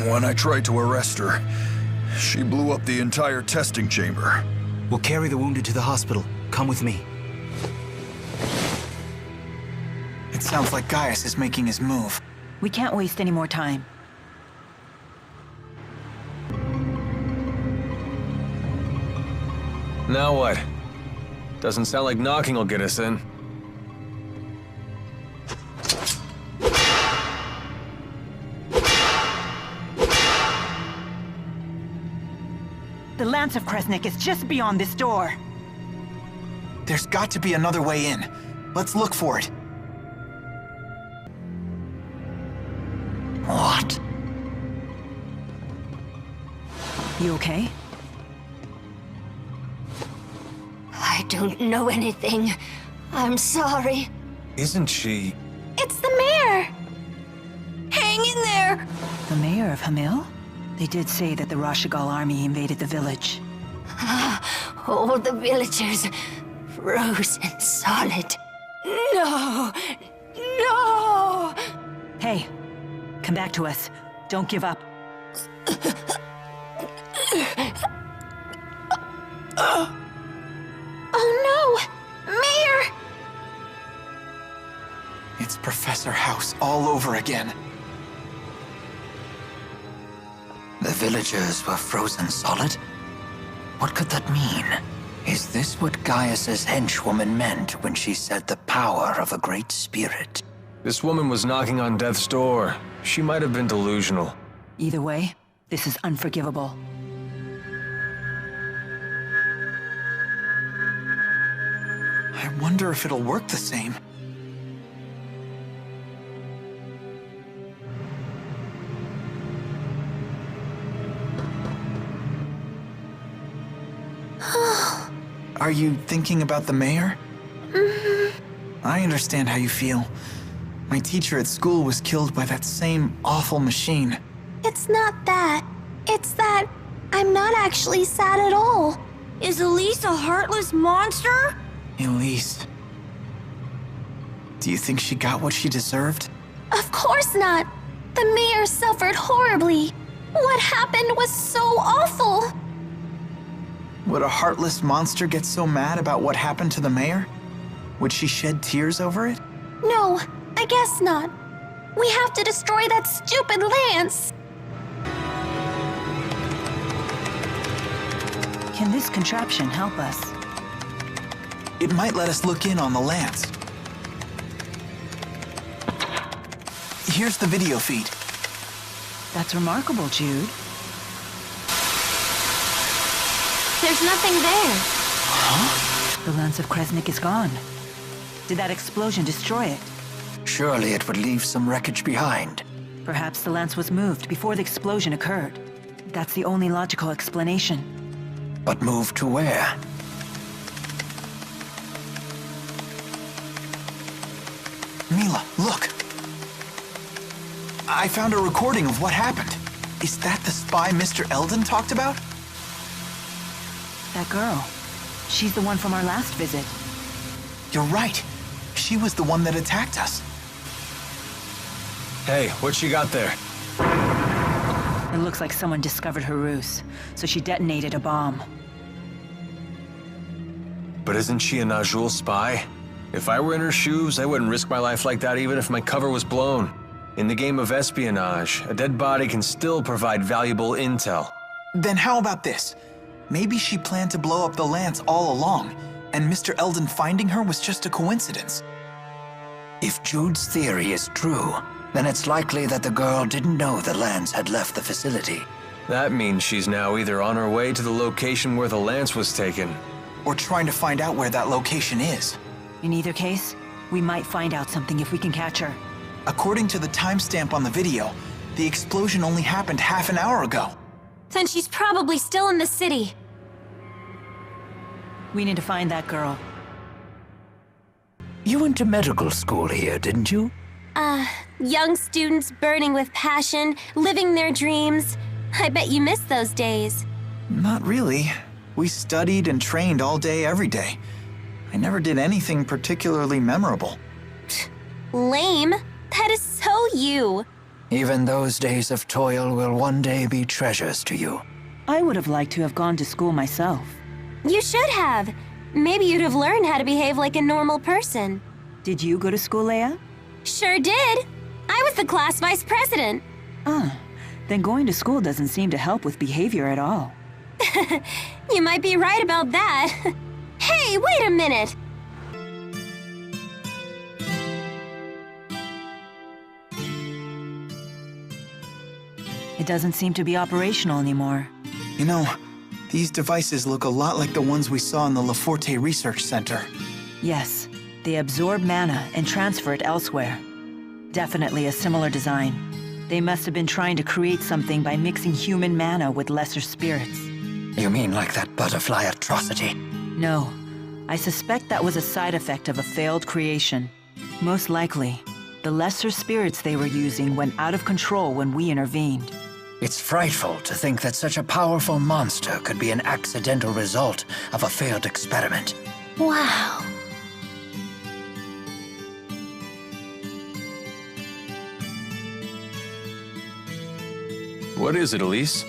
When I tried to arrest her, she blew up the entire testing chamber. We'll carry the wounded to the hospital. Come with me. It sounds like Gaius is making his move. We can't waste any more time. Now what? Doesn't sound like knocking will get us in. The Lance of Kresnik is just beyond this door. There's got to be another way in. Let's look for it. What? You okay? I don't know anything. I'm sorry. Isn't she... It's the mayor! Hang in there! The mayor of Hamil? They did say that the Rashugal army invaded the village. All the villagers frozen solid. No! No! Hey, come back to us. Don't give up. Oh no! Mayor! It's Professor House all over again. The villagers were frozen solid? What could that mean? Is this what Gaius's henchwoman meant when she said the power of a great spirit? This woman was knocking on death's door. She might have been delusional. Either way, this is unforgivable. I wonder if it'll work the same. Are you thinking about the mayor? I understand how you feel. My teacher at school was killed by that same awful machine. It's not that. It's that I'm not actually sad at all. Is Elise a heartless monster? Elise. Do you think she got what she deserved? Of course not. The mayor suffered horribly. What happened was so awful. Would a heartless monster get so mad about what happened to the mayor? Would she shed tears over it? No, I guess not. We have to destroy that stupid lance. Can this contraption help us? It might let us look in on the lance. Here's the video feed. That's remarkable, Jude. There's nothing there. Huh? The lance of Kresnik is gone. Did that explosion destroy it? Surely it would leave some wreckage behind. Perhaps the lance was moved before the explosion occurred. That's the only logical explanation. But moved to where? Mila, look! I found a recording of what happened. Is that the spy Mr. Eldon talked about? That girl. She's the one from our last visit. You're right. She was the one that attacked us. Hey, what you got there? It looks like someone discovered her ruse, so she detonated a bomb. But isn't she a Najul spy? If I were in her shoes, I wouldn't risk my life like that even if my cover was blown. In the game of espionage, a dead body can still provide valuable intel. Then how about this? Maybe she planned to blow up the lance all along, and Mr. Eldon finding her was just a coincidence. If Jude's theory is true, then it's likely that the girl didn't know the lance had left the facility. That means she's now either on her way to the location where the lance was taken, or trying to find out where that location is. In either case, we might find out something if we can catch her. According to the timestamp on the video, the explosion only happened half an hour ago. Then she's probably still in the city. We need to find that girl. You went to medical school here, didn't you? Young students burning with passion, living their dreams. I bet you miss those days. Not really. We studied and trained all day, every day. I never did anything particularly memorable. Lame. That is so you. Even those days of toil will one day be treasures to you. I would have liked to have gone to school myself. You should have. Maybe you'd have learned how to behave like a normal person. Did you go to school, Leia? Sure did. I was the class vice president. Then going to school doesn't seem to help with behavior at all. You might be right about that. Hey, wait a minute! It doesn't seem to be operational anymore. You know, these devices look a lot like the ones we saw in the La Forte Research Center. Yes, they absorb mana and transfer it elsewhere. Definitely a similar design. They must have been trying to create something by mixing human mana with lesser spirits. You mean like that butterfly atrocity? No. I suspect that was a side effect of a failed creation. Most likely, the lesser spirits they were using went out of control when we intervened. It's frightful to think that such a powerful monster could be an accidental result of a failed experiment. Wow. What is it, Elise?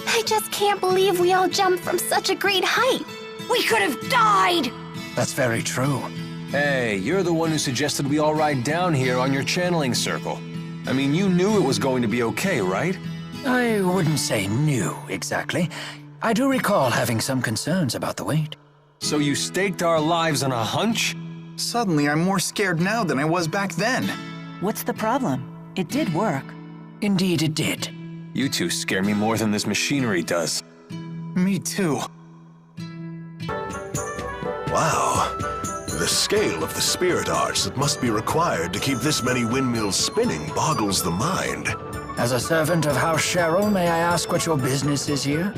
I just can't believe we all jumped from such a great height. We could have died! That's very true. Hey, you're the one who suggested we all ride down here on your channeling circle. I mean, you knew it was going to be okay, right? I wouldn't say new, exactly. I do recall having some concerns about the weight. So you staked our lives on a hunch? Suddenly, I'm more scared now than I was back then. What's the problem? It did work. Indeed it did. You two scare me more than this machinery does. Me too. Wow. The scale of the spirit arts that must be required to keep this many windmills spinning boggles the mind. As a servant of House Cheryl, may I ask what your business is here?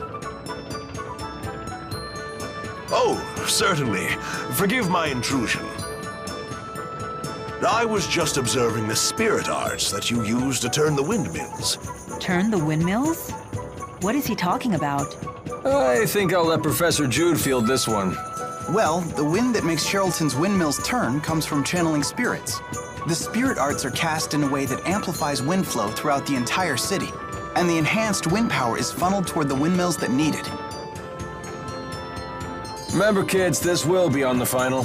Oh, certainly. Forgive my intrusion. I was just observing the spirit arts that you use to turn the windmills. Turn the windmills? What is he talking about? I think I'll let Professor Jude field this one. Well, the wind that makes Sherrilton's windmills turn comes from channeling spirits. The spirit arts are cast in a way that amplifies wind flow throughout the entire city, and the enhanced wind power is funneled toward the windmills that need it. Remember, kids, this will be on the final.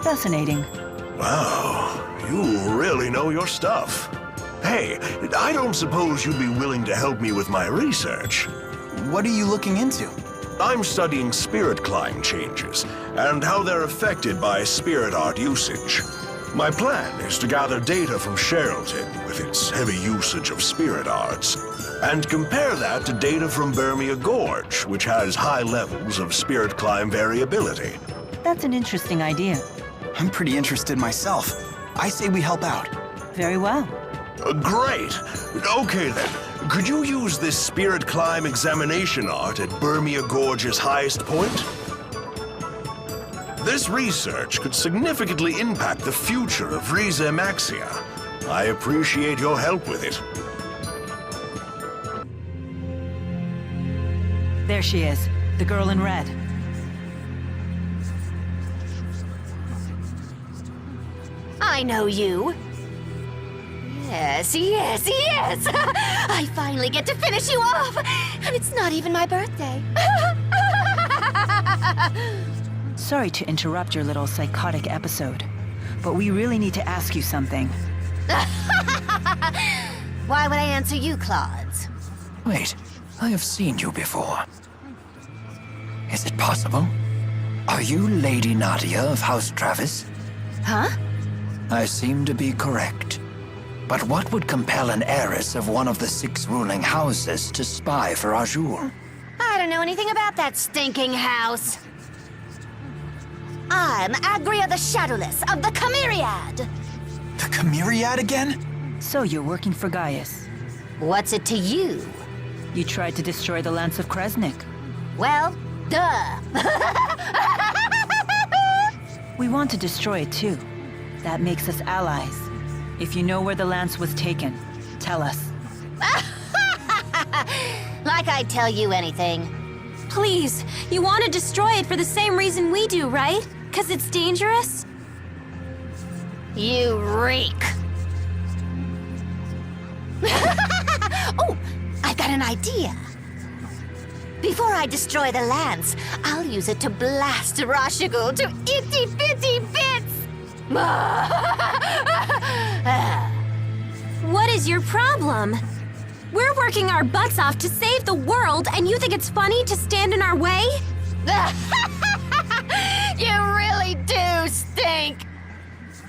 Fascinating. Wow, you really know your stuff. Hey, I don't suppose you'd be willing to help me with my research. What are you looking into? I'm studying spirit climb changes and how they're affected by spirit art usage. My plan is to gather data from Sherrilton with its heavy usage of spirit arts and compare that to data from Bermia Gorge, which has high levels of spirit climb variability. That's an interesting idea. I'm pretty interested myself. I say we help out. Very well. Great. Okay then. Could you use this spirit climb examination art at Bermia Gorge's highest point? This research could significantly impact the future of Rieze Maxia. I appreciate your help with it. There she is, the girl in red. I know you. Yes, yes, yes! I finally get to finish you off! And it's not even my birthday. Sorry to interrupt your little psychotic episode, but we really need to ask you something. Why would I answer you, Claudes? Wait, I have seen you before. Is it possible? Are you Lady Nadia of House Travis? Huh? I seem to be correct. But what would compel an heiress of one of the 6 ruling houses to spy for Auj Oule? I don't know anything about that stinking house. I'm Agria the Shadowless of the Chimeriad. The Chimeriad again? So you're working for Gaius. What's it to you? You tried to destroy the Lance of Kresnik. Well, duh. We want to destroy it too. That makes us allies. If you know where the Lance was taken, tell us. Like I'd tell you anything. Please, you want to destroy it for the same reason we do, right? 'Cause it's dangerous? You reek. Oh, I've got an idea. Before I destroy the Lance, I'll use it to blast Rashugal to itty-bitty bits! What is your problem? We're working our butts off to save the world, and you think it's funny to stand in our way? You really do stink!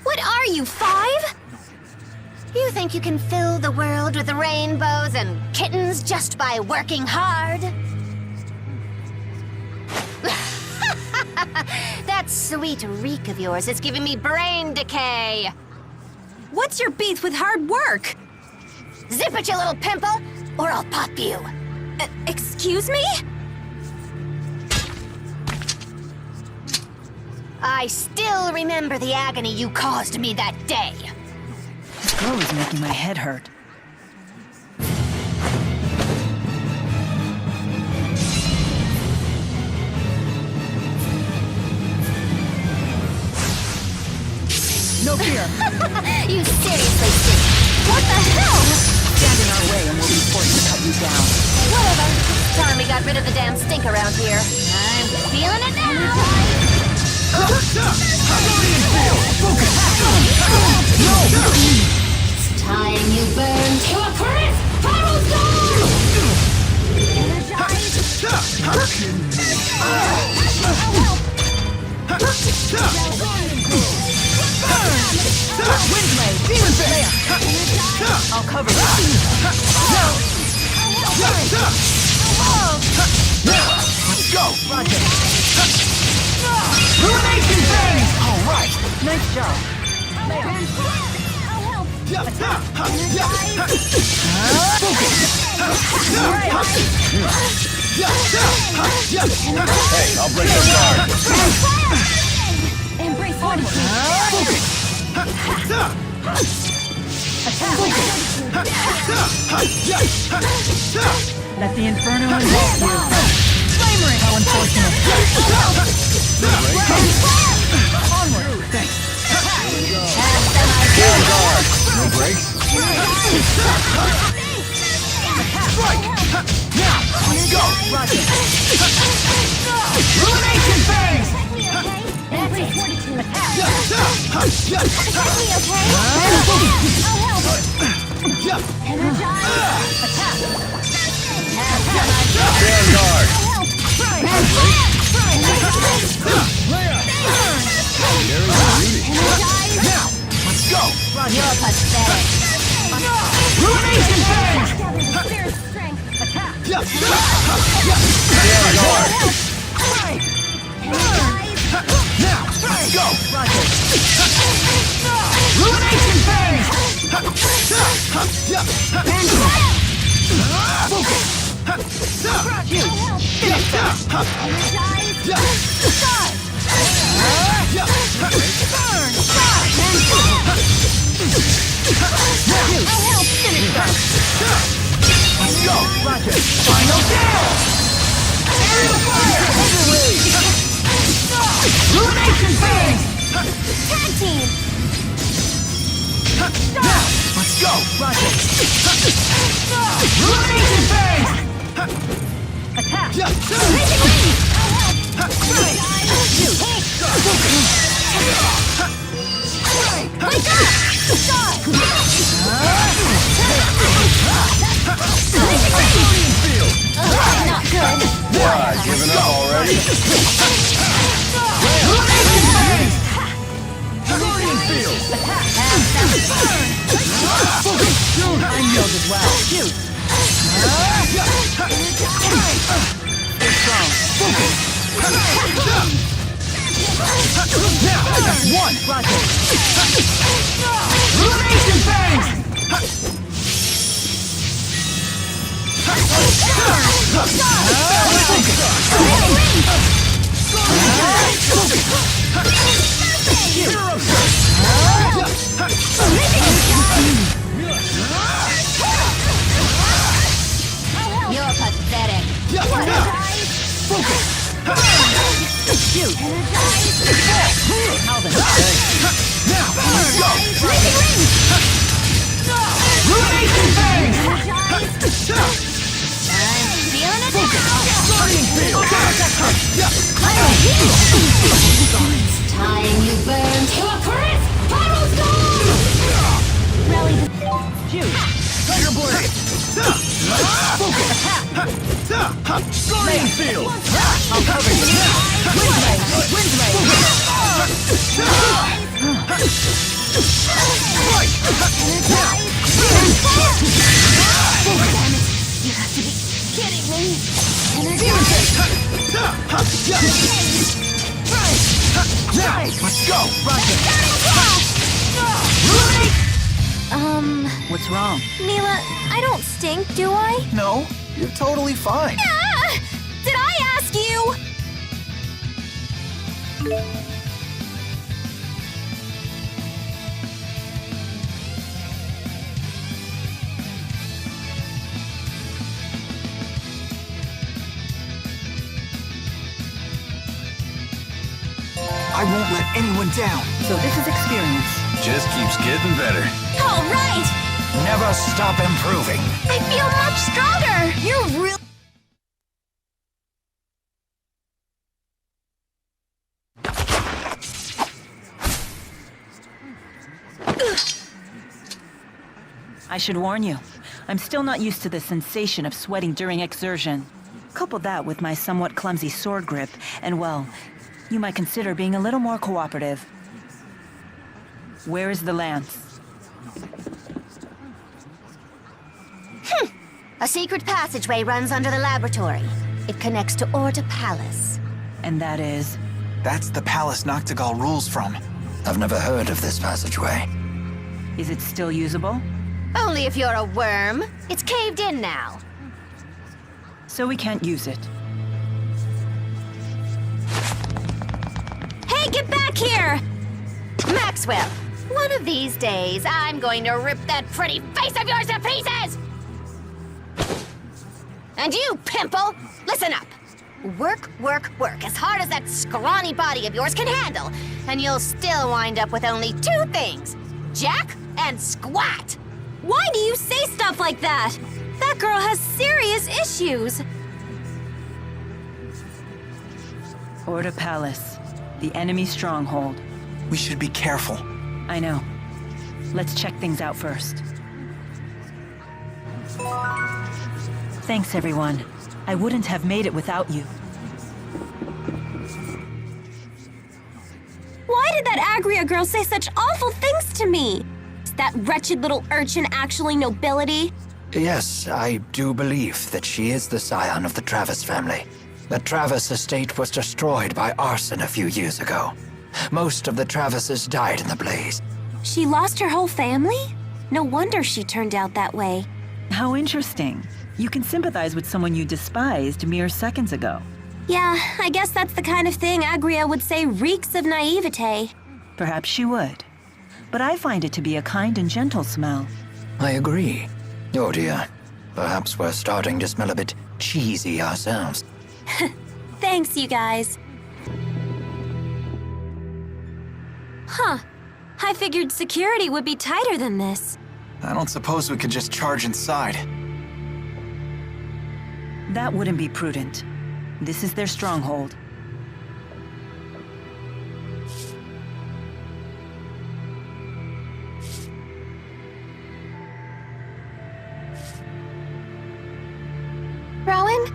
What are you, 5? You think you can fill the world with rainbows and kittens just by working hard? That sweet reek of yours is giving me brain decay. What's your beef with hard work? Zip it, you little pimple, or I'll pop you. Excuse me? I still remember the agony you caused me that day. This girl is making my head hurt. No fear. You seriously stink. What the hell? Stand in our way and we'll be forced to cut you down. Whatever. Time we got rid of the damn stink around here. I'm feeling it now. Guardian field! Focus! No! It's time you burn to a crisp! Pyro storm! Windblade! Demon Slayer! I'll cover you. Let's go! Roger. Ruination phase! All right. Nice job. Focus! Hey, I'll break your guard. Embrace fortitude. Let the inferno engulf you. Flame ring! How unfortunate. Onward! Thanks. Guard. No breaks? Strike! Now, let's go! Roger. Ruination phase! Embrace fortitude. Attack me, okay? I'll help. Energize. Attack. Stand guard. Now, let's go! You're pathetic. Ruination phase! Spirit strength. Attack. Stand guard. Now, let's go! Ruination phase! Focus! Let's go! Roger! Final down! Aerial fire! Ruination phase! Tag team! Now! Let's go! Roger! Ruination phase! Attack! Not good. Why, giving up already? Guardian field! I'm healed as well. Shoot! Stay strong. Now, that's one! Roger. Ruination phase! You're pathetic. Focus! Shoot! Alvin. Now, let's go! Ruination phase! Feeling it? Guardian field! Time you burn to a crisp! Pyro's gone! Rally the... Shoot! Tiger blade! Focus! Guardian field! I'll cover you. Wind rain! Wind rain! Right! Now! You have to be kidding me! Now, let's go! What's wrong? Mila, I don't stink, do I? No, you're totally fine. Ah! Did I ask you? I won't let anyone down. So this is experience. Just keeps getting better. All right! Never stop improving. I feel much stronger! You're really... I should warn you, I'm still not used to the sensation of sweating during exertion. Couple that with my somewhat clumsy sword grip, and well, you might consider being a little more cooperative. Where is the lance? A secret passageway runs under the laboratory. It connects to Orta Palace. And that is? That's the palace Noctigal rules from. I've never heard of this passageway. Is it still usable? Only if you're a worm. It's caved in now. so we can't use it. Hey, get back here! Maxwell, one of these days, I'm going to rip that pretty face of yours to pieces! And you, Pimple, listen up. Work, work, work as hard as that scrawny body of yours can handle, and you'll still wind up with only two things, Jack and Squat. Why do you say stuff like that? That girl has serious issues. Order Palace, the enemy stronghold. We should be careful. I know. Let's check things out first. Thanks, everyone. I wouldn't have made it without you. Why did that Agria girl say such awful things to me? Is that wretched little urchin actually nobility? Yes, I do believe that she is the scion of the Travis family. The Travis estate was destroyed by arson a few years ago. Most of the Travises died in the blaze. She lost her whole family? No wonder she turned out that way. How interesting. You can sympathize with someone you despised mere seconds ago. Yeah, I guess that's the kind of thing Agria would say reeks of naivete. Perhaps she would. But I find it to be a kind and gentle smell. I agree. Oh dear. Perhaps we're starting to smell a bit cheesy ourselves. Thanks, you guys. Huh. I figured security would be tighter than this. I don't suppose we could just charge inside. That wouldn't be prudent. This is their stronghold. Rowan?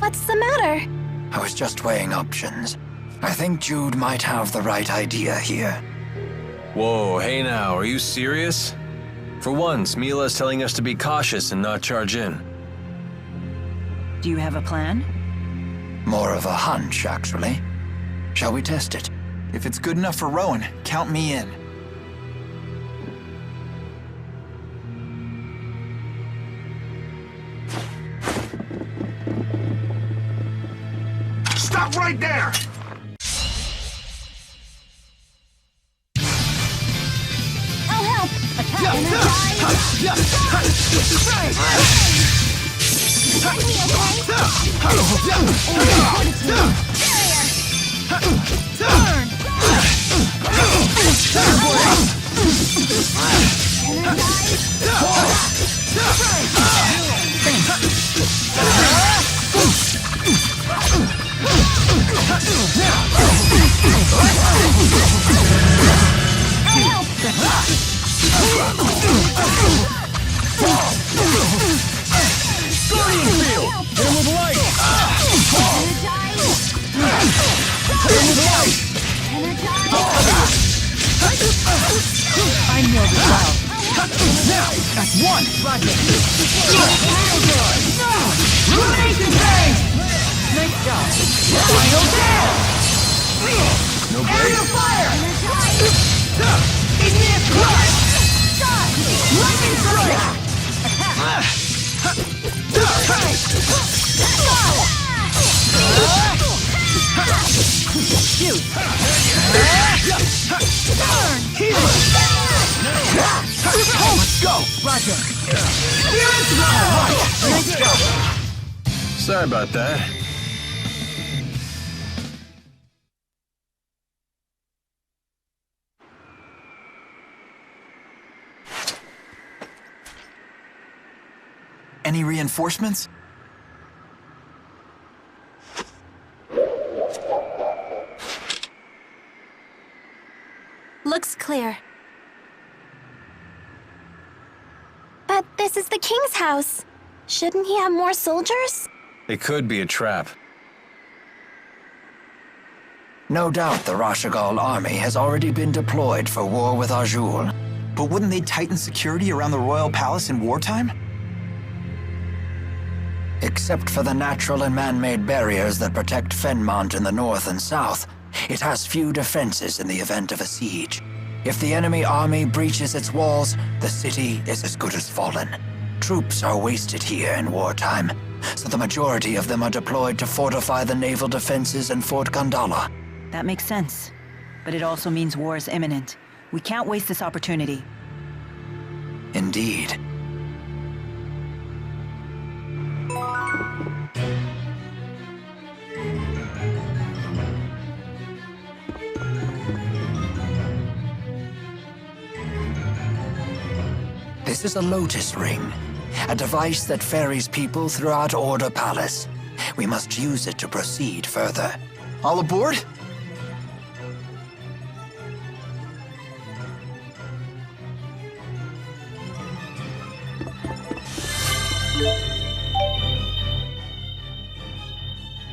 What's the matter? I was just weighing options. I think Jude might have the right idea here. Whoa, hey now, are you serious? For once, Mila's telling us to be cautious and not charge in. Do you have a plan? More of a hunch, actually. Shall we test it? If it's good enough for Rowan, count me in. Stop right there! I'll help! Attack! Take me, I'm more than well. That's one. Roger. Ruination phase. Nice job. Final down. No break. Aerial fire. Igneous crush. Lightning strike. Shoot! Let's go! Roger! Nice job! Sorry about that. Any reinforcements? Looks clear. But this is the king's house. Shouldn't he have more soldiers? It could be a trap. No doubt the Rashugal army has already been deployed for war with Auj Oule. But wouldn't they tighten security around the royal palace in wartime? Except for the natural and man-made barriers that protect Fenmont in the north and south, it has few defenses in the event of a siege. If the enemy army breaches its walls, the city is as good as fallen. Troops are wasted here in wartime, so the majority of them are deployed to fortify the naval defenses in Fort Gondola. That makes sense. But it also means war is imminent. We can't waste this opportunity. Indeed. This is a lotus ring, a device that ferries people throughout Order Palace. We must use it to proceed further. All aboard?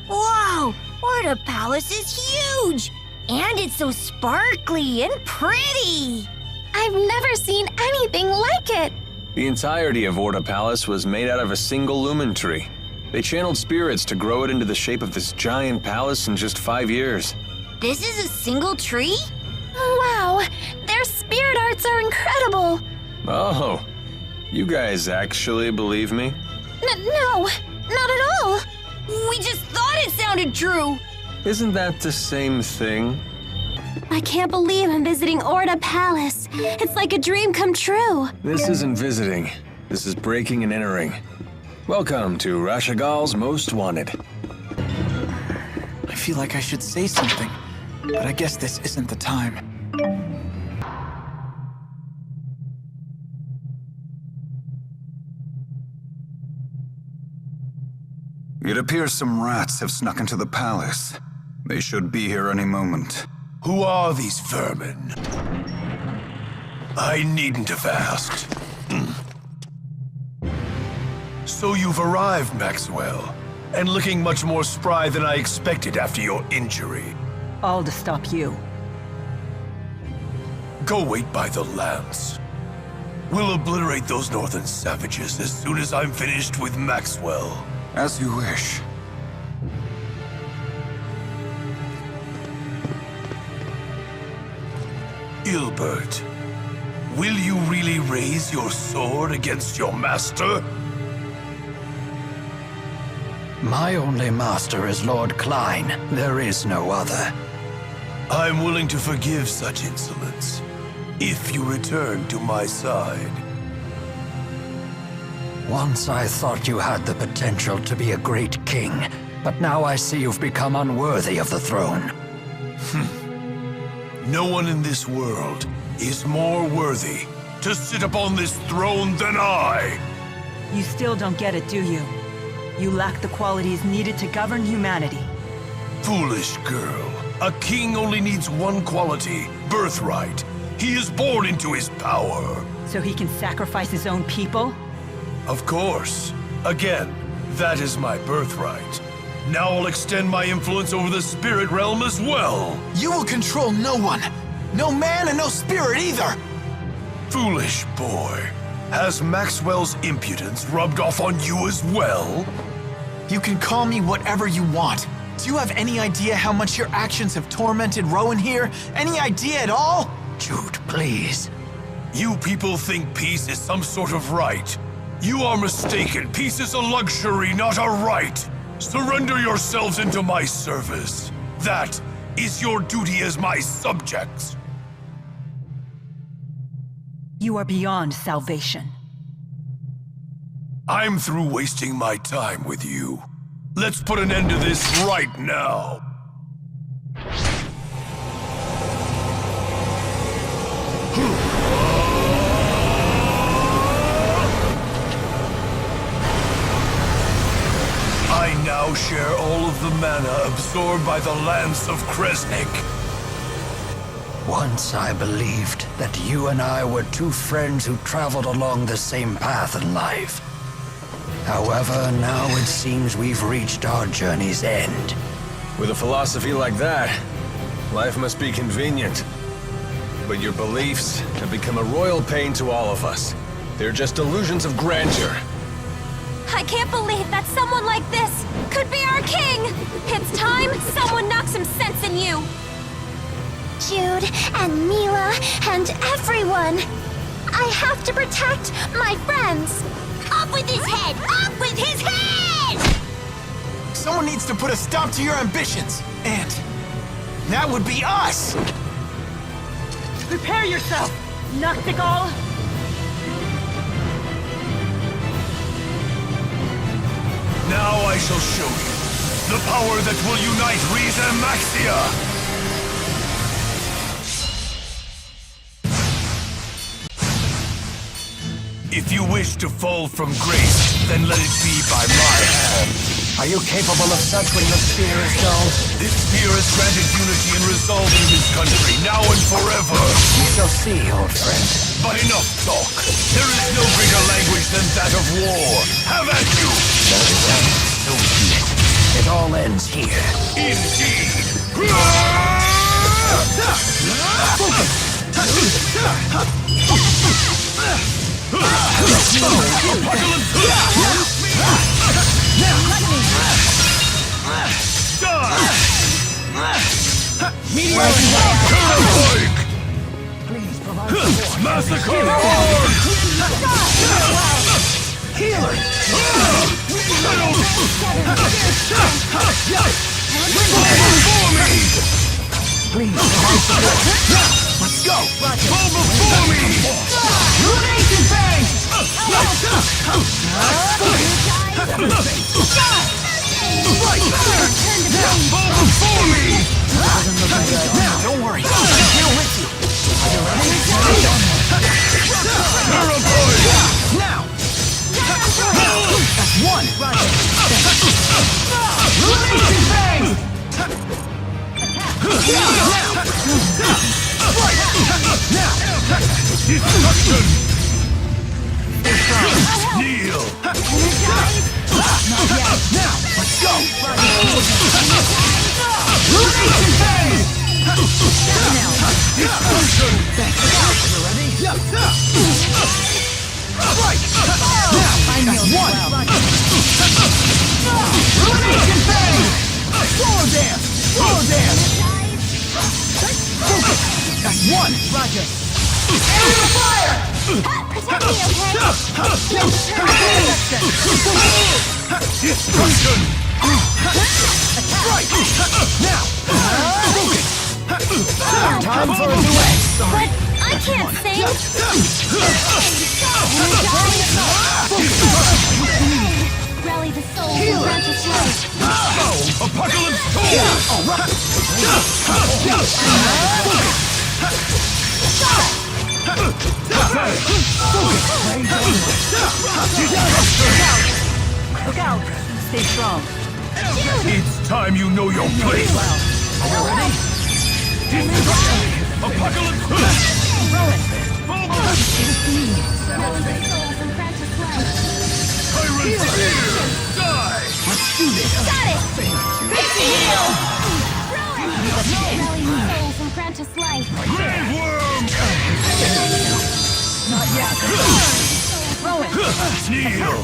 Wow! Order Palace is huge! And it's so sparkly and pretty! I've never seen anything like it! The entirety of Orda Palace was made out of a single lumen tree. They channeled spirits to grow it into the shape of this giant palace in just 5 years. This is a single tree? Wow! Their spirit arts are incredible! Oh, you guys actually believe me? No, not at all! We just thought it sounded true! Isn't that the same thing? I can't believe I'm visiting Orda Palace. It's like a dream come true. This isn't visiting. This is breaking and entering. Welcome to Rashugal's Most Wanted. I feel like I should say something, but I guess this isn't the time. It appears some rats have snuck into the palace. They should be here any moment. Who are these vermin? I needn't have asked. So you've arrived, Maxwell, and looking much more spry than I expected after your injury. All to stop you. Go wait by the lance. We'll obliterate those northern savages as soon as I'm finished with Maxwell. As you wish. Ilbert, will you really raise your sword against your master? My only master is Lord Klein. There is no other. I'm willing to forgive such insolence, if you return to my side. Once I thought you had the potential to be a great king, but now I see you've become unworthy of the throne. No one in this world is more worthy to sit upon this throne than I! You still don't get it, do you? You lack the qualities needed to govern humanity. Foolish girl. A king only needs one quality, birthright. He is born into his power. So he can sacrifice his own people? Of course. Again, that is my birthright. Now I'll extend my influence over the spirit realm as well. You will control no one. No man and no spirit either. Foolish boy. Has Maxwell's impudence rubbed off on you as well? You can call me whatever you want. Do you have any idea how much your actions have tormented Rowan here? Any idea at all? Jude, please. You people think peace is some sort of right. You are mistaken. Peace is a luxury, not a right. Surrender yourselves into my service. That is your duty as my subjects. You are beyond salvation. I'm through wasting my time with you. Let's put an end to this right now. I now share all of the mana absorbed by the lance of Kresnik. Once I believed that you and I were two friends who traveled along the same path in life. However, now it seems we've reached our journey's end. With a philosophy like that, life must be convenient. But your beliefs have become a royal pain to all of us. They're just illusions of grandeur. I can't believe that someone like this could be our king! It's time someone knocks some sense in you! Jude and Mila and everyone! I have to protect my friends! A Off with his head! Off with his head! Someone needs to put a stop to your ambitions, and that would be us! Prepare yourself, Nachtigall! Now I shall show you the power that will unite Rieze Maxia! If you wish to fall from grace, then let it be by my hand. Are you capable of such when your spear is dull? This spear has granted unity and resolve in this country, now and forever. We shall see, old friend. But enough talk. There is no greater language than that of war. Have at you! Very well. So be it. It all ends here. Indeed! Please provide support. Massacre! Healer! Please provide support. Let's go! Fall before me! Illumination phase! Fall before me! Don't worry, I'm here with you. Are you ready? Now! That's one! Illumination phase! Destruction! Kneel! Not yet. Now! Let's go! Illumination phase! Destruction! You ready? Right! Now! That's one! Illumination phase! Slow dance! Slow dance! That's one! Roger. Area fire! Protect me, okay? Destruction! Right! Now! Focus! Time for a But duet! I can't sing. Rally the soul and grant us life. Apocalypse Storm! Look out! Stay strong. It's time you know your place! Are you ready? Apocalypse! Roll it! Fall Rally the souls and grant us life. Tyrant Spear! Die! Let's do this! Got it! Heal! Rally the souls and grant us life. Grave Worm! Not yet. Roll it! Kneel!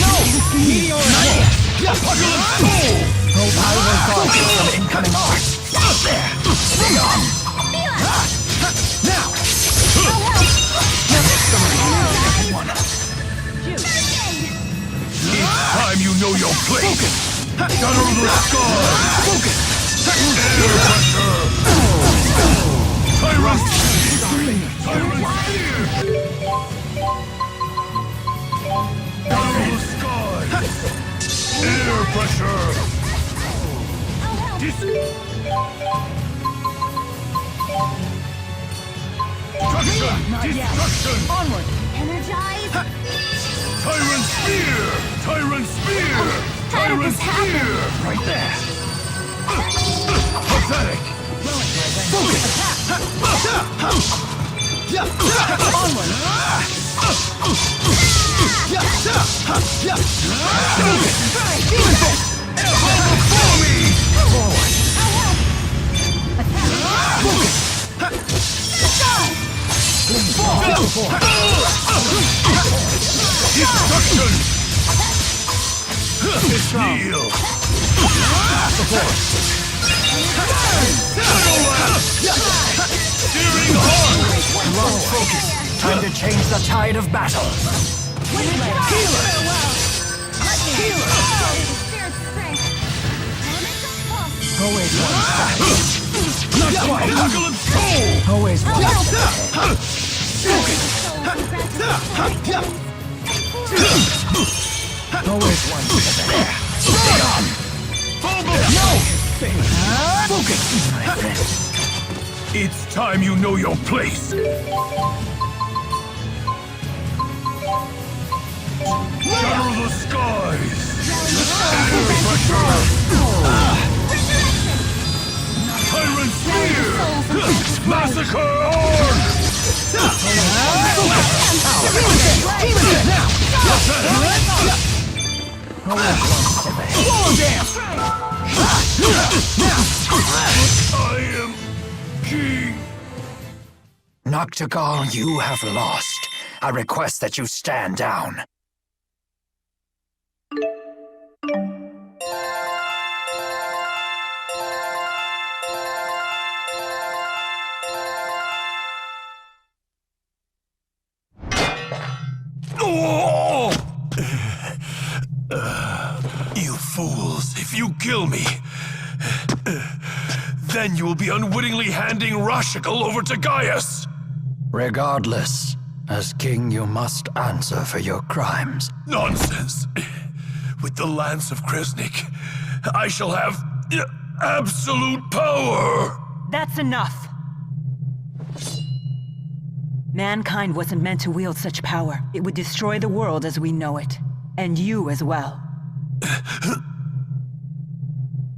No! Meteor! Not yet! Apocalypse Soul! I will guard you from incoming art. Stop there! Stay on! Now! It's time you know your place! Shadow the sky! Focus! Air pressure! Tyrant! Tyrant Spear! Shadow the sky! Air pressure! Destruction! Destruction! Onward! Energize! Tyrant Spear! Tyrant Spear! Tyrant Spear! Right there! Pathetic! Focus! Onward! For me! Forward! Focus! Destruction! Kneel! Support! Steering hard! Lost focus! Time to change the tide of battle! Always not quite. Always always one there. Focus, my friend. It's time you know your place. Shadow the skies. Air pressure. Tyrant spear. Massacre orb. I am king. Noctigal, you have lost. I request that you stand down. You fools, if you kill me, then you will be unwittingly handing Rashugal over to Gaius. Regardless, as king you must answer for your crimes. Nonsense. With the Lance of Kresnik, I shall have absolute power. That's enough. Mankind wasn't meant to wield such power. It would destroy the world as we know it. And you as well.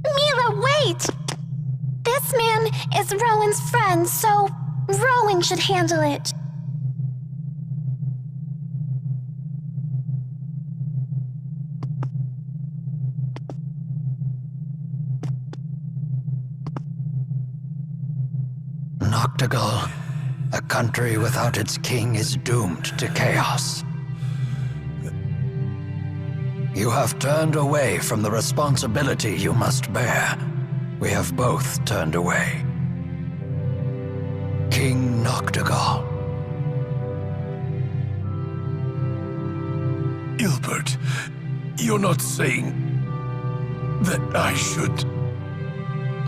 Mila, wait! This man is Rowan's friend, so Rowan should handle it. Noctigal, a country without its king is doomed to chaos. You have turned away from the responsibility you must bear. We have both turned away. King Noctigal. Ilbert, you're not saying that I should...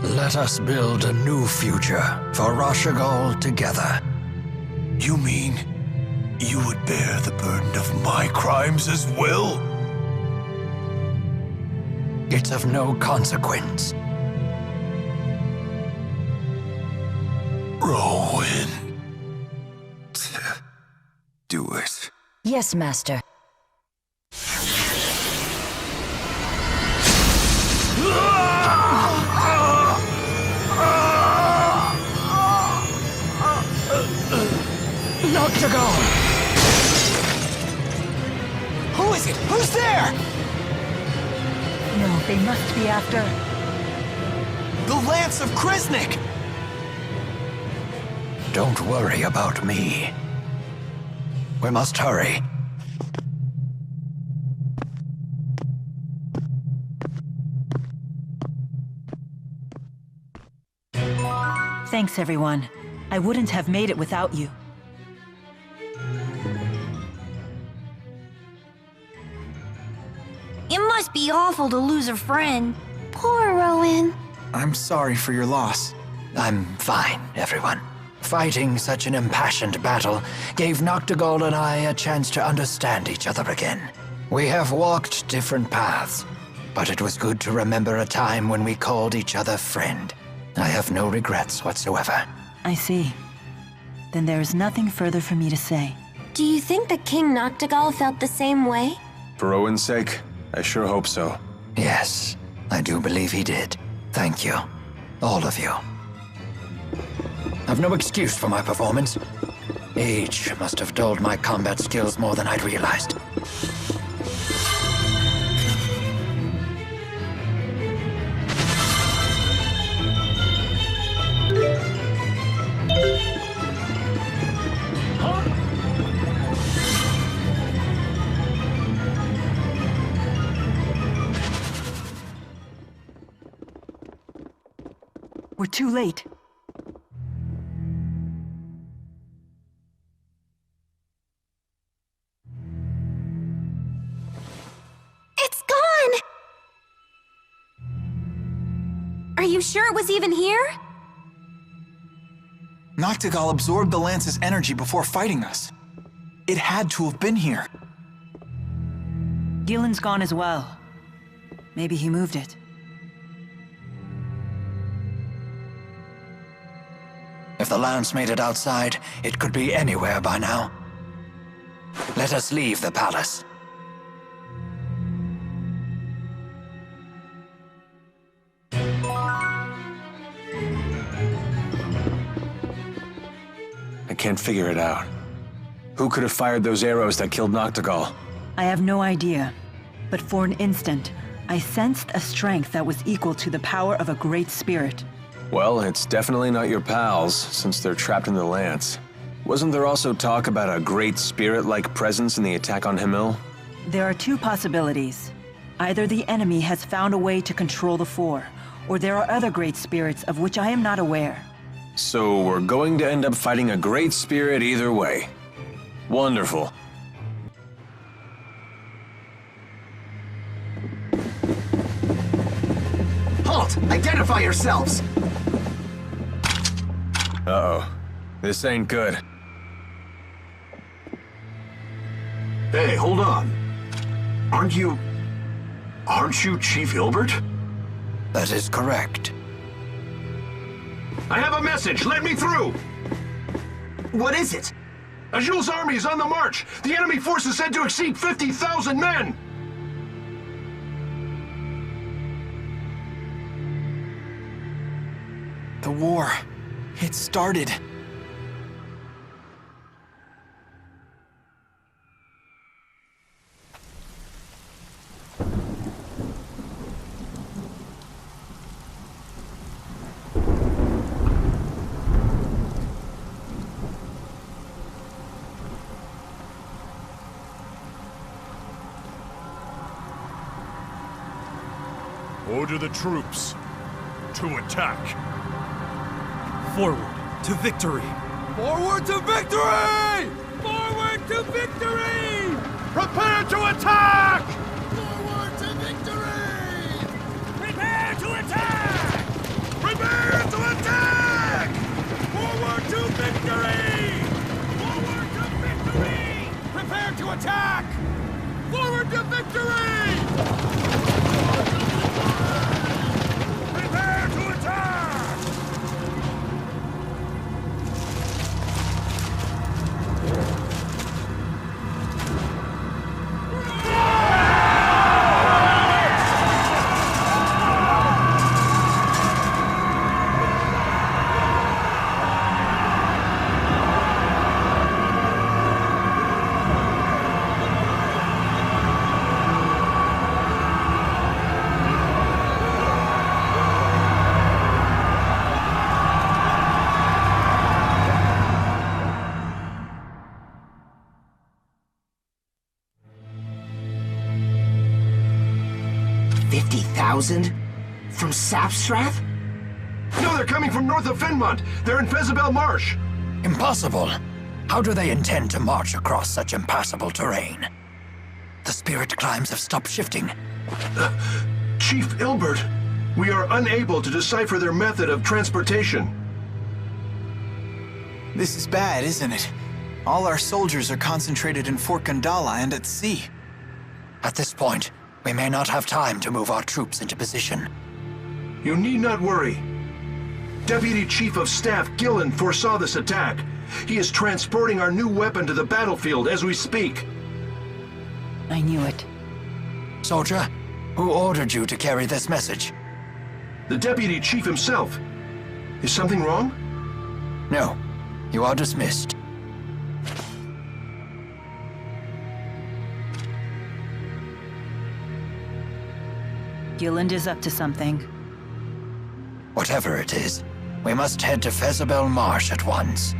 Let us build a new future for Rashugal together. You mean you would bear the burden of my crimes as well? It's of no consequence. Rowan. Do it. Yes, Master. Noctigal! Who is it? Who's there? No, they must be after... The Lance of Kresnik! Don't worry about me. We must hurry. Thanks, everyone. I wouldn't have made it without you. It must be awful to lose a friend. Poor Rowan. I'm sorry for your loss. I'm fine, everyone. Fighting such an impassioned battle gave Noctigal and I a chance to understand each other again. We have walked different paths, but it was good to remember a time when we called each other friend. I have no regrets whatsoever. I see. Then there is nothing further for me to say. Do you think that King Noctigal felt the same way? For Rowan's sake, I sure hope so. Yes, I do believe he did. Thank you. All of you. I've no excuse for my performance. Age must have dulled my combat skills more than I'd realized. We're too late. sure it was even here? Nachtigal absorbed the lance's energy before fighting us. It had to have been here. Gillen's gone as well. Maybe he moved it. If the lance made it outside, it could be anywhere by now. Let us leave the palace. I can't figure it out. Who could have fired those arrows that killed Nachtigal? I have no idea. But for an instant, I sensed a strength that was equal to the power of a great spirit. Well, it's definitely not your pals, since they're trapped in the lance. Wasn't there also talk about a great spirit-like presence in the attack on Himil? There are two possibilities. Either the enemy has found a way to control the Four, or there are other great spirits of which I am not aware. So we're going to end up fighting a great spirit either way. Wonderful. Halt! Identify yourselves! Uh-oh. This ain't good. Hey, hold on. Aren't you Chief Hilbert? That is correct. I have a message. Let me through. What is it? Ajul's army is on the march. The enemy force is said to exceed 50,000 men. The war. It started. Order the troops to attack. Forward to victory! Forward to victory! Forward to victory! Prepare to attack! Forward to victory! Prepare to attack! Prepare to attack! Forward to victory! Forward to victory! Prepare to attack! Forward to victory! Prepare to attack! From Sapstrath? No, they're coming from north of Fenmont. They're in Fezabel Marsh. Impossible. How do they intend to march across such impassable terrain? The spirit climbs have stopped shifting. Chief Ilbert, we are unable to decipher their method of transportation. This is bad, isn't it? All our soldiers are concentrated in Fort Gandala and at sea. At this point, we may not have time to move our troops into position. You need not worry. Deputy Chief of Staff Gillen foresaw this attack. He is transporting our new weapon to the battlefield as we speak. I knew it. Soldier, who ordered you to carry this message? The Deputy Chief himself. Is something wrong? No. You are dismissed. Gilland is up to something. Whatever it is, we must head to Fezabel Marsh at once.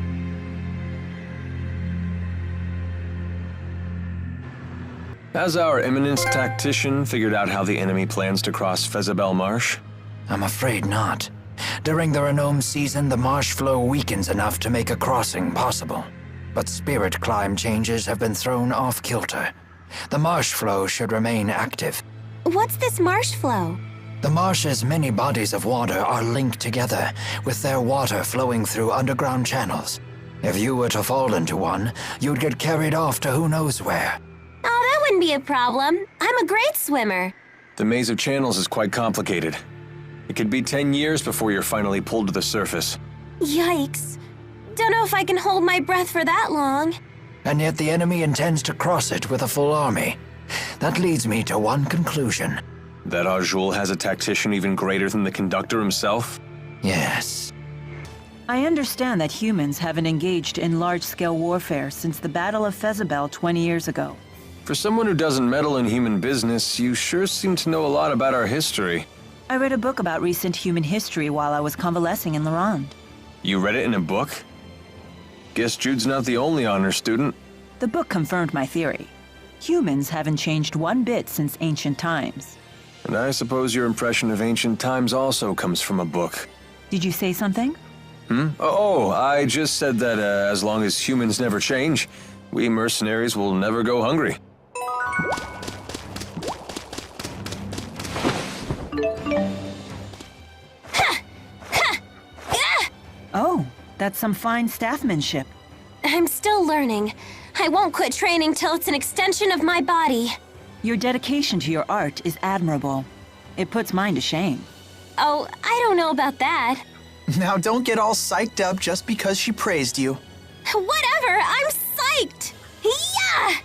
Has our Imminent tactician figured out how the enemy plans to cross Fezabel Marsh? I'm afraid not. During the Renome season, the marsh flow weakens enough to make a crossing possible. But spirit climb changes have been thrown off-kilter. The marsh flow should remain active. What's this marsh flow? The marsh's many bodies of water are linked together, with their water flowing through underground channels. If you were to fall into one, you'd get carried off to who knows where. Oh, that wouldn't be a problem. I'm a great swimmer. The maze of channels is quite complicated. It could be 10 years before you're finally pulled to the surface. Yikes. Don't know if I can hold my breath for that long. And yet the enemy intends to cross it with a full army. That leads me to one conclusion. That Auj Oule has a tactician even greater than the conductor himself? Yes. I understand that humans haven't engaged in large-scale warfare since the Battle of Fezabel 20 years ago. For someone who doesn't meddle in human business, you sure seem to know a lot about our history. I read a book about recent human history while I was convalescing in Lorand. You read it in a book? Guess Jude's not the only honor student. The book confirmed my theory. Humans haven't changed one bit since ancient times. And I suppose your impression of ancient times also comes from a book. Did you say something? Oh, I just said that as long as humans never change, we mercenaries will never go hungry. Oh, that's some fine staffmanship. I'm still learning. I won't quit training till it's an extension of my body. Your dedication to your art is admirable. It puts mine to shame. Oh, I don't know about that. Now don't get all psyched up just because she praised you. Whatever, I'm psyched! Yeah!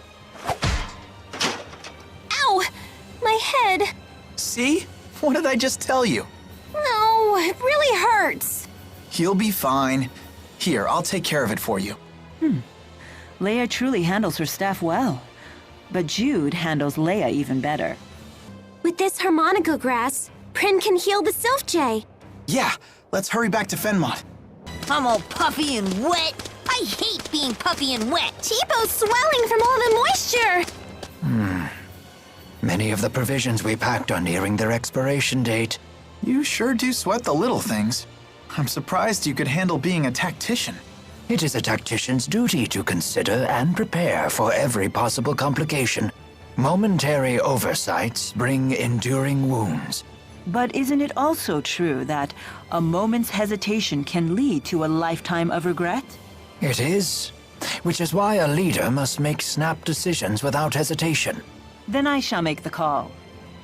Ow! My head. See? What did I just tell you? No, it really hurts. You'll be fine. Here, I'll take care of it for you. Leia truly handles her staff well. But Jude handles Leia even better. With this harmonica grass, Prin can heal the Sylph Jay. Yeah, let's hurry back to Fenmont. I'm all puffy and wet. I hate being puffy and wet. Teepo's swelling from all the moisture. Many of the provisions we packed are nearing their expiration date. You sure do sweat the little things. I'm surprised you could handle being a tactician. It is a tactician's duty to consider and prepare for every possible complication. Momentary oversights bring enduring wounds. But isn't it also true that a moment's hesitation can lead to a lifetime of regret? It is, which is why a leader must make snap decisions without hesitation. Then I shall make the call.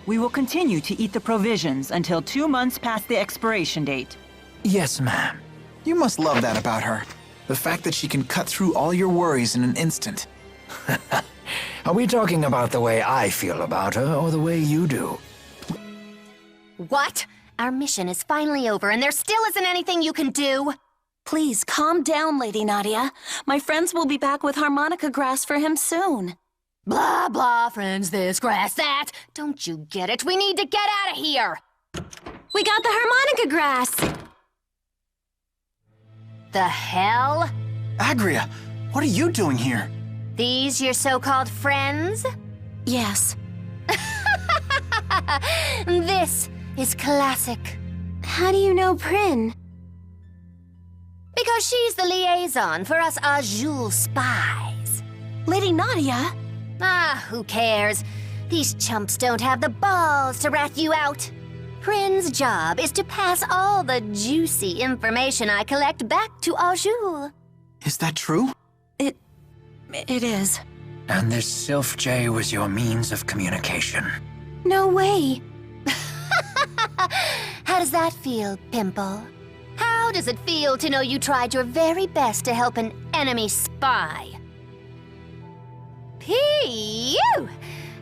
We will continue to eat the provisions until 2 months past the expiration date. Yes, ma'am. You must love that about her. The fact that she can cut through all your worries in an instant. Are we talking about the way I feel about her or the way you do? What? Our mission is finally over and there still isn't anything you can do? Please, calm down, Lady Nadia. My friends will be back with harmonica grass for him soon. Blah, blah, friends this, grass that. Don't you get it? We need to get out of here. We got the harmonica grass. The hell? Agria, what are you doing here? These your so-called friends? Yes. This is classic. How do you know Prin? Because she's the liaison for us Auj Oule spies. Lady Nadia? Ah, who cares? These chumps don't have the balls to rat you out. Prin's job is to pass all the juicy information I collect back to Auj Oule. Is that true? It is. And this Sylph Jay was your means of communication. No way. How does that feel, Pimple? How does it feel to know you tried your very best to help an enemy spy? Pew!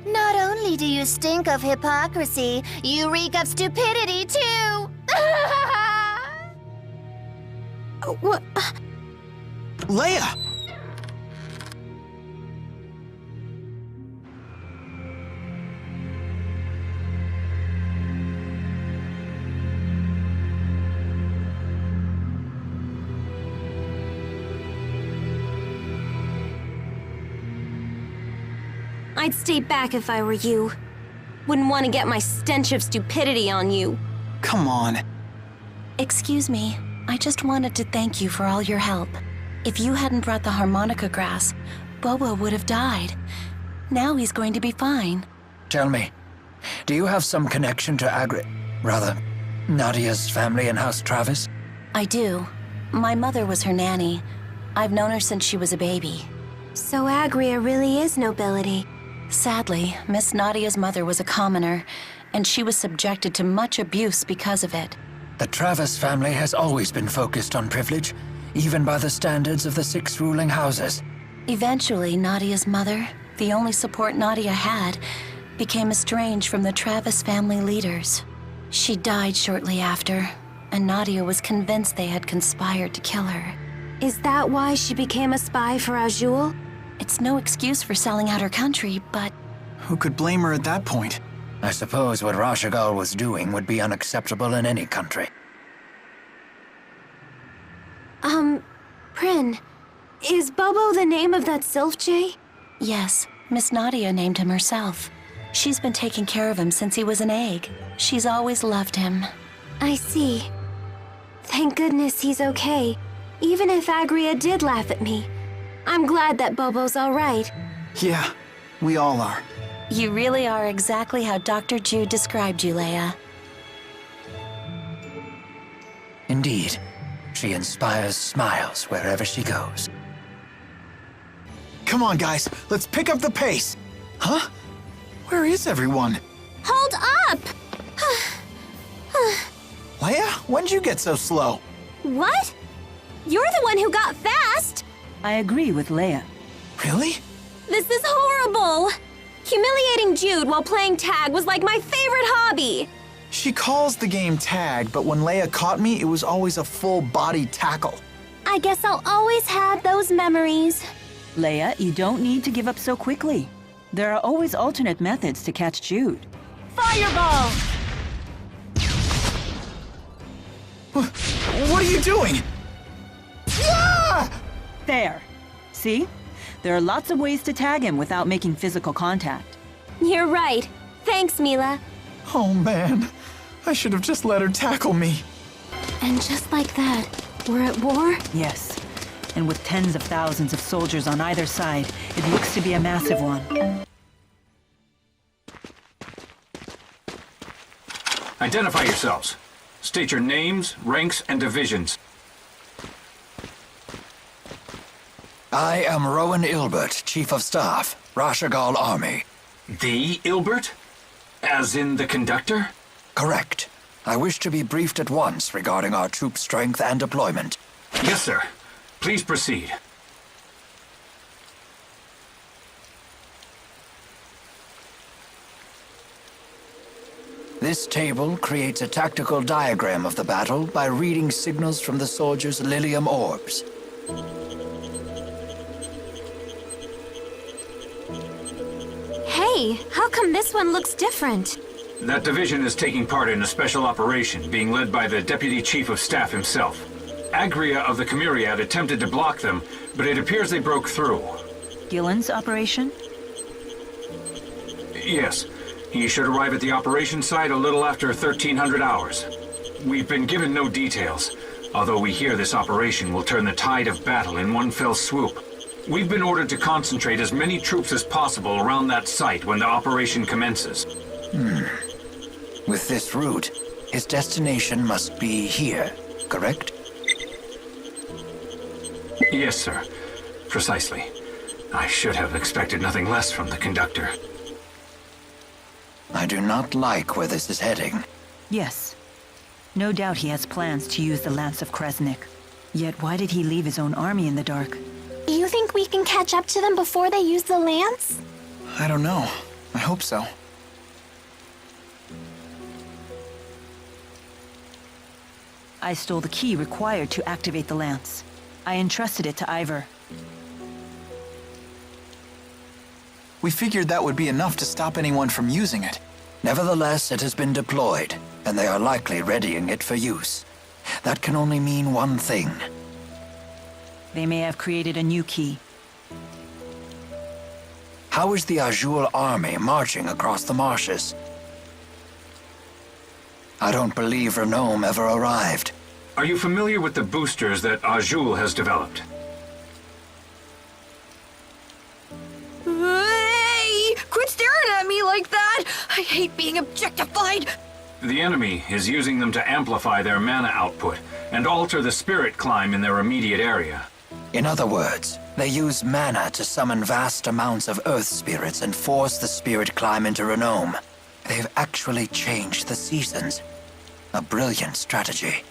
Not only do you stink of hypocrisy, you reek of stupidity, too! What? Leia! I'd stay back if I were you. Wouldn't want to get my stench of stupidity on you. Come on. Excuse me. I just wanted to thank you for all your help. If you hadn't brought the harmonica grass, Bobo would have died. Now he's going to be fine. Tell me, do you have some connection to Rather, Nadia's family in House Travis? I do. My mother was her nanny. I've known her since she was a baby. So Agria really is nobility. Sadly, Miss Nadia's mother was a commoner, and she was subjected to much abuse because of it. The Travis family has always been focused on privilege, even by the standards of the 6 ruling houses. Eventually, Nadia's mother, the only support Nadia had, became estranged from the Travis family leaders. She died shortly after, and Nadia was convinced they had conspired to kill her. Is that why she became a spy for Auj Oule? It's no excuse for selling out her country, but... Who could blame her at that point? I suppose what Rashugal was doing would be unacceptable in any country. Prin, is Bobo the name of that Sylph Jay? Yes, Miss Nadia named him herself. She's been taking care of him since he was an egg. She's always loved him. I see. Thank goodness he's okay, even if Agria did laugh at me. I'm glad that Bobo's all right. Yeah, we all are. You really are exactly how Dr. Jude described you, Leia. Indeed. She inspires smiles wherever she goes. Come on, guys. Let's pick up the pace. Huh? Where is everyone? Hold up! Leia, when'd you get so slow? What? You're the one who got fast! I agree with Leia. Really? This is horrible! Humiliating Jude while playing tag was like my favorite hobby! She calls the game tag, but when Leia caught me, it was always a full-body tackle. I guess I'll always have those memories. Leia, you don't need to give up so quickly. There are always alternate methods to catch Jude. Fireball! What are you doing? Ah! There. See? There are lots of ways to tag him without making physical contact. You're right. Thanks, Mila. Oh man, I should have just let her tackle me. And just like that, we're at war? Yes. And with tens of thousands of soldiers on either side, it looks to be a massive one. Identify yourselves. State your names, ranks, and divisions. I am Rowan Ilbert, Chief of Staff, Rashugal Army. The Ilbert? As in the conductor? Correct. I wish to be briefed at once regarding our troop strength and deployment. Yes, sir. Please proceed. This table creates a tactical diagram of the battle by reading signals from the soldiers' lilium orbs. Hey, how come this one looks different? That division is taking part in a special operation being led by the Deputy Chief of Staff himself. Agria of the Camuriad attempted to block them, but it appears they broke through. Gillen's operation? Yes. He should arrive at the operation site a little after 1300 hours. We've been given no details, although we hear this operation will turn the tide of battle in one fell swoop. We've been ordered to concentrate as many troops as possible around that site when the operation commences. With this route, his destination must be here, correct? Yes, sir. Precisely. I should have expected nothing less from the conductor. I do not like where this is heading. Yes. No doubt he has plans to use the Lance of Kresnik. Yet why did he leave his own army in the dark? You think we can catch up to them before they use the lance? I don't know. I hope so. I stole the key required to activate the lance. I entrusted it to Ivor. We figured that would be enough to stop anyone from using it. Nevertheless, it has been deployed, and they are likely readying it for use. That can only mean one thing. They may have created a new key. How is the Auj Oule army marching across the marshes? I don't believe Renome ever arrived. Are you familiar with the boosters that Auj Oule has developed? Hey! Quit staring at me like that! I hate being objectified! The enemy is using them to amplify their mana output and alter the spirit climb in their immediate area. In other words, they use mana to summon vast amounts of earth spirits and force the spirit climb into Renome. They've actually changed the seasons. A brilliant strategy.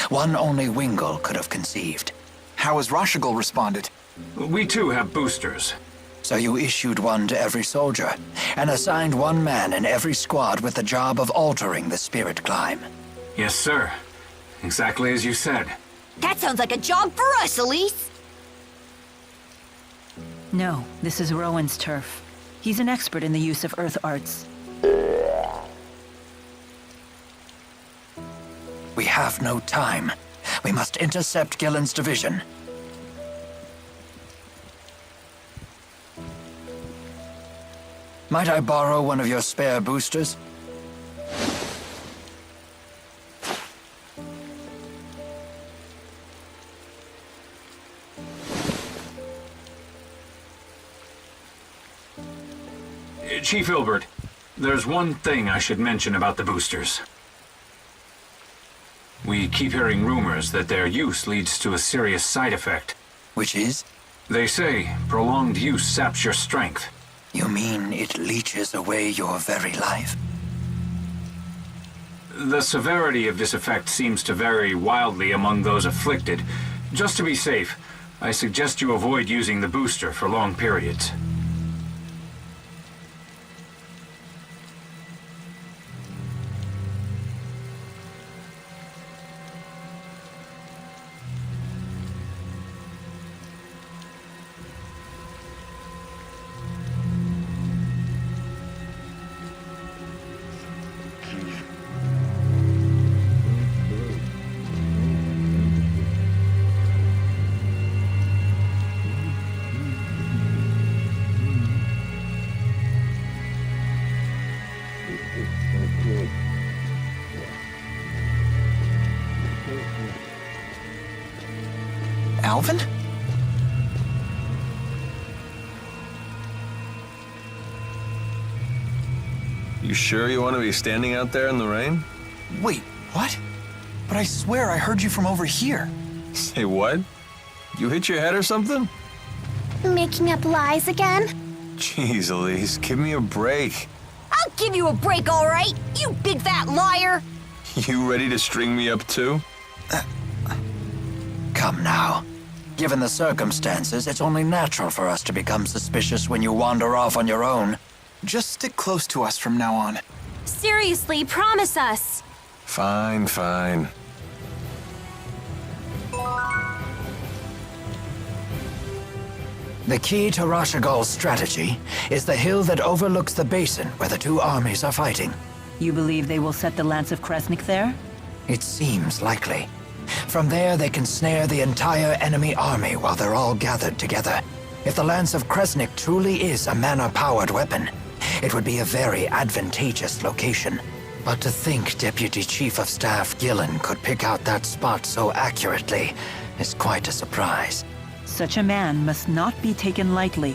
One only Wingle could have conceived. How has Rashugal responded? We too have boosters. So you issued one to every soldier, and assigned one man in every squad with the job of altering the spirit climb. Yes, sir. Exactly as you said. That sounds like a job for us, Elise. No, this is Rowan's turf. He's an expert in the use of earth arts. We have no time. We must intercept Gillen's division. Might I borrow one of your spare boosters? Chief Ilbert, there's one thing I should mention about the boosters. We keep hearing rumors that their use leads to a serious side effect. Which is? They say prolonged use saps your strength. You mean it leeches away your very life? The severity of this effect seems to vary wildly among those afflicted. Just to be safe, I suggest you avoid using the booster for long periods. Alvin? You sure you want to be standing out there in the rain? Wait, what? But I swear I heard you from over here. Say what? You hit your head or something? Making up lies again? Jeez, Elise, give me a break. I'll give you a break, all right? You big fat liar! You ready to string me up too? Come now. Given the circumstances, it's only natural for us to become suspicious when you wander off on your own. Just stick close to us from now on. Seriously, promise us. Fine, fine. The key to Rashugal's strategy is the hill that overlooks the basin where the two armies are fighting. You believe they will set the Lance of Kresnik there? It seems likely. From there, they can snare the entire enemy army while they're all gathered together. If the Lance of Kresnik truly is a mana-powered weapon, it would be a very advantageous location. But to think Deputy Chief of Staff Gillen could pick out that spot so accurately is quite a surprise. Such a man must not be taken lightly.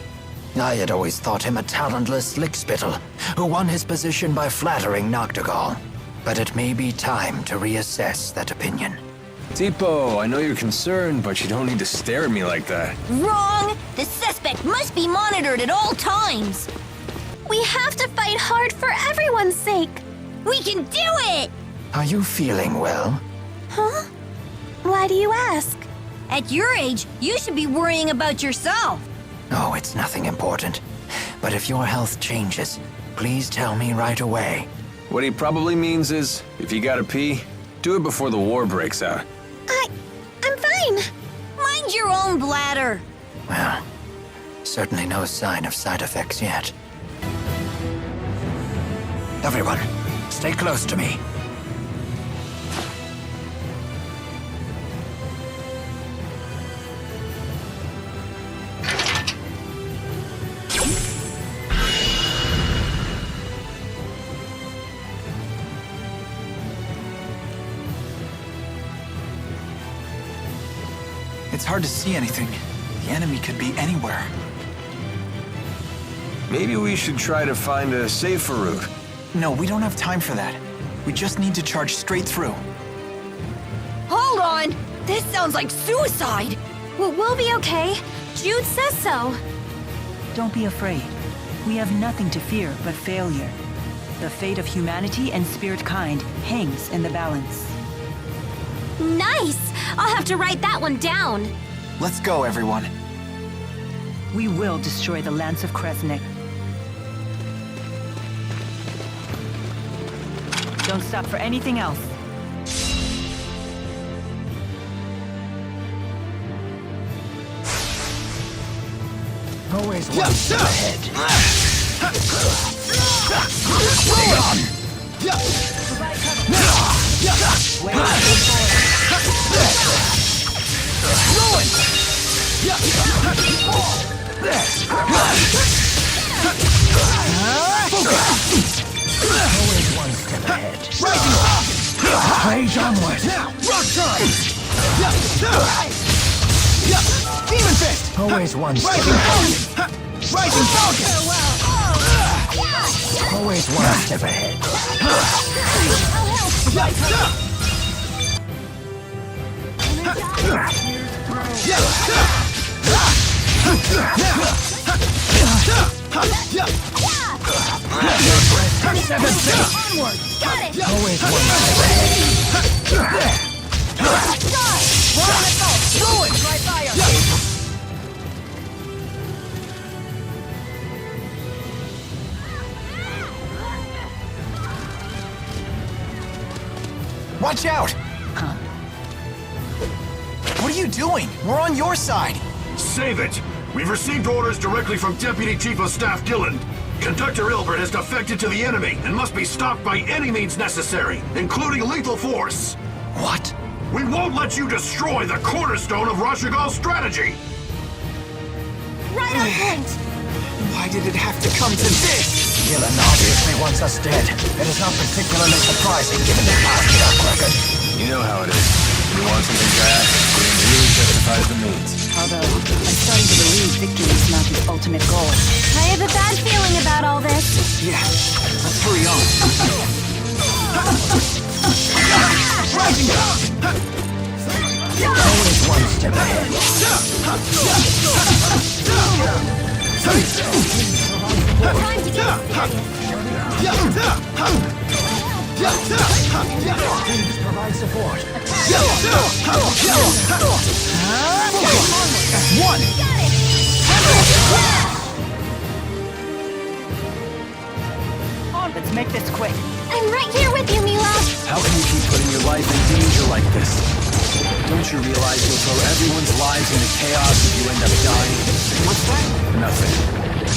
I had always thought him a talentless lickspittle who won his position by flattering Noctegal. But it may be time to reassess that opinion. Tipo, I know you're concerned, but you don't need to stare at me like that. Wrong! The suspect must be monitored at all times! We have to fight hard for everyone's sake. We can do it! Are you feeling well? Huh? Why do you ask? At your age, you should be worrying about yourself. Oh, it's nothing important. But if your health changes, please tell me right away. What he probably means is, if you gotta pee, do it before the war breaks out. I'm fine. Mind your own bladder. Well, certainly no sign of side effects yet. Everyone, stay close to me. It's hard to see anything. The enemy could be anywhere. Maybe we should try to find a safer route. No, we don't have time for that. We just need to charge straight through. Hold on! This sounds like suicide! We'll be okay. Jude says so. Don't be afraid. We have nothing to fear but failure. The fate of humanity and spirit kind hangs in the balance. Nice! I'll have to write that one down. Let's go, everyone. We will destroy the lands of Kresnik. Don't stop for anything else. Always one step ahead. Stay on! Always one step ahead. Rage onward! Rock time! Demon fist! Always one step ahead. Rising Falcon! Always one step ahead. Onward! Got it! Always one step ahead. Ruin! Dry fire! Watch out! Huh? What are you doing? We're on your side! Save it! We've received orders directly from Deputy Chief of Staff Gillen. Conductor Ilbert has defected to the enemy and must be stopped by any means necessary, including lethal force. What? We won't let you destroy the cornerstone of Rashugal's strategy! Right on point! Why did it have to come to this? Gillen obviously wants us dead. It is not particularly surprising given the past track record. You know how it is. When you want something bad, it really justifies the means. Although, I'm starting to believe victory is not the ultimate goal. I have a bad feeling about all this. Yeah, let's hurry on. Rising up! Always one step ahead. Time to get Provide support. One! On, let's make this quick. I'm right here with you, Mila. How can you keep putting your life in danger like this? Don't you realize you'll throw everyone's lives into chaos if you end up dying? What's that? Nothing.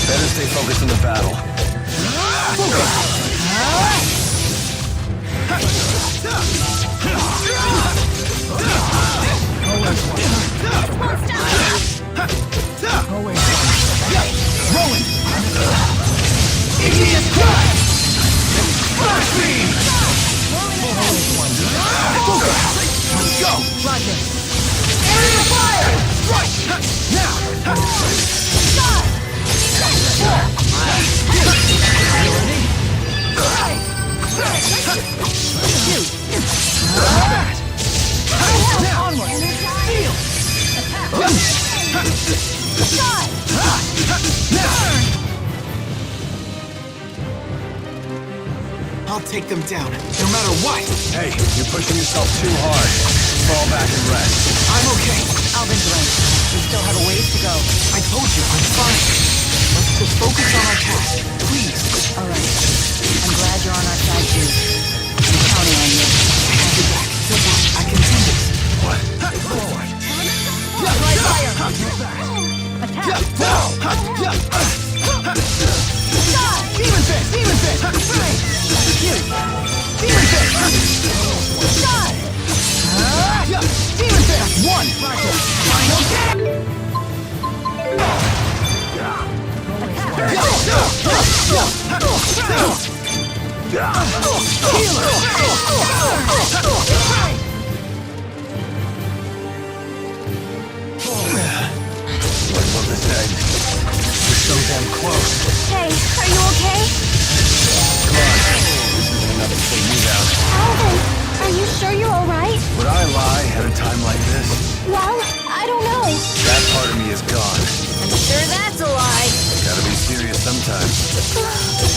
Better stay focused on the battle. Rolling! Igneous Crash! Flash Beam! Let's go! Roger. Area of fire! Right! Now! I'll take them down, no matter what! Hey, you're pushing yourself too hard. Fall back and rest. I'm okay. Alvin's right. We still have a ways to go. I told you, I'm fine. Let's just focus on our task, please. All right. I'm glad you're on our side, too. I'm counting on you. I have your back. I can do this. What? Forward. Dry fire! Attack! Demon fist! Demon fist! Demon fist! Demon fist! One! Final What will this end? We're so damn close. Hey, are you okay? Come on. This isn't another thing you down. time like this? Well, I don't know. That part of me is gone. I'm sure that's a lie. Gotta be serious sometimes.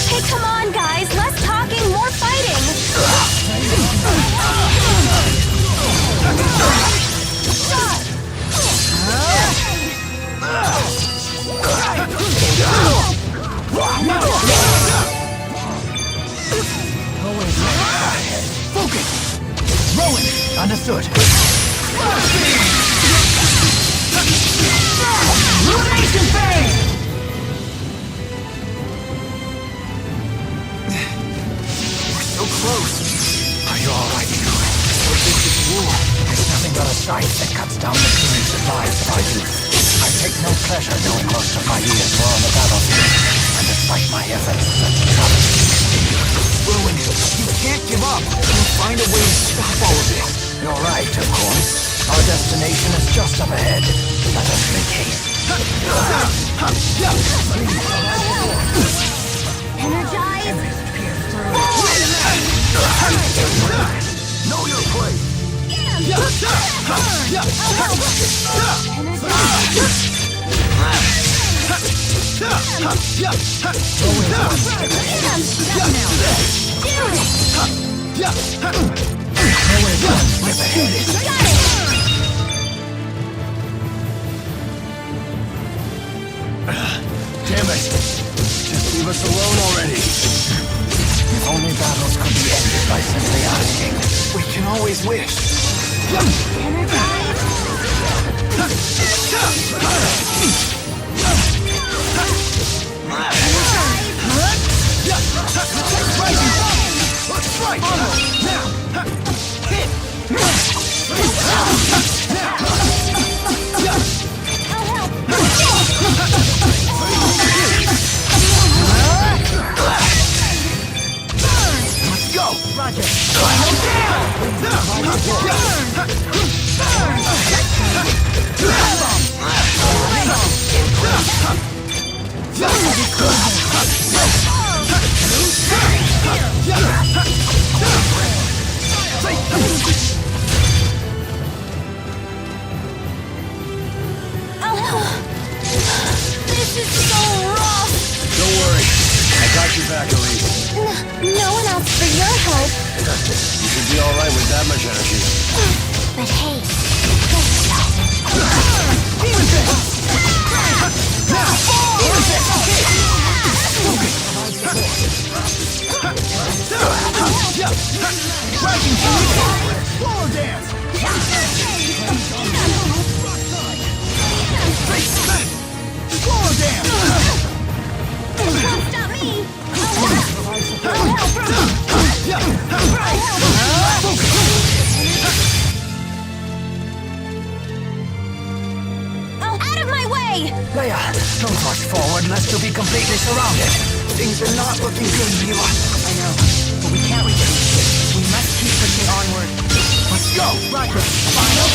Hey, come on, guys. Less talking, more fighting. Focus! Rowan! Understood. Illumination phase! We're so close. Are you alright, Q? Or this is war? There's nothing but a sight that cuts down the clearing supplies of our youth. I take no pleasure knowing most of my years were on the battlefield, and despite my efforts, such trouble. Rowan, you can't give up. You'll find a way to stop all of this. You're right, of course. Our destination is just up ahead. Let us make haste. Energize! Know your place. Damn it! Just leave us alone already. If only battles could be ended by simply asking. We can always wish. Let's strike! Now! Hit! Let's go! Roger! This is so rough. Don't worry. I got your back, Elise. No one else for your help. You should be alright with that much energy. But hey, Floor dance! Floor dance! don't stop me. Out of my way! Leia, don't rush forward lest you'll be completely surrounded. Things are not looking good, Mila. I know, but we can't retreat. We must keep pushing onward. Let's go! Roger. Final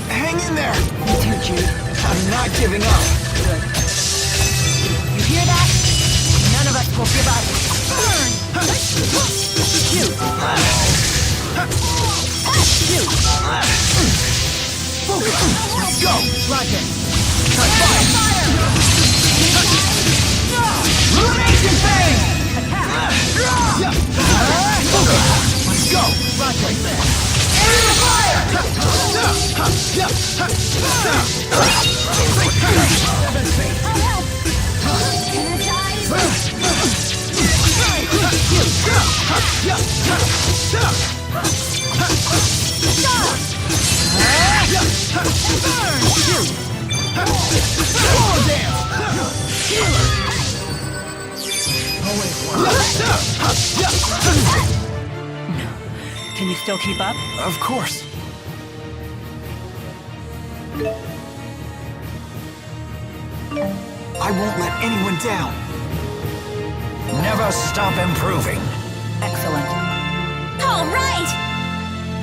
Hang in there! You too, Jude. I'm not giving up. Good. You hear that? None of us will give up. Burn! Shoot! Shoot! Focus! Let's go! Roger. Touch fire! Illumination phase! Let's go! Roger. Enemy fire! Can you still keep up? Of course. I won't let anyone down. Never stop improving. Excellent. All right!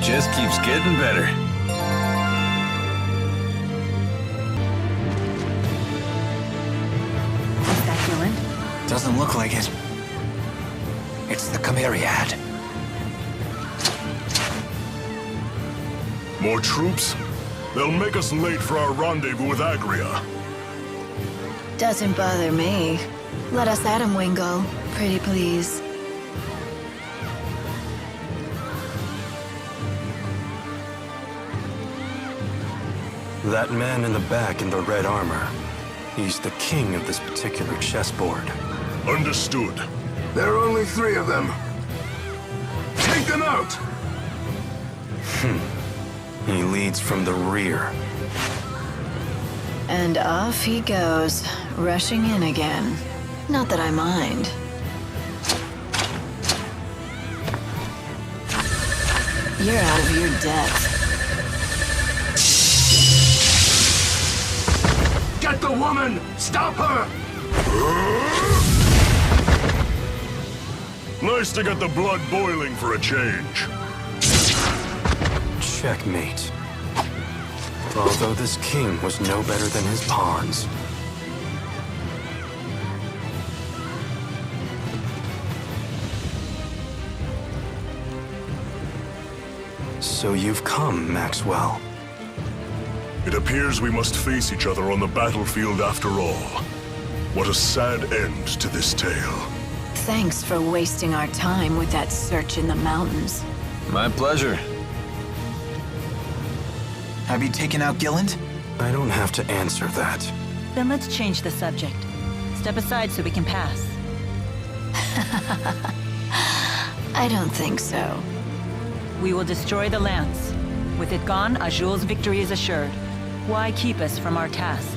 Just keeps getting better. Is that Gillen? Doesn't look like it. It's the Chimeriad. More troops? They'll make us late for our rendezvous with Agria. Doesn't bother me. Let us at him, Wingo. Pretty please. That man in the back in the red armor. He's the king of this particular chessboard. Understood. There are only 3 of them. Take them out! He leads from the rear. And off he goes, rushing in again. Not that I mind. You're out of your depth. Get the woman! Stop her! Nice to get the blood boiling for a change. Checkmate. Although this king was no better than his pawns. So you've come, Maxwell. It appears we must face each other on the battlefield after all. What a sad end to this tale. Thanks for wasting our time with that search in the mountains. My pleasure. Have you taken out Gilland? I don't have to answer that. Then let's change the subject. Step aside so we can pass. I don't think so. We will destroy the lance. With it gone, Ajul's victory is assured. Why keep us from our task?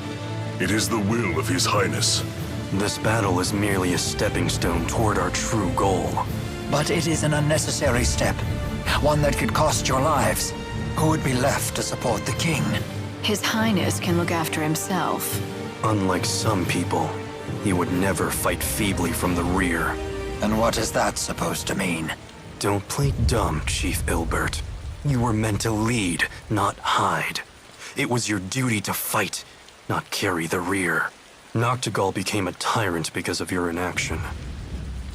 It is the will of His Highness. This battle is merely a stepping stone toward our true goal. But it is an unnecessary step. One that could cost your lives. Who would be left to support the king? His Highness can look after himself. Unlike some people, he would never fight feebly from the rear. And what is that supposed to mean? Don't play dumb, Chief Ilbert. You were meant to lead, not hide. It was your duty to fight, not carry the rear. Noctigal became a tyrant because of your inaction.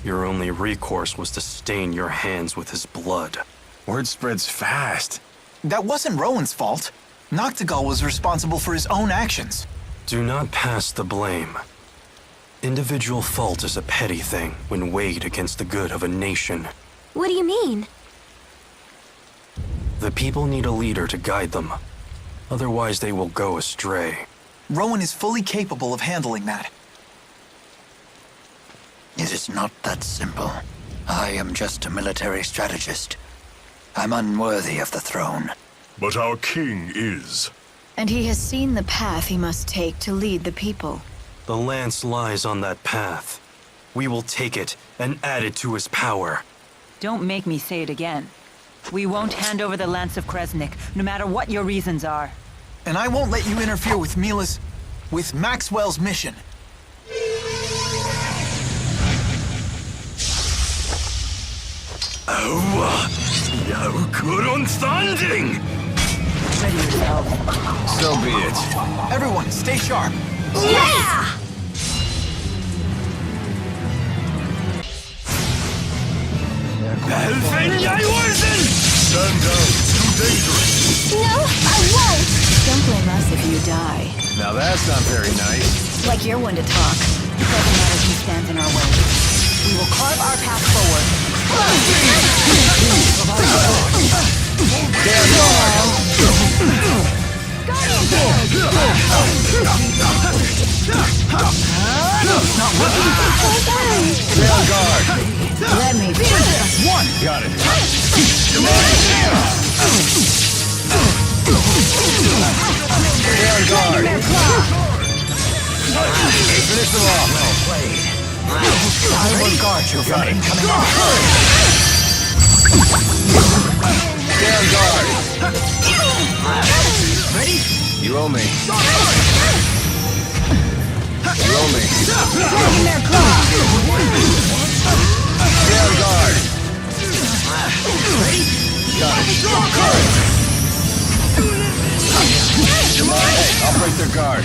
Your only recourse was to stain your hands with his blood. Word spreads fast. That wasn't Rowan's fault. Noctigal was responsible for his own actions. Do not pass the blame. Individual fault is a petty thing when weighed against the good of a nation. What do you mean? The people need a leader to guide them. Otherwise, they will go astray. Rowan is fully capable of handling that. It is not that simple. I am just a military strategist. I'm unworthy of the throne. But our king is. And he has seen the path he must take to lead the people. The lance lies on that path. We will take it and add it to his power. Don't make me say it again. We won't hand over the Lance of Kresnik, no matter what your reasons are. And I won't let you interfere with with Maxwell's mission. Confronting! Ready yourself. So be it. Everyone, stay sharp. Yeah! Alvin, stand down. Too dangerous. No, I won't! Don't blame us if you die. Now that's not very nice. Like you're one to talk. Doesn't matter who stands in our way. We will carve our path forward. Real guard. Let me finish. One. Got it. Real guard. Finish them off. Well played. I will guard you from incoming Stand guard. Ready? You owe me. You owe me. Dragging their claw. Stay on guard. Got it. Hey, I'll break their guard.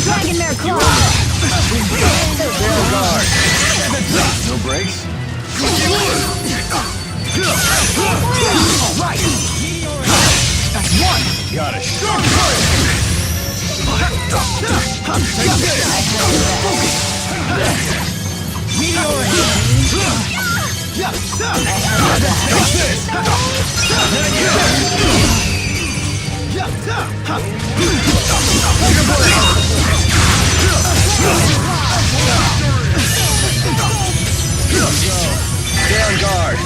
Dragging their claw. Stay on guard. No breaks? Alright. That's one. Got it. Stay on guard.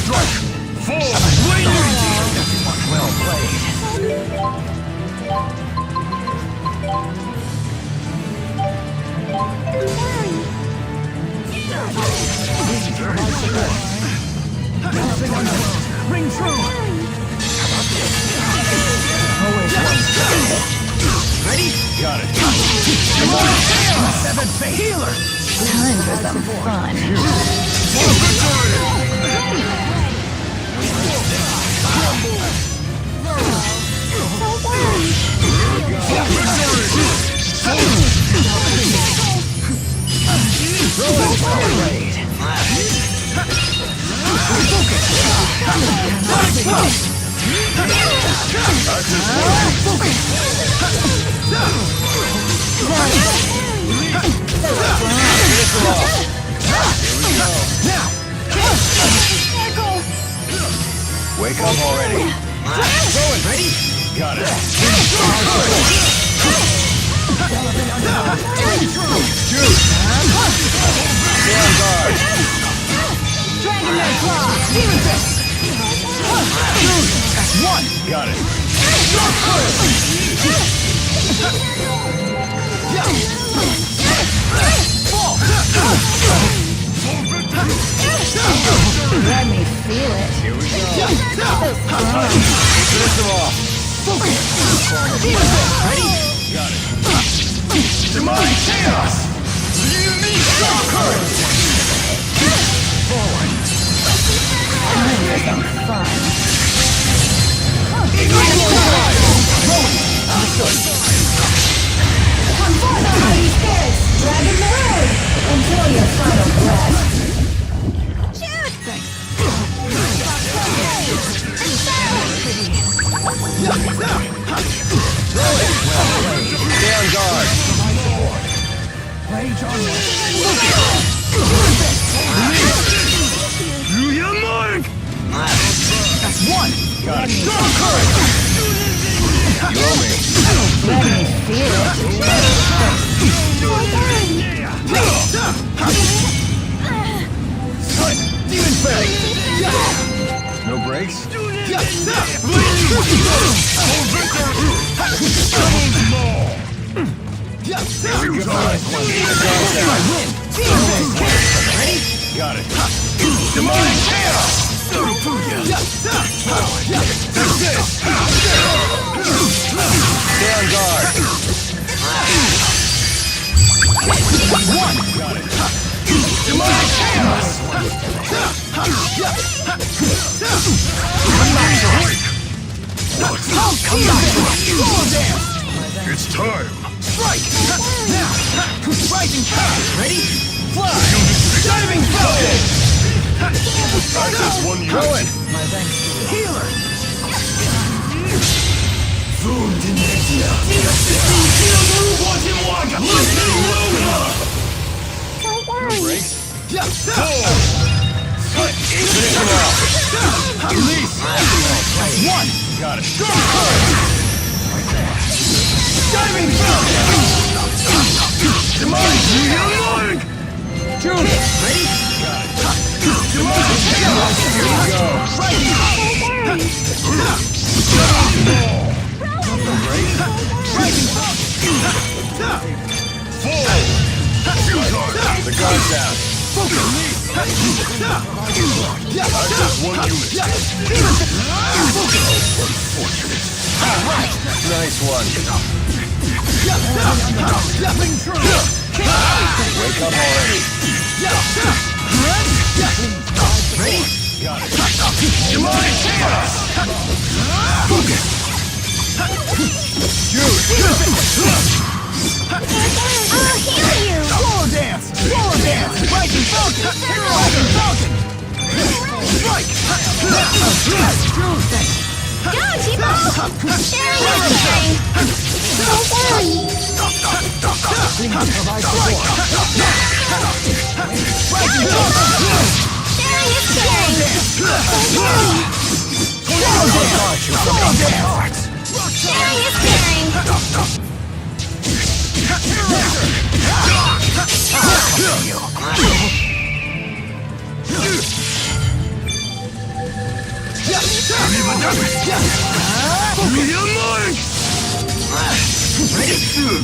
Strike! Full! Well played. Ring true! Always one. Ready? Got it. Seventh phase. Healer! Time for some fun. Wake up already. Going, ready? Got it. Shoot! Stay on guard. Dragon their claw. That's one. Got it. Let me feel it. Here we go. Finish them off. Ready? Got it. Demonic chaos! Forward. Time for some fun. Come forth, almighty spirits! Dragon the road! Until your final breath. Shoot! Thanks. Stay on guard. Rage onward. That's one. Got it. You owe me. Let me feel it. Demon Fang. No breaks? Here we go. Ready? Got it. Demonic chaos! That's it. Stay on guard. One. Got it. Demonic chaos! Come back to us! Come back to us! It's time. Strike! Now! Rising power! Ready? Fly! Diving Falcon! Practice one unit. Going. My thanks to you. Healer! Don't worry! Breaks? Finish him off! Release! That's one! Got it. Diving Falcon! Demonic! Shoot it! Ready? Got it. The guard's down. Just one unit. Nice one. Wake up already. Ready? Got it. I'll heal you! Swallow dance! Swallow dance! Rising Falcon! Rising Falcon! Strike! Go, Tipo! Sharing is caring! Don't worry! Rising Falcon! Sharing is caring! Don't worry! Sharing is caring!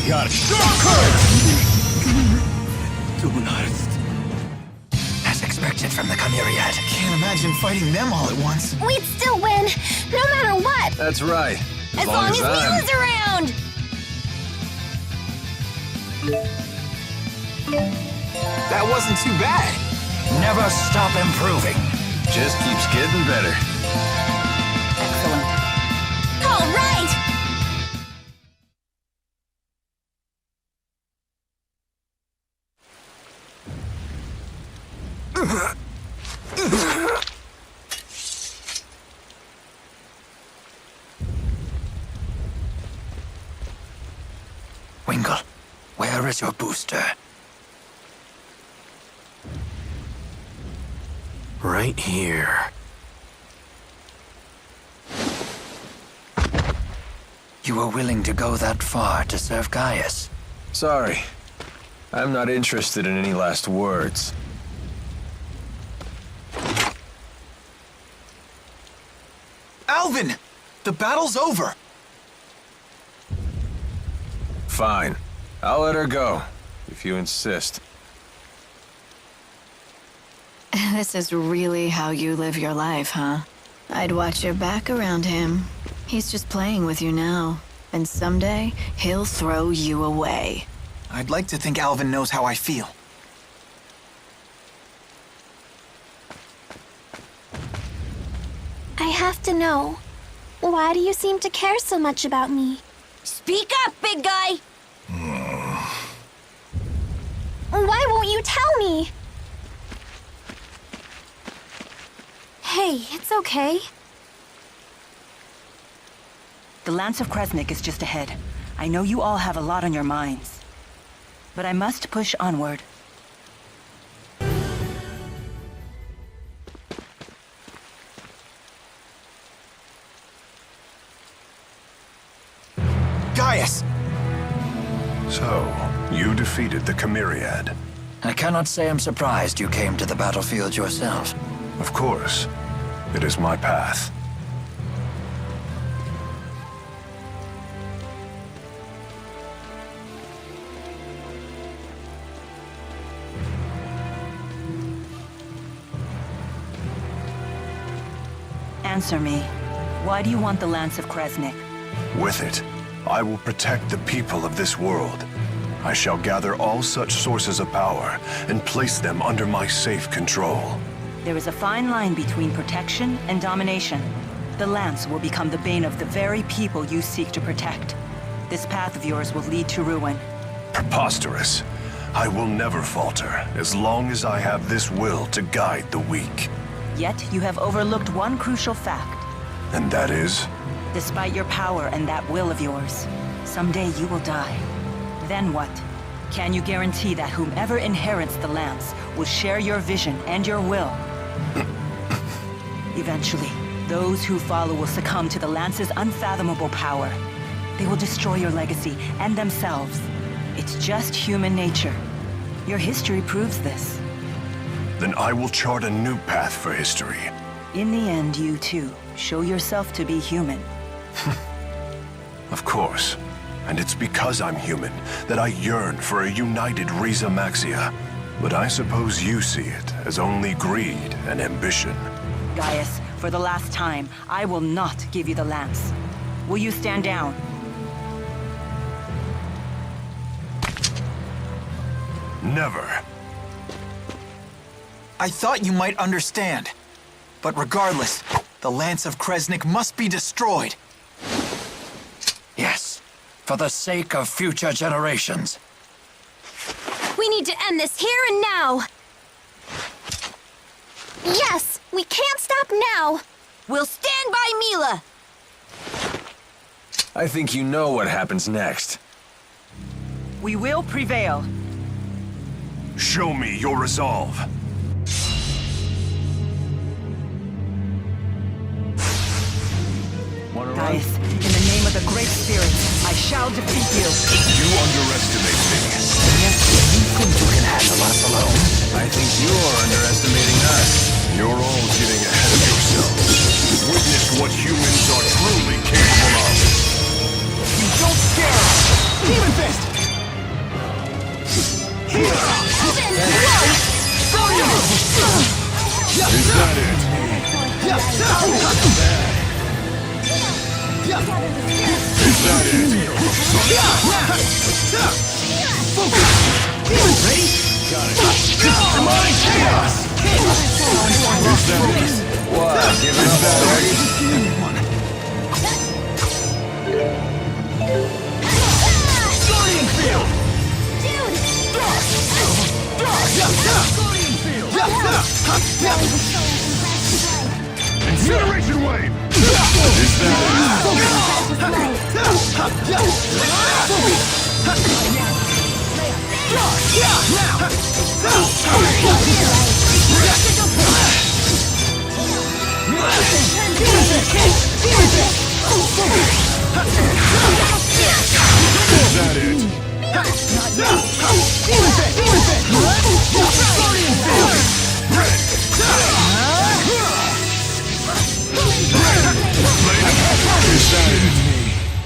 Got it. As expected from the Chimeriad. Can't imagine fighting them all at once. We'd still win, no matter what! That's right. As long as Mila's around! That wasn't too bad. Never stop improving. Just keeps getting better. Excellent. All right! Winkle, where is your booster? Right here. You were willing to go that far to serve Gaius? Sorry. I'm not interested in any last words. Alvin! The battle's over! Fine. I'll let her go, if you insist. This is really how you live your life, huh? I'd watch your back around him. He's just playing with you now. And someday, he'll throw you away. I'd like to think Alvin knows how I feel. I have to know. Why do you seem to care so much about me? Speak up, big guy! Why won't you tell me? Hey, it's okay. The Lance of Kresnik is just ahead. I know you all have a lot on your minds. But I must push onward. Gaius! So, you defeated the Chimeriad. I cannot say I'm surprised you came to the battlefield yourself. Of course. It is my path. Answer me. Why do you want the Lance of Kresnik? With it, I will protect the people of this world. I shall gather all such sources of power and place them under my safe control. There is a fine line between protection and domination. The Lance will become the bane of the very people you seek to protect. This path of yours will lead to ruin. Preposterous. I will never falter as long as I have this will to guide the weak. Yet you have overlooked one crucial fact. And that is? Despite your power and that will of yours, someday you will die. Then what? Can you guarantee that whomever inherits the Lance will share your vision and your will? Eventually, those who follow will succumb to the Lance's unfathomable power. They will destroy your legacy and themselves. It's just human nature. Your history proves this. then I will chart a new path for history. In the end, you too, show yourself to be human. Of course. And it's because I'm human that I yearn for a united Rieze Maxia. But I suppose you see it as only greed and ambition. Gaius, for the last time, I will not give you the lance. Will you stand down? Never. I thought you might understand. But regardless, the Lance of Kresnik must be destroyed. Yes, for the sake of future generations. We need to end this here and now! Yes! We can't stop now! We'll stand by Mila! I think you know what happens next. We will prevail. Show me your resolve. Gaius, in the name of the Great Spirit, I shall defeat you. You underestimate me. Yes, you think you can handle us alone? I think you're underestimating us. You're all getting ahead of yourselves. Witness what humans are truly capable of. You don't scare us! Demon Fist! Is that it? Is that it? Ready? Got it. Demonic chaos! Is that it? What? Give us that already? Guardian Field! Incineration Wave! Is that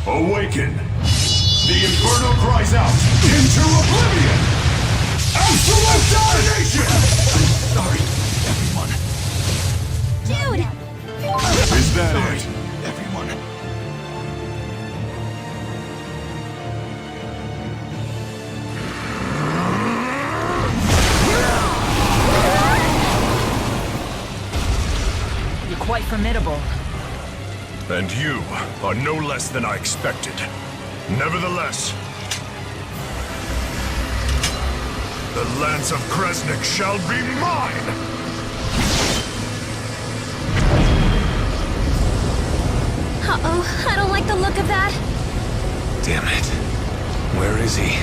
Awaken! The Inferno cries out into oblivion! Absolute domination! Sorry, everyone. Dude! Is that it? Everyone. You're quite formidable. And you are no less than I expected. Nevertheless, the Lance of Kresnik shall be mine! Uh-oh, I don't like the look of that. Damn it. Where is he?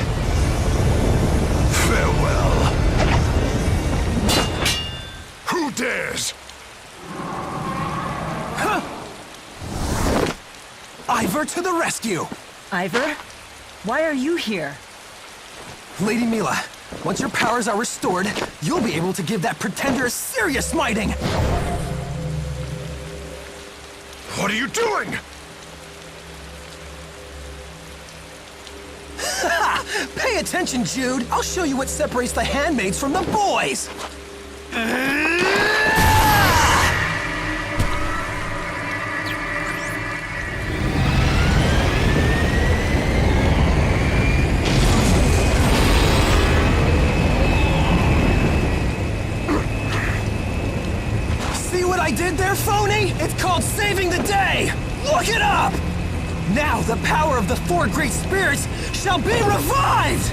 Farewell. Who dares? Ivor to the rescue! Ivor? Why are you here? Lady Mila, once your powers are restored, you'll be able to give that pretender a serious smiting! What are you doing? Pay attention, Jude! I'll show you what separates the handmaids from the boys! See what I did there, phony? It's called saving the day! Look it up! Now the power of the four great spirits shall be revived!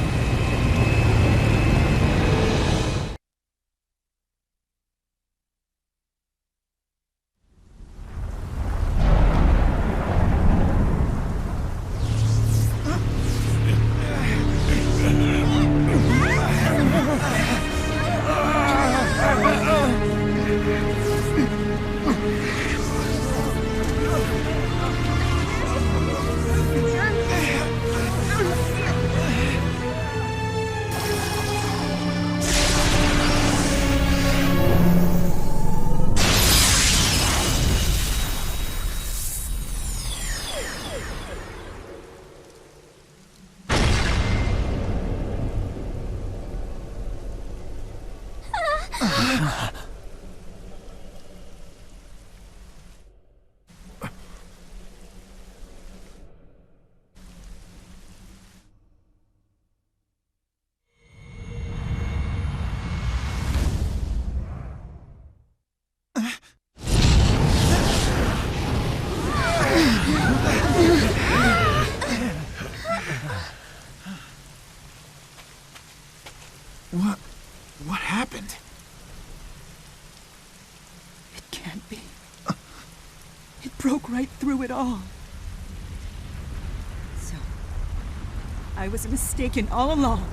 What happened? It can't be. It broke right through it all. So, I was mistaken all along.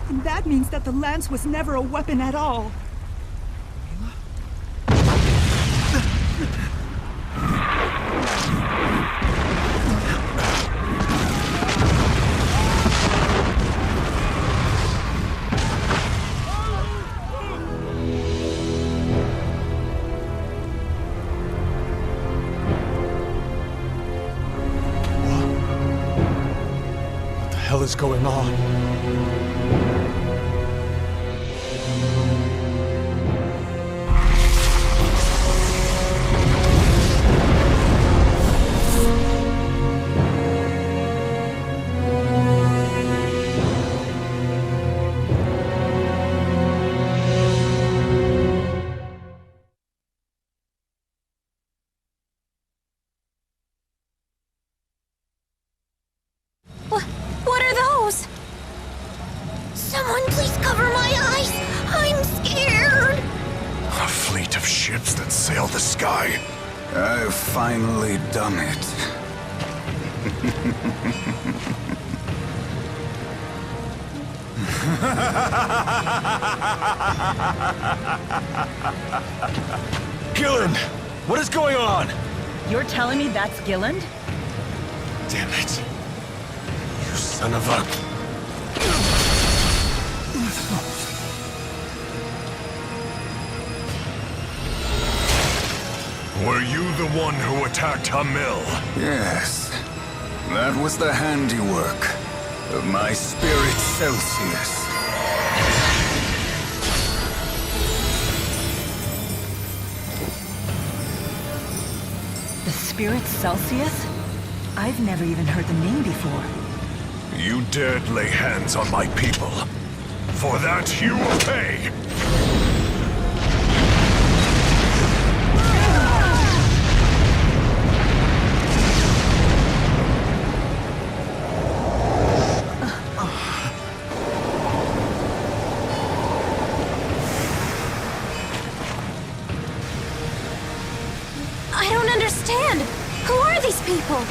And that means that the lance was never a weapon at all. What the hell is going on? What are those? Someone please cover my eyes. I'm scared. A fleet of ships that sail the sky. I've finally done it. Gilland! What is going on? You're telling me that's Gilland? Damn it. You son of a... Were you the one who attacked Hamil? Yes. That was the handiwork of my spirit Celsius. The spirit Celsius? I've never even heard the name before. You dared lay hands on my people. For that, you will pay! I don't understand. Who are these people?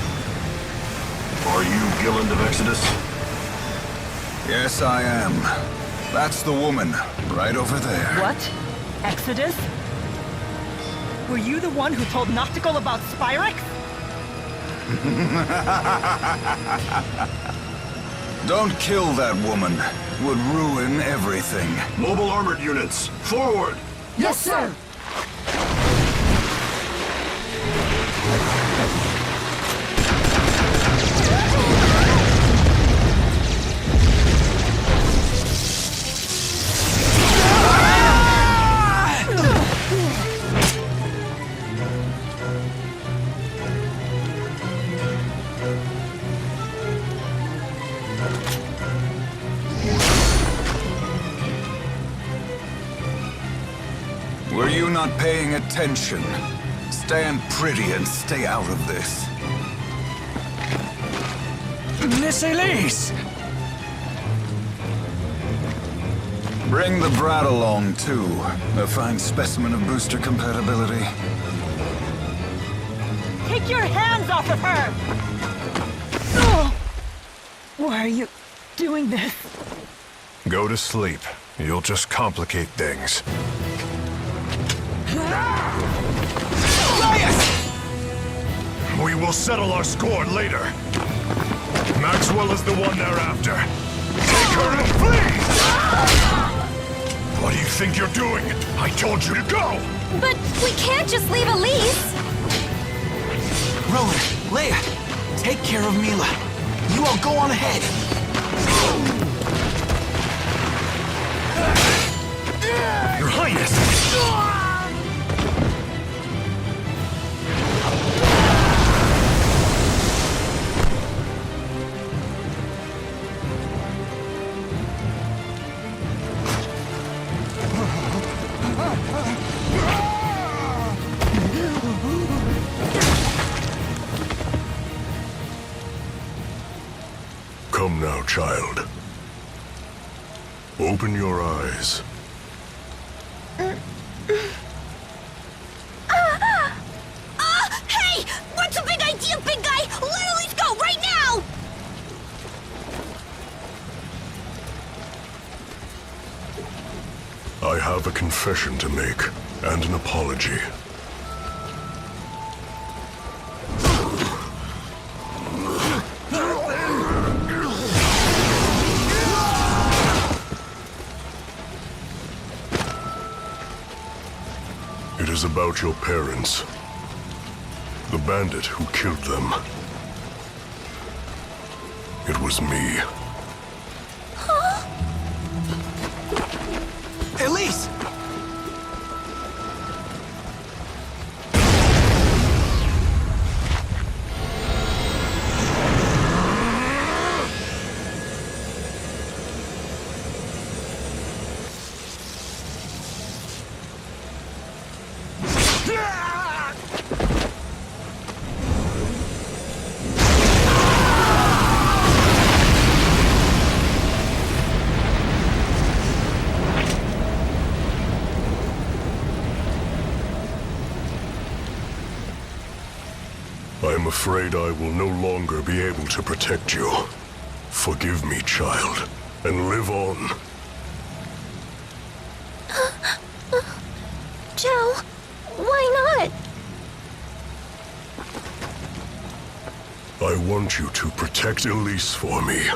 Are you Gilland of Exodus? Yes, I am. That's the woman, right over there. What? Exodus? Were you the one who told Noctical about Spyrix? Don't kill that woman. Would ruin everything. Mobile armored units, forward! Yes, sir! Were you not paying attention? Stand pretty and stay out of this. Miss Elise! Bring the brat along, too. A fine specimen of booster compatibility. Take your hands off of her! Why are you doing this? Go to sleep. You'll just complicate things. We will settle our score later. Maxwell is the one they're after. Take her and flee! What do you think you're doing? I told you to go! But we can't just leave Elise. Rowan, Leia, take care of Mila. You all go on ahead. Come now, child. Open your eyes. Hey! What's the big idea, big guy? Let's go right now! I have a confession to make, and an apology. It is about your parents. The bandit who killed them. It was me. Elise! I'm afraid I will no longer be able to protect you. Forgive me, child, and live on. Joe, why not? I want you to protect Elise for me.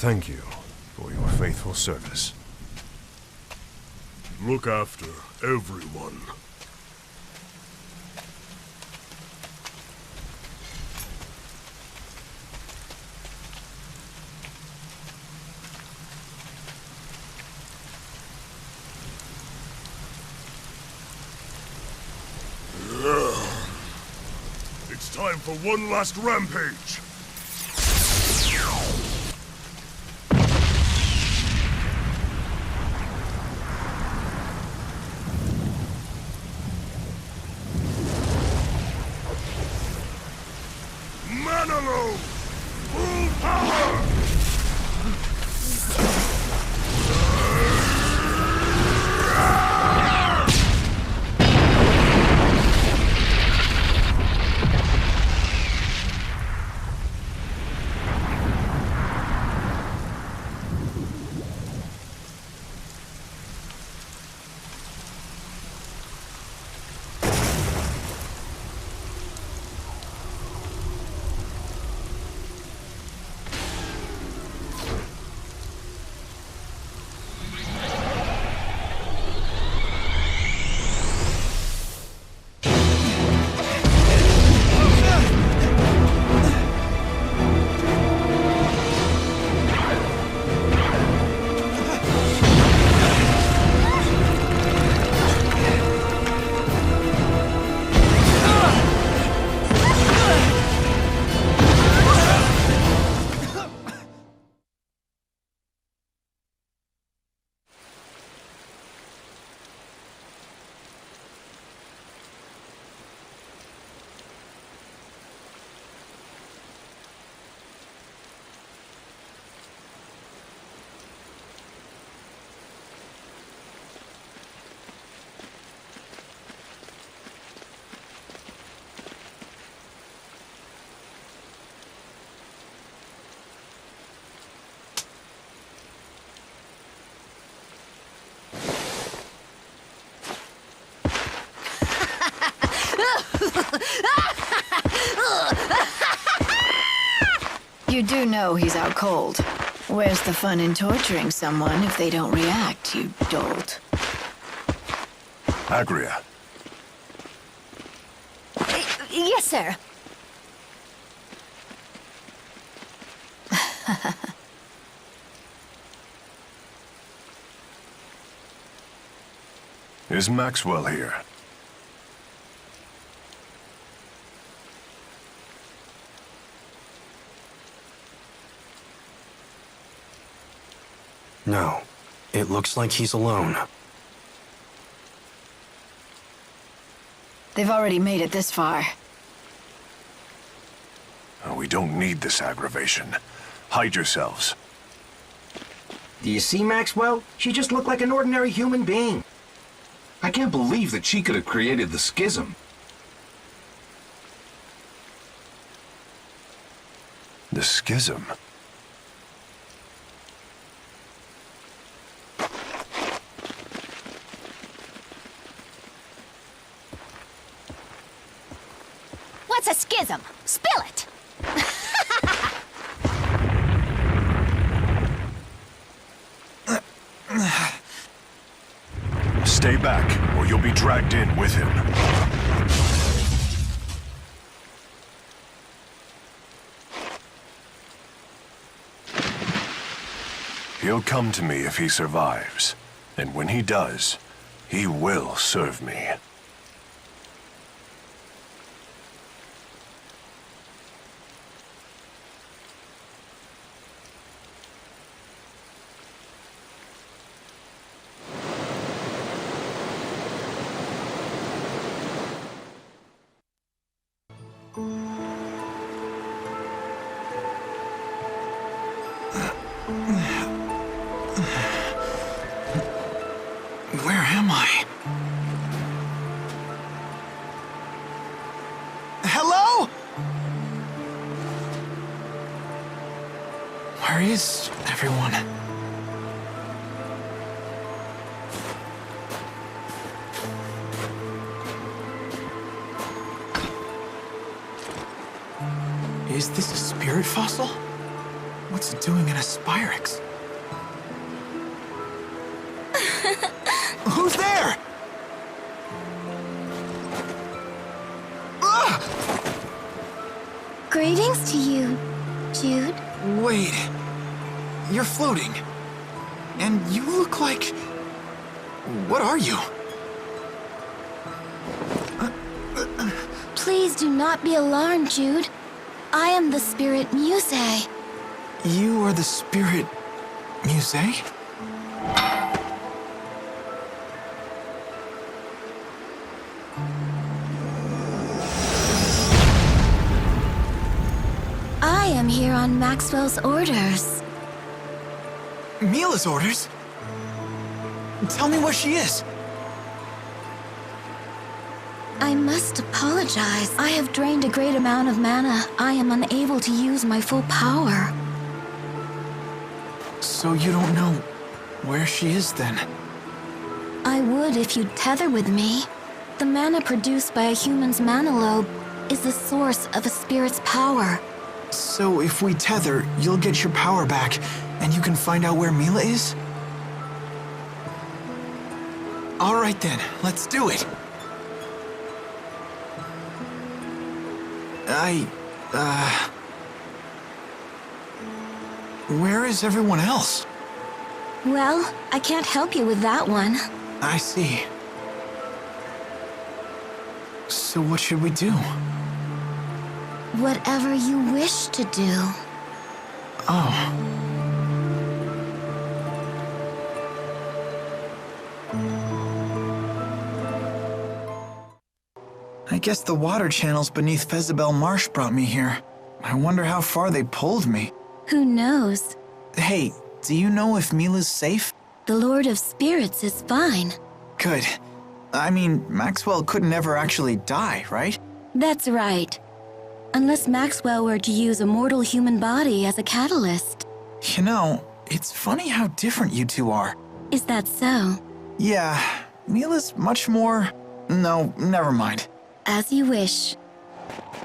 Thank you for your faithful service. Look after everyone. It's time for one last rampage. You do know he's out cold. Where's the fun in torturing someone if they don't react, you dolt? Agria. Yes, sir. Is Maxwell here? No. It looks like he's alone. They've already made it this far. Oh, we don't need this aggravation. Hide yourselves. Do you see, Maxwell? She just looked like an ordinary human being. I can't believe that she could have created the schism. The schism? What's a schism? Spill it! Stay back, or you'll be dragged in with him. He'll come to me if he survives. And when he does, he will serve me. Where am I? Hello? Where is everyone? Is this a spirit fossil? What's it doing in a spyrix? Who's there? Greetings to you, Jude. Wait. You're floating. And you look like... What are you? Please do not be alarmed, Jude. I am the spirit Muse. You are the spirit... Muse? I am here on Maxwell's orders. Mila's orders? Tell me where she is. I must apologize. I have drained a great amount of mana. I am unable to use my full power. So you don't know where she is then? I would if you'd tether with me. The mana produced by a human's mana lobe is the source of a spirit's power. So if we tether, you'll get your power back, and you can find out where Mila is? All right then, let's do it. Where is everyone else? Well, I can't help you with that one. I see. So what should we do? Whatever you wish to do. Oh. I guess the water channels beneath Fezabel Marsh brought me here. I wonder how far they pulled me. Who knows? Hey, do you know if Mila's safe? The Lord of Spirits is fine. Good. I mean, Maxwell couldn't ever actually die, right? That's right. Unless Maxwell were to use a mortal human body as a catalyst. You know, it's funny how different you two are. Is that so? Yeah, Mila's much more... No, never mind. As you wish.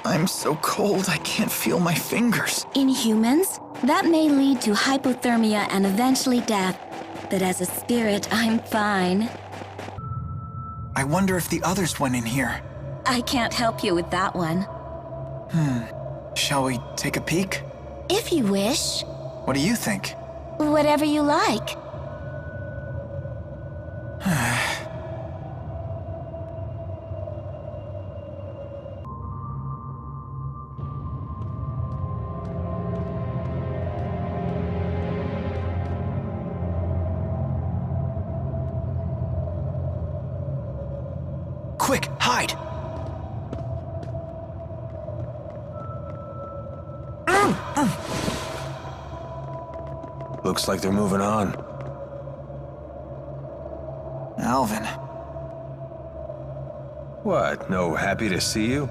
I'm so cold I can't feel my fingers. In humans, that may lead to hypothermia and eventually death. But as a spirit, I'm fine. I wonder if the others went in here. I can't help you with that one. Shall we take a peek? If you wish. What do you think? Whatever you like. Quick, hide! Looks like they're moving on. Alvin. What, no happy to see you?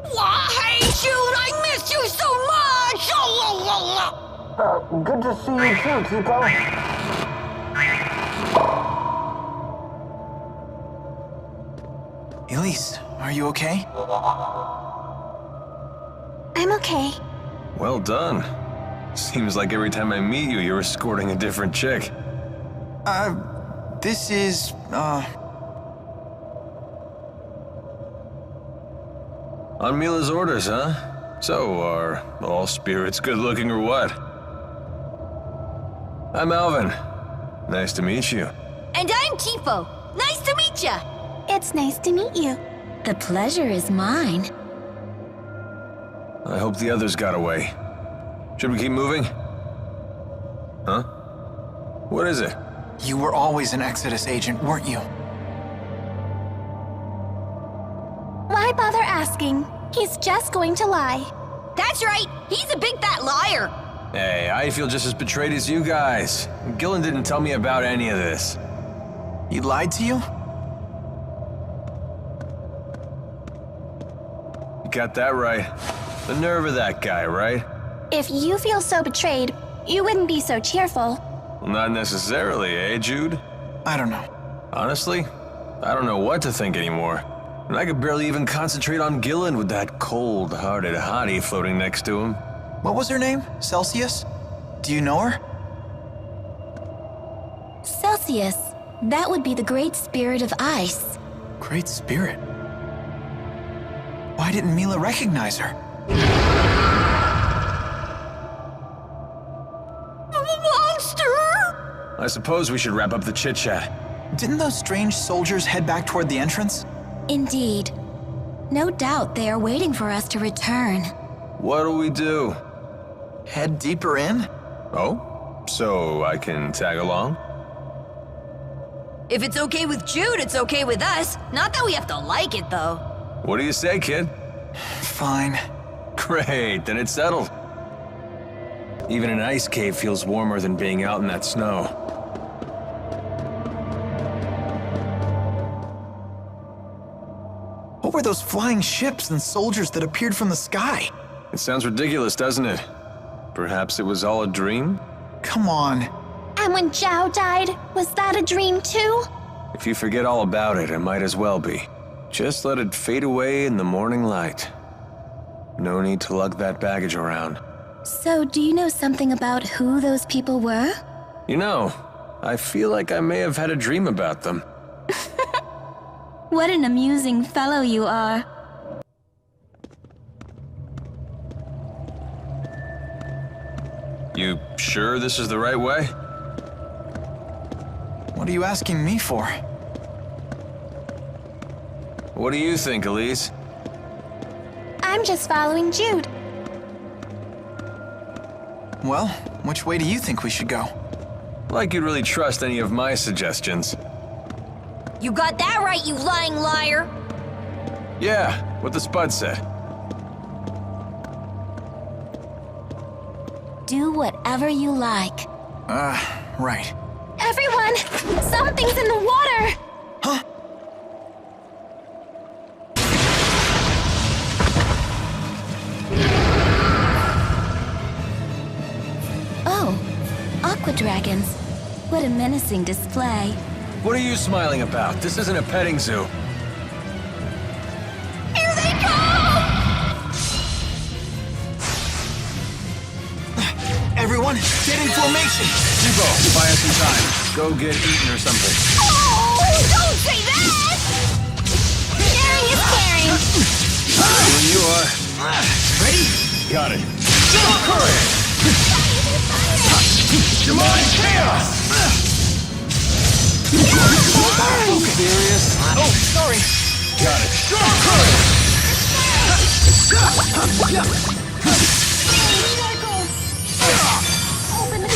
Hey, Jude, I miss you so much! Good to see you too, Tipo. Elise, are you okay? I'm okay. Well done. Seems like every time I meet you, you're escorting a different chick. This is, On Mila's orders, huh? So, are all spirits good looking or what? I'm Alvin. Nice to meet you. And I'm Tipo. Nice to meet ya! It's nice to meet you. The pleasure is mine. I hope the others got away. Should we keep moving? Huh? What is it? You were always an Exodus agent, weren't you? Why bother asking? He's just going to lie. That's right! He's a big fat liar! Hey, I feel just as betrayed as you guys. Gillen didn't tell me about any of this. He lied to you? You got that right. The nerve of that guy, right? If you feel so betrayed, you wouldn't be so cheerful. Well, not necessarily, eh, Jude? I don't know. Honestly, I don't know what to think anymore. And I could barely even concentrate on Gillen with that cold-hearted hottie floating next to him. What was her name? Celsius? Do you know her? Celsius. That would be the Great Spirit of Ice. Great Spirit? Why didn't Mila recognize her? Monster! I suppose we should wrap up the chit-chat. Didn't those strange soldiers head back toward the entrance? Indeed. No doubt they are waiting for us to return. What do we do? Head deeper in? Oh? So I can tag along? If it's okay with Jude, it's okay with us. Not that we have to like it, though. What do you say, kid? Fine. Great, then it's settled. Even an ice cave feels warmer than being out in that snow. What were those flying ships and soldiers that appeared from the sky? It sounds ridiculous, doesn't it? Perhaps it was all a dream? Come on. And when Zhao died, was that a dream too? If you forget all about it, it might as well be. Just let it fade away in the morning light. No need to lug that baggage around. So, do you know something about who those people were? You know, I feel like I may have had a dream about them. What an amusing fellow you are. You sure this is the right way? What are you asking me for? What do you think, Elise? I'm just following Jude. Well, which way do you think we should go? Like you'd really trust any of my suggestions. You got that right, you lying liar! Yeah, what the Spud said. Do whatever you like. Right. Everyone! Something's in the water! Huh? Oh, aqua dragons. What a menacing display. What are you smiling about? This isn't a petting zoo. Everyone, get in formation! Depot, buy us some time. Go get eaten or something. Oh, don't say that! Caring is caring. When you are. Ready? Got it. Demonic chaos! Are you serious? Oh, sorry. Got it. Open the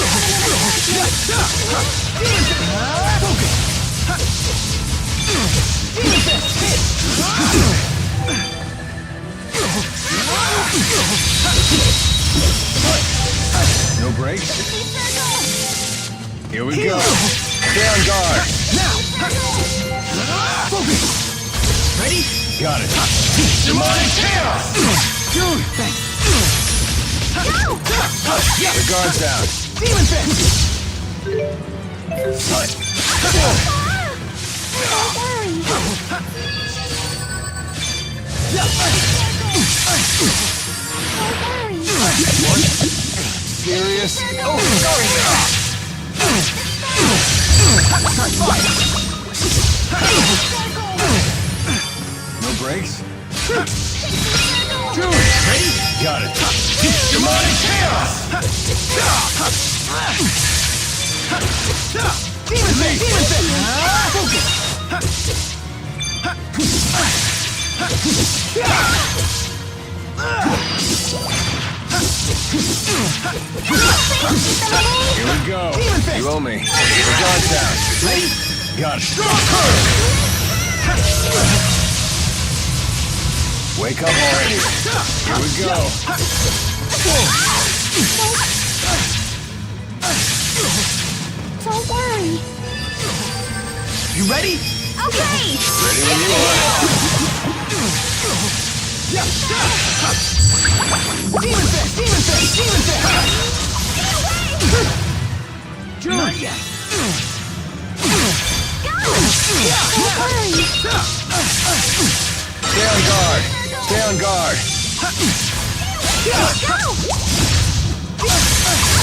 No breaks. Here we go. Stay on guard. Now! Focus! Ready? Got it. Demonic chaos! Dude, thanks. The guard's down. Demon fist! Serious? Oh, sorry. No breaks? Ready? Got it. Demonic chaos! Demon fist! Focus! Here we go. You owe me. The guard's down. Ready? Got it. Wake up already. Here we go. Don't worry. You ready? Okay. Ready when you are. Demon fist! Demon fist! Demon fist! Not yet. Don't worry. Stay on guard. Stay on guard.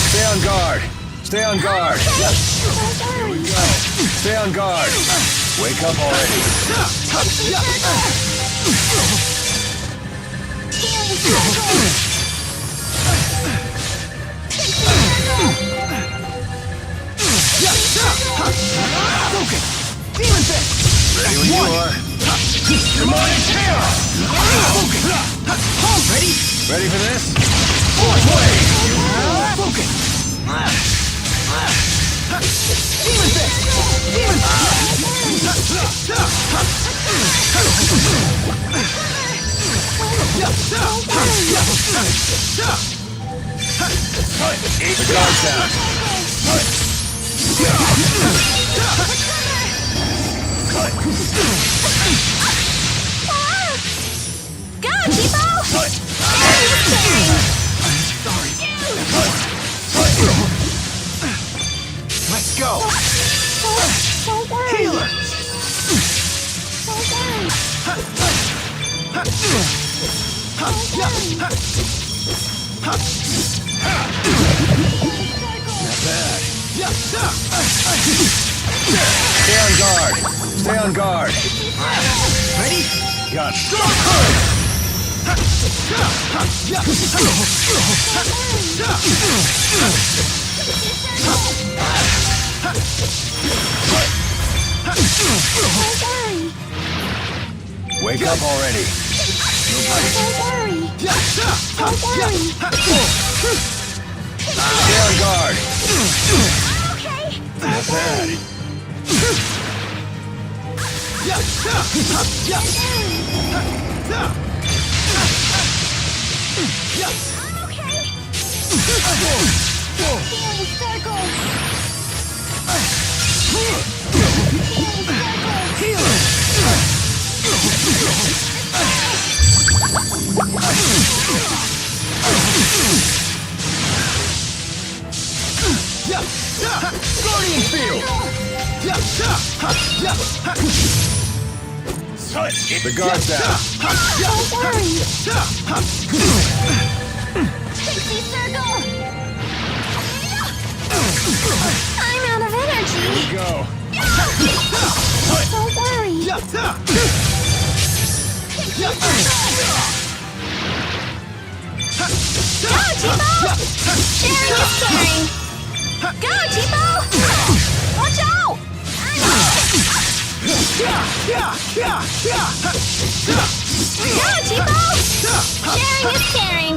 Stay on guard. Stay on guard. Here we go. Stay on guard. Wake up already. Focus! Demon fist! Ready when you are. Demonic chaos! Focus! Ready? Ready for this? Force wave! Focus! Demon fist! Demon The guard's down. Go, Depot! Let's go! Don't worry. Healer! Don't worry. Stay on guard. Stay on guard. Ready? Got it. Wake up already. Don't worry. Don't worry. Stay on guard. Okay. Not bad. Healing circle. Guardian field! The guard's down. Don't worry. Pixie circle. I'm out of energy. Here we go. Don't worry. Go, Tipo! Sharing is caring. Go, Tipo! Watch out! Go, Tipo! Sharing is caring.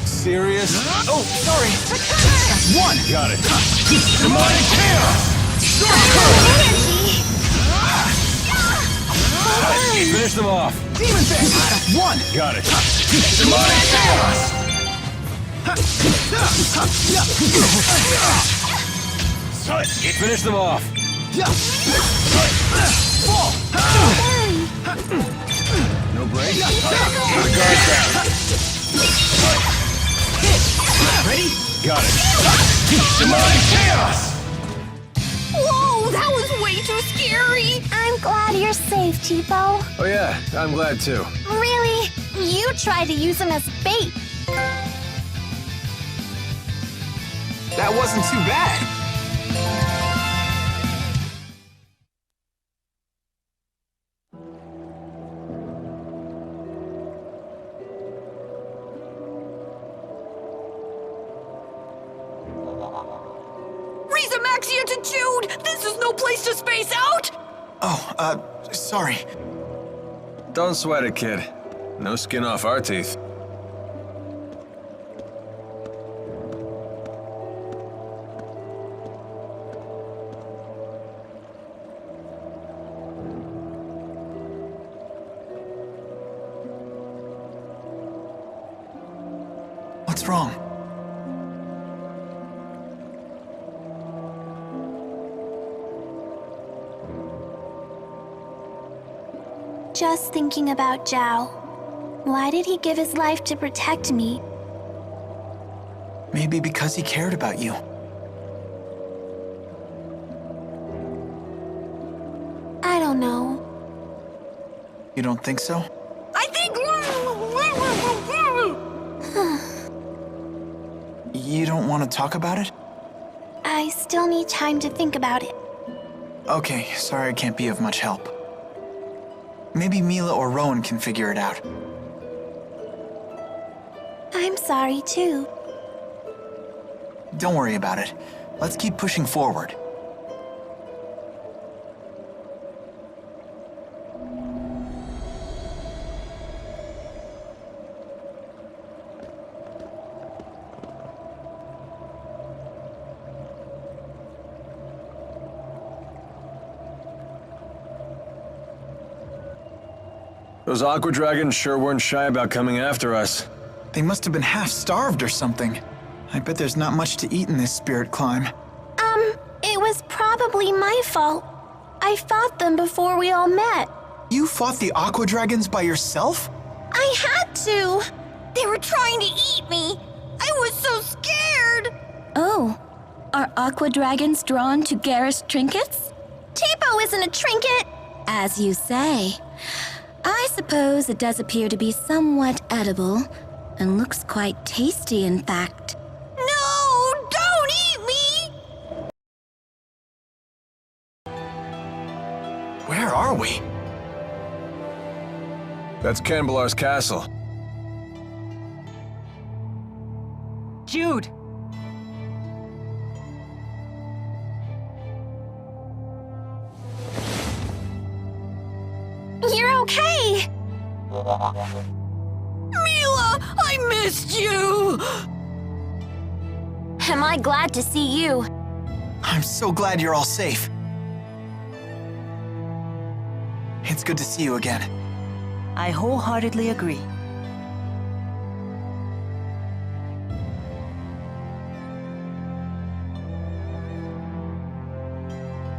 Serious? Oh, sorry. That's one. Got it. Demonic chaos! Finish them off. Demon thing. That's one. Got it. Demonic chaos! Finish them off. No break. Get the guards down. Ready? Got it. Demonic chaos! Whoa, that was way too scary. I'm glad you're safe, Tipo. Oh yeah, I'm glad too. Really? You tried to use him as bait. That wasn't too bad. Rieze Maxia to Jude! This is no place to space out! Oh, sorry. Don't sweat it, kid. No skin off our teeth. What's wrong? Just thinking about Zhao. Why did he give his life to protect me? Maybe because he cared about you. I don't know. You don't think so? I think... You don't want to talk about it? I still need time to think about it. Okay, sorry I can't be of much help. Maybe Mila or Rowan can figure it out. I'm sorry too. Don't worry about it. Let's keep pushing forward. Those aqua dragons sure weren't shy about coming after us. They must have been half-starved or something. I bet there's not much to eat in this spirit climb. It was probably my fault. I fought them before we all met. You fought the aqua dragons by yourself? I had to. They were trying to eat me. I was so scared. Oh, are aqua dragons drawn to Gaius trinkets? Tipo isn't a trinket. As you say. I suppose it does appear to be somewhat edible, and looks quite tasty, in fact. No, don't eat me. Where are we? That's Canbelar's castle. Jude! You're okay. Mila, I missed you! Am I glad to see you? I'm so glad you're all safe. It's good to see you again. I wholeheartedly agree.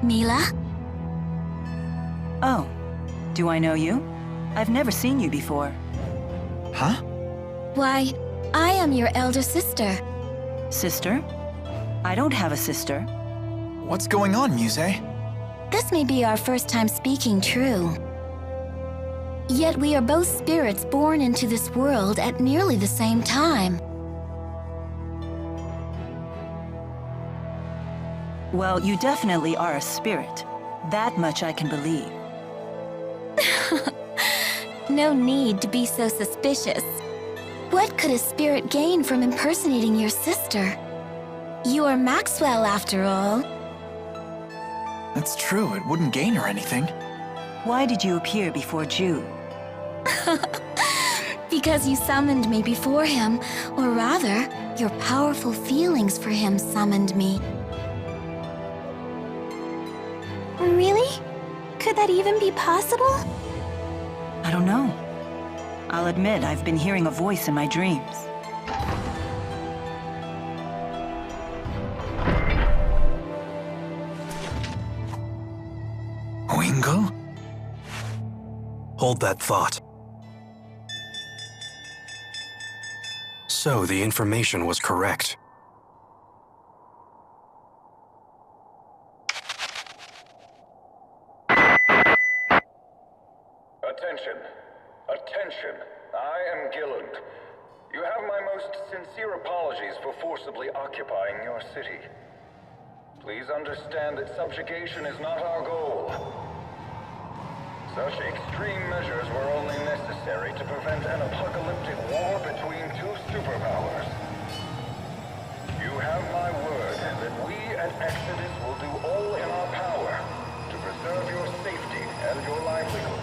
Mila? Oh, do I know you? I've never seen you before. Huh? Why, I am your elder sister. Sister? I don't have a sister. What's going on, Muse? This may be our first time speaking true. Yet we are both spirits born into this world at nearly the same time. Well, you definitely are a spirit. That much I can believe. No need to be so suspicious. What could a spirit gain from impersonating your sister? You are Maxwell, after all. That's true, it wouldn't gain her anything. Why did you appear before Jude? Because you summoned me before him, or rather, your powerful feelings for him summoned me. Really? Could that even be possible? I don't know. I'll admit I've been hearing a voice in my dreams. Wingo? Hold that thought. So the information was correct. Attention. Attention. I am Gilland. You have my most sincere apologies for forcibly occupying your city. Please understand that subjugation is not our goal. Such extreme measures were only necessary to prevent an apocalyptic war between two superpowers. You have my word that we at Exodus will do all in our power to preserve your safety and your livelihood.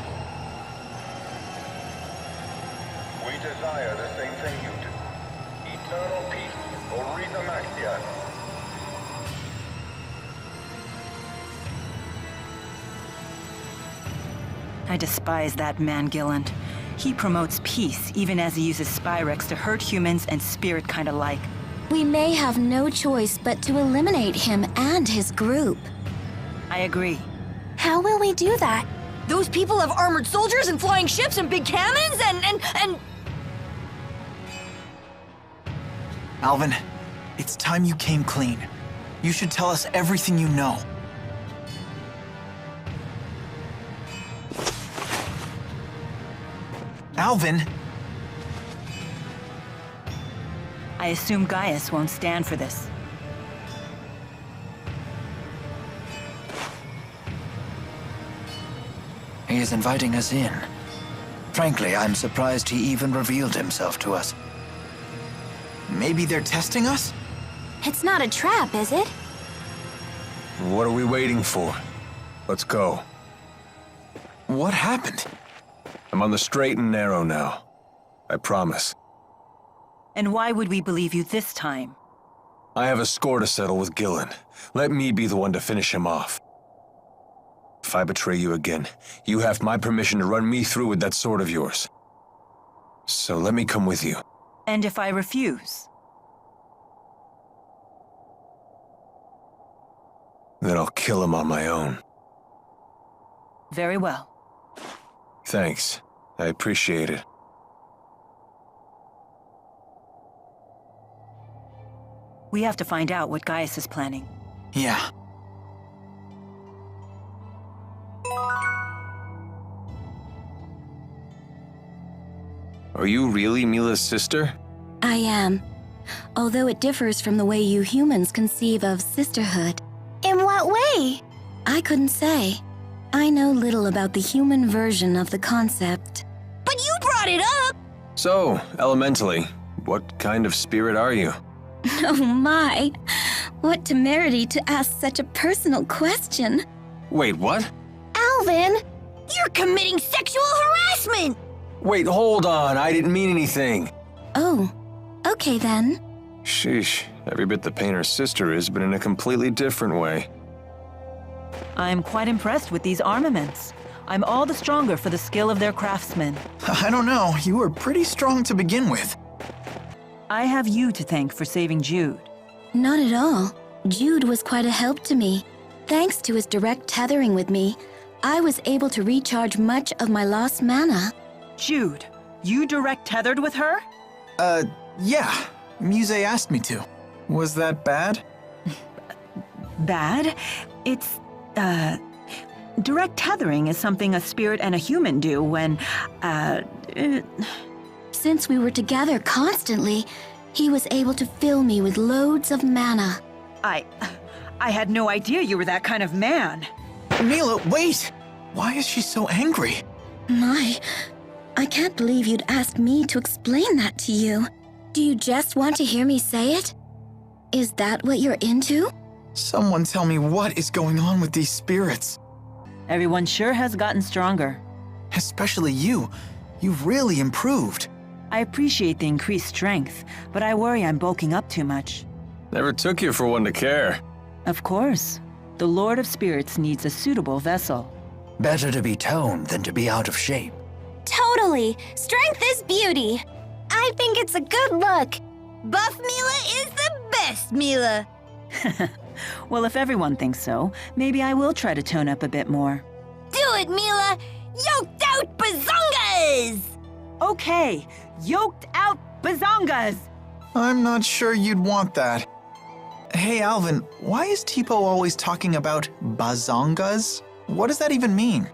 We desire the same thing you do. Eternal peace for Rieze Maxia. I despise that man, Gilland. He promotes peace, even as he uses spyrix to hurt humans and spirit kind alike. We may have no choice but to eliminate him and his group. I agree. How will we do that? Those people have armored soldiers and flying ships and big cannons and... Alvin, it's time you came clean. You should tell us everything you know. Alvin! I assume Gaius won't stand for this. He is inviting us in. Frankly, I'm surprised he even revealed himself to us. Maybe they're testing us? It's not a trap, is it? What are we waiting for? Let's go. What happened? I'm on the straight and narrow now. I promise. And why would we believe you this time? I have a score to settle with Gilland. Let me be the one to finish him off. If I betray you again, you have my permission to run me through with that sword of yours. So let me come with you. And if I refuse? Then I'll kill him on my own. Very well. Thanks. I appreciate it. We have to find out what Gaius is planning. Yeah. Are you really Mila's sister? I am. Although it differs from the way you humans conceive of sisterhood. In what way? I couldn't say. I know little about the human version of the concept. But you brought it up! So, elementally, what kind of spirit are you? Oh my! What temerity to ask such a personal question. Wait, what? Alvin! You're committing sexual harassment! Wait, hold on, I didn't mean anything. Oh, okay then. Sheesh, every bit the painter's sister is, but in a completely different way. I'm quite impressed with these armaments. I'm all the stronger for the skill of their craftsmen. I don't know, you were pretty strong to begin with. I have you to thank for saving Jude. Not at all. Jude was quite a help to me. Thanks to his direct tethering with me, I was able to recharge much of my lost mana. Jude, you direct tethered with her? Yeah. Muse asked me to. Was that bad? Bad? It's, direct tethering is something a spirit and a human do when, Since we were together constantly, he was able to fill me with loads of mana. I had no idea you were that kind of man. Mila, wait! Why is she so angry? I can't believe you'd ask me to explain that to you. Do you just want to hear me say it? Is that what you're into? Someone tell me what is going on with these spirits. Everyone sure has gotten stronger. Especially you. You've really improved. I appreciate the increased strength, but I worry I'm bulking up too much. Never took you for one to care. Of course. The Lord of Spirits needs a suitable vessel. Better to be toned than to be out of shape. Totally. Strength is beauty. I think it's a good look. Buff Mila is the best Mila. Well, if everyone thinks so, maybe I will try to tone up a bit more. Do it, Mila! Yoked out bazongas! Okay, yoked out bazongas! I'm not sure you'd want that. Hey, Alvin, why is Tipo always talking about bazongas? What does that even mean?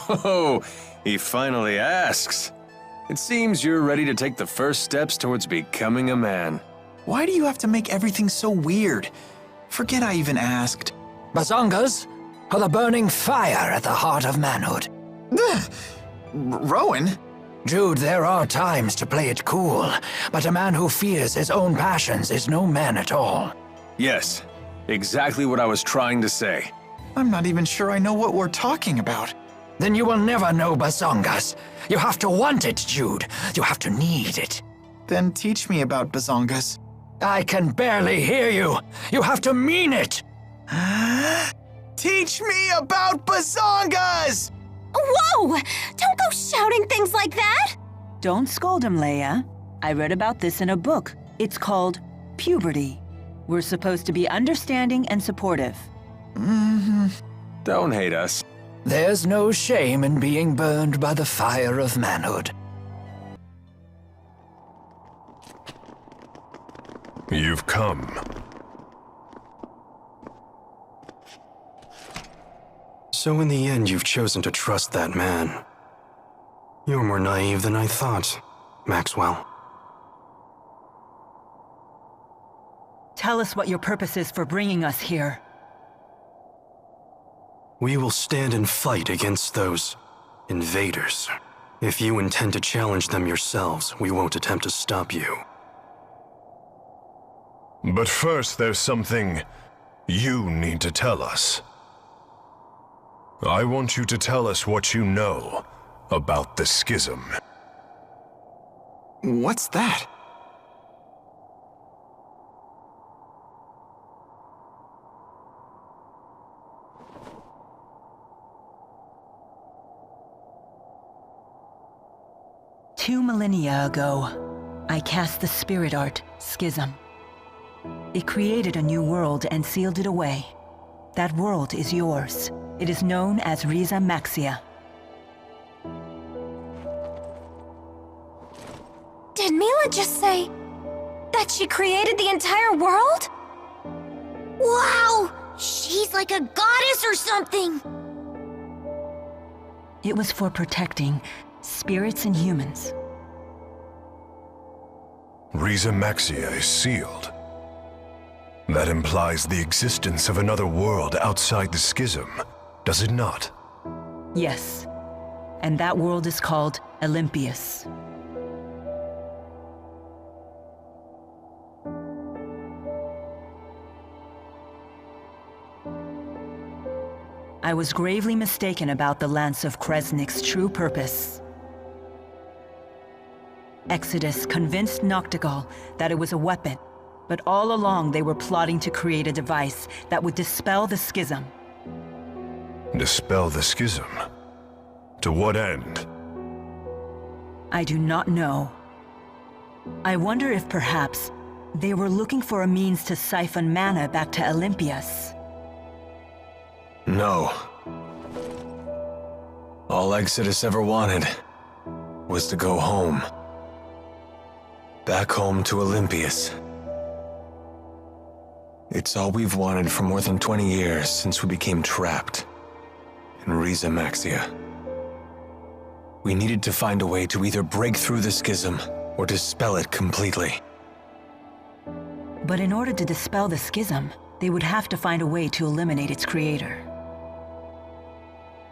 Oh, he finally asks. It seems you're ready to take the first steps towards becoming a man. Why do you have to make everything so weird? Forget I even asked. Bazongas are the burning fire at the heart of manhood. Rowan? Jude, there are times to play it cool, but a man who fears his own passions is no man at all. Yes, exactly what I was trying to say. I'm not even sure I know what we're talking about. Then you will never know bazongas. You have to want it, Jude. You have to need it. Then teach me about bazongas. I can barely hear you. You have to mean it. Teach me about bazongas! Whoa! Don't go shouting things like that! Don't scold him, Leia. I read about this in a book. It's called Puberty. We're supposed to be understanding and supportive. Don't hate us. There's no shame in being burned by the fire of manhood. You've come. So in the end, you've chosen to trust that man. You're more naive than I thought, Maxwell. Tell us what your purpose is for bringing us here. We will stand and fight against those invaders. If you intend to challenge them yourselves, we won't attempt to stop you. But first, there's something you need to tell us. I want you to tell us what you know about the schism. What's that? Two millennia ago, I cast the spirit art, Schism. It created a new world and sealed it away. That world is yours. It is known as Rieze Maxia. Did Mila just say that she created the entire world? Wow! She's like a goddess or something! It was for protecting spirits and humans. Rieze Maxia is sealed. That implies the existence of another world outside the schism, does it not? Yes. And that world is called Elympios. I was gravely mistaken about the Lance of Kresnik's true purpose. Exodus convinced Noctigal that it was a weapon, but all along they were plotting to create a device that would dispel the schism. Dispel the schism? To what end? I do not know. I wonder if perhaps they were looking for a means to siphon mana back to Elympios. No. All Exodus ever wanted was to go home. Back home to Olympios. It's all we've wanted for more than 20 years since we became trapped in Rieze Maxia. We needed to find a way to either break through the schism or dispel it completely. But in order to dispel the schism, They would have to find a way to eliminate its creator.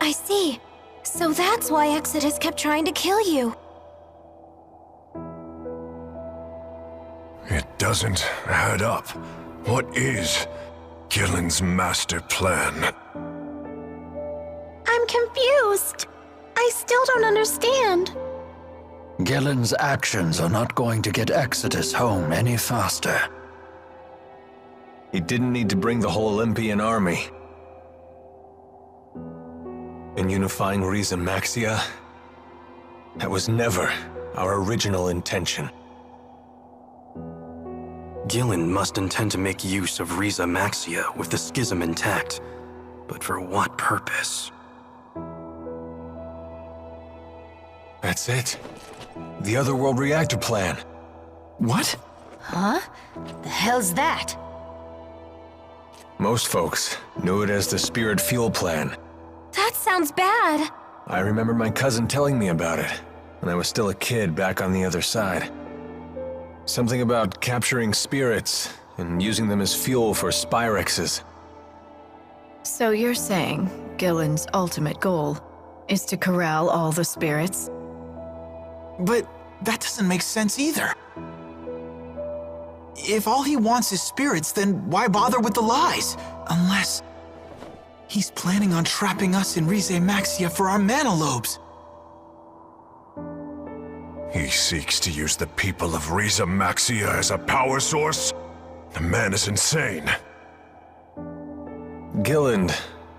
I see. So that's why Exodus kept trying to kill you. It doesn't add up. What is Gillen's master plan? I'm confused. I still don't understand. Gillen's actions are not going to get Exodus home any faster. He didn't need to bring the whole Olympian army. In unifying Rieze Maxia, that was never our original intention. Gillen must intend to make use of Rieze Maxia with the schism intact. But for what purpose? That's it. The Otherworld reactor plan. What? Huh? The hell's that? Most folks knew it as the Spirit Fuel Plan. That sounds bad. I remember my cousin telling me about it when I was still a kid back on the other side. Something about capturing spirits and using them as fuel for spyrixes. So you're saying Gillen's ultimate goal is to corral all the spirits? But that doesn't make sense either. If all he wants is spirits, then why bother with the lies? Unless he's planning on trapping us in Rieze Maxia for our mana lobes. He seeks to use the people of Rieze Maxia as a power source? The man is insane. Gillen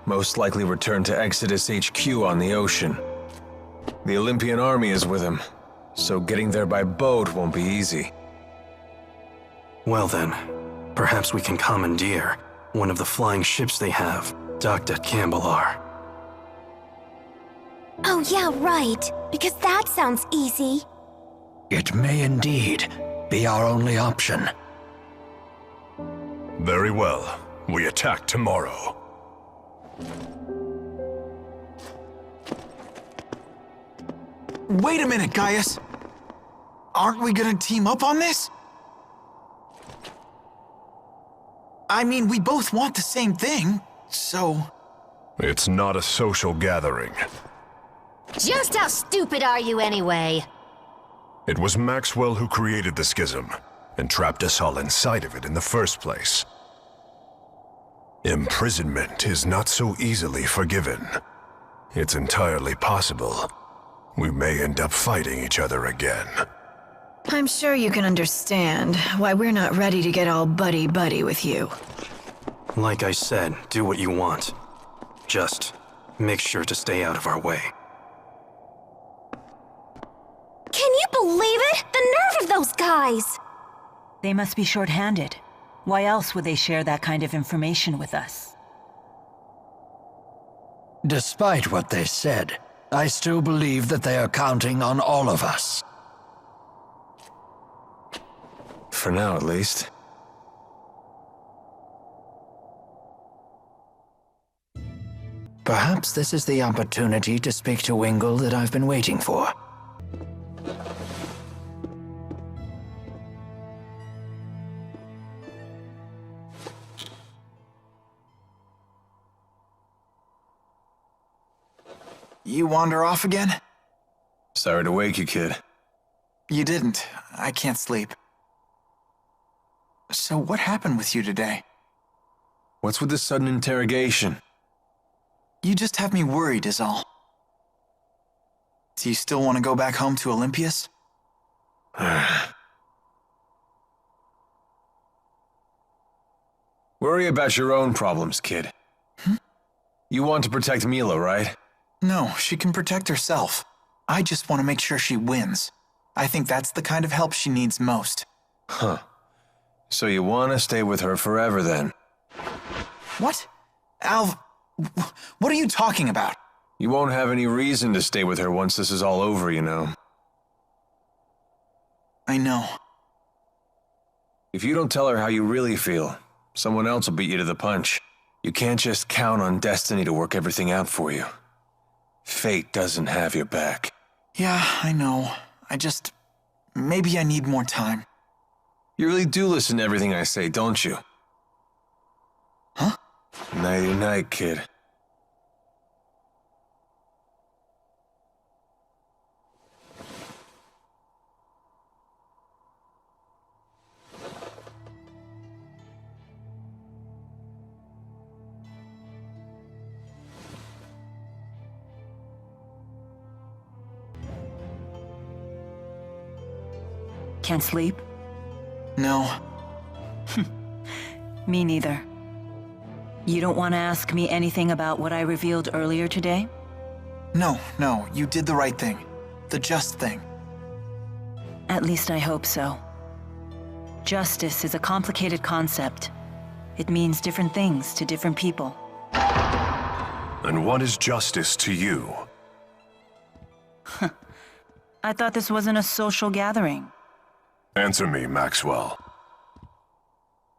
most likely returned to Exodus HQ on the ocean. The Olympian army is with him, so getting there by boat won't be easy. Well then, perhaps we can commandeer one of the flying ships they have, docked at Cambalar. Oh yeah, right. Because that sounds easy. It may indeed be our only option. Very well. We attack tomorrow. Wait a minute, Gaius. Aren't we gonna team up on this? I mean, we both want the same thing, so... It's not a social gathering. Just how stupid are you anyway? It was Maxwell who created the schism, and trapped us all inside of it in the first place. Imprisonment is not so easily forgiven. It's entirely possible we may end up fighting each other again. I'm sure you can understand why we're not ready to get all buddy-buddy with you. Like I said, do what you want. Just make sure to stay out of our way. Can you believe it? The nerve of those guys! They must be short-handed. Why else would they share that kind of information with us? Despite what they said, I still believe that they are counting on all of us. For now, at least. Perhaps this is the opportunity to speak to Wingle that I've been waiting for. You wander off again? Sorry to wake you, kid. You didn't. I can't sleep. So what happened with you today? What's with this sudden interrogation? You just have me worried is all. Do you still want to go back home to Elympios? Worry about your own problems, kid. You want to protect Mila, right? No, she can protect herself. I just want to make sure she wins. I think that's the kind of help she needs most. Huh. So you want to stay with her forever, then? What? Alv... What are you talking about? You won't have any reason to stay with her once this is all over, you know. I know. If you don't tell her how you really feel, someone else will beat you to the punch. You can't just count on destiny to work everything out for you. Fate doesn't have your back. Yeah, I know. Maybe I need more time. You really do listen to everything I say, don't you? Huh? Nighty night, kid. Can't sleep? No. Me neither. You don't want to ask me anything about what I revealed earlier today? No, you did the right thing. The just thing. At least I hope so. Justice is a complicated concept. It means different things to different people. And what is justice to you? I thought this wasn't a social gathering. Answer me, Maxwell.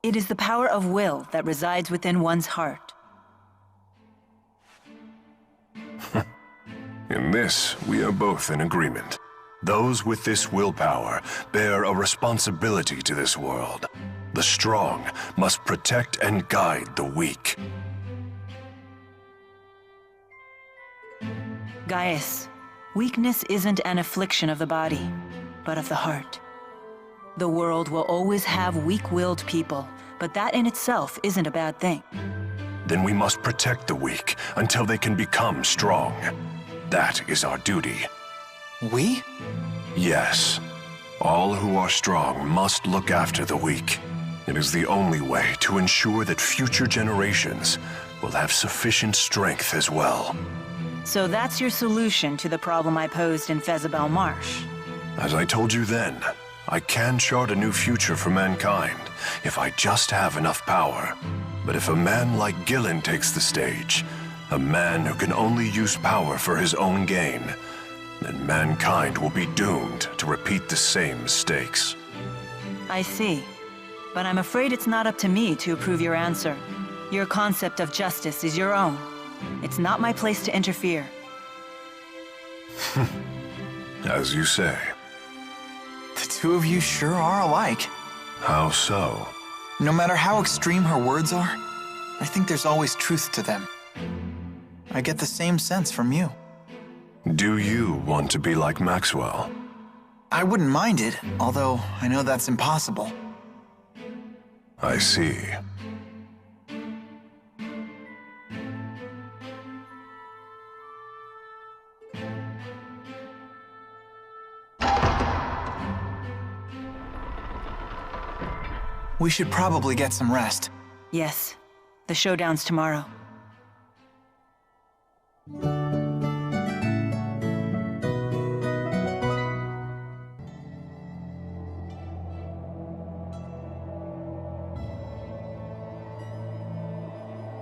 It is the power of will that resides within one's heart. In this, we are both in agreement. Those with this willpower bear a responsibility to this world. The strong must protect and guide the weak. Gaius, weakness isn't an affliction of the body, but of the heart. The world will always have weak-willed people, but that in itself isn't a bad thing. Then we must protect the weak until they can become strong. That is our duty. We? Yes. All who are strong must look after the weak. It is the only way to ensure that future generations will have sufficient strength as well. So that's your solution to the problem I posed in Fezabel Marsh. As I told you then, I can chart a new future for mankind if I just have enough power. But if a man like Gillen takes the stage, a man who can only use power for his own gain, then mankind will be doomed to repeat the same mistakes. I see. But I'm afraid it's not up to me to approve your answer. Your concept of justice is your own. It's not my place to interfere. As you say. The two of you sure are alike. How so? No matter how extreme her words are, I think there's always truth to them. I get the same sense from you. Do you want to be like Maxwell? I wouldn't mind it, although I know that's impossible. I see. We should probably get some rest. Yes. The showdown's tomorrow.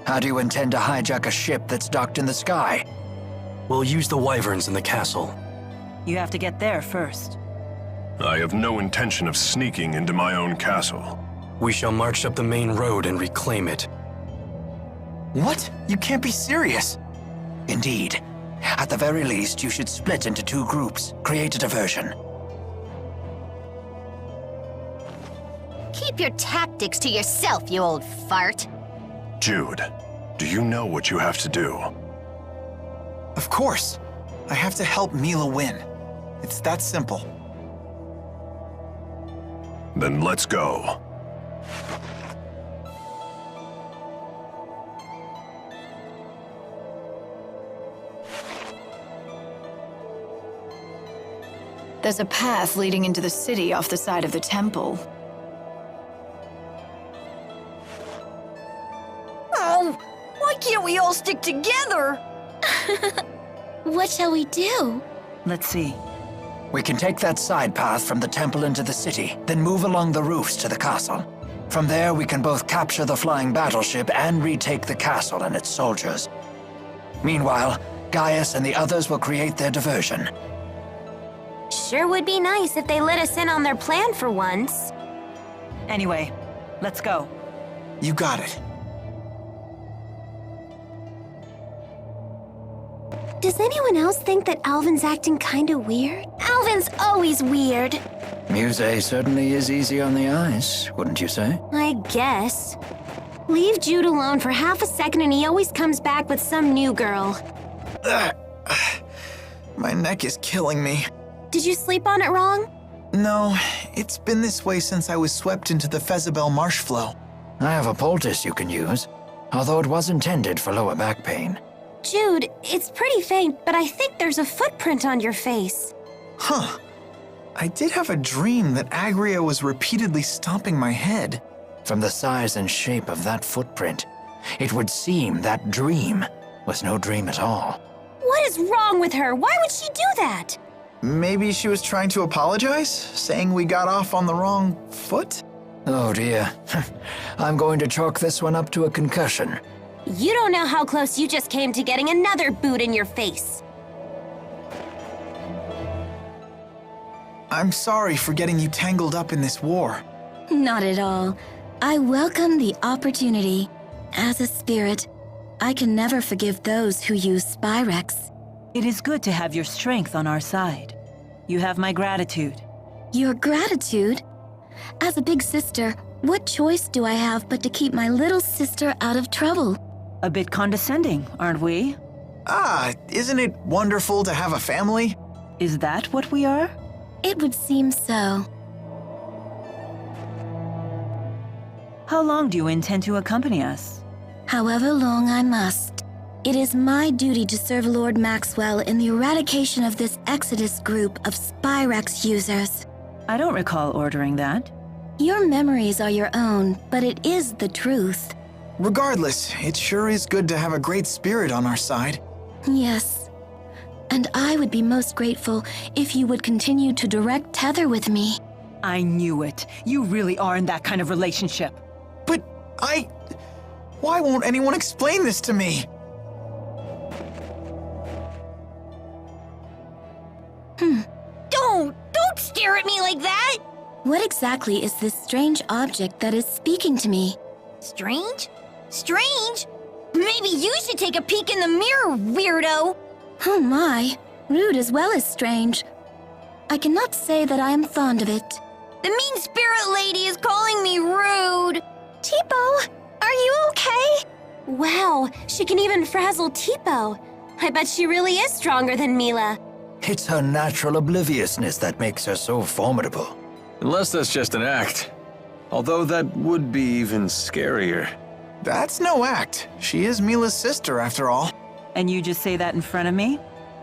How do you intend to hijack a ship that's docked in the sky? We'll use the wyverns in the castle. You have to get there first. I have no intention of sneaking into my own castle. We shall march up the main road and reclaim it. What? You can't be serious. Indeed. At the very least, you should split into 2 groups, create a diversion. Keep your tactics to yourself, you old fart. Jude, do you know what you have to do? Of course. I have to help Mila win. It's that simple. Then let's go. There's a path leading into the city off the side of the temple. Oh, why can't we all stick together? What shall we do? Let's see. We can take that side path from the temple into the city, then move along the roofs to the castle. From there, we can both capture the flying battleship and retake the castle and its soldiers. Meanwhile, Gaius and the others will create their diversion. Sure would be nice if they let us in on their plan for once. Anyway, let's go. You got it. Does anyone else think that Alvin's acting kinda weird? Alvin's always weird. Muse certainly is easy on the eyes, wouldn't you say? I guess. Leave Jude alone for half a second and he always comes back with some new girl. My neck is killing me. Did you sleep on it wrong? No, it's been this way since I was swept into the Fezabel marsh flow. I have a poultice you can use, although it was intended for lower back pain. Jude, it's pretty faint, but I think there's a footprint on your face. Huh. I did have a dream that Agria was repeatedly stomping my head. From the size and shape of that footprint, it would seem that dream was no dream at all. What is wrong with her? Why would she do that? Maybe she was trying to apologize, saying we got off on the wrong foot? Oh dear. I'm going to chalk this one up to a concussion. You don't know how close you just came to getting another boot in your face. I'm sorry for getting you tangled up in this war. Not at all. I welcome the opportunity. As a spirit, I can never forgive those who use spyrix. It is good to have your strength on our side. You have my gratitude. Your gratitude? As a big sister, what choice do I have but to keep my little sister out of trouble? A bit condescending, aren't we? Isn't it wonderful to have a family? Is that what we are? It would seem so. How long do you intend to accompany us? However long I must. It is my duty to serve Lord Maxwell in the eradication of this Exodus group of spyrix users. I don't recall ordering that. Your memories are your own, but it is the truth. Regardless, it sure is good to have a great spirit on our side. Yes. And I would be most grateful if you would continue to direct tether with me. I knew it. You really are in that kind of relationship. But why won't anyone explain this to me? Don't stare at me like that! What exactly is this strange object that is speaking to me? Strange? Strange? Maybe you should take a peek in the mirror, weirdo! Oh my, rude as well as strange. I cannot say that I am fond of it. The mean spirit lady is calling me rude! Tipo, are you okay? Wow, she can even frazzle Tipo. I bet she really is stronger than Mila. It's her natural obliviousness that makes her so formidable. Unless that's just an act. Although that would be even scarier. That's no act. She is Mila's sister, after all. And you just say that in front of me?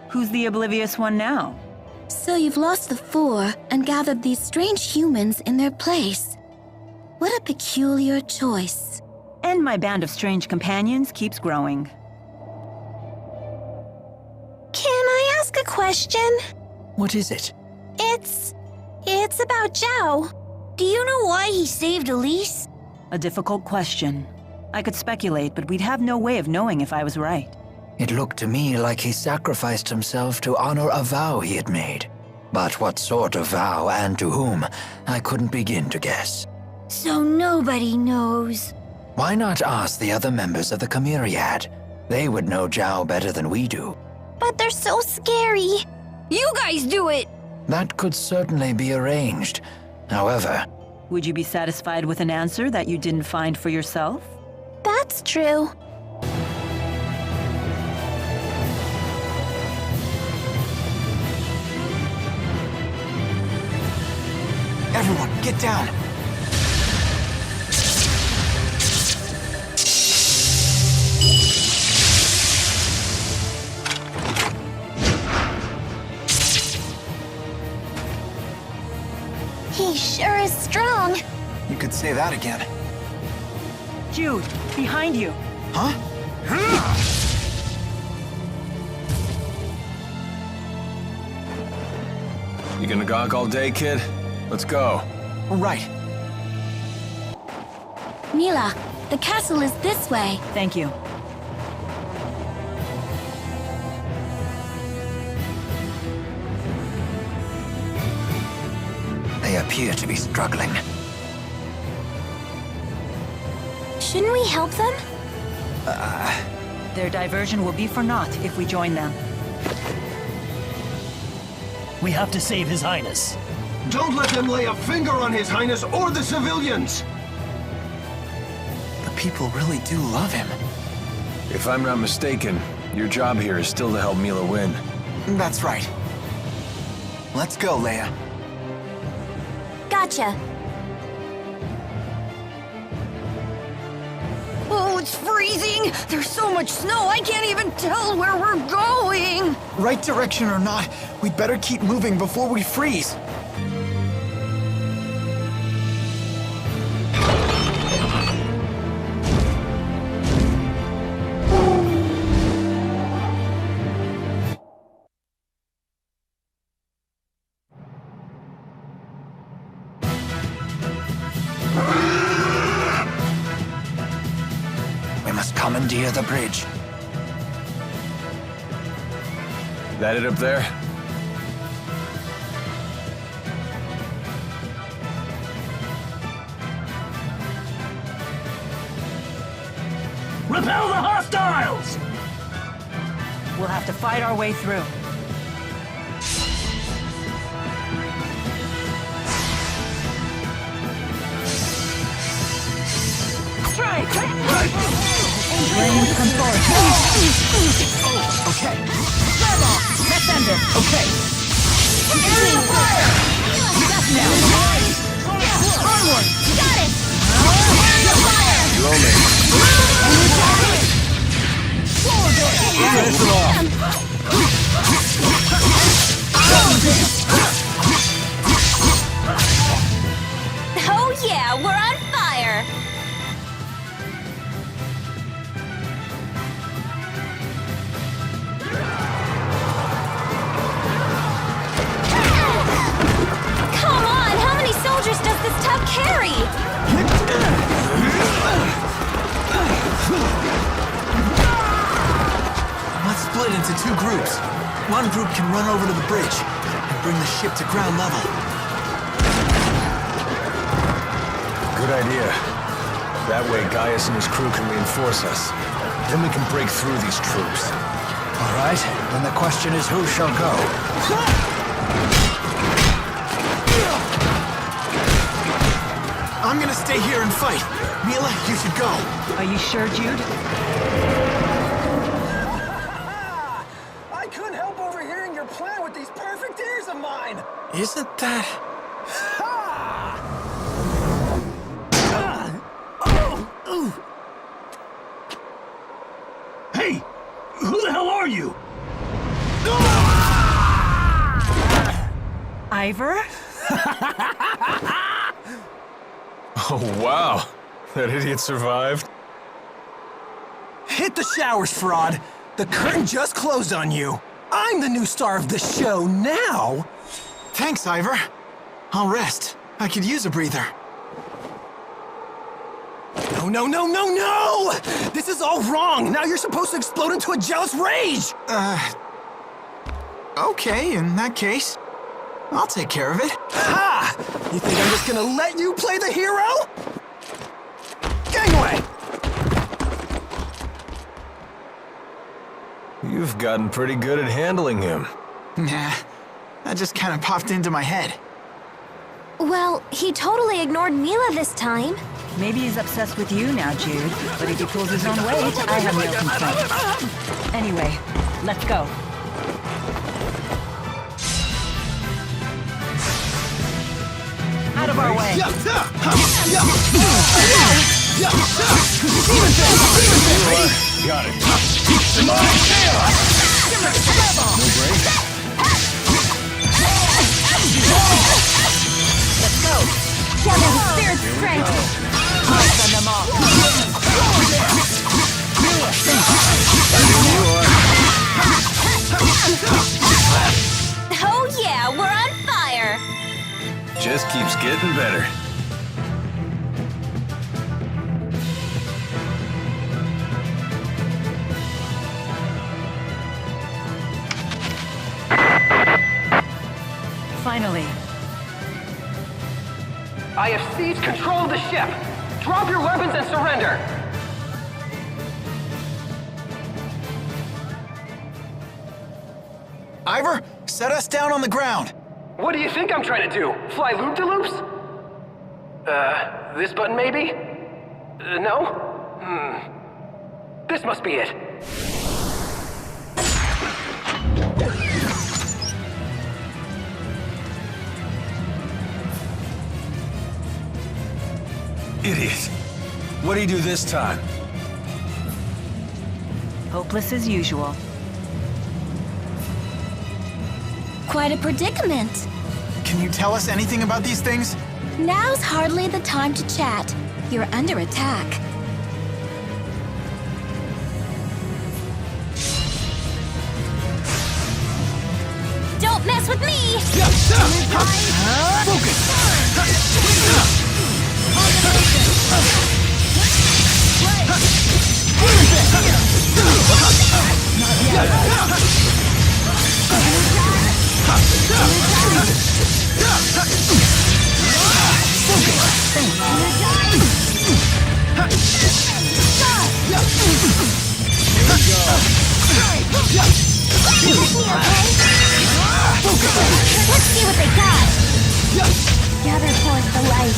Who's the oblivious one now? So you've lost the four and gathered these strange humans in their place. What a peculiar choice. And my band of strange companions keeps growing. Can I ask a question? What is it? It's about Zhao. Do you know why he saved Elise? A difficult question. I could speculate, but we'd have no way of knowing if I was right. It looked to me like he sacrificed himself to honor a vow he had made. But what sort of vow and to whom, I couldn't begin to guess. So nobody knows. Why not ask the other members of the Chimeriad? They would know Zhao better than we do. But they're so scary. You guys do it! That could certainly be arranged. However... Would you be satisfied with an answer that you didn't find for yourself? That's true. Everyone, get down! He sure is strong. You could say that again. Jude, behind you. Huh? You gonna gawk all day, kid? Let's go. Right. Mila, the castle is this way. Thank you. They appear to be struggling. Shouldn't we help them? Their diversion will be for naught if we join them. We have to save His Highness. Don't let them lay a finger on His Highness or the civilians! The people really do love him. If I'm not mistaken, your job here is still to help Mila win. That's right. Let's go, Leia. Gotcha. Oh, it's freezing! There's so much snow, I can't even tell where we're going! Right direction or not, we'd better keep moving before we freeze. Commandeer the bridge. That it up there? Repel the hostiles! We'll have to fight our way through. Strike! Flames come forward. Okay. Fireball! Let's end it. Okay. Enemy fire! That's now. Onward! Got it! Fire! You owe me. Finish them off. Oh yeah, we're on fire! Come on, how many soldiers does this tub carry? Let's split into two groups. One group can run over to the bridge and bring the ship to ground level. Good idea. That way Gaius and his crew can reinforce us. Then we can break through these troops. All right, then the question is who shall go? I'm gonna stay here and fight. Mila, you should go. Are you sure, Jude? I couldn't help overhearing your plan with these perfect ears of mine! Isn't that... Hey! Who the hell are you? Ivor? Oh, wow. That idiot survived. Hit the showers, fraud! The curtain just closed on you! I'm the new star of the show now! Thanks, Ivor. I'll rest. I could use a breather. No, no, no, no, no! This is all wrong! Now you're supposed to explode into a jealous rage! Okay, in that case, I'll take care of it. Ha! You think I'm just gonna let you play the hero? Gangway! You've gotten pretty good at handling him. Nah, that just kind of popped into my head. Well, he totally ignored Mila this time. Maybe he's obsessed with you now, Jude. But if he pulls his own weight, I have no complaints. Anyway, let's go. Out of our way. Got it. No break. Let's go. Gather the spirit strength. Send them off. Oh yeah, we're on fire. Just keeps getting better. Finally. I have seized control of the ship. Drop your weapons and surrender. Ivor, set us down on the ground. What do you think I'm trying to do? Fly loop-de-loops? This button maybe? No? This must be it. Idiot. What do you do this time? Hopeless as usual. Quite a predicament. Can you tell us anything about these things? Now's hardly the time to chat. You're under attack. Don't mess with me! Let's see what they got. Gather towards the light.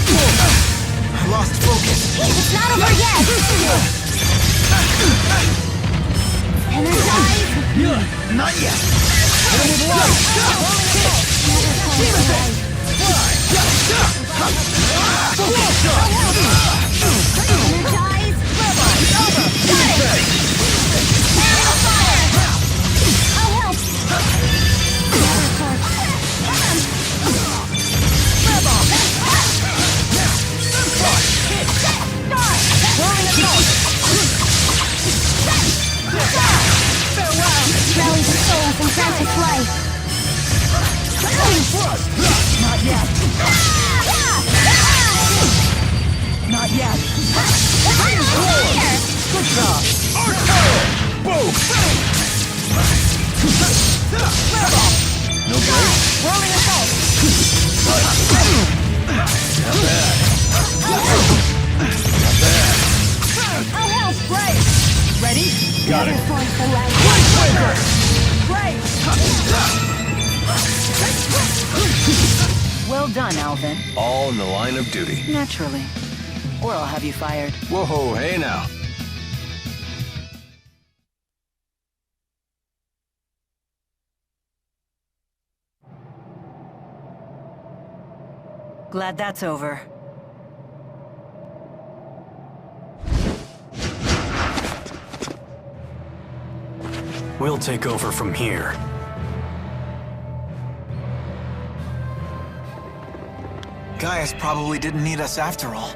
I lost focus. It's not over yet. Energize. Not yet. Rally the souls and grant its life. Not yet. Not yet. Good job. Boom! No break. Rolling assault. Not bad. I'll help. Great. Ready? Got it. Great. Well done, Alvin. All in the line of duty. Naturally. Or I'll have you fired. Whoa, hey now. Glad that's over. We'll take over from here. Gaius probably didn't need us after all.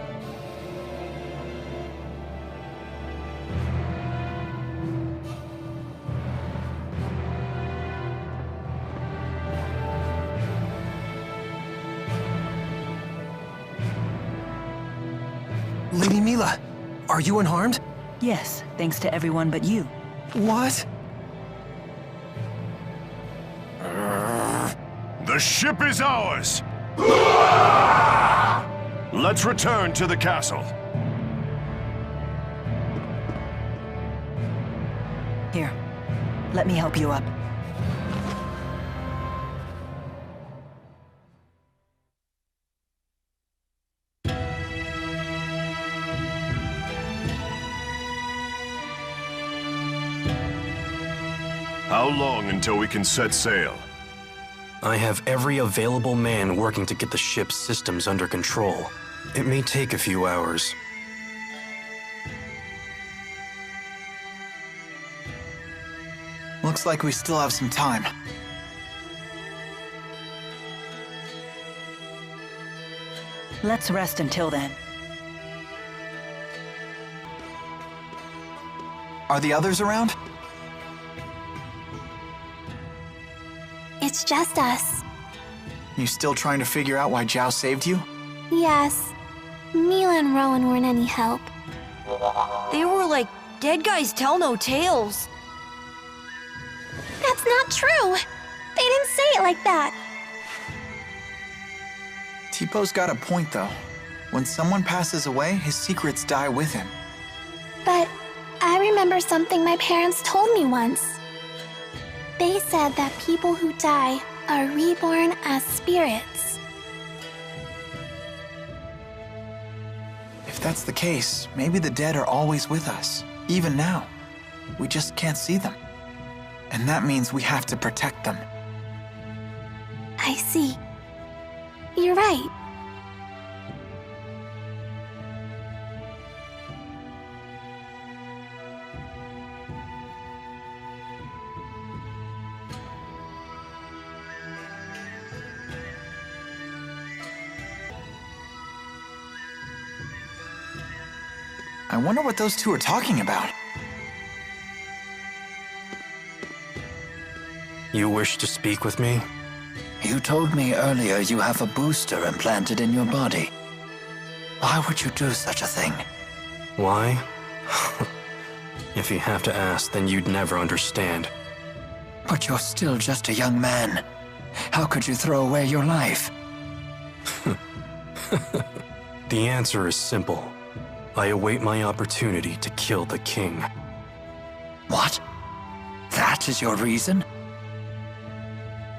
Lady Mila, are you unharmed? Yes, thanks to everyone but you. What? The ship is ours! Let's return to the castle. Here, let me help you up. How long until we can set sail? I have every available man working to get the ship's systems under control. It may take a few hours. Looks like we still have some time. Let's rest until then. Are the others around? It's just us. You still trying to figure out why Zhao saved you? Yes. Mila and Rowan weren't any help. They were like, dead guys tell no tales. That's not true. They didn't say it like that. Tipo's got a point, though. When someone passes away, his secrets die with him. But I remember something my parents told me once. They said that people who die are reborn as spirits. If that's the case, maybe the dead are always with us, even now. We just can't see them. And that means we have to protect them. I see. You're right. I wonder what those two are talking about. You wish to speak with me? You told me earlier you have a booster implanted in your body. Why would you do such a thing? Why? If you have to ask, then you'd never understand. But you're still just a young man. How could you throw away your life? The answer is simple. I await my opportunity to kill the king. What? That is your reason?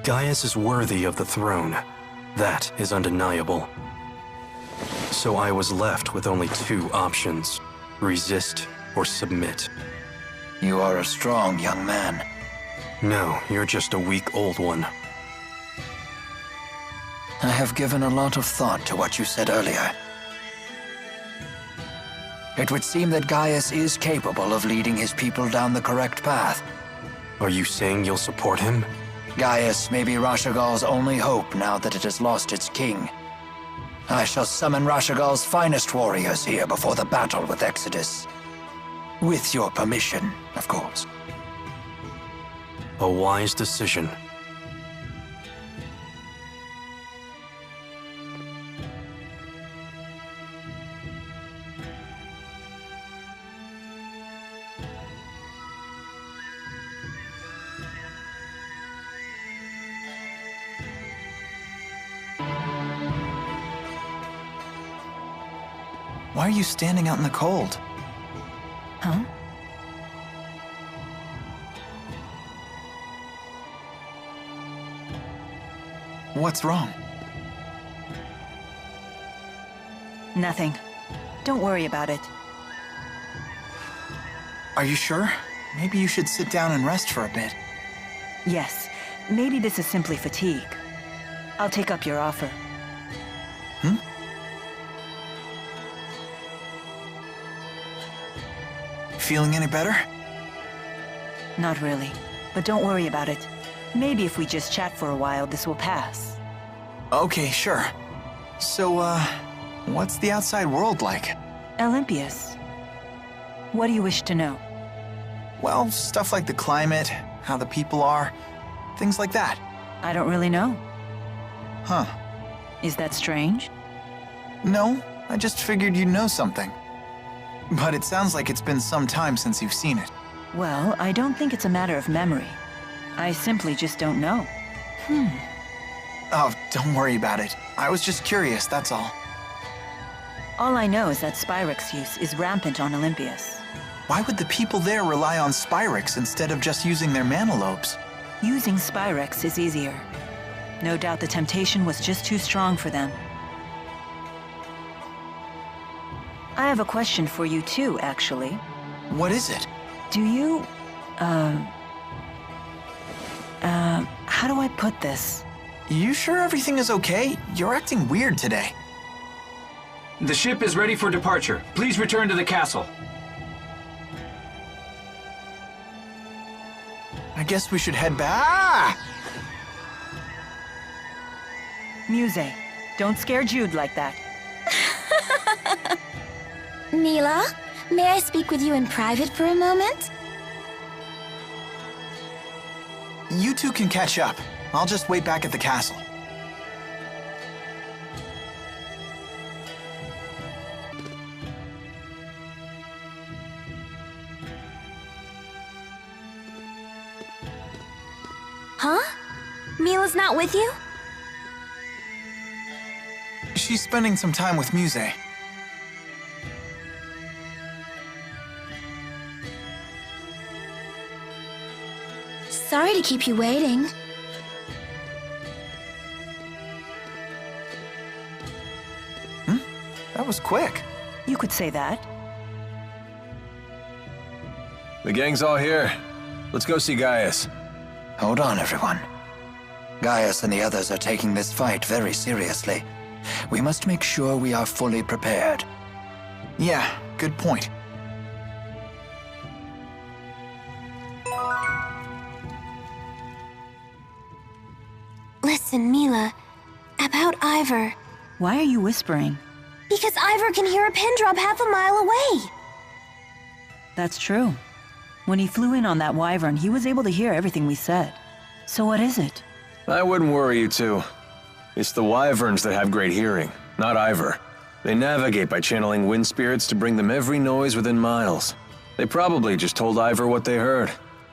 Gaius is worthy of the throne. That is undeniable. So I was left with only two options: resist or submit. You are a strong young man. No, you're just a weak old one. I have given a lot of thought to what you said earlier. It would seem that Gaius is capable of leading his people down the correct path. Are you saying you'll support him? Gaius may be Rashugal's only hope now that it has lost its king. I shall summon Rashugal's finest warriors here before the battle with Exodus. With your permission, of course. A wise decision. Why are you standing out in the cold? Huh? What's wrong? Nothing. Don't worry about it. Are you sure? Maybe you should sit down and rest for a bit. Yes, maybe this is simply fatigue. I'll take up your offer. Hmm? Feeling any better? Not really, but don't worry about it. Maybe if we just chat for a while, this will pass. Okay, sure. So, what's the outside world like? Elympios. What do you wish to know? Well, stuff like the climate, how the people are, things like that. I don't really know. Huh. Is that strange? No, I just figured you'd know something. But it sounds like it's been some time since you've seen it. Well, I don't think it's a matter of memory. I simply just don't know. Oh, don't worry about it. I was just curious, that's all. All I know is that spyrix use is rampant on Olympios. Why would the people there rely on spyrix instead of just using their mana lobes? Using spyrix is easier. No doubt the temptation was just too strong for them. I have a question for you too, actually. What is it? Do you, how do I put this? You sure everything is okay? You're acting weird today. The ship is ready for departure. Please return to the castle. I guess we should head back. Ah! Muse, don't scare Jude like that. Mila, may I speak with you in private for a moment? You two can catch up. I'll just wait back at the castle. Huh? Mila's not with you? She's spending some time with Muse. Sorry to keep you waiting. That was quick. You could say that. The gang's all here. Let's go see Gaius. Hold on, everyone. Gaius and the others are taking this fight very seriously. We must make sure we are fully prepared. Yeah, good point. Listen, Mila, about Ivor. Why are you whispering? Because Ivor can hear a pin drop half a mile away. That's true. When he flew in on that wyvern, he was able to hear everything we said. So what is it? I wouldn't worry you two. It's the wyverns that have great hearing, not Ivor. They navigate by channeling wind spirits to bring them every noise within miles. They probably just told Ivor what they heard.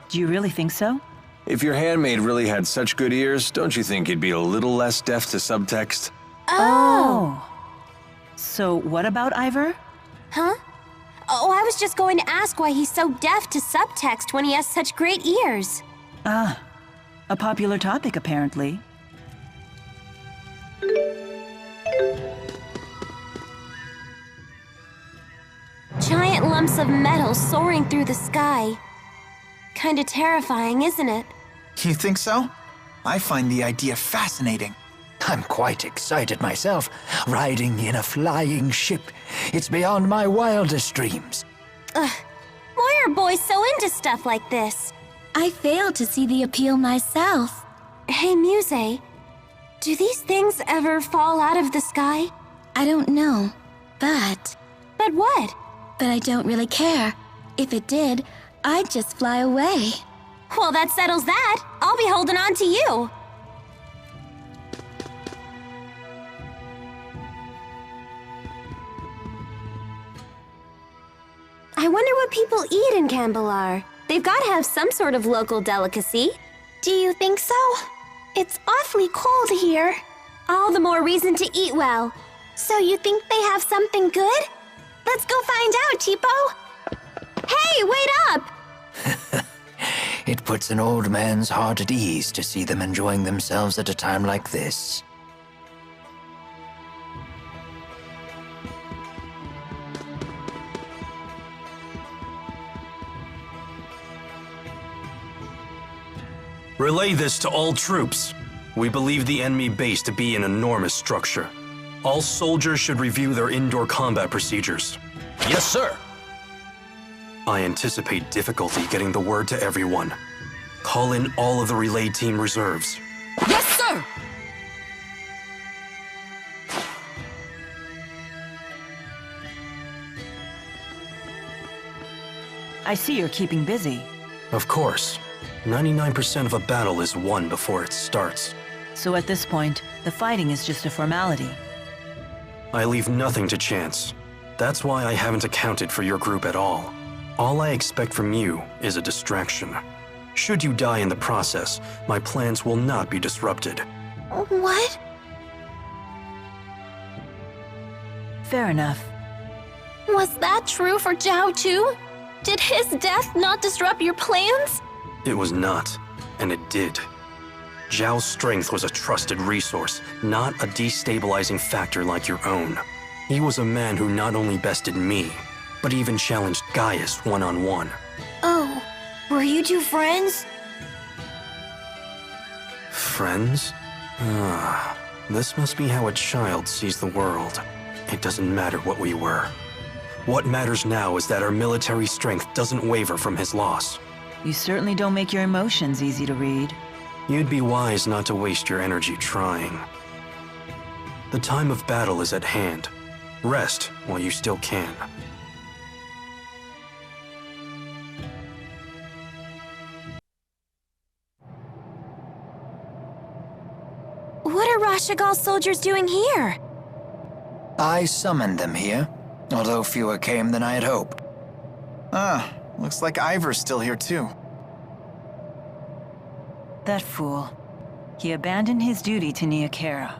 Do you really think so? If your handmaid really had such good ears, don't you think he'd be a little less deaf to subtext? Oh. So what about Ivor? Huh? Oh, I was just going to ask why he's so deaf to subtext when he has such great ears. Ah, a popular topic apparently. Giant lumps of metal soaring through the sky. Kinda terrifying, isn't it? You think so? I find the idea fascinating. I'm quite excited myself, riding in a flying ship. It's beyond my wildest dreams. Ugh, why are boys so into stuff like this? I failed to see the appeal myself. Hey, Muse, do these things ever fall out of the sky? I don't know, but... But what? But I don't really care. If it did, I'd just fly away. Well, that settles that. I'll be holding on to you. I wonder what people eat in Cambalar. They've got to have some sort of local delicacy. Do you think so? It's awfully cold here. All the more reason to eat well. So you think they have something good? Let's go find out, Tipo. Hey, wait up! It puts an old man's heart at ease to see them enjoying themselves at a time like this. Relay this to all troops. We believe the enemy base to be an enormous structure. All soldiers should review their indoor combat procedures. Yes, sir. I anticipate difficulty getting the word to everyone. Call in all of the relay team reserves. Yes, sir! I see you're keeping busy. Of course. 99% of a battle is won before it starts. So at this point, the fighting is just a formality. I leave nothing to chance. That's why I haven't accounted for your group at all. All I expect from you is a distraction. Should you die in the process, my plans will not be disrupted. What? Fair enough. Was that true for Zhao too? Did his death not disrupt your plans? It was not, and it did. Zhao's strength was a trusted resource, not a destabilizing factor like your own. He was a man who not only bested me, but even challenged Gaius one-on-one. Oh, were you two friends? Friends? Ah, this must be how a child sees the world. It doesn't matter what we were. What matters now is that our military strength doesn't waver from his loss. You certainly don't make your emotions easy to read. You'd be wise not to waste your energy trying. The time of battle is at hand. Rest while you still can. What are Rashugal's soldiers doing here? I summoned them here, although fewer came than I had hoped. Ah, looks like Ivor's still here too. That fool. He abandoned his duty to Nia Cara.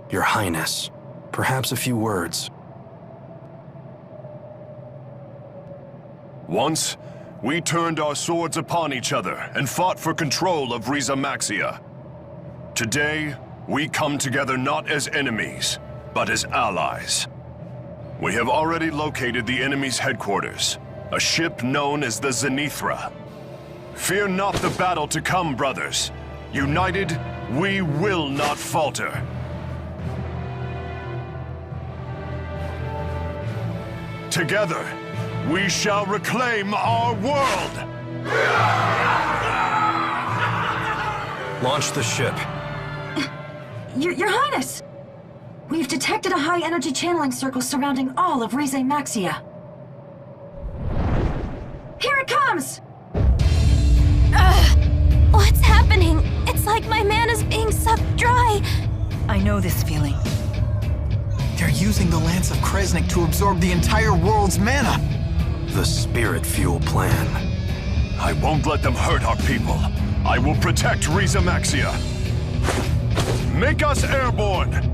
Your Highness, perhaps a few words. Once, we turned our swords upon each other and fought for control of Rieze Maxia. Today, we come together not as enemies, but as allies. We have already located the enemy's headquarters, a ship known as the Zenithra. Fear not the battle to come, brothers. United, we will not falter. Together, we shall reclaim our world! Launch the ship. Your Highness! We've detected a high-energy channeling circle surrounding all of Rieze Maxia. Here it comes! What's happening? It's like my mana's being sucked dry. I know this feeling. They're using the Lance of Kresnik to absorb the entire world's mana. The spirit fuel plan. I won't let them hurt our people. I will protect Rieze Maxia. Make us airborne!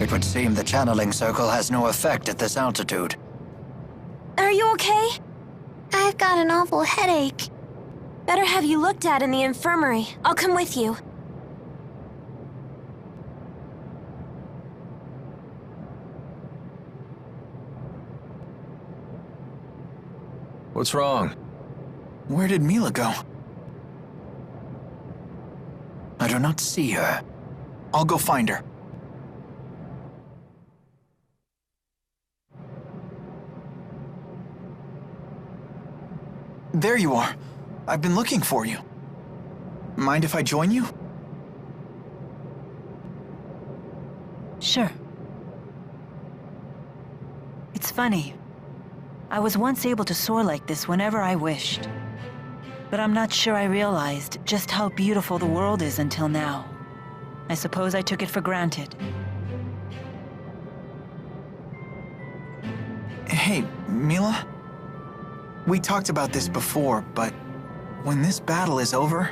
It would seem the channeling circle has no effect at this altitude. Are you okay? I've got an awful headache. Better have you looked at in the infirmary. I'll come with you. What's wrong? Where did Mila go? I do not see her. I'll go find her. There you are. I've been looking for you. Mind if I join you? Sure. It's funny. I was once able to soar like this whenever I wished. But I'm not sure I realized just how beautiful the world is until now. I suppose I took it for granted. Hey, Mila? We talked about this before, but when this battle is over...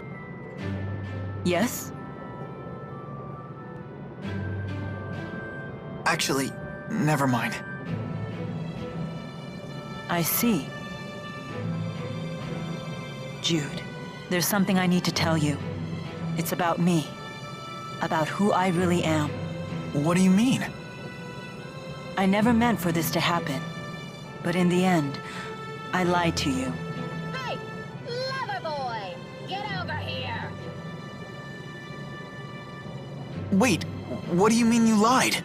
Yes? Actually, never mind. I see. Jude, there's something I need to tell you. It's about me. About who I really am. What do you mean? I never meant for this to happen. But in the end, I lied to you. Hey, lover boy! Get over here! Wait, what do you mean you lied?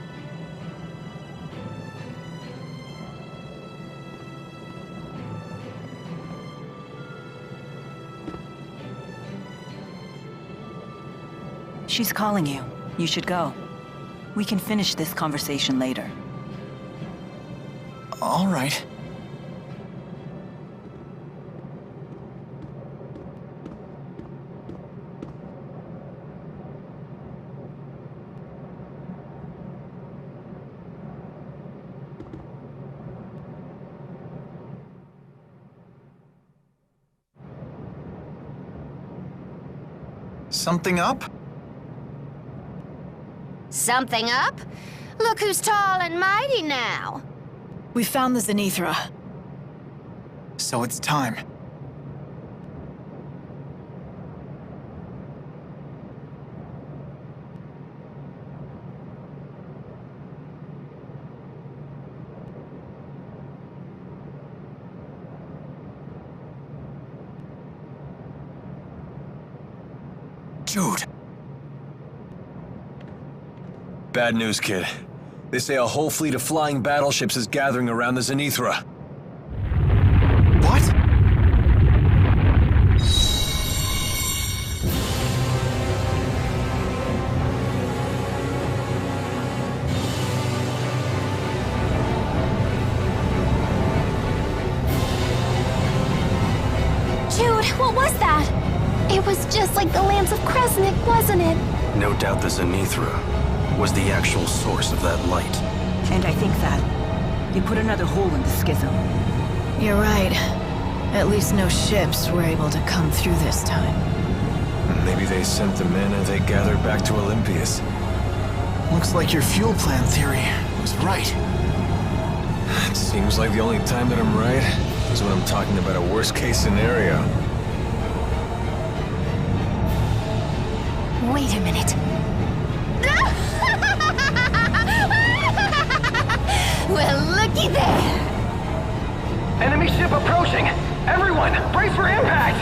She's calling you. You should go. We can finish this conversation later. All right. Something up? Something up? Look who's tall and mighty now. We found the Zenithra. So it's time. Jude. Bad news, kid. They say a whole fleet of flying battleships is gathering around the Zenithra. What? Jude, what was that? It was just like the Lance of Kresnik, wasn't it? No doubt the Zenithra was the actual source of that light. And I think that, They put another hole in the schism. You're right. At least no ships were able to come through this time. Maybe they sent the mana they gathered back to Olympios. Looks like your fuel plan theory was right. It seems like the only time that I'm right is when I'm talking about a worst-case scenario. Wait a minute. Well, looky there! Enemy ship approaching! Everyone, brace for impact!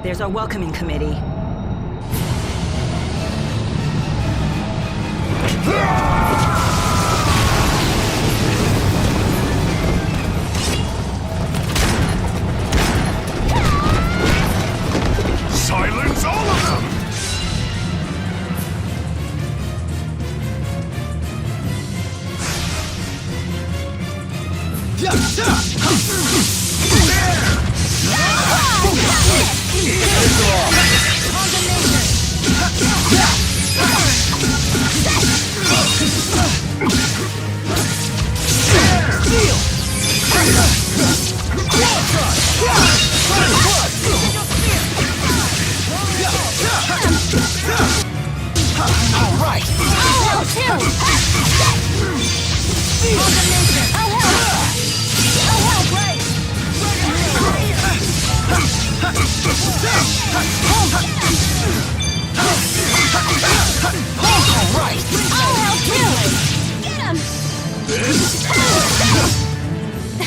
There's our welcoming committee. Silence all of them!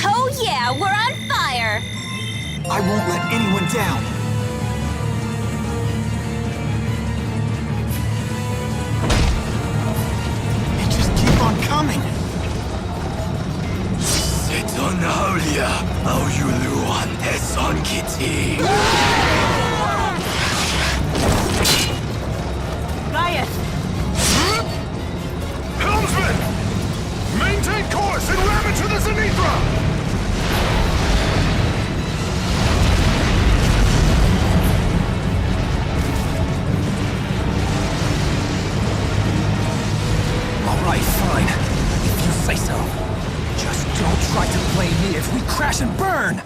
Oh yeah, we're on fire! I won't let anyone down. They just keep on coming. C'est un Xillia, Auj Oule et son kitty. Gaius! Helmsman! Maintain course and ram it to the Zenithra! Alright, fine. If you say so. Just don't try to blame me if we crash and burn!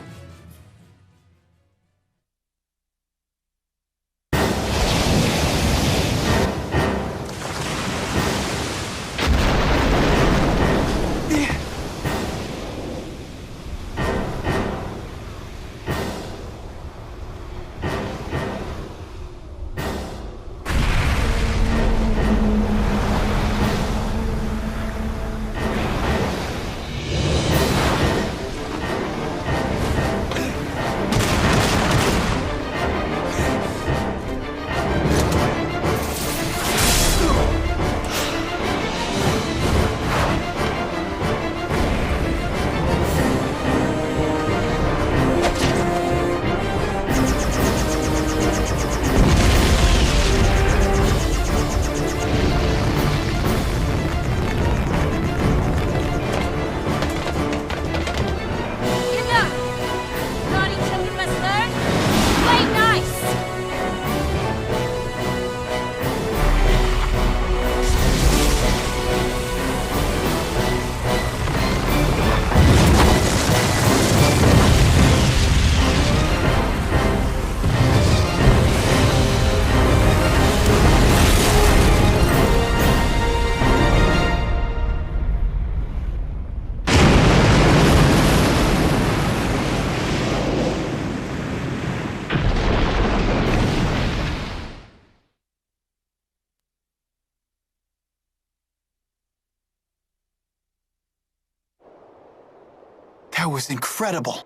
That was incredible.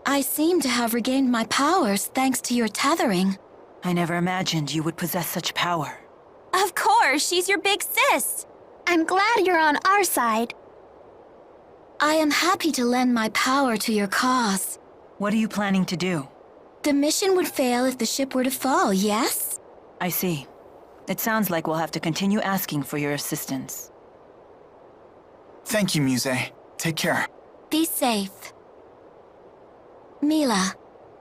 I seem to have regained my powers thanks to your tethering. I never imagined you would possess such power. Of course, she's your big sis. I'm glad you're on our side. I am happy to lend my power to your cause. What are you planning to do? The mission would fail if the ship were to fall, yes? I see. It sounds like we'll have to continue asking for your assistance. Thank you, Muse. Take care. Be safe. Mila,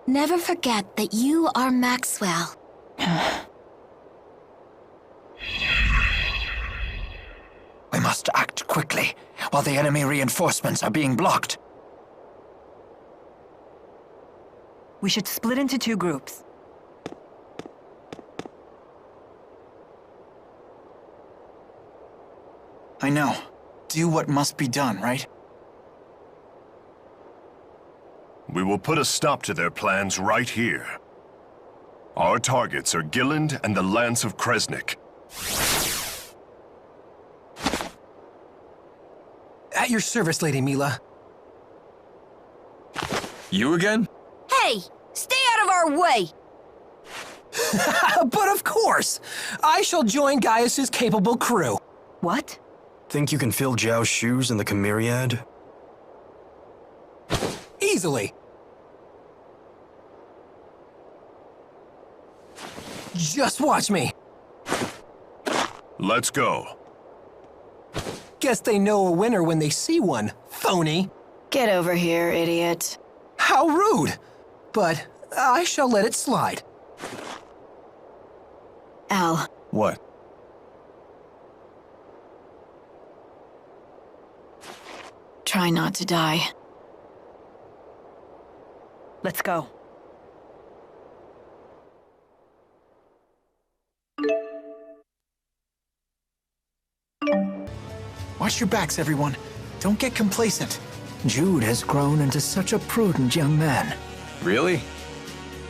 never forget that you are Maxwell. We must act quickly, while the enemy reinforcements are being blocked. We should split into 2 groups. I know. Do what must be done, right? We will put a stop to their plans right here. Our targets are Gilland and the Lance of Kresnik. At your service, Lady Mila. You again? Hey, stay out of our way! But of course! I shall join Gaius's capable crew. What? Think you can fill Zhao's shoes in the Chimeriad? Easily. Just watch me. Let's go. Guess they know a winner when they see one, phony. Get over here, idiot. How rude! But I shall let it slide. Al. What? Try not to die. Let's go. Watch your backs, everyone. Don't get complacent. Jude has grown into such a prudent young man. Really?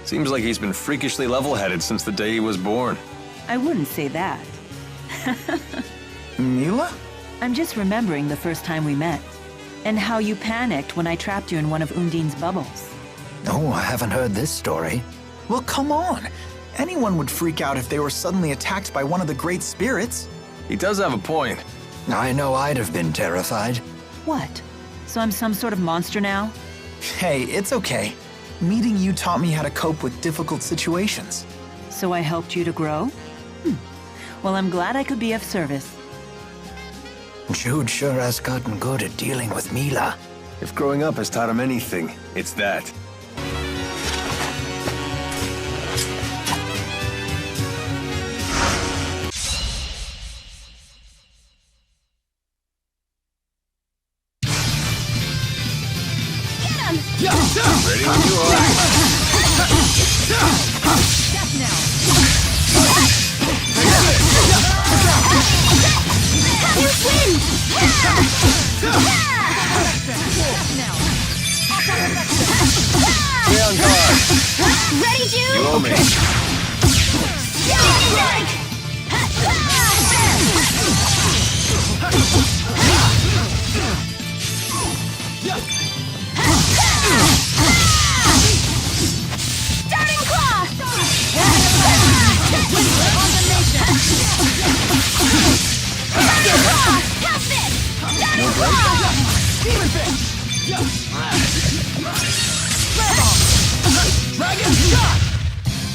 Seems like he's been freakishly level-headed since the day he was born. I wouldn't say that. Mila? I'm just remembering the first time we met, and how you panicked when I trapped you in one of Undine's bubbles. Oh, I haven't heard this story. Well, come on. Anyone would freak out if they were suddenly attacked by one of the great spirits. He does have a point. I know I'd have been terrified. What? So I'm some sort of monster now? Hey, it's okay. Meeting you taught me how to cope with difficult situations. So I helped you to grow? Well, I'm glad I could be of service. Jude sure has gotten good at dealing with Mila. If growing up has taught him anything, it's that. Ready when you are. Death now. You win! Stay on guard. Ready, Jude? You owe me. Starting claw! Help this! Starting claw! Demon fish! Dragon shot!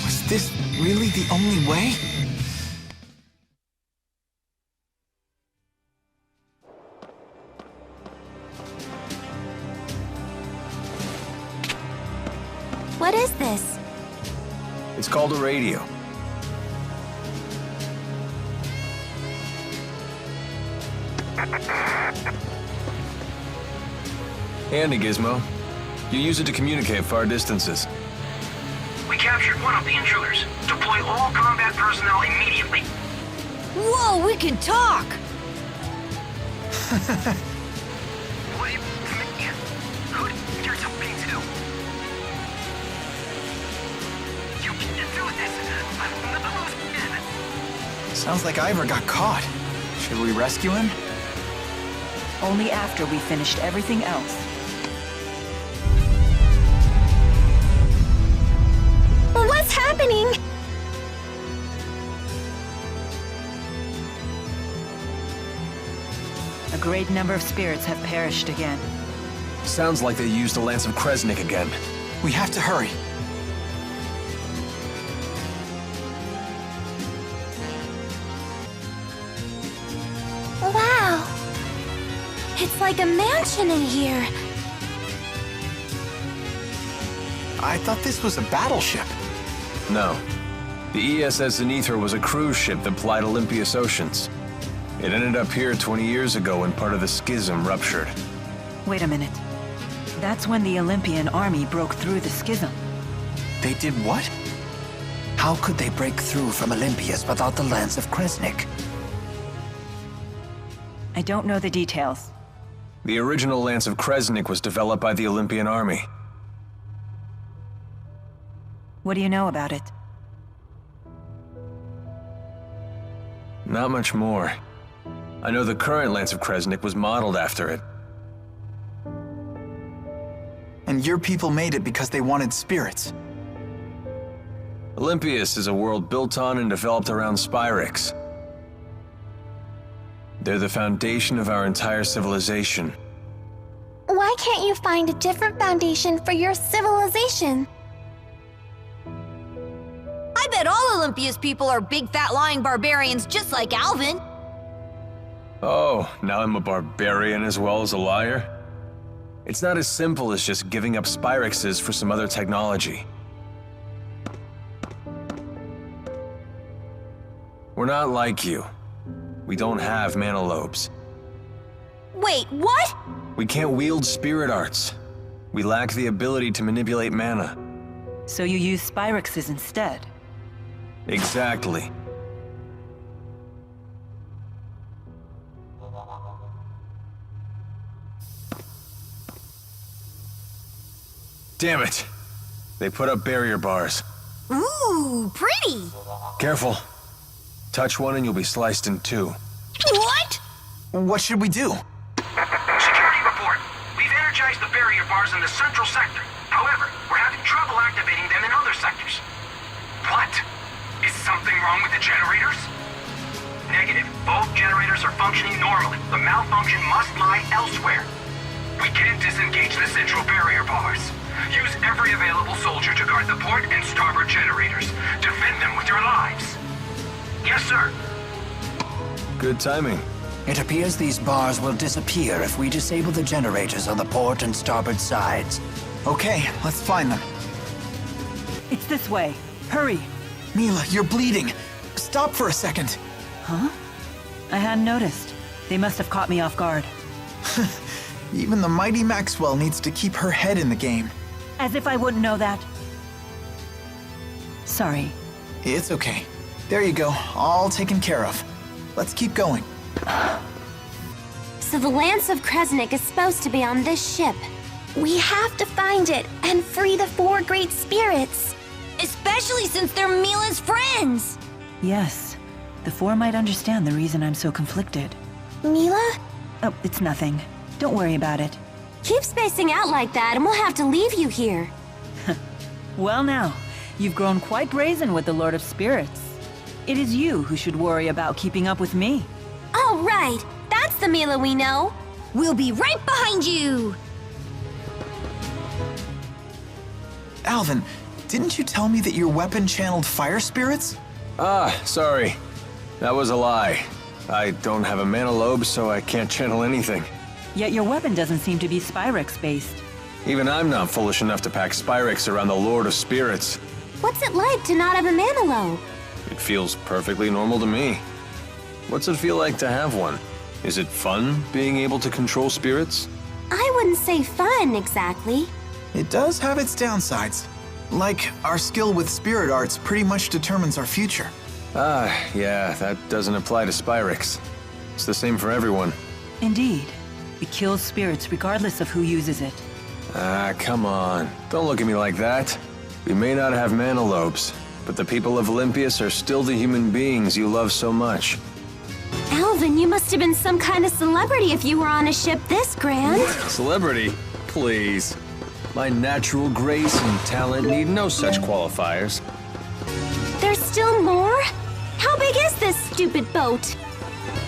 Was this really the only way? What is this? It's called a radio. Handy gizmo. You use it to communicate far distances. We captured one of the intruders. Deploy all combat personnel immediately. Whoa, we can talk! What do you mean? Who you're talking to? You can't do this. I will never lose again. Sounds like Ivor got caught. Should we rescue him? Only after we finished everything else. What's happening? A great number of spirits have perished again. Sounds like they used the Lance of Kresnik again. We have to hurry. Wow. It's like a mansion in here. I thought this was a battleship. No. The ESS Zenithra was a cruise ship that plied Olympios oceans. It ended up here 20 years ago when part of the schism ruptured. Wait a minute. That's when the Olympian army broke through the schism. They did what? How could they break through from Olympios without the lance of Kresnik? I don't know the details. The original lance of Kresnik was developed by the Olympian army. What do you know about it? Not much more. I know the current lance of Kresnik was modeled after it. And your people made it because they wanted spirits. Olympios is a world built on and developed around spyrix. They're the foundation of our entire civilization. Why can't you find a different foundation for your civilization? I bet all Olympia's people are big fat lying barbarians just like Alvin. Oh, now I'm a barbarian as well as a liar? It's not as simple as just giving up spyrixes for some other technology. We're not like you. We don't have mana lobes. Wait, what? We can't wield spirit arts. We lack the ability to manipulate mana. So you use spyrixes instead? Exactly. Damn it! They put up barrier bars. Ooh, pretty! Careful. Touch one and you'll be sliced in two. What? What should we do? Security report. We've energized the barrier bars in the central sector. However, we're having trouble activating them in other sectors. What? Is something wrong with the generators? Negative. Both generators are functioning normally. The malfunction must lie elsewhere. We can't disengage the central barrier bars. Use every available soldier to guard the port and starboard generators. Defend them with your lives. Yes, sir. Good timing. It appears these bars will disappear if we disable the generators on the port and starboard sides. Okay, let's find them. It's this way. Hurry. Mila, you're bleeding. Stop for a second. Huh? I hadn't noticed. They must have caught me off guard. Even the mighty Maxwell needs to keep her head in the game. As if I wouldn't know that. Sorry. It's okay. There you go, all taken care of. Let's keep going. So the Lance of Kresnik is supposed to be on this ship. We have to find it and free the 4 great spirits. Especially since they're Mila's friends. Yes. The 4 might understand the reason I'm so conflicted. Mila? Oh, it's nothing. Don't worry about it. Keep spacing out like that and we'll have to leave you here. Well now, you've grown quite brazen with the Lord of Spirits. It is you who should worry about keeping up with me. Oh, right. That's the Mila we know. We'll be right behind you. Alvin, didn't you tell me that your weapon channeled fire spirits? Ah, sorry. That was a lie. I don't have a mana lobe, so I can't channel anything. Yet your weapon doesn't seem to be spyrix-based. Even I'm not foolish enough to pack spyrix around the Lord of Spirits. What's it like to not have a mana lobe? It feels perfectly normal to me. What's it feel like to have one? Is it fun being able to control spirits? I wouldn't say fun, exactly. It does have its downsides. Like, our skill with spirit arts pretty much determines our future. Ah, yeah, that doesn't apply to spyrix. It's the same for everyone. Indeed. It kills spirits regardless of who uses it. Ah, come on. Don't look at me like that. We may not have mana lobes, but the people of Olympios are still the human beings you love so much. Alvin, you must have been some kind of celebrity if you were on a ship this grand. Celebrity? Please. My natural grace and talent need no such qualifiers. There's still more? How big is this stupid boat?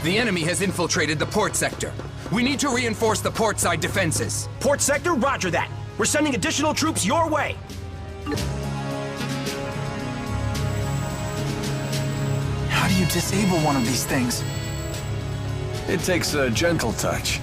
The enemy has infiltrated the port sector. We need to reinforce the port side defenses. Port sector, roger that. We're sending additional troops your way. How do you disable one of these things? It takes a gentle touch.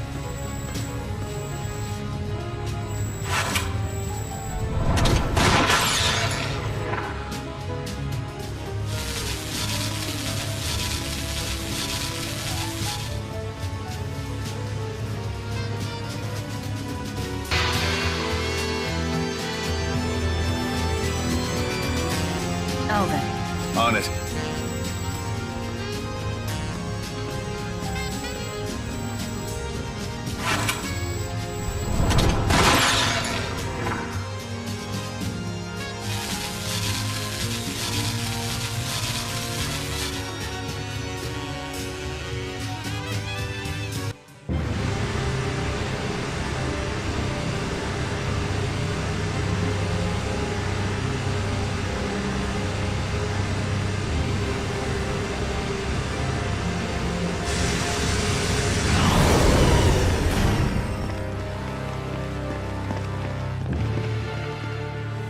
Alvin. On it.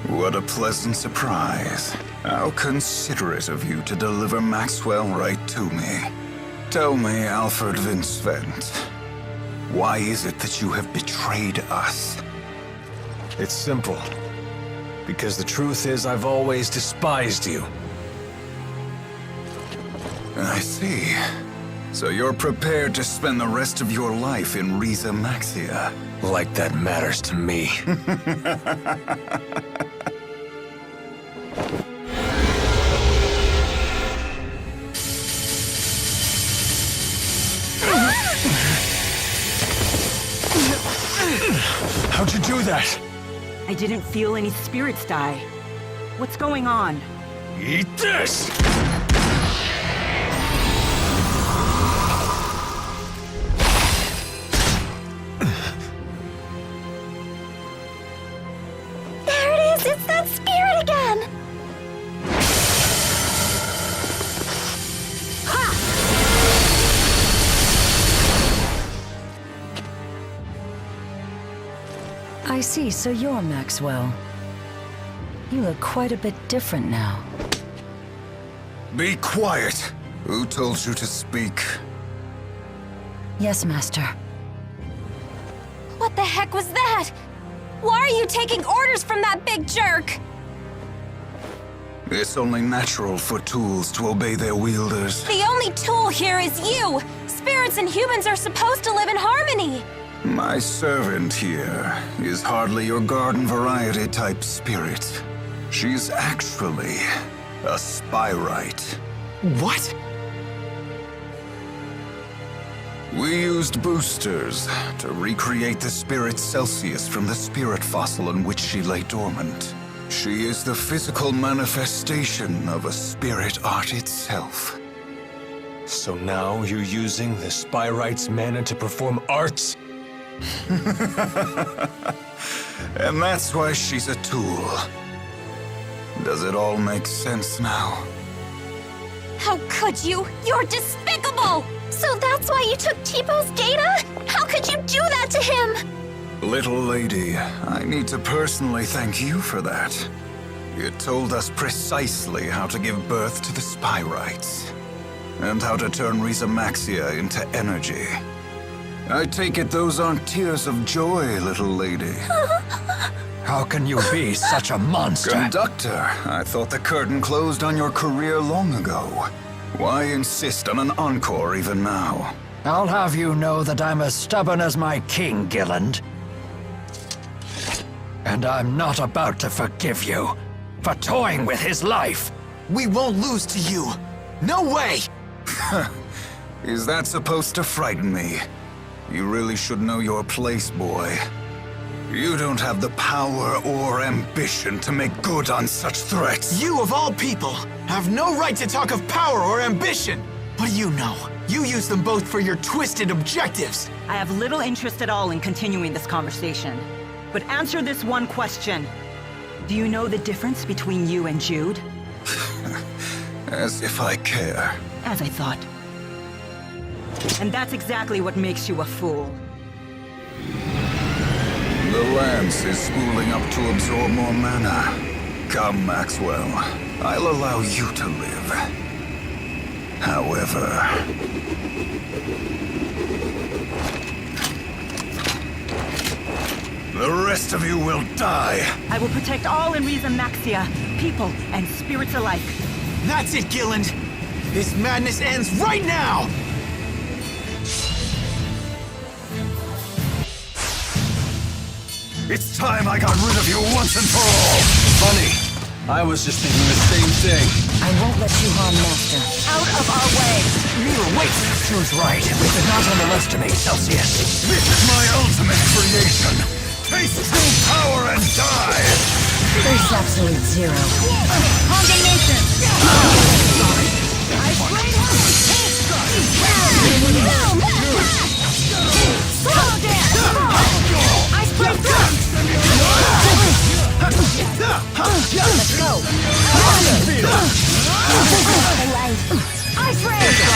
What a pleasant surprise. How considerate of you to deliver Maxwell right to me. Tell me, Alfred Vincent, why is it that you have betrayed us? It's simple. Because the truth is, I've always despised you. I see. So you're prepared to spend the rest of your life in Rieze Maxia? Like that matters to me. How'd you do that? I didn't feel any spirits die. What's going on? Eat this! There it is! It's that spirit again! I see, so you're Maxwell. You look quite a bit different now. Be quiet! Who told you to speak? Yes, Master. What the heck was that? Why are you taking orders from that big jerk? It's only natural for tools to obey their wielders. The only tool here is you! Spirits and humans are supposed to live in harmony! My servant here is hardly your garden variety type spirit. She's actually a spyrite. What? We used boosters to recreate the spirit Celsius from the spirit fossil in which she lay dormant. She is the physical manifestation of a spirit art itself. So now you're using the spyrite's mana to perform arts? And that's why she's a tool. Does it all make sense now? How could you? You're despicable! So that's why you took Tipo's data? How could you do that to him? Little lady, I need to personally thank you for that. You told us precisely how to give birth to the spyrites, and how to turn Rieze Maxia into energy. I take it those aren't tears of joy, little lady. How can you be such a monster? Conductor, I thought the curtain closed on your career long ago. Why insist on an encore even now? I'll have you know that I'm as stubborn as my king, Gilland. And I'm not about to forgive you for toying with his life. We won't lose to you. No way! Is that supposed to frighten me? You really should know your place, boy. You don't have the power or ambition to make good on such threats. You, of all people, have no right to talk of power or ambition. What do you know? You use them both for your twisted objectives. I have little interest at all in continuing this conversation. But answer this one question. Do you know the difference between you and Jude? As if I care. As I thought. And that's exactly what makes you a fool. The lance is spooling up to absorb more mana. Come, Maxwell. I'll allow you to live. However... the rest of you will die. I will protect all in Rieze Maxia, people and spirits alike. That's it, Gilland. This madness ends right now! It's time I got rid of you once and for all! Funny. I was just thinking the same thing. I won't let you harm Master. Out of our way! Mila, wait! Shu's right. We should not underestimate Celsius. This is my ultimate creation. Taste true power and die! There's absolute zero. Condemnation! I sprayed her! Slow dance! I sprayed through! Let's go! Ice ray! Let's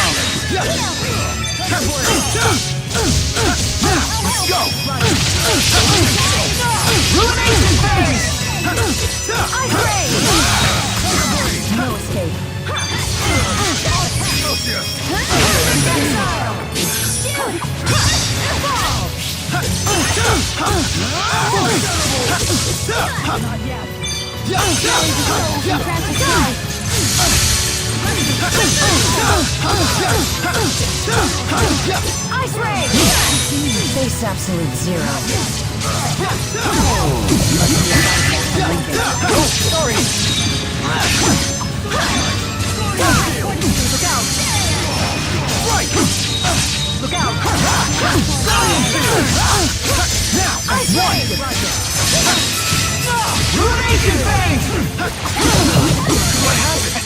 go! Ruination phase! Ice ray! No escape. Ice ray! Face absolute zero. Sorry! Look out! Right! Look out! Now! Ice ray! Ruination phase! What happened?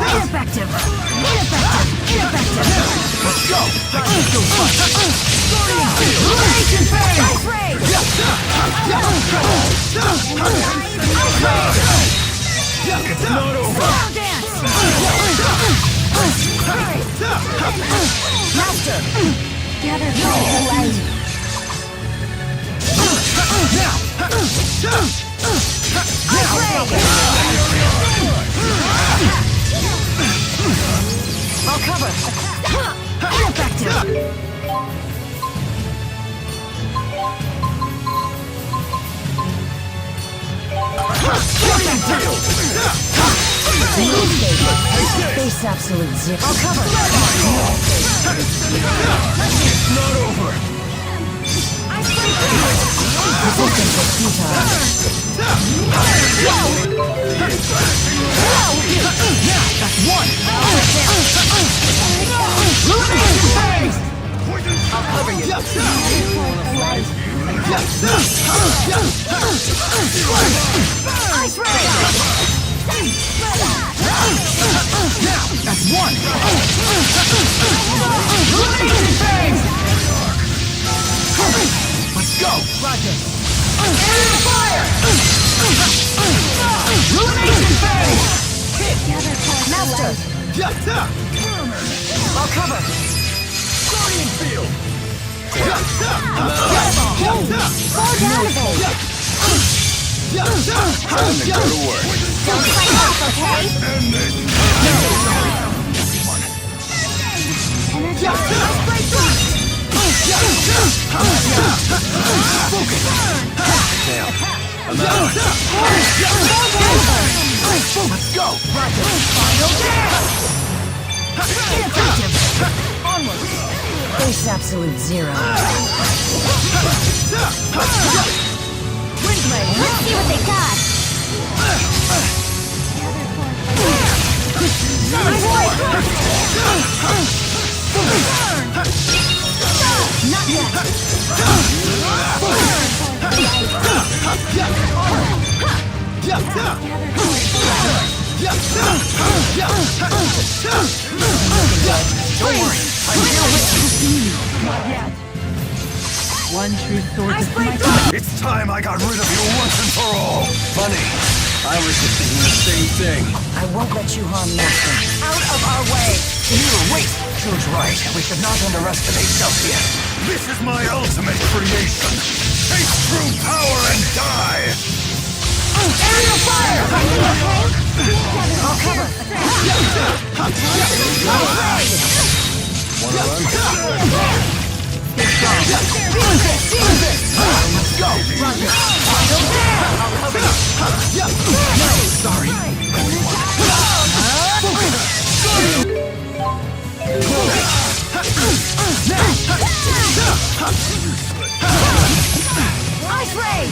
Ineffective! Ineffective! Let's go! Ruination phase! Ice ray! It's not over! Master! Gather for the light. Now! I'll cover! Ineffective! Face absolute zero. I'll cover! It's not over! Resistance is futile. That's one! I'll cover you. Ice ray! That's one! Let's go! Roger. Fire! Ruination phase! Gather for the Master! light. I'll cover! Guardian field! Fall down a bit. Time to go to work. Don't fight off, okay? Energize! Break through! Damn. I'm out. Let's go! Final dance! Ineffective! Onward! Face absolute zero. Windblade! Let's see what they got. Not yet! Don't worry, I'm here with you. Not yet! One true sword to my It's time I got rid of you once and for all. Funny. I was just thinking the same thing. I won't let you harm Master. Out of our way! Mila, wait! Shu's right. We should not underestimate Celsius. This is my ultimate creation. Taste true power and die! Aerial fire! I'll cover! Wanna run? Let's go! Sorry. Ice ray!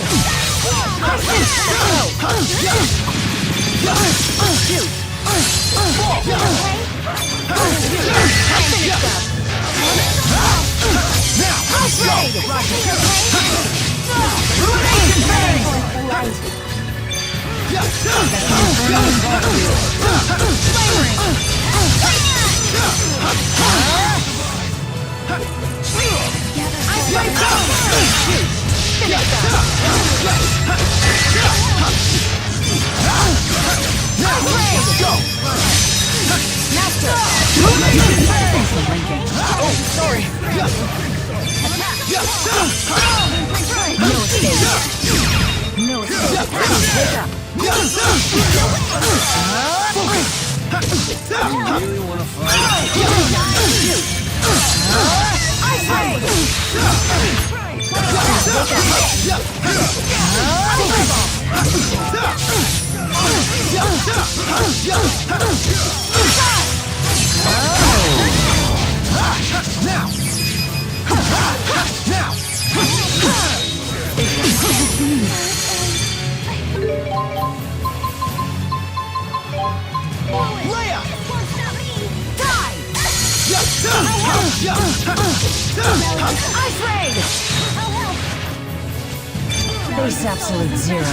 Base absolute zero.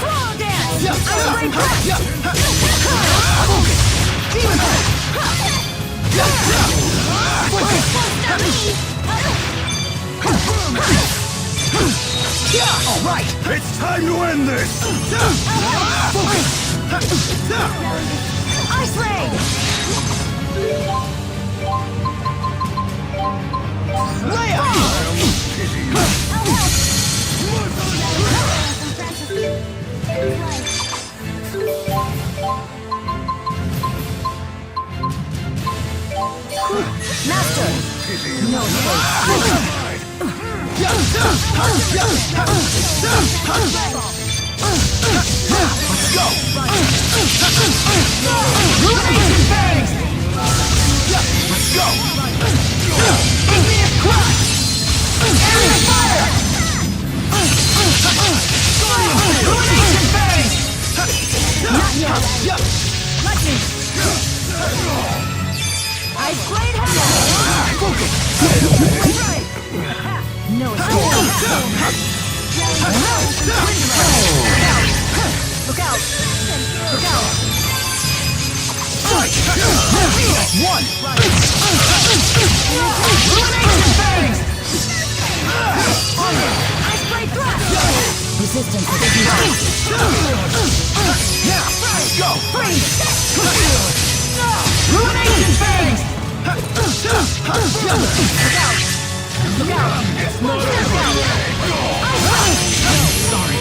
Slow dance! Ice All right, it's time to end this. Ice raid! Master! No space. Let's go! Let's go! Igneous crush! Area fire! Illumination phase! Not yet! Let me! Ice blade hammer! Focus! No escape! Look out! Look out! That's one! Illumination phase! Ice blade thrust! Resistance is Now, let's go! freeze! Illumination phase! Look out! Look out! It's not over! Sorry.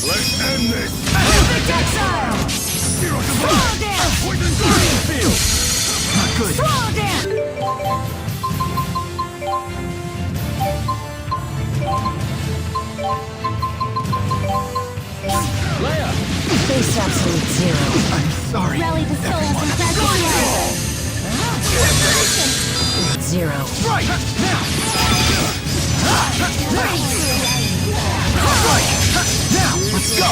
Let's end this! Perfect exile! Slow dance! Field! Not good! Slow dance! Leia! Base absolute zero. I'm sorry. Rally the souls and transform. Zero. Right! Now! Right! Now! Let's go!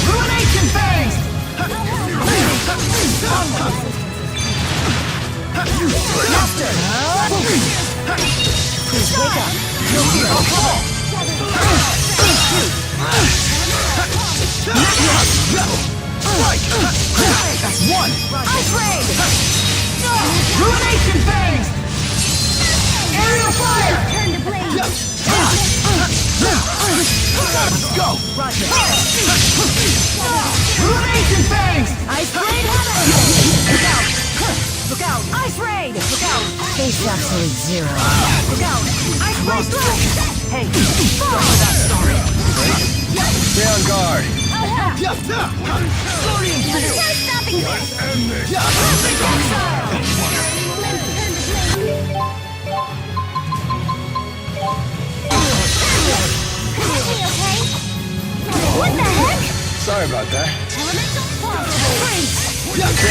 Ruination phase! Master! Please wake up. No fall! That's one! Ice raid! Ruination phase! Aerial fire! Turn to blaze. Let's go! Roger. Ruination phase! Ice raid hammer! Look out! Look out! Ice raid! Look out! Base absolute zero. Look out! Ice raid thrust! Hey! Stay on guard. Try stopping this. End this! Perfect exile! Okay? What the heck? Sorry about that. Stay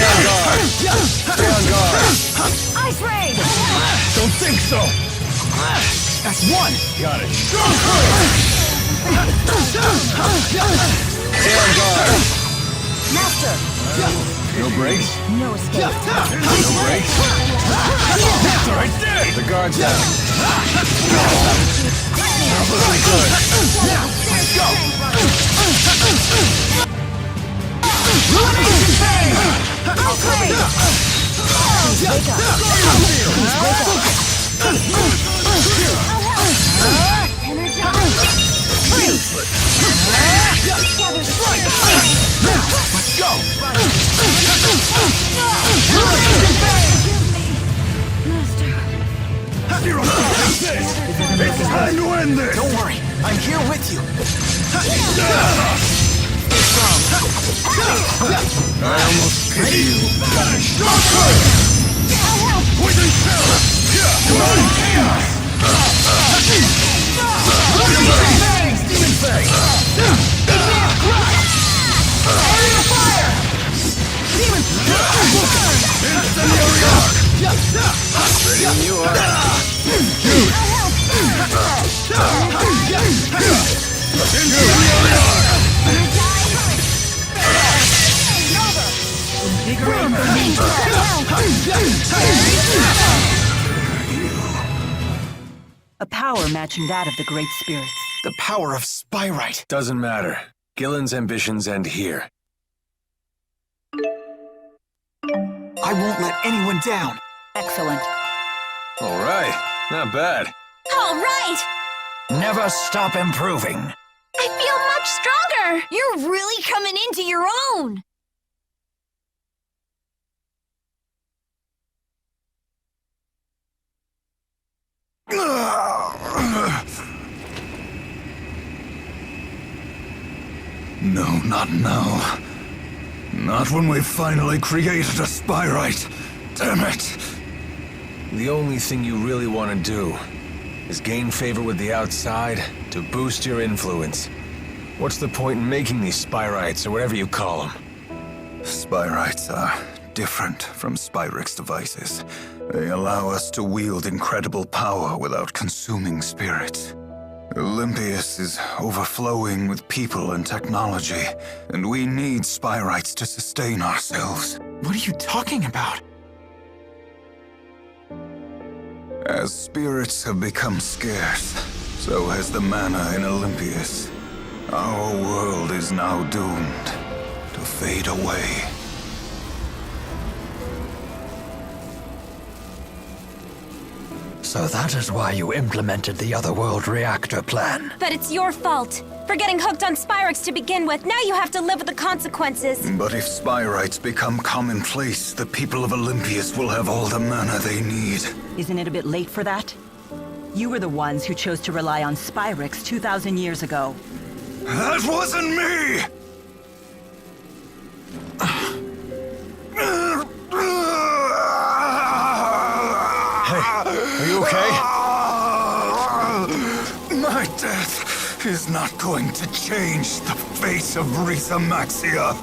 on guard. Stay on guard. Ice raid! Don't think so! That's one! Got it. Stay on guard. Master! No brakes? No escape. No brakes? That's right there! The guard's down. Probably good. Let's go! Ruination phase! Ice raid! Please wake up. Please wake up. Freeze! Let's go! Zero this! It's time to end this! Don't worry, I'm here with you. I almost pity you. Poison shell! Come on, chaos! Demon Fang! Area fire! Demon! Incendiary arc! Ready when you are. Incendiary arc! A power matching that of the Great Spirits. The power of Spyrite. Doesn't matter. Gillen's ambitions end here. I won't let anyone down. Excellent. All right. Not bad. All right! Never stop improving. I feel much stronger! You're really coming into your own! No, not now. Not when we've finally created a spyrite. Damn it! The only thing you really want to do is gain favor with the outside to boost your influence. What's the point in making these spyrites, or whatever you call them? Spyrites are different from spyrix devices. They allow us to wield incredible power without consuming spirits. Elympios is overflowing with people and technology, and we need spyrites to sustain ourselves. What are you talking about? As spirits have become scarce, so has the mana in Olympios. Our world is now doomed to fade away. So that is why you implemented the Otherworld reactor plan. But it's your fault. For getting hooked on Spyrix to begin with, now you have to live with the consequences. But if spyrites become commonplace, the people of Olympios will have all the mana they need. Isn't it a bit late for that? You were the ones who chose to rely on Spyrix 2,000 years ago. That wasn't me! Are you okay? My death is not going to change the fate of Rieze Maxia.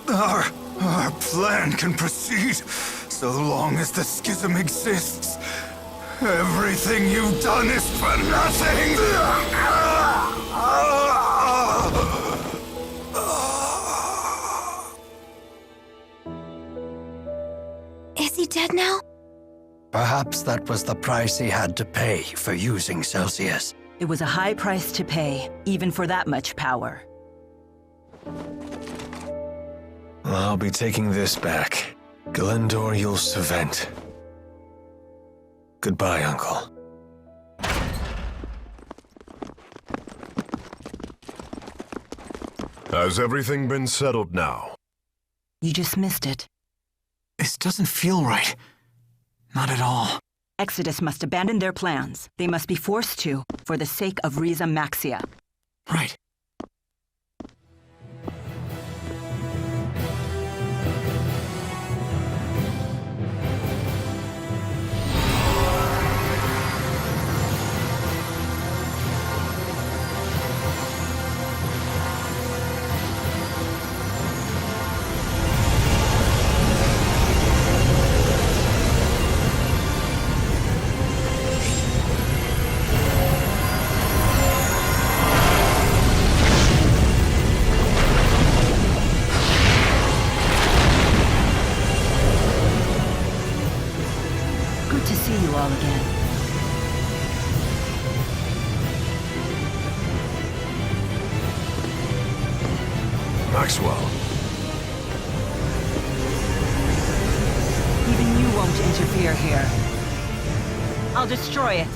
Our plan can proceed so long as the schism exists. Everything you've done is for nothing! Is he dead now? Perhaps that was the price he had to pay for using Celsius. It was a high price to pay, even for that much power. I'll be taking this back. Galendor Yul Savent. Goodbye, Uncle. Has everything been settled now? You just missed it. This doesn't feel right. Not at all. Exodus must abandon their plans. They must be forced to, for the sake of Rieze Maxia. Right. all again. Maxwell. Even you won't interfere here. I'll destroy it.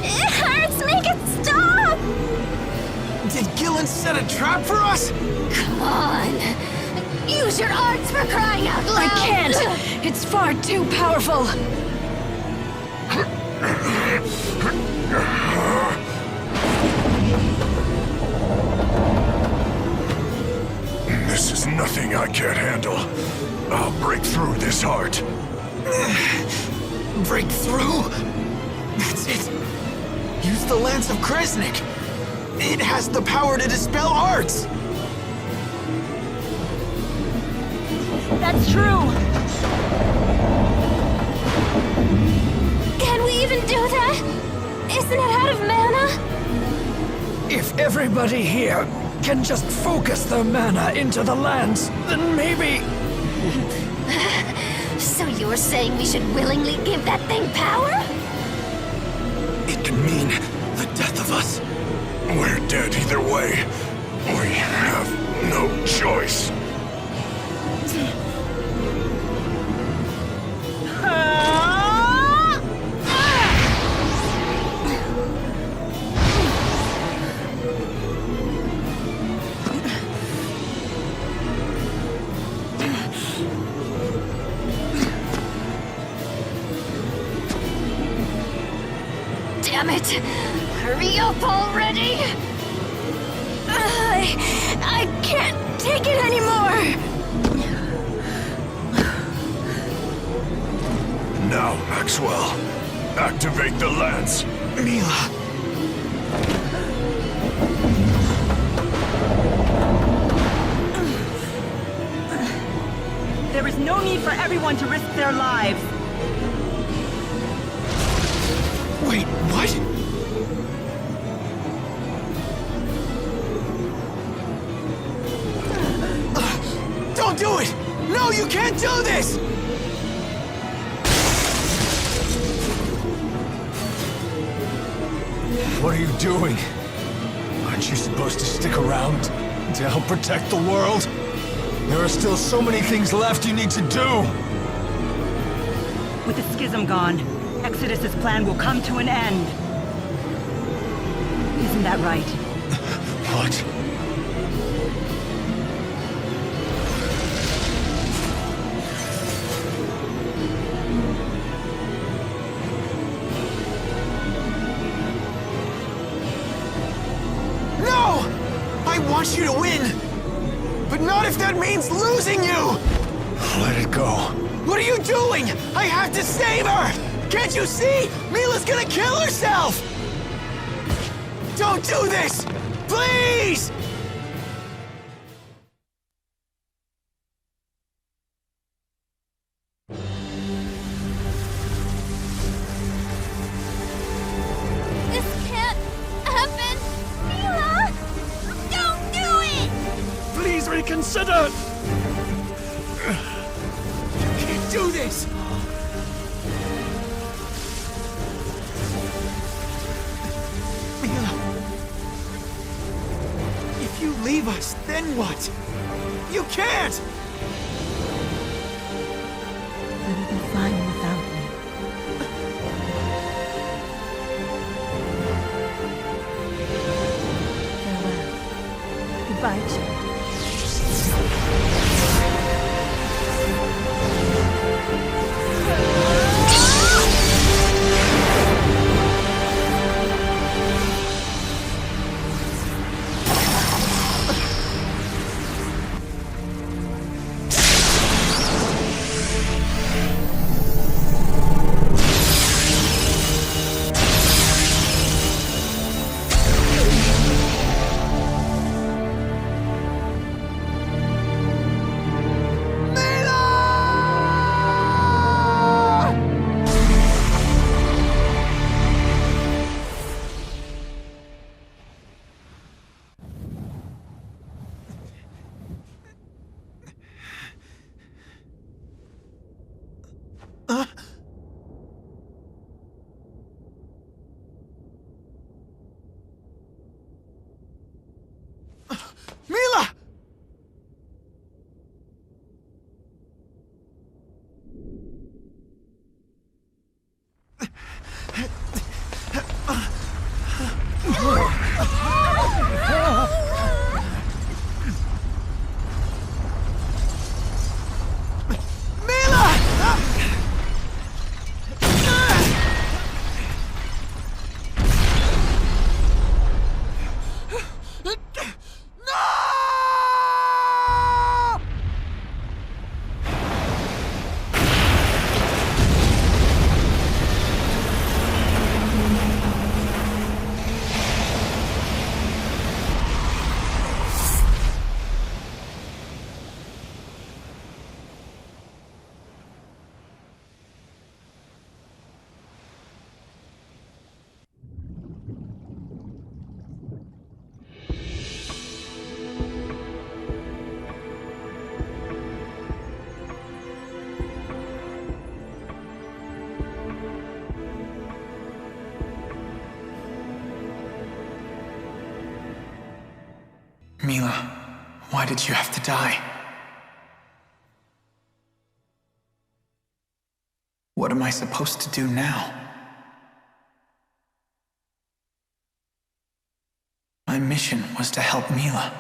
It hurts! Make it stop! Did Gillen set a trap for us? Come on! Use your arts for crying out loud! I can't! It's far too powerful! This is nothing I can't handle. I'll break through this heart. Break through? That's it. Use the Lance of Kresnik. It has the power to dispel arts. That's true! Can we even do that? Isn't it out of mana? If everybody here can just focus their mana into the lance, then maybe... So you're saying we should willingly give that thing power? It can mean the death of us. We're dead either way. We have no choice. Damn it! Hurry up already! I can't take it anymore! Now, Maxwell, activate the lance. Mila. There is no need for everyone to risk their lives. Wait, what? Don't do it! No, you can't do this! What are you doing? Aren't you supposed to stick around to help protect the world? There are still so many things left you need to do! With the schism gone, Exodus's plan will come to an end. Isn't that right? What? No! I want you to win! But not if that means losing you! Let it go. What are you doing? I have to save her! Can't you see? Mila's gonna kill herself! Don't do this! Please! This can't happen! Mila! Don't do it! Please reconsider! You can't do this! If you leave us, then what? You can't! You will be fine without me. Farewell. Goodbye, Chad. Mila, why did you have to die? What am I supposed to do now? My mission was to help Mila.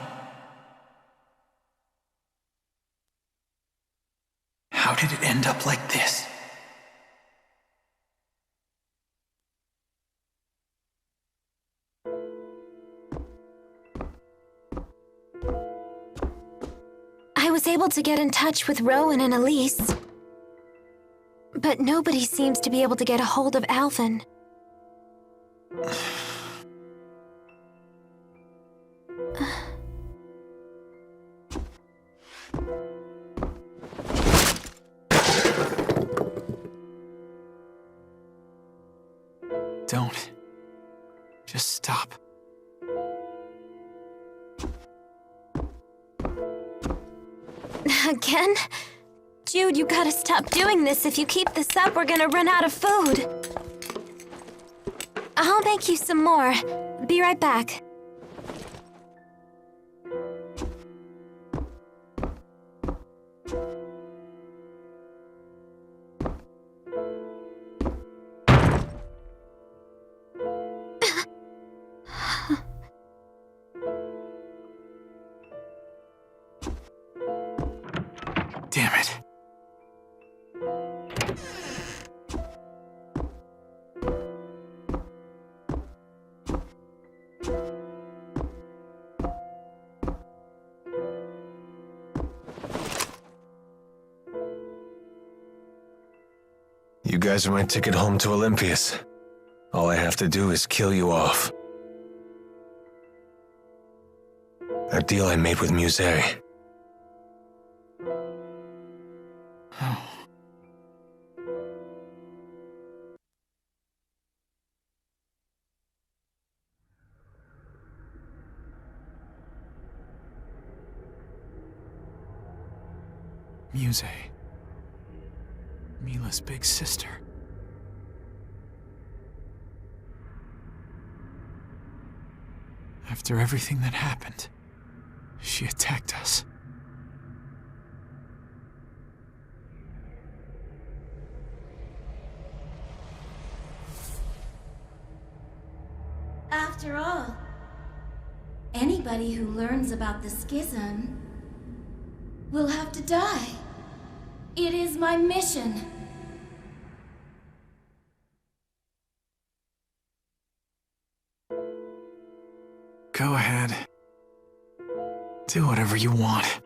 How did it end up like this? I was able to get in touch with Rowan and Elise, but nobody seems to be able to get a hold of Alvin. Don't. Just stop. Again? Jude, you gotta stop doing this. If you keep this up, we're gonna run out of food. I'll make you some more. Be right back. Damn it. You guys are my ticket home to Olympios. All I have to do is kill you off. That deal I made with Museri. Muse. Mila's big sister. After everything that happened, she attacked us. After all, anybody who learns about the schism will have to die. It is my mission. Go ahead. Do whatever you want.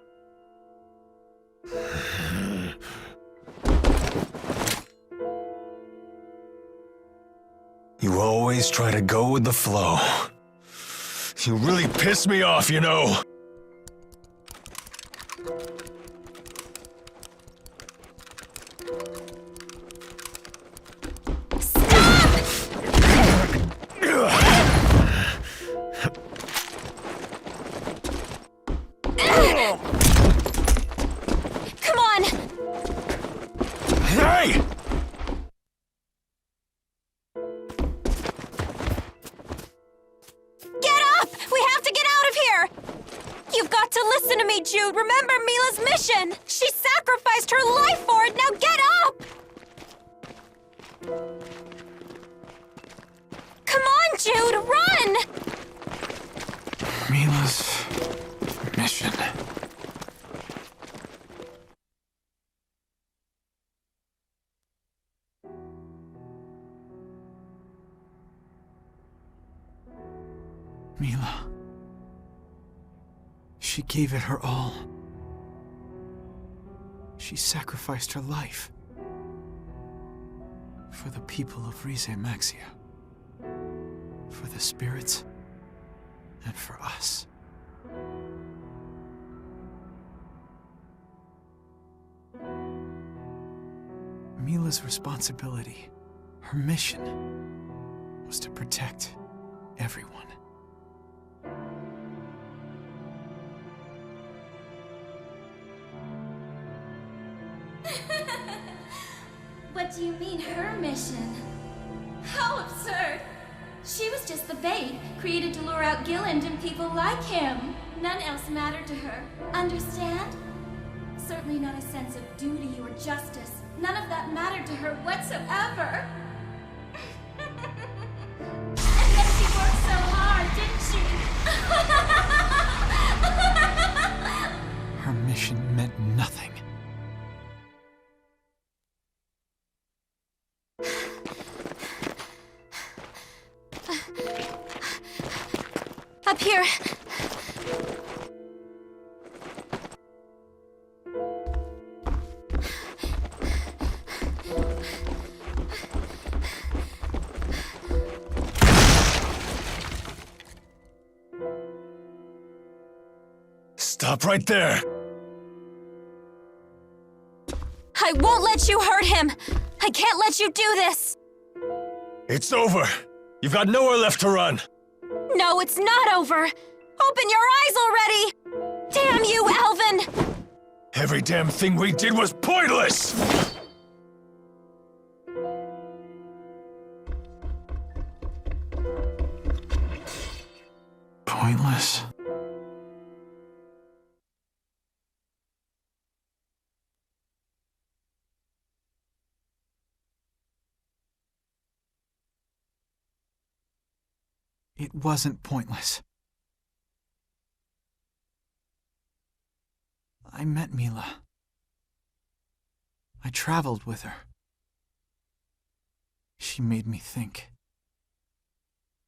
You always try to go with the flow. You really piss me off, you know. Jude, remember Mila's mission! She sacrificed her life for it! Now get up! Come on, Jude, run! Mila's mission. Mila. She gave it her all. She sacrificed her life. For the people of Rieze Maxia. For the spirits. And for us. Mila's responsibility, her mission, was to protect everyone. What do you mean, her mission? How absurd! She was was just the bait, created to lure out Gilland and people like him. None else mattered to her. Understand? Certainly not a sense of duty or justice. None of that mattered to her whatsoever. And yet she worked so hard, didn't she? Her mission meant nothing. Up here. Stop right there! I won't let you hurt him! I can't let you do this! It's over! You've got nowhere left to run! No, it's not over! Open your eyes already! Damn you, Alvin! Every damn thing we did was pointless! Pointless? It wasn't pointless. I met Mila. I traveled with her. She made me think.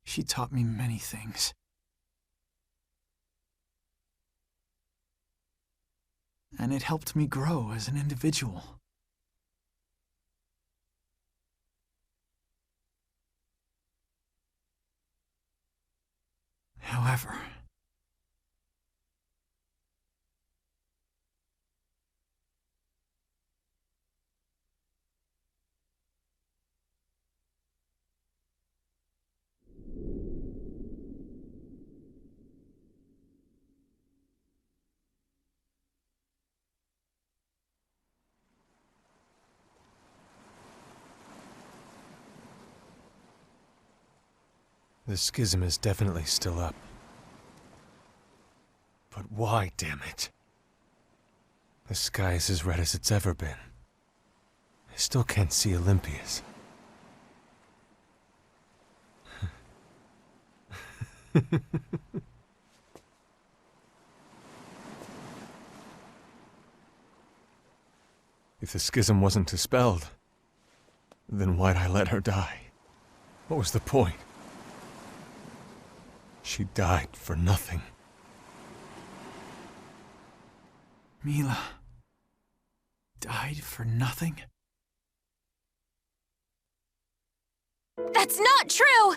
She taught me many things. And it helped me grow as an individual. However, the schism is definitely still up. But why, damn it? The sky is as red as it's ever been. I still can't see Elympios. If the schism wasn't dispelled, then why'd I let her die? What was the point? She died for nothing. Mila died for nothing? That's not true!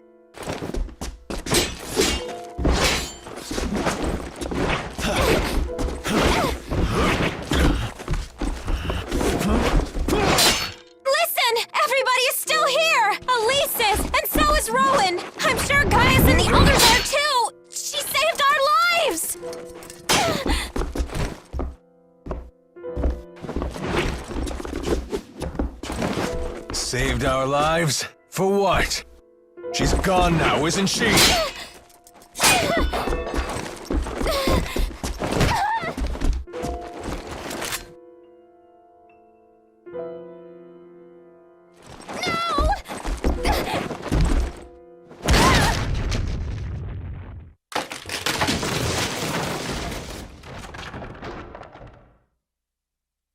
Listen! Everybody is still here! Elise is, and so is Rowan! I'm sure Gaius and the others are too! She saved our lives! Saved our lives? For what? She's gone now, isn't she?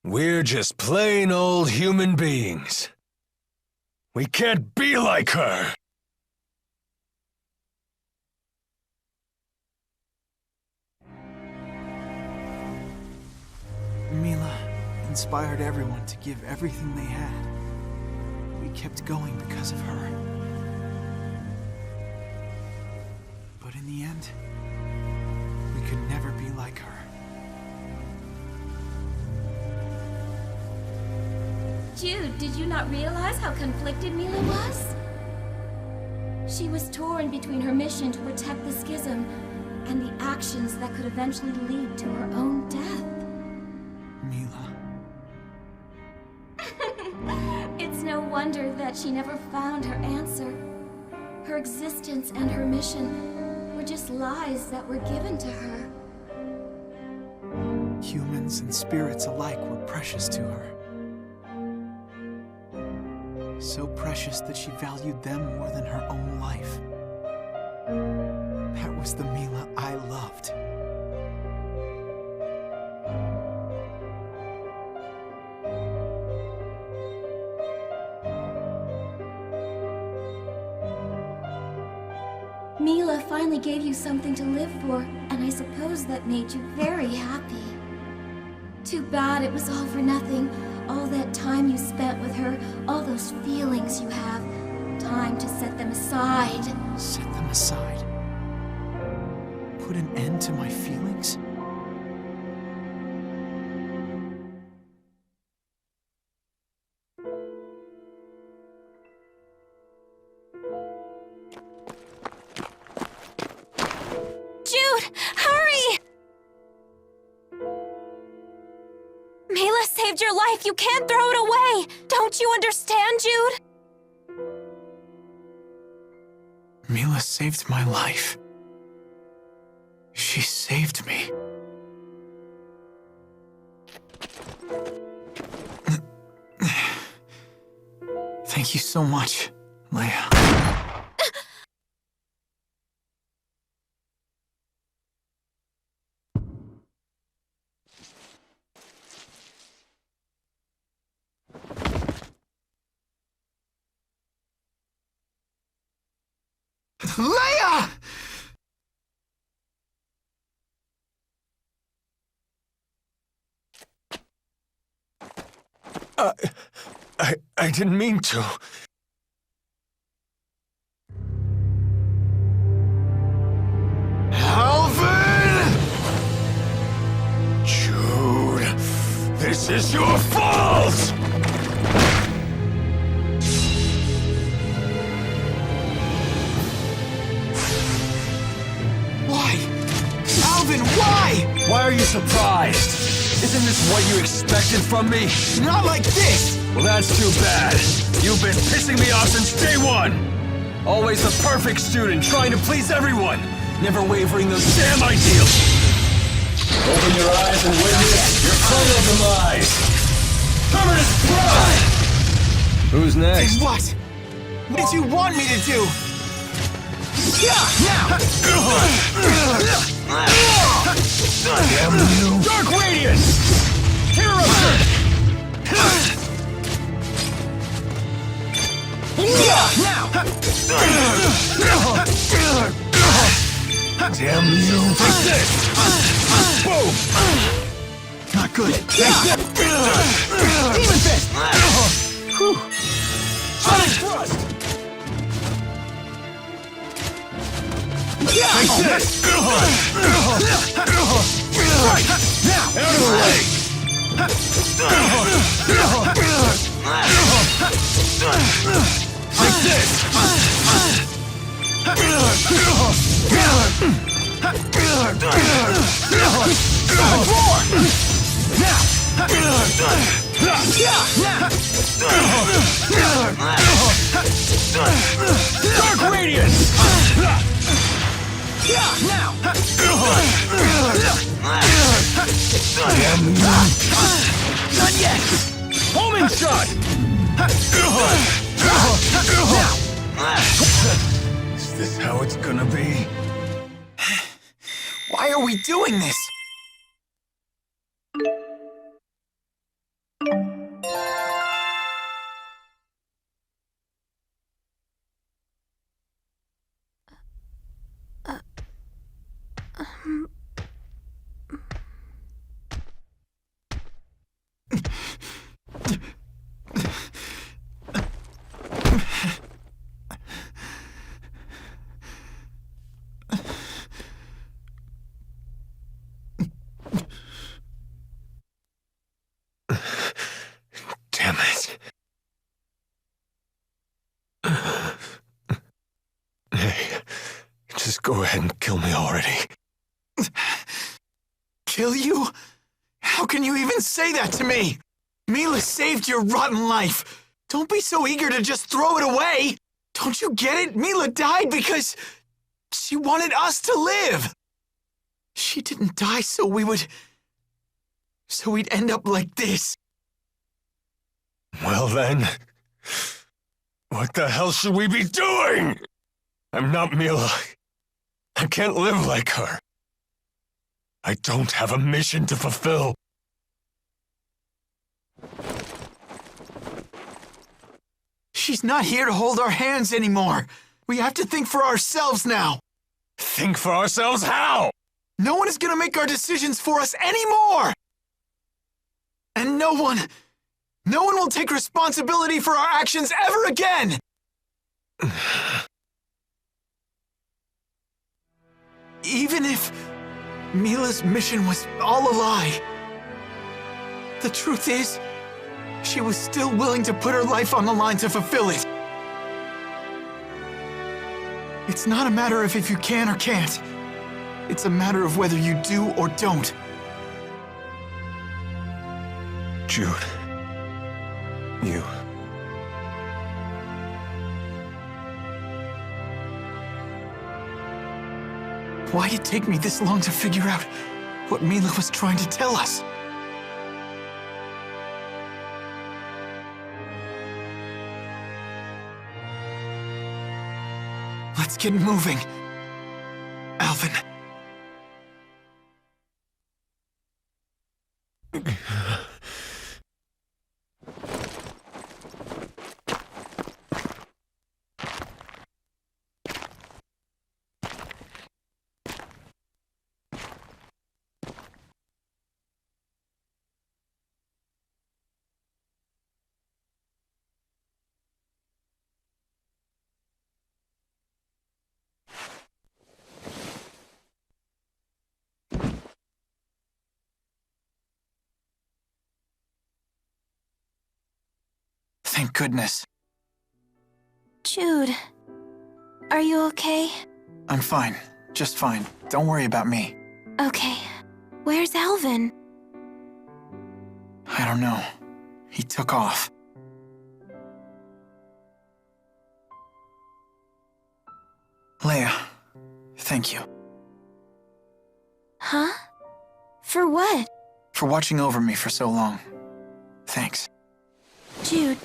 We're just plain old human beings. We can't be like her! Mila inspired everyone to give everything they had. We kept going because of her. But in the end, we could never be like her. Jude, did you not realize how conflicted Mila was? She was torn between her mission to protect the schism and the actions that could eventually lead to her own death. Mila. It's no wonder that she never found her answer. Her existence and her mission were just lies that were given to her. Humans and spirits alike were precious to her. So precious that she valued them more than her own life. That was the Mila I loved. Mila finally gave you something to live for, and I suppose that made you very happy. Too bad it was all for nothing. All that time you spent with her, all those feelings you have. Time to set them aside. Set them aside? Put an end to my feelings? Jude, hurry! Mila saved your life. You can't throw it away. Don't you understand, Jude? Mila saved my life. She saved me. Thank you so much, Leia. Leia! I didn't mean to. Alvin! Jude, this is your fault! Why? Alvin, why? Why are you surprised? Isn't this what you expected from me? Not like this! Well, that's too bad. You've been pissing me off since day one! Always the perfect student, trying to please everyone! Never wavering those damn ideals! Open your eyes and witness your final demise! Terminus Prime! Who's next? What? What did you want me to do? Now! Damn you! Dark Radiance! Hero! Now! Damn you! Take this! Boom! Not good. Demon Fist! Sonic Thrust! Take this! Right! Now! Out of the way! Take this! Roar! Now! Dark Radiance! Now! Damn you! Not yet! Homing Shot! Is this how it's gonna be? Why are we doing this? Damn it. Hey, just go ahead and kill me already. Kill you? How can you even say that to me? Mila saved your rotten life. Don't be so eager to just throw it away. Don't you get it? Mila died because she wanted us to live. She didn't die so we'd end up like this. Well then, what the hell should we be doing? I'm not Mila. I can't live like her. I don't have a mission to fulfill. She's not here to hold our hands anymore. We have to think for ourselves now. Think for ourselves how? No one is gonna make our decisions for us anymore! And no one will take responsibility for our actions ever again! Even if Mila's mission was all a lie, the truth is, she was still willing to put her life on the line to fulfill it. It's not a matter of if you can or can't. It's a matter of whether you do or don't. Jude. You. Why'd it take me this long to figure out what Mila was trying to tell us? Let's get moving. Alvin. Thank goodness. Jude, are you okay? I'm fine. Just fine. Don't worry about me. Okay. Where's Alvin? I don't know. He took off. Leia, thank you. Huh? For what? For watching over me for so long. Thanks. Jude,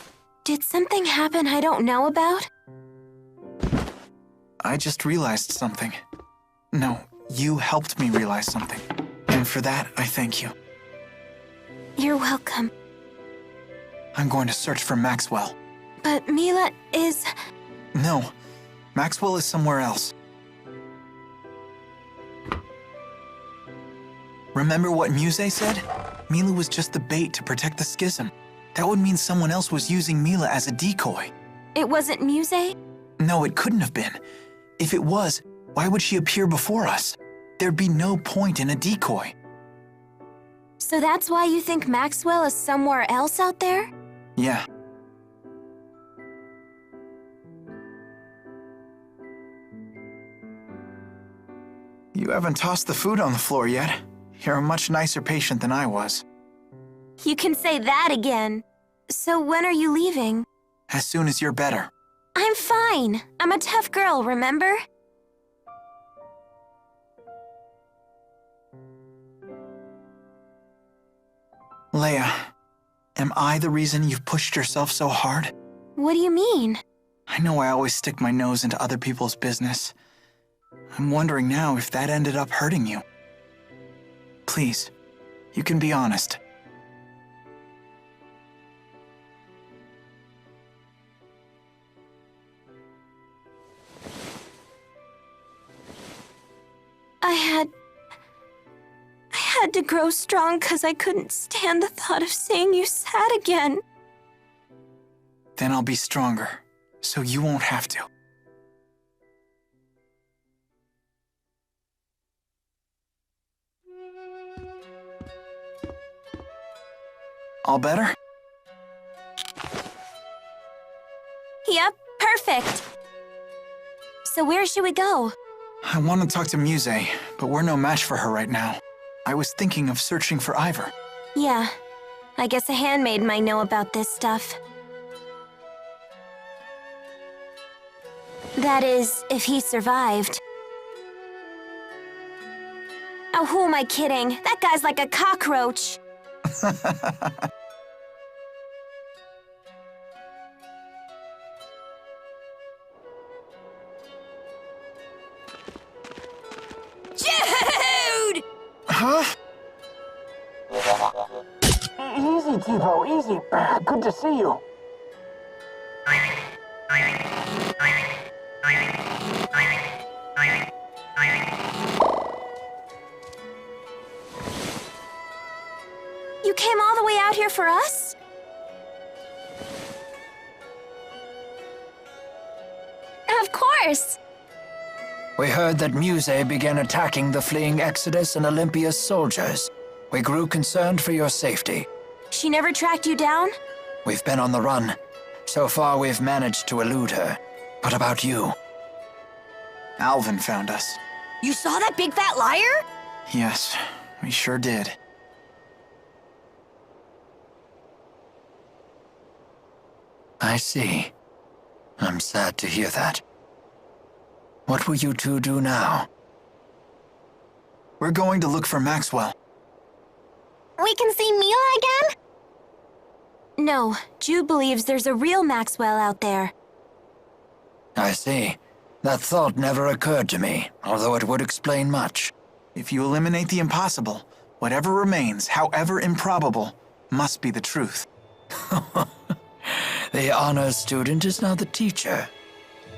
did something happen I don't know about? I just realized something. No, you helped me realize something. And for that, I thank you. You're welcome. I'm going to search for Maxwell. But Mila is... No, Maxwell is somewhere else. Remember what Muse said? Mila was just the bait to protect the schism. That would mean someone else was using Mila as a decoy. It wasn't Muse? No, it couldn't have been. If it was, why would she appear before us? There'd be no point in a decoy. So that's why you think Maxwell is somewhere else out there? Yeah. You haven't tossed the food on the floor yet. You're a much nicer patient than I was. You can say that again. So when are you leaving? As soon as you're better. I'm fine. I'm a tough girl, remember? Leia, am I the reason you've pushed yourself so hard? What do you mean? I know I always stick my nose into other people's business. I'm wondering now if that ended up hurting you. Please, you can be honest. I had to grow strong because I couldn't stand the thought of seeing you sad again. Then I'll be stronger, so you won't have to. All better? Yep, perfect. So where should we go? I want to talk to Muse, but we're no match for her right now. I was thinking of searching for Ivor. Yeah, I guess a handmaid might know about this stuff. That is, if he survived. Oh, who am I kidding? That guy's like a cockroach. Jude! Huh? Easy, Tipo, easy. Good to see you. You came all the way out here for us? Of course! We heard that Muse began attacking the fleeing Exodus and Olympios soldiers. We grew concerned for your safety. She never tracked you down? We've been on the run. So far, we've managed to elude her. What about you? Alvin found us. You saw that big fat liar? Yes, we sure did. I see. I'm sad to hear that. What will you two do now? We're going to look for Maxwell. We can see Mila again? No, Jude believes there's a real Maxwell out there. I see. That thought never occurred to me, although it would explain much. If you eliminate the impossible, whatever remains, however improbable, must be the truth. The honors student is now the teacher.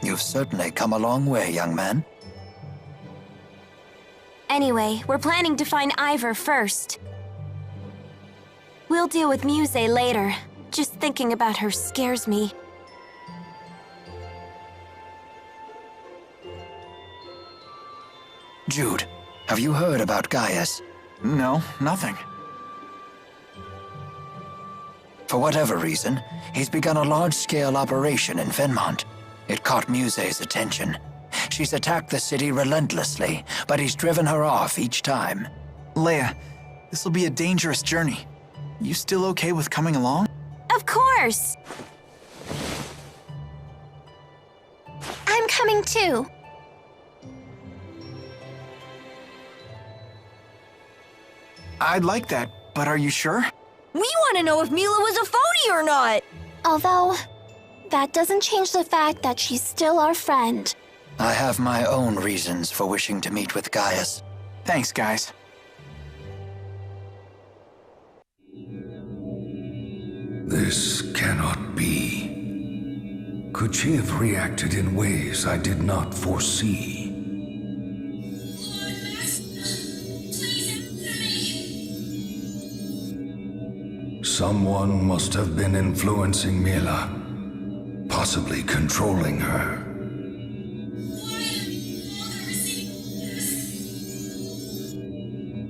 You've certainly come a long way, young man. Anyway, we're planning to find Ivor first. We'll deal with Muse later. Just thinking about her scares me. Jude, have you heard about Gaius? No, nothing. For whatever reason, he's begun a large-scale operation in Fenmont. It caught Muse's attention. She's attacked the city relentlessly, but he's driven her off each time. Leia, this'll be a dangerous journey. You still okay with coming along? Of course! I'm coming too. I'd like that, but are you sure? We want to know if Mila was a phony or not! Although, that doesn't change the fact that she's still our friend. I have my own reasons for wishing to meet with Gaius. Thanks, guys. This cannot be. Could she have reacted in ways I did not foresee? Someone must have been influencing Mila, possibly controlling her.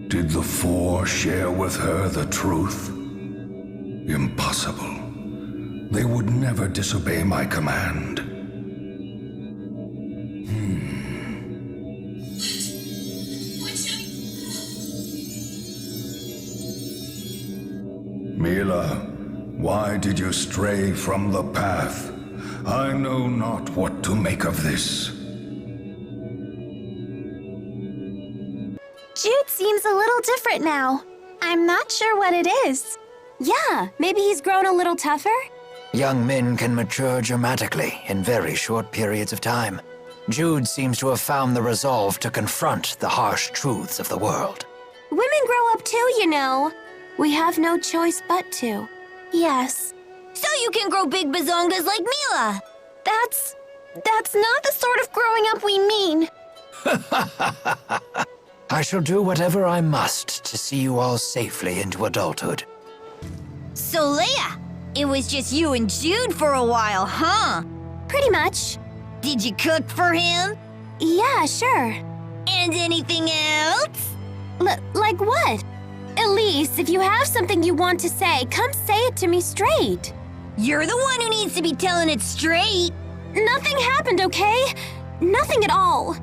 Did the Four share with her the truth? Impossible. They would never disobey my command. Mila, why did you stray from the path? I know not what to make of this. Jude seems a little different now. I'm not sure what it is. Yeah, maybe he's grown a little tougher? Young men can mature dramatically in very short periods of time. Jude seems to have found the resolve to confront the harsh truths of the world. Women grow up too, you know. We have no choice but to. Yes. So you can grow big bazongas like Mila! That's not the sort of growing up we mean. I shall do whatever I must to see you all safely into adulthood. So Leia, it was just you and Jude for a while, huh? Pretty much. Did you cook for him? Yeah, sure. And anything else? Like what? Elise, if you have something you want to say, come say it to me straight. You're the one who needs to be telling it straight. Nothing happened, okay? Nothing at all.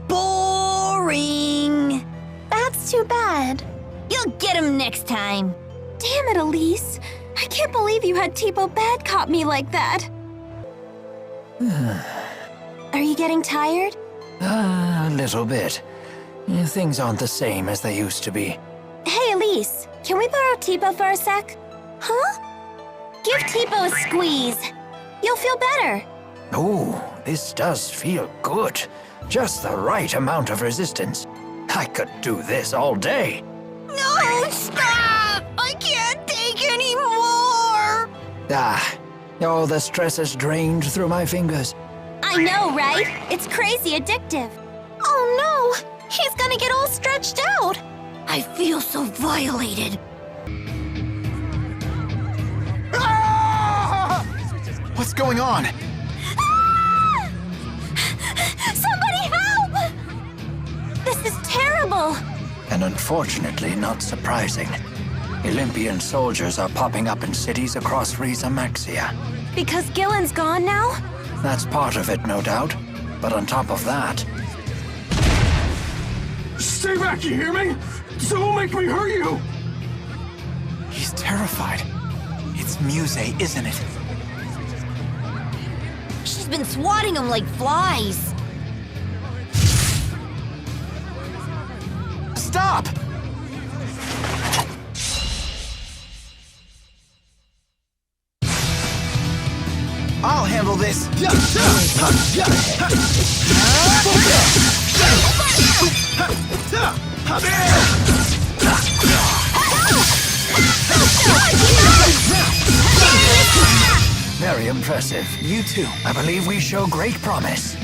Boring. That's too bad. You'll get him next time. Damn it, Elise. I can't believe you had Tipo bad cop me like that. Are you getting tired? A little bit. Things aren't the same as they used to be. Hey, Elise, can we borrow Tipo for a sec? Huh? Give Tipo a squeeze. You'll feel better. Ooh, this does feel good. Just the right amount of resistance. I could do this all day. No, stop! I can't take any more! All the stress is drained through my fingers. I know, right? It's crazy addictive. Oh no! He's gonna get all stretched out! I feel so violated. What's going on? Ah! Somebody help! This is terrible! And unfortunately not surprising. Olympian soldiers are popping up in cities across Rieze Maxia. Because Gillen's gone now? That's part of it, no doubt. But on top of that... Stay back, you hear me? Don't make me hurt you! He's terrified. It's Muse, isn't it? She's been swatting him like flies. Stop! I'll handle this. Very impressive. You too. I believe we show great promise.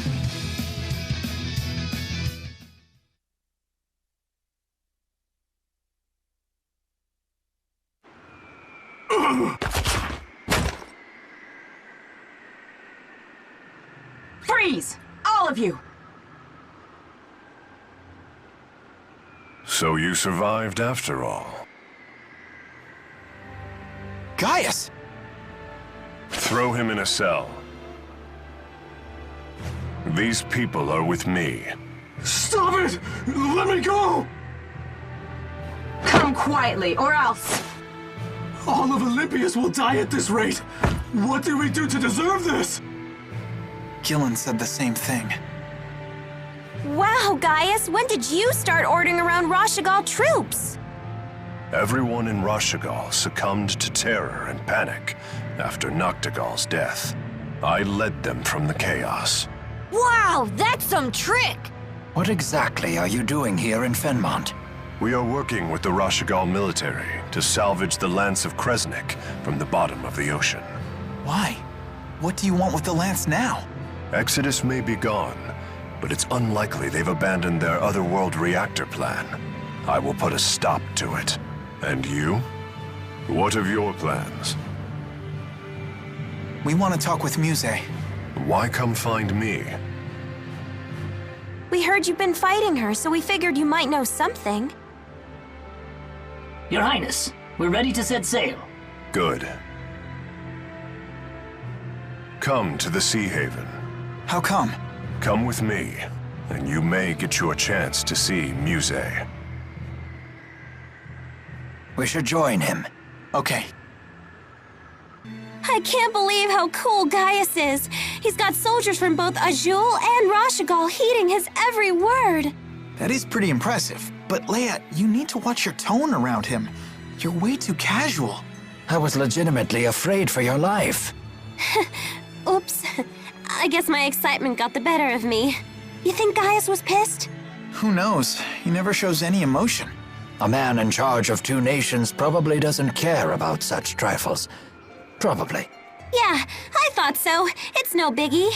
Freeze! All of you! So you survived after all. Gaius! Throw him in a cell. These people are with me. Stop it! Let me go! Come quietly, or else... All of Elympios will die at this rate! What did we do to deserve this? Gillen said the same thing. Wow, Gaius, when did you start ordering around Rashugal troops? Everyone in Rashugal succumbed to terror and panic after Noctigal's death. I led them from the chaos. Wow, that's some trick! What exactly are you doing here in Fenmont? We are working with the Rashugal military to salvage the lance of Kresnik from the bottom of the ocean. Why? What do you want with the lance now? Exodus may be gone, but it's unlikely they've abandoned their otherworld reactor plan. I will put a stop to it. And you? What of your plans? We want to talk with Muse. Why come find me? We heard you've been fighting her, so we figured you might know something. Your Highness, we're ready to set sail. Good. Come to the Seahaven. How come? Come with me, and you may get you a chance to see Muse. We should join him. Okay. I can't believe how cool Gaius is. He's got soldiers from both Auj Oule and Rashugal heeding his every word. That is pretty impressive. But Leia, you need to watch your tone around him. You're way too casual. I was legitimately afraid for your life. Oops. I guess my excitement got the better of me. You think Gaius was pissed? Who knows? He never shows any emotion. A man in charge of 2 nations probably doesn't care about such trifles. Probably. Yeah, I thought so. It's no biggie.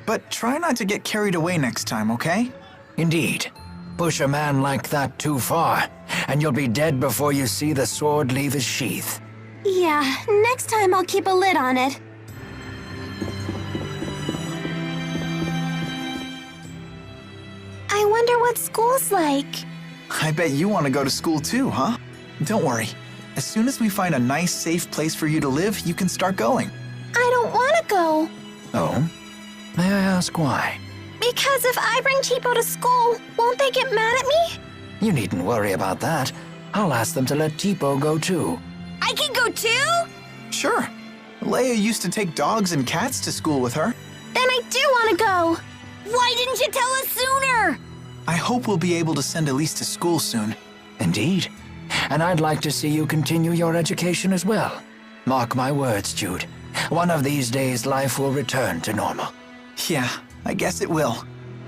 But try not to get carried away next time, okay? Indeed. Push a man like that too far, and you'll be dead before you see the sword leave his sheath. Yeah, next time I'll keep a lid on it. I wonder what school's like. I bet you want to go to school too, huh? Don't worry. As soon as we find a nice, safe place for you to live, you can start going. I don't want to go. Oh? May I ask why? Because if I bring Tipo to school, won't they get mad at me? You needn't worry about that. I'll ask them to let Tipo go too. I can go too? Sure. Leia used to take dogs and cats to school with her. Then I do want to go. Why didn't you tell us sooner? I hope we'll be able to send Elise to school soon. Indeed. And I'd like to see you continue your education as well. Mark my words, Jude. One of these days, life will return to normal. Yeah, I guess it will.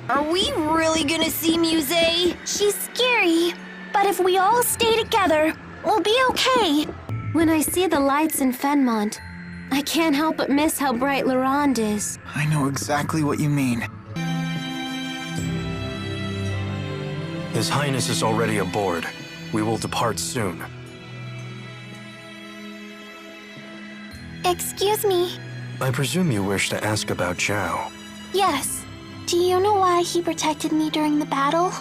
Are we really gonna see Muse? She's scary, but if we all stay together, we'll be okay. When I see the lights in Fenmont, I can't help but miss how bright Laurent is. I know exactly what you mean. His Highness is already aboard. We will depart soon. Excuse me. I presume you wish to ask about Zhao. Yes. Do you know why he protected me during the battle?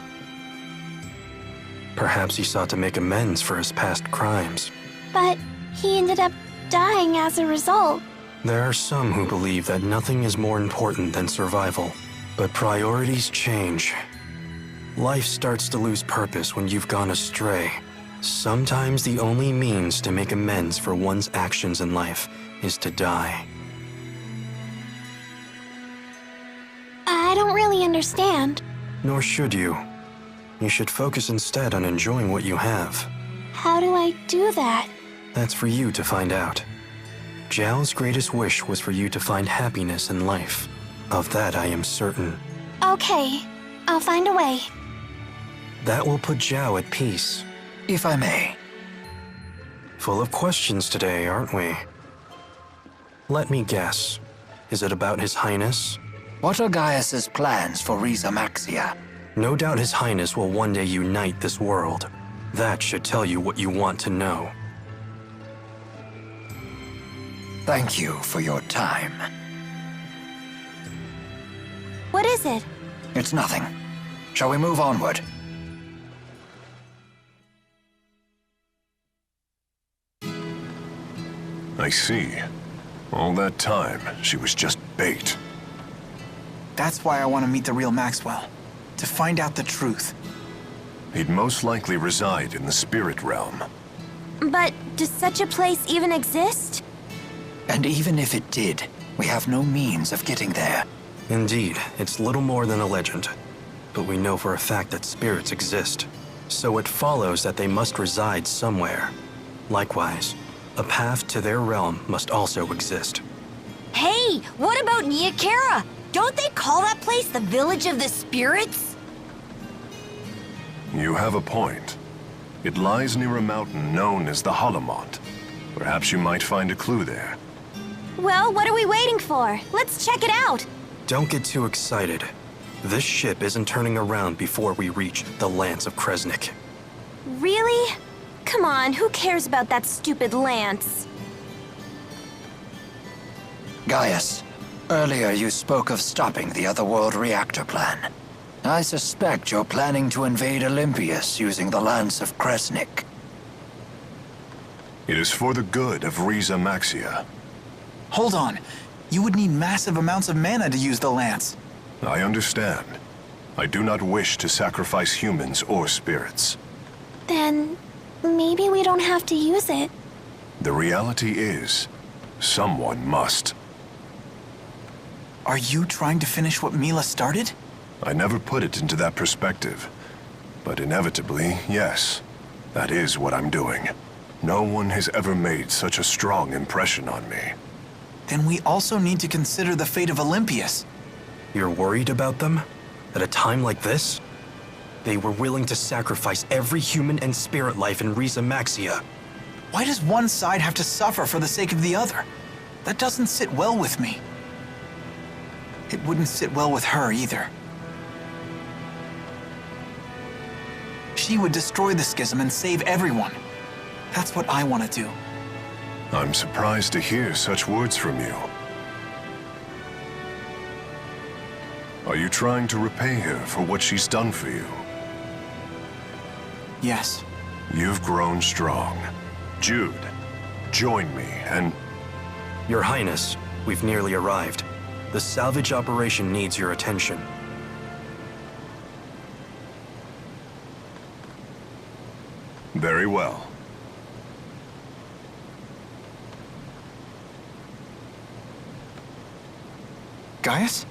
Perhaps he sought to make amends for his past crimes. But he ended up dying as a result. There are some who believe that nothing is more important than survival. But priorities change. Life starts to lose purpose when you've gone astray. Sometimes the only means to make amends for one's actions in life is to die. I don't really understand. Nor should you. You should focus instead on enjoying what you have. How do I do that? That's for you to find out. Zhao's greatest wish was for you to find happiness in life. Of that I am certain. Okay, I'll find a way. That will put Zhao at peace. If I may. Full of questions today, aren't we? Let me guess. Is it about His Highness? What are Gaius's plans for Rieze Maxia? No doubt His Highness will one day unite this world. That should tell you what you want to know. Thank you for your time. What is it? It's nothing. Shall we move onward? I see. All that time, she was just bait. That's why I want to meet the real Maxwell. To find out the truth. He'd most likely reside in the spirit realm. But does such a place even exist? And even if it did, we have no means of getting there. Indeed, it's little more than a legend. But we know for a fact that spirits exist. So it follows that they must reside somewhere. Likewise, a path to their realm must also exist. Hey, what about Nia Cara? Don't they call that place the Village of the Spirits? You have a point. It lies near a mountain known as the Holomont. Perhaps you might find a clue there. Well, what are we waiting for? Let's check it out. Don't get too excited. This ship isn't turning around before we reach the Lance of Kresnik. Really? Come on, who cares about that stupid lance? Gaius, earlier you spoke of stopping the Otherworld reactor plan. I suspect you're planning to invade Elympios using the Lance of Kresnik. It is for the good of Rieze Maxia. Hold on. You would need massive amounts of mana to use the lance. I understand. I do not wish to sacrifice humans or spirits. Then maybe we don't have to use it. The reality is, someone must. Are you trying to finish what Mila started? I never put it into that perspective. But inevitably, yes. That is what I'm doing. No one has ever made such a strong impression on me. Then we also need to consider the fate of Olympios. You're worried about them? At a time like this? They were willing to sacrifice every human and spirit life in Rieze Maxia. Why does one side have to suffer for the sake of the other? That doesn't sit well with me. It wouldn't sit well with her either. She would destroy the schism and save everyone. That's what I want to do. I'm surprised to hear such words from you. Are you trying to repay her for what she's done for you? Yes. You've grown strong. Jude, join me and... Your Highness, we've nearly arrived. The salvage operation needs your attention. Very well. Gaius?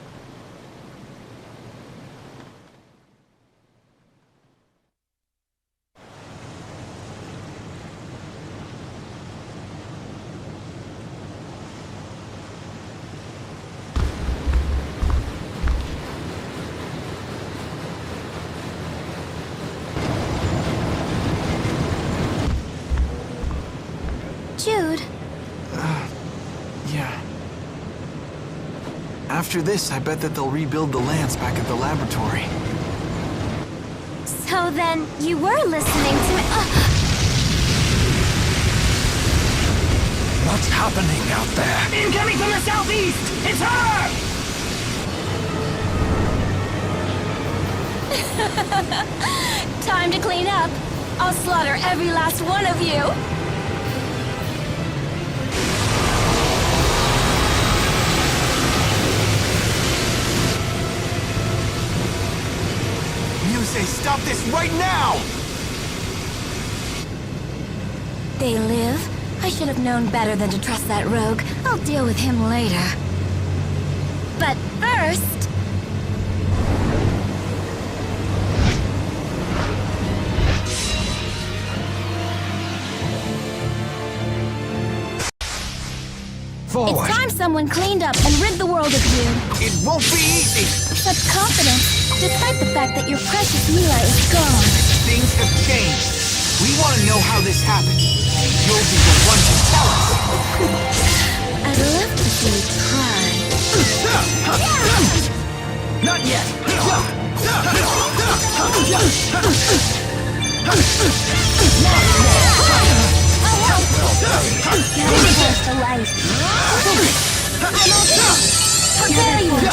After this, I bet that they'll rebuild the lance back at the laboratory. So then, you were listening to me. What's happening out there? Incoming from the southeast! It's her! Time to clean up. I'll slaughter every last one of you. Say, stop this right now! They live? I should have known better than to trust that rogue. I'll deal with him later. But first... Forward. It's time someone cleaned up and rid the world of you. It won't be easy! Such confidence, despite the fact that your precious Mila is gone. Things have changed. We want to know how this happened. You'll be the one to tell us. I'd love to see you try. Not yet! The light. I'm How dare you to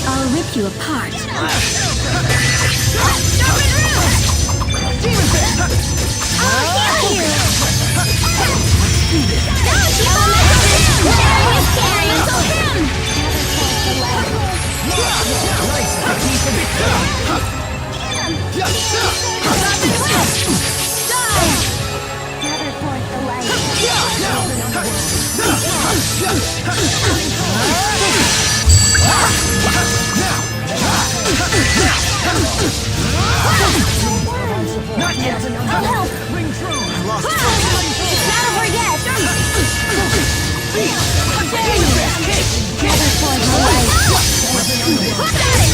I'll rip you apart. Not yet! I'll help! Ring true! I lost it's not over yet! How dare you! Never for your life! Who got it?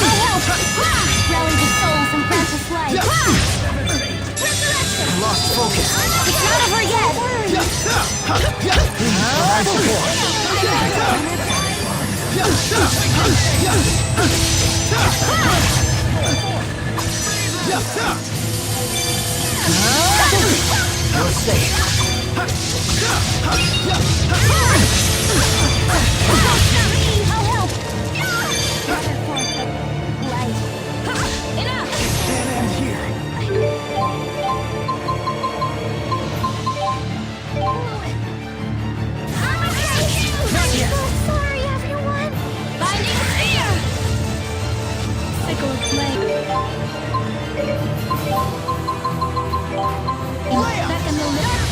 I'll help! Rally the souls and precious life! I lost focus. It's not over yet! You're safe. I'll help! Enough! Can't end here. Sorry, everyone! Binding fear! Sickle of flame. Back in the litter.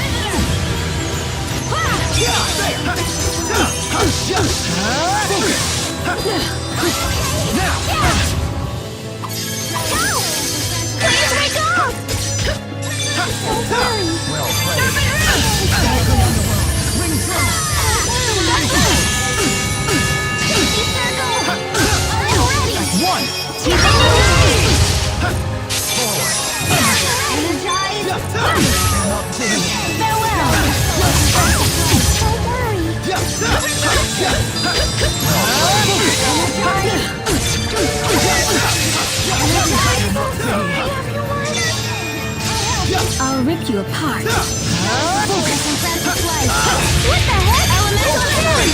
Please wake up! Don't worry. Ring true! One! I'll rip you apart. What the heck? Elemental hand!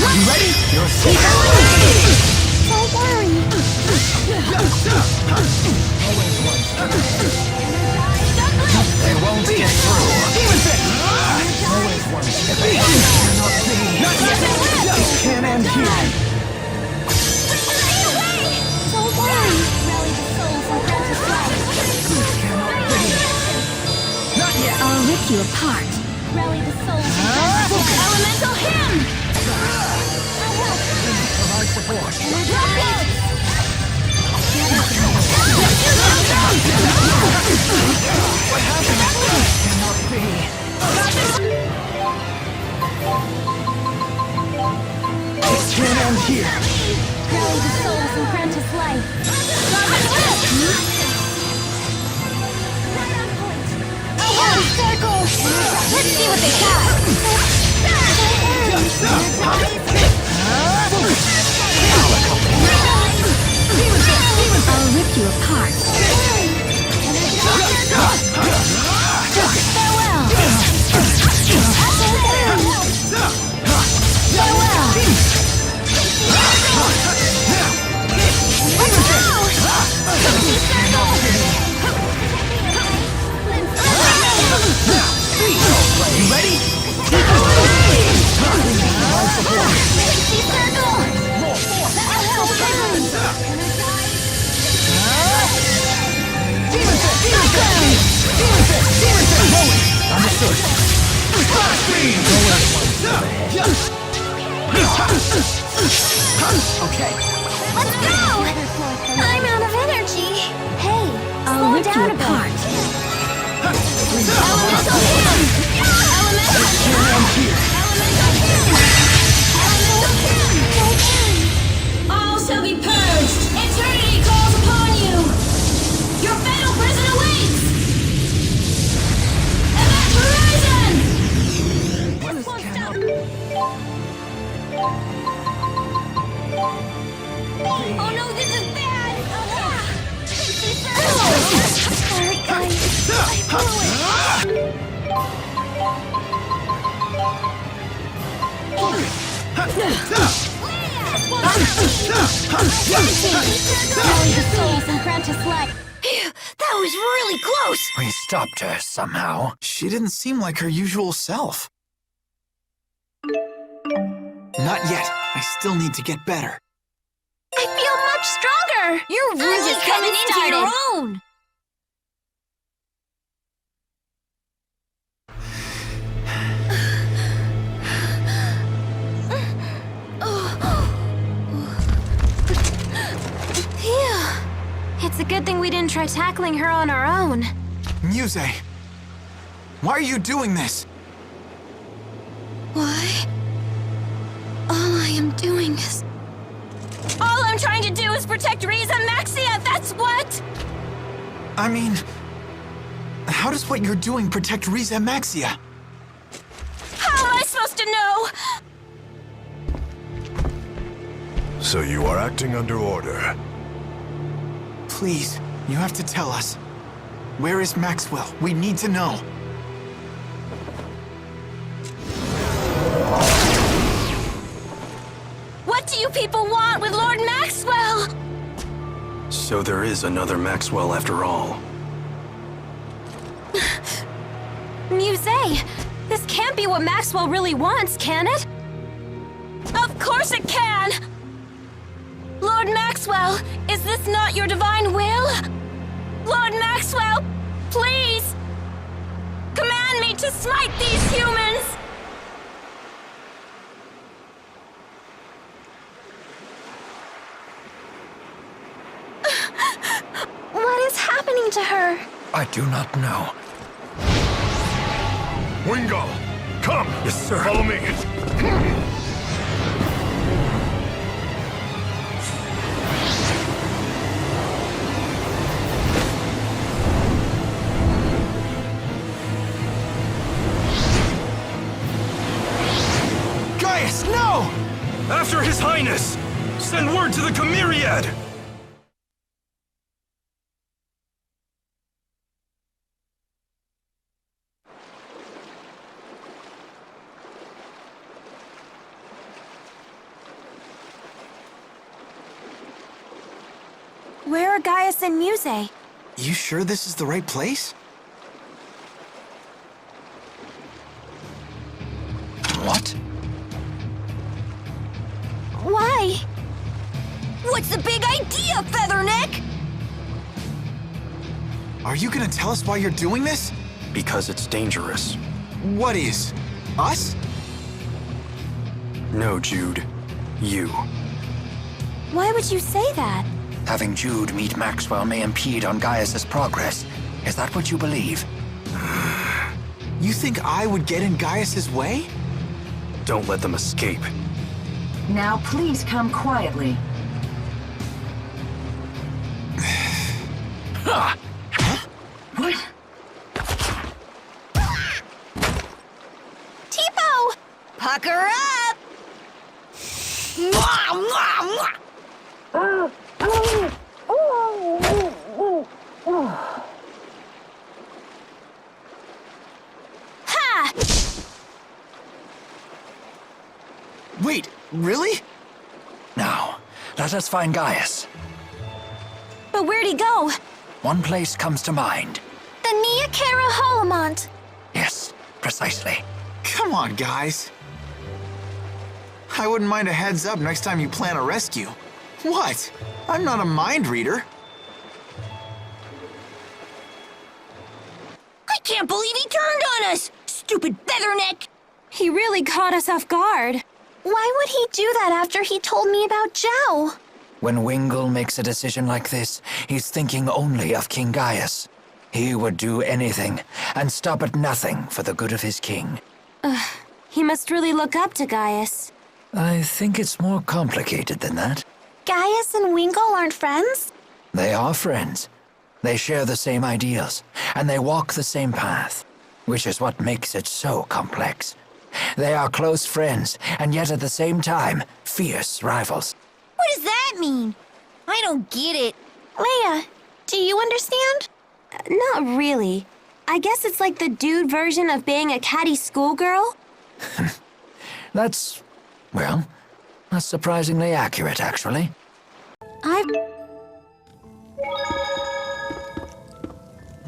You ready? You're safe. Don't worry. They won't get through. Always one step ahead. It can't end here. Don't worry. Rally the souls and grant us life. Not yet. I'll rip you apart. Rally the souls and grant us life. Elemental hymn! Provide support. What happened? Cannot be. It can't end here. Rally the souls and grant us life. Circle! Let's see what they got. I'll rip you apart. Farewell! Farewell! Let's go! You ready? Understood. Okay. Let's go! I'm out of energy. Hey, I'll rip you apart. Elemental hymn! Elemental hymn! All shall be purged. Eternity calls upon you. Your fatal prison awaits. Event horizon! Oh no, this is bad! Sorry, guys. I blew it. That was really close! We stopped her somehow. She didn't seem like her usual self. Not yet. I still need to get better. I feel much stronger! You're really coming into your own! It's a good thing we didn't try tackling her on our own. Muse, why are you doing this? Why? All I am doing is... All I'm trying to do is protect Rieze Maxia, that's what! I mean, how does what you're doing protect Rieze Maxia? How am I supposed to know? So you are acting under order. Please, you have to tell us. Where is Maxwell? We need to know. What do you people want with Lord Maxwell? So there is another Maxwell after all. Muse, this can't be what Maxwell really wants, can it? Of course it can! Lord Maxwell, is this not your divine will? Lord Maxwell, please! Command me to smite these humans! What is happening to her? I do not know. Wingo! Come! Yes, sir. Follow me. Send word to the Chimeriad! Where are Gaius and Muse? You sure this is the right place? What? Why? What's the big idea, Featherneck? Are you gonna tell us why you're doing this? Because it's dangerous. What is? Us? No, Jude. You. Why would you say that? Having Jude meet Maxwell may impede on Gaius's progress. Is that what you believe? You think I would get in Gaius's way? Don't let them escape. Now please come quietly. What? Tipo! Pucker up! Mwah, mwah, mwah. Ha! Wait, really? Now, let us find Gaius. But where'd he go? One place comes to mind. The Nia Cara Holomont. Yes, precisely. Come on, guys. I wouldn't mind a heads up next time you plan a rescue. What? I'm not a mind reader. I can't believe he turned on us! Stupid Featherneck! He really caught us off guard. Why would he do that after he told me about Zhao? When Wingle makes a decision like this, he's thinking only of King Gaius. He would do anything, and stop at nothing for the good of his king. He must really look up to Gaius. I think it's more complicated than that. Gaius and Wingle aren't friends? They are friends. They share the same ideals, and they walk the same path, which is what makes it so complex. They are close friends, and yet at the same time, fierce rivals. What does that mean? I don't get it. Leia, do you understand? Not really. I guess it's like the dude version of being a catty schoolgirl. That's surprisingly accurate, actually.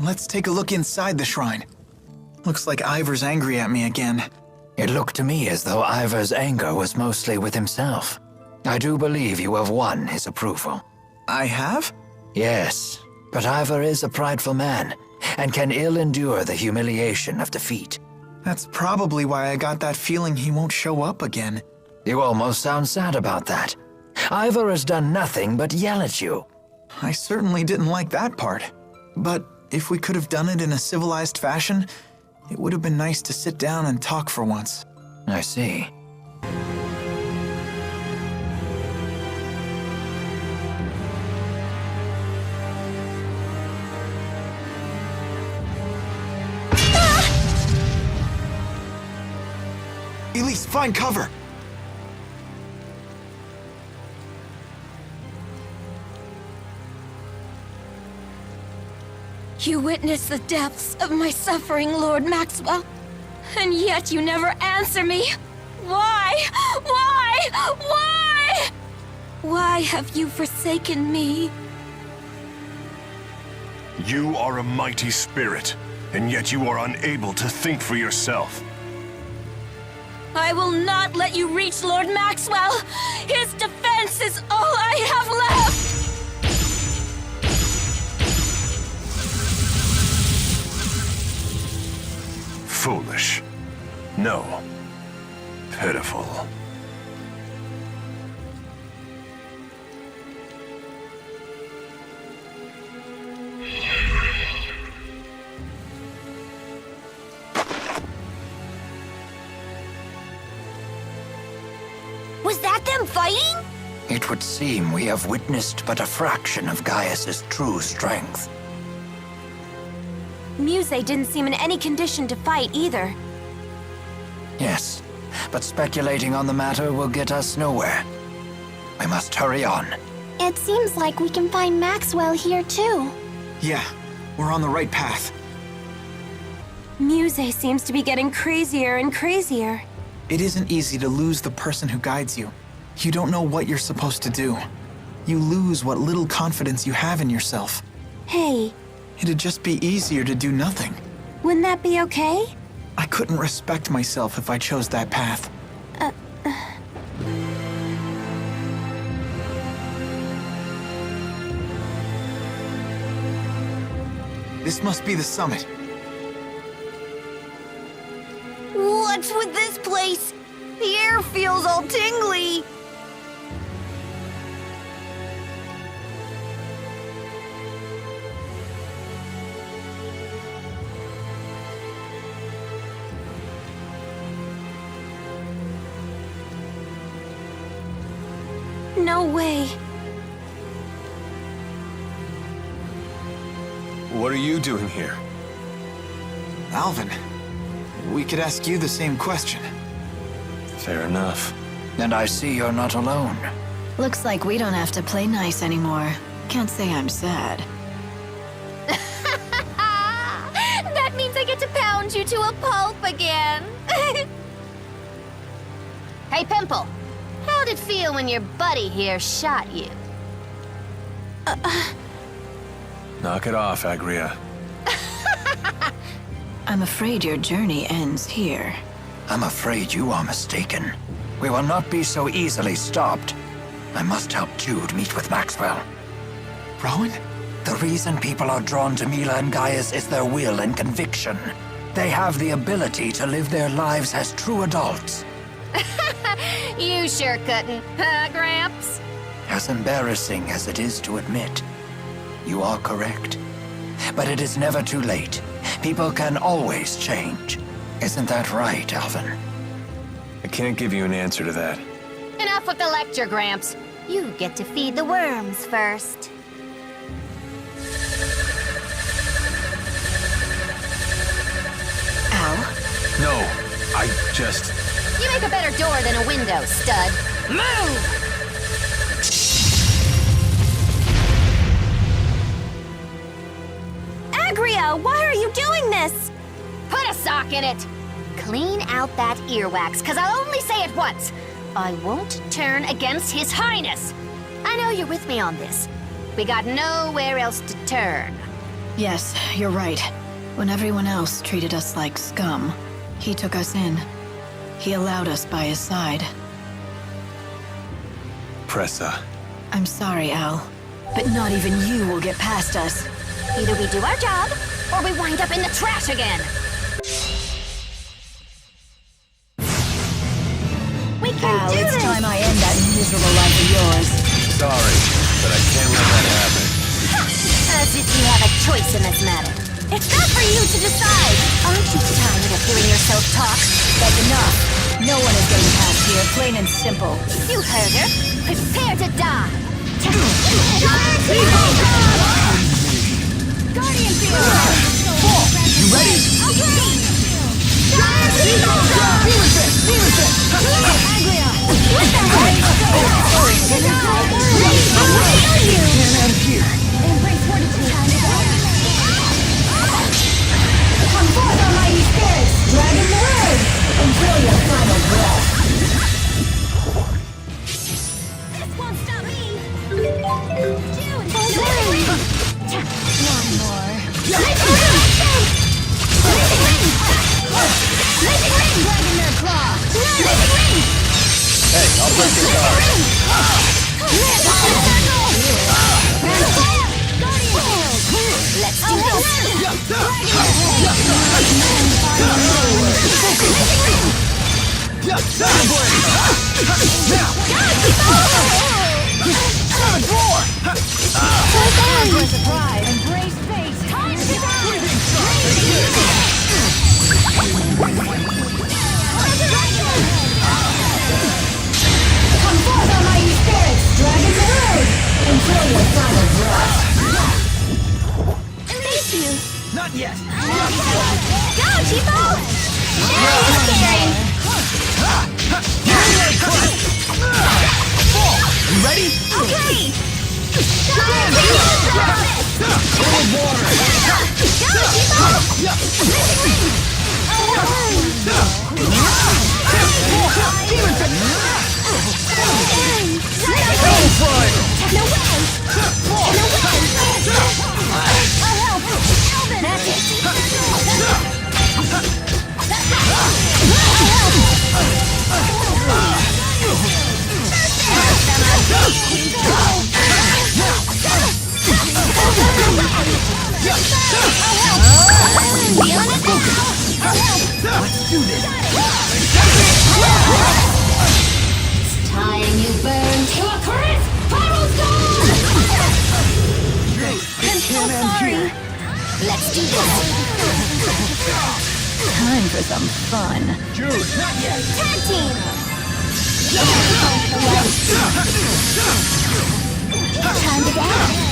Let's take a look inside the shrine. Looks like Ivor's angry at me again. It looked to me as though Ivor's anger was mostly with himself. I do believe you have won his approval. I have? Yes, but Ivor is a prideful man, and can ill endure the humiliation of defeat. That's probably why I got that feeling he won't show up again. You almost sound sad about that. Ivor has done nothing but yell at you. I certainly didn't like that part. But if we could have done it in a civilized fashion, it would have been nice to sit down and talk for once. I see. Elise, find cover! You witnessed the depths of my suffering, Lord Maxwell. And yet you never answer me. Why? Why? Why? Why have you forsaken me? You are a mighty spirit, and yet you are unable to think for yourself. I will not let you reach Lord Maxwell. His defense is all I have left. Foolish. No. Pitiful. Was that them fighting? It would seem we have witnessed but a fraction of Gaius's true strength. Muse didn't seem in any condition to fight either. Yes, but speculating on the matter will get us nowhere. We must hurry on. It seems like we can find Maxwell here too. Yeah, we're on the right path. Muse seems to be getting crazier and crazier. It isn't easy to lose the person who guides you. You don't know what you're supposed to do. You lose what little confidence you have in yourself. Hey. It'd just be easier to do nothing. Wouldn't that be okay? I couldn't respect myself if I chose that path. This must be the summit. What's with this place? The air feels all tingly. No way. What are you doing here? Alvin, we could ask you the same question. Fair enough. And I see you're not alone. Looks like we don't have to play nice anymore. Can't say I'm sad. That means I get to pound you to a pulp again. Hey, Pimple. How'd it feel when your buddy here shot you? Knock it off, Agria. I'm afraid your journey ends here. I'm afraid you are mistaken. We will not be so easily stopped. I must help Jude meet with Maxwell. Rowan? The reason people are drawn to Mila and Gaius is their will and conviction. They have the ability to live their lives as true adults. You sure couldn't, huh, Gramps? As embarrassing as it is to admit, you are correct. But it is never too late. People can always change. Isn't that right, Alvin? I can't give you an answer to that. Enough with the lecture, Gramps. You get to feed the worms first. Al? No, I just... You make a better door than a window, stud. Move! Agria, why are you doing this? Put a sock in it. Clean out that earwax, because I'll only say it once. I won't turn against His Highness. I know you're with me on this. We got nowhere else to turn. Yes, you're right. When everyone else treated us like scum, he took us in. He allowed us by his side. Pressa. I'm sorry, Al, but not even you will get past us. Either we do our job, or we wind up in the trash again. We can Al, do it's this! time I end that miserable life of yours. Sorry, but I can't let that happen. As if you have a choice in this matter. It's not for you to decide. Aren't you tired of hearing yourself talk? That's enough. No one is getting past here, plain and simple. You heard her. Prepare to die. Guardian field! You ready? Agria! Get out of here! Embrace fortitude. Come forth, almighty spirits! Dragon the word! Until your final breath. This won't stop me. One more. Dragon their claw! Hey, I'll break your guard. Let's do this. Surprise! Embrace fate! Time to die! Come forth, almighty spirits! Dragon the word! Until your final breath. Thank you. Not yet. Go, Chipo! Very scary. You ready? Let's do this. It's time you burn to a current spiral storm! I'm so sorry. Let's do this. Time for some fun. Jude, not yet. Tag team! Time to dance.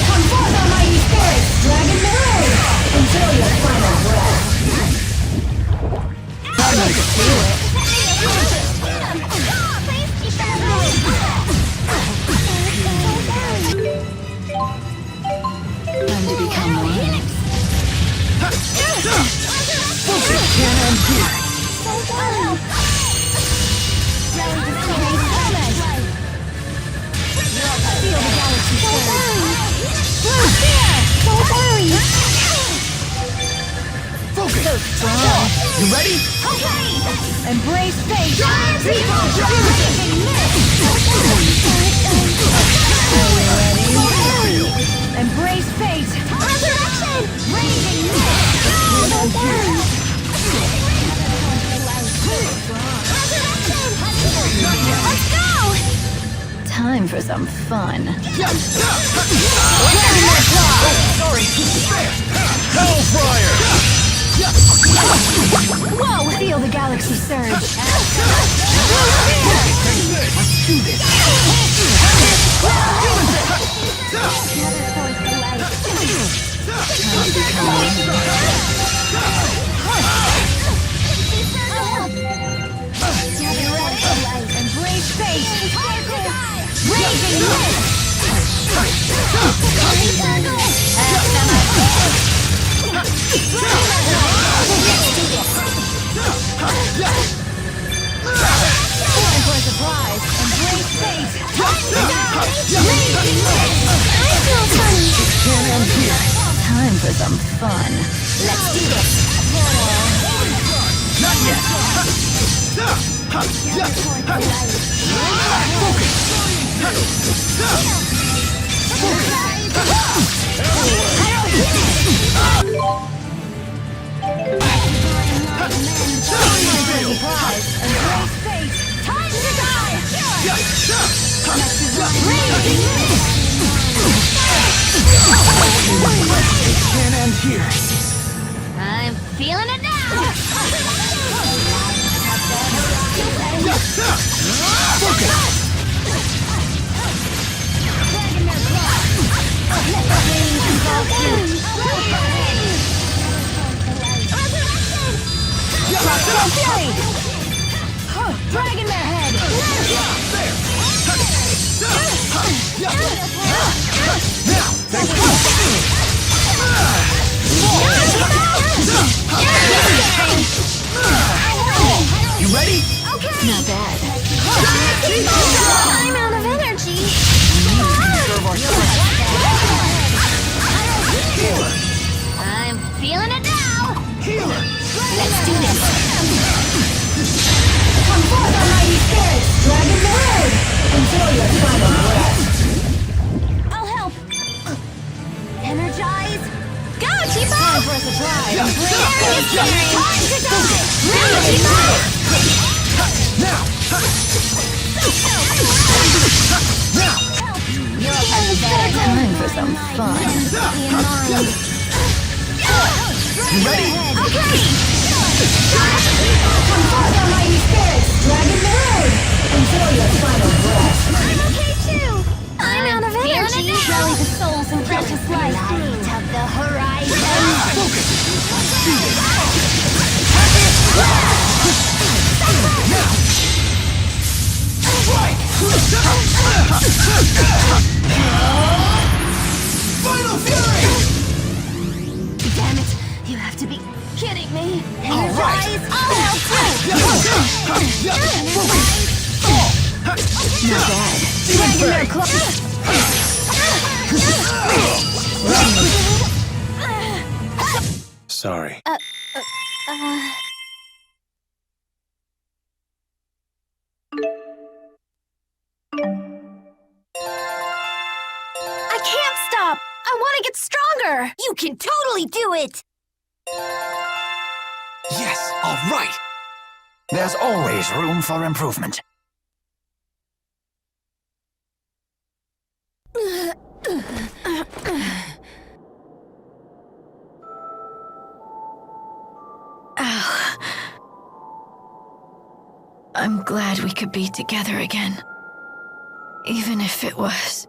Come forth, almighty spirits, dragon mirror! Until your final breath. I can feel it. Time to become one. Focus, can't end here. Feel the galaxy Focus. So strong. You ready? Okay. Embrace fate. Embrace fate. Resurrection. Raging mist. Resurrection. Let's go. Time for some fun. Sorry. Hellfire. Whoa! Feel the galaxy surge. Let's do this. Embrace fate. Raging mist. Time for a surprise. Embrace fate. Time for some fun. Let's do this. Not yet. Surprise. Embrace fate. Time to die. It can't end here. I'm feeling it now. Dragon their head. You ready? Okay. Not bad. I'm out of energy. I'm feeling it now. Healer. Let's do this. Come forth, almighty spirits. Dragon the road. Until your final breath. I'll help. Energize. Go, Chief! Time for a surprise. Time to die. Ready, Chief! Now. Time for some fun. You ready? Okay. Come forth, almighty spirits. Dragon the road. Until your final breath. I'm okay too. I'm out of energy. Rally the souls and precious life. Light of the horizon. Now. Right. Final Fury! Damn it! You have to be kidding me! All right. Not bad. Dragging their claws. Sorry. I can't stop! I want to get stronger! You can totally do it! Yes, all right. There's always room for improvement. I'm glad we could be together again. Even if it was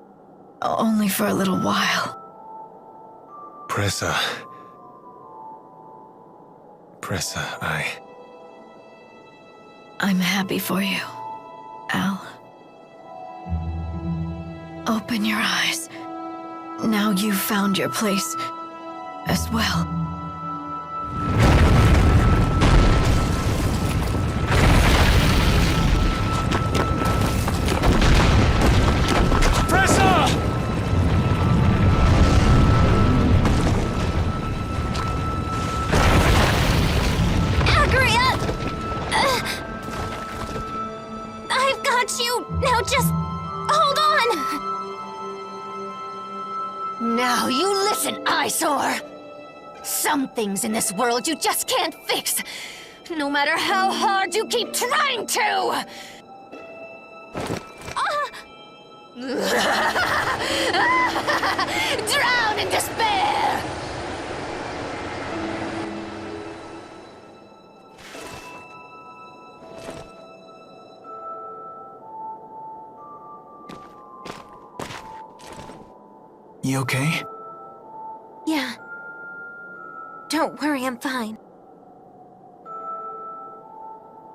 only for a little while. Pressa, I'm happy for you, Al. Open your eyes. Now you've found your place as well. Now you listen, eyesore! Some things in this world you just can't fix, no matter how hard you keep trying to! Drown in despair! You okay? Yeah. Don't worry, I'm fine.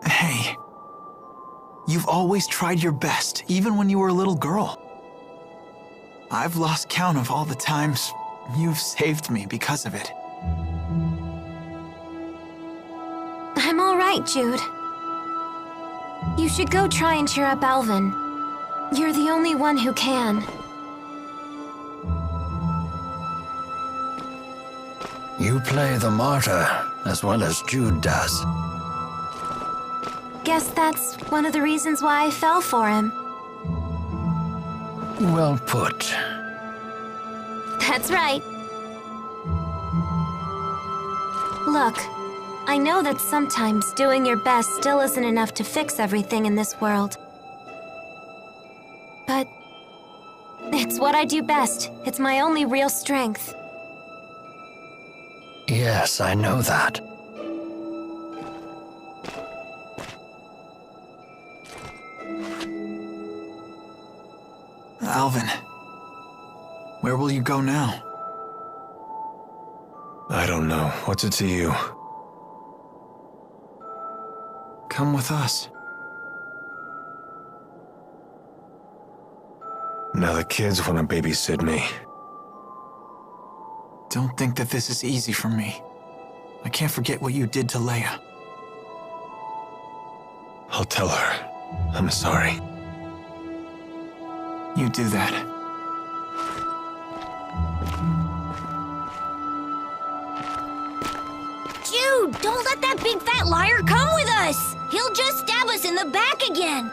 Hey. You've always tried your best, even when you were a little girl. I've lost count of all the times you've saved me because of it. I'm all right, Jude. You should go try and cheer up Alvin. You're the only one who can. You play the martyr as well as Jude does. Guess that's one of the reasons why I fell for him. Well put. That's right. Look, I know that sometimes doing your best still isn't enough to fix everything in this world. But it's what I do best. It's my only real strength. Yes, I know that. Alvin, where will you go now? I don't know. What's it to you? Come with us. Now the kids want to babysit me. Don't think that this is easy for me. I can't forget what you did to Leia. I'll tell her. I'm sorry. You do that. Jude, don't let that big fat liar come with us! He'll just stab us in the back again!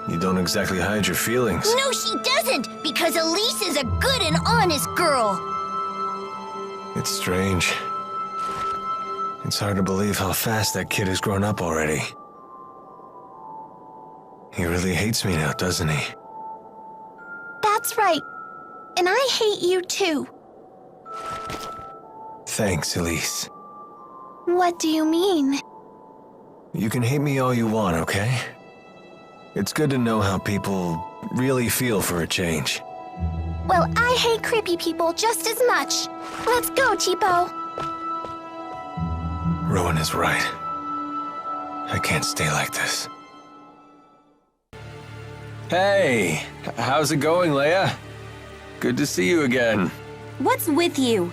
You don't exactly hide your feelings. No, she doesn't! Because Elise is a good and honest girl! It's strange. It's hard to believe how fast that kid has grown up already. He really hates me now, doesn't he? That's right. And I hate you too. Thanks, Elise. What do you mean? You can hate me all you want, okay? It's good to know how people really feel for a change. Well, I hate creepy people just as much. Let's go, Tipo. Rowan is right. I can't stay like this. Hey, how's it going, Leia? Good to see you again. What's with you?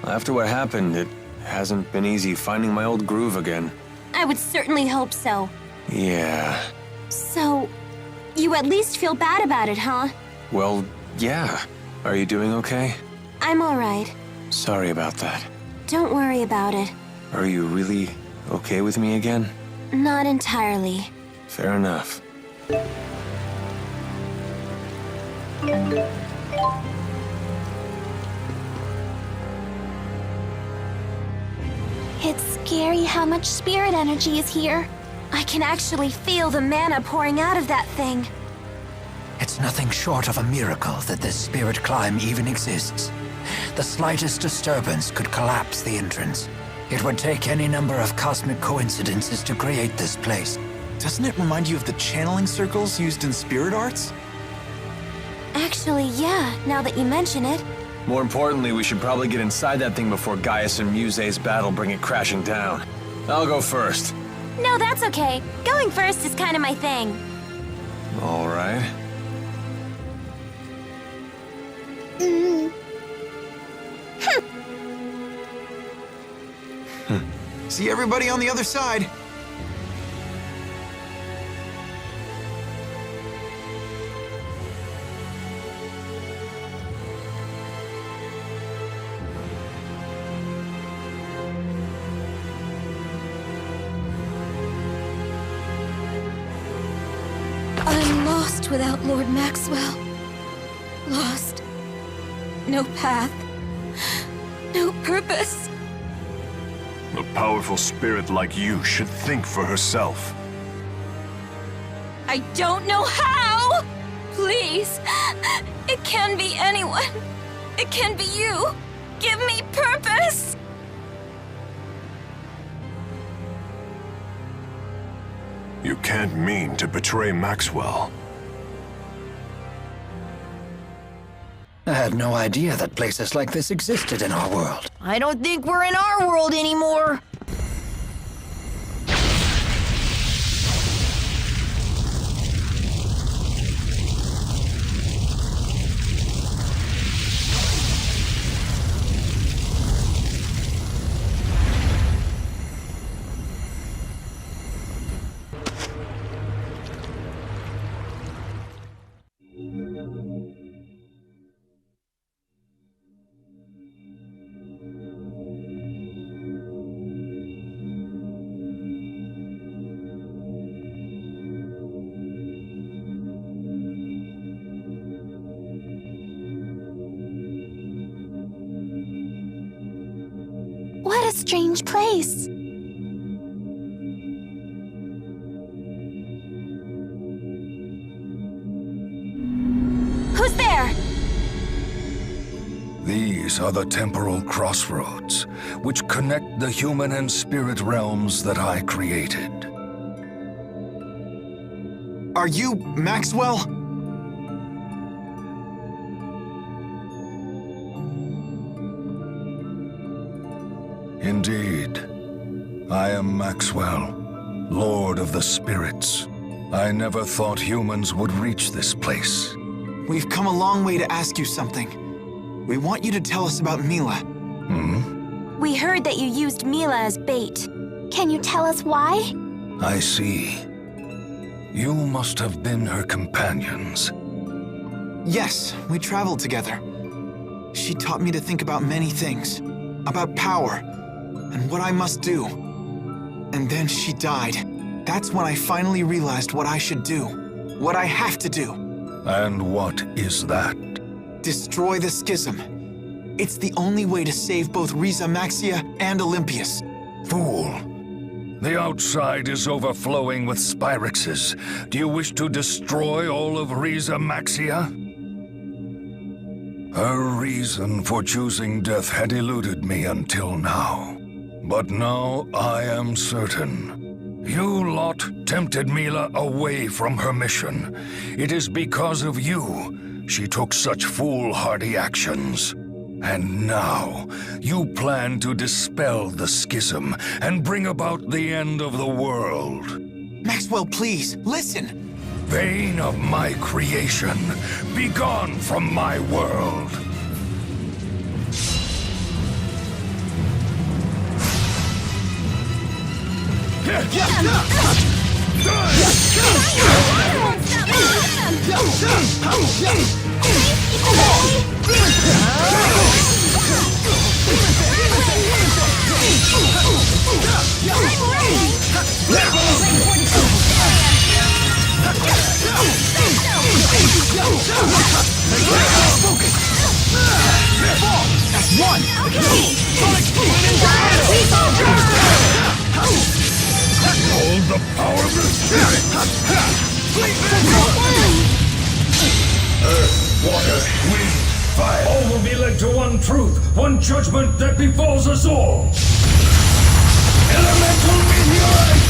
After what happened, it hasn't been easy finding my old groove again. I would certainly hope so. Yeah. So, you at least feel bad about it, huh? Well, yeah. Are you doing okay? I'm alright. Sorry about that. Don't worry about it. Are you really okay with me again? Not entirely. Fair enough. It's scary how much spirit energy is here. I can actually feel the mana pouring out of that thing. It's nothing short of a miracle that this spirit climb even exists. The slightest disturbance could collapse the entrance. It would take any number of cosmic coincidences to create this place. Doesn't it remind you of the channeling circles used in spirit arts? Actually, yeah, now that you mention it. More importantly, we should probably get inside that thing before Gaius and Muse's battle bring it crashing down. I'll go first. No, that's okay. Going first is kind of my thing. All right. See everybody on the other side. I'm lost without Lord Maxwell. Lost. No path. No purpose. A powerful spirit like you should think for herself. I don't know how! Please. It can be anyone. It can be you. Give me purpose! You can't mean to betray Maxwell. I had no idea that places like this existed in our world. I don't think we're in our world anymore. What a strange place. Who's there? These are the temporal crossroads, which connect the human and spirit realms that I created. Are you Maxwell? Indeed. I am Maxwell, Lord of the Spirits. I never thought humans would reach this place. We've come a long way to ask you something. We want you to tell us about Mila. We heard that you used Mila as bait. Can you tell us why? I see. You must have been her companions. Yes, we traveled together. She taught me to think about many things. About power, and what I must do. And then she died. That's when I finally realized what I should do. What I have to do. And what is that? Destroy the schism. It's the only way to save both Rieze Maxia and Elympios. Fool. The outside is overflowing with spyrixes. Do you wish to destroy all of Rieze Maxia? Her reason for choosing death had eluded me until now. But now I am certain. You lot tempted Mila away from her mission. It is because of you she took such foolhardy actions. And now, you plan to dispel the schism and bring about the end of the world. Maxwell, please, listen! Bane of my creation, begone from my world! That's one! Hold the power of the spirit! Earth, water, wind, fire. All will be led to one truth, one judgment that befalls us all. Elemental meteorite!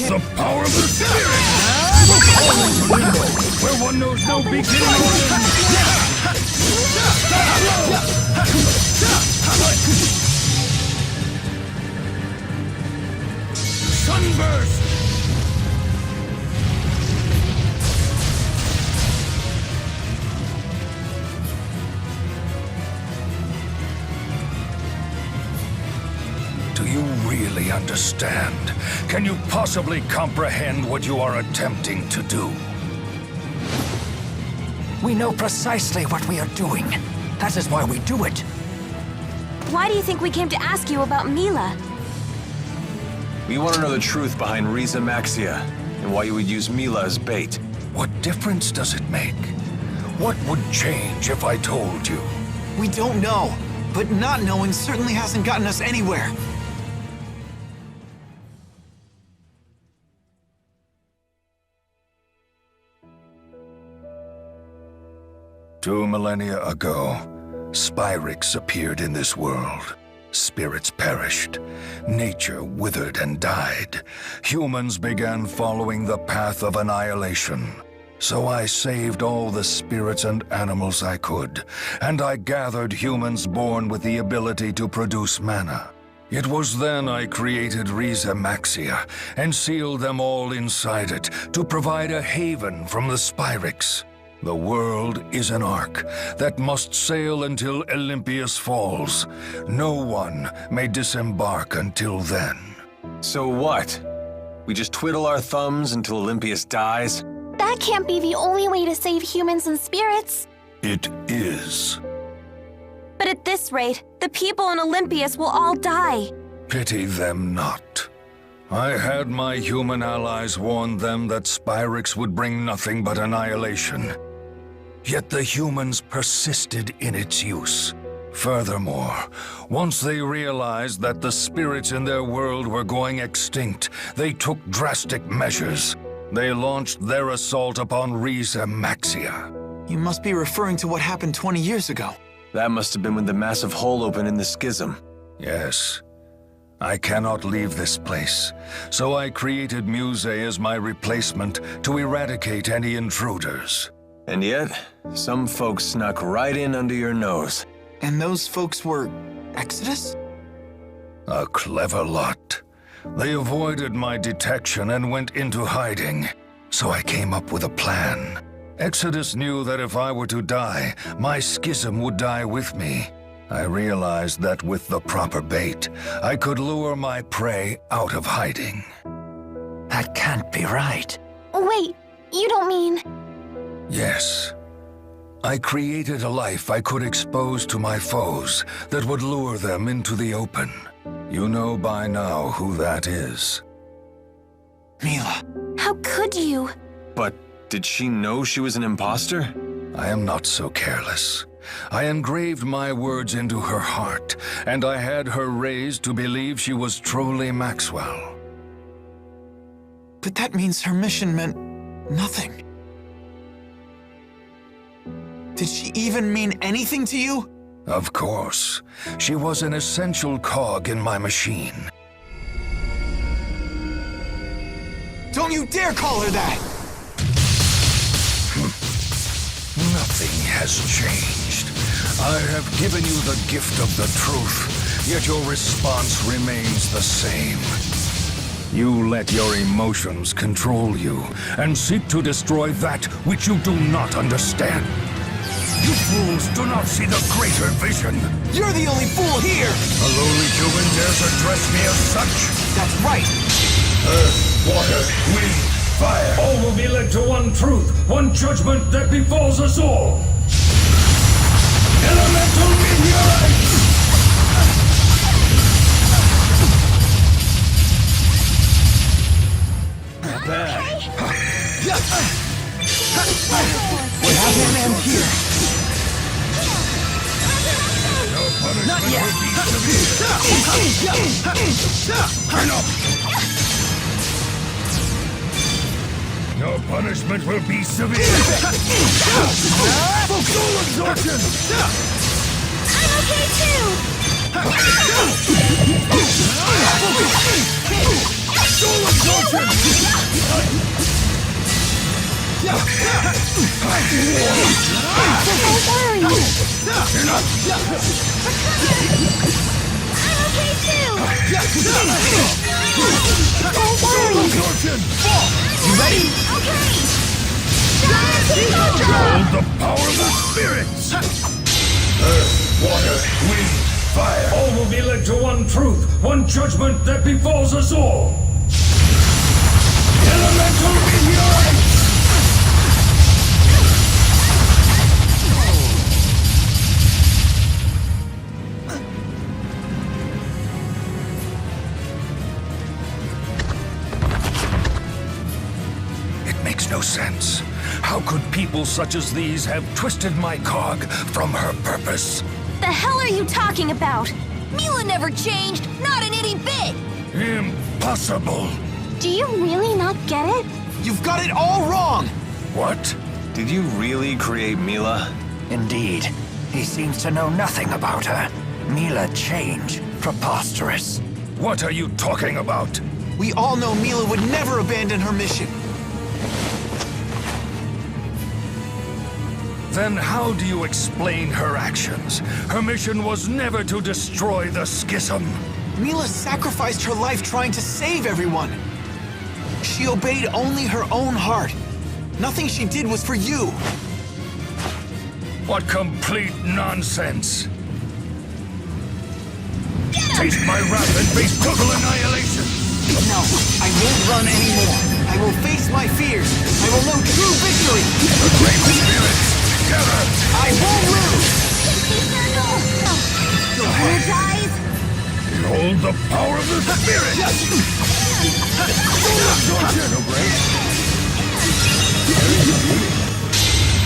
The power of the spirit! Where one knows no beginning or end! Sunburst! Do you really understand? Can you possibly comprehend what you are attempting to do? We know precisely what we are doing. That is why we do it. Why do you think we came to ask you about Mila? We want to know the truth behind Rieze Maxia, and why you would use Mila as bait. What difference does it make? What would change if I told you? We don't know, but not knowing certainly hasn't gotten us anywhere. Two millennia ago, spyrix appeared in this world. Spirits perished. Nature withered and died. Humans began following the path of annihilation. So I saved all the spirits and animals I could, and I gathered humans born with the ability to produce mana. It was then I created Rieze Maxia and sealed them all inside it to provide a haven from the spyrix. The world is an ark that must sail until Elympios falls. No one may disembark until then. So what? We just twiddle our thumbs until Elympios dies? That can't be the only way to save humans and spirits. It is. But at this rate, the people in Elympios will all die. Pity them not. I had my human allies warn them that spyrix would bring nothing but annihilation. Yet the humans persisted in its use. Furthermore, once they realized that the spirits in their world were going extinct, they took drastic measures. They launched their assault upon Rieze Maxia. You must be referring to what happened 20 years ago. That must have been when the massive hole opened in the schism. Yes. I cannot leave this place, so I created Muse as my replacement to eradicate any intruders. And yet, some folks snuck right in under your nose. And those folks were Exodus? A clever lot. They avoided my detection and went into hiding, so I came up with a plan. Exodus knew that if I were to die, my schism would die with me. I realized that with the proper bait, I could lure my prey out of hiding. That can't be right. Wait, you don't mean... Yes. I created a life I could expose to my foes that would lure them into the open. You know by now who that is. Mila. How could you? But did she know she was an imposter? I am not so careless. I engraved my words into her heart, and I had her raised to believe she was truly Maxwell. But that means her mission meant nothing. Did she even mean anything to you? Of course. She was an essential cog in my machine. Don't you dare call her that! Nothing has changed. I have given you the gift of the truth, yet your response remains the same. You let your emotions control you, and seek to destroy that which you do not understand. You fools do not see the greater vision. You're the only fool here! A lowly human dares address me as such? That's right! Earth, water, wind, fire. All will be led to one truth, one judgment that befalls us all. Elemental meteorite! Not bad. What happened man here? Not yet! Your punishment will be severe. Soul absorption! I'm okay too! Soul absorption! Don't worry! I'm okay too! Don't worry! You ready? Okay! Hold the power of the spirits! Earth, water, wind, fire. All will be led to one truth, one judgment that befalls us all. Elemental meteorite! No sense. How could people such as these have twisted my cog from her purpose? The hell are you talking about? Mila never changed, not an itty bit! Impossible! Do you really not get it? You've got it all wrong! What? Did you really create Mila? Indeed. He seems to know nothing about her. Mila changed. Preposterous. What are you talking about? We all know Mila would never abandon her mission. Then how do you explain her actions? Her mission was never to destroy the schism. Mila sacrificed her life trying to save everyone. She obeyed only her own heart. Nothing she did was for you. What complete nonsense. Taste my wrath and face total annihilation. No, I won't run anymore. I will face my fears. I will know true victory. The great spirits. I won't lose! Don't energize! Behold the power of the spirit!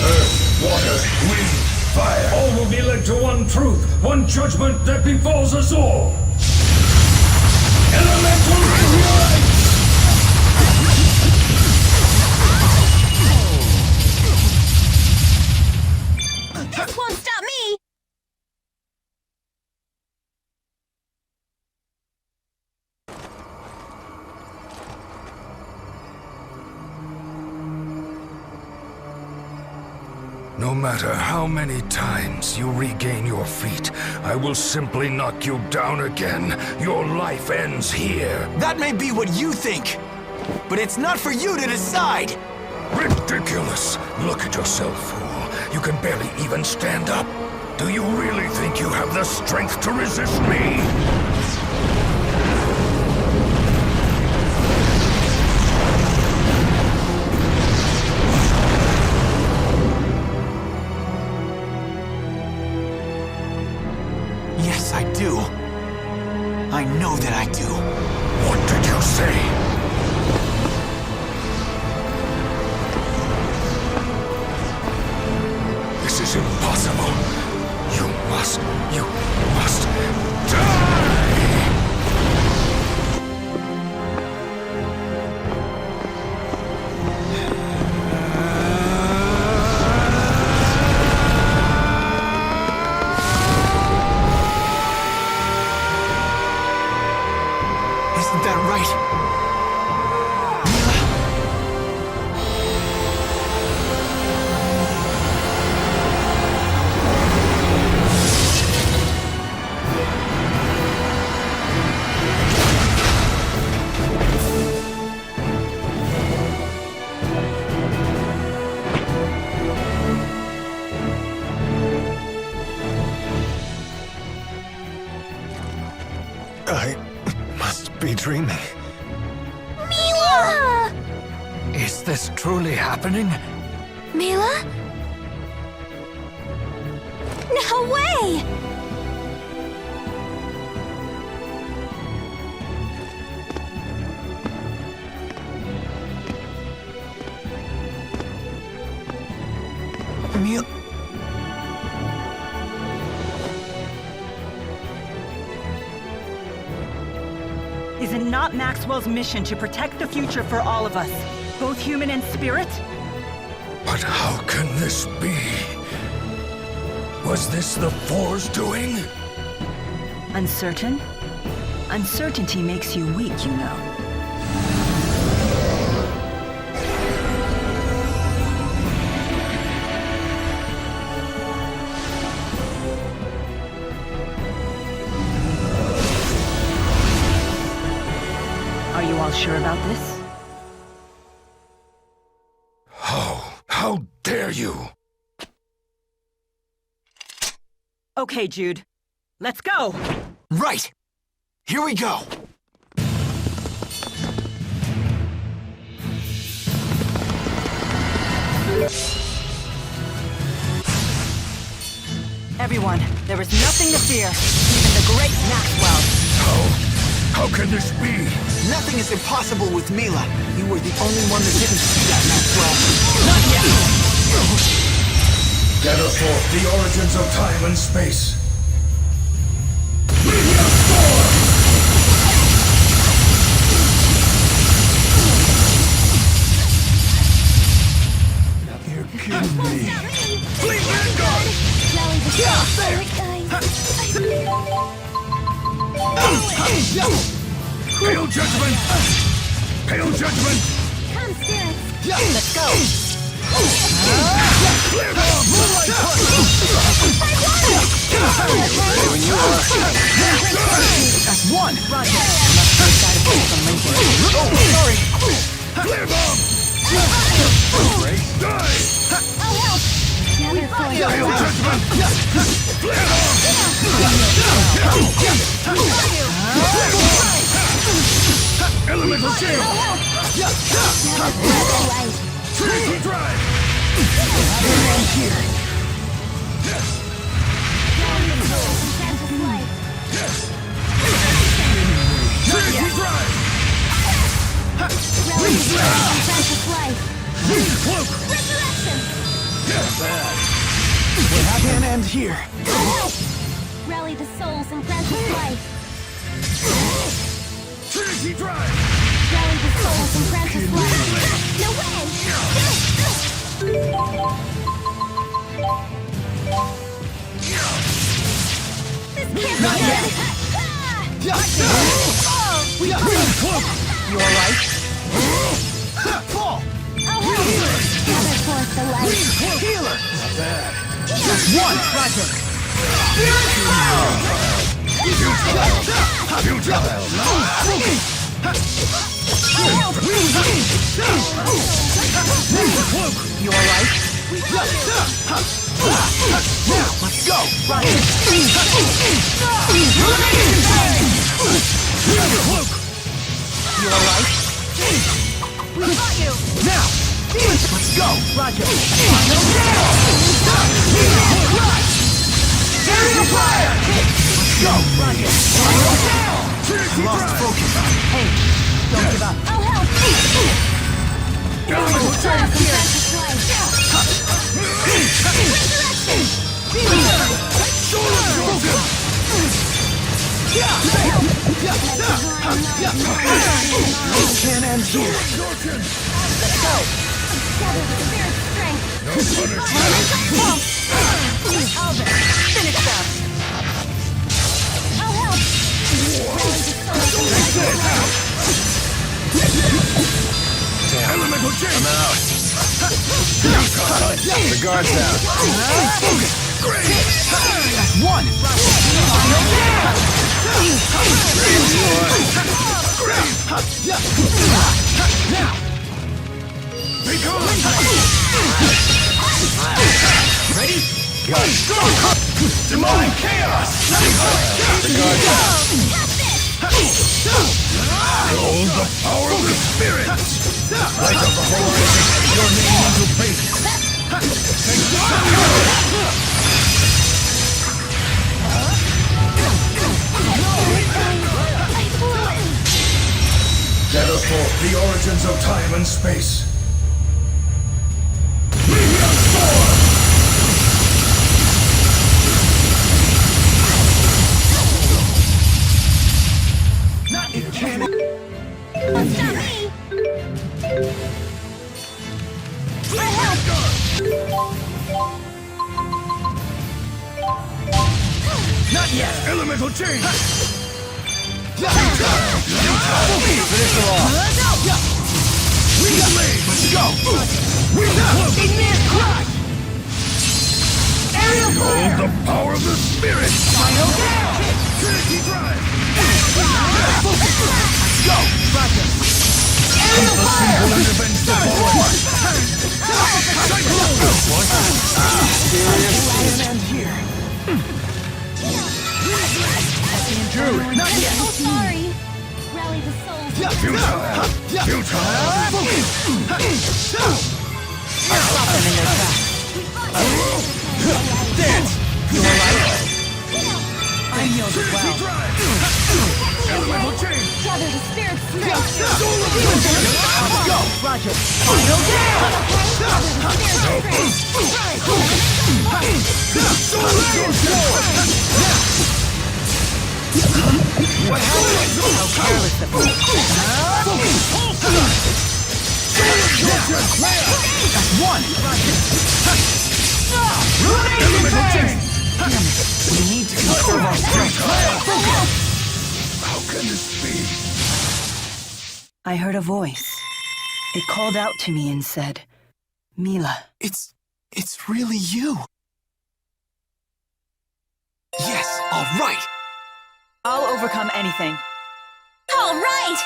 Earth, water, wind, fire. All will be led to one truth, one judgment that befalls us all. Elemental meteorite! This won't stop me! No matter how many times you regain your feet, I will simply knock you down again. Your life ends here. That may be what you think, but it's not for you to decide! Ridiculous! Look at yourself, fool. You can barely even stand up. Do you really think you have the strength to resist me? Yes, I do. I know that I do. What did you say? This is impossible. You must die! Isn't that right? I must be dreaming. Mila! Is this truly happening? Mila? No way! Mila... Is it not Maxwell's mission to protect the future for all of us, both human and spirit? But how can this be? Was this the Four's doing? Uncertain? Uncertainty makes you weak, you know. Are you all sure about this? How dare you? Okay, Jude. Let's go! Right! Here we go! Everyone, there is nothing to fear, even the great Maxwell. How can this be? Nothing is impossible with Mila. You were the only one that didn't see that, Maxwell. Not yet! Gather forth the origins of time and space. You're kidding me. Fleet Vanguard! Pale Judgment! Pale Judgment! Come, spirits! Let's go! Clear bomb! When you are. That's one! Roger. Must be inside of this from Lincoln. Oh, sorry! Clear bomb! Die! I'll help! Gather for Pale Judgment! Clear bomb! Elemental shield! Trinity drive! Here. Trinity drive! Cloak! It can't end here. Rally the souls in Francis' life. Trinity drive! Rally the souls in Francis' life. No way! This can't be good! Cloak! You alright? Fall! Gather forth the light. Healer! Not bad. Just one! Roger. You alright? Let's go! Roger. You alright? We got you! Now! Let's go! Roger. Serial fire! Let's go! Roger. Lost focus. Hey, don't give up. I'll help! Elemental change! Can't end here. Let's go. Gather the spirit's strength. No punishment! Alvin, finish them. I'll help! Elemental change! I'm out. The guard's down. That's one. Be gone! Ready? Got it. Demonic chaos! The guard's down. Behold the power of the spirits! Light up the horizon, your name into fate! Gather forth the origins of time and space. It can't. That's not me! For help! Not yet! Elemental change! Finish them off. Let's go! Igneous crush! Behold the power of the spirit! Final down! Trinity drive! Go! Keep the simple and avenge the voyage! Here. Intruder! Not yet! Oh, sorry! Rally the souls. Futile! I'll stop them in their tracks. Dance! You alright? I'm healed as well. Elemental change! Gather the spirits. Go! Roger. Final What happened? How careless of me. That's one! Elemental change! We need to conserve our strength. How can this be? I heard a voice. It called out to me and said, Mila. It's really you. Yes, all right. I'll overcome anything. All right!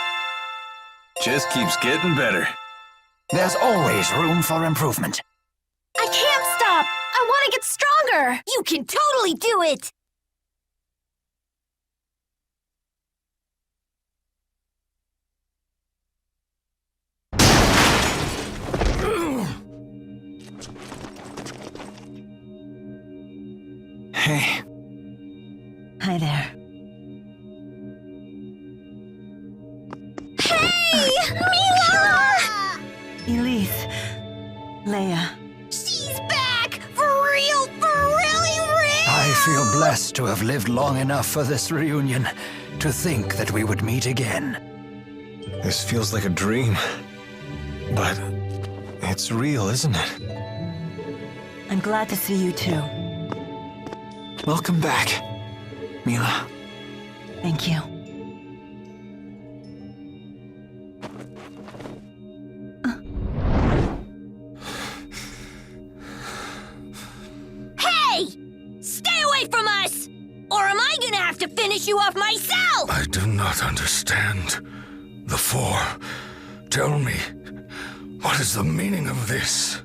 Just keeps getting better. There's always room for improvement. I can't stop! I want to get stronger! You can totally do it! Hey. Hi there. Hey! Mila! Elise. Leia. She's back! For really real! I feel blessed to have lived long enough for this reunion, to think that we would meet again. This feels like a dream. But it's real, isn't it? I'm glad to see you too. Welcome back, Mila. Thank you. Hey! Stay away from us! Or am I gonna have to finish you off myself? I do not understand. The Four. Tell me, what is the meaning of this?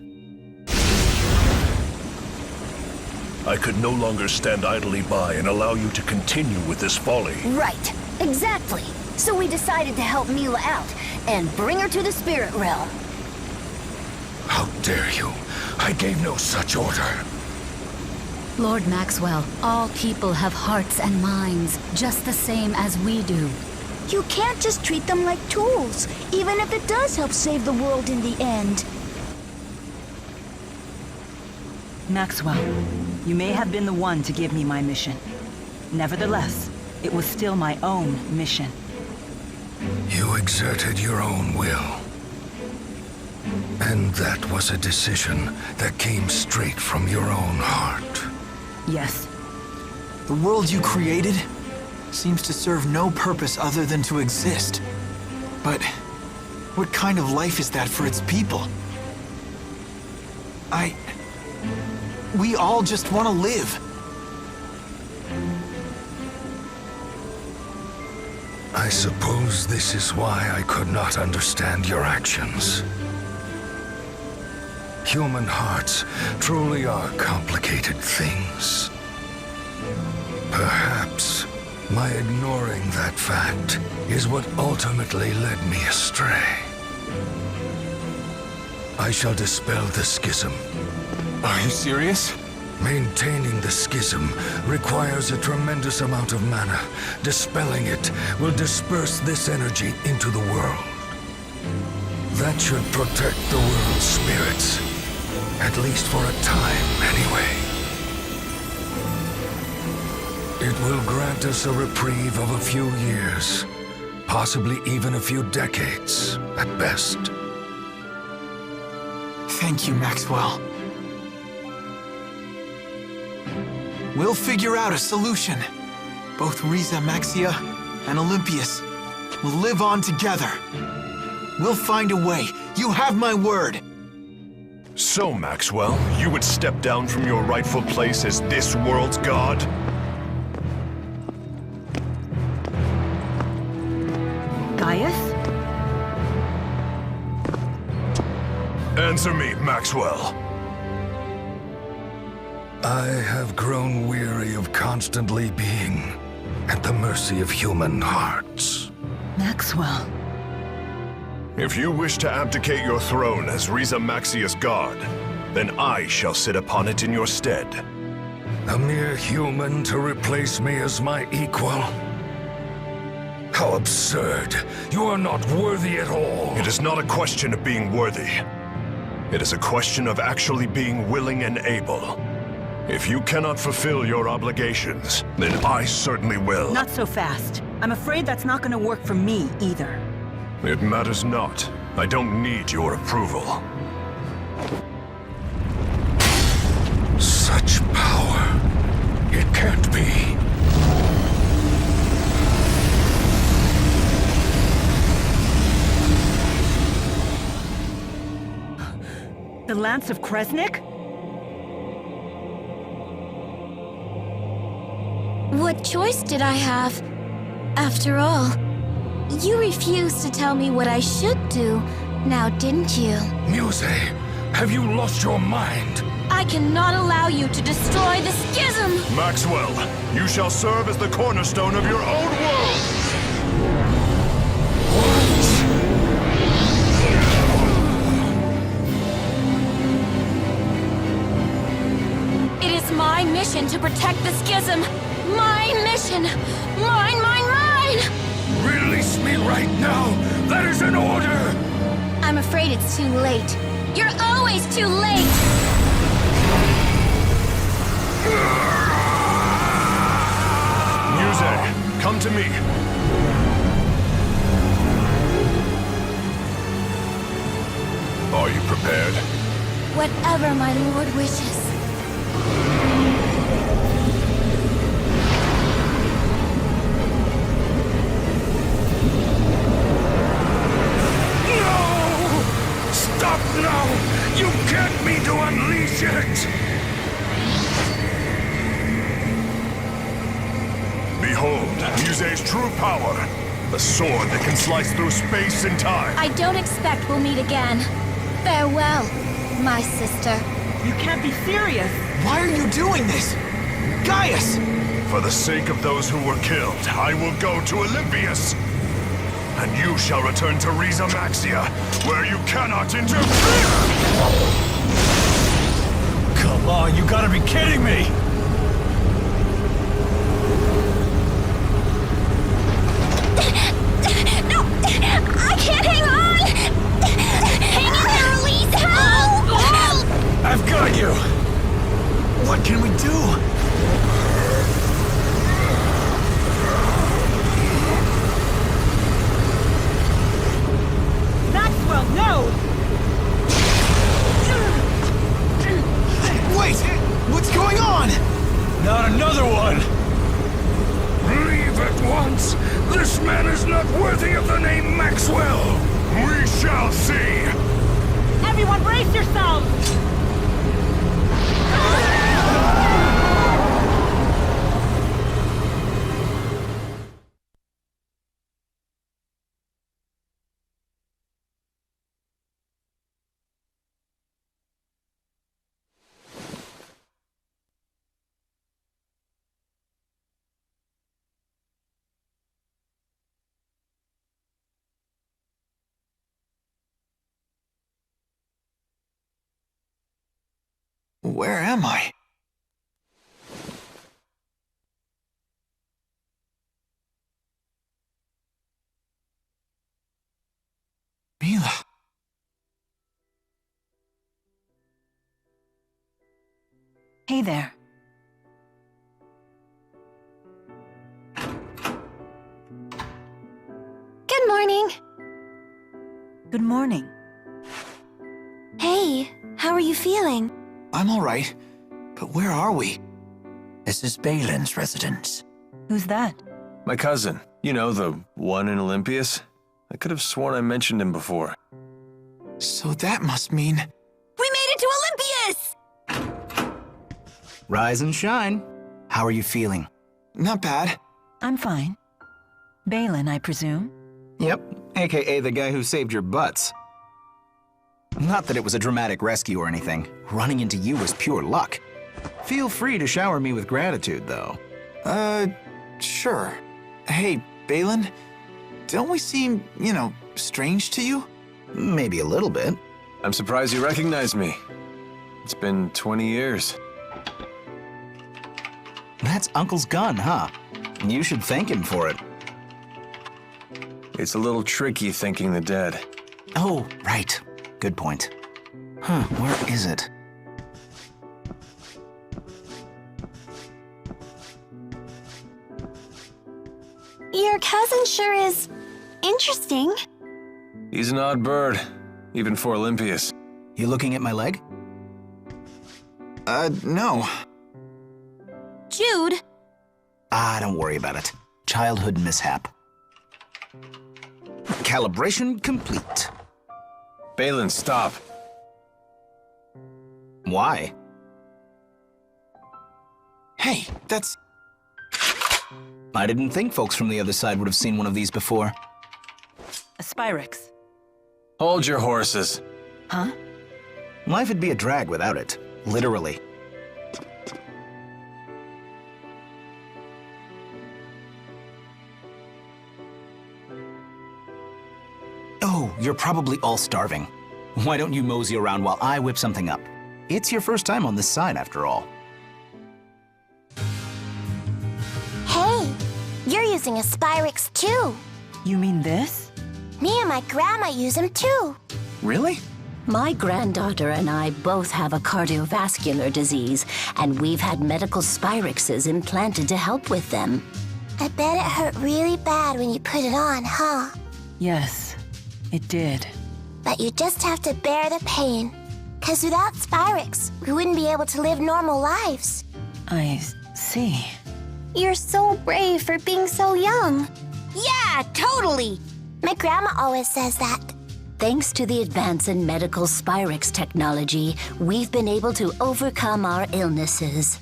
I could no longer stand idly by and allow you to continue with this folly. Right, exactly. So we decided to help Mila out and bring her to the spirit realm. How dare you? I gave no such order. Lord Maxwell, all people have hearts and minds, just the same as we do. You can't just treat them like tools, even if it does help save the world in the end. Maxwell, you may have been the one to give me my mission. Nevertheless, it was still my own mission. You exerted your own will. And that was a decision that came straight from your own heart. Yes. The world you created seems to serve no purpose other than to exist. But what kind of life is that for its people? We all just want to live. I suppose this is why I could not understand your actions. Human hearts truly are complicated things. Perhaps My ignoring that fact is what ultimately led me astray. I shall dispel the schism. Are you serious? Maintaining the schism requires a tremendous amount of mana. Dispelling it will disperse this energy into the world. That should protect the world's spirits. At least for a time, anyway. It will grant us a reprieve of a few years. Possibly even a few decades, at best. Thank you, Maxwell. We'll figure out a solution. Both Rieze Maxia and Elympios will live on together. We'll find a way. You have my word. So, Maxwell, you would step down from your rightful place as this world's god? Gaius? Answer me, Maxwell. I have grown weary of constantly being at the mercy of human hearts. Maxwell. If you wish to abdicate your throne as Rieze Maxia's god, then I shall sit upon it in your stead. A mere human to replace me as my equal? How absurd. You are not worthy at all. It is not a question of being worthy. It is a question of actually being willing and able. If you cannot fulfill your obligations, then I certainly will. Not so fast. I'm afraid that's not gonna work for me, either. It matters not. I don't need your approval. Such power. It can't be. The Lance of Kresnik? What choice did I have? After all, you refused to tell me what I should do, now didn't you? Muse, have you lost your mind? I cannot allow you to destroy the schism! Maxwell, you shall serve as the cornerstone of your own world! It is my mission to protect the schism! My mission! Mine, mine, mine! Release me right now! That is an order! I'm afraid it's too late. You're always too late! Muse, come to me. Are you prepared? Whatever my lord wishes. Stop now! You can't mean to unleash it! Behold, Muse's true power. A sword that can slice through space and time. I don't expect we'll meet again. Farewell, my sister. You can't be serious! Why are you doing this? Gaius! For the sake of those who were killed, I will go to Olympios. And you shall return to Rieze Maxia, where you cannot interfere! Come on, you gotta be kidding me! No! I can't hang on! Hang in there, Elise! Help! Help! I've got you! What can we do? Maxwell, no! Wait! What's going on? Not another one! Leave at once! This man is not worthy of the name Maxwell! We shall see! Everyone brace yourselves! Where am I? Mila. Hey there. Good morning. Good morning. Hey, how are you feeling? I'm all right, but where are we? This is Balin's residence. Who's that? My cousin. You know, the one in Olympios? I could have sworn I mentioned him before. So that must mean... We made it to Olympios! Rise and shine. How are you feeling? Not bad. I'm fine. Balin, I presume? Yep, aka the guy who saved your butts. Not that it was a dramatic rescue or anything. Running into you was pure luck. Feel free to shower me with gratitude, though. Sure. Hey, Balin, don't we seem, strange to you? Maybe a little bit. I'm surprised you recognize me. It's been 20 years. That's Uncle's gun, huh? You should thank him for it. It's a little tricky thanking the dead. Oh, right. Good point. Huh, where is it? Your cousin sure is interesting. He's an odd bird, even for Olympios. You looking at my leg? No. Jude! Don't worry about it. Childhood mishap. Calibration complete. Balin, stop. Why? Hey, that's... I didn't think folks from the other side would have seen one of these before. A spyrix. Hold your horses. Huh? Life would be a drag without it. Literally. Oh, you're probably all starving. Why don't you mosey around while I whip something up? It's your first time on this side, after all. Hey, you're using a spyrix too. You mean this? Me and my grandma use them too. Really? My granddaughter and I both have a cardiovascular disease, and we've had medical spyrixes implanted to help with them. I bet it hurt really bad when you put it on, huh? Yes, it did. But you just have to bear the pain. 'Cause without spyrix, we wouldn't be able to live normal lives. I see. You're so brave for being so young. Yeah, totally! My grandma always says that. Thanks to the advance in medical spyrix technology, we've been able to overcome our illnesses.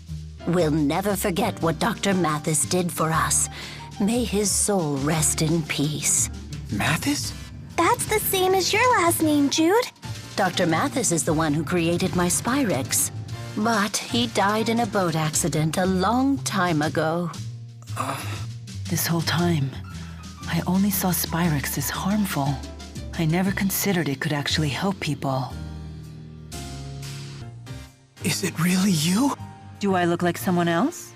We'll never forget what Dr. Mathis did for us. May his soul rest in peace. Mathis? That's the same as your last name, Jude. Dr. Mathis is the one who created my spyrix. But he died in a boat accident a long time ago. This whole time, I only saw spyrix as harmful. I never considered it could actually help people. Is it really you? Do I look like someone else?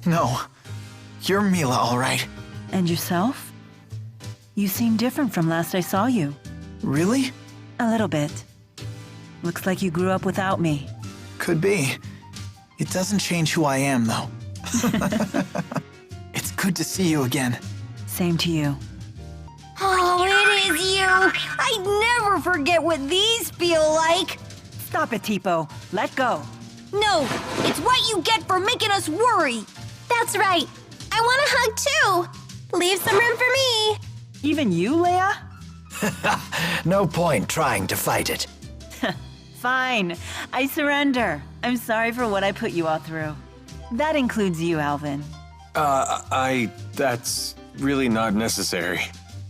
No. You're Mila, all right. And yourself? You seem different from last I saw you. Really? A little bit. Looks like you grew up without me. Could be. It doesn't change who I am, though. It's good to see you again. Same to you. Oh, it is you! I'd never forget what these feel like! Stop it, Tipo. Let go. No, it's what you get for making us worry! That's right. I want a hug, too. Leave some room for me. Even you, Leia? No point trying to fight it. Fine. I surrender. I'm sorry for what I put you all through. That includes you, Alvin. That's really not necessary.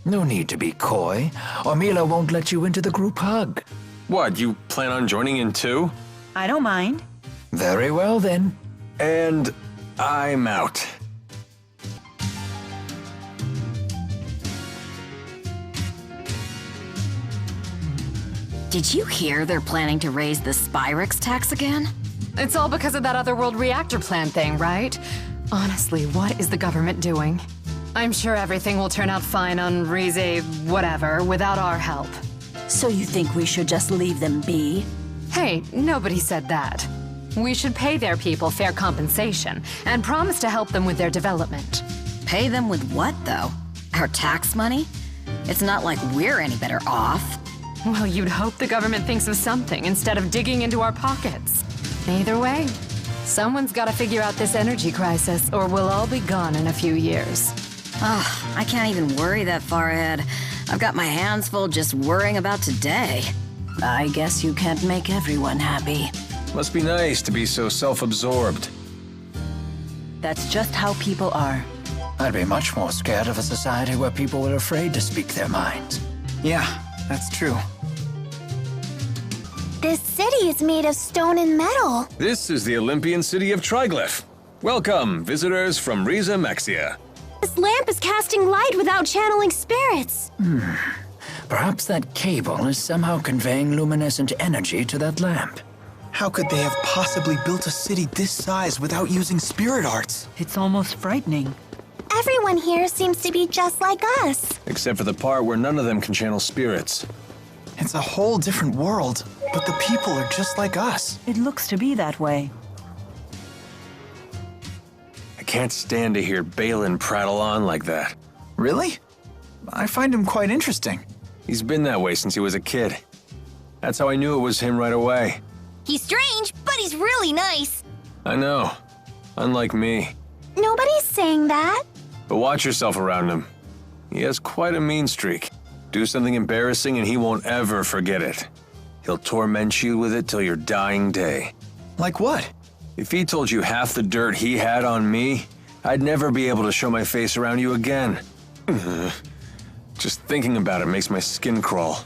No need to be coy, or Mila won't let you into the group hug. What, you plan on joining in too? I don't mind. Very well, then. And I'm out. Did you hear they're planning to raise the spyrix tax again? It's all because of that otherworld reactor plan thing, right? Honestly, what is the government doing? I'm sure everything will turn out fine on Rieze whatever without our help. So you think we should just leave them be? Hey, nobody said that. We should pay their people fair compensation and promise to help them with their development. Pay them with what, though? Our tax money? It's not like we're any better off. Well, you'd hope the government thinks of something instead of digging into our pockets. Either way, someone's got to figure out this energy crisis, or we'll all be gone in a few years. Ugh, I can't even worry that far ahead. I've got my hands full just worrying about today. I guess you can't make everyone happy. Must be nice to be so self-absorbed. That's just how people are. I'd be much more scared of a society where people were afraid to speak their minds. Yeah, that's true. This city is made of stone and metal. This is the Olympian city of Triglyph. Welcome, visitors from Rieze Maxia. This lamp is casting light without channeling spirits. Perhaps that cable is somehow conveying luminescent energy to that lamp. How could they have possibly built a city this size without using spirit arts? It's almost frightening. Everyone here seems to be just like us. Except for the part where none of them can channel spirits. It's a whole different world, but the people are just like us. It looks to be that way. I can't stand to hear Balin prattle on like that. Really? I find him quite interesting. He's been that way since he was a kid. That's how I knew it was him right away. He's strange, but he's really nice. I know. Unlike me. Nobody's saying that. But watch yourself around him. He has quite a mean streak. Do something embarrassing and he won't ever forget it. He'll torment you with it till your dying day. Like what? If he told you half the dirt he had on me, I'd never be able to show my face around you again. Just thinking about it makes my skin crawl.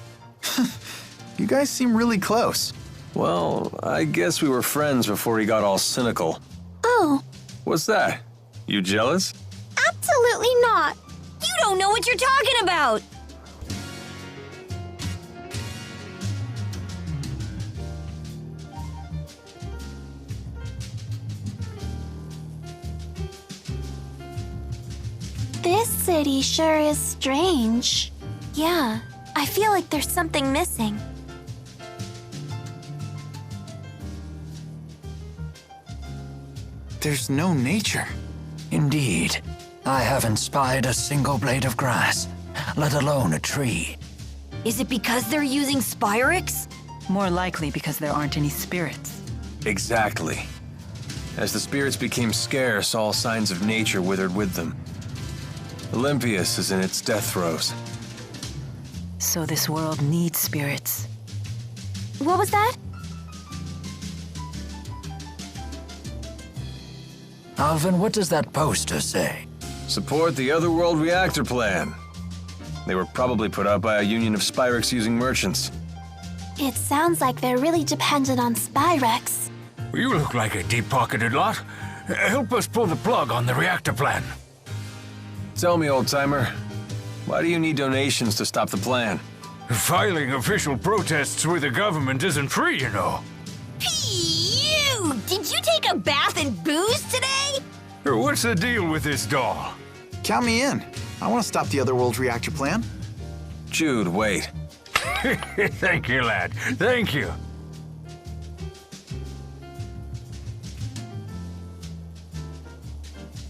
You guys seem really close. Well, I guess we were friends before he got all cynical. Oh. What's that? You jealous? Absolutely not. You don't know what you're talking about. This city sure is strange. Yeah, I feel like there's something missing. There's no nature. Indeed. I haven't spied a single blade of grass, let alone a tree. Is it because they're using spyrix? More likely because there aren't any spirits. Exactly. As the spirits became scarce, all signs of nature withered with them. Elympios is in its death throes. So this world needs spirits. What was that? Alvin, what does that poster say? Support the Otherworld reactor plan. They were probably put out by a union of spyrix-using merchants. It sounds like they're really dependent on spyrix. You look like a deep-pocketed lot. Help us pull the plug on the reactor plan. Tell me, old-timer, why do you need donations to stop the plan? Filing official protests with the government isn't free, you know. You! Did you take a bath in booze today? What's the deal with this doll? Count me in. I want to stop the Otherworld reactor plan. Jude, wait. Thank you, lad. Thank you.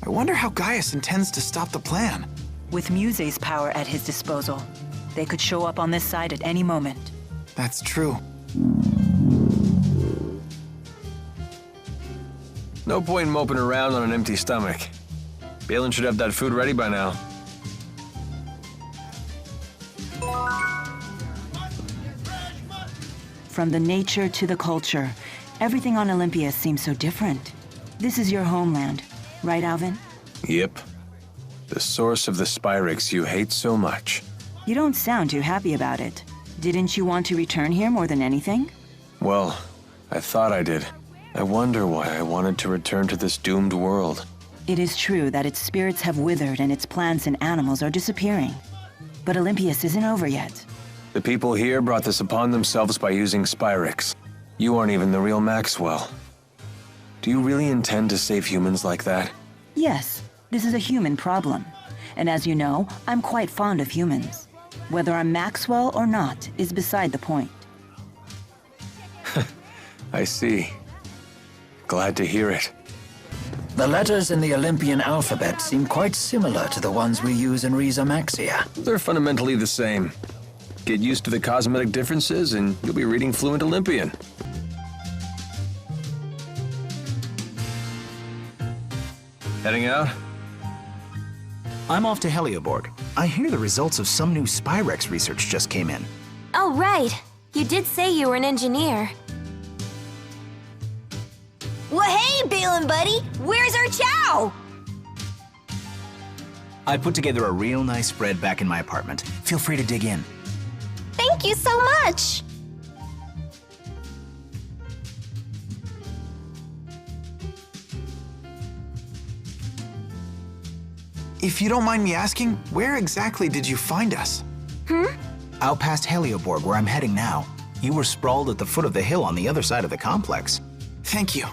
I wonder how Gaius intends to stop the plan. With Muse's power at his disposal, they could show up on this side at any moment. That's true. No point in moping around on an empty stomach. Balin should have that food ready by now. From the nature to the culture, everything on Olympia seems so different. This is your homeland, right, Alvin? Yep. The source of the spyrix you hate so much. You don't sound too happy about it. Didn't you want to return here more than anything? Well, I thought I did. I wonder why I wanted to return to this doomed world. It is true that its spirits have withered and its plants and animals are disappearing. But Olympios isn't over yet. The people here brought this upon themselves by using spyrix. You aren't even the real Maxwell. Do you really intend to save humans like that? Yes, this is a human problem. And as you know, I'm quite fond of humans. Whether I'm Maxwell or not is beside the point. I see. Glad to hear it. The letters in the Olympian alphabet seem quite similar to the ones we use in Rieze Maxia. They're fundamentally the same. Get used to the cosmetic differences and you'll be reading fluent Olympian. Heading out? I'm off to Helioborg. I hear the results of some new spyrix research just came in. Oh, right. You did say you were an engineer. Well, hey, Balin buddy, where's our chow? I put together a real nice spread back in my apartment. Feel free to dig in. Thank you so much. If you don't mind me asking, where exactly did you find us? Out past Helioborg, where I'm heading now. You were sprawled at the foot of the hill on the other side of the complex. Thank you.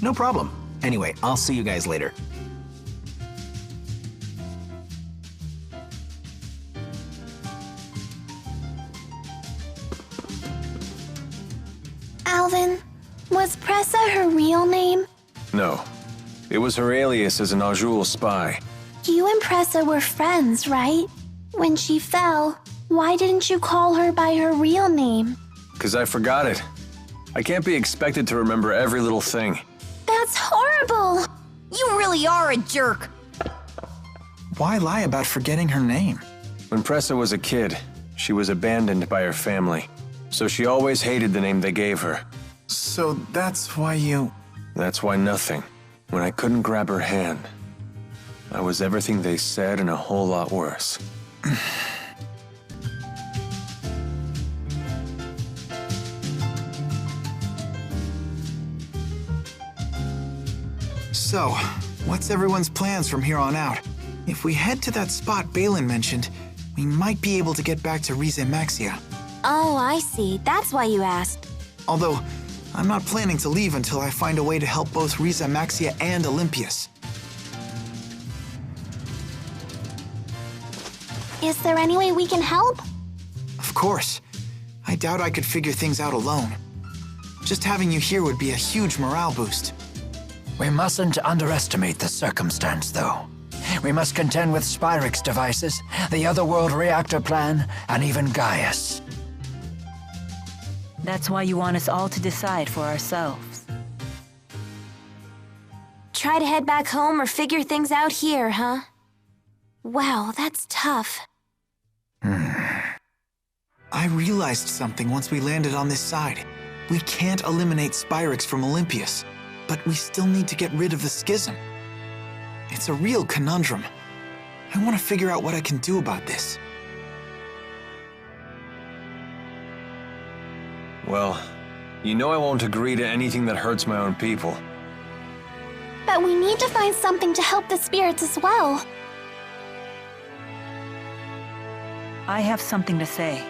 No problem. Anyway, I'll see you guys later. Alvin, was Pressa her real name? No. It was her alias as an Auj Oule spy. You and Pressa were friends, right? When she fell, why didn't you call her by her real name? 'Cause I forgot it. I can't be expected to remember every little thing. That's horrible! You really are a jerk. Why lie about forgetting her name? When Pressa was a kid, she was abandoned by her family. So she always hated the name they gave her. So that's why you... That's why nothing. When I couldn't grab her hand, I was everything they said and a whole lot worse. So, what's everyone's plans from here on out? If we head to that spot Balin mentioned, we might be able to get back to Rieze Maxia. Oh, I see. That's why you asked. Although, I'm not planning to leave until I find a way to help both Rieze Maxia and Elympios. Is there any way we can help? Of course. I doubt I could figure things out alone. Just having you here would be a huge morale boost. We mustn't underestimate the circumstance, though. We must contend with spyrix devices, the Otherworld reactor plan, and even Gaius. That's why you want us all to decide for ourselves. Try to head back home or figure things out here, huh? Wow, that's tough. I realized something once we landed on this side. We can't eliminate spyrix from Elympios, but we still need to get rid of the schism. It's a real conundrum. I want to figure out what I can do about this. Well, you know I won't agree to anything that hurts my own people. But we need to find something to help the spirits as well. I have something to say.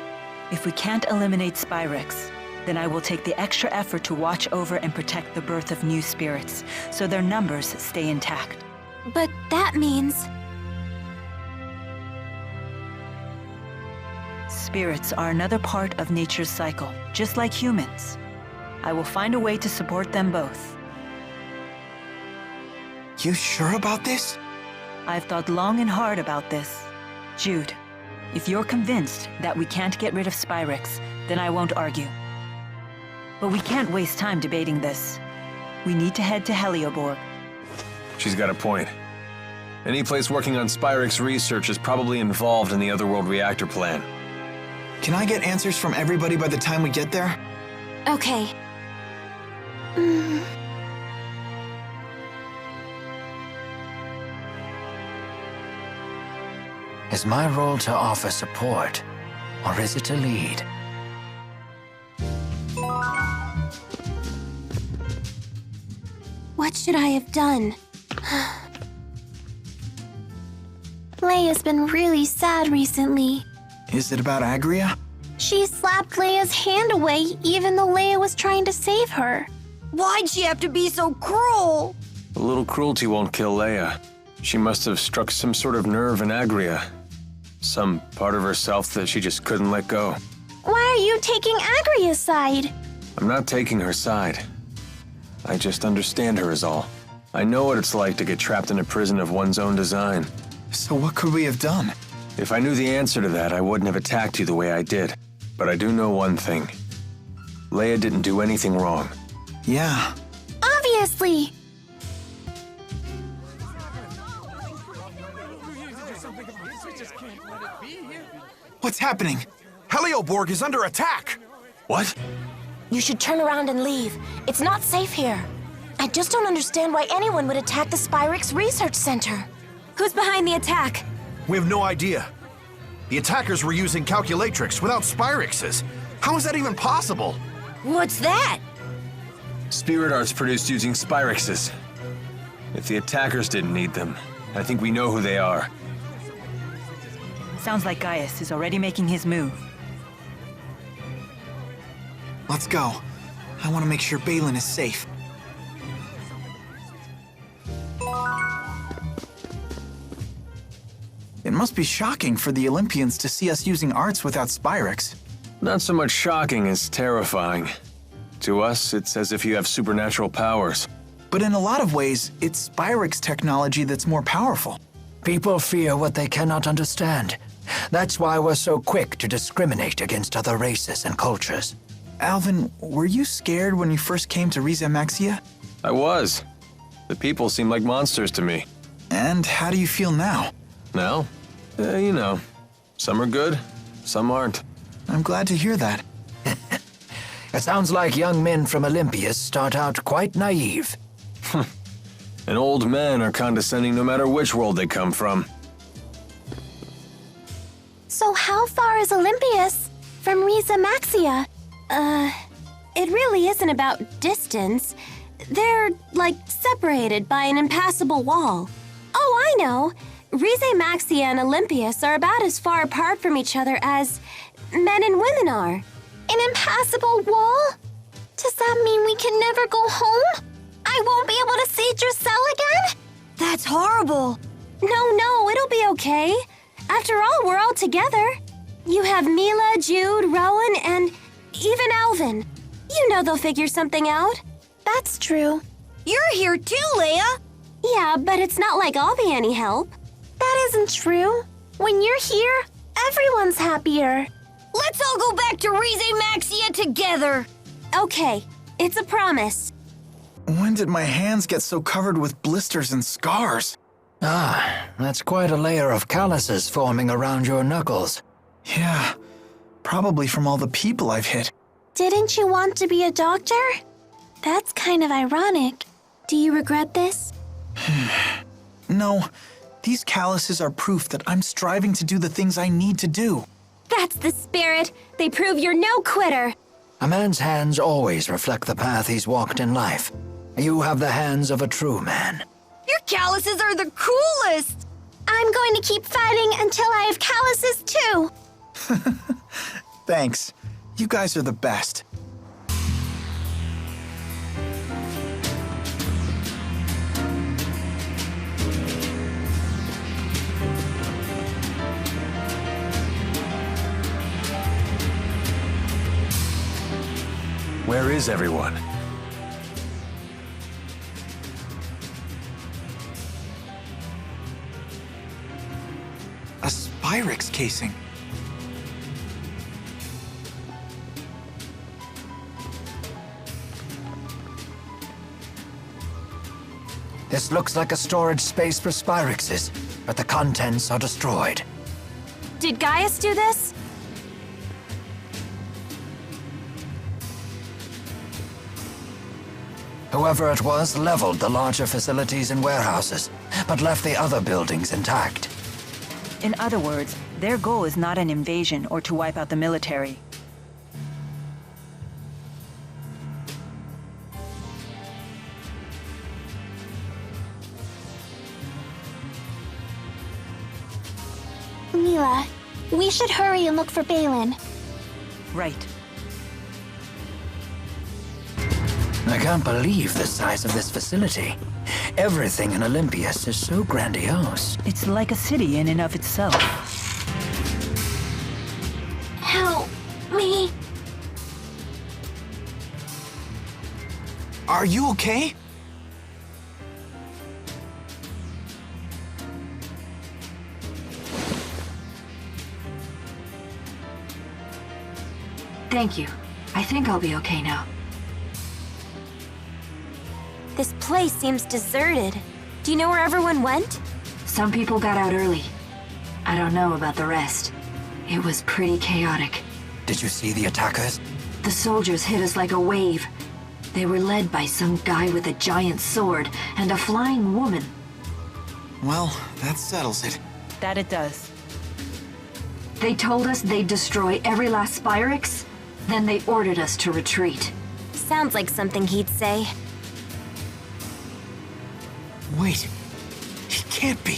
If we can't eliminate spyrix, then I will take the extra effort to watch over and protect the birth of new spirits, so their numbers stay intact. But that means... Spirits are another part of nature's cycle, just like humans. I will find a way to support them both. You sure about this? I've thought long and hard about this. Jude, if you're convinced that we can't get rid of spyrix, then I won't argue. But we can't waste time debating this. We need to head to Helioborg. She's got a point. Any place working on spyrix research is probably involved in the Otherworld reactor plan. Can I get answers from everybody by the time we get there? Okay. Is my role to offer support, or is it to lead? What should I have done? Leia's been really sad recently. Is it about Agria? She slapped Leia's hand away even though Leia was trying to save her. Why'd she have to be so cruel? A little cruelty won't kill Leia. She must have struck some sort of nerve in Agria. Some part of herself that she just couldn't let go. Why are you taking Agria's side? I'm not taking her side. I just understand her is all. I know what it's like to get trapped in a prison of one's own design. So what could we have done? If I knew the answer to that, I wouldn't have attacked you the way I did. But I do know one thing. Leia didn't do anything wrong. Yeah. Obviously. What's happening? Helioborg is under attack! What? You should turn around and leave. It's not safe here. I just don't understand why anyone would attack the Spyrix Research Center. Who's behind the attack? We have no idea. The attackers were using calculatrix without spyrixes. How is that even possible? What's that? Spirit arts produced using spyrixes. If the attackers didn't need them, I think we know who they are. Sounds like Gaius is already making his move. Let's go. I want to make sure Balin is safe. It must be shocking for the Olympians to see us using arts without spyrix. Not so much shocking as terrifying. To us, it's as if you have supernatural powers. But in a lot of ways, it's spyrix technology that's more powerful. People fear what they cannot understand. That's why we're so quick to discriminate against other races and cultures. Alvin, were you scared when you first came to Rieze Maxia? I was. The people seem like monsters to me. And how do you feel now? Now? You know. Some are good, some aren't. I'm glad to hear that. It sounds like young men from Olympios start out quite naive. And old men are condescending no matter which world they come from. So how far is Olympios from Rieze Maxia? It really isn't about distance. They're, like, separated by an impassable wall. Oh, I know. Rieze Maxia and Olympios are about as far apart from each other as men and women are. An impassable wall? Does that mean we can never go home? I won't be able to see Drusilla again? That's horrible. No, it'll be okay. After all, we're all together. You have Mila, Jude, Rowan, and even Alvin. You know they'll figure something out. That's true. You're here too, Leia. Yeah, but it's not like I'll be any help. That isn't true. When you're here, everyone's happier. Let's all go back to Rieze Maxia together. Okay, it's a promise. When did my hands get so covered with blisters and scars? Ah, that's quite a layer of calluses forming around your knuckles. Yeah, probably from all the people I've hit. Didn't you want to be a doctor? That's kind of ironic. Do you regret this? No, these calluses are proof that I'm striving to do the things I need to do. That's the spirit. They prove you're no quitter. A man's hands always reflect the path he's walked in life. You have the hands of a true man. Your calluses are the coolest. I'm going to keep fighting until I have calluses too. Thanks. You guys are the best. Where is everyone? A spyrix casing. This looks like a storage space for spyrixes, but the contents are destroyed. Did Gaius do this? Whoever it was leveled the larger facilities and warehouses, but left the other buildings intact. In other words, their goal is not an invasion or to wipe out the military. Mila, we should hurry and look for Balin. Right. I can't believe the size of this facility. Everything in Olympios is so grandiose. It's like a city in and of itself. Help me. Are you okay? Thank you. I think I'll be okay now. This place seems deserted. Do you know where everyone went? Some people got out early. I don't know about the rest. It was pretty chaotic. Did you see the attackers? The soldiers hit us like a wave. They were led by some guy with a giant sword and a flying woman. Well, that settles it. That it does. They told us they'd destroy every last spyrix, then they ordered us to retreat. Sounds like something he'd say. Wait. He can't be.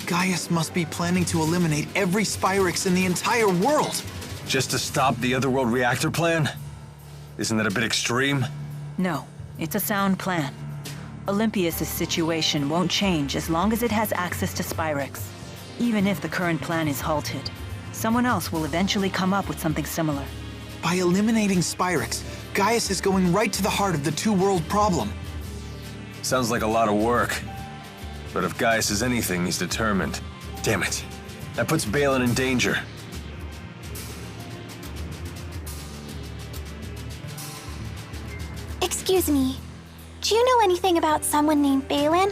Gaius must be planning to eliminate every spyrix in the entire world. Just to stop the Otherworld reactor plan? Isn't that a bit extreme? No, it's a sound plan. Olympios' situation won't change as long as it has access to spyrix. Even if the current plan is halted, someone else will eventually come up with something similar. By eliminating spyrix, Gaius is going right to the heart of the two-world problem. Sounds like a lot of work. But if Gaius is anything, he's determined. Damn it. That puts Balin in danger. Excuse me. Do you know anything about someone named Balin?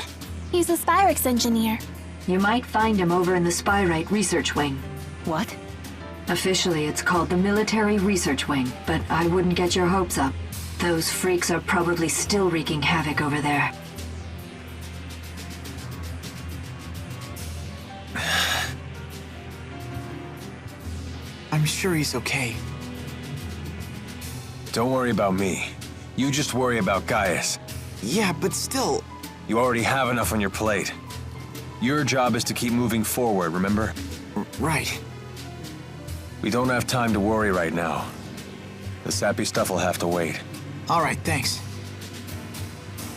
He's a spyrix engineer. You might find him over in the Spyrite Research Wing. What? Officially, it's called the Military Research Wing, but I wouldn't get your hopes up. Those freaks are probably still wreaking havoc over there. I'm sure he's okay. Don't worry about me. You just worry about Gaius. Yeah, but still... You already have enough on your plate. Your job is to keep moving forward, remember? Right. We don't have time to worry right now. The sappy stuff will have to wait. All right, thanks.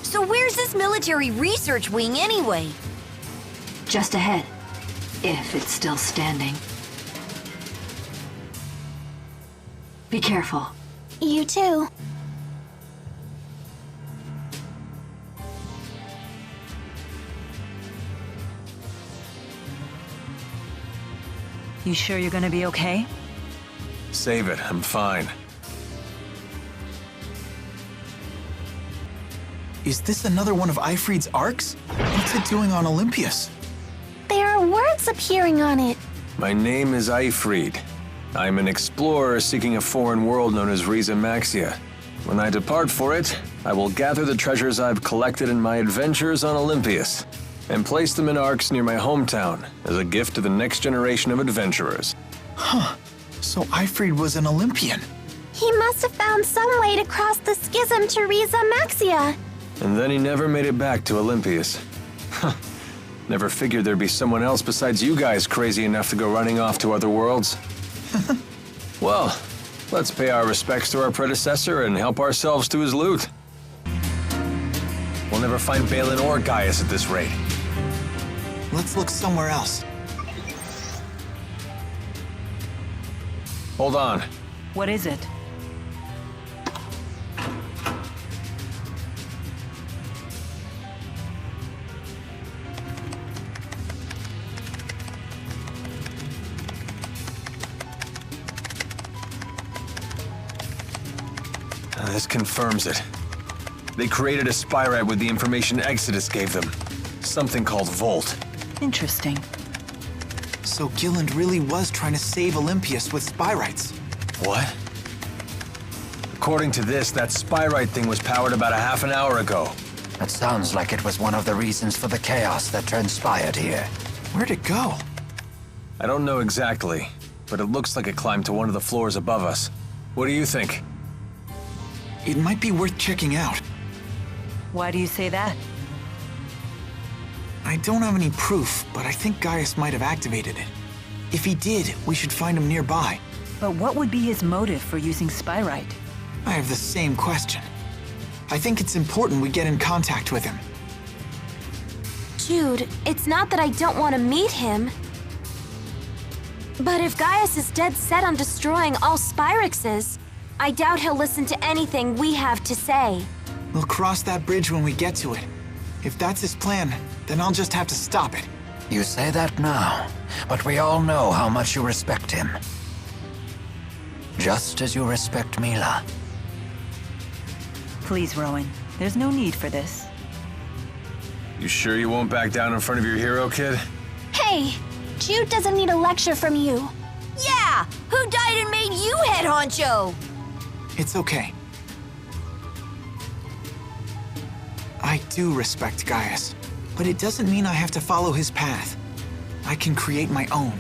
So where's this military research wing anyway? Just ahead, if it's still standing. Be careful. You too. You sure you're gonna be okay? Save it, I'm fine. Is this another one of Ifrid's arcs? What's it doing on Olympios? There are words appearing on it. My name is Ifrid. I'm an explorer seeking a foreign world known as Rieze Maxia. When I depart for it, I will gather the treasures I've collected in my adventures on Olympios and place them in arcs near my hometown as a gift to the next generation of adventurers. Huh. So Ifrid was an Olympion. He must have found some way to cross the schism to Rieze Maxia. And then he never made it back to Olympios. Never figured there'd be someone else besides you guys crazy enough to go running off to other worlds. Well, let's pay our respects to our predecessor and help ourselves to his loot. We'll never find Balin or Gaius at this rate. Let's look somewhere else. Hold on. What is it? This confirms it. They created a spyrite with the information Exodus gave them. Something called Volt. Interesting. So Gilland really was trying to save Olympios with spyrites. What? According to this, that spyrite thing was powered about a half an hour ago. That sounds like it was one of the reasons for the chaos that transpired here. Where'd it go? I don't know exactly, but it looks like it climbed to one of the floors above us. What do you think? It might be worth checking out. Why do you say that? I don't have any proof, but I think Gaius might have activated it. If he did, we should find him nearby. But what would be his motive for using spyrite? I have the same question. I think it's important we get in contact with him. Jude, it's not that I don't want to meet him. But if Gaius is dead set on destroying all spyrixes, I doubt he'll listen to anything we have to say. We'll cross that bridge when we get to it. If that's his plan, then I'll just have to stop it. You say that now, but we all know how much you respect him. Just as you respect Mila. Please, Rowan. There's no need for this. You sure you won't back down in front of your hero, kid? Hey, Jude doesn't need a lecture from you. Yeah! Who died and made you head honcho? It's okay. I do respect Gaius, but it doesn't mean I have to follow his path. I can create my own.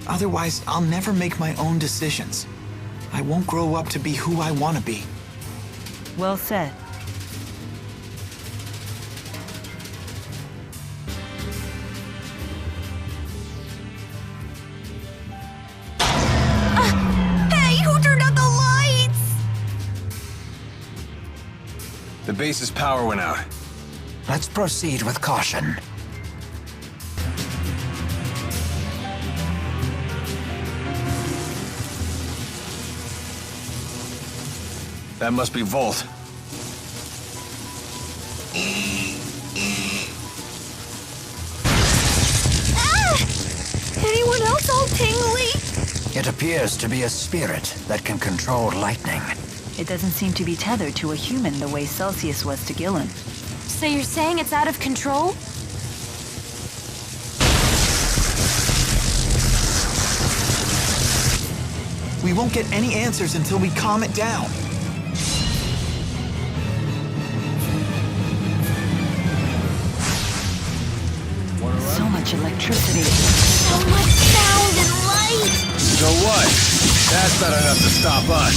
Otherwise, I'll never make my own decisions. I won't grow up to be who I want to be. Well said. Hey, who turned out the lights? The base's power went out. Let's proceed with caution. That must be Volt. Anyone else all tingly? It appears to be a spirit that can control lightning. It doesn't seem to be tethered to a human the way Celsius was to Gillen. So you're saying it's out of control? We won't get any answers until we calm it down. So much electricity. So much sound and light! So what? That's not enough to stop us.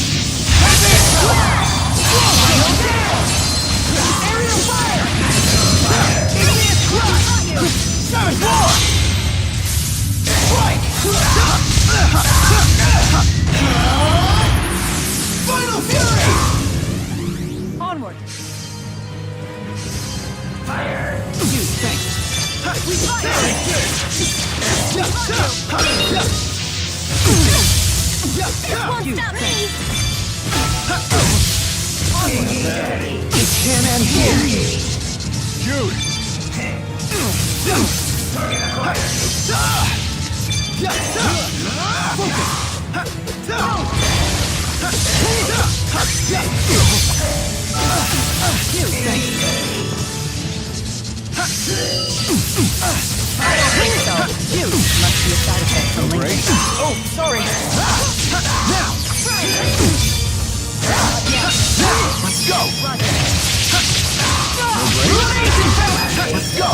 Aerial fire! Igneous crush! 7-4! Strike! Final fury! Onward! Fire! Dude, thanks. We fire! This won't stop me! It's him and here! Jude! You must be a side effect from Lincoln. Oh, sorry. Now! Let's go! Let's go!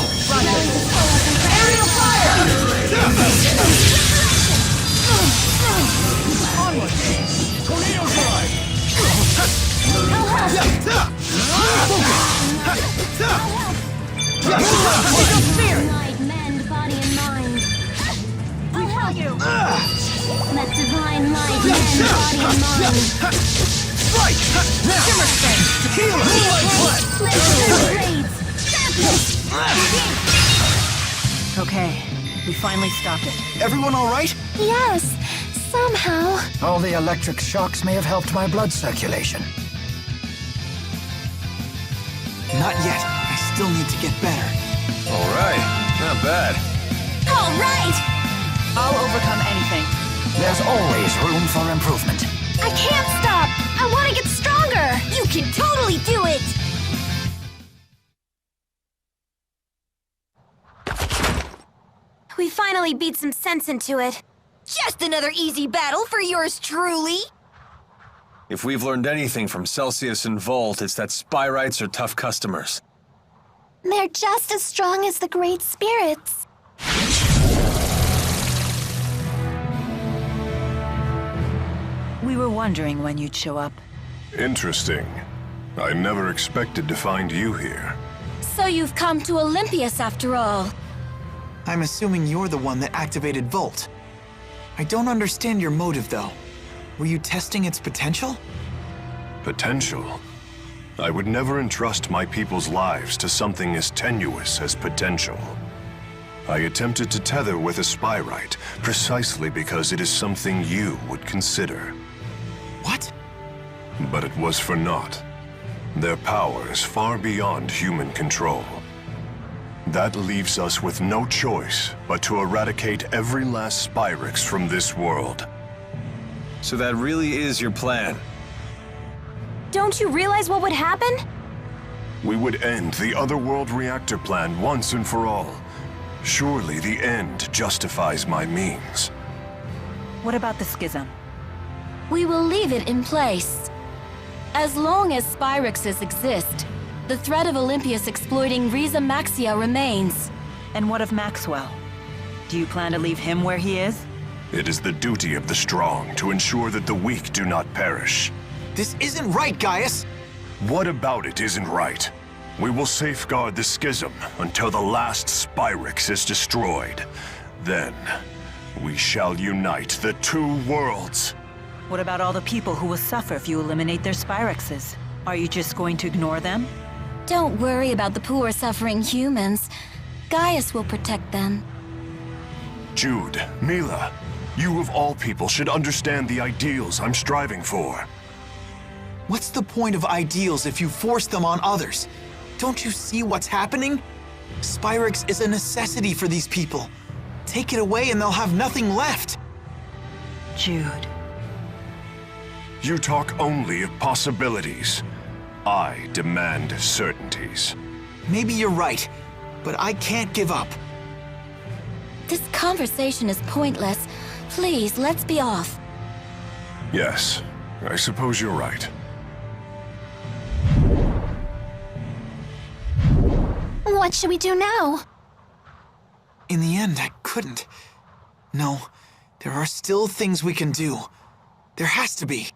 Aerial fire! Onward! Tornado drive! Light, mend, body and mind. I'll help you! Let divine light mend body and mind. Strike! Shimmer strength! Healer! Okay, we finally stopped it. Everyone all right? Yes, somehow. All the electric shocks may have helped my blood circulation. Not yet. I still need to get better. All right, not bad. All right! I'll overcome anything. There's always room for improvement. I can't stop. I want to get stronger. You can totally do it! We finally beat some sense into it. Just another easy battle for yours truly. If we've learned anything from Celsius and Volt, it's that spyrites are tough customers. They're just as strong as the great spirits. We were wondering when you'd show up. Interesting. I never expected to find you here. So you've come to Olympios after all. I'm assuming you're the one that activated Volt. I don't understand your motive, though. Were you testing its potential? Potential? I would never entrust my people's lives to something as tenuous as potential. I attempted to tether with a spyrite, precisely because it is something you would consider. What? But it was for naught. Their power is far beyond human control. That leaves us with no choice but to eradicate every last spyrix from this world. So that really is your plan? Don't you realize what would happen? We would end the Otherworld reactor plan once and for all. Surely the end justifies my means. What about the schism? We will leave it in place. As long as spyrixes exist, the threat of Elympios exploiting Rieze Maxia remains. And what of Maxwell? Do you plan to leave him where he is? It is the duty of the strong to ensure that the weak do not perish. This isn't right, Gaius! What about it isn't right? We will safeguard the schism until the last spyrix is destroyed. Then, we shall unite the two worlds. What about all the people who will suffer if you eliminate their spyrixes? Are you just going to ignore them? Don't worry about the poor suffering humans. Gaius will protect them. Jude, Mila, you of all people should understand the ideals I'm striving for. What's the point of ideals if you force them on others? Don't you see what's happening? Spyrix is a necessity for these people. Take it away and they'll have nothing left. Jude. You talk only of possibilities. I demand certainties. Maybe you're right, but I can't give up. This conversation is pointless. Please, let's be off. Yes, I suppose you're right. What should we do now? In the end, I couldn't. No, there are still things we can do. There has to be.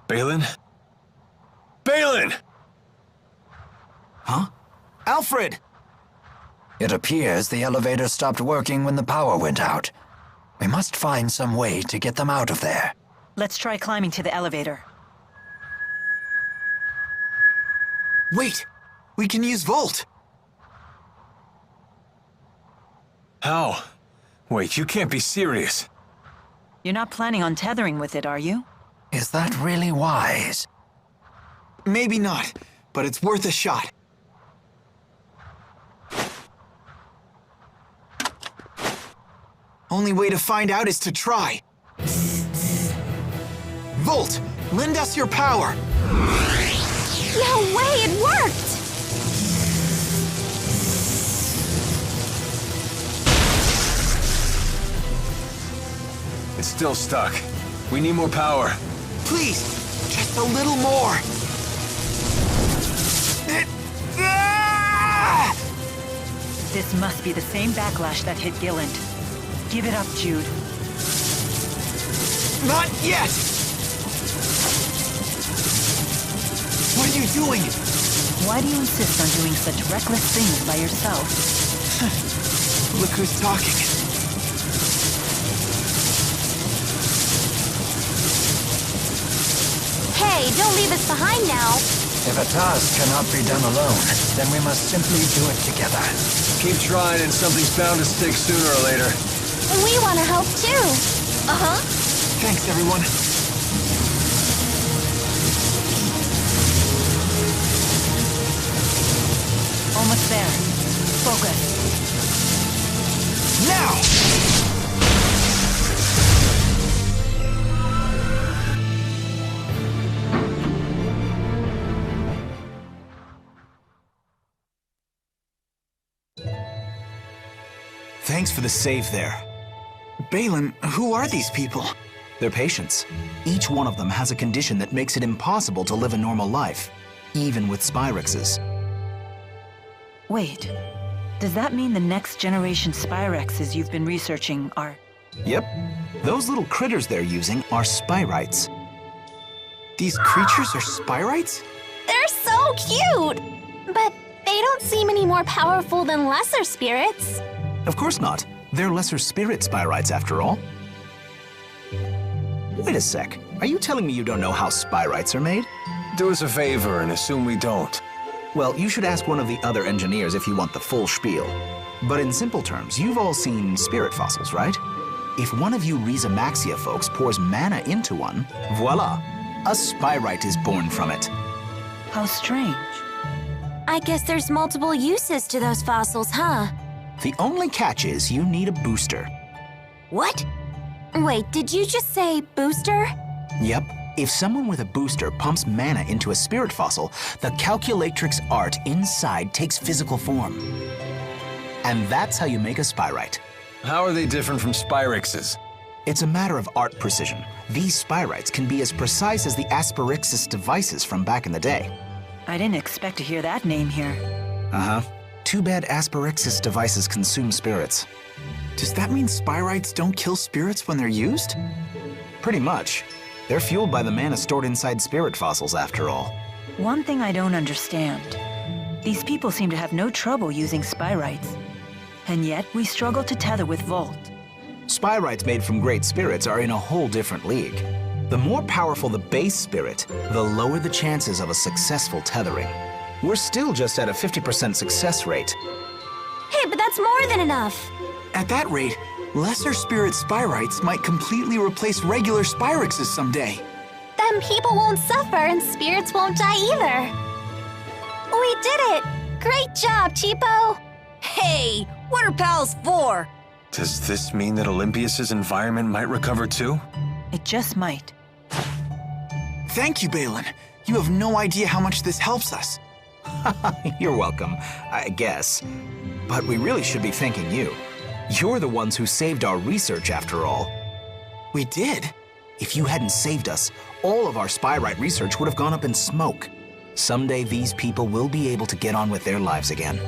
Balin? Balin! Huh? Alfred! It appears the elevator stopped working when the power went out. We must find some way to get them out of there. Let's try climbing to the elevator. Wait! We can use Volt! How? Wait, you can't be serious. You're not planning on tethering with it, are you? Is that really wise? Maybe not, but it's worth a shot. Only way to find out is to try. Volt, lend us your power. No way, it worked! It's still stuck. We need more power. Please, just a little more. This must be the same backlash that hit Gilland. Give it up, Jude. Not yet! What are you doing? Why do you insist on doing such reckless things by yourself? Look who's talking. Hey, don't leave us behind now. If a task cannot be done alone, then we must simply do it together. Keep trying and something's bound to stick sooner or later. We want to help too. Uh-huh. Thanks, everyone. Almost there. Focus. Now! Thanks for the save there. Balin, who are these people? They're patients. Each one of them has a condition that makes it impossible to live a normal life, even with spyrixes. Wait, does that mean the next generation spyrexes you've been researching are Yep. Those little critters they're using are spyrites. These creatures are spyrites? They're so cute! But they don't seem any more powerful than lesser spirits. Of course not. They're lesser spirit spyrites after all. Wait a sec. Are you telling me you don't know how spyrites are made? Do us a favor and assume we don't. Well, you should ask one of the other engineers if you want the full spiel. But in simple terms, you've all seen spirit fossils, right? If one of you Rieze Maxia folks pours mana into one, voila! A spyrite is born from it. How strange. I guess there's multiple uses to those fossils, huh? The only catch is you need a booster. What? Wait, did you just say booster? Yep. If someone with a booster pumps mana into a spirit fossil, the calculatrix art inside takes physical form. And that's how you make a spyrite. How are they different from spyrixes? It's a matter of art precision. These spyrites can be as precise as the spyrixis devices from back in the day. I didn't expect to hear that name here. Uh-huh. Too bad spyrixis devices consume spirits. Does that mean spyrites don't kill spirits when they're used? Pretty much. They're fueled by the mana stored inside spirit fossils, after all. One thing I don't understand. These people seem to have no trouble using spyrites. And yet, we struggle to tether with Volt. Spyrites made from great spirits are in a whole different league. The more powerful the base spirit, the lower the chances of a successful tethering. We're still just at a 50% success rate. Hey, but that's more than enough. At that rate, lesser spirit spyrites might completely replace regular spyrixes someday. Then people won't suffer and spirits won't die either. We did it! Great job, Cheapo! Hey, what are pals for? Does this mean that Olympios' environment might recover too? It just might. Thank you, Balin. You have no idea how much this helps us. You're welcome, I guess. But we really should be thanking you. You're the ones who saved our research, after all. We did? If you hadn't saved us, all of our spyrite research would have gone up in smoke. Someday these people will be able to get on with their lives again.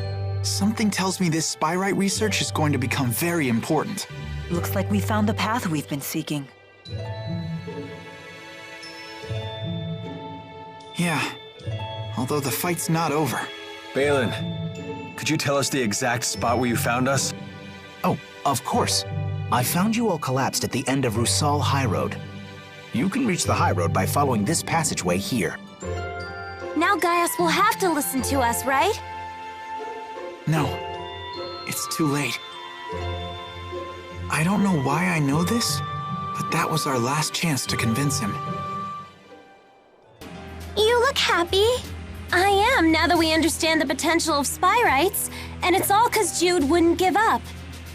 Something tells me this spyrite research is going to become very important. Looks like we found the path we've been seeking. Yeah, although the fight's not over. Balin, could you tell us the exact spot where you found us? Oh, of course. I found you all collapsed at the end of Rusal High Road. You can reach the High Road by following this passageway here. Now Gaius will have to listen to us, right? No, it's too late. I don't know why I know this, but that was our last chance to convince him. You look happy. I am, now that we understand the potential of spyrites, and it's all 'cause Jude wouldn't give up.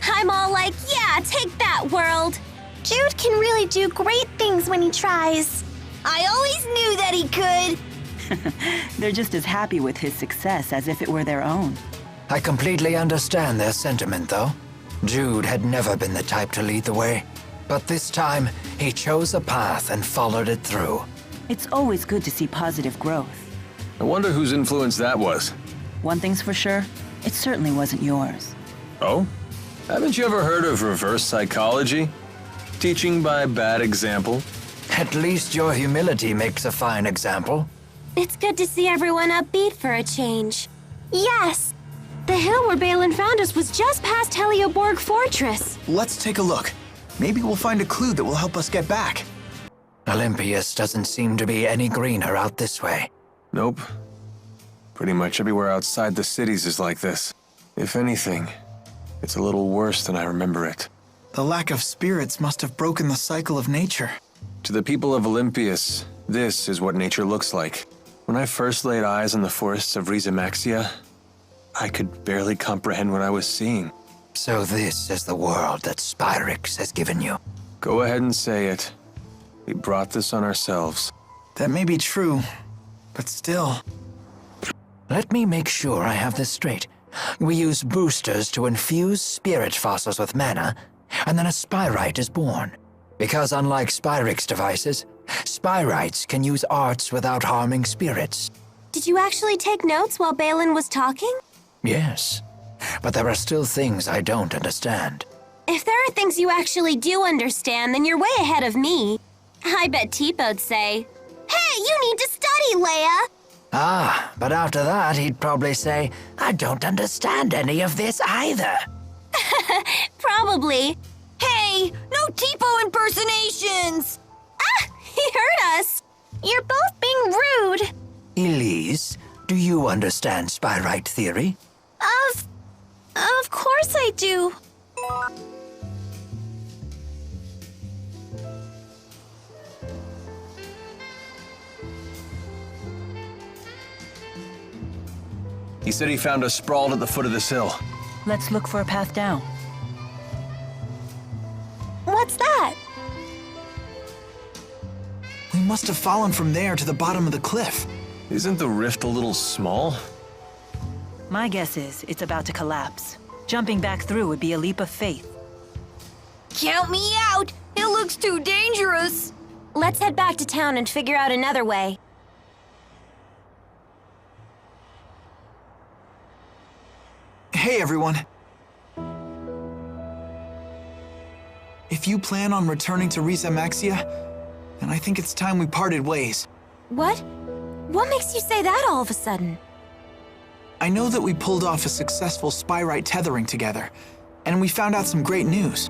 I'm all like, yeah, take that, world. Jude can really do great things when he tries. I always knew that he could. They're just as happy with his success as if it were their own. I completely understand their sentiment, though. Jude had never been the type to lead the way. But this time, he chose a path and followed it through. It's always good to see positive growth. I wonder whose influence that was. One thing's for sure, it certainly wasn't yours. Oh? Haven't you ever heard of reverse psychology? Teaching by bad example? At least your humility makes a fine example. It's good to see everyone upbeat for a change. Yes! The hill where Balin found us was just past Helioborg Fortress. Let's take a look. Maybe we'll find a clue that will help us get back. Olympios doesn't seem to be any greener out this way. Nope. Pretty much everywhere outside the cities is like this. If anything, it's a little worse than I remember it. The lack of spirits must have broken the cycle of nature. To the people of Olympios, this is what nature looks like. When I first laid eyes on the forests of Rieze Maxia, I could barely comprehend what I was seeing. So this is the world that Spyrix has given you. Go ahead and say it. We brought this on ourselves. That may be true, but still. Let me make sure I have this straight. We use boosters to infuse spirit fossils with mana, and then a spyrite is born. Because unlike Spyrix devices, spyrites can use arts without harming spirits. Did you actually take notes while Balin was talking? Yes, but there are still things I don't understand. If there are things you actually do understand, then you're way ahead of me. I bet Teepo'd say, "Hey, you need to study, Leia!" Ah, but after that he'd probably say, "I don't understand any of this either." Probably. Hey, no Teepo impersonations! Ah, he heard us! You're both being rude. Elise, do you understand spyrite theory? Of course I do. He said he found us sprawled at the foot of this hill. Let's look for a path down. What's that? We must have fallen from there to the bottom of the cliff. Isn't the rift a little small? My guess is it's about to collapse. Jumping back through would be a leap of faith. Count me out! It looks too dangerous! Let's head back to town and figure out another way. Hey, everyone. If you plan on returning to Rieze Maxia, then I think it's time we parted ways. What? What makes you say that all of a sudden? I know that we pulled off a successful spyrite tethering together, and we found out some great news.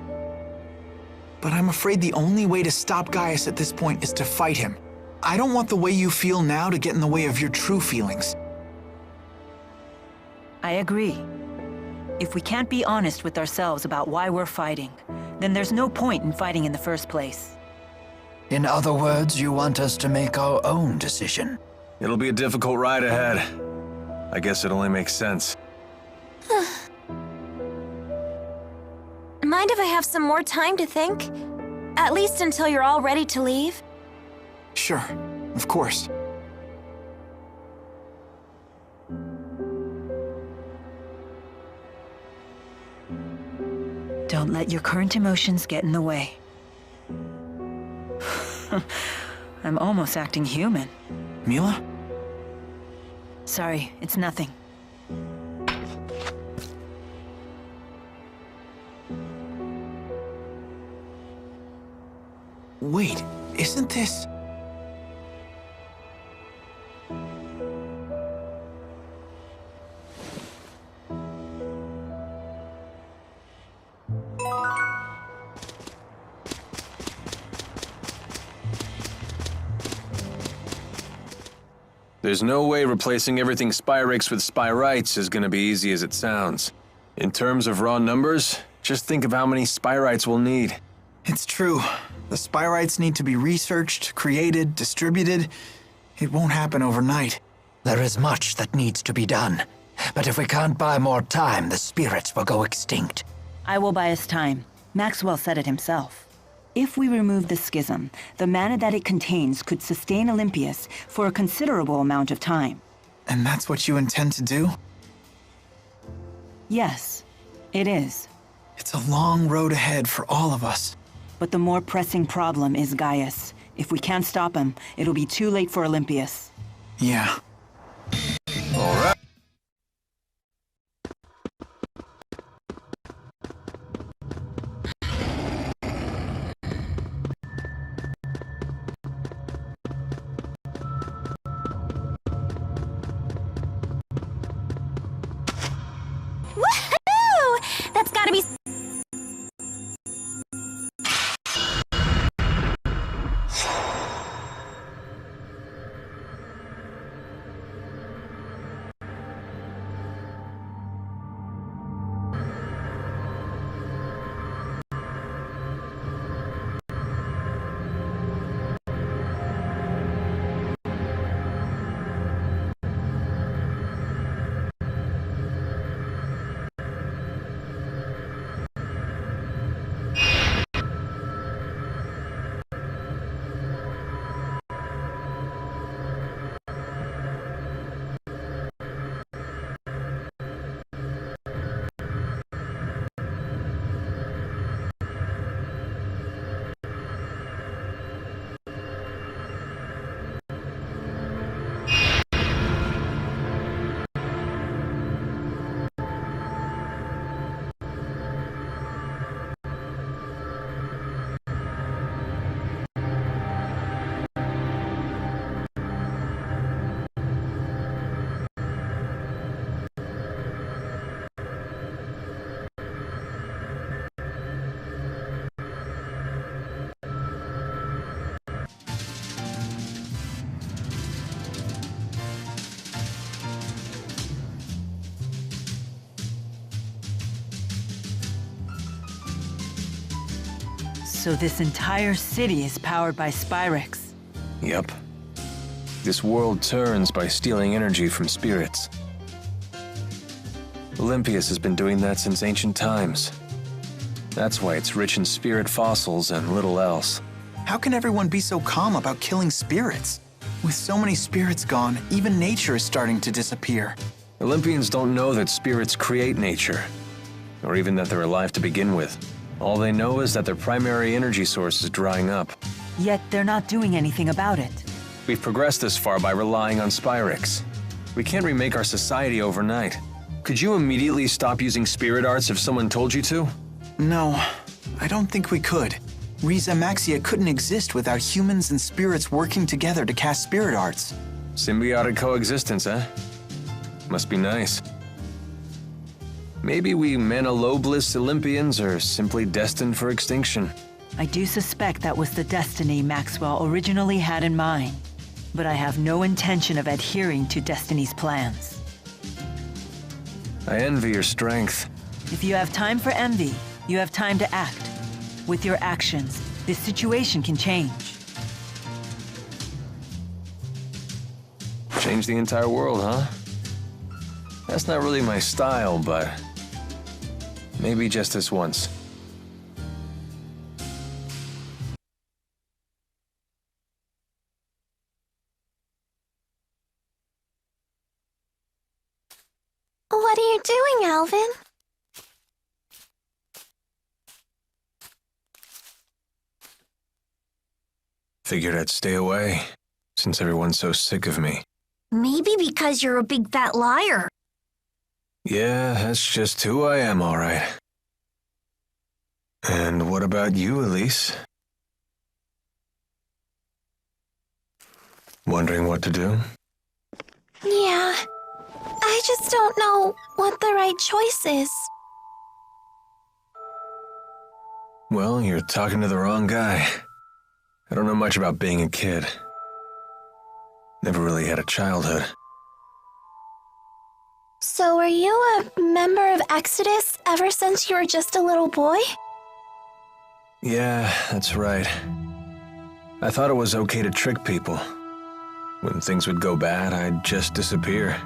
But I'm afraid the only way to stop Gaius at this point is to fight him. I don't want the way you feel now to get in the way of your true feelings. I agree. If we can't be honest with ourselves about why we're fighting, then there's no point in fighting in the first place. In other words, you want us to make our own decision. It'll be a difficult ride ahead. I guess it only makes sense. Mind if I have some more time to think? At least until you're all ready to leave? Sure, of course. Don't let your current emotions get in the way. I'm almost acting human. Mila? Sorry, it's nothing. Wait, isn't this... There's no way replacing everything spyrix with spyrites is gonna be easy as it sounds. In terms of raw numbers, just think of how many spyrites we'll need. It's true. The spyrites need to be researched, created, distributed. It won't happen overnight. There is much that needs to be done. But if we can't buy more time, the spirits will go extinct. I will buy us time. Maxwell said it himself. If we remove the schism, the mana that it contains could sustain Elympios for a considerable amount of time. And that's what you intend to do? Yes, it is. It's a long road ahead for all of us. But the more pressing problem is Gaius. If we can't stop him, it'll be too late for Elympios. Yeah. All right. Woohoo! That's gotta be... So this entire city is powered by spyrix. Yep. This world turns by stealing energy from spirits. Elympios has been doing that since ancient times. That's why it's rich in spirit fossils and little else. How can everyone be so calm about killing spirits? With so many spirits gone, even nature is starting to disappear. Olympians don't know that spirits create nature, or even that they're alive to begin with. All they know is that their primary energy source is drying up. Yet they're not doing anything about it. We've progressed this far by relying on spyrix. We can't remake our society overnight. Could you immediately stop using spirit arts if someone told you to? No, I don't think we could. Rieze Maxia couldn't exist without humans and spirits working together to cast spirit arts. Symbiotic coexistence, eh? Must be nice. Maybe we mana-lobless Olympians are simply destined for extinction. I do suspect that was the destiny Maxwell originally had in mind, but I have no intention of adhering to Destiny's plans. I envy your strength. If you have time for envy, you have time to act. With your actions, this situation can change. Change the entire world, huh? That's not really my style, but maybe just this once. What are you doing, Alvin? Figured I'd stay away, since everyone's so sick of me. Maybe because you're a big fat liar. Yeah, that's just who I am, all right. And what about you, Elise? Wondering what to do? Yeah, I just don't know what the right choice is. Well, you're talking to the wrong guy. I don't know much about being a kid. Never really had a childhood. So were you a member of Exodus ever since you were just a little boy? Yeah, that's right. I thought it was okay to trick people. When things would go bad, I'd just disappear.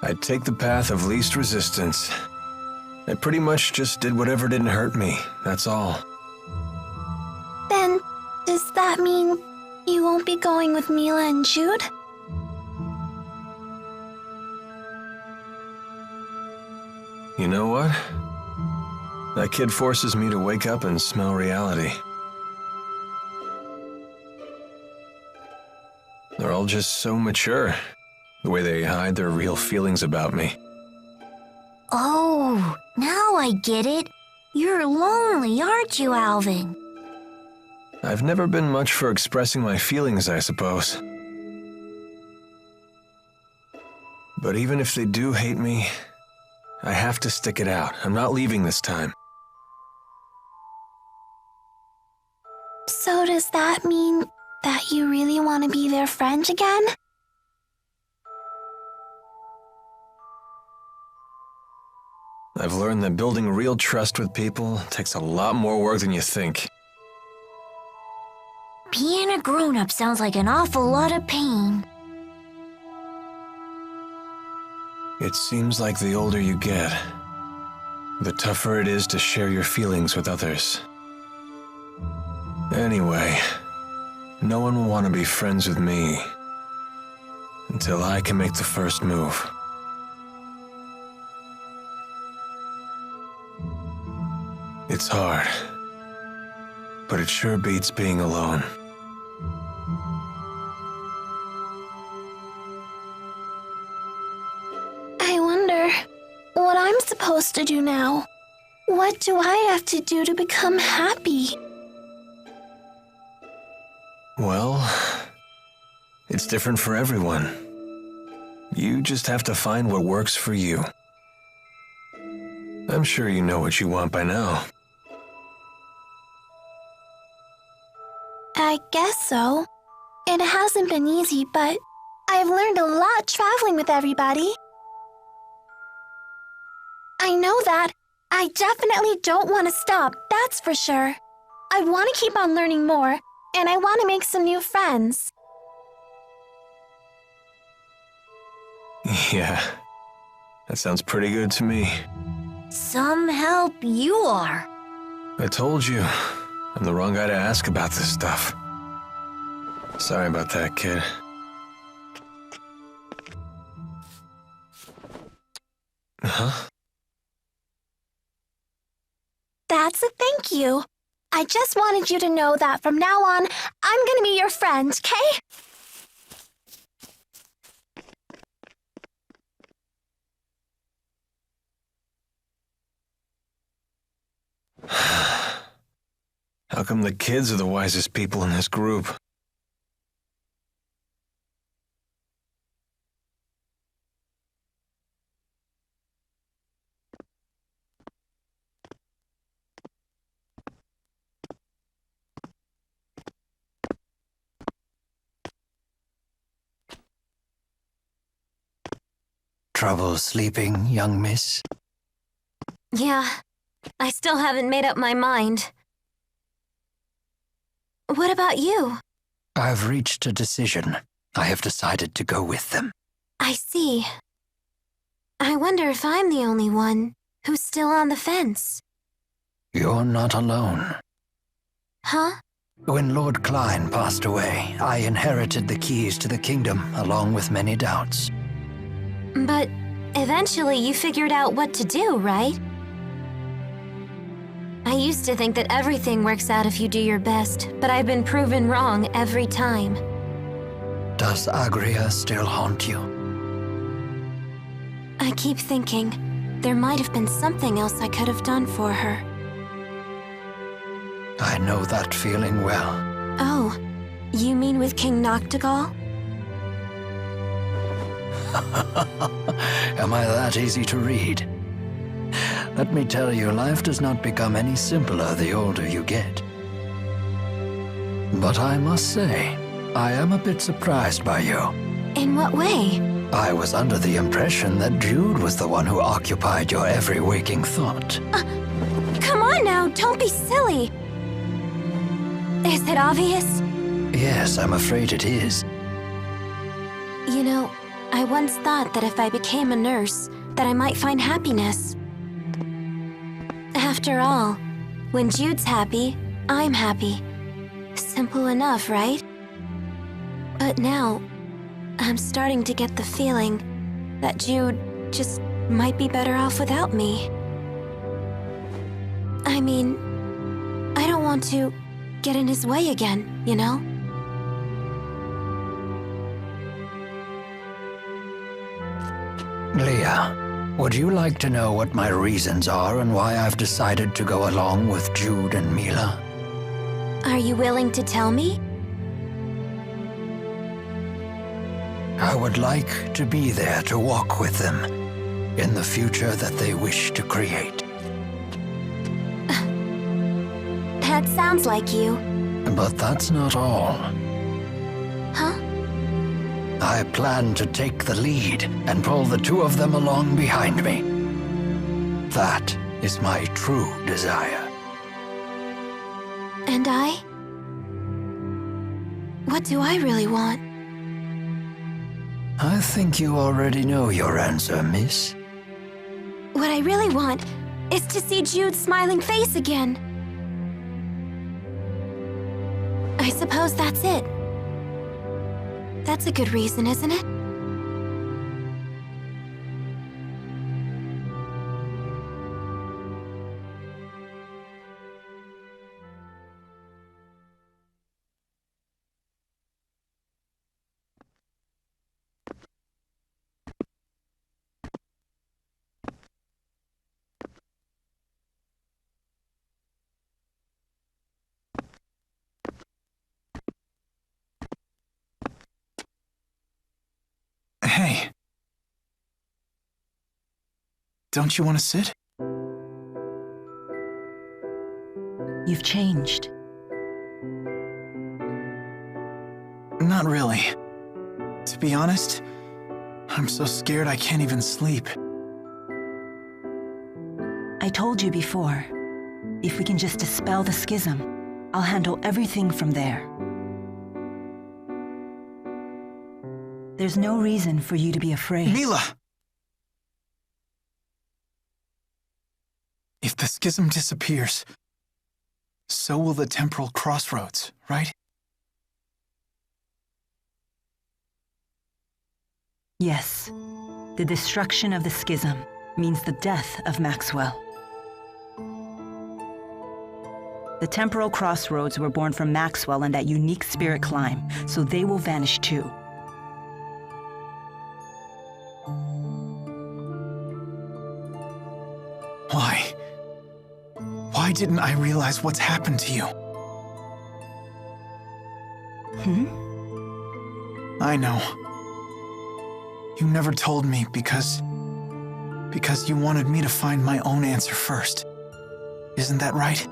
I'd take the path of least resistance. I pretty much just did whatever didn't hurt me, that's all. Then, does that mean you won't be going with Mila and Jude? You know what? That kid forces me to wake up and smell reality. They're all just so mature, the way they hide their real feelings about me. Oh, now I get it. You're lonely, aren't you, Alvin? I've never been much for expressing my feelings, I suppose. But even if they do hate me, I have to stick it out. I'm not leaving this time. So does that mean that you really want to be their friend again? I've learned that building real trust with people takes a lot more work than you think. Being a grown-up sounds like an awful lot of pain. It seems like the older you get, the tougher it is to share your feelings with others. Anyway, no one will want to be friends with me until I can make the first move. It's hard, but it sure beats being alone. I wonder what I'm supposed to do now. What do I have to do to become happy? Well, it's different for everyone. You just have to find what works for you. I'm sure you know what you want by now. I guess so. It hasn't been easy, but I've learned a lot traveling with everybody. I know that I definitely don't want to stop, that's for sure. I want to keep on learning more, and I want to make some new friends. Yeah, that sounds pretty good to me. Some help you are. I told you, I'm the wrong guy to ask about this stuff. Sorry about that, kid. Huh? That's a thank you. I just wanted you to know that from now on, I'm gonna be your friend, okay? How come the kids are the wisest people in this group? Trouble sleeping, young miss? Yeah, I still haven't made up my mind. What about you? I've reached a decision. I have decided to go with them. I see. I wonder if I'm the only one who's still on the fence. You're not alone. Huh? When Lord Klein passed away, I inherited the keys to the kingdom, along with many doubts. But eventually you figured out what to do, right? I used to think that everything works out if you do your best, but I've been proven wrong every time. Does Agria still haunt you? I keep thinking there might have been something else I could have done for her. I know that feeling well. Oh, you mean with King Noctigal? Am I that easy to read? Let me tell you, life does not become any simpler the older you get. But I must say, I am a bit surprised by you. In what way? I was under the impression that Jude was the one who occupied your every waking thought. Come on now, don't be silly. Is it obvious? Yes, I'm afraid it is. You know, I once thought that if I became a nurse, that I might find happiness. After all, when Jude's happy, I'm happy. Simple enough, right? But now, I'm starting to get the feeling that Jude just might be better off without me. I mean, I don't want to get in his way again, you know? Leah, would you like to know what my reasons are and why I've decided to go along with Jude and Mila? Are you willing to tell me? I would like to be there to walk with them in the future that they wish to create. That sounds like you. But that's not all. Huh? I plan to take the lead and pull the two of them along behind me. That is my true desire. And I? What do I really want? I think you already know your answer, miss. What I really want is to see Jude's smiling face again. I suppose that's it. That's a good reason, isn't it? Hey. Don't you want to sit? You've changed. Not really. To be honest, I'm so scared I can't even sleep. I told you before, if we can just dispel the schism, I'll handle everything from there. There's no reason for you to be afraid. Mila! If the schism disappears, so will the temporal crossroads, right? Yes. The destruction of the schism means the death of Maxwell. The temporal crossroads were born from Maxwell and that unique spirit climb, so they will vanish too. Why? Why didn't I realize what's happened to you? I know. You never told me because you wanted me to find my own answer first. Isn't that right?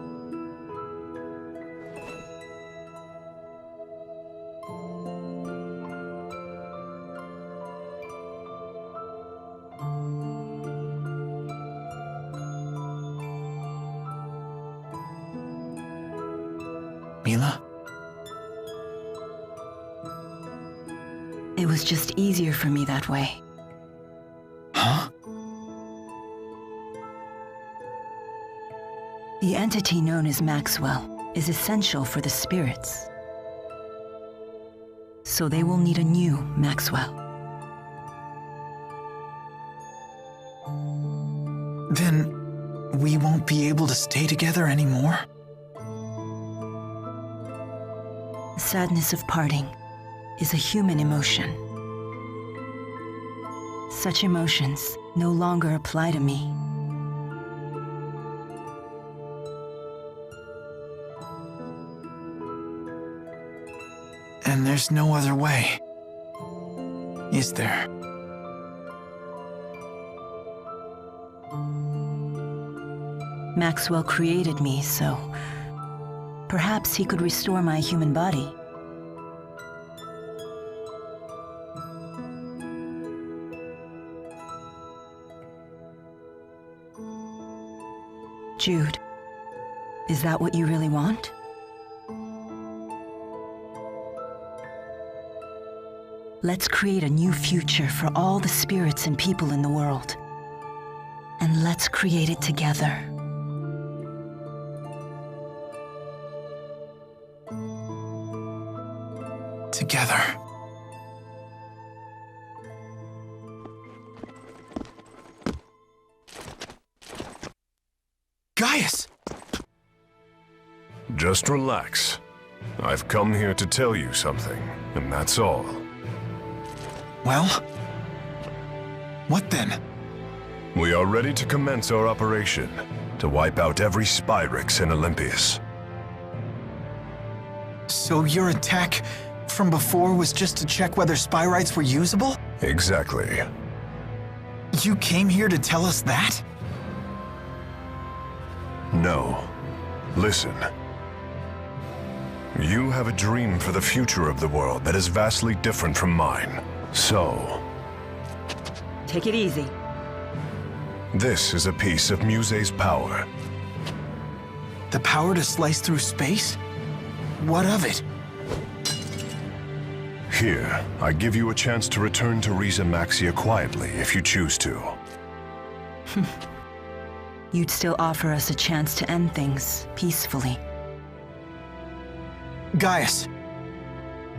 Mila? It was just easier for me that way. Huh? The entity known as Maxwell is essential for the spirits. So they will need a new Maxwell. Then we won't be able to stay together anymore? The sadness of parting is a human emotion. Such emotions no longer apply to me. And there's no other way, is there? Maxwell created me, so perhaps he could restore my human body. Jude, is that what you really want? Let's create a new future for all the spirits and people in the world. And let's create it together. Together. Gaius! Just relax. I've come here to tell you something, and that's all. Well? What then? We are ready to commence our operation to wipe out every spyrix in Elympios. So your attack from before was just to check whether spyrites were usable? Exactly. You came here to tell us that? No. Listen. You have a dream for the future of the world that is vastly different from mine. So... Take it easy. This is a piece of Muse's power. The power to slice through space? What of it? Here, I give you a chance to return to Rieze Maxia quietly if you choose to. You'd still offer us a chance to end things peacefully. Gaius,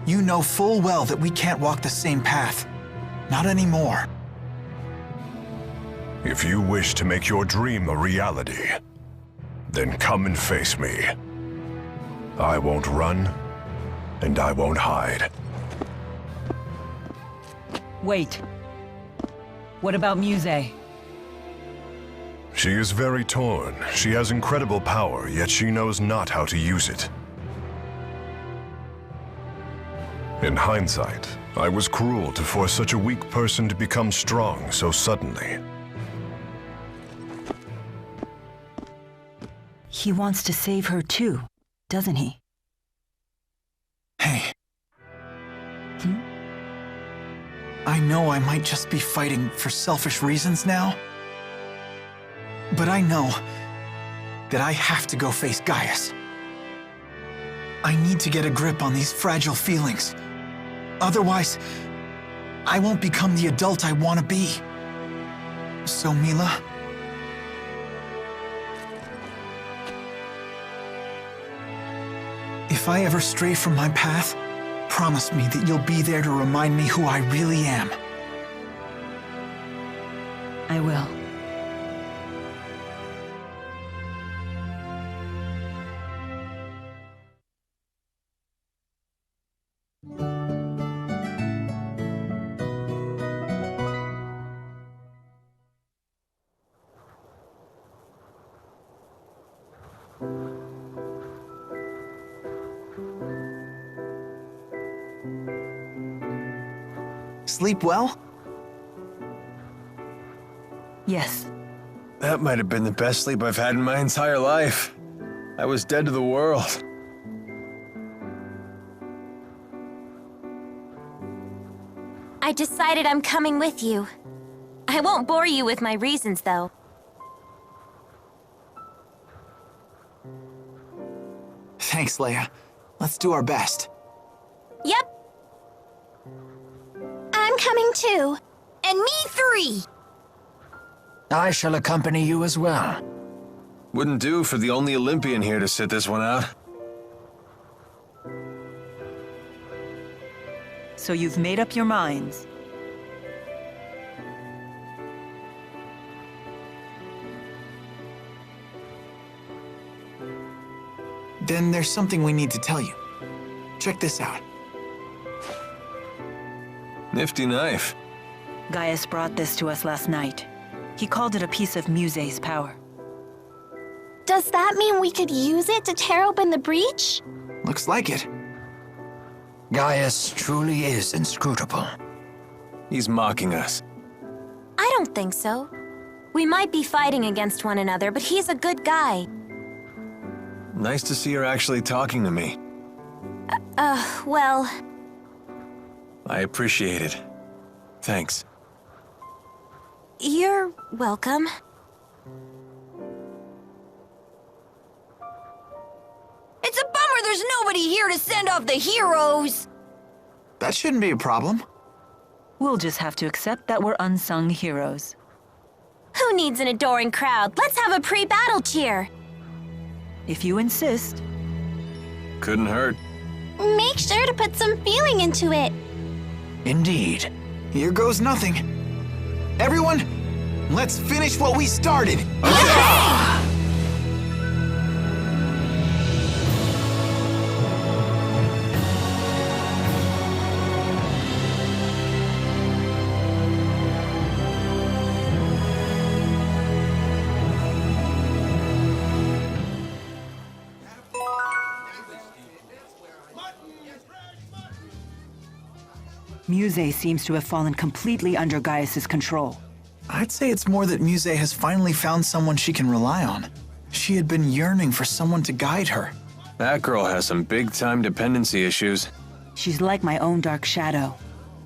you know full well that we can't walk the same path. Not anymore. If you wish to make your dream a reality, then come and face me. I won't run, and I won't hide. Wait. What about Muse? She is very torn. She has incredible power, yet she knows not how to use it. In hindsight, I was cruel to force such a weak person to become strong so suddenly. He wants to save her too, doesn't he? Hey. I know I might just be fighting for selfish reasons now. But I know that I have to go face Gaius. I need to get a grip on these fragile feelings. Otherwise, I won't become the adult I want to be. So, Mila, if I ever stray from my path, promise me that you'll be there to remind me who I really am. I will. Sleep well? Yes. That might have been the best sleep I've had in my entire life. I was dead to the world. I decided I'm coming with you. I won't bore you with my reasons, though. Thanks, Leia. Let's do our best. Yep. I'm coming too. And me 3. I shall accompany you as well. Wouldn't do for the only Olympian here to sit this one out. So you've made up your minds. Then there's something we need to tell you. Check this out. Nifty knife. Gaius brought this to us last night. He called it a piece of Muse's power. Does that mean we could use it to tear open the breach? Looks like it. Gaius truly is inscrutable. He's mocking us. I don't think so. We might be fighting against one another, but he's a good guy. Nice to see her actually talking to me. Well... I appreciate it. Thanks. You're welcome. It's a bummer there's nobody here to send off the heroes! That shouldn't be a problem. We'll just have to accept that we're unsung heroes. Who needs an adoring crowd? Let's have a pre-battle cheer! If you insist. Couldn't hurt. Make sure to put some feeling into it. Indeed. Here goes nothing. Everyone, let's finish what we started. Muse seems to have fallen completely under Gaius's control. I'd say it's more that Muse has finally found someone she can rely on. She had been yearning for someone to guide her. That girl has some big-time dependency issues. She's like my own dark shadow.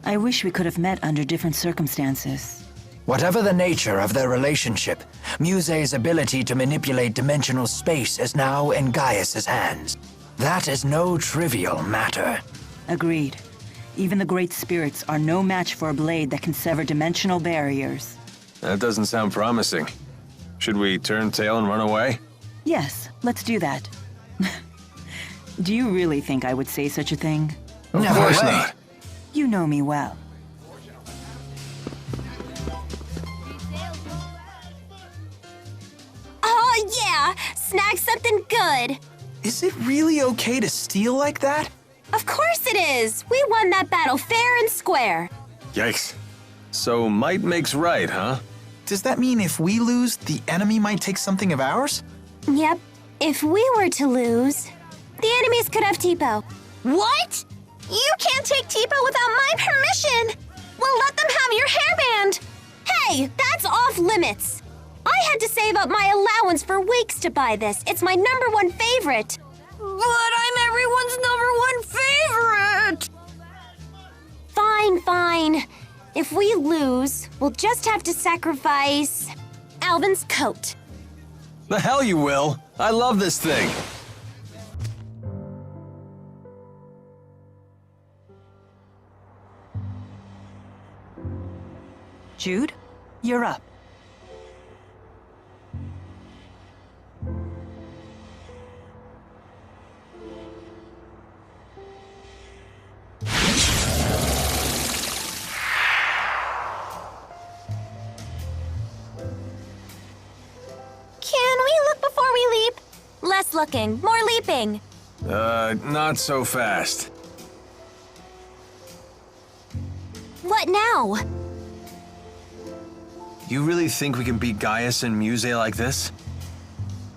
I wish we could have met under different circumstances. Whatever the nature of their relationship, Muse's ability to manipulate dimensional space is now in Gaius's hands. That is no trivial matter. Agreed. Even the great spirits are no match for a blade that can sever dimensional barriers. That doesn't sound promising. Should we turn tail and run away? Yes, let's do that. Do you really think I would say such a thing? Of course not. You know me well. Oh yeah! Snag something good! Is it really okay to steal like that? Of course it is! We won that battle fair and square! Yikes. So might makes right, huh? Does that mean if we lose, the enemy might take something of ours? Yep. If we were to lose, the enemies could have Tipo. What? You can't take Tipo without my permission! Well, let them have your hairband! Hey, that's off limits! I had to save up my allowance for weeks to buy this. It's my #1 favorite. But I'm everyone's #1 favorite! Fine, fine. If we lose, we'll just have to sacrifice Alvin's coat. The hell you will! I love this thing! Jude, you're up. Can we look before we leap? Less looking, more leaping. Not so fast. What now? You really think we can beat Gaius and Muse like this?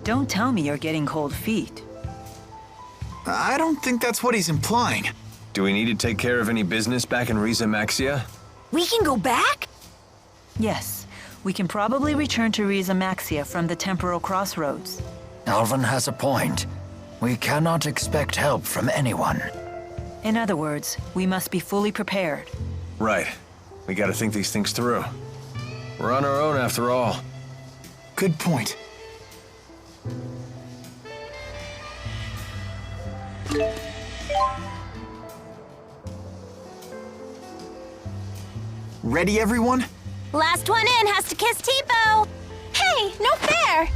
Don't tell me you're getting cold feet. I don't think that's what he's implying. Do we need to take care of any business back in Rieze Maxia? We can go back? Yes, we can probably return to Rieze Maxia from the temporal crossroads. Alvin has a point. We cannot expect help from anyone. In other words, we must be fully prepared. Right. We gotta think these things through. We're on our own after all. Good point. Ready, everyone? Last one in has to kiss Tipo. Hey, no fair.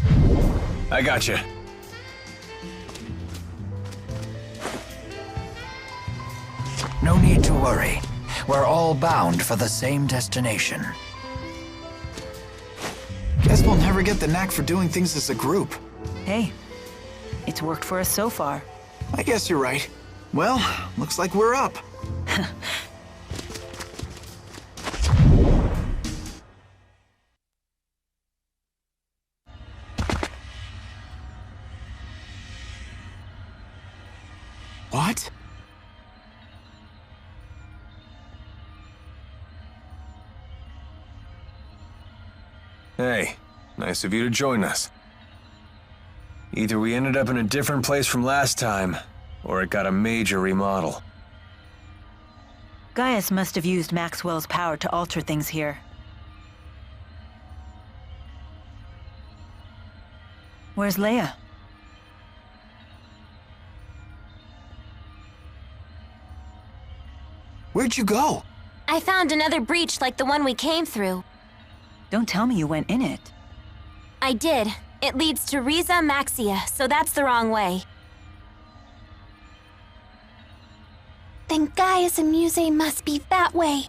I gotcha. No need to worry. We're all bound for the same destination. Guess we'll never get the knack for doing things as a group. Hey, it's worked for us so far. I guess you're right. Well, looks like we're up. What? Hey, nice of you to join us. Either we ended up in a different place from last time, or it got a major remodel. Gaius must have used Maxwell's power to alter things here. Where's Leia? Where'd you go? I found another breach like the one we came through. Don't tell me you went in it. I did. It leads to Rieze Maxia, so that's the wrong way. Then Gaius and Muse must be that way.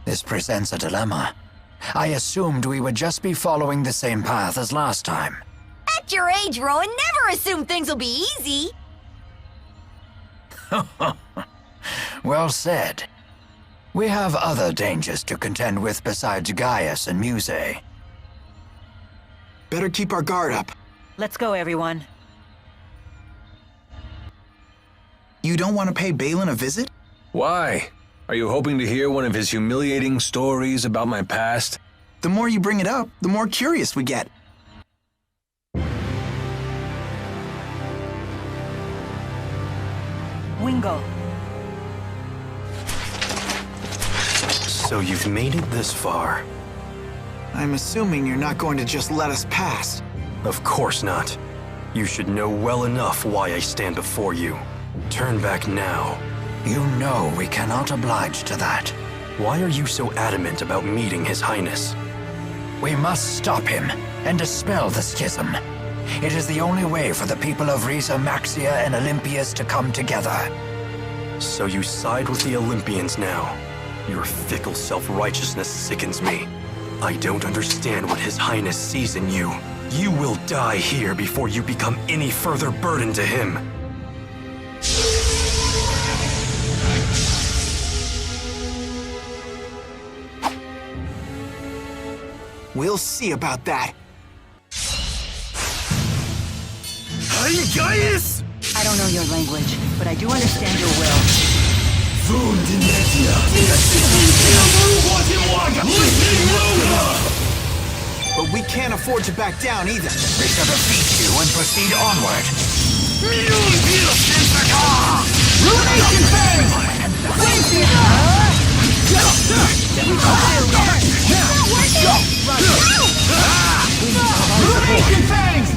This presents a dilemma. I assumed we would just be following the same path as last time. At your age, Rowan, never assume things will be easy. Well said. We have other dangers to contend with besides Gaius and Muse. Better keep our guard up. Let's go, everyone. You don't want to pay Balin a visit? Why? Are you hoping to hear one of his humiliating stories about my past? The more you bring it up, the more curious we get. Wingo. So you've made it this far. I'm assuming you're not going to just let us pass. Of course not. You should know well enough why I stand before you. Turn back now. You know we cannot oblige to that. Why are you so adamant about meeting His Highness? We must stop him and dispel the schism. It is the only way for the people of Rieze Maxia and Elympios to come together. So you side with the Olympians now. Your fickle self-righteousness sickens me. I don't understand what His Highness sees in you. You will die here before you become any further burden to him. We'll see about that. I'm Gaius! I don't know your language, but I do understand your will. But we can't afford to back down either. We shall defeat you and proceed onward. Ruination Fang! Ruination Fangs!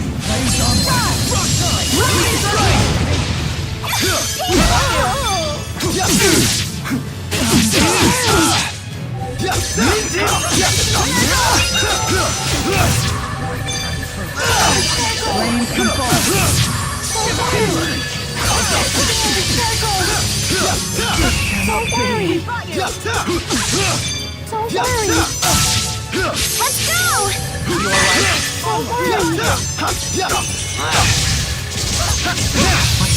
worry! Don't worry. Let's go! Don't worry. Let's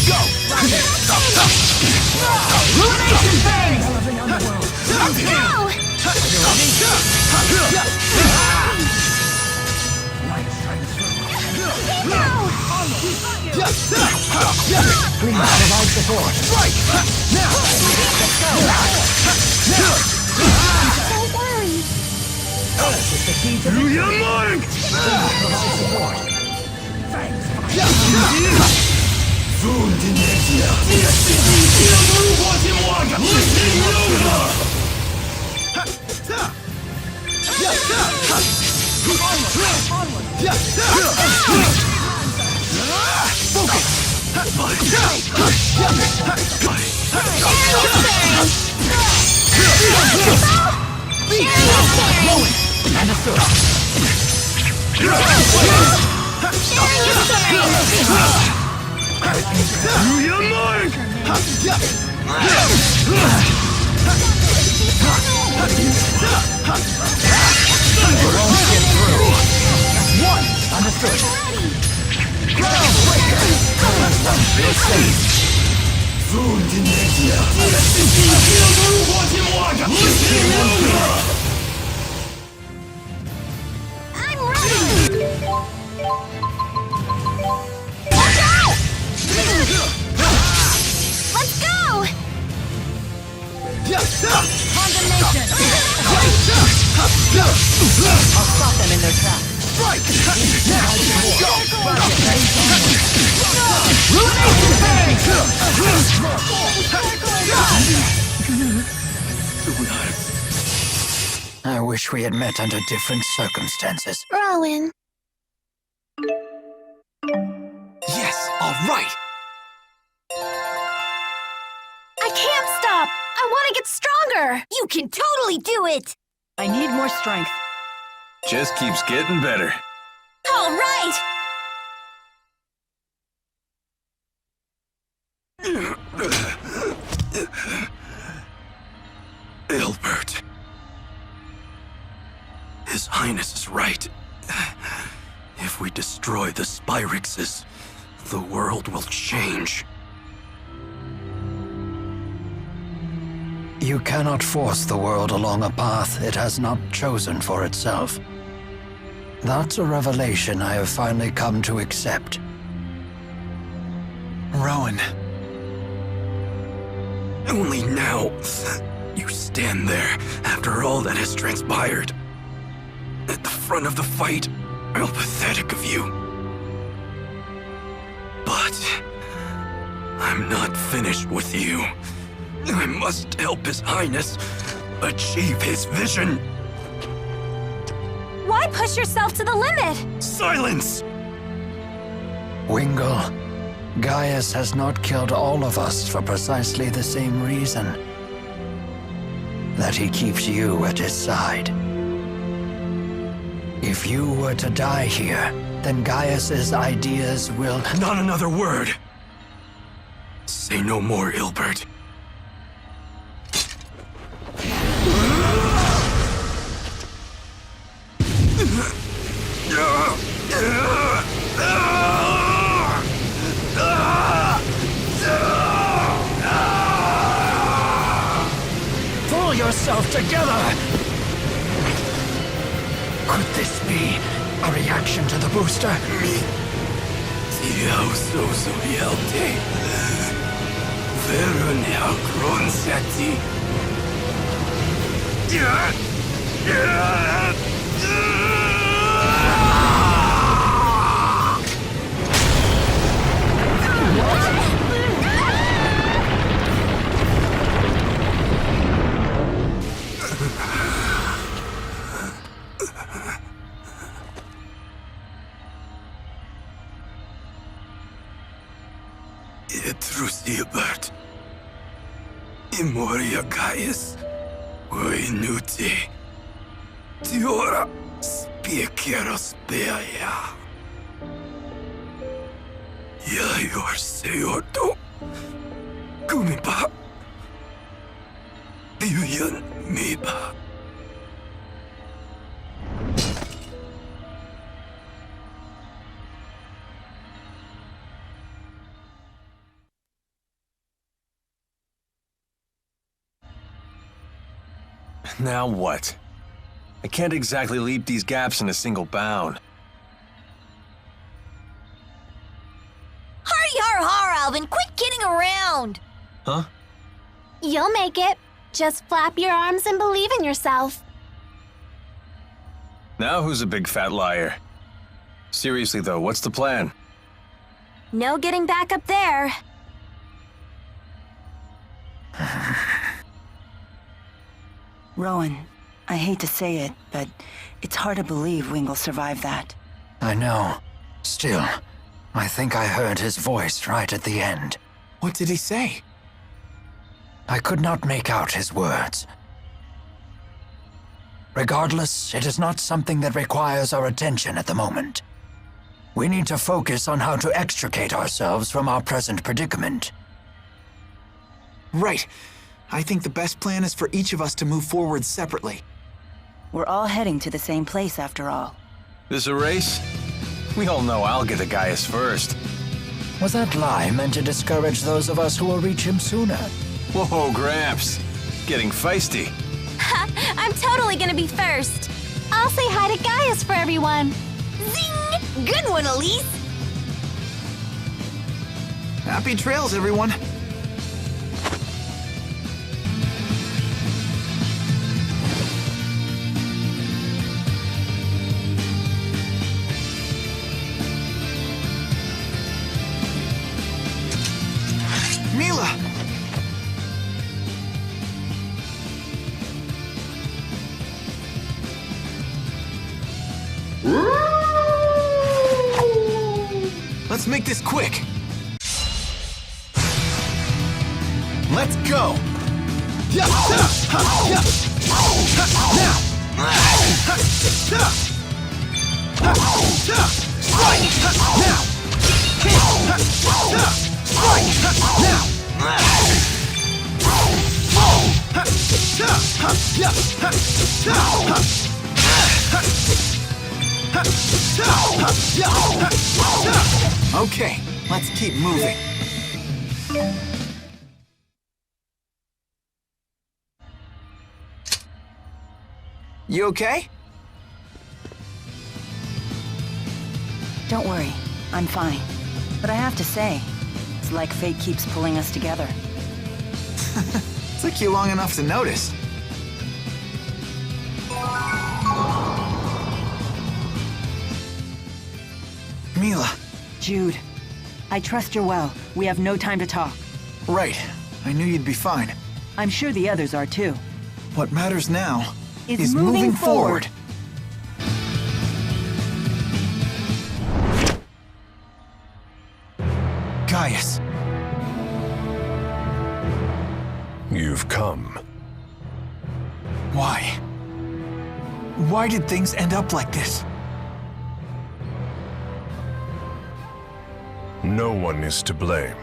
go! Illumination phase! Let's go! Please provide support. Right! Now! Let's go! Don't worry. This is the key to victory. Please provide support. Thanks. Let's go! Condemnation! I'll stop them in their tracks. Strike! Now, go! Ruination phase! I wish we had met under different circumstances. Rowan. Yes, all right. I can't stop! I want to get stronger! You can totally do it! I need more strength. Just keeps getting better. All right! Ilbert. His Highness is right. If we destroy the spyrixes, the world will change. You cannot force the world along a path it has not chosen for itself. That's a revelation I have finally come to accept. Rowan. Only now, you stand there after all that has transpired. At the front of the fight, how pathetic of you. But I'm not finished with you. I must help His Highness achieve his vision. Why push yourself to the limit? Silence! Wingle, Gaius has not killed all of us for precisely the same reason. That he keeps you at his side. If you were to die here, then Gaius's ideas will... Not another word! Say no more, Ilbert. Pull yourself together! Could this be a reaction to the booster? Ilbert. Imoria Gaius. Uinuti. Tiora spiekero speaia. Jaior seorto. Kumipa. Now what? I can't exactly leap these gaps in a single bound. Har, Alvin, quit kidding around! Huh? You'll make it. Just flap your arms and believe in yourself. Now who's a big fat liar? Seriously though, what's the plan? No getting back up there. Rowan, I hate to say it, but it's hard to believe Wingle survived that. I know. Still, I think I heard his voice right at the end. What did he say? I could not make out his words. Regardless, it is not something that requires our attention at the moment. We need to focus on how to extricate ourselves from our present predicament. Right. I think the best plan is for each of us to move forward separately. We're all heading to the same place after all. This a race? We all know I'll get to Gaius first. Was that lie meant to discourage those of us who will reach him sooner? Whoa, Gramps. Getting feisty. I'm totally gonna be first. I'll say hi to Gaius for everyone. Zing! Good one, Elise! Happy trails, everyone. Mila! Let's make this quick. Let's go. Okay, let's keep moving. You okay? Don't worry, I'm fine. But I have to say, it's like fate keeps pulling us together. Took you long enough to notice. Mila. Jude, I trust you're well. We have no time to talk. Right. I knew you'd be fine. I'm sure the others are too. What matters now is moving forward. Gaius. You've come. Why? Why did things end up like this? No one is to blame.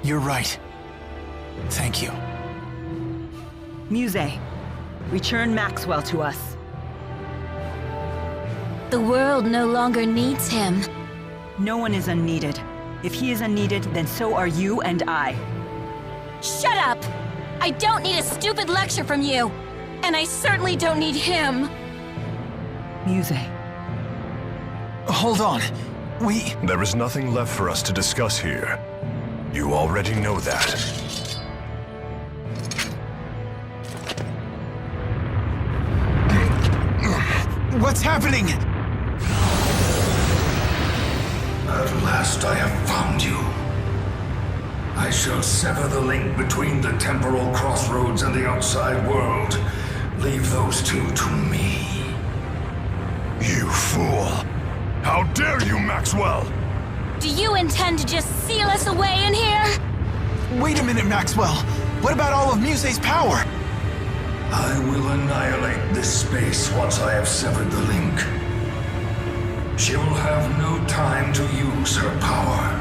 You're right. Thank you. Muse, return Maxwell to us. The world no longer needs him. No one is unneeded. If he is unneeded, then so are you and I. Shut up! I don't need a stupid lecture from you! And I certainly don't need him! Muse. Hold on. There is nothing left for us to discuss here. You already know that. What's happening? At last I have found you. I shall sever the link between the temporal crossroads and the outside world. Leave those two to me. You fool! How dare you, Maxwell! Do you intend to just seal us away in here? Wait a minute, Maxwell. What about all of Muse's power? I will annihilate this space once I have severed the link. She will have no time to use her power.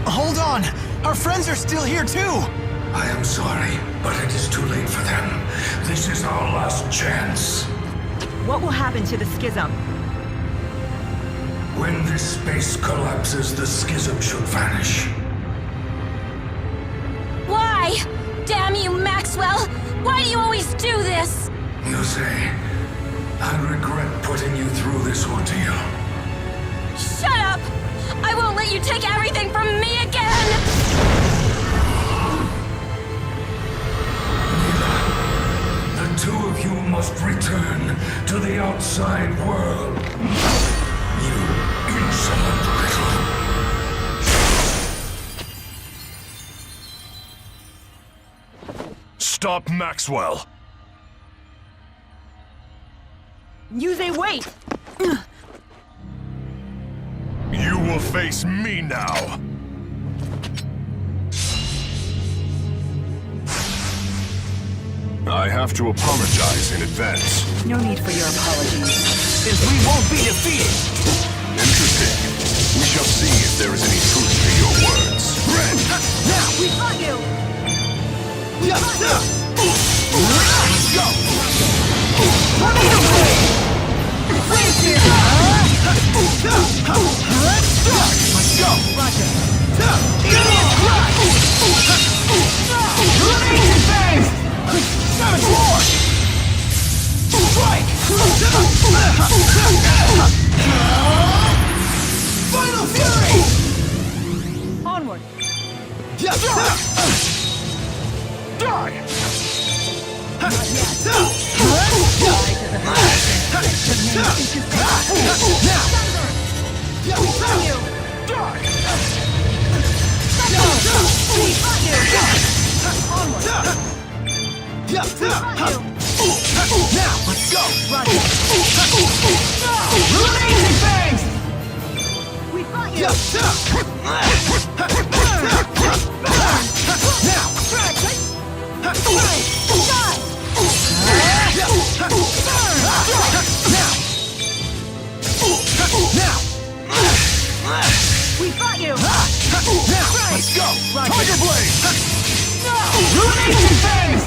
Hold on! Our friends are still here too! I am sorry, but it is too late for them. This is our last chance. What will happen to the schism? When this space collapses, the schism should vanish. Why? Damn you, Maxwell! Why do you always do this? You say, I regret putting you through this ordeal. Shut up! I won't let you take everything from me again! Mila, the two of you must return to the outside world. You insolent little... Stop Maxwell! Yuze, wait! You will face me now! I have to apologize in advance. No need for your apologies, since we won't be defeated! Interesting. We shall see if there is any truth to your words. Red! Now! We got you! We got you! Let's go! Let's go! Roger! Idiot crush! Amazing things! Savage war! Strike! Final fury! Onward! Die! Now, let's go! Amazing things! We fought you! We fought you! Now, let's go! Tiger Blade! Amazing things!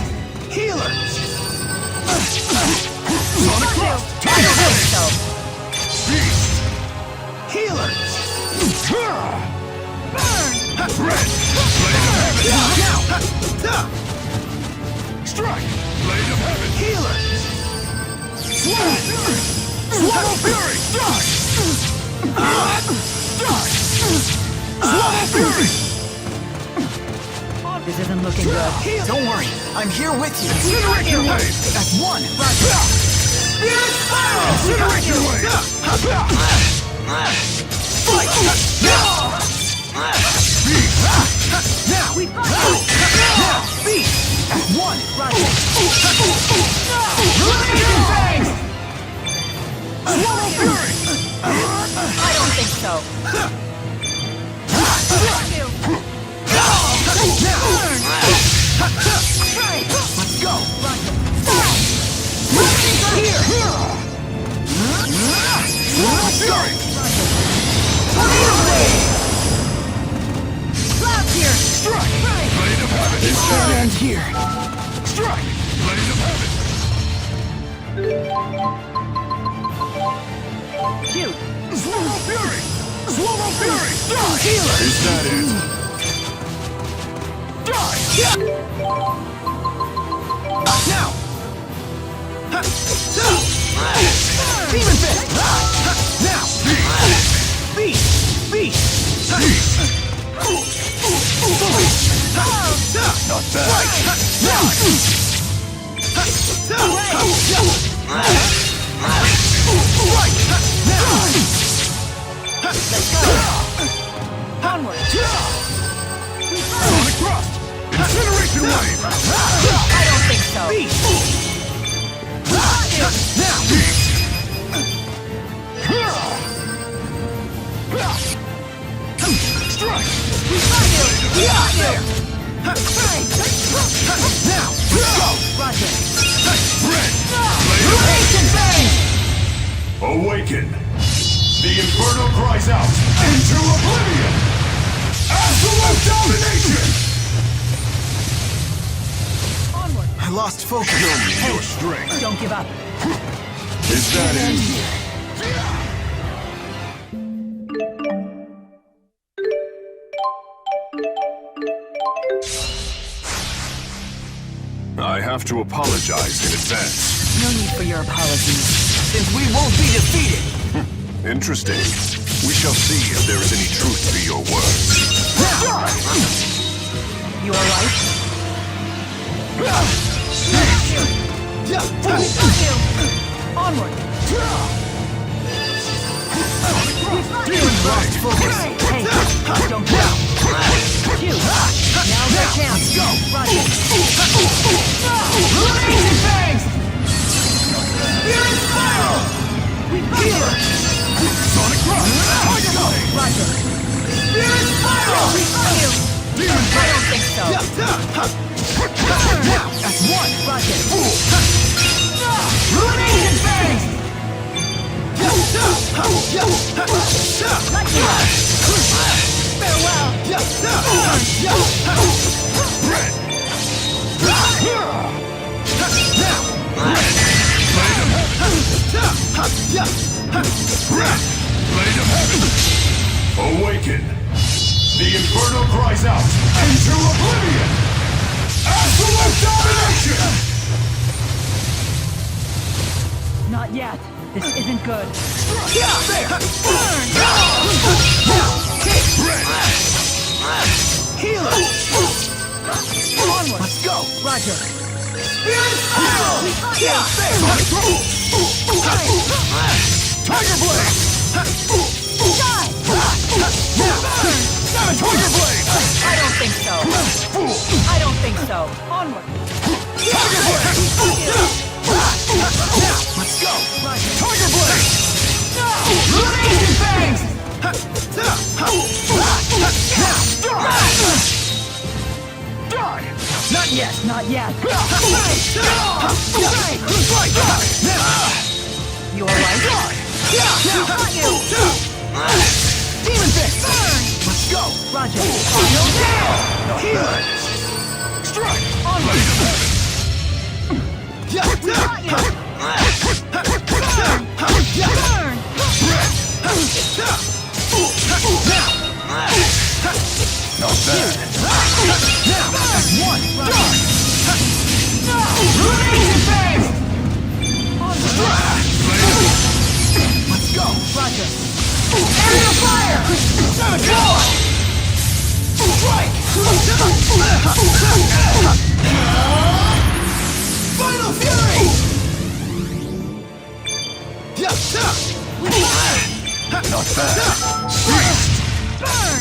Healers! Sonic Thrust! Tiger Blade! Beast! Healers! Burn! Red! Blade of Heaven! Now! Strike! Blade of Heaven! Healers! Swallow Fury! Die! Die! Swallow Fury! This isn't looking good. Don't worry, I'm here with you. Incineration Wave! That's one. Spirit Spiral! Incineration Wave! Fight! Now! We fight! Now! Beat! At one! Amazing things! Swallow Fury! I don't think so. Let's go! Here! Let's go! Clouds here! Strike! Blade of Heaven! And here. Strike! Blade of Heaven! Shoot! Swallow Fury! Swallow Fury! Die! Healer! Is that it? Die! Now! Demon Fist! Now! Beast! Beast! Not bad. Now! Let's go! Onward! Sonic Thrust! Incineration Wave! I don't think so! Now! Strike! Now! Go! Roger! Red! Awaken! The Inferno cries out into oblivion! Absolute domination! lost focus. Hey, don't give up. Is that it? I have to apologize in advance. No need for your apologies. Since we won't be defeated. Interesting. We shall see if there is any truth to your words. You alright? Onward! Lost focus. Hey, don't get out. Q. Now's our chance. Go. Roger. Illumination fangs! Spirit spiral! We've got you! Sonic Rush! Roger. Spirit spiral! We've got you! I don't think so. That's one. Roger. Illumination fangs! Lucky Rush! Farewell! Blade of Heaven! Awaken! The Inferno cries out into oblivion! Absolute domination! Not yet. This isn't good. Healer! Onward! Let's go! Roger! Spirit spiral! Tiger Blade! Tiger Blade! I don't think so. I don't think so. Onward! Tiger Blade! Let's go! Tiger Blade! Illumination fangs! Die! Not yet, not yet. You alright? Got you! Demon Fist! Let's go! Roger. Healer! Strike! Onward! We got you! Burn! Not bad. Now, that's one! Roger. Illumination fangs! Let's go! Roger. Aerial fire! Savage! Strike! Final Fury! Not bad. Burn!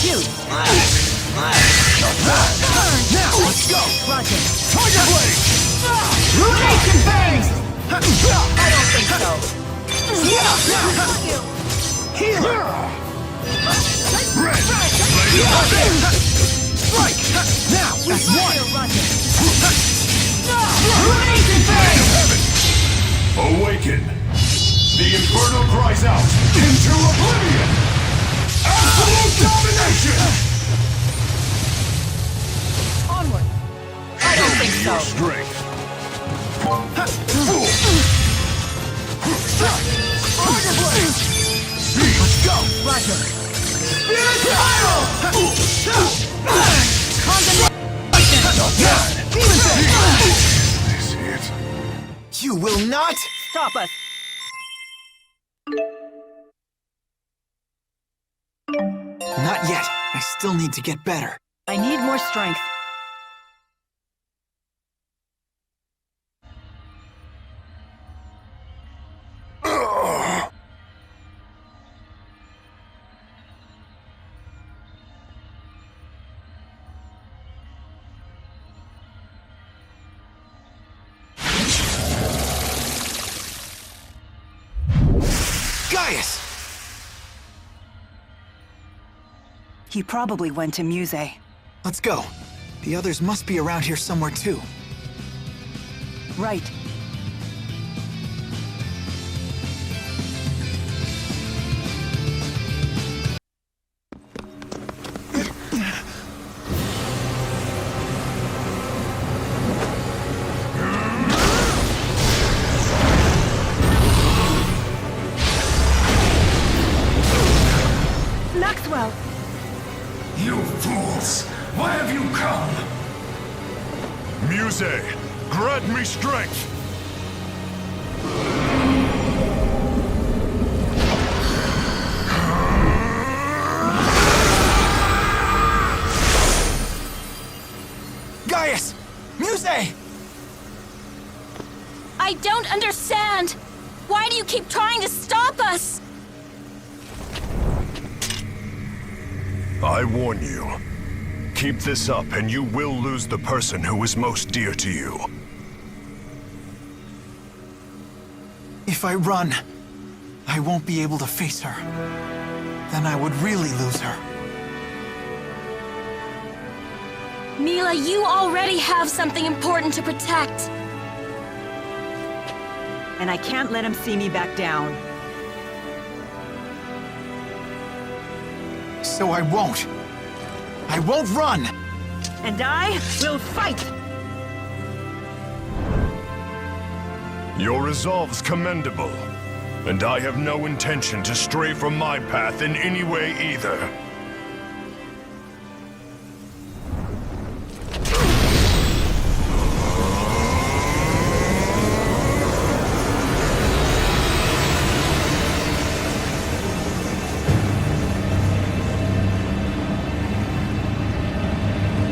Shoot! Not bad. Now, let's go! Roger. Tiger Blade! Illumination fangs! I don't think so. Healer! Strike! Now, that's one! Roger. Illumination fangs! Awaken! The Inferno cries out into oblivion! Absolute domination! Onward. I don't think so. Strength. Tiger Blade! Let's go! Roger. Spirit spiral! Demon This it. You will not Stop us. Not yet. I still need to get better. I need more strength. Gaius! He probably went to Muse. Let's go. The others must be around here somewhere too. Right. come. Muse, grant me strength! Gaius! Muse! I don't understand! Why do you keep trying to stop us? I warn you. Keep this up and you will lose the person who is most dear to you. If I run, I won't be able to face her. Then I would really lose her. Mila, you already have something important to protect. And I can't let him see me back down. So I won't. I won't run! And I will fight! Your resolve's commendable, and I have no intention to stray from my path in any way either.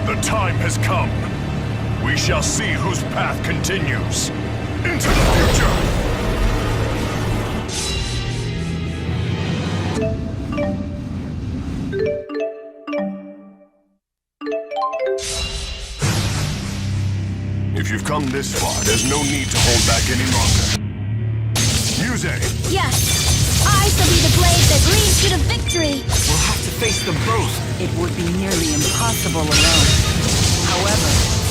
The time has come. We shall see whose path continues. Into the future! If you've come this far, there's no need to hold back any longer. Muse! Yes! I shall be the blade that leads you to victory! We'll have to face them both. It would be nearly impossible alone. However,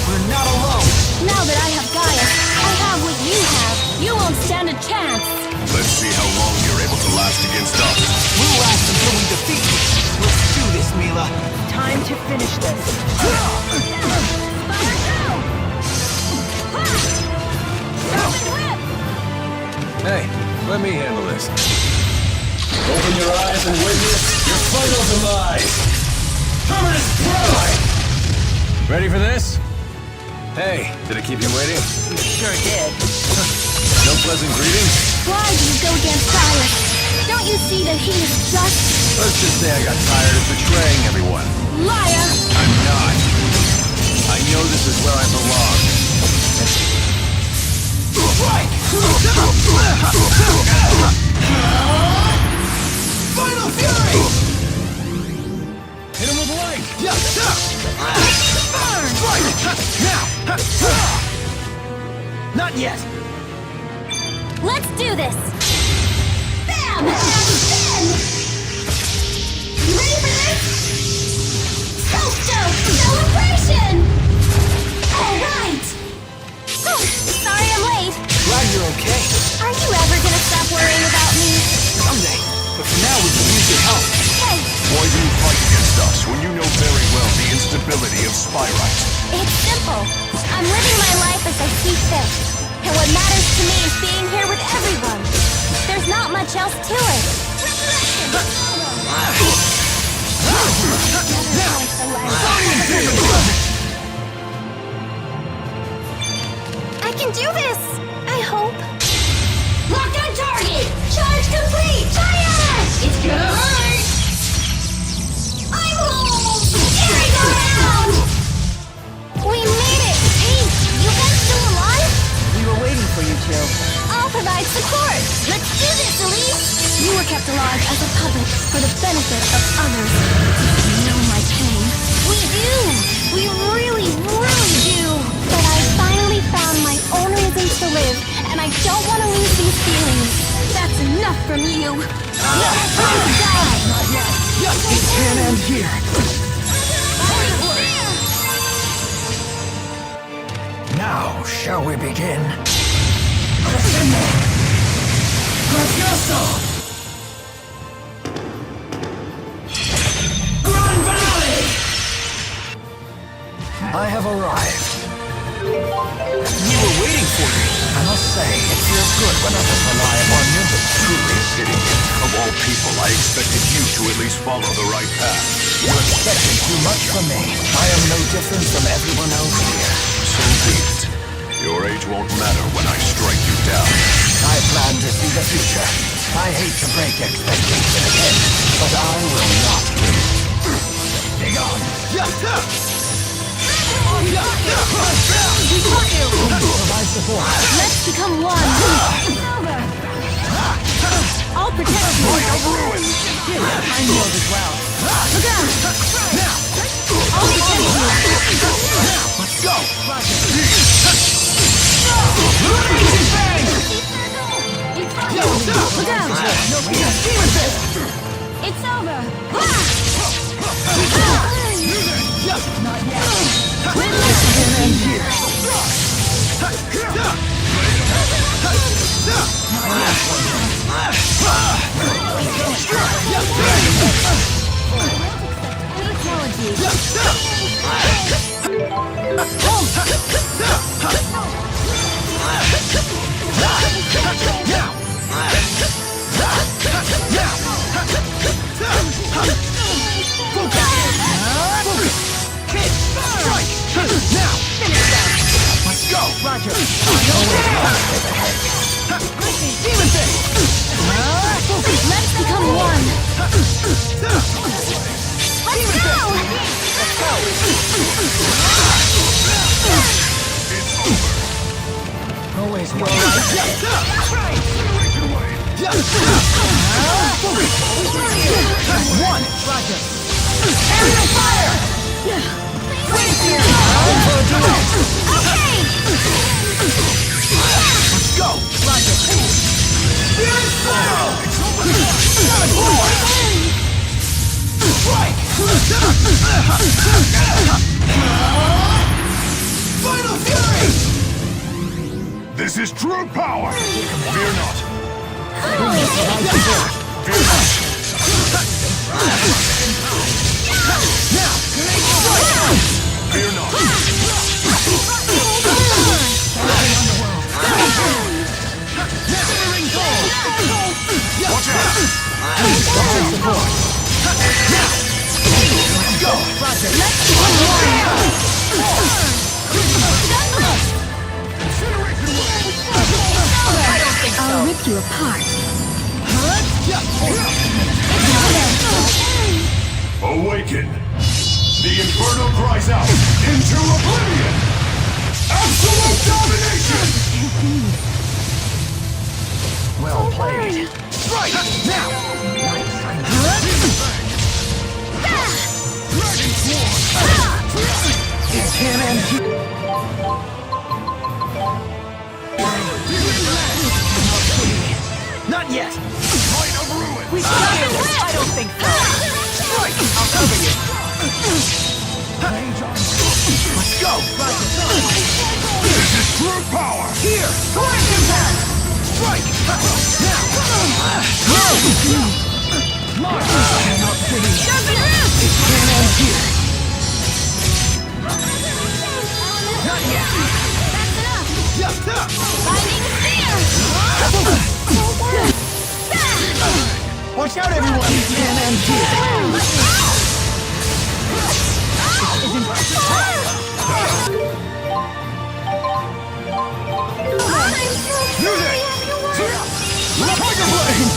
we're not alone! Now that I have Gaius, I have what you have. You won't stand a chance. Let's see how long you're able to last against us. We'll last until we defeat you. Let's do this, Mila. Time to finish this. Hey, let me handle this. Open your eyes and witness your final demise. Permanent pride! Ready for this? Hey, did it keep you waiting? You sure did. No pleasant greetings? Why do you go against Gaius? Don't you see that he is just... Let's just say I got tired of betraying everyone. Liar! I'm not. I know this is where I belong. Right! Final fury! Hit him with light! Burn! Now! Not yet! Let's do this! Bam! And then! You ready for this? Celebration! Alright! Oh, sorry I'm late. Glad you're okay. Are you ever gonna stop worrying about me? Someday. But for now, we can use your help. Hey! Why do you fight against us when you know very well the instability of spyrix? It's simple. I'm living my life as I see fit. And what matters to me is being here with everyone. There's not much else to it. I can do this! I hope. Lock on target! Charge complete! Fire! It's gonna hurt! I will! Carry go around! We made it! Hey, you guys still alive? We were waiting for you two. I'll provide support! Let's do this, Elise! You were kept alive as a puppet for the benefit of others. You know my pain. We do! We really, really do! But I finally found my own reasons to live, and I don't want to lose these feelings. That's enough from you! Not yet! It can't end here! Now, shall we begin? Grand finale! I have arrived. We were waiting for you. I must say, it feels good when others rely upon you. Truly, Gideon, of all people, I expected you to at least follow the right path. You're expecting too much from me. I am no different from everyone else here. So be it. Your age won't matter when I strike you down. I plan to see the future. I hate to break expectation again, but I will not win. Dig on! Provide support. Let's become one. I'll protect you. Light of ruin! I know as well. Look out! I'll protect you. Let's go! Look out! It's over. Not yet. Let's go! Roger! Let's become one. Let's go! Always well. One! Roger! Aerial fire! Okay! Let's go! Roger! Final fury! This is true power! Fear not! Fear not! Watch out! Let's go! Roger! I'll rip you apart. Awaken! The Inferno cries out into oblivion! Absolute domination! Well played. Right! Now! It can end here. Not yet! Light of ruin! We can do this! I don't think so! Right! I'll cover you! Let's go! This is true power! Here! Sonic impact! Strike! Now! Mark! Cannot pity. Jumping roof! It can end here. Not yet! That's enough! Binding spear! Watch out, everyone! It can end here. Music! Tiger Blade!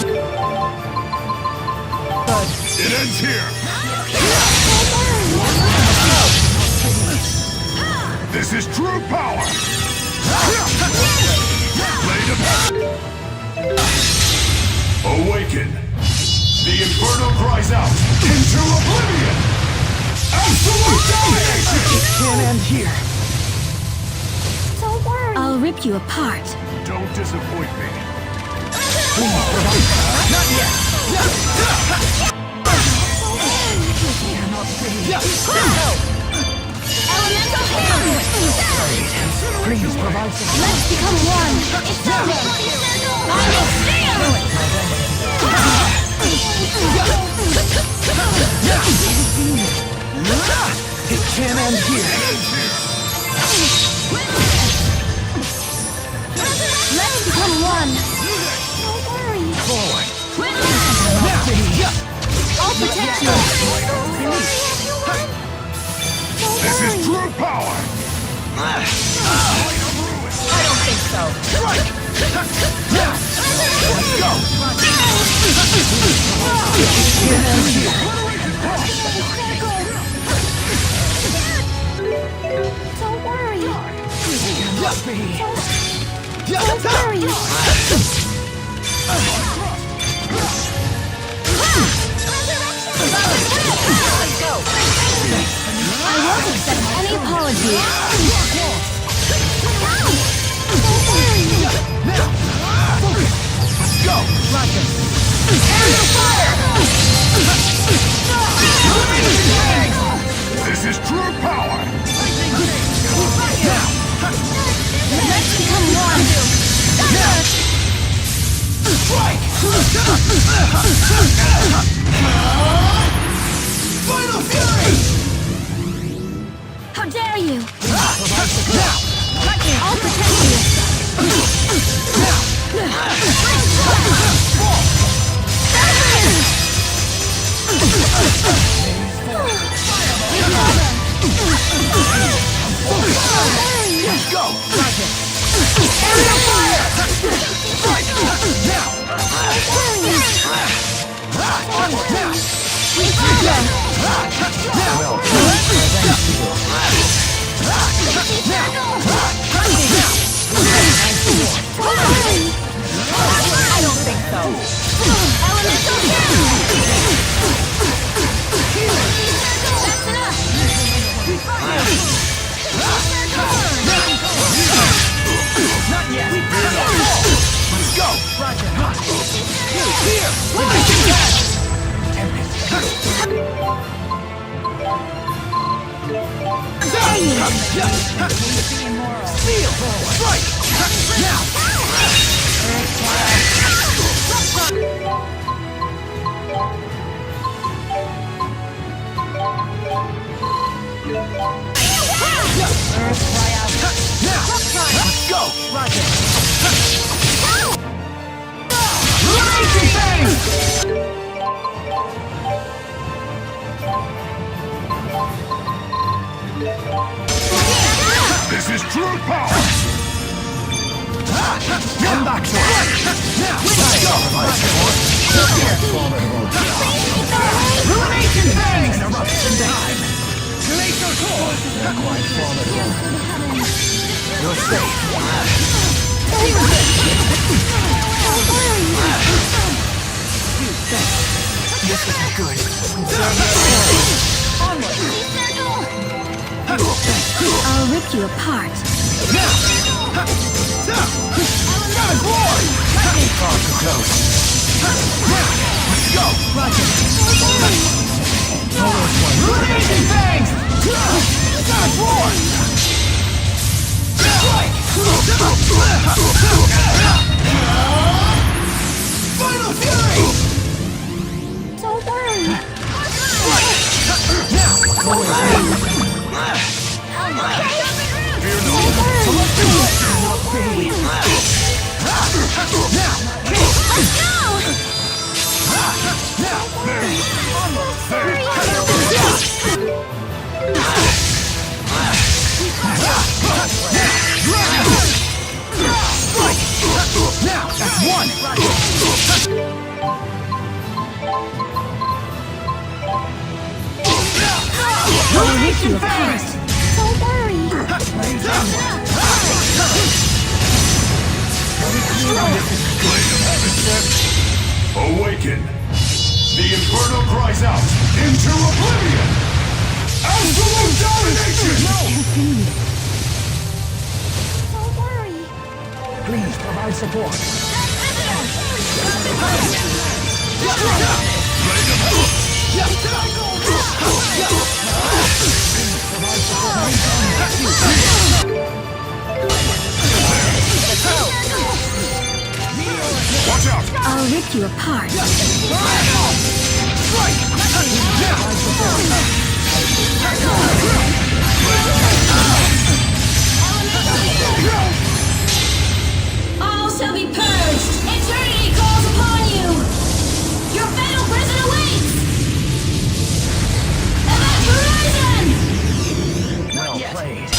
It ends here! This is true power! Blade of... Awaken! The Inferno cries out into oblivion! Absolute domination! It can end here. Don't worry. I'll rip you apart. Don't disappoint me. Not yet! Elemental hammer! Please provide some. Let's become one! It's over! Binding steel! It can end here. Let's become one! Don't worry. Forward. I'll protect you! Don't worry. I won't accept any apology. Let's go! Roger. This is true power! Let's become one. Strike! Final fury! How dare you! I'll protect you. Let's go! Area fire! Strike! Now! I don't think so. Elemental That's enough. Not yet. Let's go. Roger. Here. Steal! Strike! Now! Earth fly out. Now! Let's go! Roger. Amazing thing! This is true power! Come back to us! Now! Let's go! Ruination thing! Interruption time! Glacial core! Quite formidable. You're safe. This isn't good. Onward! I'll rip you apart. Far too close. Let's go! Roger. Ruination fangs! God of war! Strike! Final fury! Don't worry. Now! Fear no. Now! Let's go! Now! Now! That's one! Ruination fast! Don't worry. Awaken! The Inferno cries out into oblivion! Absolute domination! Don't worry. Please provide support. Watch out! I'll rip you apart. All shall be purged. Eternity calls upon you. Your fatal prison awaits. Event horizon. Well played.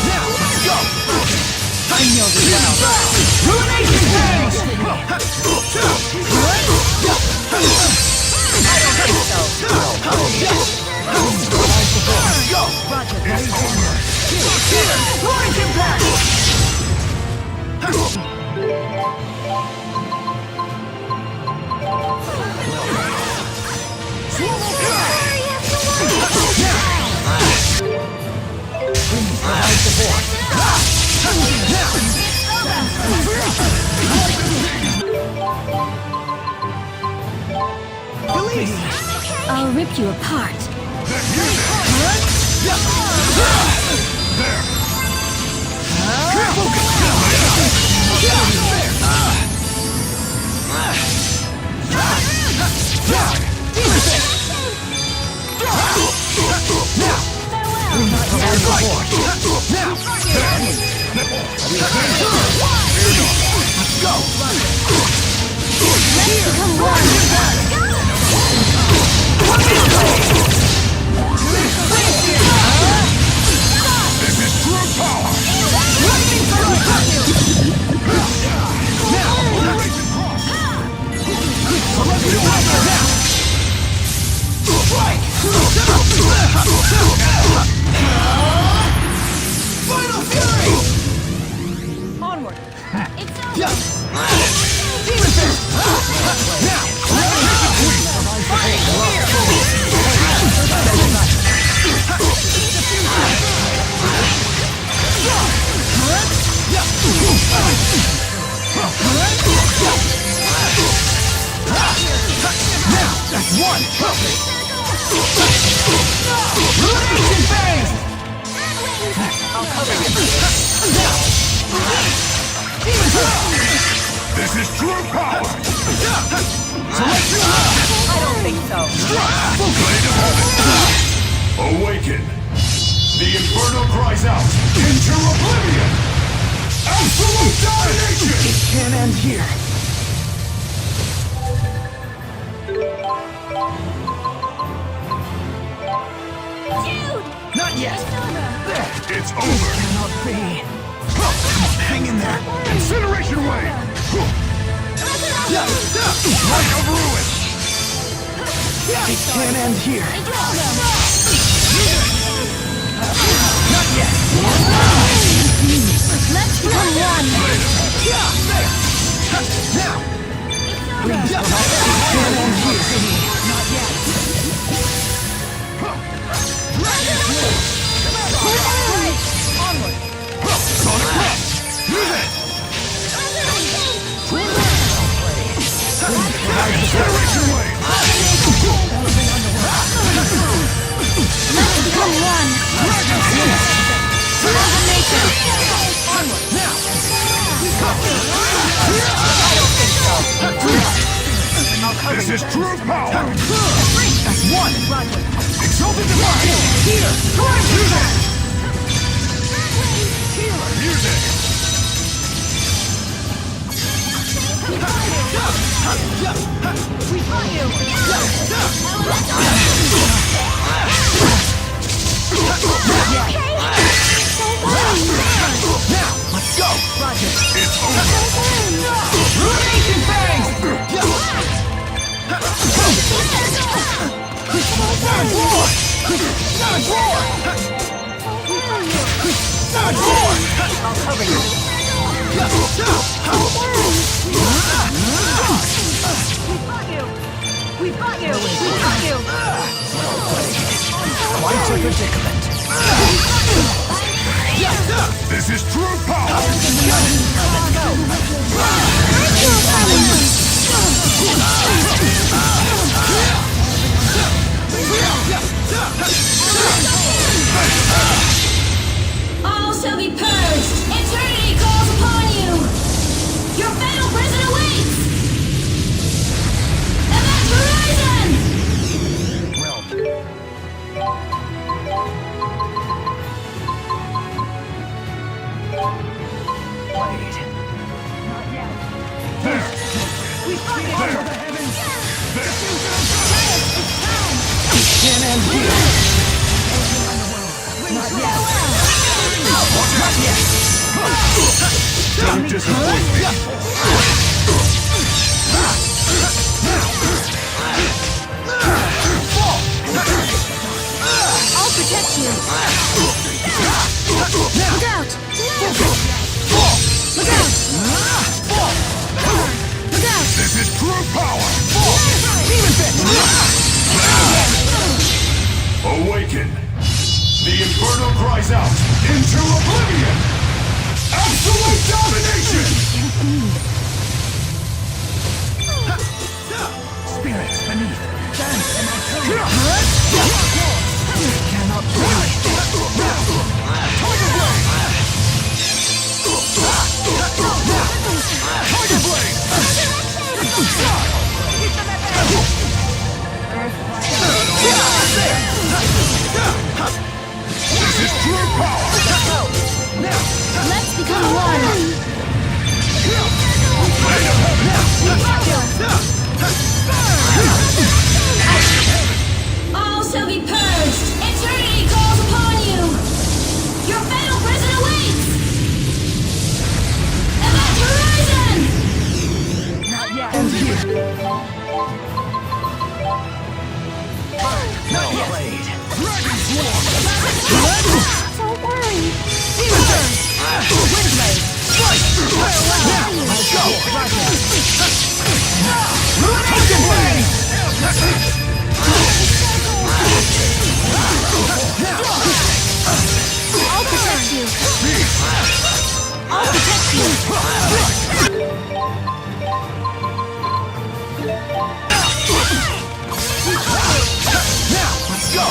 Now, let's go! I know this well. I'll rip you apart. This is true power! Final fury! Onward! Demon fist! Now! Now, that's one! Ruination phase! I'll cover you. This is true power! I don't think so. Blade of heaven! Awaken! The Inferno cries out into oblivion! Absolute domination! It can't end here. Dude! Not yet. There. It's over! Cannot be. Hang in there. Incineration wave! Light of ruin! It can't end here. Not yet. Let's become one! Now! Please, it can't end here. Not yet. Onward! Sonic Rush! Use it! Incineration wave! Let's become one! Transformation! Onward! Now! This is true power! That's one! Exalted Divine! Here! Music! Music! We got you! Now, let's go! Roger! It's over! Ruination phase! Savage Roar! Savage Roar! Savage Roar! I'll cover you. We got you! We've got you! We've got you! Quite a predicament. This is true power! All shall be purged! Eternity calls upon you! Your fatal prison awaits! Event Horizon! Blade. Not yet. There! We fight it! There! For the heavens! There! Can't end here. Not yet. Not yet. Don't disappoint me! I'll protect you! Look out! Look out! Look out! This is true power! Awaken! The Inferno cries out into oblivion! Absolute domination! Spirits beneath. Cannot breathe. Tiger Blade! This is true power! Let's become one! All shall be purged! Eternity calls upon you! Your fatal prison awaits! Event horizon! Not yet. Not yet. Dragon Swarm! Don't worry. Windblade! Strike! Now! Let's go! Tiger Blade! I'll protect you. I'll protect you. Now, let's go!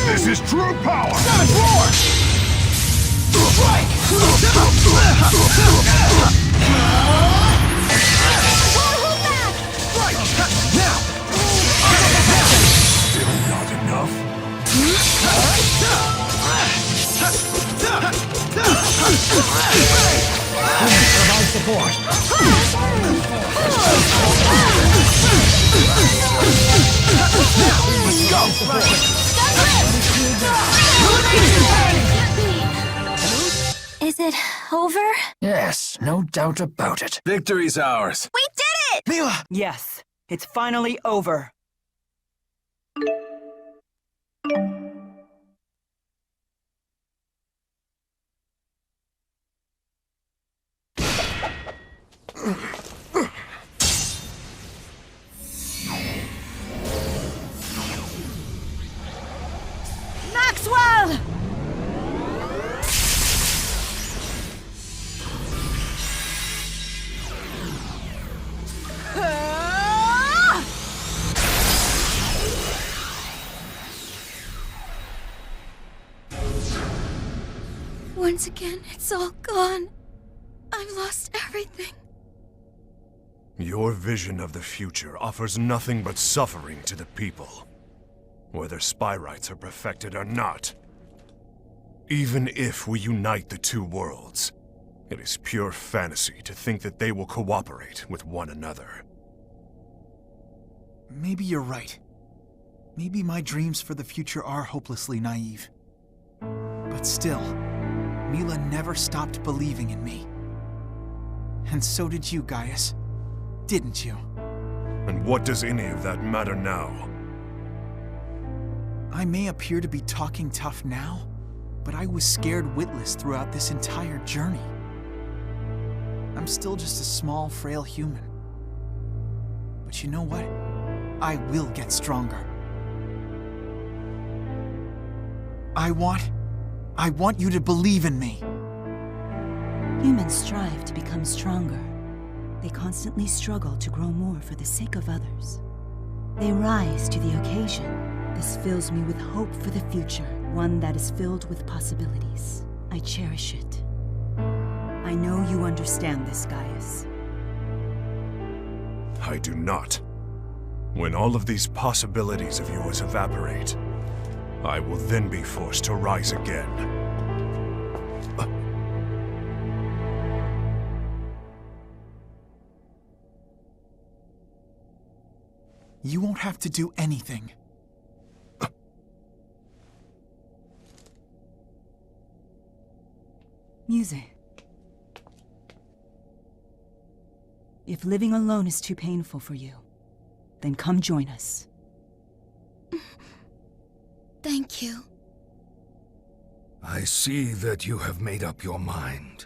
This is true power! Savage Roar! Strike! Right! Now! Still not enough? Provide support! Now, let's go! Is it over? Yes, no doubt about it. Victory's ours. We did it! Mila! Yes, it's finally over. Maxwell! Once again, it's all gone. I've lost everything. Your vision of the future offers nothing but suffering to the people, whether spyrites are perfected or not. Even if we unite the two worlds, it is pure fantasy to think that they will cooperate with one another. Maybe you're right. Maybe my dreams for the future are hopelessly naive. But still, Mila never stopped believing in me. And so did you, Gaius. Didn't you? And what does any of that matter now? I may appear to be talking tough now, but I was scared witless throughout this entire journey. I'm still just a small, frail human. But you know what? I will get stronger. I want you to believe in me. Humans strive to become stronger. They constantly struggle to grow more for the sake of others. They rise to the occasion. This fills me with hope for the future, one that is filled with possibilities. I cherish it. I know you understand this, Gaius. I do not. When all of these possibilities of yours evaporate, I will then be forced to rise again. You won't have to do anything. Music. If living alone is too painful for you, then come join us. Thank you. I see that you have made up your mind.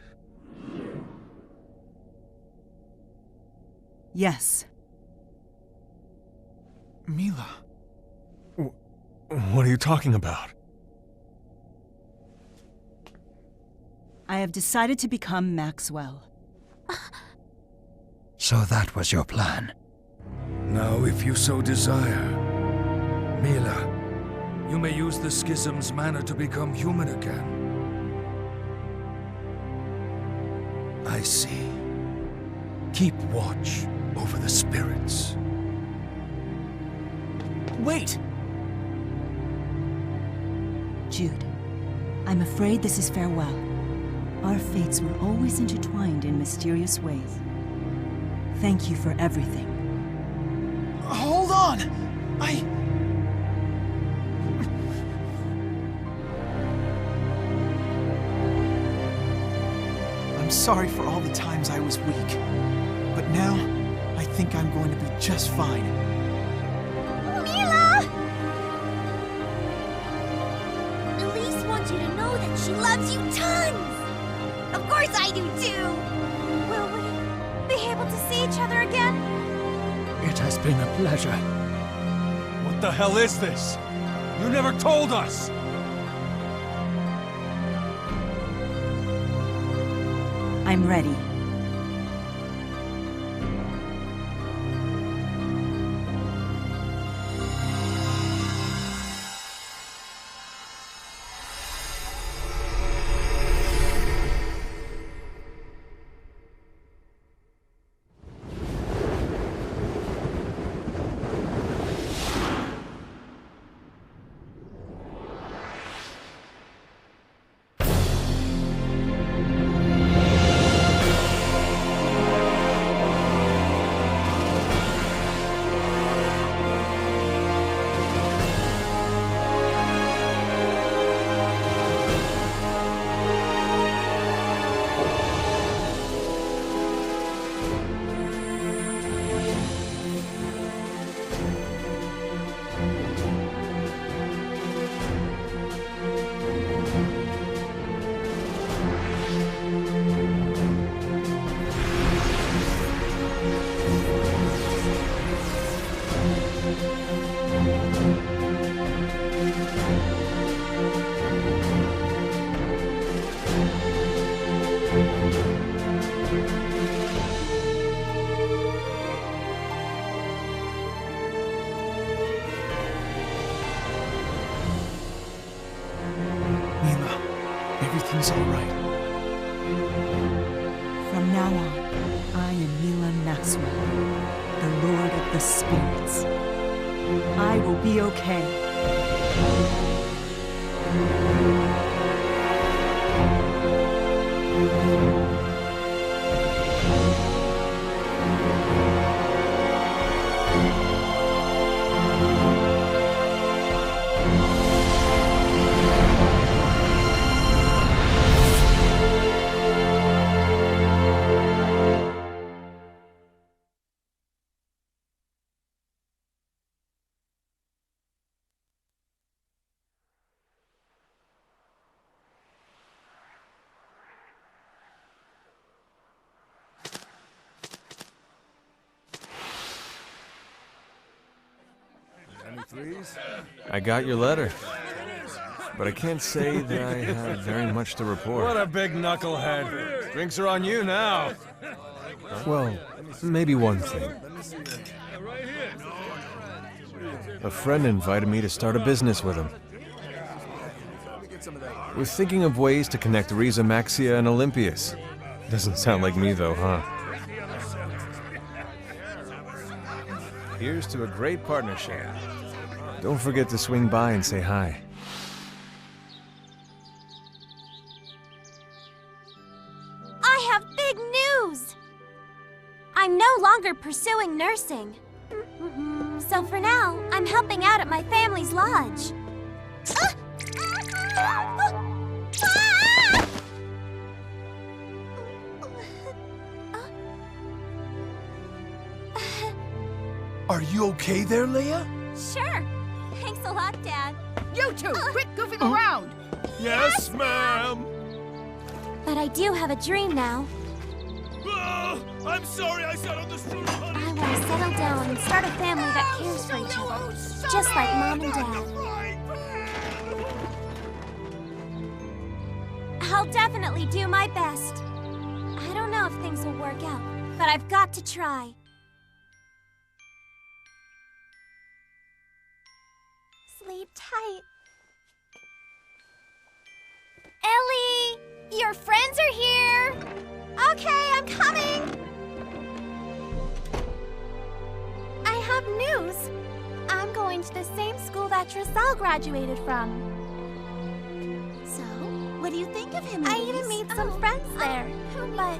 Yes. Mila. What are you talking about? I have decided to become Maxwell. So that was your plan? Now, if you so desire, Mila, you may use the schism's mana to become human again. I see. Keep watch over the spirits. Wait! Jude, I'm afraid this is farewell. Our fates were always intertwined in mysterious ways. Thank you for everything. Hold on! I'm sorry for all the times I was weak. But now, I think I'm going to be just fine. Mila! Elise wants you to know that she loves you tons! Of course I do too! Will we be able to see each other again? It has been a pleasure. What the hell is this? You never told us! I'm ready. Everything's all right. From now on, I am Mila Maxwell, the Lord of the Spirits. I will be okay. I got your letter, but I can't say that I have very much to report. What a big knucklehead. Drinks are on you now. Well, maybe one thing. A friend invited me to start a business with him. We're thinking of ways to connect Rieze Maxia and Elympios. Doesn't sound like me though, huh? Here's to a great partnership. Don't forget to swing by and say hi. I have big news! I'm no longer pursuing nursing. So for now, I'm helping out at my family's lodge. Are you okay there, Leia? Sure. Thanks a lot, Dad. You two, quit goofing around! Yes, ma'am! But I do have a dream now. I'm sorry I sat on the street, honey! I want to settle down and start a family that cares for each other. Just like Mom and Dad. I'll definitely do my best. I don't know if things will work out, but I've got to try. Sleep tight. Ellie! Your friends are here! Okay, I'm coming! I have news. I'm going to the same school that Trissel graduated from. So, what do you think of him, I Elise? even made some friends there, but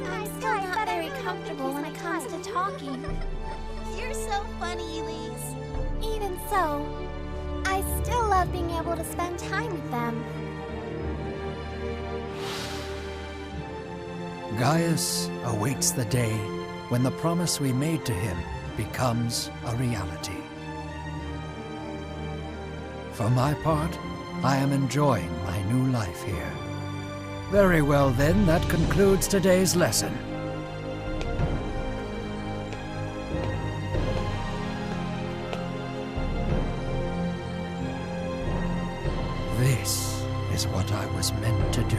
I'm still not very comfortable when it comes to talking. You're so funny, Elise. Even so, I still love being able to spend time with them. Gaius awaits the day when the promise we made to him becomes a reality. For my part, I am enjoying my new life here. Very well then, that concludes today's lesson. This is what I was meant to do.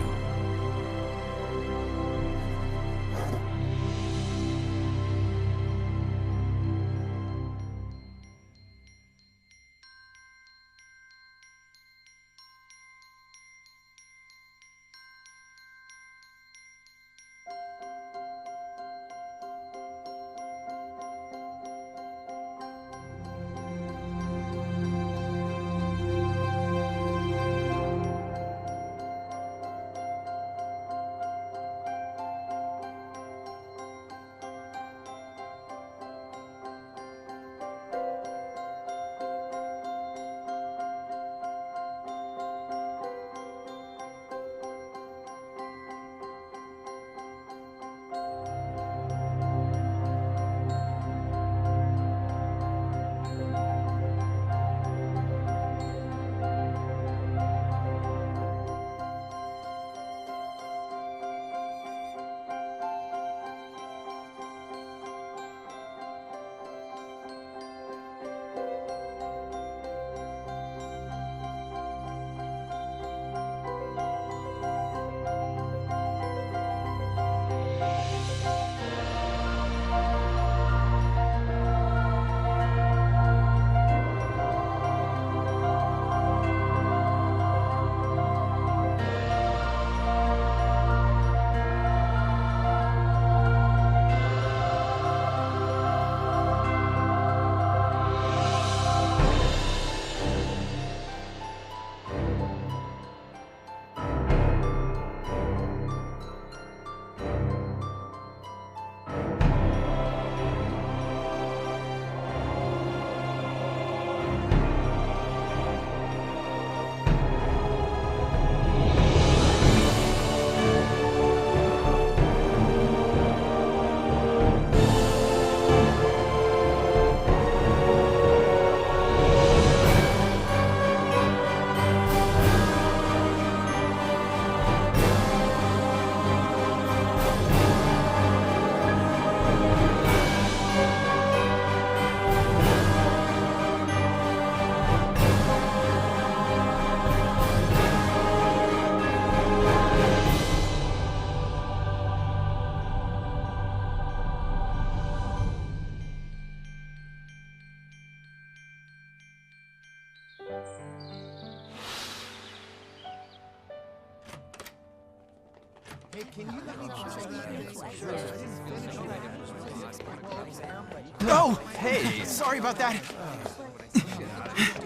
Oh, hey, sorry about that.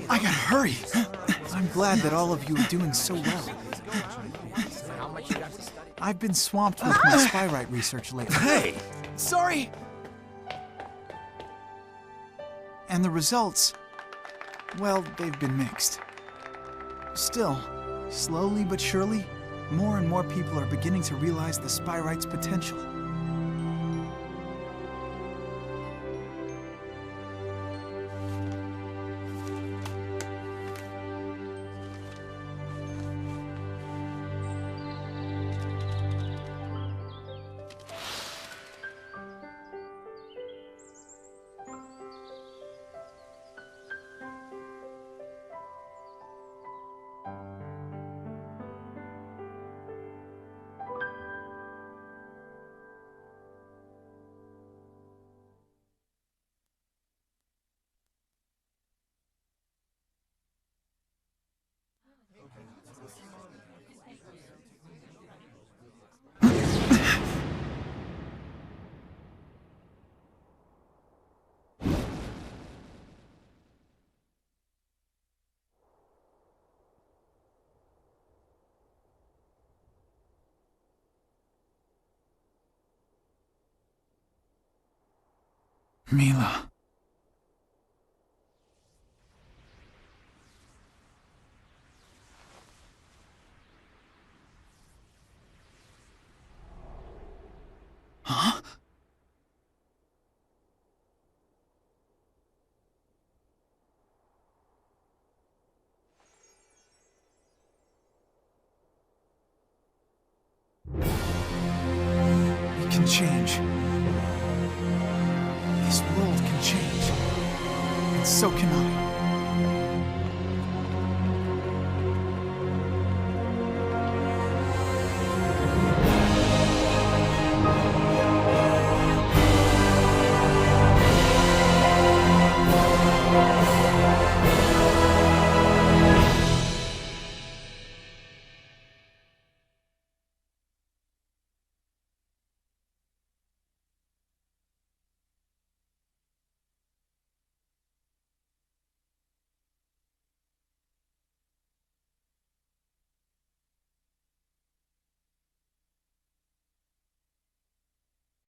I gotta hurry. I'm glad that all of you are doing so well. I've been swamped with my spyrite research lately. Hey! Sorry! And the results, well, they've been mixed. Still, slowly but surely, more and more people are beginning to realize the spyrite's potential. Mila. Huh? We can change. This world can change. And so can I.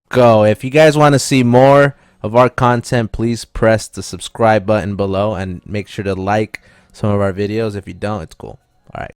Go. If you guys want to see more of our content, please press the subscribe button below and make sure to like some of our videos. If you don't, it's cool.